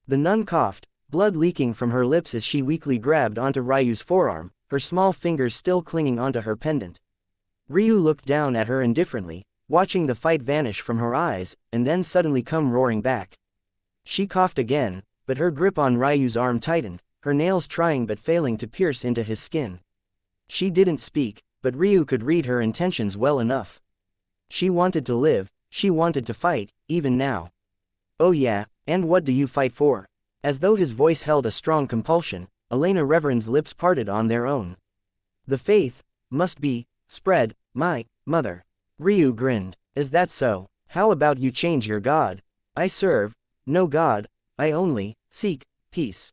The nun coughed, blood leaking from her lips as she weakly grabbed onto Ryu's forearm, her small fingers still clinging onto her pendant. Ryu looked down at her indifferently, watching the fight vanish from her eyes, and then suddenly come roaring back. She coughed again, but her grip on Ryu's arm tightened, her nails trying but failing to pierce into his skin. She didn't speak, but Ryu could read her intentions well enough. She wanted to live, she wanted to fight, even now. "Oh yeah, and what do you fight for?" As though his voice held a strong compulsion, Elena Reverend's lips parted on their own. "The faith must be spread, my mother." Ryu grinned. "Is that so? How about you change your god?" "I serve no god, I only seek peace."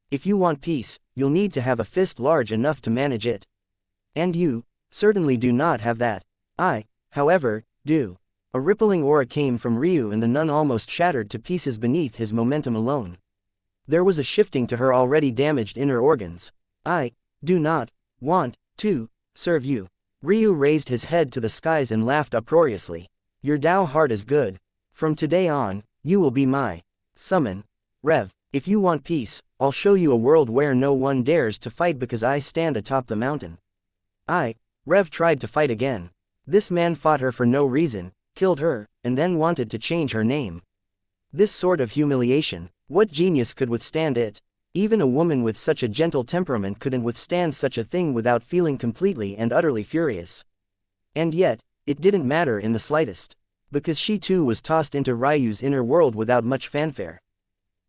"If you want peace, you'll need to have a fist large enough to manage it. And you certainly do not have that. I, however, do." A rippling aura came from Ryu and the nun almost shattered to pieces beneath his momentum alone. There was a shifting to her already damaged inner organs. "I do not want to serve you." Ryu raised his head to the skies and laughed uproariously. "Your Tao heart is good. From today on, you will be my summon. Rev, if you want peace, I'll show you a world where no one dares to fight because I stand atop the mountain." Rev tried to fight again. This man fought her for no reason, killed her, and then wanted to change her name. This sort of humiliation, what genius could withstand it? Even a woman with such a gentle temperament couldn't withstand such a thing without feeling completely and utterly furious. And yet, it didn't matter in the slightest. Because she too was tossed into Ryu's inner world without much fanfare.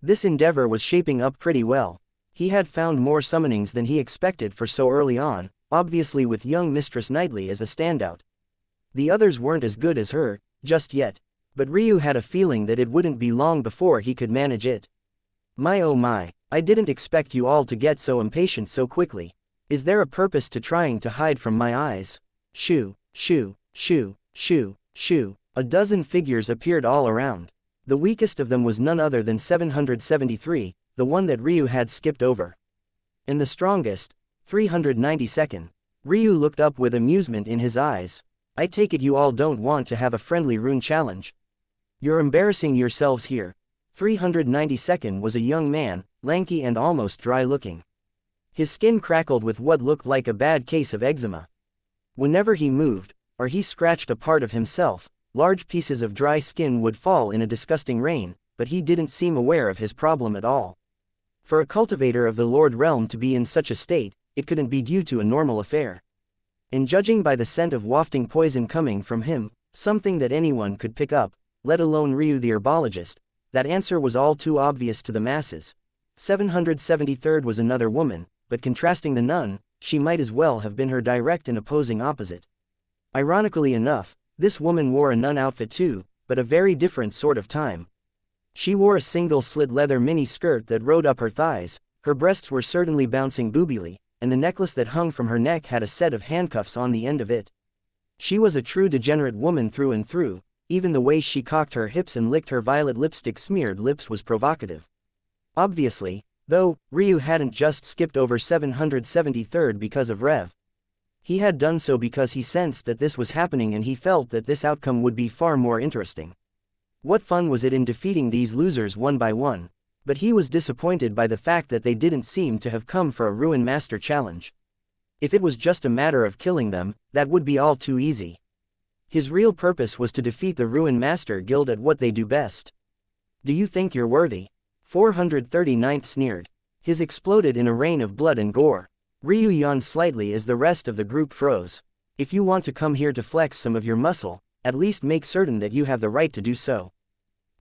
This endeavor was shaping up pretty well. He had found more summonings than he expected for so early on, obviously with young Mistress Knightley as a standout. The others weren't as good as her, just yet. But Ryu had a feeling that it wouldn't be long before he could manage it. "My oh my, I didn't expect you all to get so impatient so quickly. Is there a purpose to trying to hide from my eyes?" Shoo, shoo. Shoo, shoo, shoo. A dozen figures appeared all around. The weakest of them was none other than 773, the one that Ryu had skipped over. And the strongest, 392nd. Ryu looked up with amusement in his eyes. I take it you all don't want to have a friendly rune challenge. You're embarrassing yourselves here. 392nd was a young man, lanky and almost dry-looking. His skin crackled with what looked like a bad case of eczema. Whenever he moved, or he scratched a part of himself, large pieces of dry skin would fall in a disgusting rain, but he didn't seem aware of his problem at all. For a cultivator of the Lord Realm to be in such a state, it couldn't be due to a normal affair. And judging by the scent of wafting poison coming from him, something that anyone could pick up, let alone Ryu the herbologist, that answer was all too obvious to the masses. 773rd was another woman, but contrasting the nun, she might as well have been her direct and opposing opposite. Ironically enough, this woman wore a nun outfit too, but a very different sort of time. She wore a single-slit leather mini-skirt that rode up her thighs, her breasts were certainly bouncing boobily, and the necklace that hung from her neck had a set of handcuffs on the end of it. She was a true degenerate woman through and through, even the way she cocked her hips and licked her violet lipstick-smeared lips was provocative. Obviously, though, Ryu hadn't just skipped over 773rd because of Rev. He had done so because he sensed that this was happening and he felt that this outcome would be far more interesting. What fun was it in defeating these losers one by one? But he was disappointed by the fact that they didn't seem to have come for a Ruin Master challenge. If it was just a matter of killing them, that would be all too easy. His real purpose was to defeat the Ruin Master Guild at what they do best. Do you think you're worthy? 439th sneered. His exploded in a rain of blood and gore. Ryu yawned slightly as the rest of the group froze. If you want to come here to flex some of your muscle, at least make certain that you have the right to do so.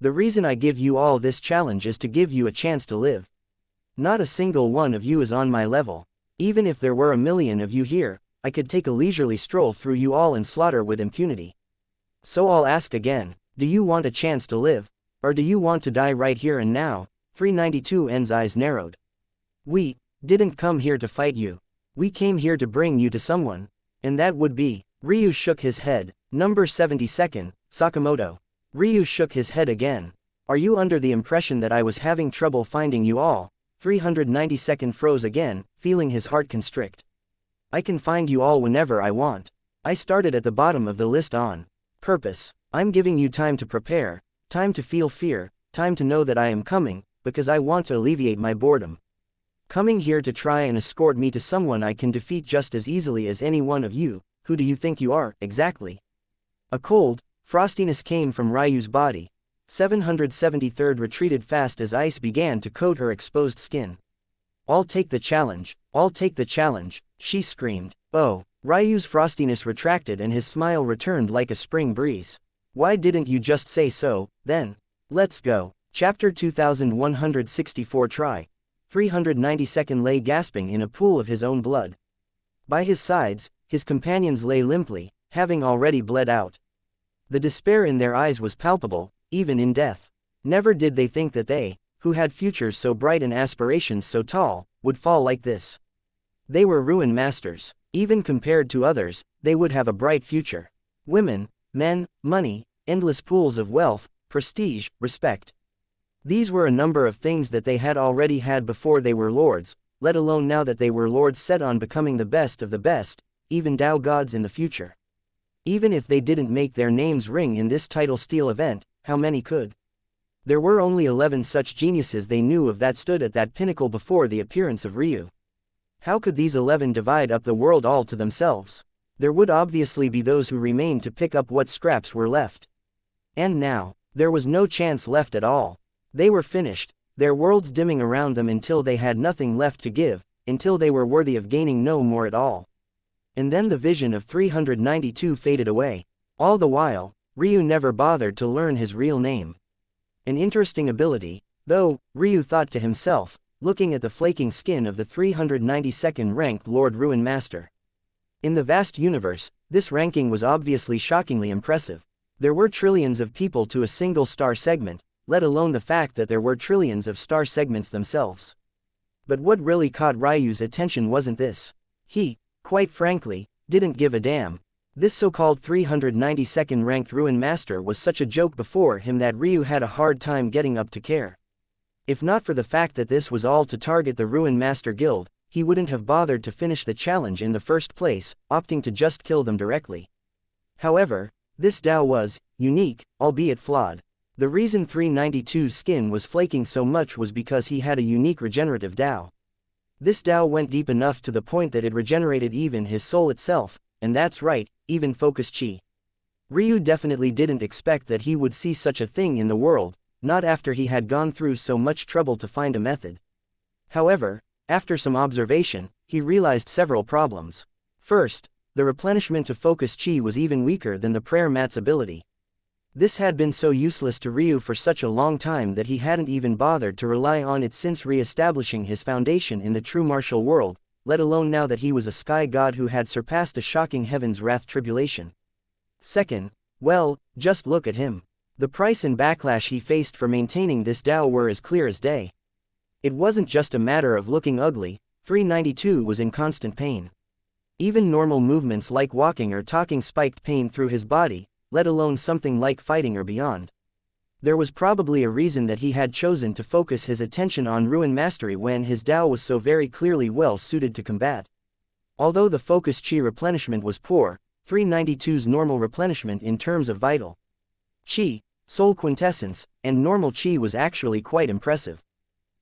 The reason I give you all this challenge is to give you a chance to live. Not a single one of you is on my level. Even if there were a million of you here, I could take a leisurely stroll through you all and slaughter with impunity. So I'll ask again, do you want a chance to live? Or do you want to die right here and now? 392N's eyes narrowed. We didn't come here to fight you. We came here to bring you to someone. And that would be. Ryu shook his head. Number 72nd, Sakamoto. Ryu shook his head again. Are you under the impression that I was having trouble finding you all? 392nd froze again, feeling his heart constrict. I can find you all whenever I want. I started at the bottom of the list on purpose. I'm giving you time to prepare, time to feel fear, time to know that I am coming, because I want to alleviate my boredom. Coming here to try and escort me to someone I can defeat just as easily as any one of you. Who do you think you are, exactly? A cold frostiness came from Ryu's body. 773rd retreated fast as ice began to coat her exposed skin. I'll take the challenge, I'll take the challenge, she screamed. Oh, Ryu's frostiness retracted and his smile returned like a spring breeze. Why didn't you just say so, then? Let's go. Chapter 2164 Try. 392nd lay gasping in a pool of his own blood. By his sides, his companions lay limply, having already bled out. The despair in their eyes was palpable, even in death. Never did they think that they, who had futures so bright and aspirations so tall, would fall like this. They were Ruin Masters. Even compared to others, they would have a bright future. Women, men, money, endless pools of wealth, prestige, respect. These were a number of things that they had already had before they were lords, let alone now that they were lords set on becoming the best of the best, even Tao gods in the future. Even if they didn't make their names ring in this title steal event, how many could? There were only 11 such geniuses they knew of that stood at that pinnacle before the appearance of Ryu. How could these 11 divide up the world all to themselves? There would obviously be those who remained to pick up what scraps were left. And now, there was no chance left at all. They were finished, their worlds dimming around them until they had nothing left to give, until they were worthy of gaining no more at all. And then the vision of 392 faded away. All the while, Ryu never bothered to learn his real name. An interesting ability, though, Ryu thought to himself, looking at the flaking skin of the 392nd ranked Lord Ruin Master. In the vast universe, this ranking was obviously shockingly impressive. There were trillions of people to a single star segment, let alone the fact that there were trillions of star segments themselves. But what really caught Ryu's attention wasn't this. He, quite frankly, didn't give a damn. This so-called 392nd ranked Ruin Master was such a joke before him that Ryu had a hard time getting up to care. If not for the fact that this was all to target the Ruin Master Guild, he wouldn't have bothered to finish the challenge in the first place, opting to just kill them directly. However, this Dao was unique, albeit flawed. The reason 392's skin was flaking so much was because he had a unique regenerative Dao. This Dao went deep enough to the point that it regenerated even his soul itself, and that's right, even focus chi. Ryu definitely didn't expect that he would see such a thing in the world, not after he had gone through so much trouble to find a method. However, after some observation, he realized several problems. First, the replenishment of focus chi was even weaker than the prayer mat's ability. This had been so useless to Ryu for such a long time that he hadn't even bothered to rely on it since re-establishing his foundation in the true martial world, let alone now that he was a sky god who had surpassed a shocking heaven's wrath tribulation. Second, well, just look at him. The price and backlash he faced for maintaining this Dao were as clear as day. It wasn't just a matter of looking ugly, 392 was in constant pain. Even normal movements like walking or talking spiked pain through his body, let alone something like fighting or beyond. There was probably a reason that he had chosen to focus his attention on Ruin Mastery when his Dao was so very clearly well suited to combat. Although the focus chi replenishment was poor, 392's normal replenishment in terms of vital chi, soul quintessence, and normal chi was actually quite impressive.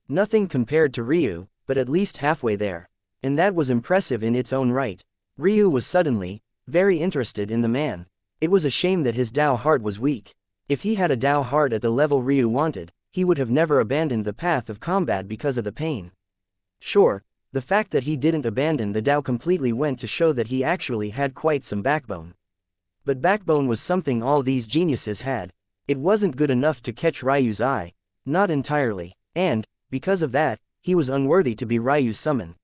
Nothing compared to Ryu, but at least halfway there. And that was impressive in its own right. Ryu was suddenly very interested in the man. It was a shame that his Dao heart was weak. If he had a Dao heart at the level Ryu wanted, he would have never abandoned the path of combat because of the pain. Sure, the fact that he didn't abandon the Dao completely went to show that he actually had quite some backbone. But backbone was something all these geniuses had. It wasn't good enough to catch Ryu's eye. Not entirely. And, because of that, he was unworthy to be Ryu's summon.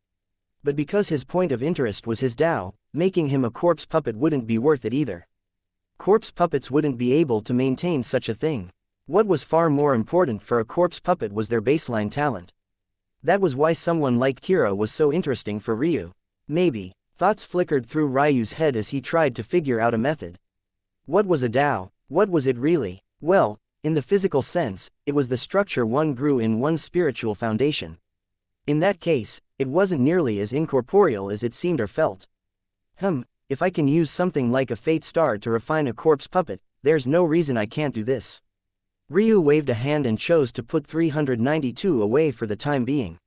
But because his point of interest was his Dao, making him a corpse puppet wouldn't be worth it either. Corpse puppets wouldn't be able to maintain such a thing. What was far more important for a corpse puppet was their baseline talent. That was why someone like Kira was so interesting for Ryu. Maybe, thoughts flickered through Ryu's head as he tried to figure out a method. What was a Dao? What was it really? Well, in the physical sense, it was the structure one grew in one's spiritual foundation. In that case, it wasn't nearly as incorporeal as it seemed or felt. If I can use something like a fate star to refine a corpse puppet, there's no reason I can't do this. Ryu waved a hand and chose to put 392 away for the time being.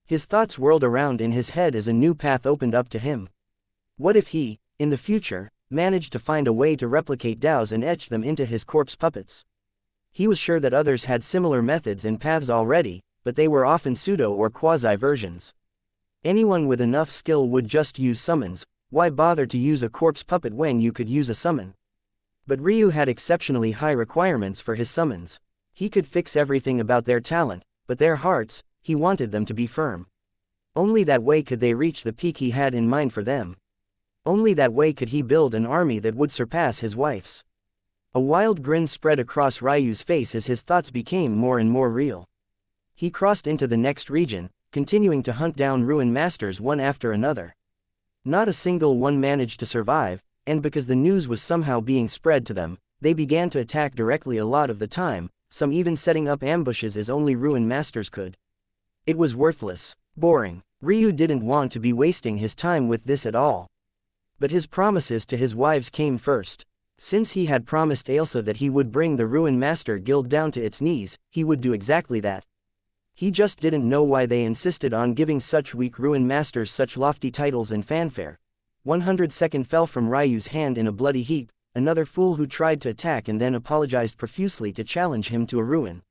His thoughts whirled around in his head as a new path opened up to him. What if he, in the future, managed to find a way to replicate Daos and etch them into his corpse puppets? He was sure that others had similar methods and paths already, but they were often pseudo or quasi-versions. Anyone with enough skill would just use summons. Why bother to use a corpse puppet when you could use a summon? But Ryu had exceptionally high requirements for his summons. He could fix everything about their talent, but their hearts, he wanted them to be firm. Only that way could they reach the peak he had in mind for them. Only that way could he build an army that would surpass his wife's. A wild grin spread across Ryu's face as his thoughts became more and more real. He crossed into the next region, continuing to hunt down Ruin Masters one after another. Not a single one managed to survive, and because the news was somehow being spread to them, they began to attack directly a lot of the time, some even setting up ambushes as only Ruin Masters could. It was worthless, boring. Ryu didn't want to be wasting his time with this at all. But his promises to his wives came first. Since he had promised Ailsa that he would bring the Ruin Master Guild down to its knees, he would do exactly that. He just didn't know why they insisted on giving such weak Ruin Masters such lofty titles and fanfare. 102nd fell from Ryu's hand in a bloody heap, another fool who tried to attack and then apologized profusely to challenge him to a ruin.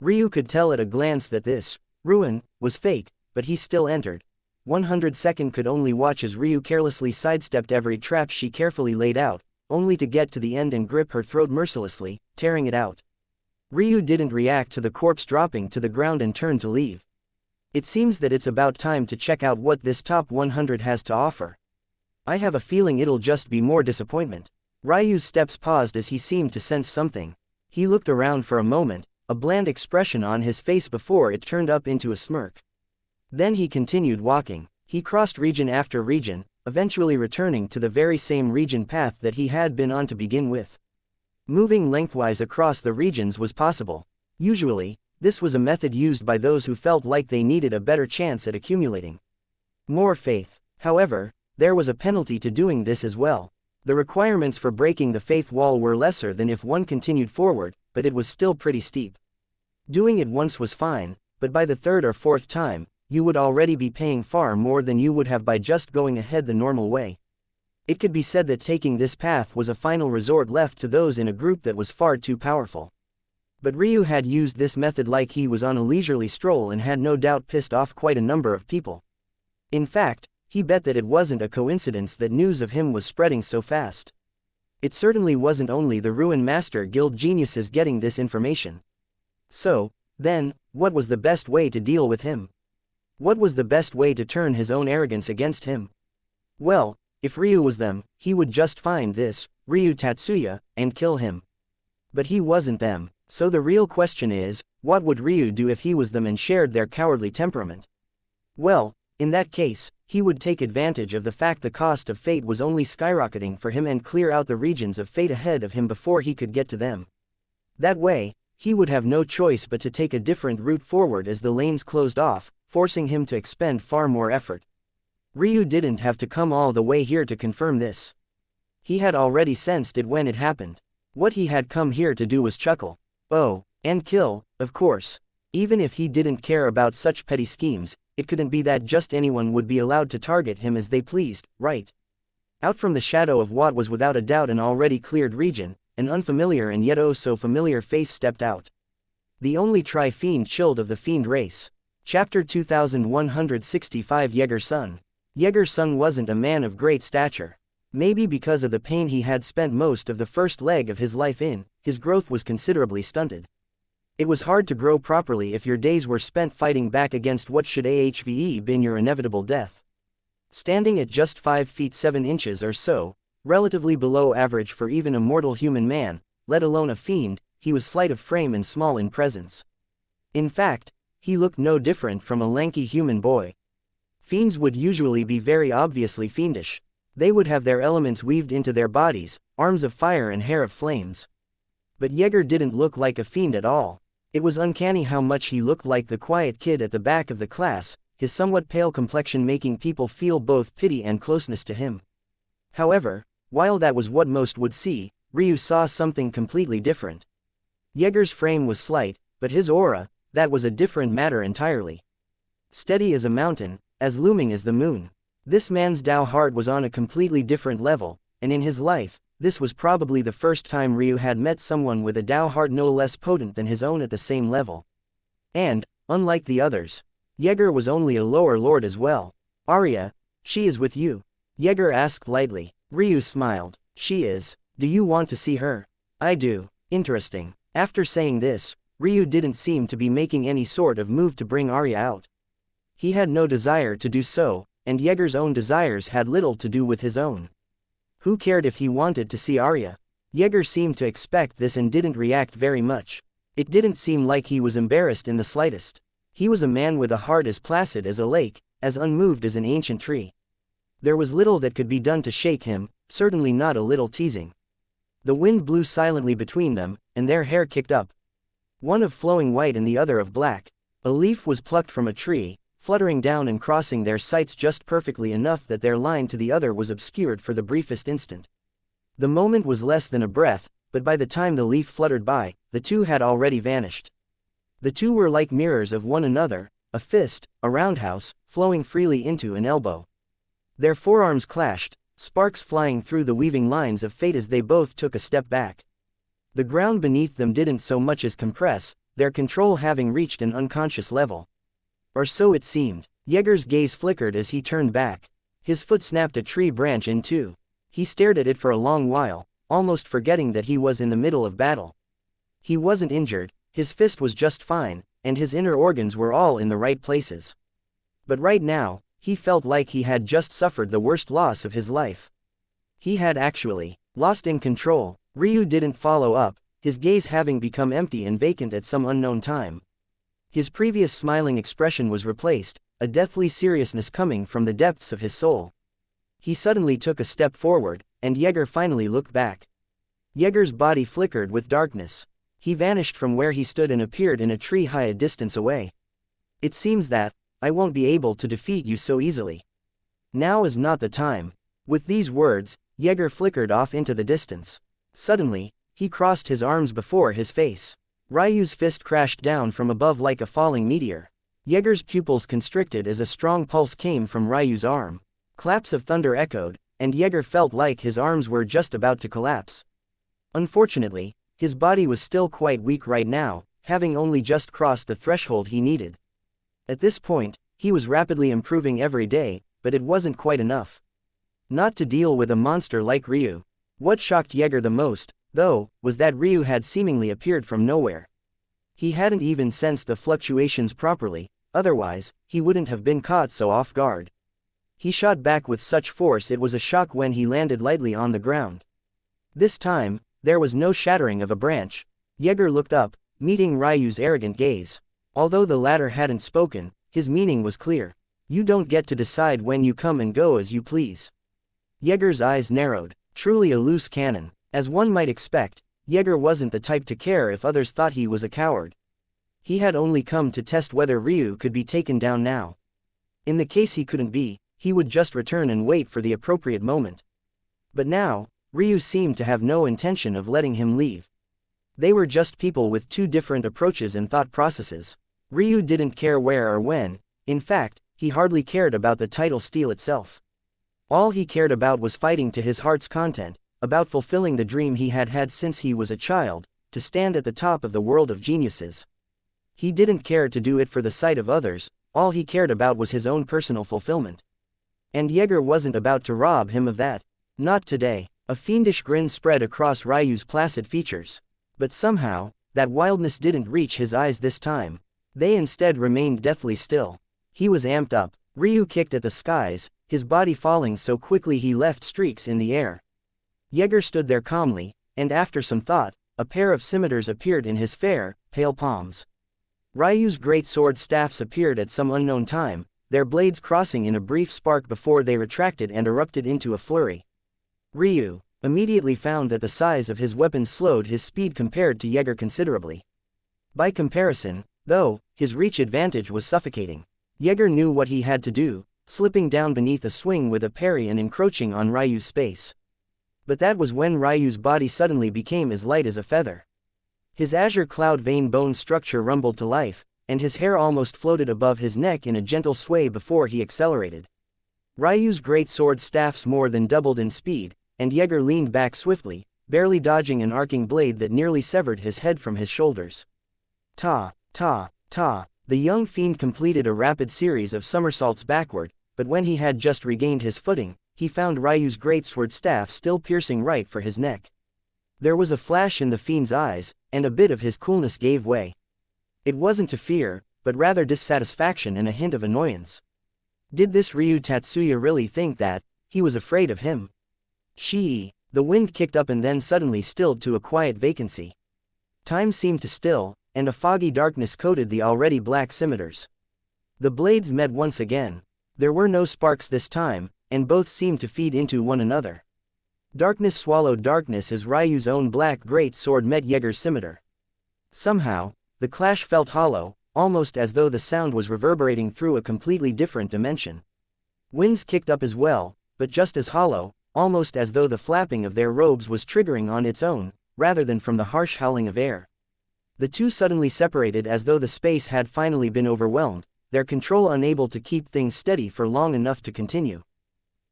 Ryu could tell at a glance that this ruin was fake, but he still entered. 102nd could only watch as Ryu carelessly sidestepped every trap she carefully laid out, only to get to the end and grip her throat mercilessly, tearing it out. Ryu didn't react to the corpse dropping to the ground and turned to leave. It seems that it's about time to check out what this top 100 has to offer. I have a feeling it'll just be more disappointment. Ryu's steps paused as he seemed to sense something. He looked around for a moment, a bland expression on his face before it turned up into a smirk. Then he continued walking. He crossed region after region, eventually returning to the very same region path that he had been on to begin with. Moving lengthwise across the regions was possible. Usually, this was a method used by those who felt like they needed a better chance at accumulating more faith. However, there was a penalty to doing this as well. The requirements for breaking the faith wall were lesser than if one continued forward, but it was still pretty steep. Doing it once was fine, but by the third or fourth time, you would already be paying far more than you would have by just going ahead the normal way. It could be said that taking this path was a final resort left to those in a group that was far too powerful. But Ryu had used this method like he was on a leisurely stroll and had no doubt pissed off quite a number of people. In fact, he bet that it wasn't a coincidence that news of him was spreading so fast. It certainly wasn't only the Ruin Master Guild geniuses getting this information. So, then, what was the best way to deal with him? What was the best way to turn his own arrogance against him? Well, if Ryu was them, he would just find this, Ryu Tatsuya, and kill him. But he wasn't them, so the real question is, what would Ryu do if he was them and shared their cowardly temperament? Well, in that case, he would take advantage of the fact the cost of fate was only skyrocketing for him and clear out the regions of fate ahead of him before he could get to them. That way, he would have no choice but to take a different route forward as the lanes closed off, forcing him to expend far more effort. Ryu didn't have to come all the way here to confirm this. He had already sensed it when it happened. What he had come here to do was chuckle. Oh, and kill, of course. Even if he didn't care about such petty schemes, it couldn't be that just anyone would be allowed to target him as they pleased, right? Out from the shadow of what was without a doubt an already cleared region, an unfamiliar and yet oh so familiar face stepped out. The only Tri-Fiend Child of the Fiend race. Chapter 2165 Jaeger-san. Jaeger-san wasn't a man of great stature. Maybe because of the pain he had spent most of the first leg of his life in, his growth was considerably stunted. It was hard to grow properly if your days were spent fighting back against what should have been your inevitable death. Standing at just 5 feet 7 inches or so, relatively below average for even a mortal human man, let alone a fiend, he was slight of frame and small in presence. In fact, he looked no different from a lanky human boy. Fiends would usually be very obviously fiendish. They would have their elements weaved into their bodies, arms of fire and hair of flames. But Jaeger didn't look like a fiend at all. It was uncanny how much he looked like the quiet kid at the back of the class, his somewhat pale complexion making people feel both pity and closeness to him. However, while that was what most would see, Ryu saw something completely different. Jaeger's frame was slight, but his aura, that was a different matter entirely. Steady as a mountain, as looming as the moon. This man's Tao heart was on a completely different level, and in his life, this was probably the first time Ryu had met someone with a Tao heart no less potent than his own at the same level. And, unlike the others, Jaeger was only a lower lord as well. Arya, she is with you? Jaeger asked lightly. Ryu smiled. She is. Do you want to see her? I do. Interesting. After saying this, Ryu didn't seem to be making any sort of move to bring Arya out. He had no desire to do so, and Jaeger's own desires had little to do with his own. Who cared if he wanted to see Arya? Jaeger seemed to expect this and didn't react very much. It didn't seem like he was embarrassed in the slightest. He was a man with a heart as placid as a lake, as unmoved as an ancient tree. There was little that could be done to shake him, certainly not a little teasing. The wind blew silently between them, and their hair kicked up. One of flowing white and the other of black. A leaf was plucked from a tree, fluttering down and crossing their sights just perfectly enough that their line to the other was obscured for the briefest instant. The moment was less than a breath, but by the time the leaf fluttered by, the two had already vanished. The two were like mirrors of one another, a fist, a roundhouse, flowing freely into an elbow. Their forearms clashed, sparks flying through the weaving lines of fate as they both took a step back. The ground beneath them didn't so much as compress, their control having reached an unconscious level. Or so it seemed. Jaeger's gaze flickered as he turned back. His foot snapped a tree branch in two. He stared at it for a long while, almost forgetting that he was in the middle of battle. He wasn't injured, his fist was just fine, and his inner organs were all in the right places. But right now, he felt like he had just suffered the worst loss of his life. He had actually lost in control. Ryu didn't follow up, his gaze having become empty and vacant at some unknown time. His previous smiling expression was replaced, a deathly seriousness coming from the depths of his soul. He suddenly took a step forward, and Jaeger finally looked back. Jaeger's body flickered with darkness. He vanished from where he stood and appeared in a tree high a distance away. It seems that I won't be able to defeat you so easily. Now is not the time. With these words, Jaeger flickered off into the distance. Suddenly, he crossed his arms before his face. Ryu's fist crashed down from above like a falling meteor. Jaeger's pupils constricted as a strong pulse came from Ryu's arm. Claps of thunder echoed, and Jaeger felt like his arms were just about to collapse. Unfortunately, his body was still quite weak right now, having only just crossed the threshold he needed. At this point, he was rapidly improving every day, but it wasn't quite enough. Not to deal with a monster like Ryu. What shocked Jaeger the most, though, was that Ryu had seemingly appeared from nowhere. He hadn't even sensed the fluctuations properly, otherwise, he wouldn't have been caught so off guard. He shot back with such force it was a shock when he landed lightly on the ground. This time, there was no shattering of a branch. Jaeger looked up, meeting Ryu's arrogant gaze. Although the latter hadn't spoken, his meaning was clear. You don't get to decide when you come and go as you please. Jaeger's eyes narrowed. Truly a loose cannon. As one might expect, Jaeger wasn't the type to care if others thought he was a coward. He had only come to test whether Ryu could be taken down now. In the case he couldn't be, he would just return and wait for the appropriate moment. But now, Ryu seemed to have no intention of letting him leave. They were just people with two different approaches and thought processes. Ryu didn't care where or when. In fact, he hardly cared about the title steal itself. All he cared about was fighting to his heart's content, about fulfilling the dream he had had since he was a child, to stand at the top of the world of geniuses. He didn't care to do it for the sight of others, all he cared about was his own personal fulfillment. And Jaeger wasn't about to rob him of that. Not today. A fiendish grin spread across Ryu's placid features. But somehow, that wildness didn't reach his eyes this time. They instead remained deathly still. He was amped up. Ryu kicked at the skies, his body falling so quickly he left streaks in the air. Jaeger stood there calmly, and after some thought, a pair of scimitars appeared in his fair, pale palms. Ryu's great sword staffs appeared at some unknown time, their blades crossing in a brief spark before they retracted and erupted into a flurry. Ryu immediately found that the size of his weapon slowed his speed compared to Jaeger considerably. By comparison, though, his reach advantage was suffocating. Jaeger knew what he had to do, slipping down beneath a swing with a parry and encroaching on Ryu's space. But that was when Ryu's body suddenly became as light as a feather. His azure cloud vein bone structure rumbled to life, and his hair almost floated above his neck in a gentle sway before he accelerated. Ryu's great sword staffs more than doubled in speed, and Jaeger leaned back swiftly, barely dodging an arcing blade that nearly severed his head from his shoulders. Ta, ta, ta. The young fiend completed a rapid series of somersaults backward, but when he had just regained his footing, he found Ryu's greatsword staff still piercing right for his neck. There was a flash in the fiend's eyes, and a bit of his coolness gave way. It wasn't to fear, but rather dissatisfaction and a hint of annoyance. Did this Ryu Tatsuya really think that he was afraid of him? The wind kicked up and then suddenly stilled to a quiet vacancy. Time seemed to still, and a foggy darkness coated the already black scimitars. The blades met once again. There were no sparks this time, and both seemed to feed into one another. Darkness swallowed darkness as Ryu's own black great sword met Jaeger's scimitar. Somehow, the clash felt hollow, almost as though the sound was reverberating through a completely different dimension. Winds kicked up as well, but just as hollow, almost as though the flapping of their robes was triggering on its own, rather than from the harsh howling of air. The two suddenly separated as though the space had finally been overwhelmed, their control unable to keep things steady for long enough to continue.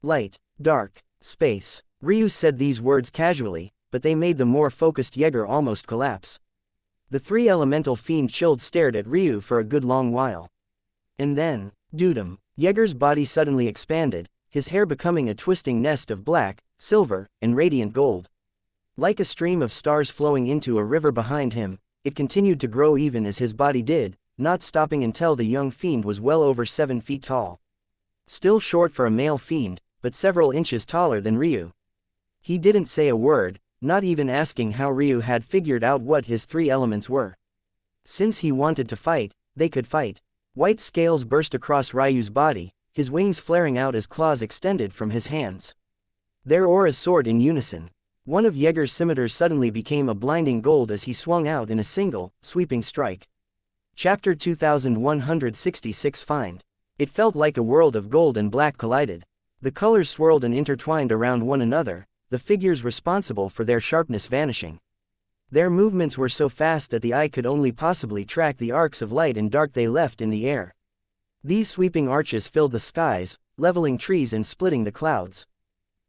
Light, dark, space. Ryu said these words casually, but they made the more focused Jaeger almost collapse. The three elemental fiend chilled stared at Ryu for a good long while. And then, dudum, Jaeger's body suddenly expanded, his hair becoming a twisting nest of black, silver, and radiant gold. Like a stream of stars flowing into a river behind him, it continued to grow even as his body did, not stopping until the young fiend was well over 7 feet tall. Still short for a male fiend, but several inches taller than Ryu. He didn't say a word, not even asking how Ryu had figured out what his three elements were. Since he wanted to fight, they could fight. White scales burst across Ryu's body, his wings flaring out as claws extended from his hands. Their auras soared in unison. One of Jaeger's scimitars suddenly became a blinding gold as he swung out in a single, sweeping strike. Chapter 2166 Find. It felt like a world of gold and black collided. The colors swirled and intertwined around one another, the figures responsible for their sharpness vanishing. Their movements were so fast that the eye could only possibly track the arcs of light and dark they left in the air. These sweeping arches filled the skies, leveling trees and splitting the clouds.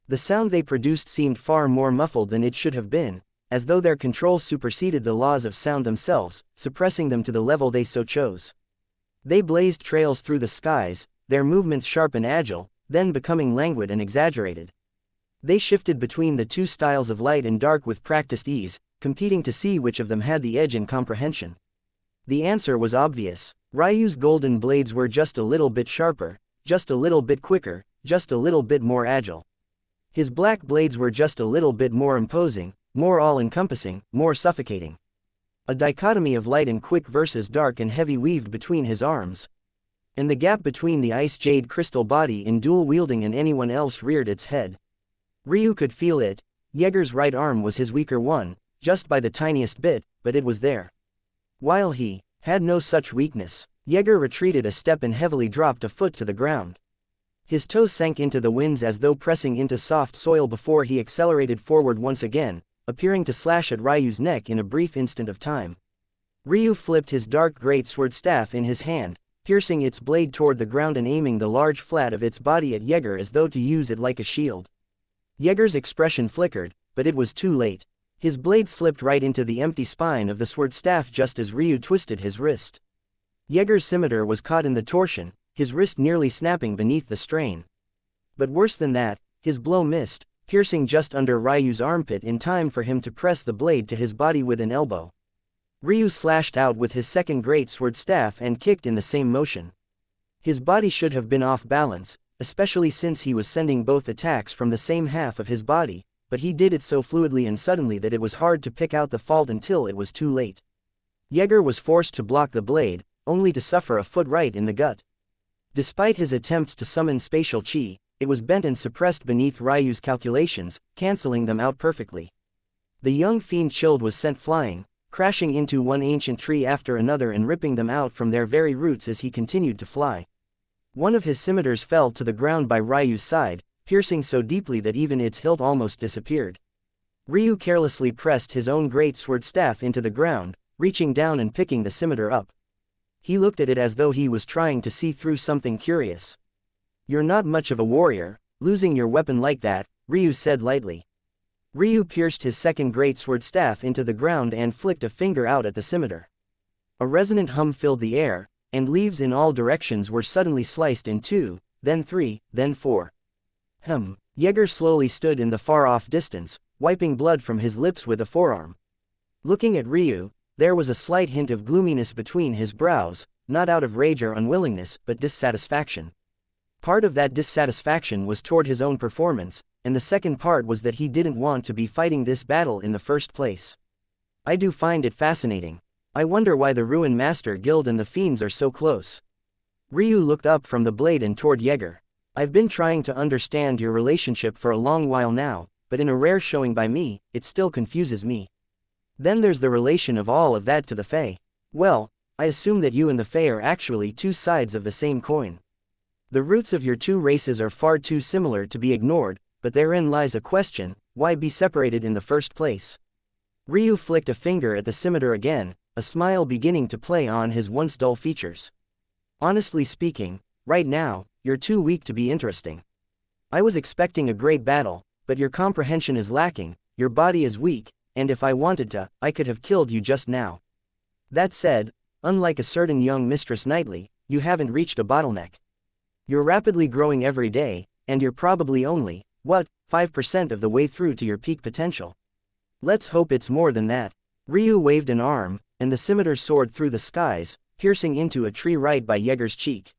The sound they produced seemed far more muffled than it should have been, as though their control superseded the laws of sound themselves, suppressing them to the level they so chose. They blazed trails through the skies, their movements sharp and agile, then becoming languid and exaggerated. They shifted between the two styles of light and dark with practiced ease, competing to see which of them had the edge in comprehension. The answer was obvious. Ryu's golden blades were just a little bit sharper, just a little bit quicker, just a little bit more agile. His black blades were just a little bit more imposing, more all-encompassing, more suffocating. A dichotomy of light and quick versus dark and heavy weaved between his arms. And the gap between the ice jade crystal body in dual wielding and anyone else reared its head. Ryu could feel it. Jaeger's right arm was his weaker one, just by the tiniest bit, but it was there. While he had no such weakness, Jaeger retreated a step and heavily dropped a foot to the ground. His toes sank into the winds as though pressing into soft soil before he accelerated forward once again, appearing to slash at Ryu's neck in a brief instant of time. Ryu flipped his dark greatsword staff in his hand, piercing its blade toward the ground and aiming the large flat of its body at Jaeger as though to use it like a shield. Jaeger's expression flickered, but it was too late. His blade slipped right into the empty spine of the sword staff just as Ryu twisted his wrist. Jaeger's scimitar was caught in the torsion, his wrist nearly snapping beneath the strain. But worse than that, his blow missed, piercing just under Ryu's armpit in time for him to press the blade to his body with an elbow. Ryu slashed out with his second greatsword staff and kicked in the same motion. His body should have been off balance, especially since he was sending both attacks from the same half of his body, but he did it so fluidly and suddenly that it was hard to pick out the fault until it was too late. Jaeger was forced to block the blade, only to suffer a foot right in the gut. Despite his attempts to summon spatial chi, it was bent and suppressed beneath Ryu's calculations, canceling them out perfectly. The young fiend chilled was sent flying, crashing into one ancient tree after another and ripping them out from their very roots as he continued to fly. One of his scimitars fell to the ground by Ryu's side, piercing so deeply that even its hilt almost disappeared. Ryu carelessly pressed his own greatsword staff into the ground, reaching down and picking the scimitar up. He looked at it as though he was trying to see through something curious. "You're not much of a warrior, losing your weapon like that," Ryu said lightly. Ryu pierced his second greatsword staff into the ground and flicked a finger out at the scimitar. A resonant hum filled the air, and leaves in all directions were suddenly sliced in two, then three, then four. Jaeger slowly stood in the far-off distance, wiping blood from his lips with a forearm. Looking at Ryu, there was a slight hint of gloominess between his brows, not out of rage or unwillingness, but dissatisfaction. Part of that dissatisfaction was toward his own performance, and the second part was that he didn't want to be fighting this battle in the first place. "I do find it fascinating. I wonder why the Ruin Master Guild and the Fiends are so close." Ryu looked up from the blade and toward Jaeger. "I've been trying to understand your relationship for a long while now, but in a rare showing by me, it still confuses me. Then there's the relation of all of that to the Fae. Well, I assume that you and the Fae are actually two sides of the same coin. The roots of your two races are far too similar to be ignored, but therein lies a question: why be separated in the first place?" Ryu flicked a finger at the scimitar again, a smile beginning to play on his once dull features. "Honestly speaking, right now, you're too weak to be interesting. I was expecting a great battle, but your comprehension is lacking, your body is weak, and if I wanted to, I could have killed you just now. That said, unlike a certain young Mistress Knightley, you haven't reached a bottleneck. You're rapidly growing every day, and you're probably only, 5% of the way through to your peak potential. Let's hope it's more than that." Ryu waved an arm, and the scimitar soared through the skies, piercing into a tree right by Jaeger's cheek.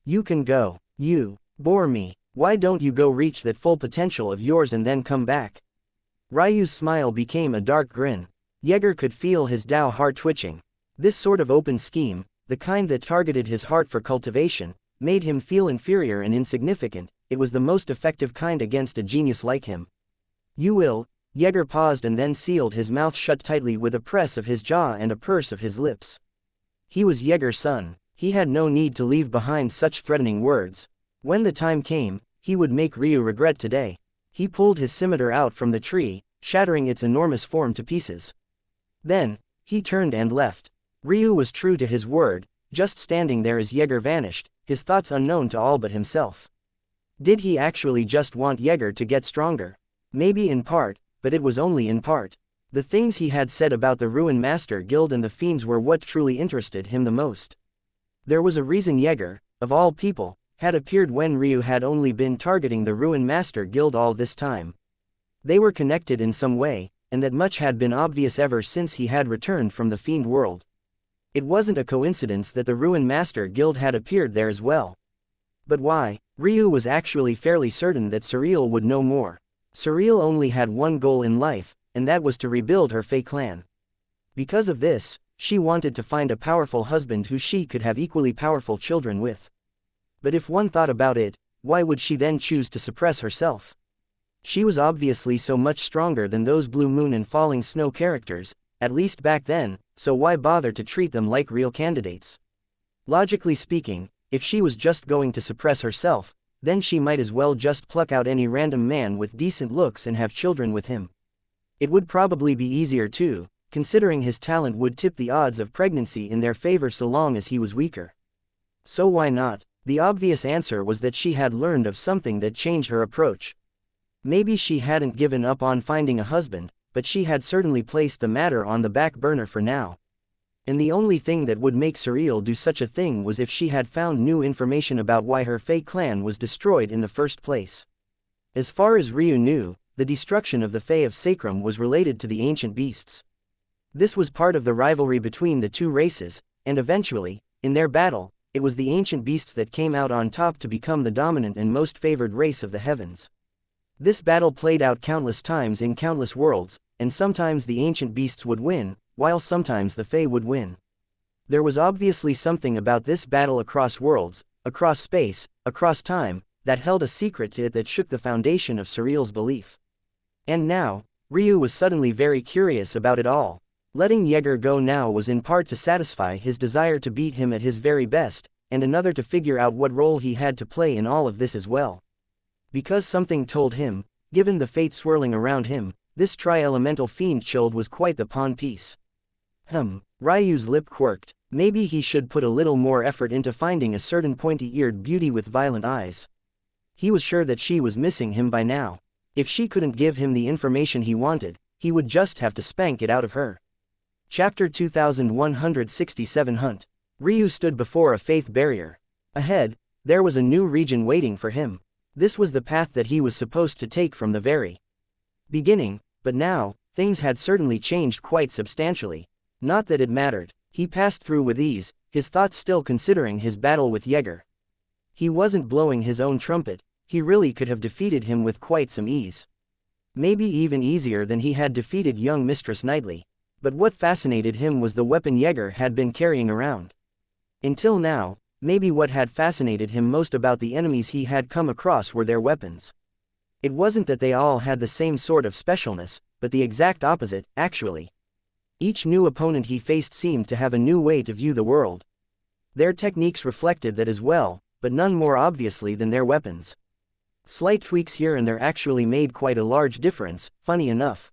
"You can go. You bore me. Why don't you go reach that full potential of yours and then come back?" Ryu's smile became a dark grin. Jaeger could feel his Dao heart twitching. This sort of open scheme, the kind that targeted his heart for cultivation, made him feel inferior and insignificant. It was the most effective kind against a genius like him. You will. Yeager paused and then sealed his mouth shut tightly with a press of his jaw and a purse of his lips. He was Yeager's son. He had no need to leave behind such threatening words. When the time came, he would make Ryu regret today. He pulled his scimitar out from the tree, shattering its enormous form to pieces. Then, he turned and left. Ryu was true to his word, just standing there as Yeager vanished, his thoughts unknown to all but himself. Did he actually just want Yeager to get stronger? Maybe in part, but it was only in part. The things he had said about the Ruin Master Guild and the fiends were what truly interested him the most. There was a reason Yeager, of all people, had appeared when Ryu had only been targeting the Ruin Master Guild all this time. They were connected in some way, and that much had been obvious ever since he had returned from the fiend world. It wasn't a coincidence that the Ruin Master Guild had appeared there as well. But why? Ryu was actually fairly certain that Surreal would know more. Surreal only had one goal in life, and that was to rebuild her Fey clan. Because of this, she wanted to find a powerful husband who she could have equally powerful children with. But if one thought about it, why would she then choose to suppress herself? She was obviously so much stronger than those Blue Moon and Falling Snow characters, at least back then, so why bother to treat them like real candidates? Logically speaking, if she was just going to suppress herself, then she might as well just pluck out any random man with decent looks and have children with him. It would probably be easier too, considering his talent would tip the odds of pregnancy in their favor so long as he was weaker. So why not? The obvious answer was that she had learned of something that changed her approach. Maybe she hadn't given up on finding a husband, but she had certainly placed the matter on the back burner for now. And the only thing that would make Surreal do such a thing was if she had found new information about why her Fey clan was destroyed in the first place. As far as Ryu knew, the destruction of the Fey of Sacrum was related to the ancient beasts. This was part of the rivalry between the two races, and eventually, in their battle, it was the ancient beasts that came out on top to become the dominant and most favored race of the heavens. This battle played out countless times in countless worlds, and sometimes the ancient beasts would win, while sometimes the Fey would win. There was obviously something about this battle across worlds, across space, across time, that held a secret to it that shook the foundation of Surreal's belief. And now, Ryu was suddenly very curious about it all. Letting Yeager go now was in part to satisfy his desire to beat him at his very best, and another to figure out what role he had to play in all of this as well. Because something told him, given the fate swirling around him, this tri-elemental fiend child was quite the pawn piece. Ryu's lip quirked. Maybe he should put a little more effort into finding a certain pointy-eared beauty with violent eyes. He was sure that she was missing him by now. If she couldn't give him the information he wanted, he would just have to spank it out of her. Chapter 2167 Hunt. Ryu stood before a faith barrier. Ahead, there was a new region waiting for him. This was the path that he was supposed to take from the very beginning, but now, things had certainly changed quite substantially. Not that it mattered. He passed through with ease, his thoughts still considering his battle with Yeager. He wasn't blowing his own trumpet, he really could have defeated him with quite some ease. Maybe even easier than he had defeated young Mistress Knightley. But what fascinated him was the weapon Yeager had been carrying around. Until now, maybe what had fascinated him most about the enemies he had come across were their weapons. It wasn't that they all had the same sort of specialness, but the exact opposite, actually. Each new opponent he faced seemed to have a new way to view the world. Their techniques reflected that as well, but none more obviously than their weapons. Slight tweaks here and there actually made quite a large difference, funny enough.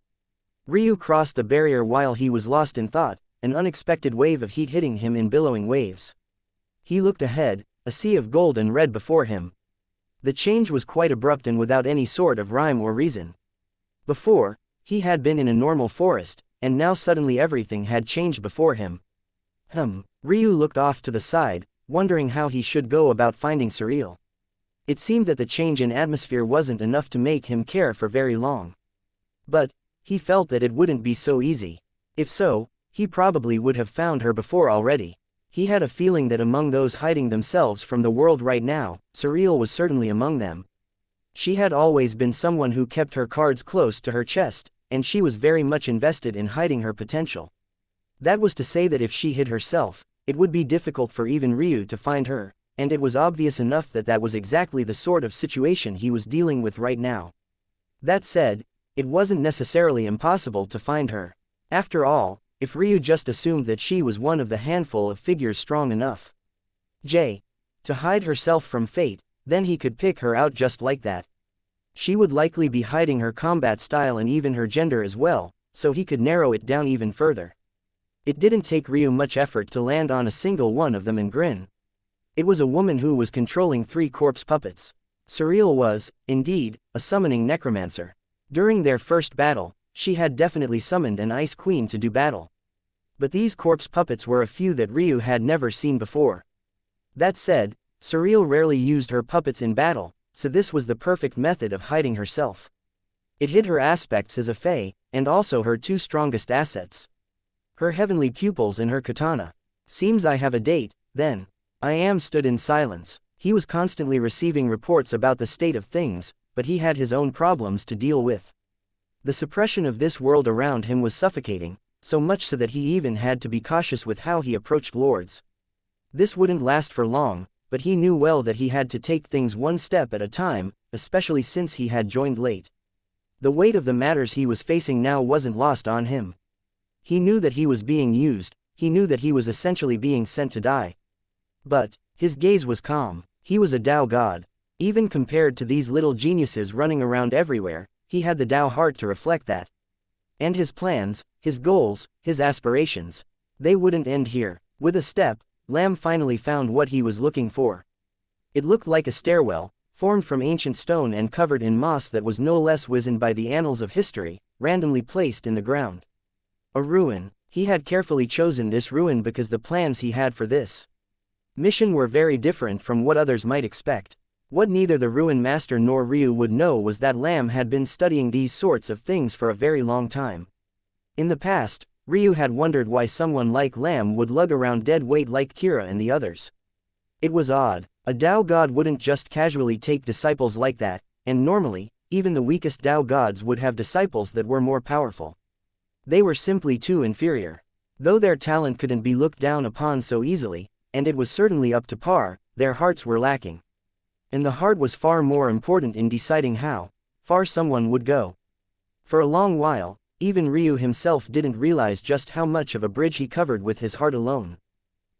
Ryu crossed the barrier while he was lost in thought, an unexpected wave of heat hitting him in billowing waves. He looked ahead, a sea of gold and red before him. The change was quite abrupt and without any sort of rhyme or reason. Before, he had been in a normal forest, and now suddenly everything had changed before him. Ryu looked off to the side, wondering how he should go about finding Surreal. It seemed that the change in atmosphere wasn't enough to make him care for very long. But, he felt that it wouldn't be so easy. If so, he probably would have found her before already. He had a feeling that among those hiding themselves from the world right now, Surreal was certainly among them. She had always been someone who kept her cards close to her chest, and she was very much invested in hiding her potential. That was to say that if she hid herself, it would be difficult for even Ryu to find her. and it was obvious enough that that was exactly the sort of situation he was dealing with right now. That said, it wasn't necessarily impossible to find her. After all, if Ryu just assumed that she was one of the handful of figures strong enough to hide herself from fate, then he could pick her out just like that. She would likely be hiding her combat style and even her gender as well, so he could narrow it down even further. It didn't take Ryu much effort to land on a single one of them and grin. It was a woman who was controlling 3 corpse puppets. Surreal was, indeed, a summoning necromancer. During their first battle, she had definitely summoned an Ice Queen to do battle. But these corpse puppets were a few that Ryu had never seen before. That said, Surreal rarely used her puppets in battle, so this was the perfect method of hiding herself. It hid her aspects as a fae, and also her 2 strongest assets. Her heavenly pupils and her katana. Seems I have a date, then. I stood in silence. He was constantly receiving reports about the state of things, but he had his own problems to deal with. The suppression of this world around him was suffocating, so much so that he even had to be cautious with how he approached lords. This wouldn't last for long, but he knew well that he had to take things one step at a time, especially since he had joined late. The weight of the matters he was facing now wasn't lost on him. He knew that he was being used, he knew that he was essentially being sent to die. But his gaze was calm. He was a Tao god. Even compared to these little geniuses running around everywhere, he had the Tao heart to reflect that. And his plans, his goals, his aspirations, they wouldn't end here. With a step, Lamb finally found what he was looking for. It looked like a stairwell, formed from ancient stone and covered in moss that was no less wizened by the annals of history, randomly placed in the ground. A ruin. He had carefully chosen this ruin because the plans he had for this mission were very different from what others might expect. What neither the ruin master nor Ryu would know was that Lamb had been studying these sorts of things for a very long time. In the past, Ryu had wondered why someone like Lamb would lug around dead weight like Kira and the others. It was odd. A Tao god wouldn't just casually take disciples like that, and normally, even the weakest Tao gods would have disciples that were more powerful. They were simply too inferior. Though their talent couldn't be looked down upon so easily, and it was certainly up to par, their hearts were lacking. And the heart was far more important in deciding how far someone would go. For a long while, even Ryu himself didn't realize just how much of a bridge he covered with his heart alone.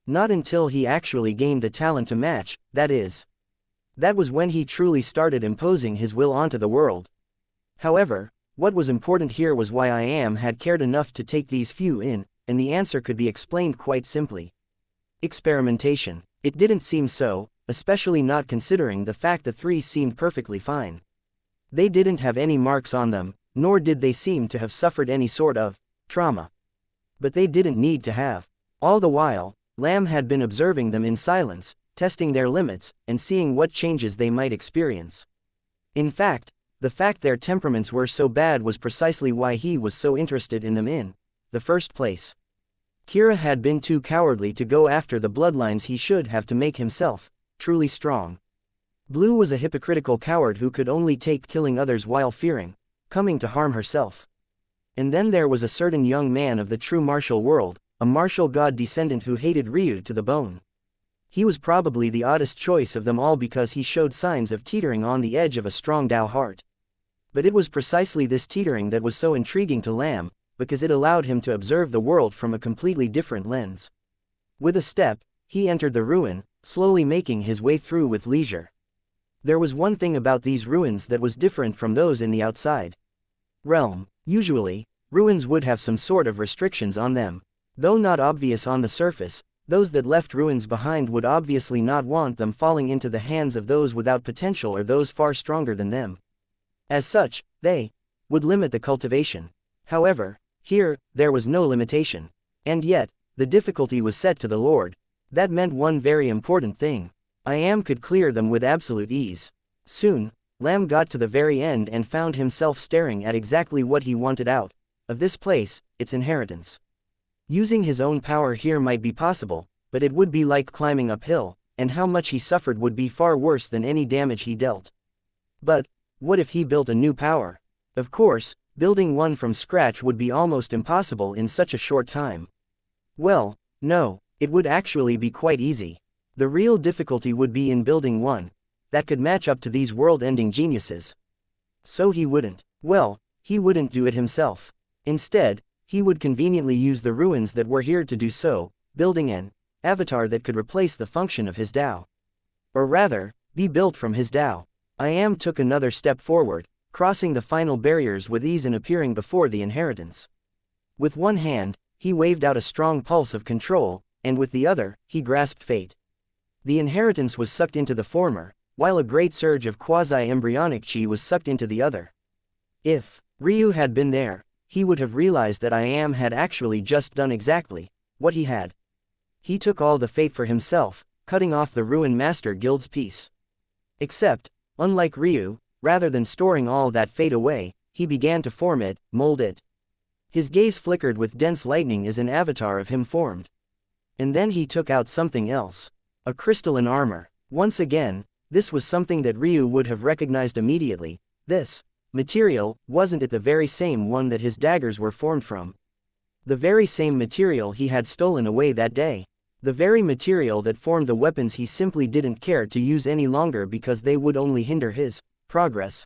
Not until he actually gained the talent to match, that is. That was when he truly started imposing his will onto the world. However, what was important here was why had cared enough to take these few in, and the answer could be explained quite simply. Experimentation. It didn't seem so, especially not considering the fact the 3 seemed perfectly fine. They didn't have any marks on them, nor did they seem to have suffered any sort of trauma. But they didn't need to have. All the while, Lamb had been observing them in silence, testing their limits, and seeing what changes they might experience. In fact, the fact their temperaments were so bad was precisely why he was so interested in them in the first place. Kira had been too cowardly to go after the bloodlines he should have to make himself truly strong. Blue was a hypocritical coward who could only take killing others while fearing coming to harm herself. And then there was a certain young man of the true martial world, a martial god descendant who hated Ryu to the bone. He was probably the oddest choice of them all because he showed signs of teetering on the edge of a strong Tao heart. But it was precisely this teetering that was so intriguing to Lamb, because it allowed him to observe the world from a completely different lens. With a step, he entered the ruin, slowly making his way through with leisure. There was one thing about these ruins that was different from those in the outside realm. Usually, ruins would have some sort of restrictions on them. Though not obvious on the surface, those that left ruins behind would obviously not want them falling into the hands of those without potential or those far stronger than them. As such, they would limit the cultivation. However, here, there was no limitation. And yet, the difficulty was set to the Lord. That meant one very important thing. Could clear them with absolute ease. Soon, Lamb got to the very end and found himself staring at exactly what he wanted out of this place, its inheritance. Using his own power here might be possible, but it would be like climbing uphill, and how much he suffered would be far worse than any damage he dealt. But what if he built a new power? Of course, building one from scratch would be almost impossible in such a short time. Well, no, it would actually be quite easy. The real difficulty would be in building one that could match up to these world-ending geniuses. So he wouldn't. Well, he wouldn't do it himself. Instead, he would conveniently use the ruins that were here to do so, building an avatar that could replace the function of his Tao. Or rather, be built from his Tao. I took another step forward, crossing the final barriers with ease and appearing before the inheritance. With one hand, he waved out a strong pulse of control, and with the other, he grasped fate. The inheritance was sucked into the former, while a great surge of quasi-embryonic chi was sucked into the other. If Ryu had been there, he would have realized that I had actually just done exactly what he had. He took all the fate for himself, cutting off the Ruin Master Guild's piece. Except, unlike Ryu, rather than storing all that fate away, he began to form it, mold it. His gaze flickered with dense lightning as an avatar of him formed. And then he took out something else. A crystalline armor. Once again, this was something that Ryu would have recognized immediately. This material, wasn't it the very same one that his daggers were formed from? The very same material he had stolen away that day. The very material that formed the weapons he simply didn't care to use any longer because they would only hinder his progress.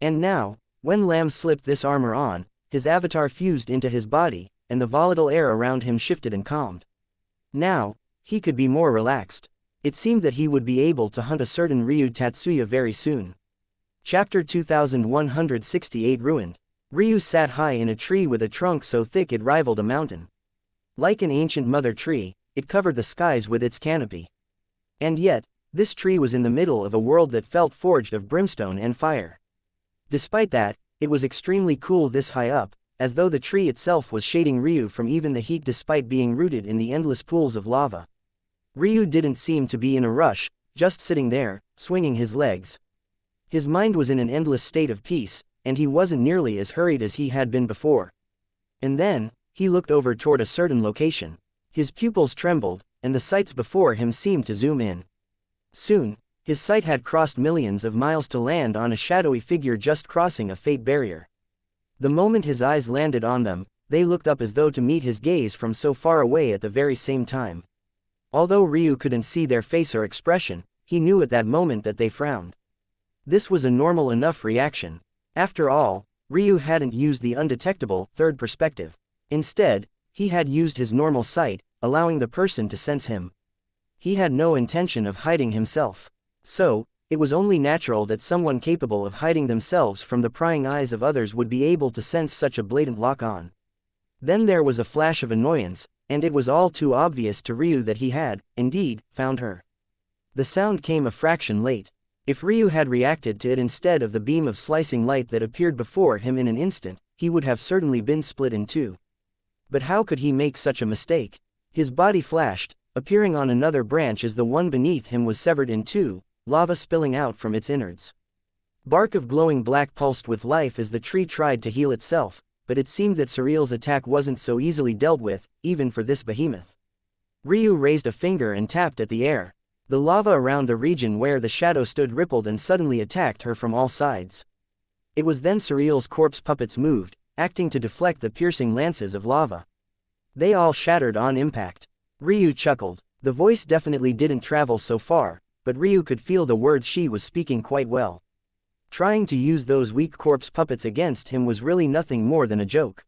And now, when Lam slipped this armor on, his avatar fused into his body, and the volatile air around him shifted and calmed. Now, he could be more relaxed. It seemed that he would be able to hunt a certain Ryu Tatsuya very soon. Chapter 2168 Ruined. Ryu sat high in a tree with a trunk so thick it rivaled a mountain. Like an ancient mother tree, it covered the skies with its canopy. And yet, this tree was in the middle of a world that felt forged of brimstone and fire. Despite that, it was extremely cool this high up, as though the tree itself was shading Ryu from even the heat despite being rooted in the endless pools of lava. Ryu didn't seem to be in a rush, just sitting there, swinging his legs. His mind was in an endless state of peace, and he wasn't nearly as hurried as he had been before. And then, he looked over toward a certain location. His pupils trembled, and the sights before him seemed to zoom in. Soon, his sight had crossed millions of miles to land on a shadowy figure just crossing a fate barrier. The moment his eyes landed on them, they looked up as though to meet his gaze from so far away at the very same time. Although Ryu couldn't see their face or expression, he knew at that moment that they frowned. This was a normal enough reaction. After all, Ryu hadn't used the undetectable third perspective. Instead, he had used his normal sight, allowing the person to sense him. He had no intention of hiding himself. So, it was only natural that someone capable of hiding themselves from the prying eyes of others would be able to sense such a blatant lock-on. Then there was a flash of annoyance, and it was all too obvious to Ryu that he had, indeed, found her. The sound came a fraction late. If Ryu had reacted to it instead of the beam of slicing light that appeared before him in an instant, he would have certainly been split in two. But how could he make such a mistake? His body flashed, appearing on another branch as the one beneath him was severed in two, lava spilling out from its innards. Bark of glowing black pulsed with life as the tree tried to heal itself, but it seemed that Surreal's attack wasn't so easily dealt with, even for this behemoth. Ryu raised a finger and tapped at the air. The lava around the region where the shadow stood rippled and suddenly attacked her from all sides. It was then Surreal's corpse puppets moved, acting to deflect the piercing lances of lava. They all shattered on impact. Ryu chuckled. The voice definitely didn't travel so far, but Ryu could feel the words she was speaking quite well. Trying to use those weak corpse puppets against him was really nothing more than a joke.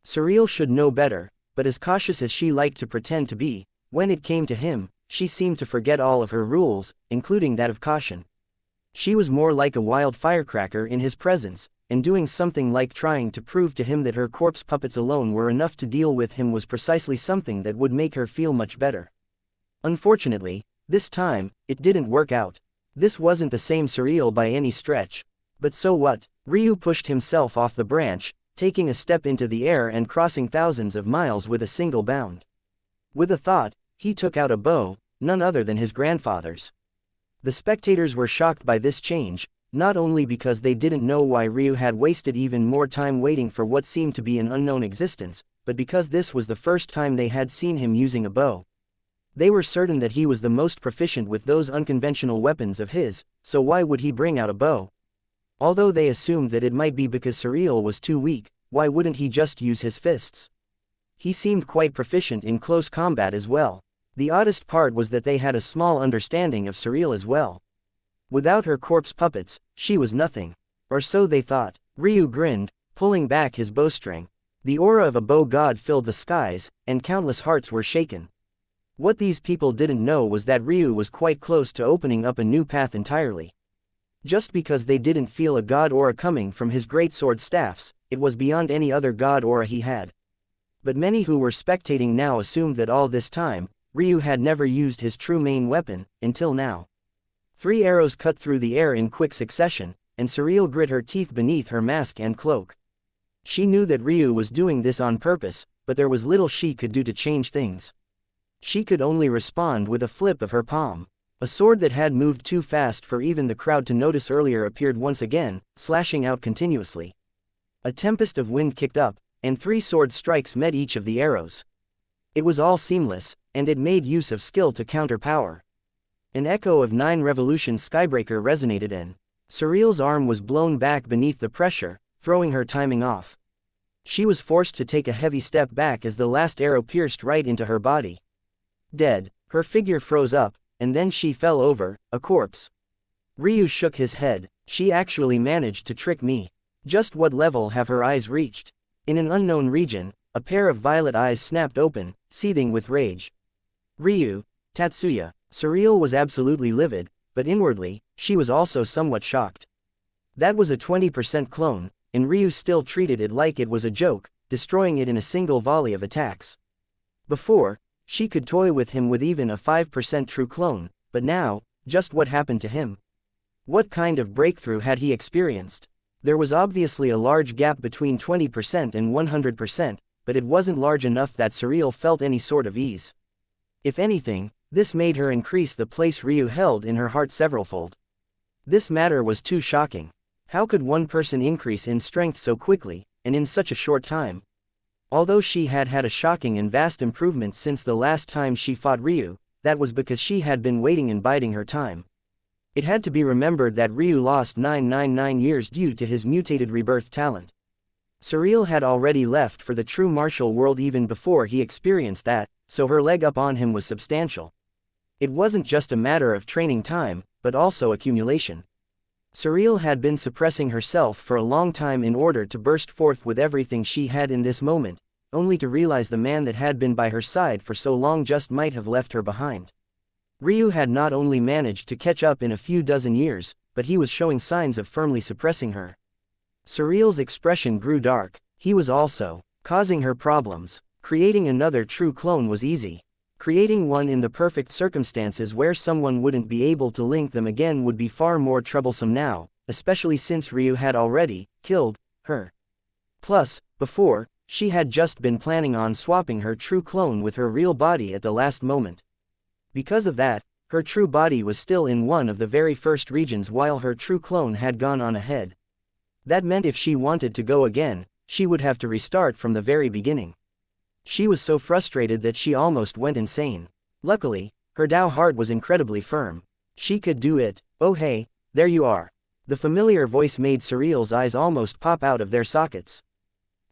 Surreal should know better, but as cautious as she liked to pretend to be, when it came to him, she seemed to forget all of her rules, including that of caution. She was more like a wild firecracker in his presence, and doing something like trying to prove to him that her corpse puppets alone were enough to deal with him was precisely something that would make her feel much better. Unfortunately, this time, it didn't work out. This wasn't the same Surreal by any stretch. But so what? Ryu pushed himself off the branch, taking a step into the air and crossing thousands of miles with a single bound. With a thought, he took out a bow, none other than his grandfather's. The spectators were shocked by this change, not only because they didn't know why Ryu had wasted even more time waiting for what seemed to be an unknown existence, but because this was the first time they had seen him using a bow. They were certain that he was the most proficient with those unconventional weapons of his, so why would he bring out a bow? Although they assumed that it might be because Surreal was too weak, why wouldn't he just use his fists? He seemed quite proficient in close combat as well. The oddest part was that they had a small understanding of Surreal as well. Without her corpse puppets, she was nothing. Or so they thought. Ryu grinned, pulling back his bowstring. The aura of a bow god filled the skies, and countless hearts were shaken. What these people didn't know was that Ryu was quite close to opening up a new path entirely. Just because they didn't feel a god aura coming from his greatsword staffs, it was beyond any other god aura he had. But many who were spectating now assumed that all this time, Ryu had never used his true main weapon, until now. 3 arrows cut through the air in quick succession, and Surreal grit her teeth beneath her mask and cloak. She knew that Ryu was doing this on purpose, but there was little she could do to change things. She could only respond with a flip of her palm. A sword that had moved too fast for even the crowd to notice earlier appeared once again, slashing out continuously. A tempest of wind kicked up, and 3 sword strikes met each of the arrows. It was all seamless, and it made use of skill to counter power. An echo of 9 Revolution Skybreaker resonated in. Surreal's arm was blown back beneath the pressure, throwing her timing off. She was forced to take a heavy step back as the last arrow pierced right into her body. Dead, her figure froze up, and then she fell over, a corpse. Ryu shook his head. She actually managed to trick me. Just what level have her eyes reached? In an unknown region, a pair of violet eyes snapped open, seething with rage. Ryu, Tatsuya. Surreal was absolutely livid, but inwardly, she was also somewhat shocked. That was a 20% clone, and Ryu still treated it like it was a joke, destroying it in a single volley of attacks. Before, she could toy with him with even a 5% true clone, but now, just what happened to him? What kind of breakthrough had he experienced? There was obviously a large gap between 20% and 100%, but it wasn't large enough that Surreal felt any sort of ease. If anything, this made her increase the place Ryu held in her heart severalfold. This matter was too shocking. How could one person increase in strength so quickly, and in such a short time? Although she had had a shocking and vast improvement since the last time she fought Ryu, that was because she had been waiting and biding her time. It had to be remembered that Ryu lost 999 years due to his mutated rebirth talent. Surreal had already left for the true martial world even before he experienced that, so her leg up on him was substantial. It wasn't just a matter of training time, but also accumulation. Surreal had been suppressing herself for a long time in order to burst forth with everything she had in this moment, only to realize the man that had been by her side for so long just might have left her behind. Ryu had not only managed to catch up in a few dozen years, but he was showing signs of firmly suppressing her. Surreal's expression grew dark. He was also causing her problems. Creating another true clone was easy. Creating one in the perfect circumstances where someone wouldn't be able to link them again would be far more troublesome now, especially since Ryu had already killed her. Plus, before, she had just been planning on swapping her true clone with her real body at the last moment. Because of that, her true body was still in one of the very first regions while her true clone had gone on ahead. That meant if she wanted to go again, she would have to restart from the very beginning. She was so frustrated that she almost went insane. Luckily, her Dao heart was incredibly firm. She could do it. Oh hey, there you are. The familiar voice made Surreal's eyes almost pop out of their sockets.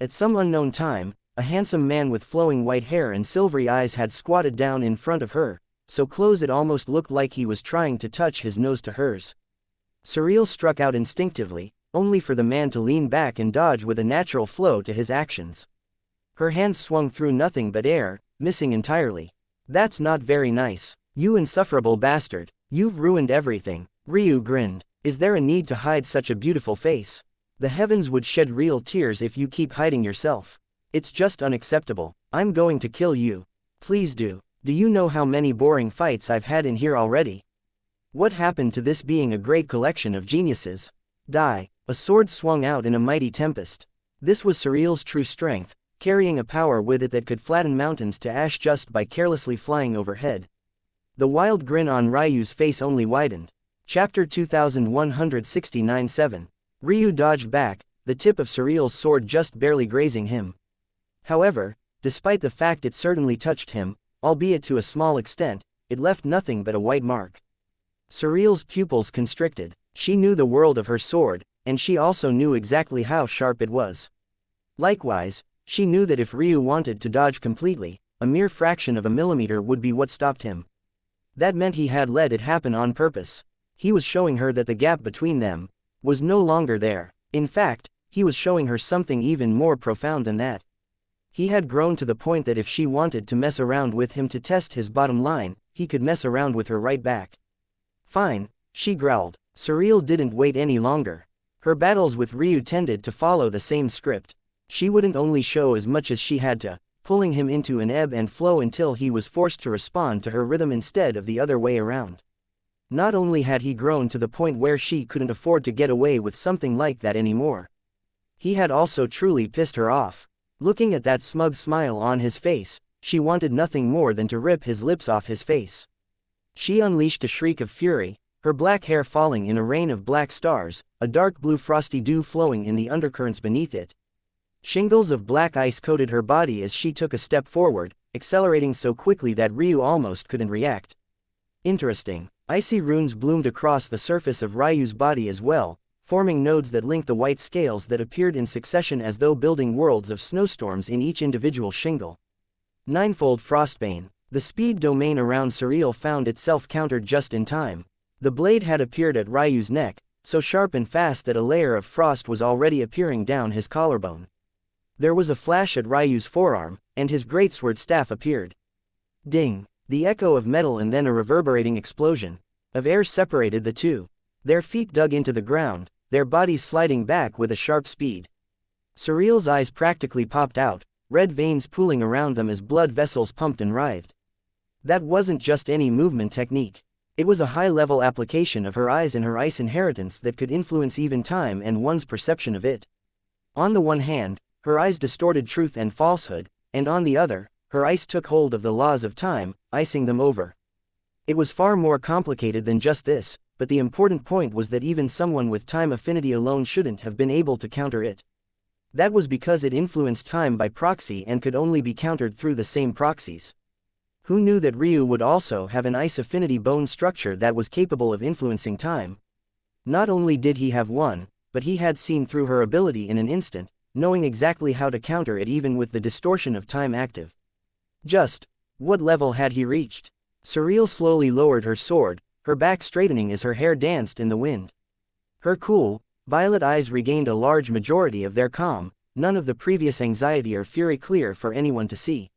At some unknown time, a handsome man with flowing white hair and silvery eyes had squatted down in front of her, so close it almost looked like he was trying to touch his nose to hers. Surreal struck out instinctively, only for the man to lean back and dodge with a natural flow to his actions. Her hand swung through nothing but air, missing entirely. That's not very nice. You insufferable bastard. You've ruined everything. Ryu grinned. Is there a need to hide such a beautiful face? The heavens would shed real tears if you keep hiding yourself. It's just unacceptable. I'm going to kill you. Please do. Do you know how many boring fights I've had in here already? What happened to this being a great collection of geniuses? Die. A sword swung out in a mighty tempest. This was Surreal's true strength, carrying a power with it that could flatten mountains to ash just by carelessly flying overhead. The wild grin on Ryu's face only widened. Chapter 2169-7. Ryu dodged back, the tip of Surreal's sword just barely grazing him. However, despite the fact it certainly touched him, albeit to a small extent, it left nothing but a white mark. Surreal's pupils constricted. She knew the world of her sword, and she also knew exactly how sharp it was. Likewise, she knew that if Ryu wanted to dodge completely, a mere fraction of a millimeter would be what stopped him. That meant he had let it happen on purpose. He was showing her that the gap between them was no longer there. In fact, he was showing her something even more profound than that. He had grown to the point that if she wanted to mess around with him to test his bottom line, he could mess around with her right back. Fine, she growled. Surreal didn't wait any longer. Her battles with Ryu tended to follow the same script. She wouldn't only show as much as she had to, pulling him into an ebb and flow until he was forced to respond to her rhythm instead of the other way around. Not only had he grown to the point where she couldn't afford to get away with something like that anymore, he had also truly pissed her off. Looking at that smug smile on his face, she wanted nothing more than to rip his lips off his face. She unleashed a shriek of fury, her black hair falling in a rain of black stars, a dark blue frosty dew flowing in the undercurrents beneath it. Shingles of black ice coated her body as she took a step forward, accelerating so quickly that Ryu almost couldn't react. Interesting. Icy runes bloomed across the surface of Ryu's body as well, forming nodes that linked the white scales that appeared in succession as though building worlds of snowstorms in each individual shingle. Ninefold Frostbane. The speed domain around Surreal found itself countered just in time. The blade had appeared at Ryu's neck, so sharp and fast that a layer of frost was already appearing down his collarbone. There was a flash at Ryu's forearm, and his greatsword staff appeared. Ding! The echo of metal and then a reverberating explosion of air separated the two. Their feet dug into the ground, their bodies sliding back with a sharp speed. Surreal's eyes practically popped out, red veins pooling around them as blood vessels pumped and writhed. That wasn't just any movement technique. It was a high-level application of her eyes and her ice inheritance that could influence even time and one's perception of it. On the one hand, her eyes distorted truth and falsehood, and on the other, her ice took hold of the laws of time, icing them over. It was far more complicated than just this, but the important point was that even someone with time affinity alone shouldn't have been able to counter it. That was because it influenced time by proxy and could only be countered through the same proxies. Who knew that Ryu would also have an ice affinity bone structure that was capable of influencing time? Not only did he have one, but he had seen through her ability in an instant, knowing exactly how to counter it even with the distortion of time active. Just what level had he reached? Surreal slowly lowered her sword, her back straightening as her hair danced in the wind. Her cool, violet eyes regained a large majority of their calm, none of the previous anxiety or fury clear for anyone to see.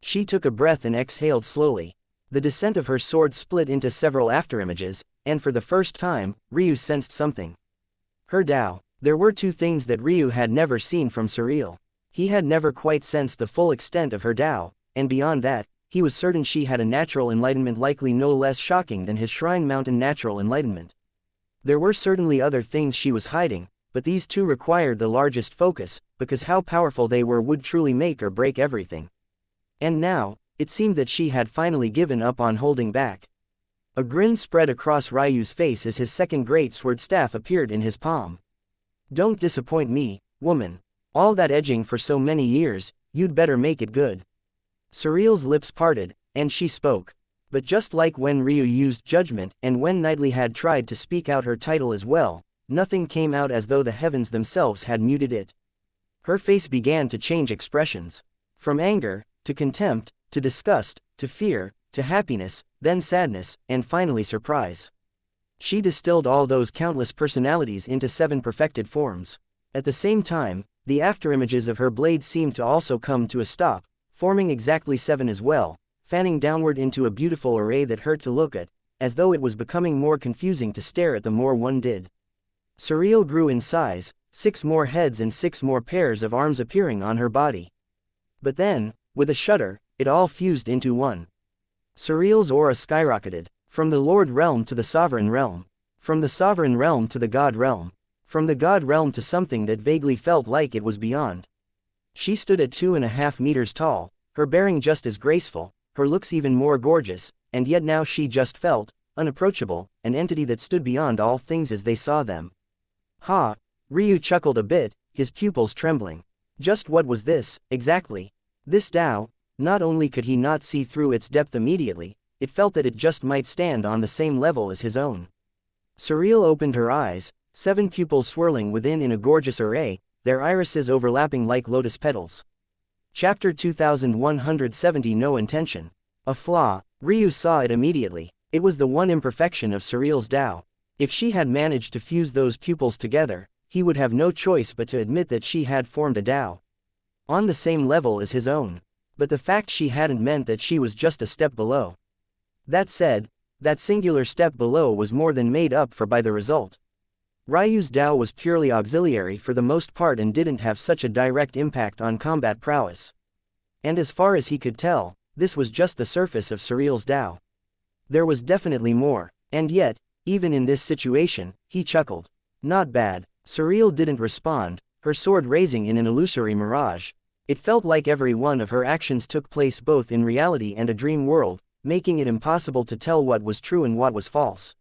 She took a breath and exhaled slowly. The descent of her sword split into several afterimages, and for the first time, Ryu sensed something. Her Tao. There were two things that Ryu had never seen from Surreal. He had never quite sensed the full extent of her Tao, and beyond that, he was certain she had a natural enlightenment likely no less shocking than his Shrine Mountain natural enlightenment. There were certainly other things she was hiding, but these two required the largest focus, because how powerful they were would truly make or break everything. And now, it seemed that she had finally given up on holding back. A grin spread across Ryu's face as his second greatsword staff appeared in his palm. Don't disappoint me, woman. All that edging for so many years, you'd better make it good. Surreal's lips parted, and she spoke. But just like when Ryu used judgment and when Knightley had tried to speak out her title as well, nothing came out as though the heavens themselves had muted it. Her face began to change expressions. From anger, to contempt, to disgust, to fear, to happiness, then sadness, and finally surprise. She distilled all those countless personalities into 7 perfected forms. At the same time, the afterimages of her blade seemed to also come to a stop, forming exactly 7 as well, fanning downward into a beautiful array that hurt to look at, as though it was becoming more confusing to stare at the more one did. Surreal grew in size, 6 more heads and 6 more pairs of arms appearing on her body. But then, with a shudder, it all fused into one. Surreal's aura skyrocketed, from the Lord Realm to the Sovereign Realm, from the Sovereign Realm to the God Realm, from the God Realm to something that vaguely felt like it was beyond. She stood at 2.5 meters tall, her bearing just as graceful, her looks even more gorgeous, and yet now she just felt unapproachable, an entity that stood beyond all things as they saw them. Ha! Ryu chuckled a bit, his pupils trembling. Just what was this, exactly? This Tao, not only could he not see through its depth immediately, it felt that it just might stand on the same level as his own. Surreal opened her eyes, 7 pupils swirling within in a gorgeous array, their irises overlapping like lotus petals. Chapter 2170 No Intention. A flaw. Ryu saw it immediately. It was the one imperfection of Surreal's Tao. If she had managed to fuse those pupils together, he would have no choice but to admit that she had formed a Tao on the same level as his own. But the fact she hadn't meant that she was just a step below. That said, that singular step below was more than made up for by the result. Ryu's Tao was purely auxiliary for the most part and didn't have such a direct impact on combat prowess. And as far as he could tell, this was just the surface of Surreal's Tao. There was definitely more, and yet, even in this situation, he chuckled. Not bad. Surreal didn't respond, her sword raising in an illusory mirage. It felt like every one of her actions took place both in reality and a dream world, making it impossible to tell what was true and what was false.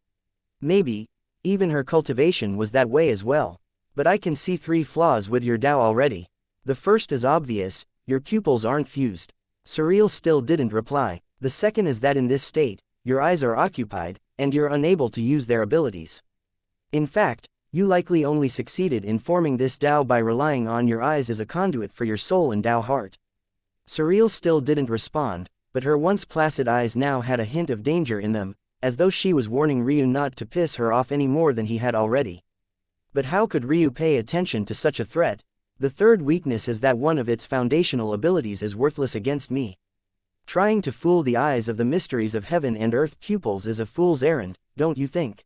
Maybe, even her cultivation was that way as well. But I can see 3 flaws with your Tao already. The first is obvious, your pupils aren't fused. Surreal still didn't reply. The second is that in this state, your eyes are occupied, and you're unable to use their abilities. In fact, you likely only succeeded in forming this Tao by relying on your eyes as a conduit for your soul and Tao heart. Surreal still didn't respond, but her once placid eyes now had a hint of danger in them, as though she was warning Ryu not to piss her off any more than he had already. But how could Ryu pay attention to such a threat? The third weakness is that one of its foundational abilities is worthless against me. Trying to fool the eyes of the mysteries of heaven and earth pupils is a fool's errand, don't you think?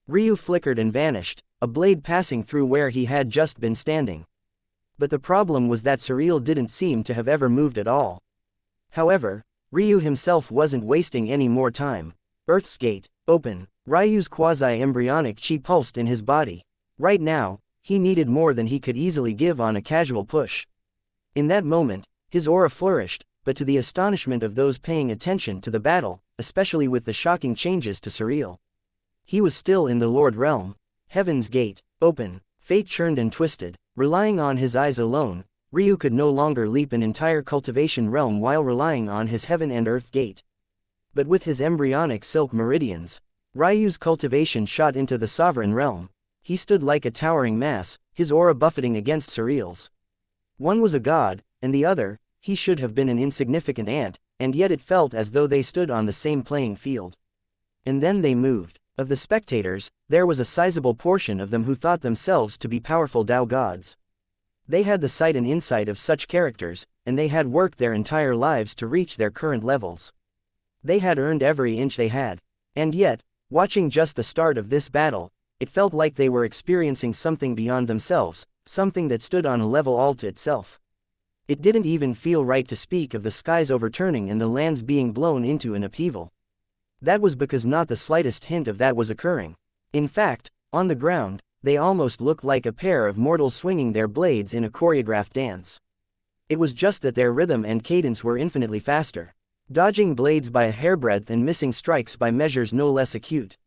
Ryu flickered and vanished, a blade passing through where he had just been standing. But the problem was that Surreal didn't seem to have ever moved at all. However, Ryu himself wasn't wasting any more time. Earth's gate, open. Ryu's quasi-embryonic chi pulsed in his body. Right now, he needed more than he could easily give on a casual push. In that moment, his aura flourished, but to the astonishment of those paying attention to the battle, especially with the shocking changes to Surreal. He was still in the Lord Realm. Heaven's gate, open. Fate churned and twisted. Relying on his eyes alone, Ryu could no longer leap an entire cultivation realm while relying on his heaven and earth gate. But with his embryonic silk meridians, Ryu's cultivation shot into the sovereign realm. He stood like a towering mass, his aura buffeting against Surreal's. One was a god, and the other, he should have been an insignificant ant, and yet it felt as though they stood on the same playing field. And then they moved. Of the spectators, there was a sizable portion of them who thought themselves to be powerful Tao gods. They had the sight and insight of such characters, and they had worked their entire lives to reach their current levels. They had earned every inch they had. And yet, watching just the start of this battle, it felt like they were experiencing something beyond themselves, something that stood on a level all to itself. It didn't even feel right to speak of the skies overturning and the lands being blown into an upheaval. That was because not the slightest hint of that was occurring. In fact, on the ground, they almost looked like a pair of mortals swinging their blades in a choreographed dance. It was just that their rhythm and cadence were infinitely faster. Dodging blades by a hairbreadth and missing strikes by measures no less acute.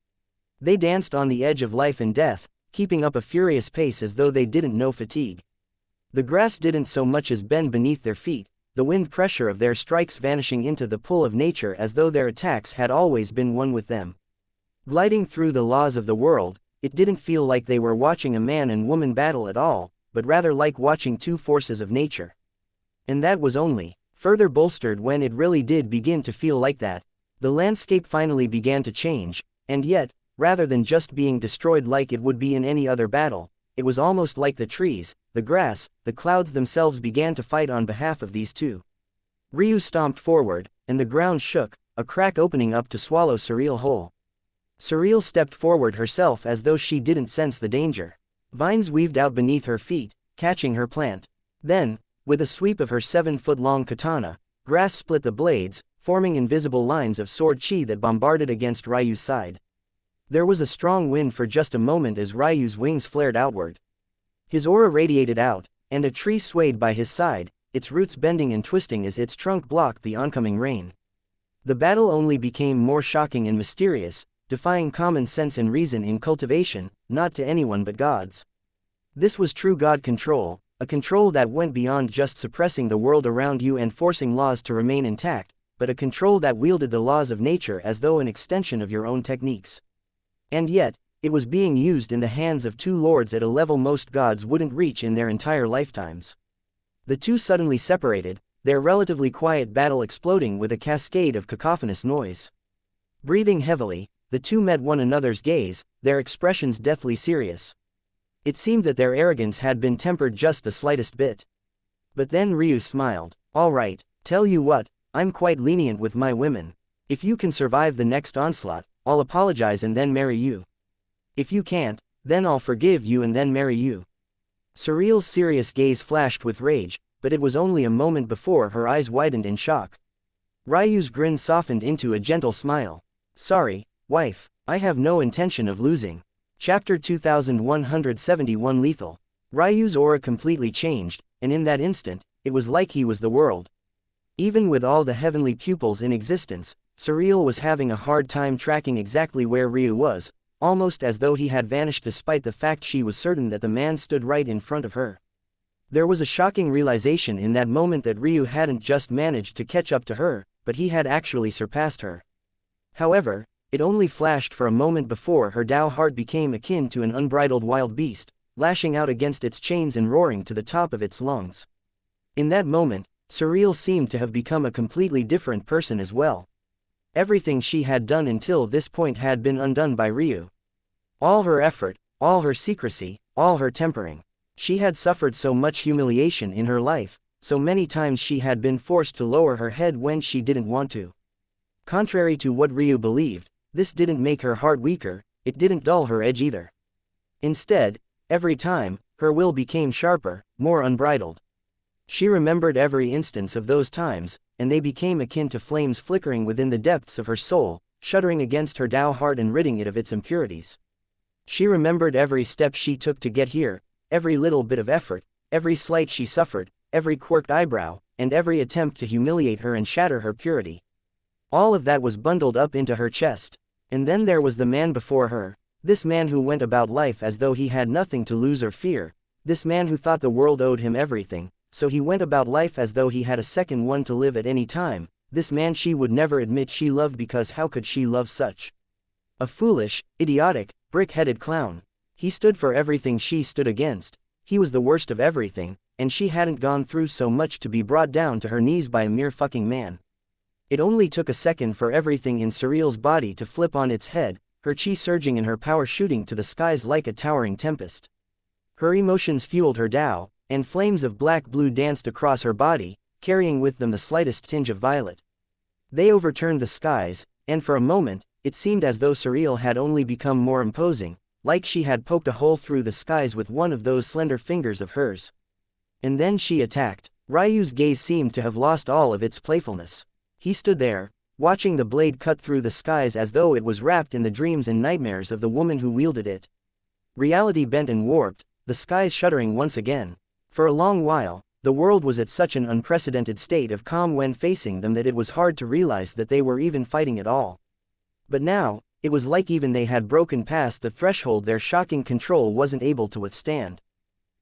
They danced on the edge of life and death, keeping up a furious pace as though they didn't know fatigue. The grass didn't so much as bend beneath their feet, the wind pressure of their strikes vanishing into the pull of nature as though their attacks had always been one with them. Gliding through the laws of the world, it didn't feel like they were watching a man and woman battle at all, but rather like watching two forces of nature. And that was only further bolstered when it really did begin to feel like that. The landscape finally began to change, and yet, rather than just being destroyed like it would be in any other battle, it was almost like the trees, the grass, the clouds themselves began to fight on behalf of these two. Ryu stomped forward, and the ground shook, a crack opening up to swallow Surreal whole. Surreal stepped forward herself as though she didn't sense the danger. Vines weaved out beneath her feet, catching her plant. Then, with a sweep of her 7-foot-long katana, grass split the blades, forming invisible lines of sword chi that bombarded against Ryu's side. There was a strong wind for just a moment as Ryu's wings flared outward. His aura radiated out, and a tree swayed by his side, its roots bending and twisting as its trunk blocked the oncoming rain. The battle only became more shocking and mysterious, defying common sense and reason in cultivation, not to anyone but gods. This was true god control, a control that went beyond just suppressing the world around you and forcing laws to remain intact, but a control that wielded the laws of nature as though an extension of your own techniques. And yet, it was being used in the hands of two lords at a level most gods wouldn't reach in their entire lifetimes. The two suddenly separated, their relatively quiet battle exploding with a cascade of cacophonous noise. Breathing heavily, the two met one another's gaze, their expressions deathly serious. It seemed that their arrogance had been tempered just the slightest bit. But then Ryu smiled. "All right, tell you what, I'm quite lenient with my women. If you can survive the next onslaught, I'll apologize and then marry you. If you can't, then I'll forgive you and then marry you." Surreal's serious gaze flashed with rage, but it was only a moment before her eyes widened in shock. Ryu's grin softened into a gentle smile. "Sorry, wife, I have no intention of losing." Chapter 2171 Lethal. Ryu's aura completely changed, and in that instant, it was like he was the world. Even with all the heavenly pupils in existence, Surreal was having a hard time tracking exactly where Ryu was, almost as though he had vanished despite the fact she was certain that the man stood right in front of her. There was a shocking realization in that moment that Ryu hadn't just managed to catch up to her, but he had actually surpassed her. However, it only flashed for a moment before her Tao heart became akin to an unbridled wild beast, lashing out against its chains and roaring to the top of its lungs. In that moment, Surreal seemed to have become a completely different person as well. Everything she had done until this point had been undone by Ryu. All her effort, all her secrecy, all her tempering. She had suffered so much humiliation in her life, so many times she had been forced to lower her head when she didn't want to. Contrary to what Ryu believed, this didn't make her heart weaker, it didn't dull her edge either. Instead, every time, her will became sharper, more unbridled. She remembered every instance of those times, and they became akin to flames flickering within the depths of her soul, shuddering against her Tao heart and ridding it of its impurities. She remembered every step she took to get here, every little bit of effort, every slight she suffered, every quirked eyebrow, and every attempt to humiliate her and shatter her purity. All of that was bundled up into her chest. And then there was the man before her, this man who went about life as though he had nothing to lose or fear, this man who thought the world owed him everything, so he went about life as though he had a second one to live at any time, this man she would never admit she loved because how could she love such a foolish, idiotic, brick-headed clown? He stood for everything she stood against, he was the worst of everything, and she hadn't gone through so much to be brought down to her knees by a mere fucking man. It only took a second for everything in Surreal's body to flip on its head, her chi surging and her power shooting to the skies like a towering tempest. Her emotions fueled her Tao, and flames of black-blue danced across her body, carrying with them the slightest tinge of violet. They overturned the skies, and for a moment, it seemed as though Surreal had only become more imposing, like she had poked a hole through the skies with one of those slender fingers of hers. And then she attacked. Ryu's gaze seemed to have lost all of its playfulness. He stood there, watching the blade cut through the skies as though it was wrapped in the dreams and nightmares of the woman who wielded it. Reality bent and warped, the skies shuddering once again. For a long while, the world was at such an unprecedented state of calm when facing them that it was hard to realize that they were even fighting at all. But now, it was like even they had broken past the threshold their shocking control wasn't able to withstand.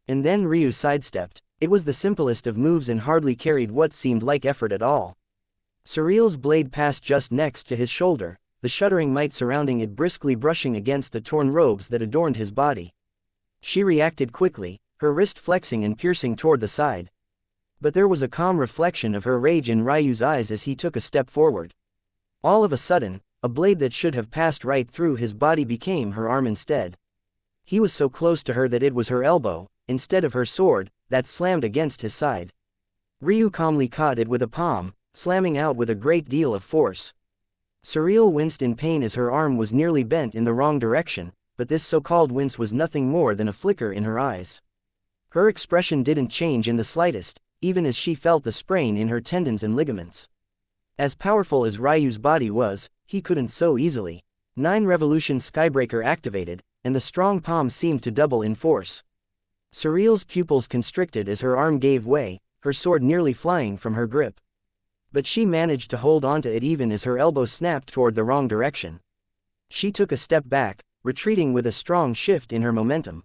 And then Ryu sidestepped. It was the simplest of moves and hardly carried what seemed like effort at all. Surreal's blade passed just next to his shoulder, the shuddering might surrounding it briskly brushing against the torn robes that adorned his body. She reacted quickly, her wrist flexing and piercing toward the side. But there was a calm reflection of her rage in Ryu's eyes as he took a step forward. All of a sudden, a blade that should have passed right through his body became her arm instead. He was so close to her that it was her elbow, instead of her sword, that slammed against his side. Ryu calmly caught it with a palm, slamming out with a great deal of force. Surreal winced in pain as her arm was nearly bent in the wrong direction, but this so-called wince was nothing more than a flicker in her eyes. Her expression didn't change in the slightest, even as she felt the sprain in her tendons and ligaments. As powerful as Ryu's body was, he couldn't so easily. 9 Revolution Skybreaker activated, and the strong palm seemed to double in force. Surreal's pupils constricted as her arm gave way, her sword nearly flying from her grip. But she managed to hold onto it even as her elbow snapped toward the wrong direction. She took a step back, retreating with a strong shift in her momentum.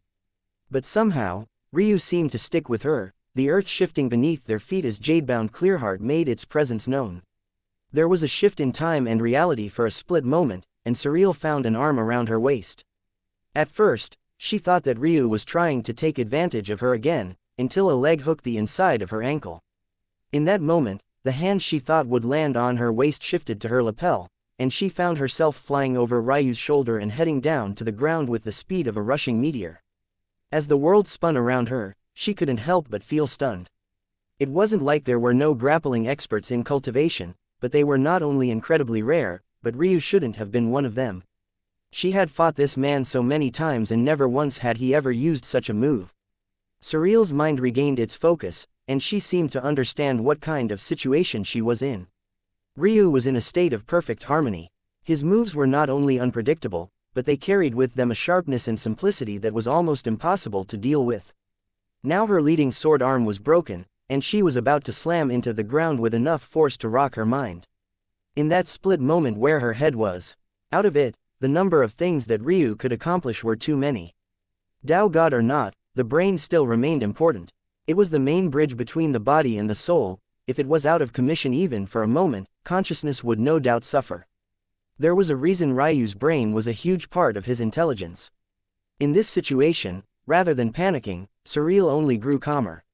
But somehow, Ryu seemed to stick with her, the earth shifting beneath their feet as Jadebound Clearheart made its presence known. There was a shift in time and reality for a split moment, and Surreal found an arm around her waist. At first, she thought that Ryu was trying to take advantage of her again, until a leg hooked the inside of her ankle. In that moment, the hand she thought would land on her waist shifted to her lapel, and she found herself flying over Ryu's shoulder and heading down to the ground with the speed of a rushing meteor. As the world spun around her, she couldn't help but feel stunned. It wasn't like there were no grappling experts in cultivation, but they were not only incredibly rare, but Ryu shouldn't have been one of them. She had fought this man so many times and never once had he ever used such a move. Surreal's mind regained its focus, and she seemed to understand what kind of situation she was in. Ryu was in a state of perfect harmony. His moves were not only unpredictable, but they carried with them a sharpness and simplicity that was almost impossible to deal with. Now her leading sword arm was broken, and she was about to slam into the ground with enough force to rock her mind. In that split moment where her head was out of it, the number of things that Ryu could accomplish were too many. Tao God or not, the brain still remained important. It was the main bridge between the body and the soul. If it was out of commission even for a moment, consciousness would no doubt suffer. There was a reason Ryu's brain was a huge part of his intelligence. In this situation, rather than panicking, Surreal only grew calmer.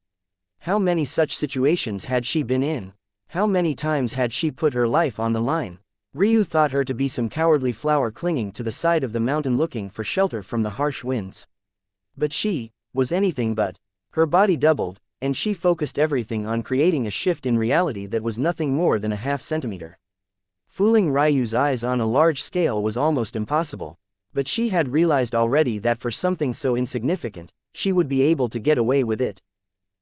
How many such situations had she been in? How many times had she put her life on the line? Ryu thought her to be some cowardly flower clinging to the side of the mountain looking for shelter from the harsh winds. But she was anything but. Her body doubled, and she focused everything on creating a shift in reality that was nothing more than a half centimeter. Fooling Ryu's eyes on a large scale was almost impossible, but she had realized already that for something so insignificant, she would be able to get away with it.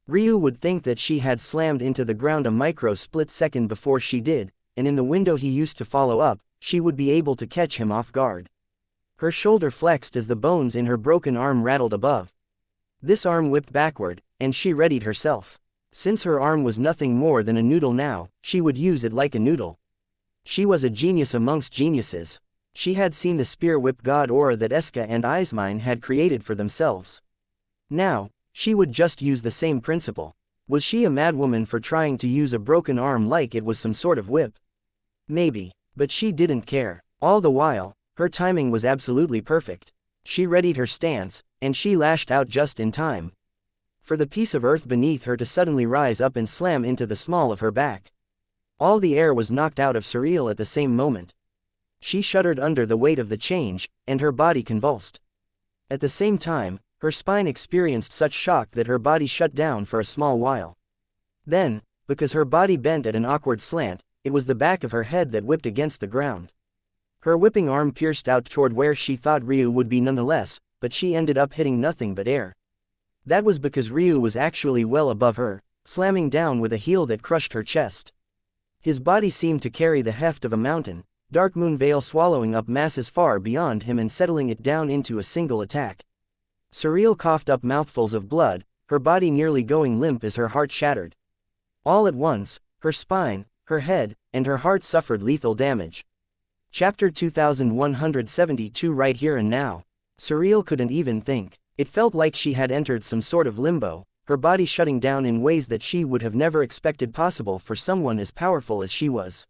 Ryu would think that she had slammed into the ground a micro-split second before she did, and in the window he used to follow up, she would be able to catch him off guard. Her shoulder flexed as the bones in her broken arm rattled above. This arm whipped backward, and she readied herself. Since her arm was nothing more than a noodle now, she would use it like a noodle. She was a genius amongst geniuses. She had seen the spear whip god aura that Eska and Eismine had created for themselves. Now, she would just use the same principle. Was she a madwoman for trying to use a broken arm like it was some sort of whip? Maybe, but she didn't care. All the while, her timing was absolutely perfect. She readied her stance, and she lashed out just in time for the piece of earth beneath her to suddenly rise up and slam into the small of her back. All the air was knocked out of Surreal at the same moment. She shuddered under the weight of the change, and her body convulsed. At the same time, her spine experienced such shock that her body shut down for a small while. Then, because her body bent at an awkward slant, it was the back of her head that whipped against the ground. Her whipping arm pierced out toward where she thought Ryu would be nonetheless, but she ended up hitting nothing but air. That was because Ryu was actually well above her, slamming down with a heel that crushed her chest. His body seemed to carry the heft of a mountain, Dark Moon Veil swallowing up masses far beyond him and settling it down into a single attack. Surreal coughed up mouthfuls of blood, her body nearly going limp as her heart shattered. All at once, her spine, her head, and her heart suffered lethal damage. Chapter 2172 Right Here and Now. Surreal couldn't even think. It felt like she had entered some sort of limbo, her body shutting down in ways that she would have never expected possible for someone as powerful as she was.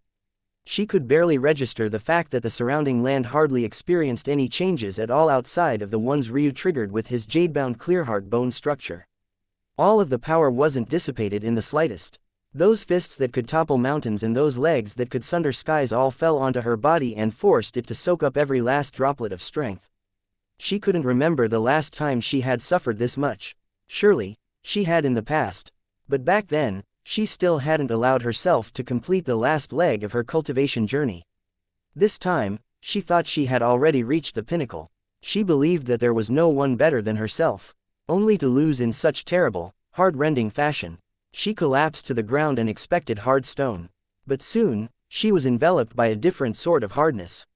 She could barely register the fact that the surrounding land hardly experienced any changes at all outside of the ones Ryu triggered with his jade-bound Clearheart bone structure. All of the power wasn't dissipated in the slightest. Those fists that could topple mountains and those legs that could sunder skies all fell onto her body and forced it to soak up every last droplet of strength. She couldn't remember the last time she had suffered this much. Surely, she had in the past. But back then, she still hadn't allowed herself to complete the last leg of her cultivation journey. This time, she thought she had already reached the pinnacle. She believed that there was no one better than herself. Only to lose in such terrible, heart-rending fashion. She collapsed to the ground and expected hard stone. But soon, she was enveloped by a different sort of hardness.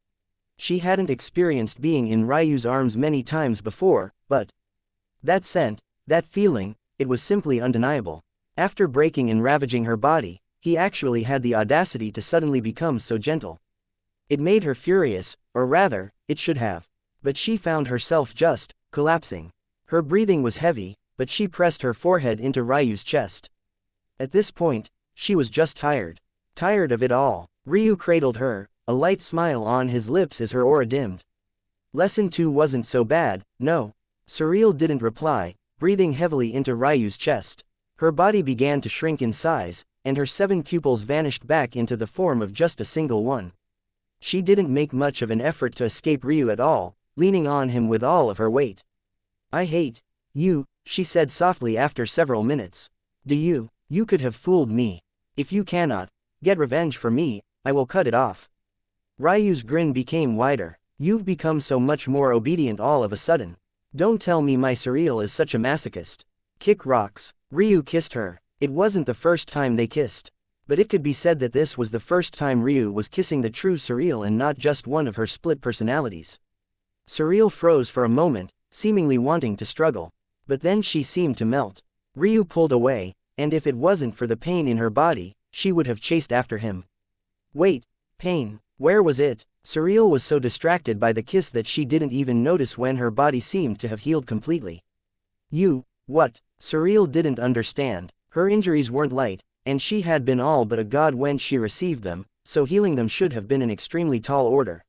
She hadn't experienced being in Ryu's arms many times before, but that scent, that feeling, it was simply undeniable. After breaking and ravaging her body, he actually had the audacity to suddenly become so gentle. It made her furious, or rather, it should have. But she found herself just collapsing. Her breathing was heavy, but she pressed her forehead into Ryu's chest. At this point, she was just tired. Tired of it all. Ryu cradled her, a light smile on his lips as her aura dimmed. Lesson 2 wasn't so bad, no. Surreal didn't reply, breathing heavily into Ryu's chest. Her body began to shrink in size, and her 7 pupils vanished back into the form of just a single one. She didn't make much of an effort to escape Ryu at all, leaning on him with all of her weight. "I hate you," she said softly after several minutes. You could have fooled me. If you cannot get revenge for me, I will cut it off." Ryu's grin became wider. "You've become so much more obedient all of a sudden. Don't tell me my surreal is such a masochist." "Kick rocks." Ryu kissed her. It wasn't the first time they kissed. But it could be said that this was the first time Ryu was kissing the true surreal and not just one of her split personalities. Surreal froze for a moment, seemingly wanting to struggle. But then she seemed to melt. Ryu pulled away, and if it wasn't for the pain in her body, she would have chased after him. Wait, pain, where was it? Surreal was so distracted by the kiss that she didn't even notice when her body seemed to have healed completely. What? Surreal didn't understand. Her injuries weren't light, and she had been all but a god when she received them, so healing them should have been an extremely tall order.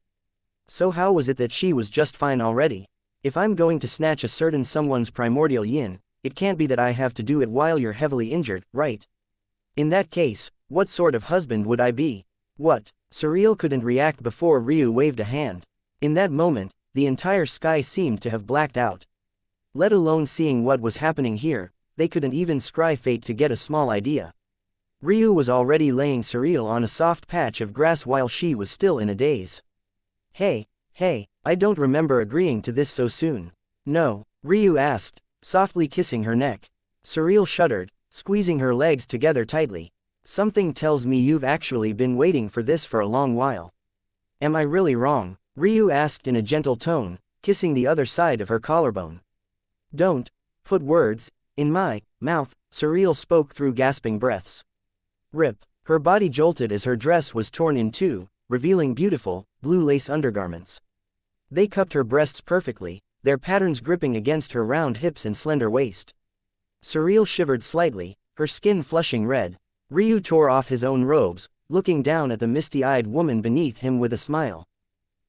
So how was it that she was just fine already? If I'm going to snatch a certain someone's primordial yin, it can't be that I have to do it while you're heavily injured, right? In that case, what sort of husband would I be? What? Surreal couldn't react before Ryu waved a hand. In that moment, the entire sky seemed to have blacked out. Let alone seeing what was happening here, they couldn't even scry fate to get a small idea. Ryu was already laying Surreal on a soft patch of grass while she was still in a daze. Hey, I don't remember agreeing to this so soon. No, Ryu asked, softly kissing her neck. Surreal shuddered, squeezing her legs together tightly. Something tells me you've actually been waiting for this for a long while. Am I really wrong? Ryu asked in a gentle tone, kissing the other side of her collarbone. Don't put words in my mouth, Surreal spoke through gasping breaths. Rip. Her body jolted as her dress was torn in two, revealing beautiful, blue lace undergarments. They cupped her breasts perfectly, their patterns gripping against her round hips and slender waist. Surreal shivered slightly, her skin flushing red. Ryu tore off his own robes, looking down at the misty-eyed woman beneath him with a smile.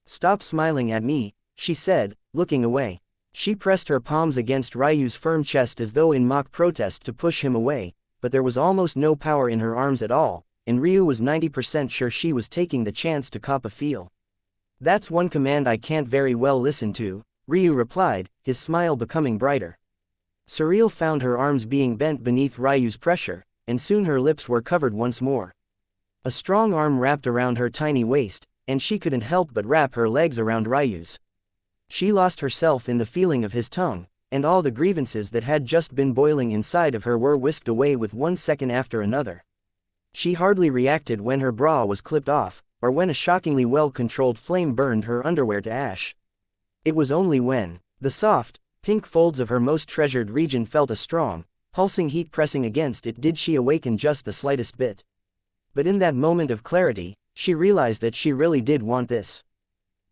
Stop smiling at me, she said, looking away. She pressed her palms against Ryu's firm chest as though in mock protest to push him away, but there was almost no power in her arms at all, and Ryu was 90% sure she was taking the chance to cop a feel. That's one command I can't very well listen to, Ryu replied, his smile becoming brighter. Surreal found her arms being bent beneath Ryu's pressure, and soon her lips were covered once more. A strong arm wrapped around her tiny waist, and she couldn't help but wrap her legs around Ryu's. She lost herself in the feeling of his tongue, and all the grievances that had just been boiling inside of her were whisked away with one second after another. She hardly reacted when her bra was clipped off, or when a shockingly well-controlled flame burned her underwear to ash. It was only when the soft, pink folds of her most treasured region felt a strong, pulsing heat pressing against it did she awaken just the slightest bit. But in that moment of clarity, she realized that she really did want this.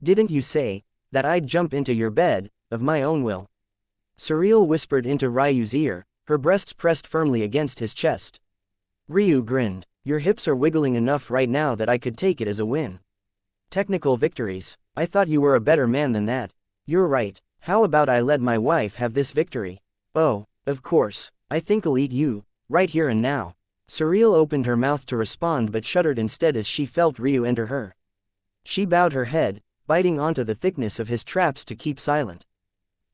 Didn't you say that I'd jump into your bed, of my own will? Surreal whispered into Ryu's ear, her breasts pressed firmly against his chest. Ryu grinned. Your hips are wiggling enough right now that I could take it as a win. Technical victories. I thought you were a better man than that. You're right. How about I let my wife have this victory? Oh, of course. I think I'll eat you, right here and now. Surreal opened her mouth to respond but shuddered instead as she felt Ryu enter her. She bowed her head, biting onto the thickness of his traps to keep silent.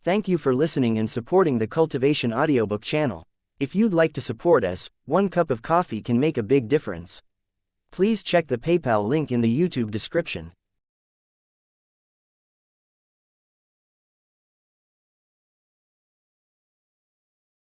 Thank you for listening and supporting the Cultivation audiobook channel. If you'd like to support us, 1 cup of coffee can make a big difference. Please check the PayPal link in the YouTube description.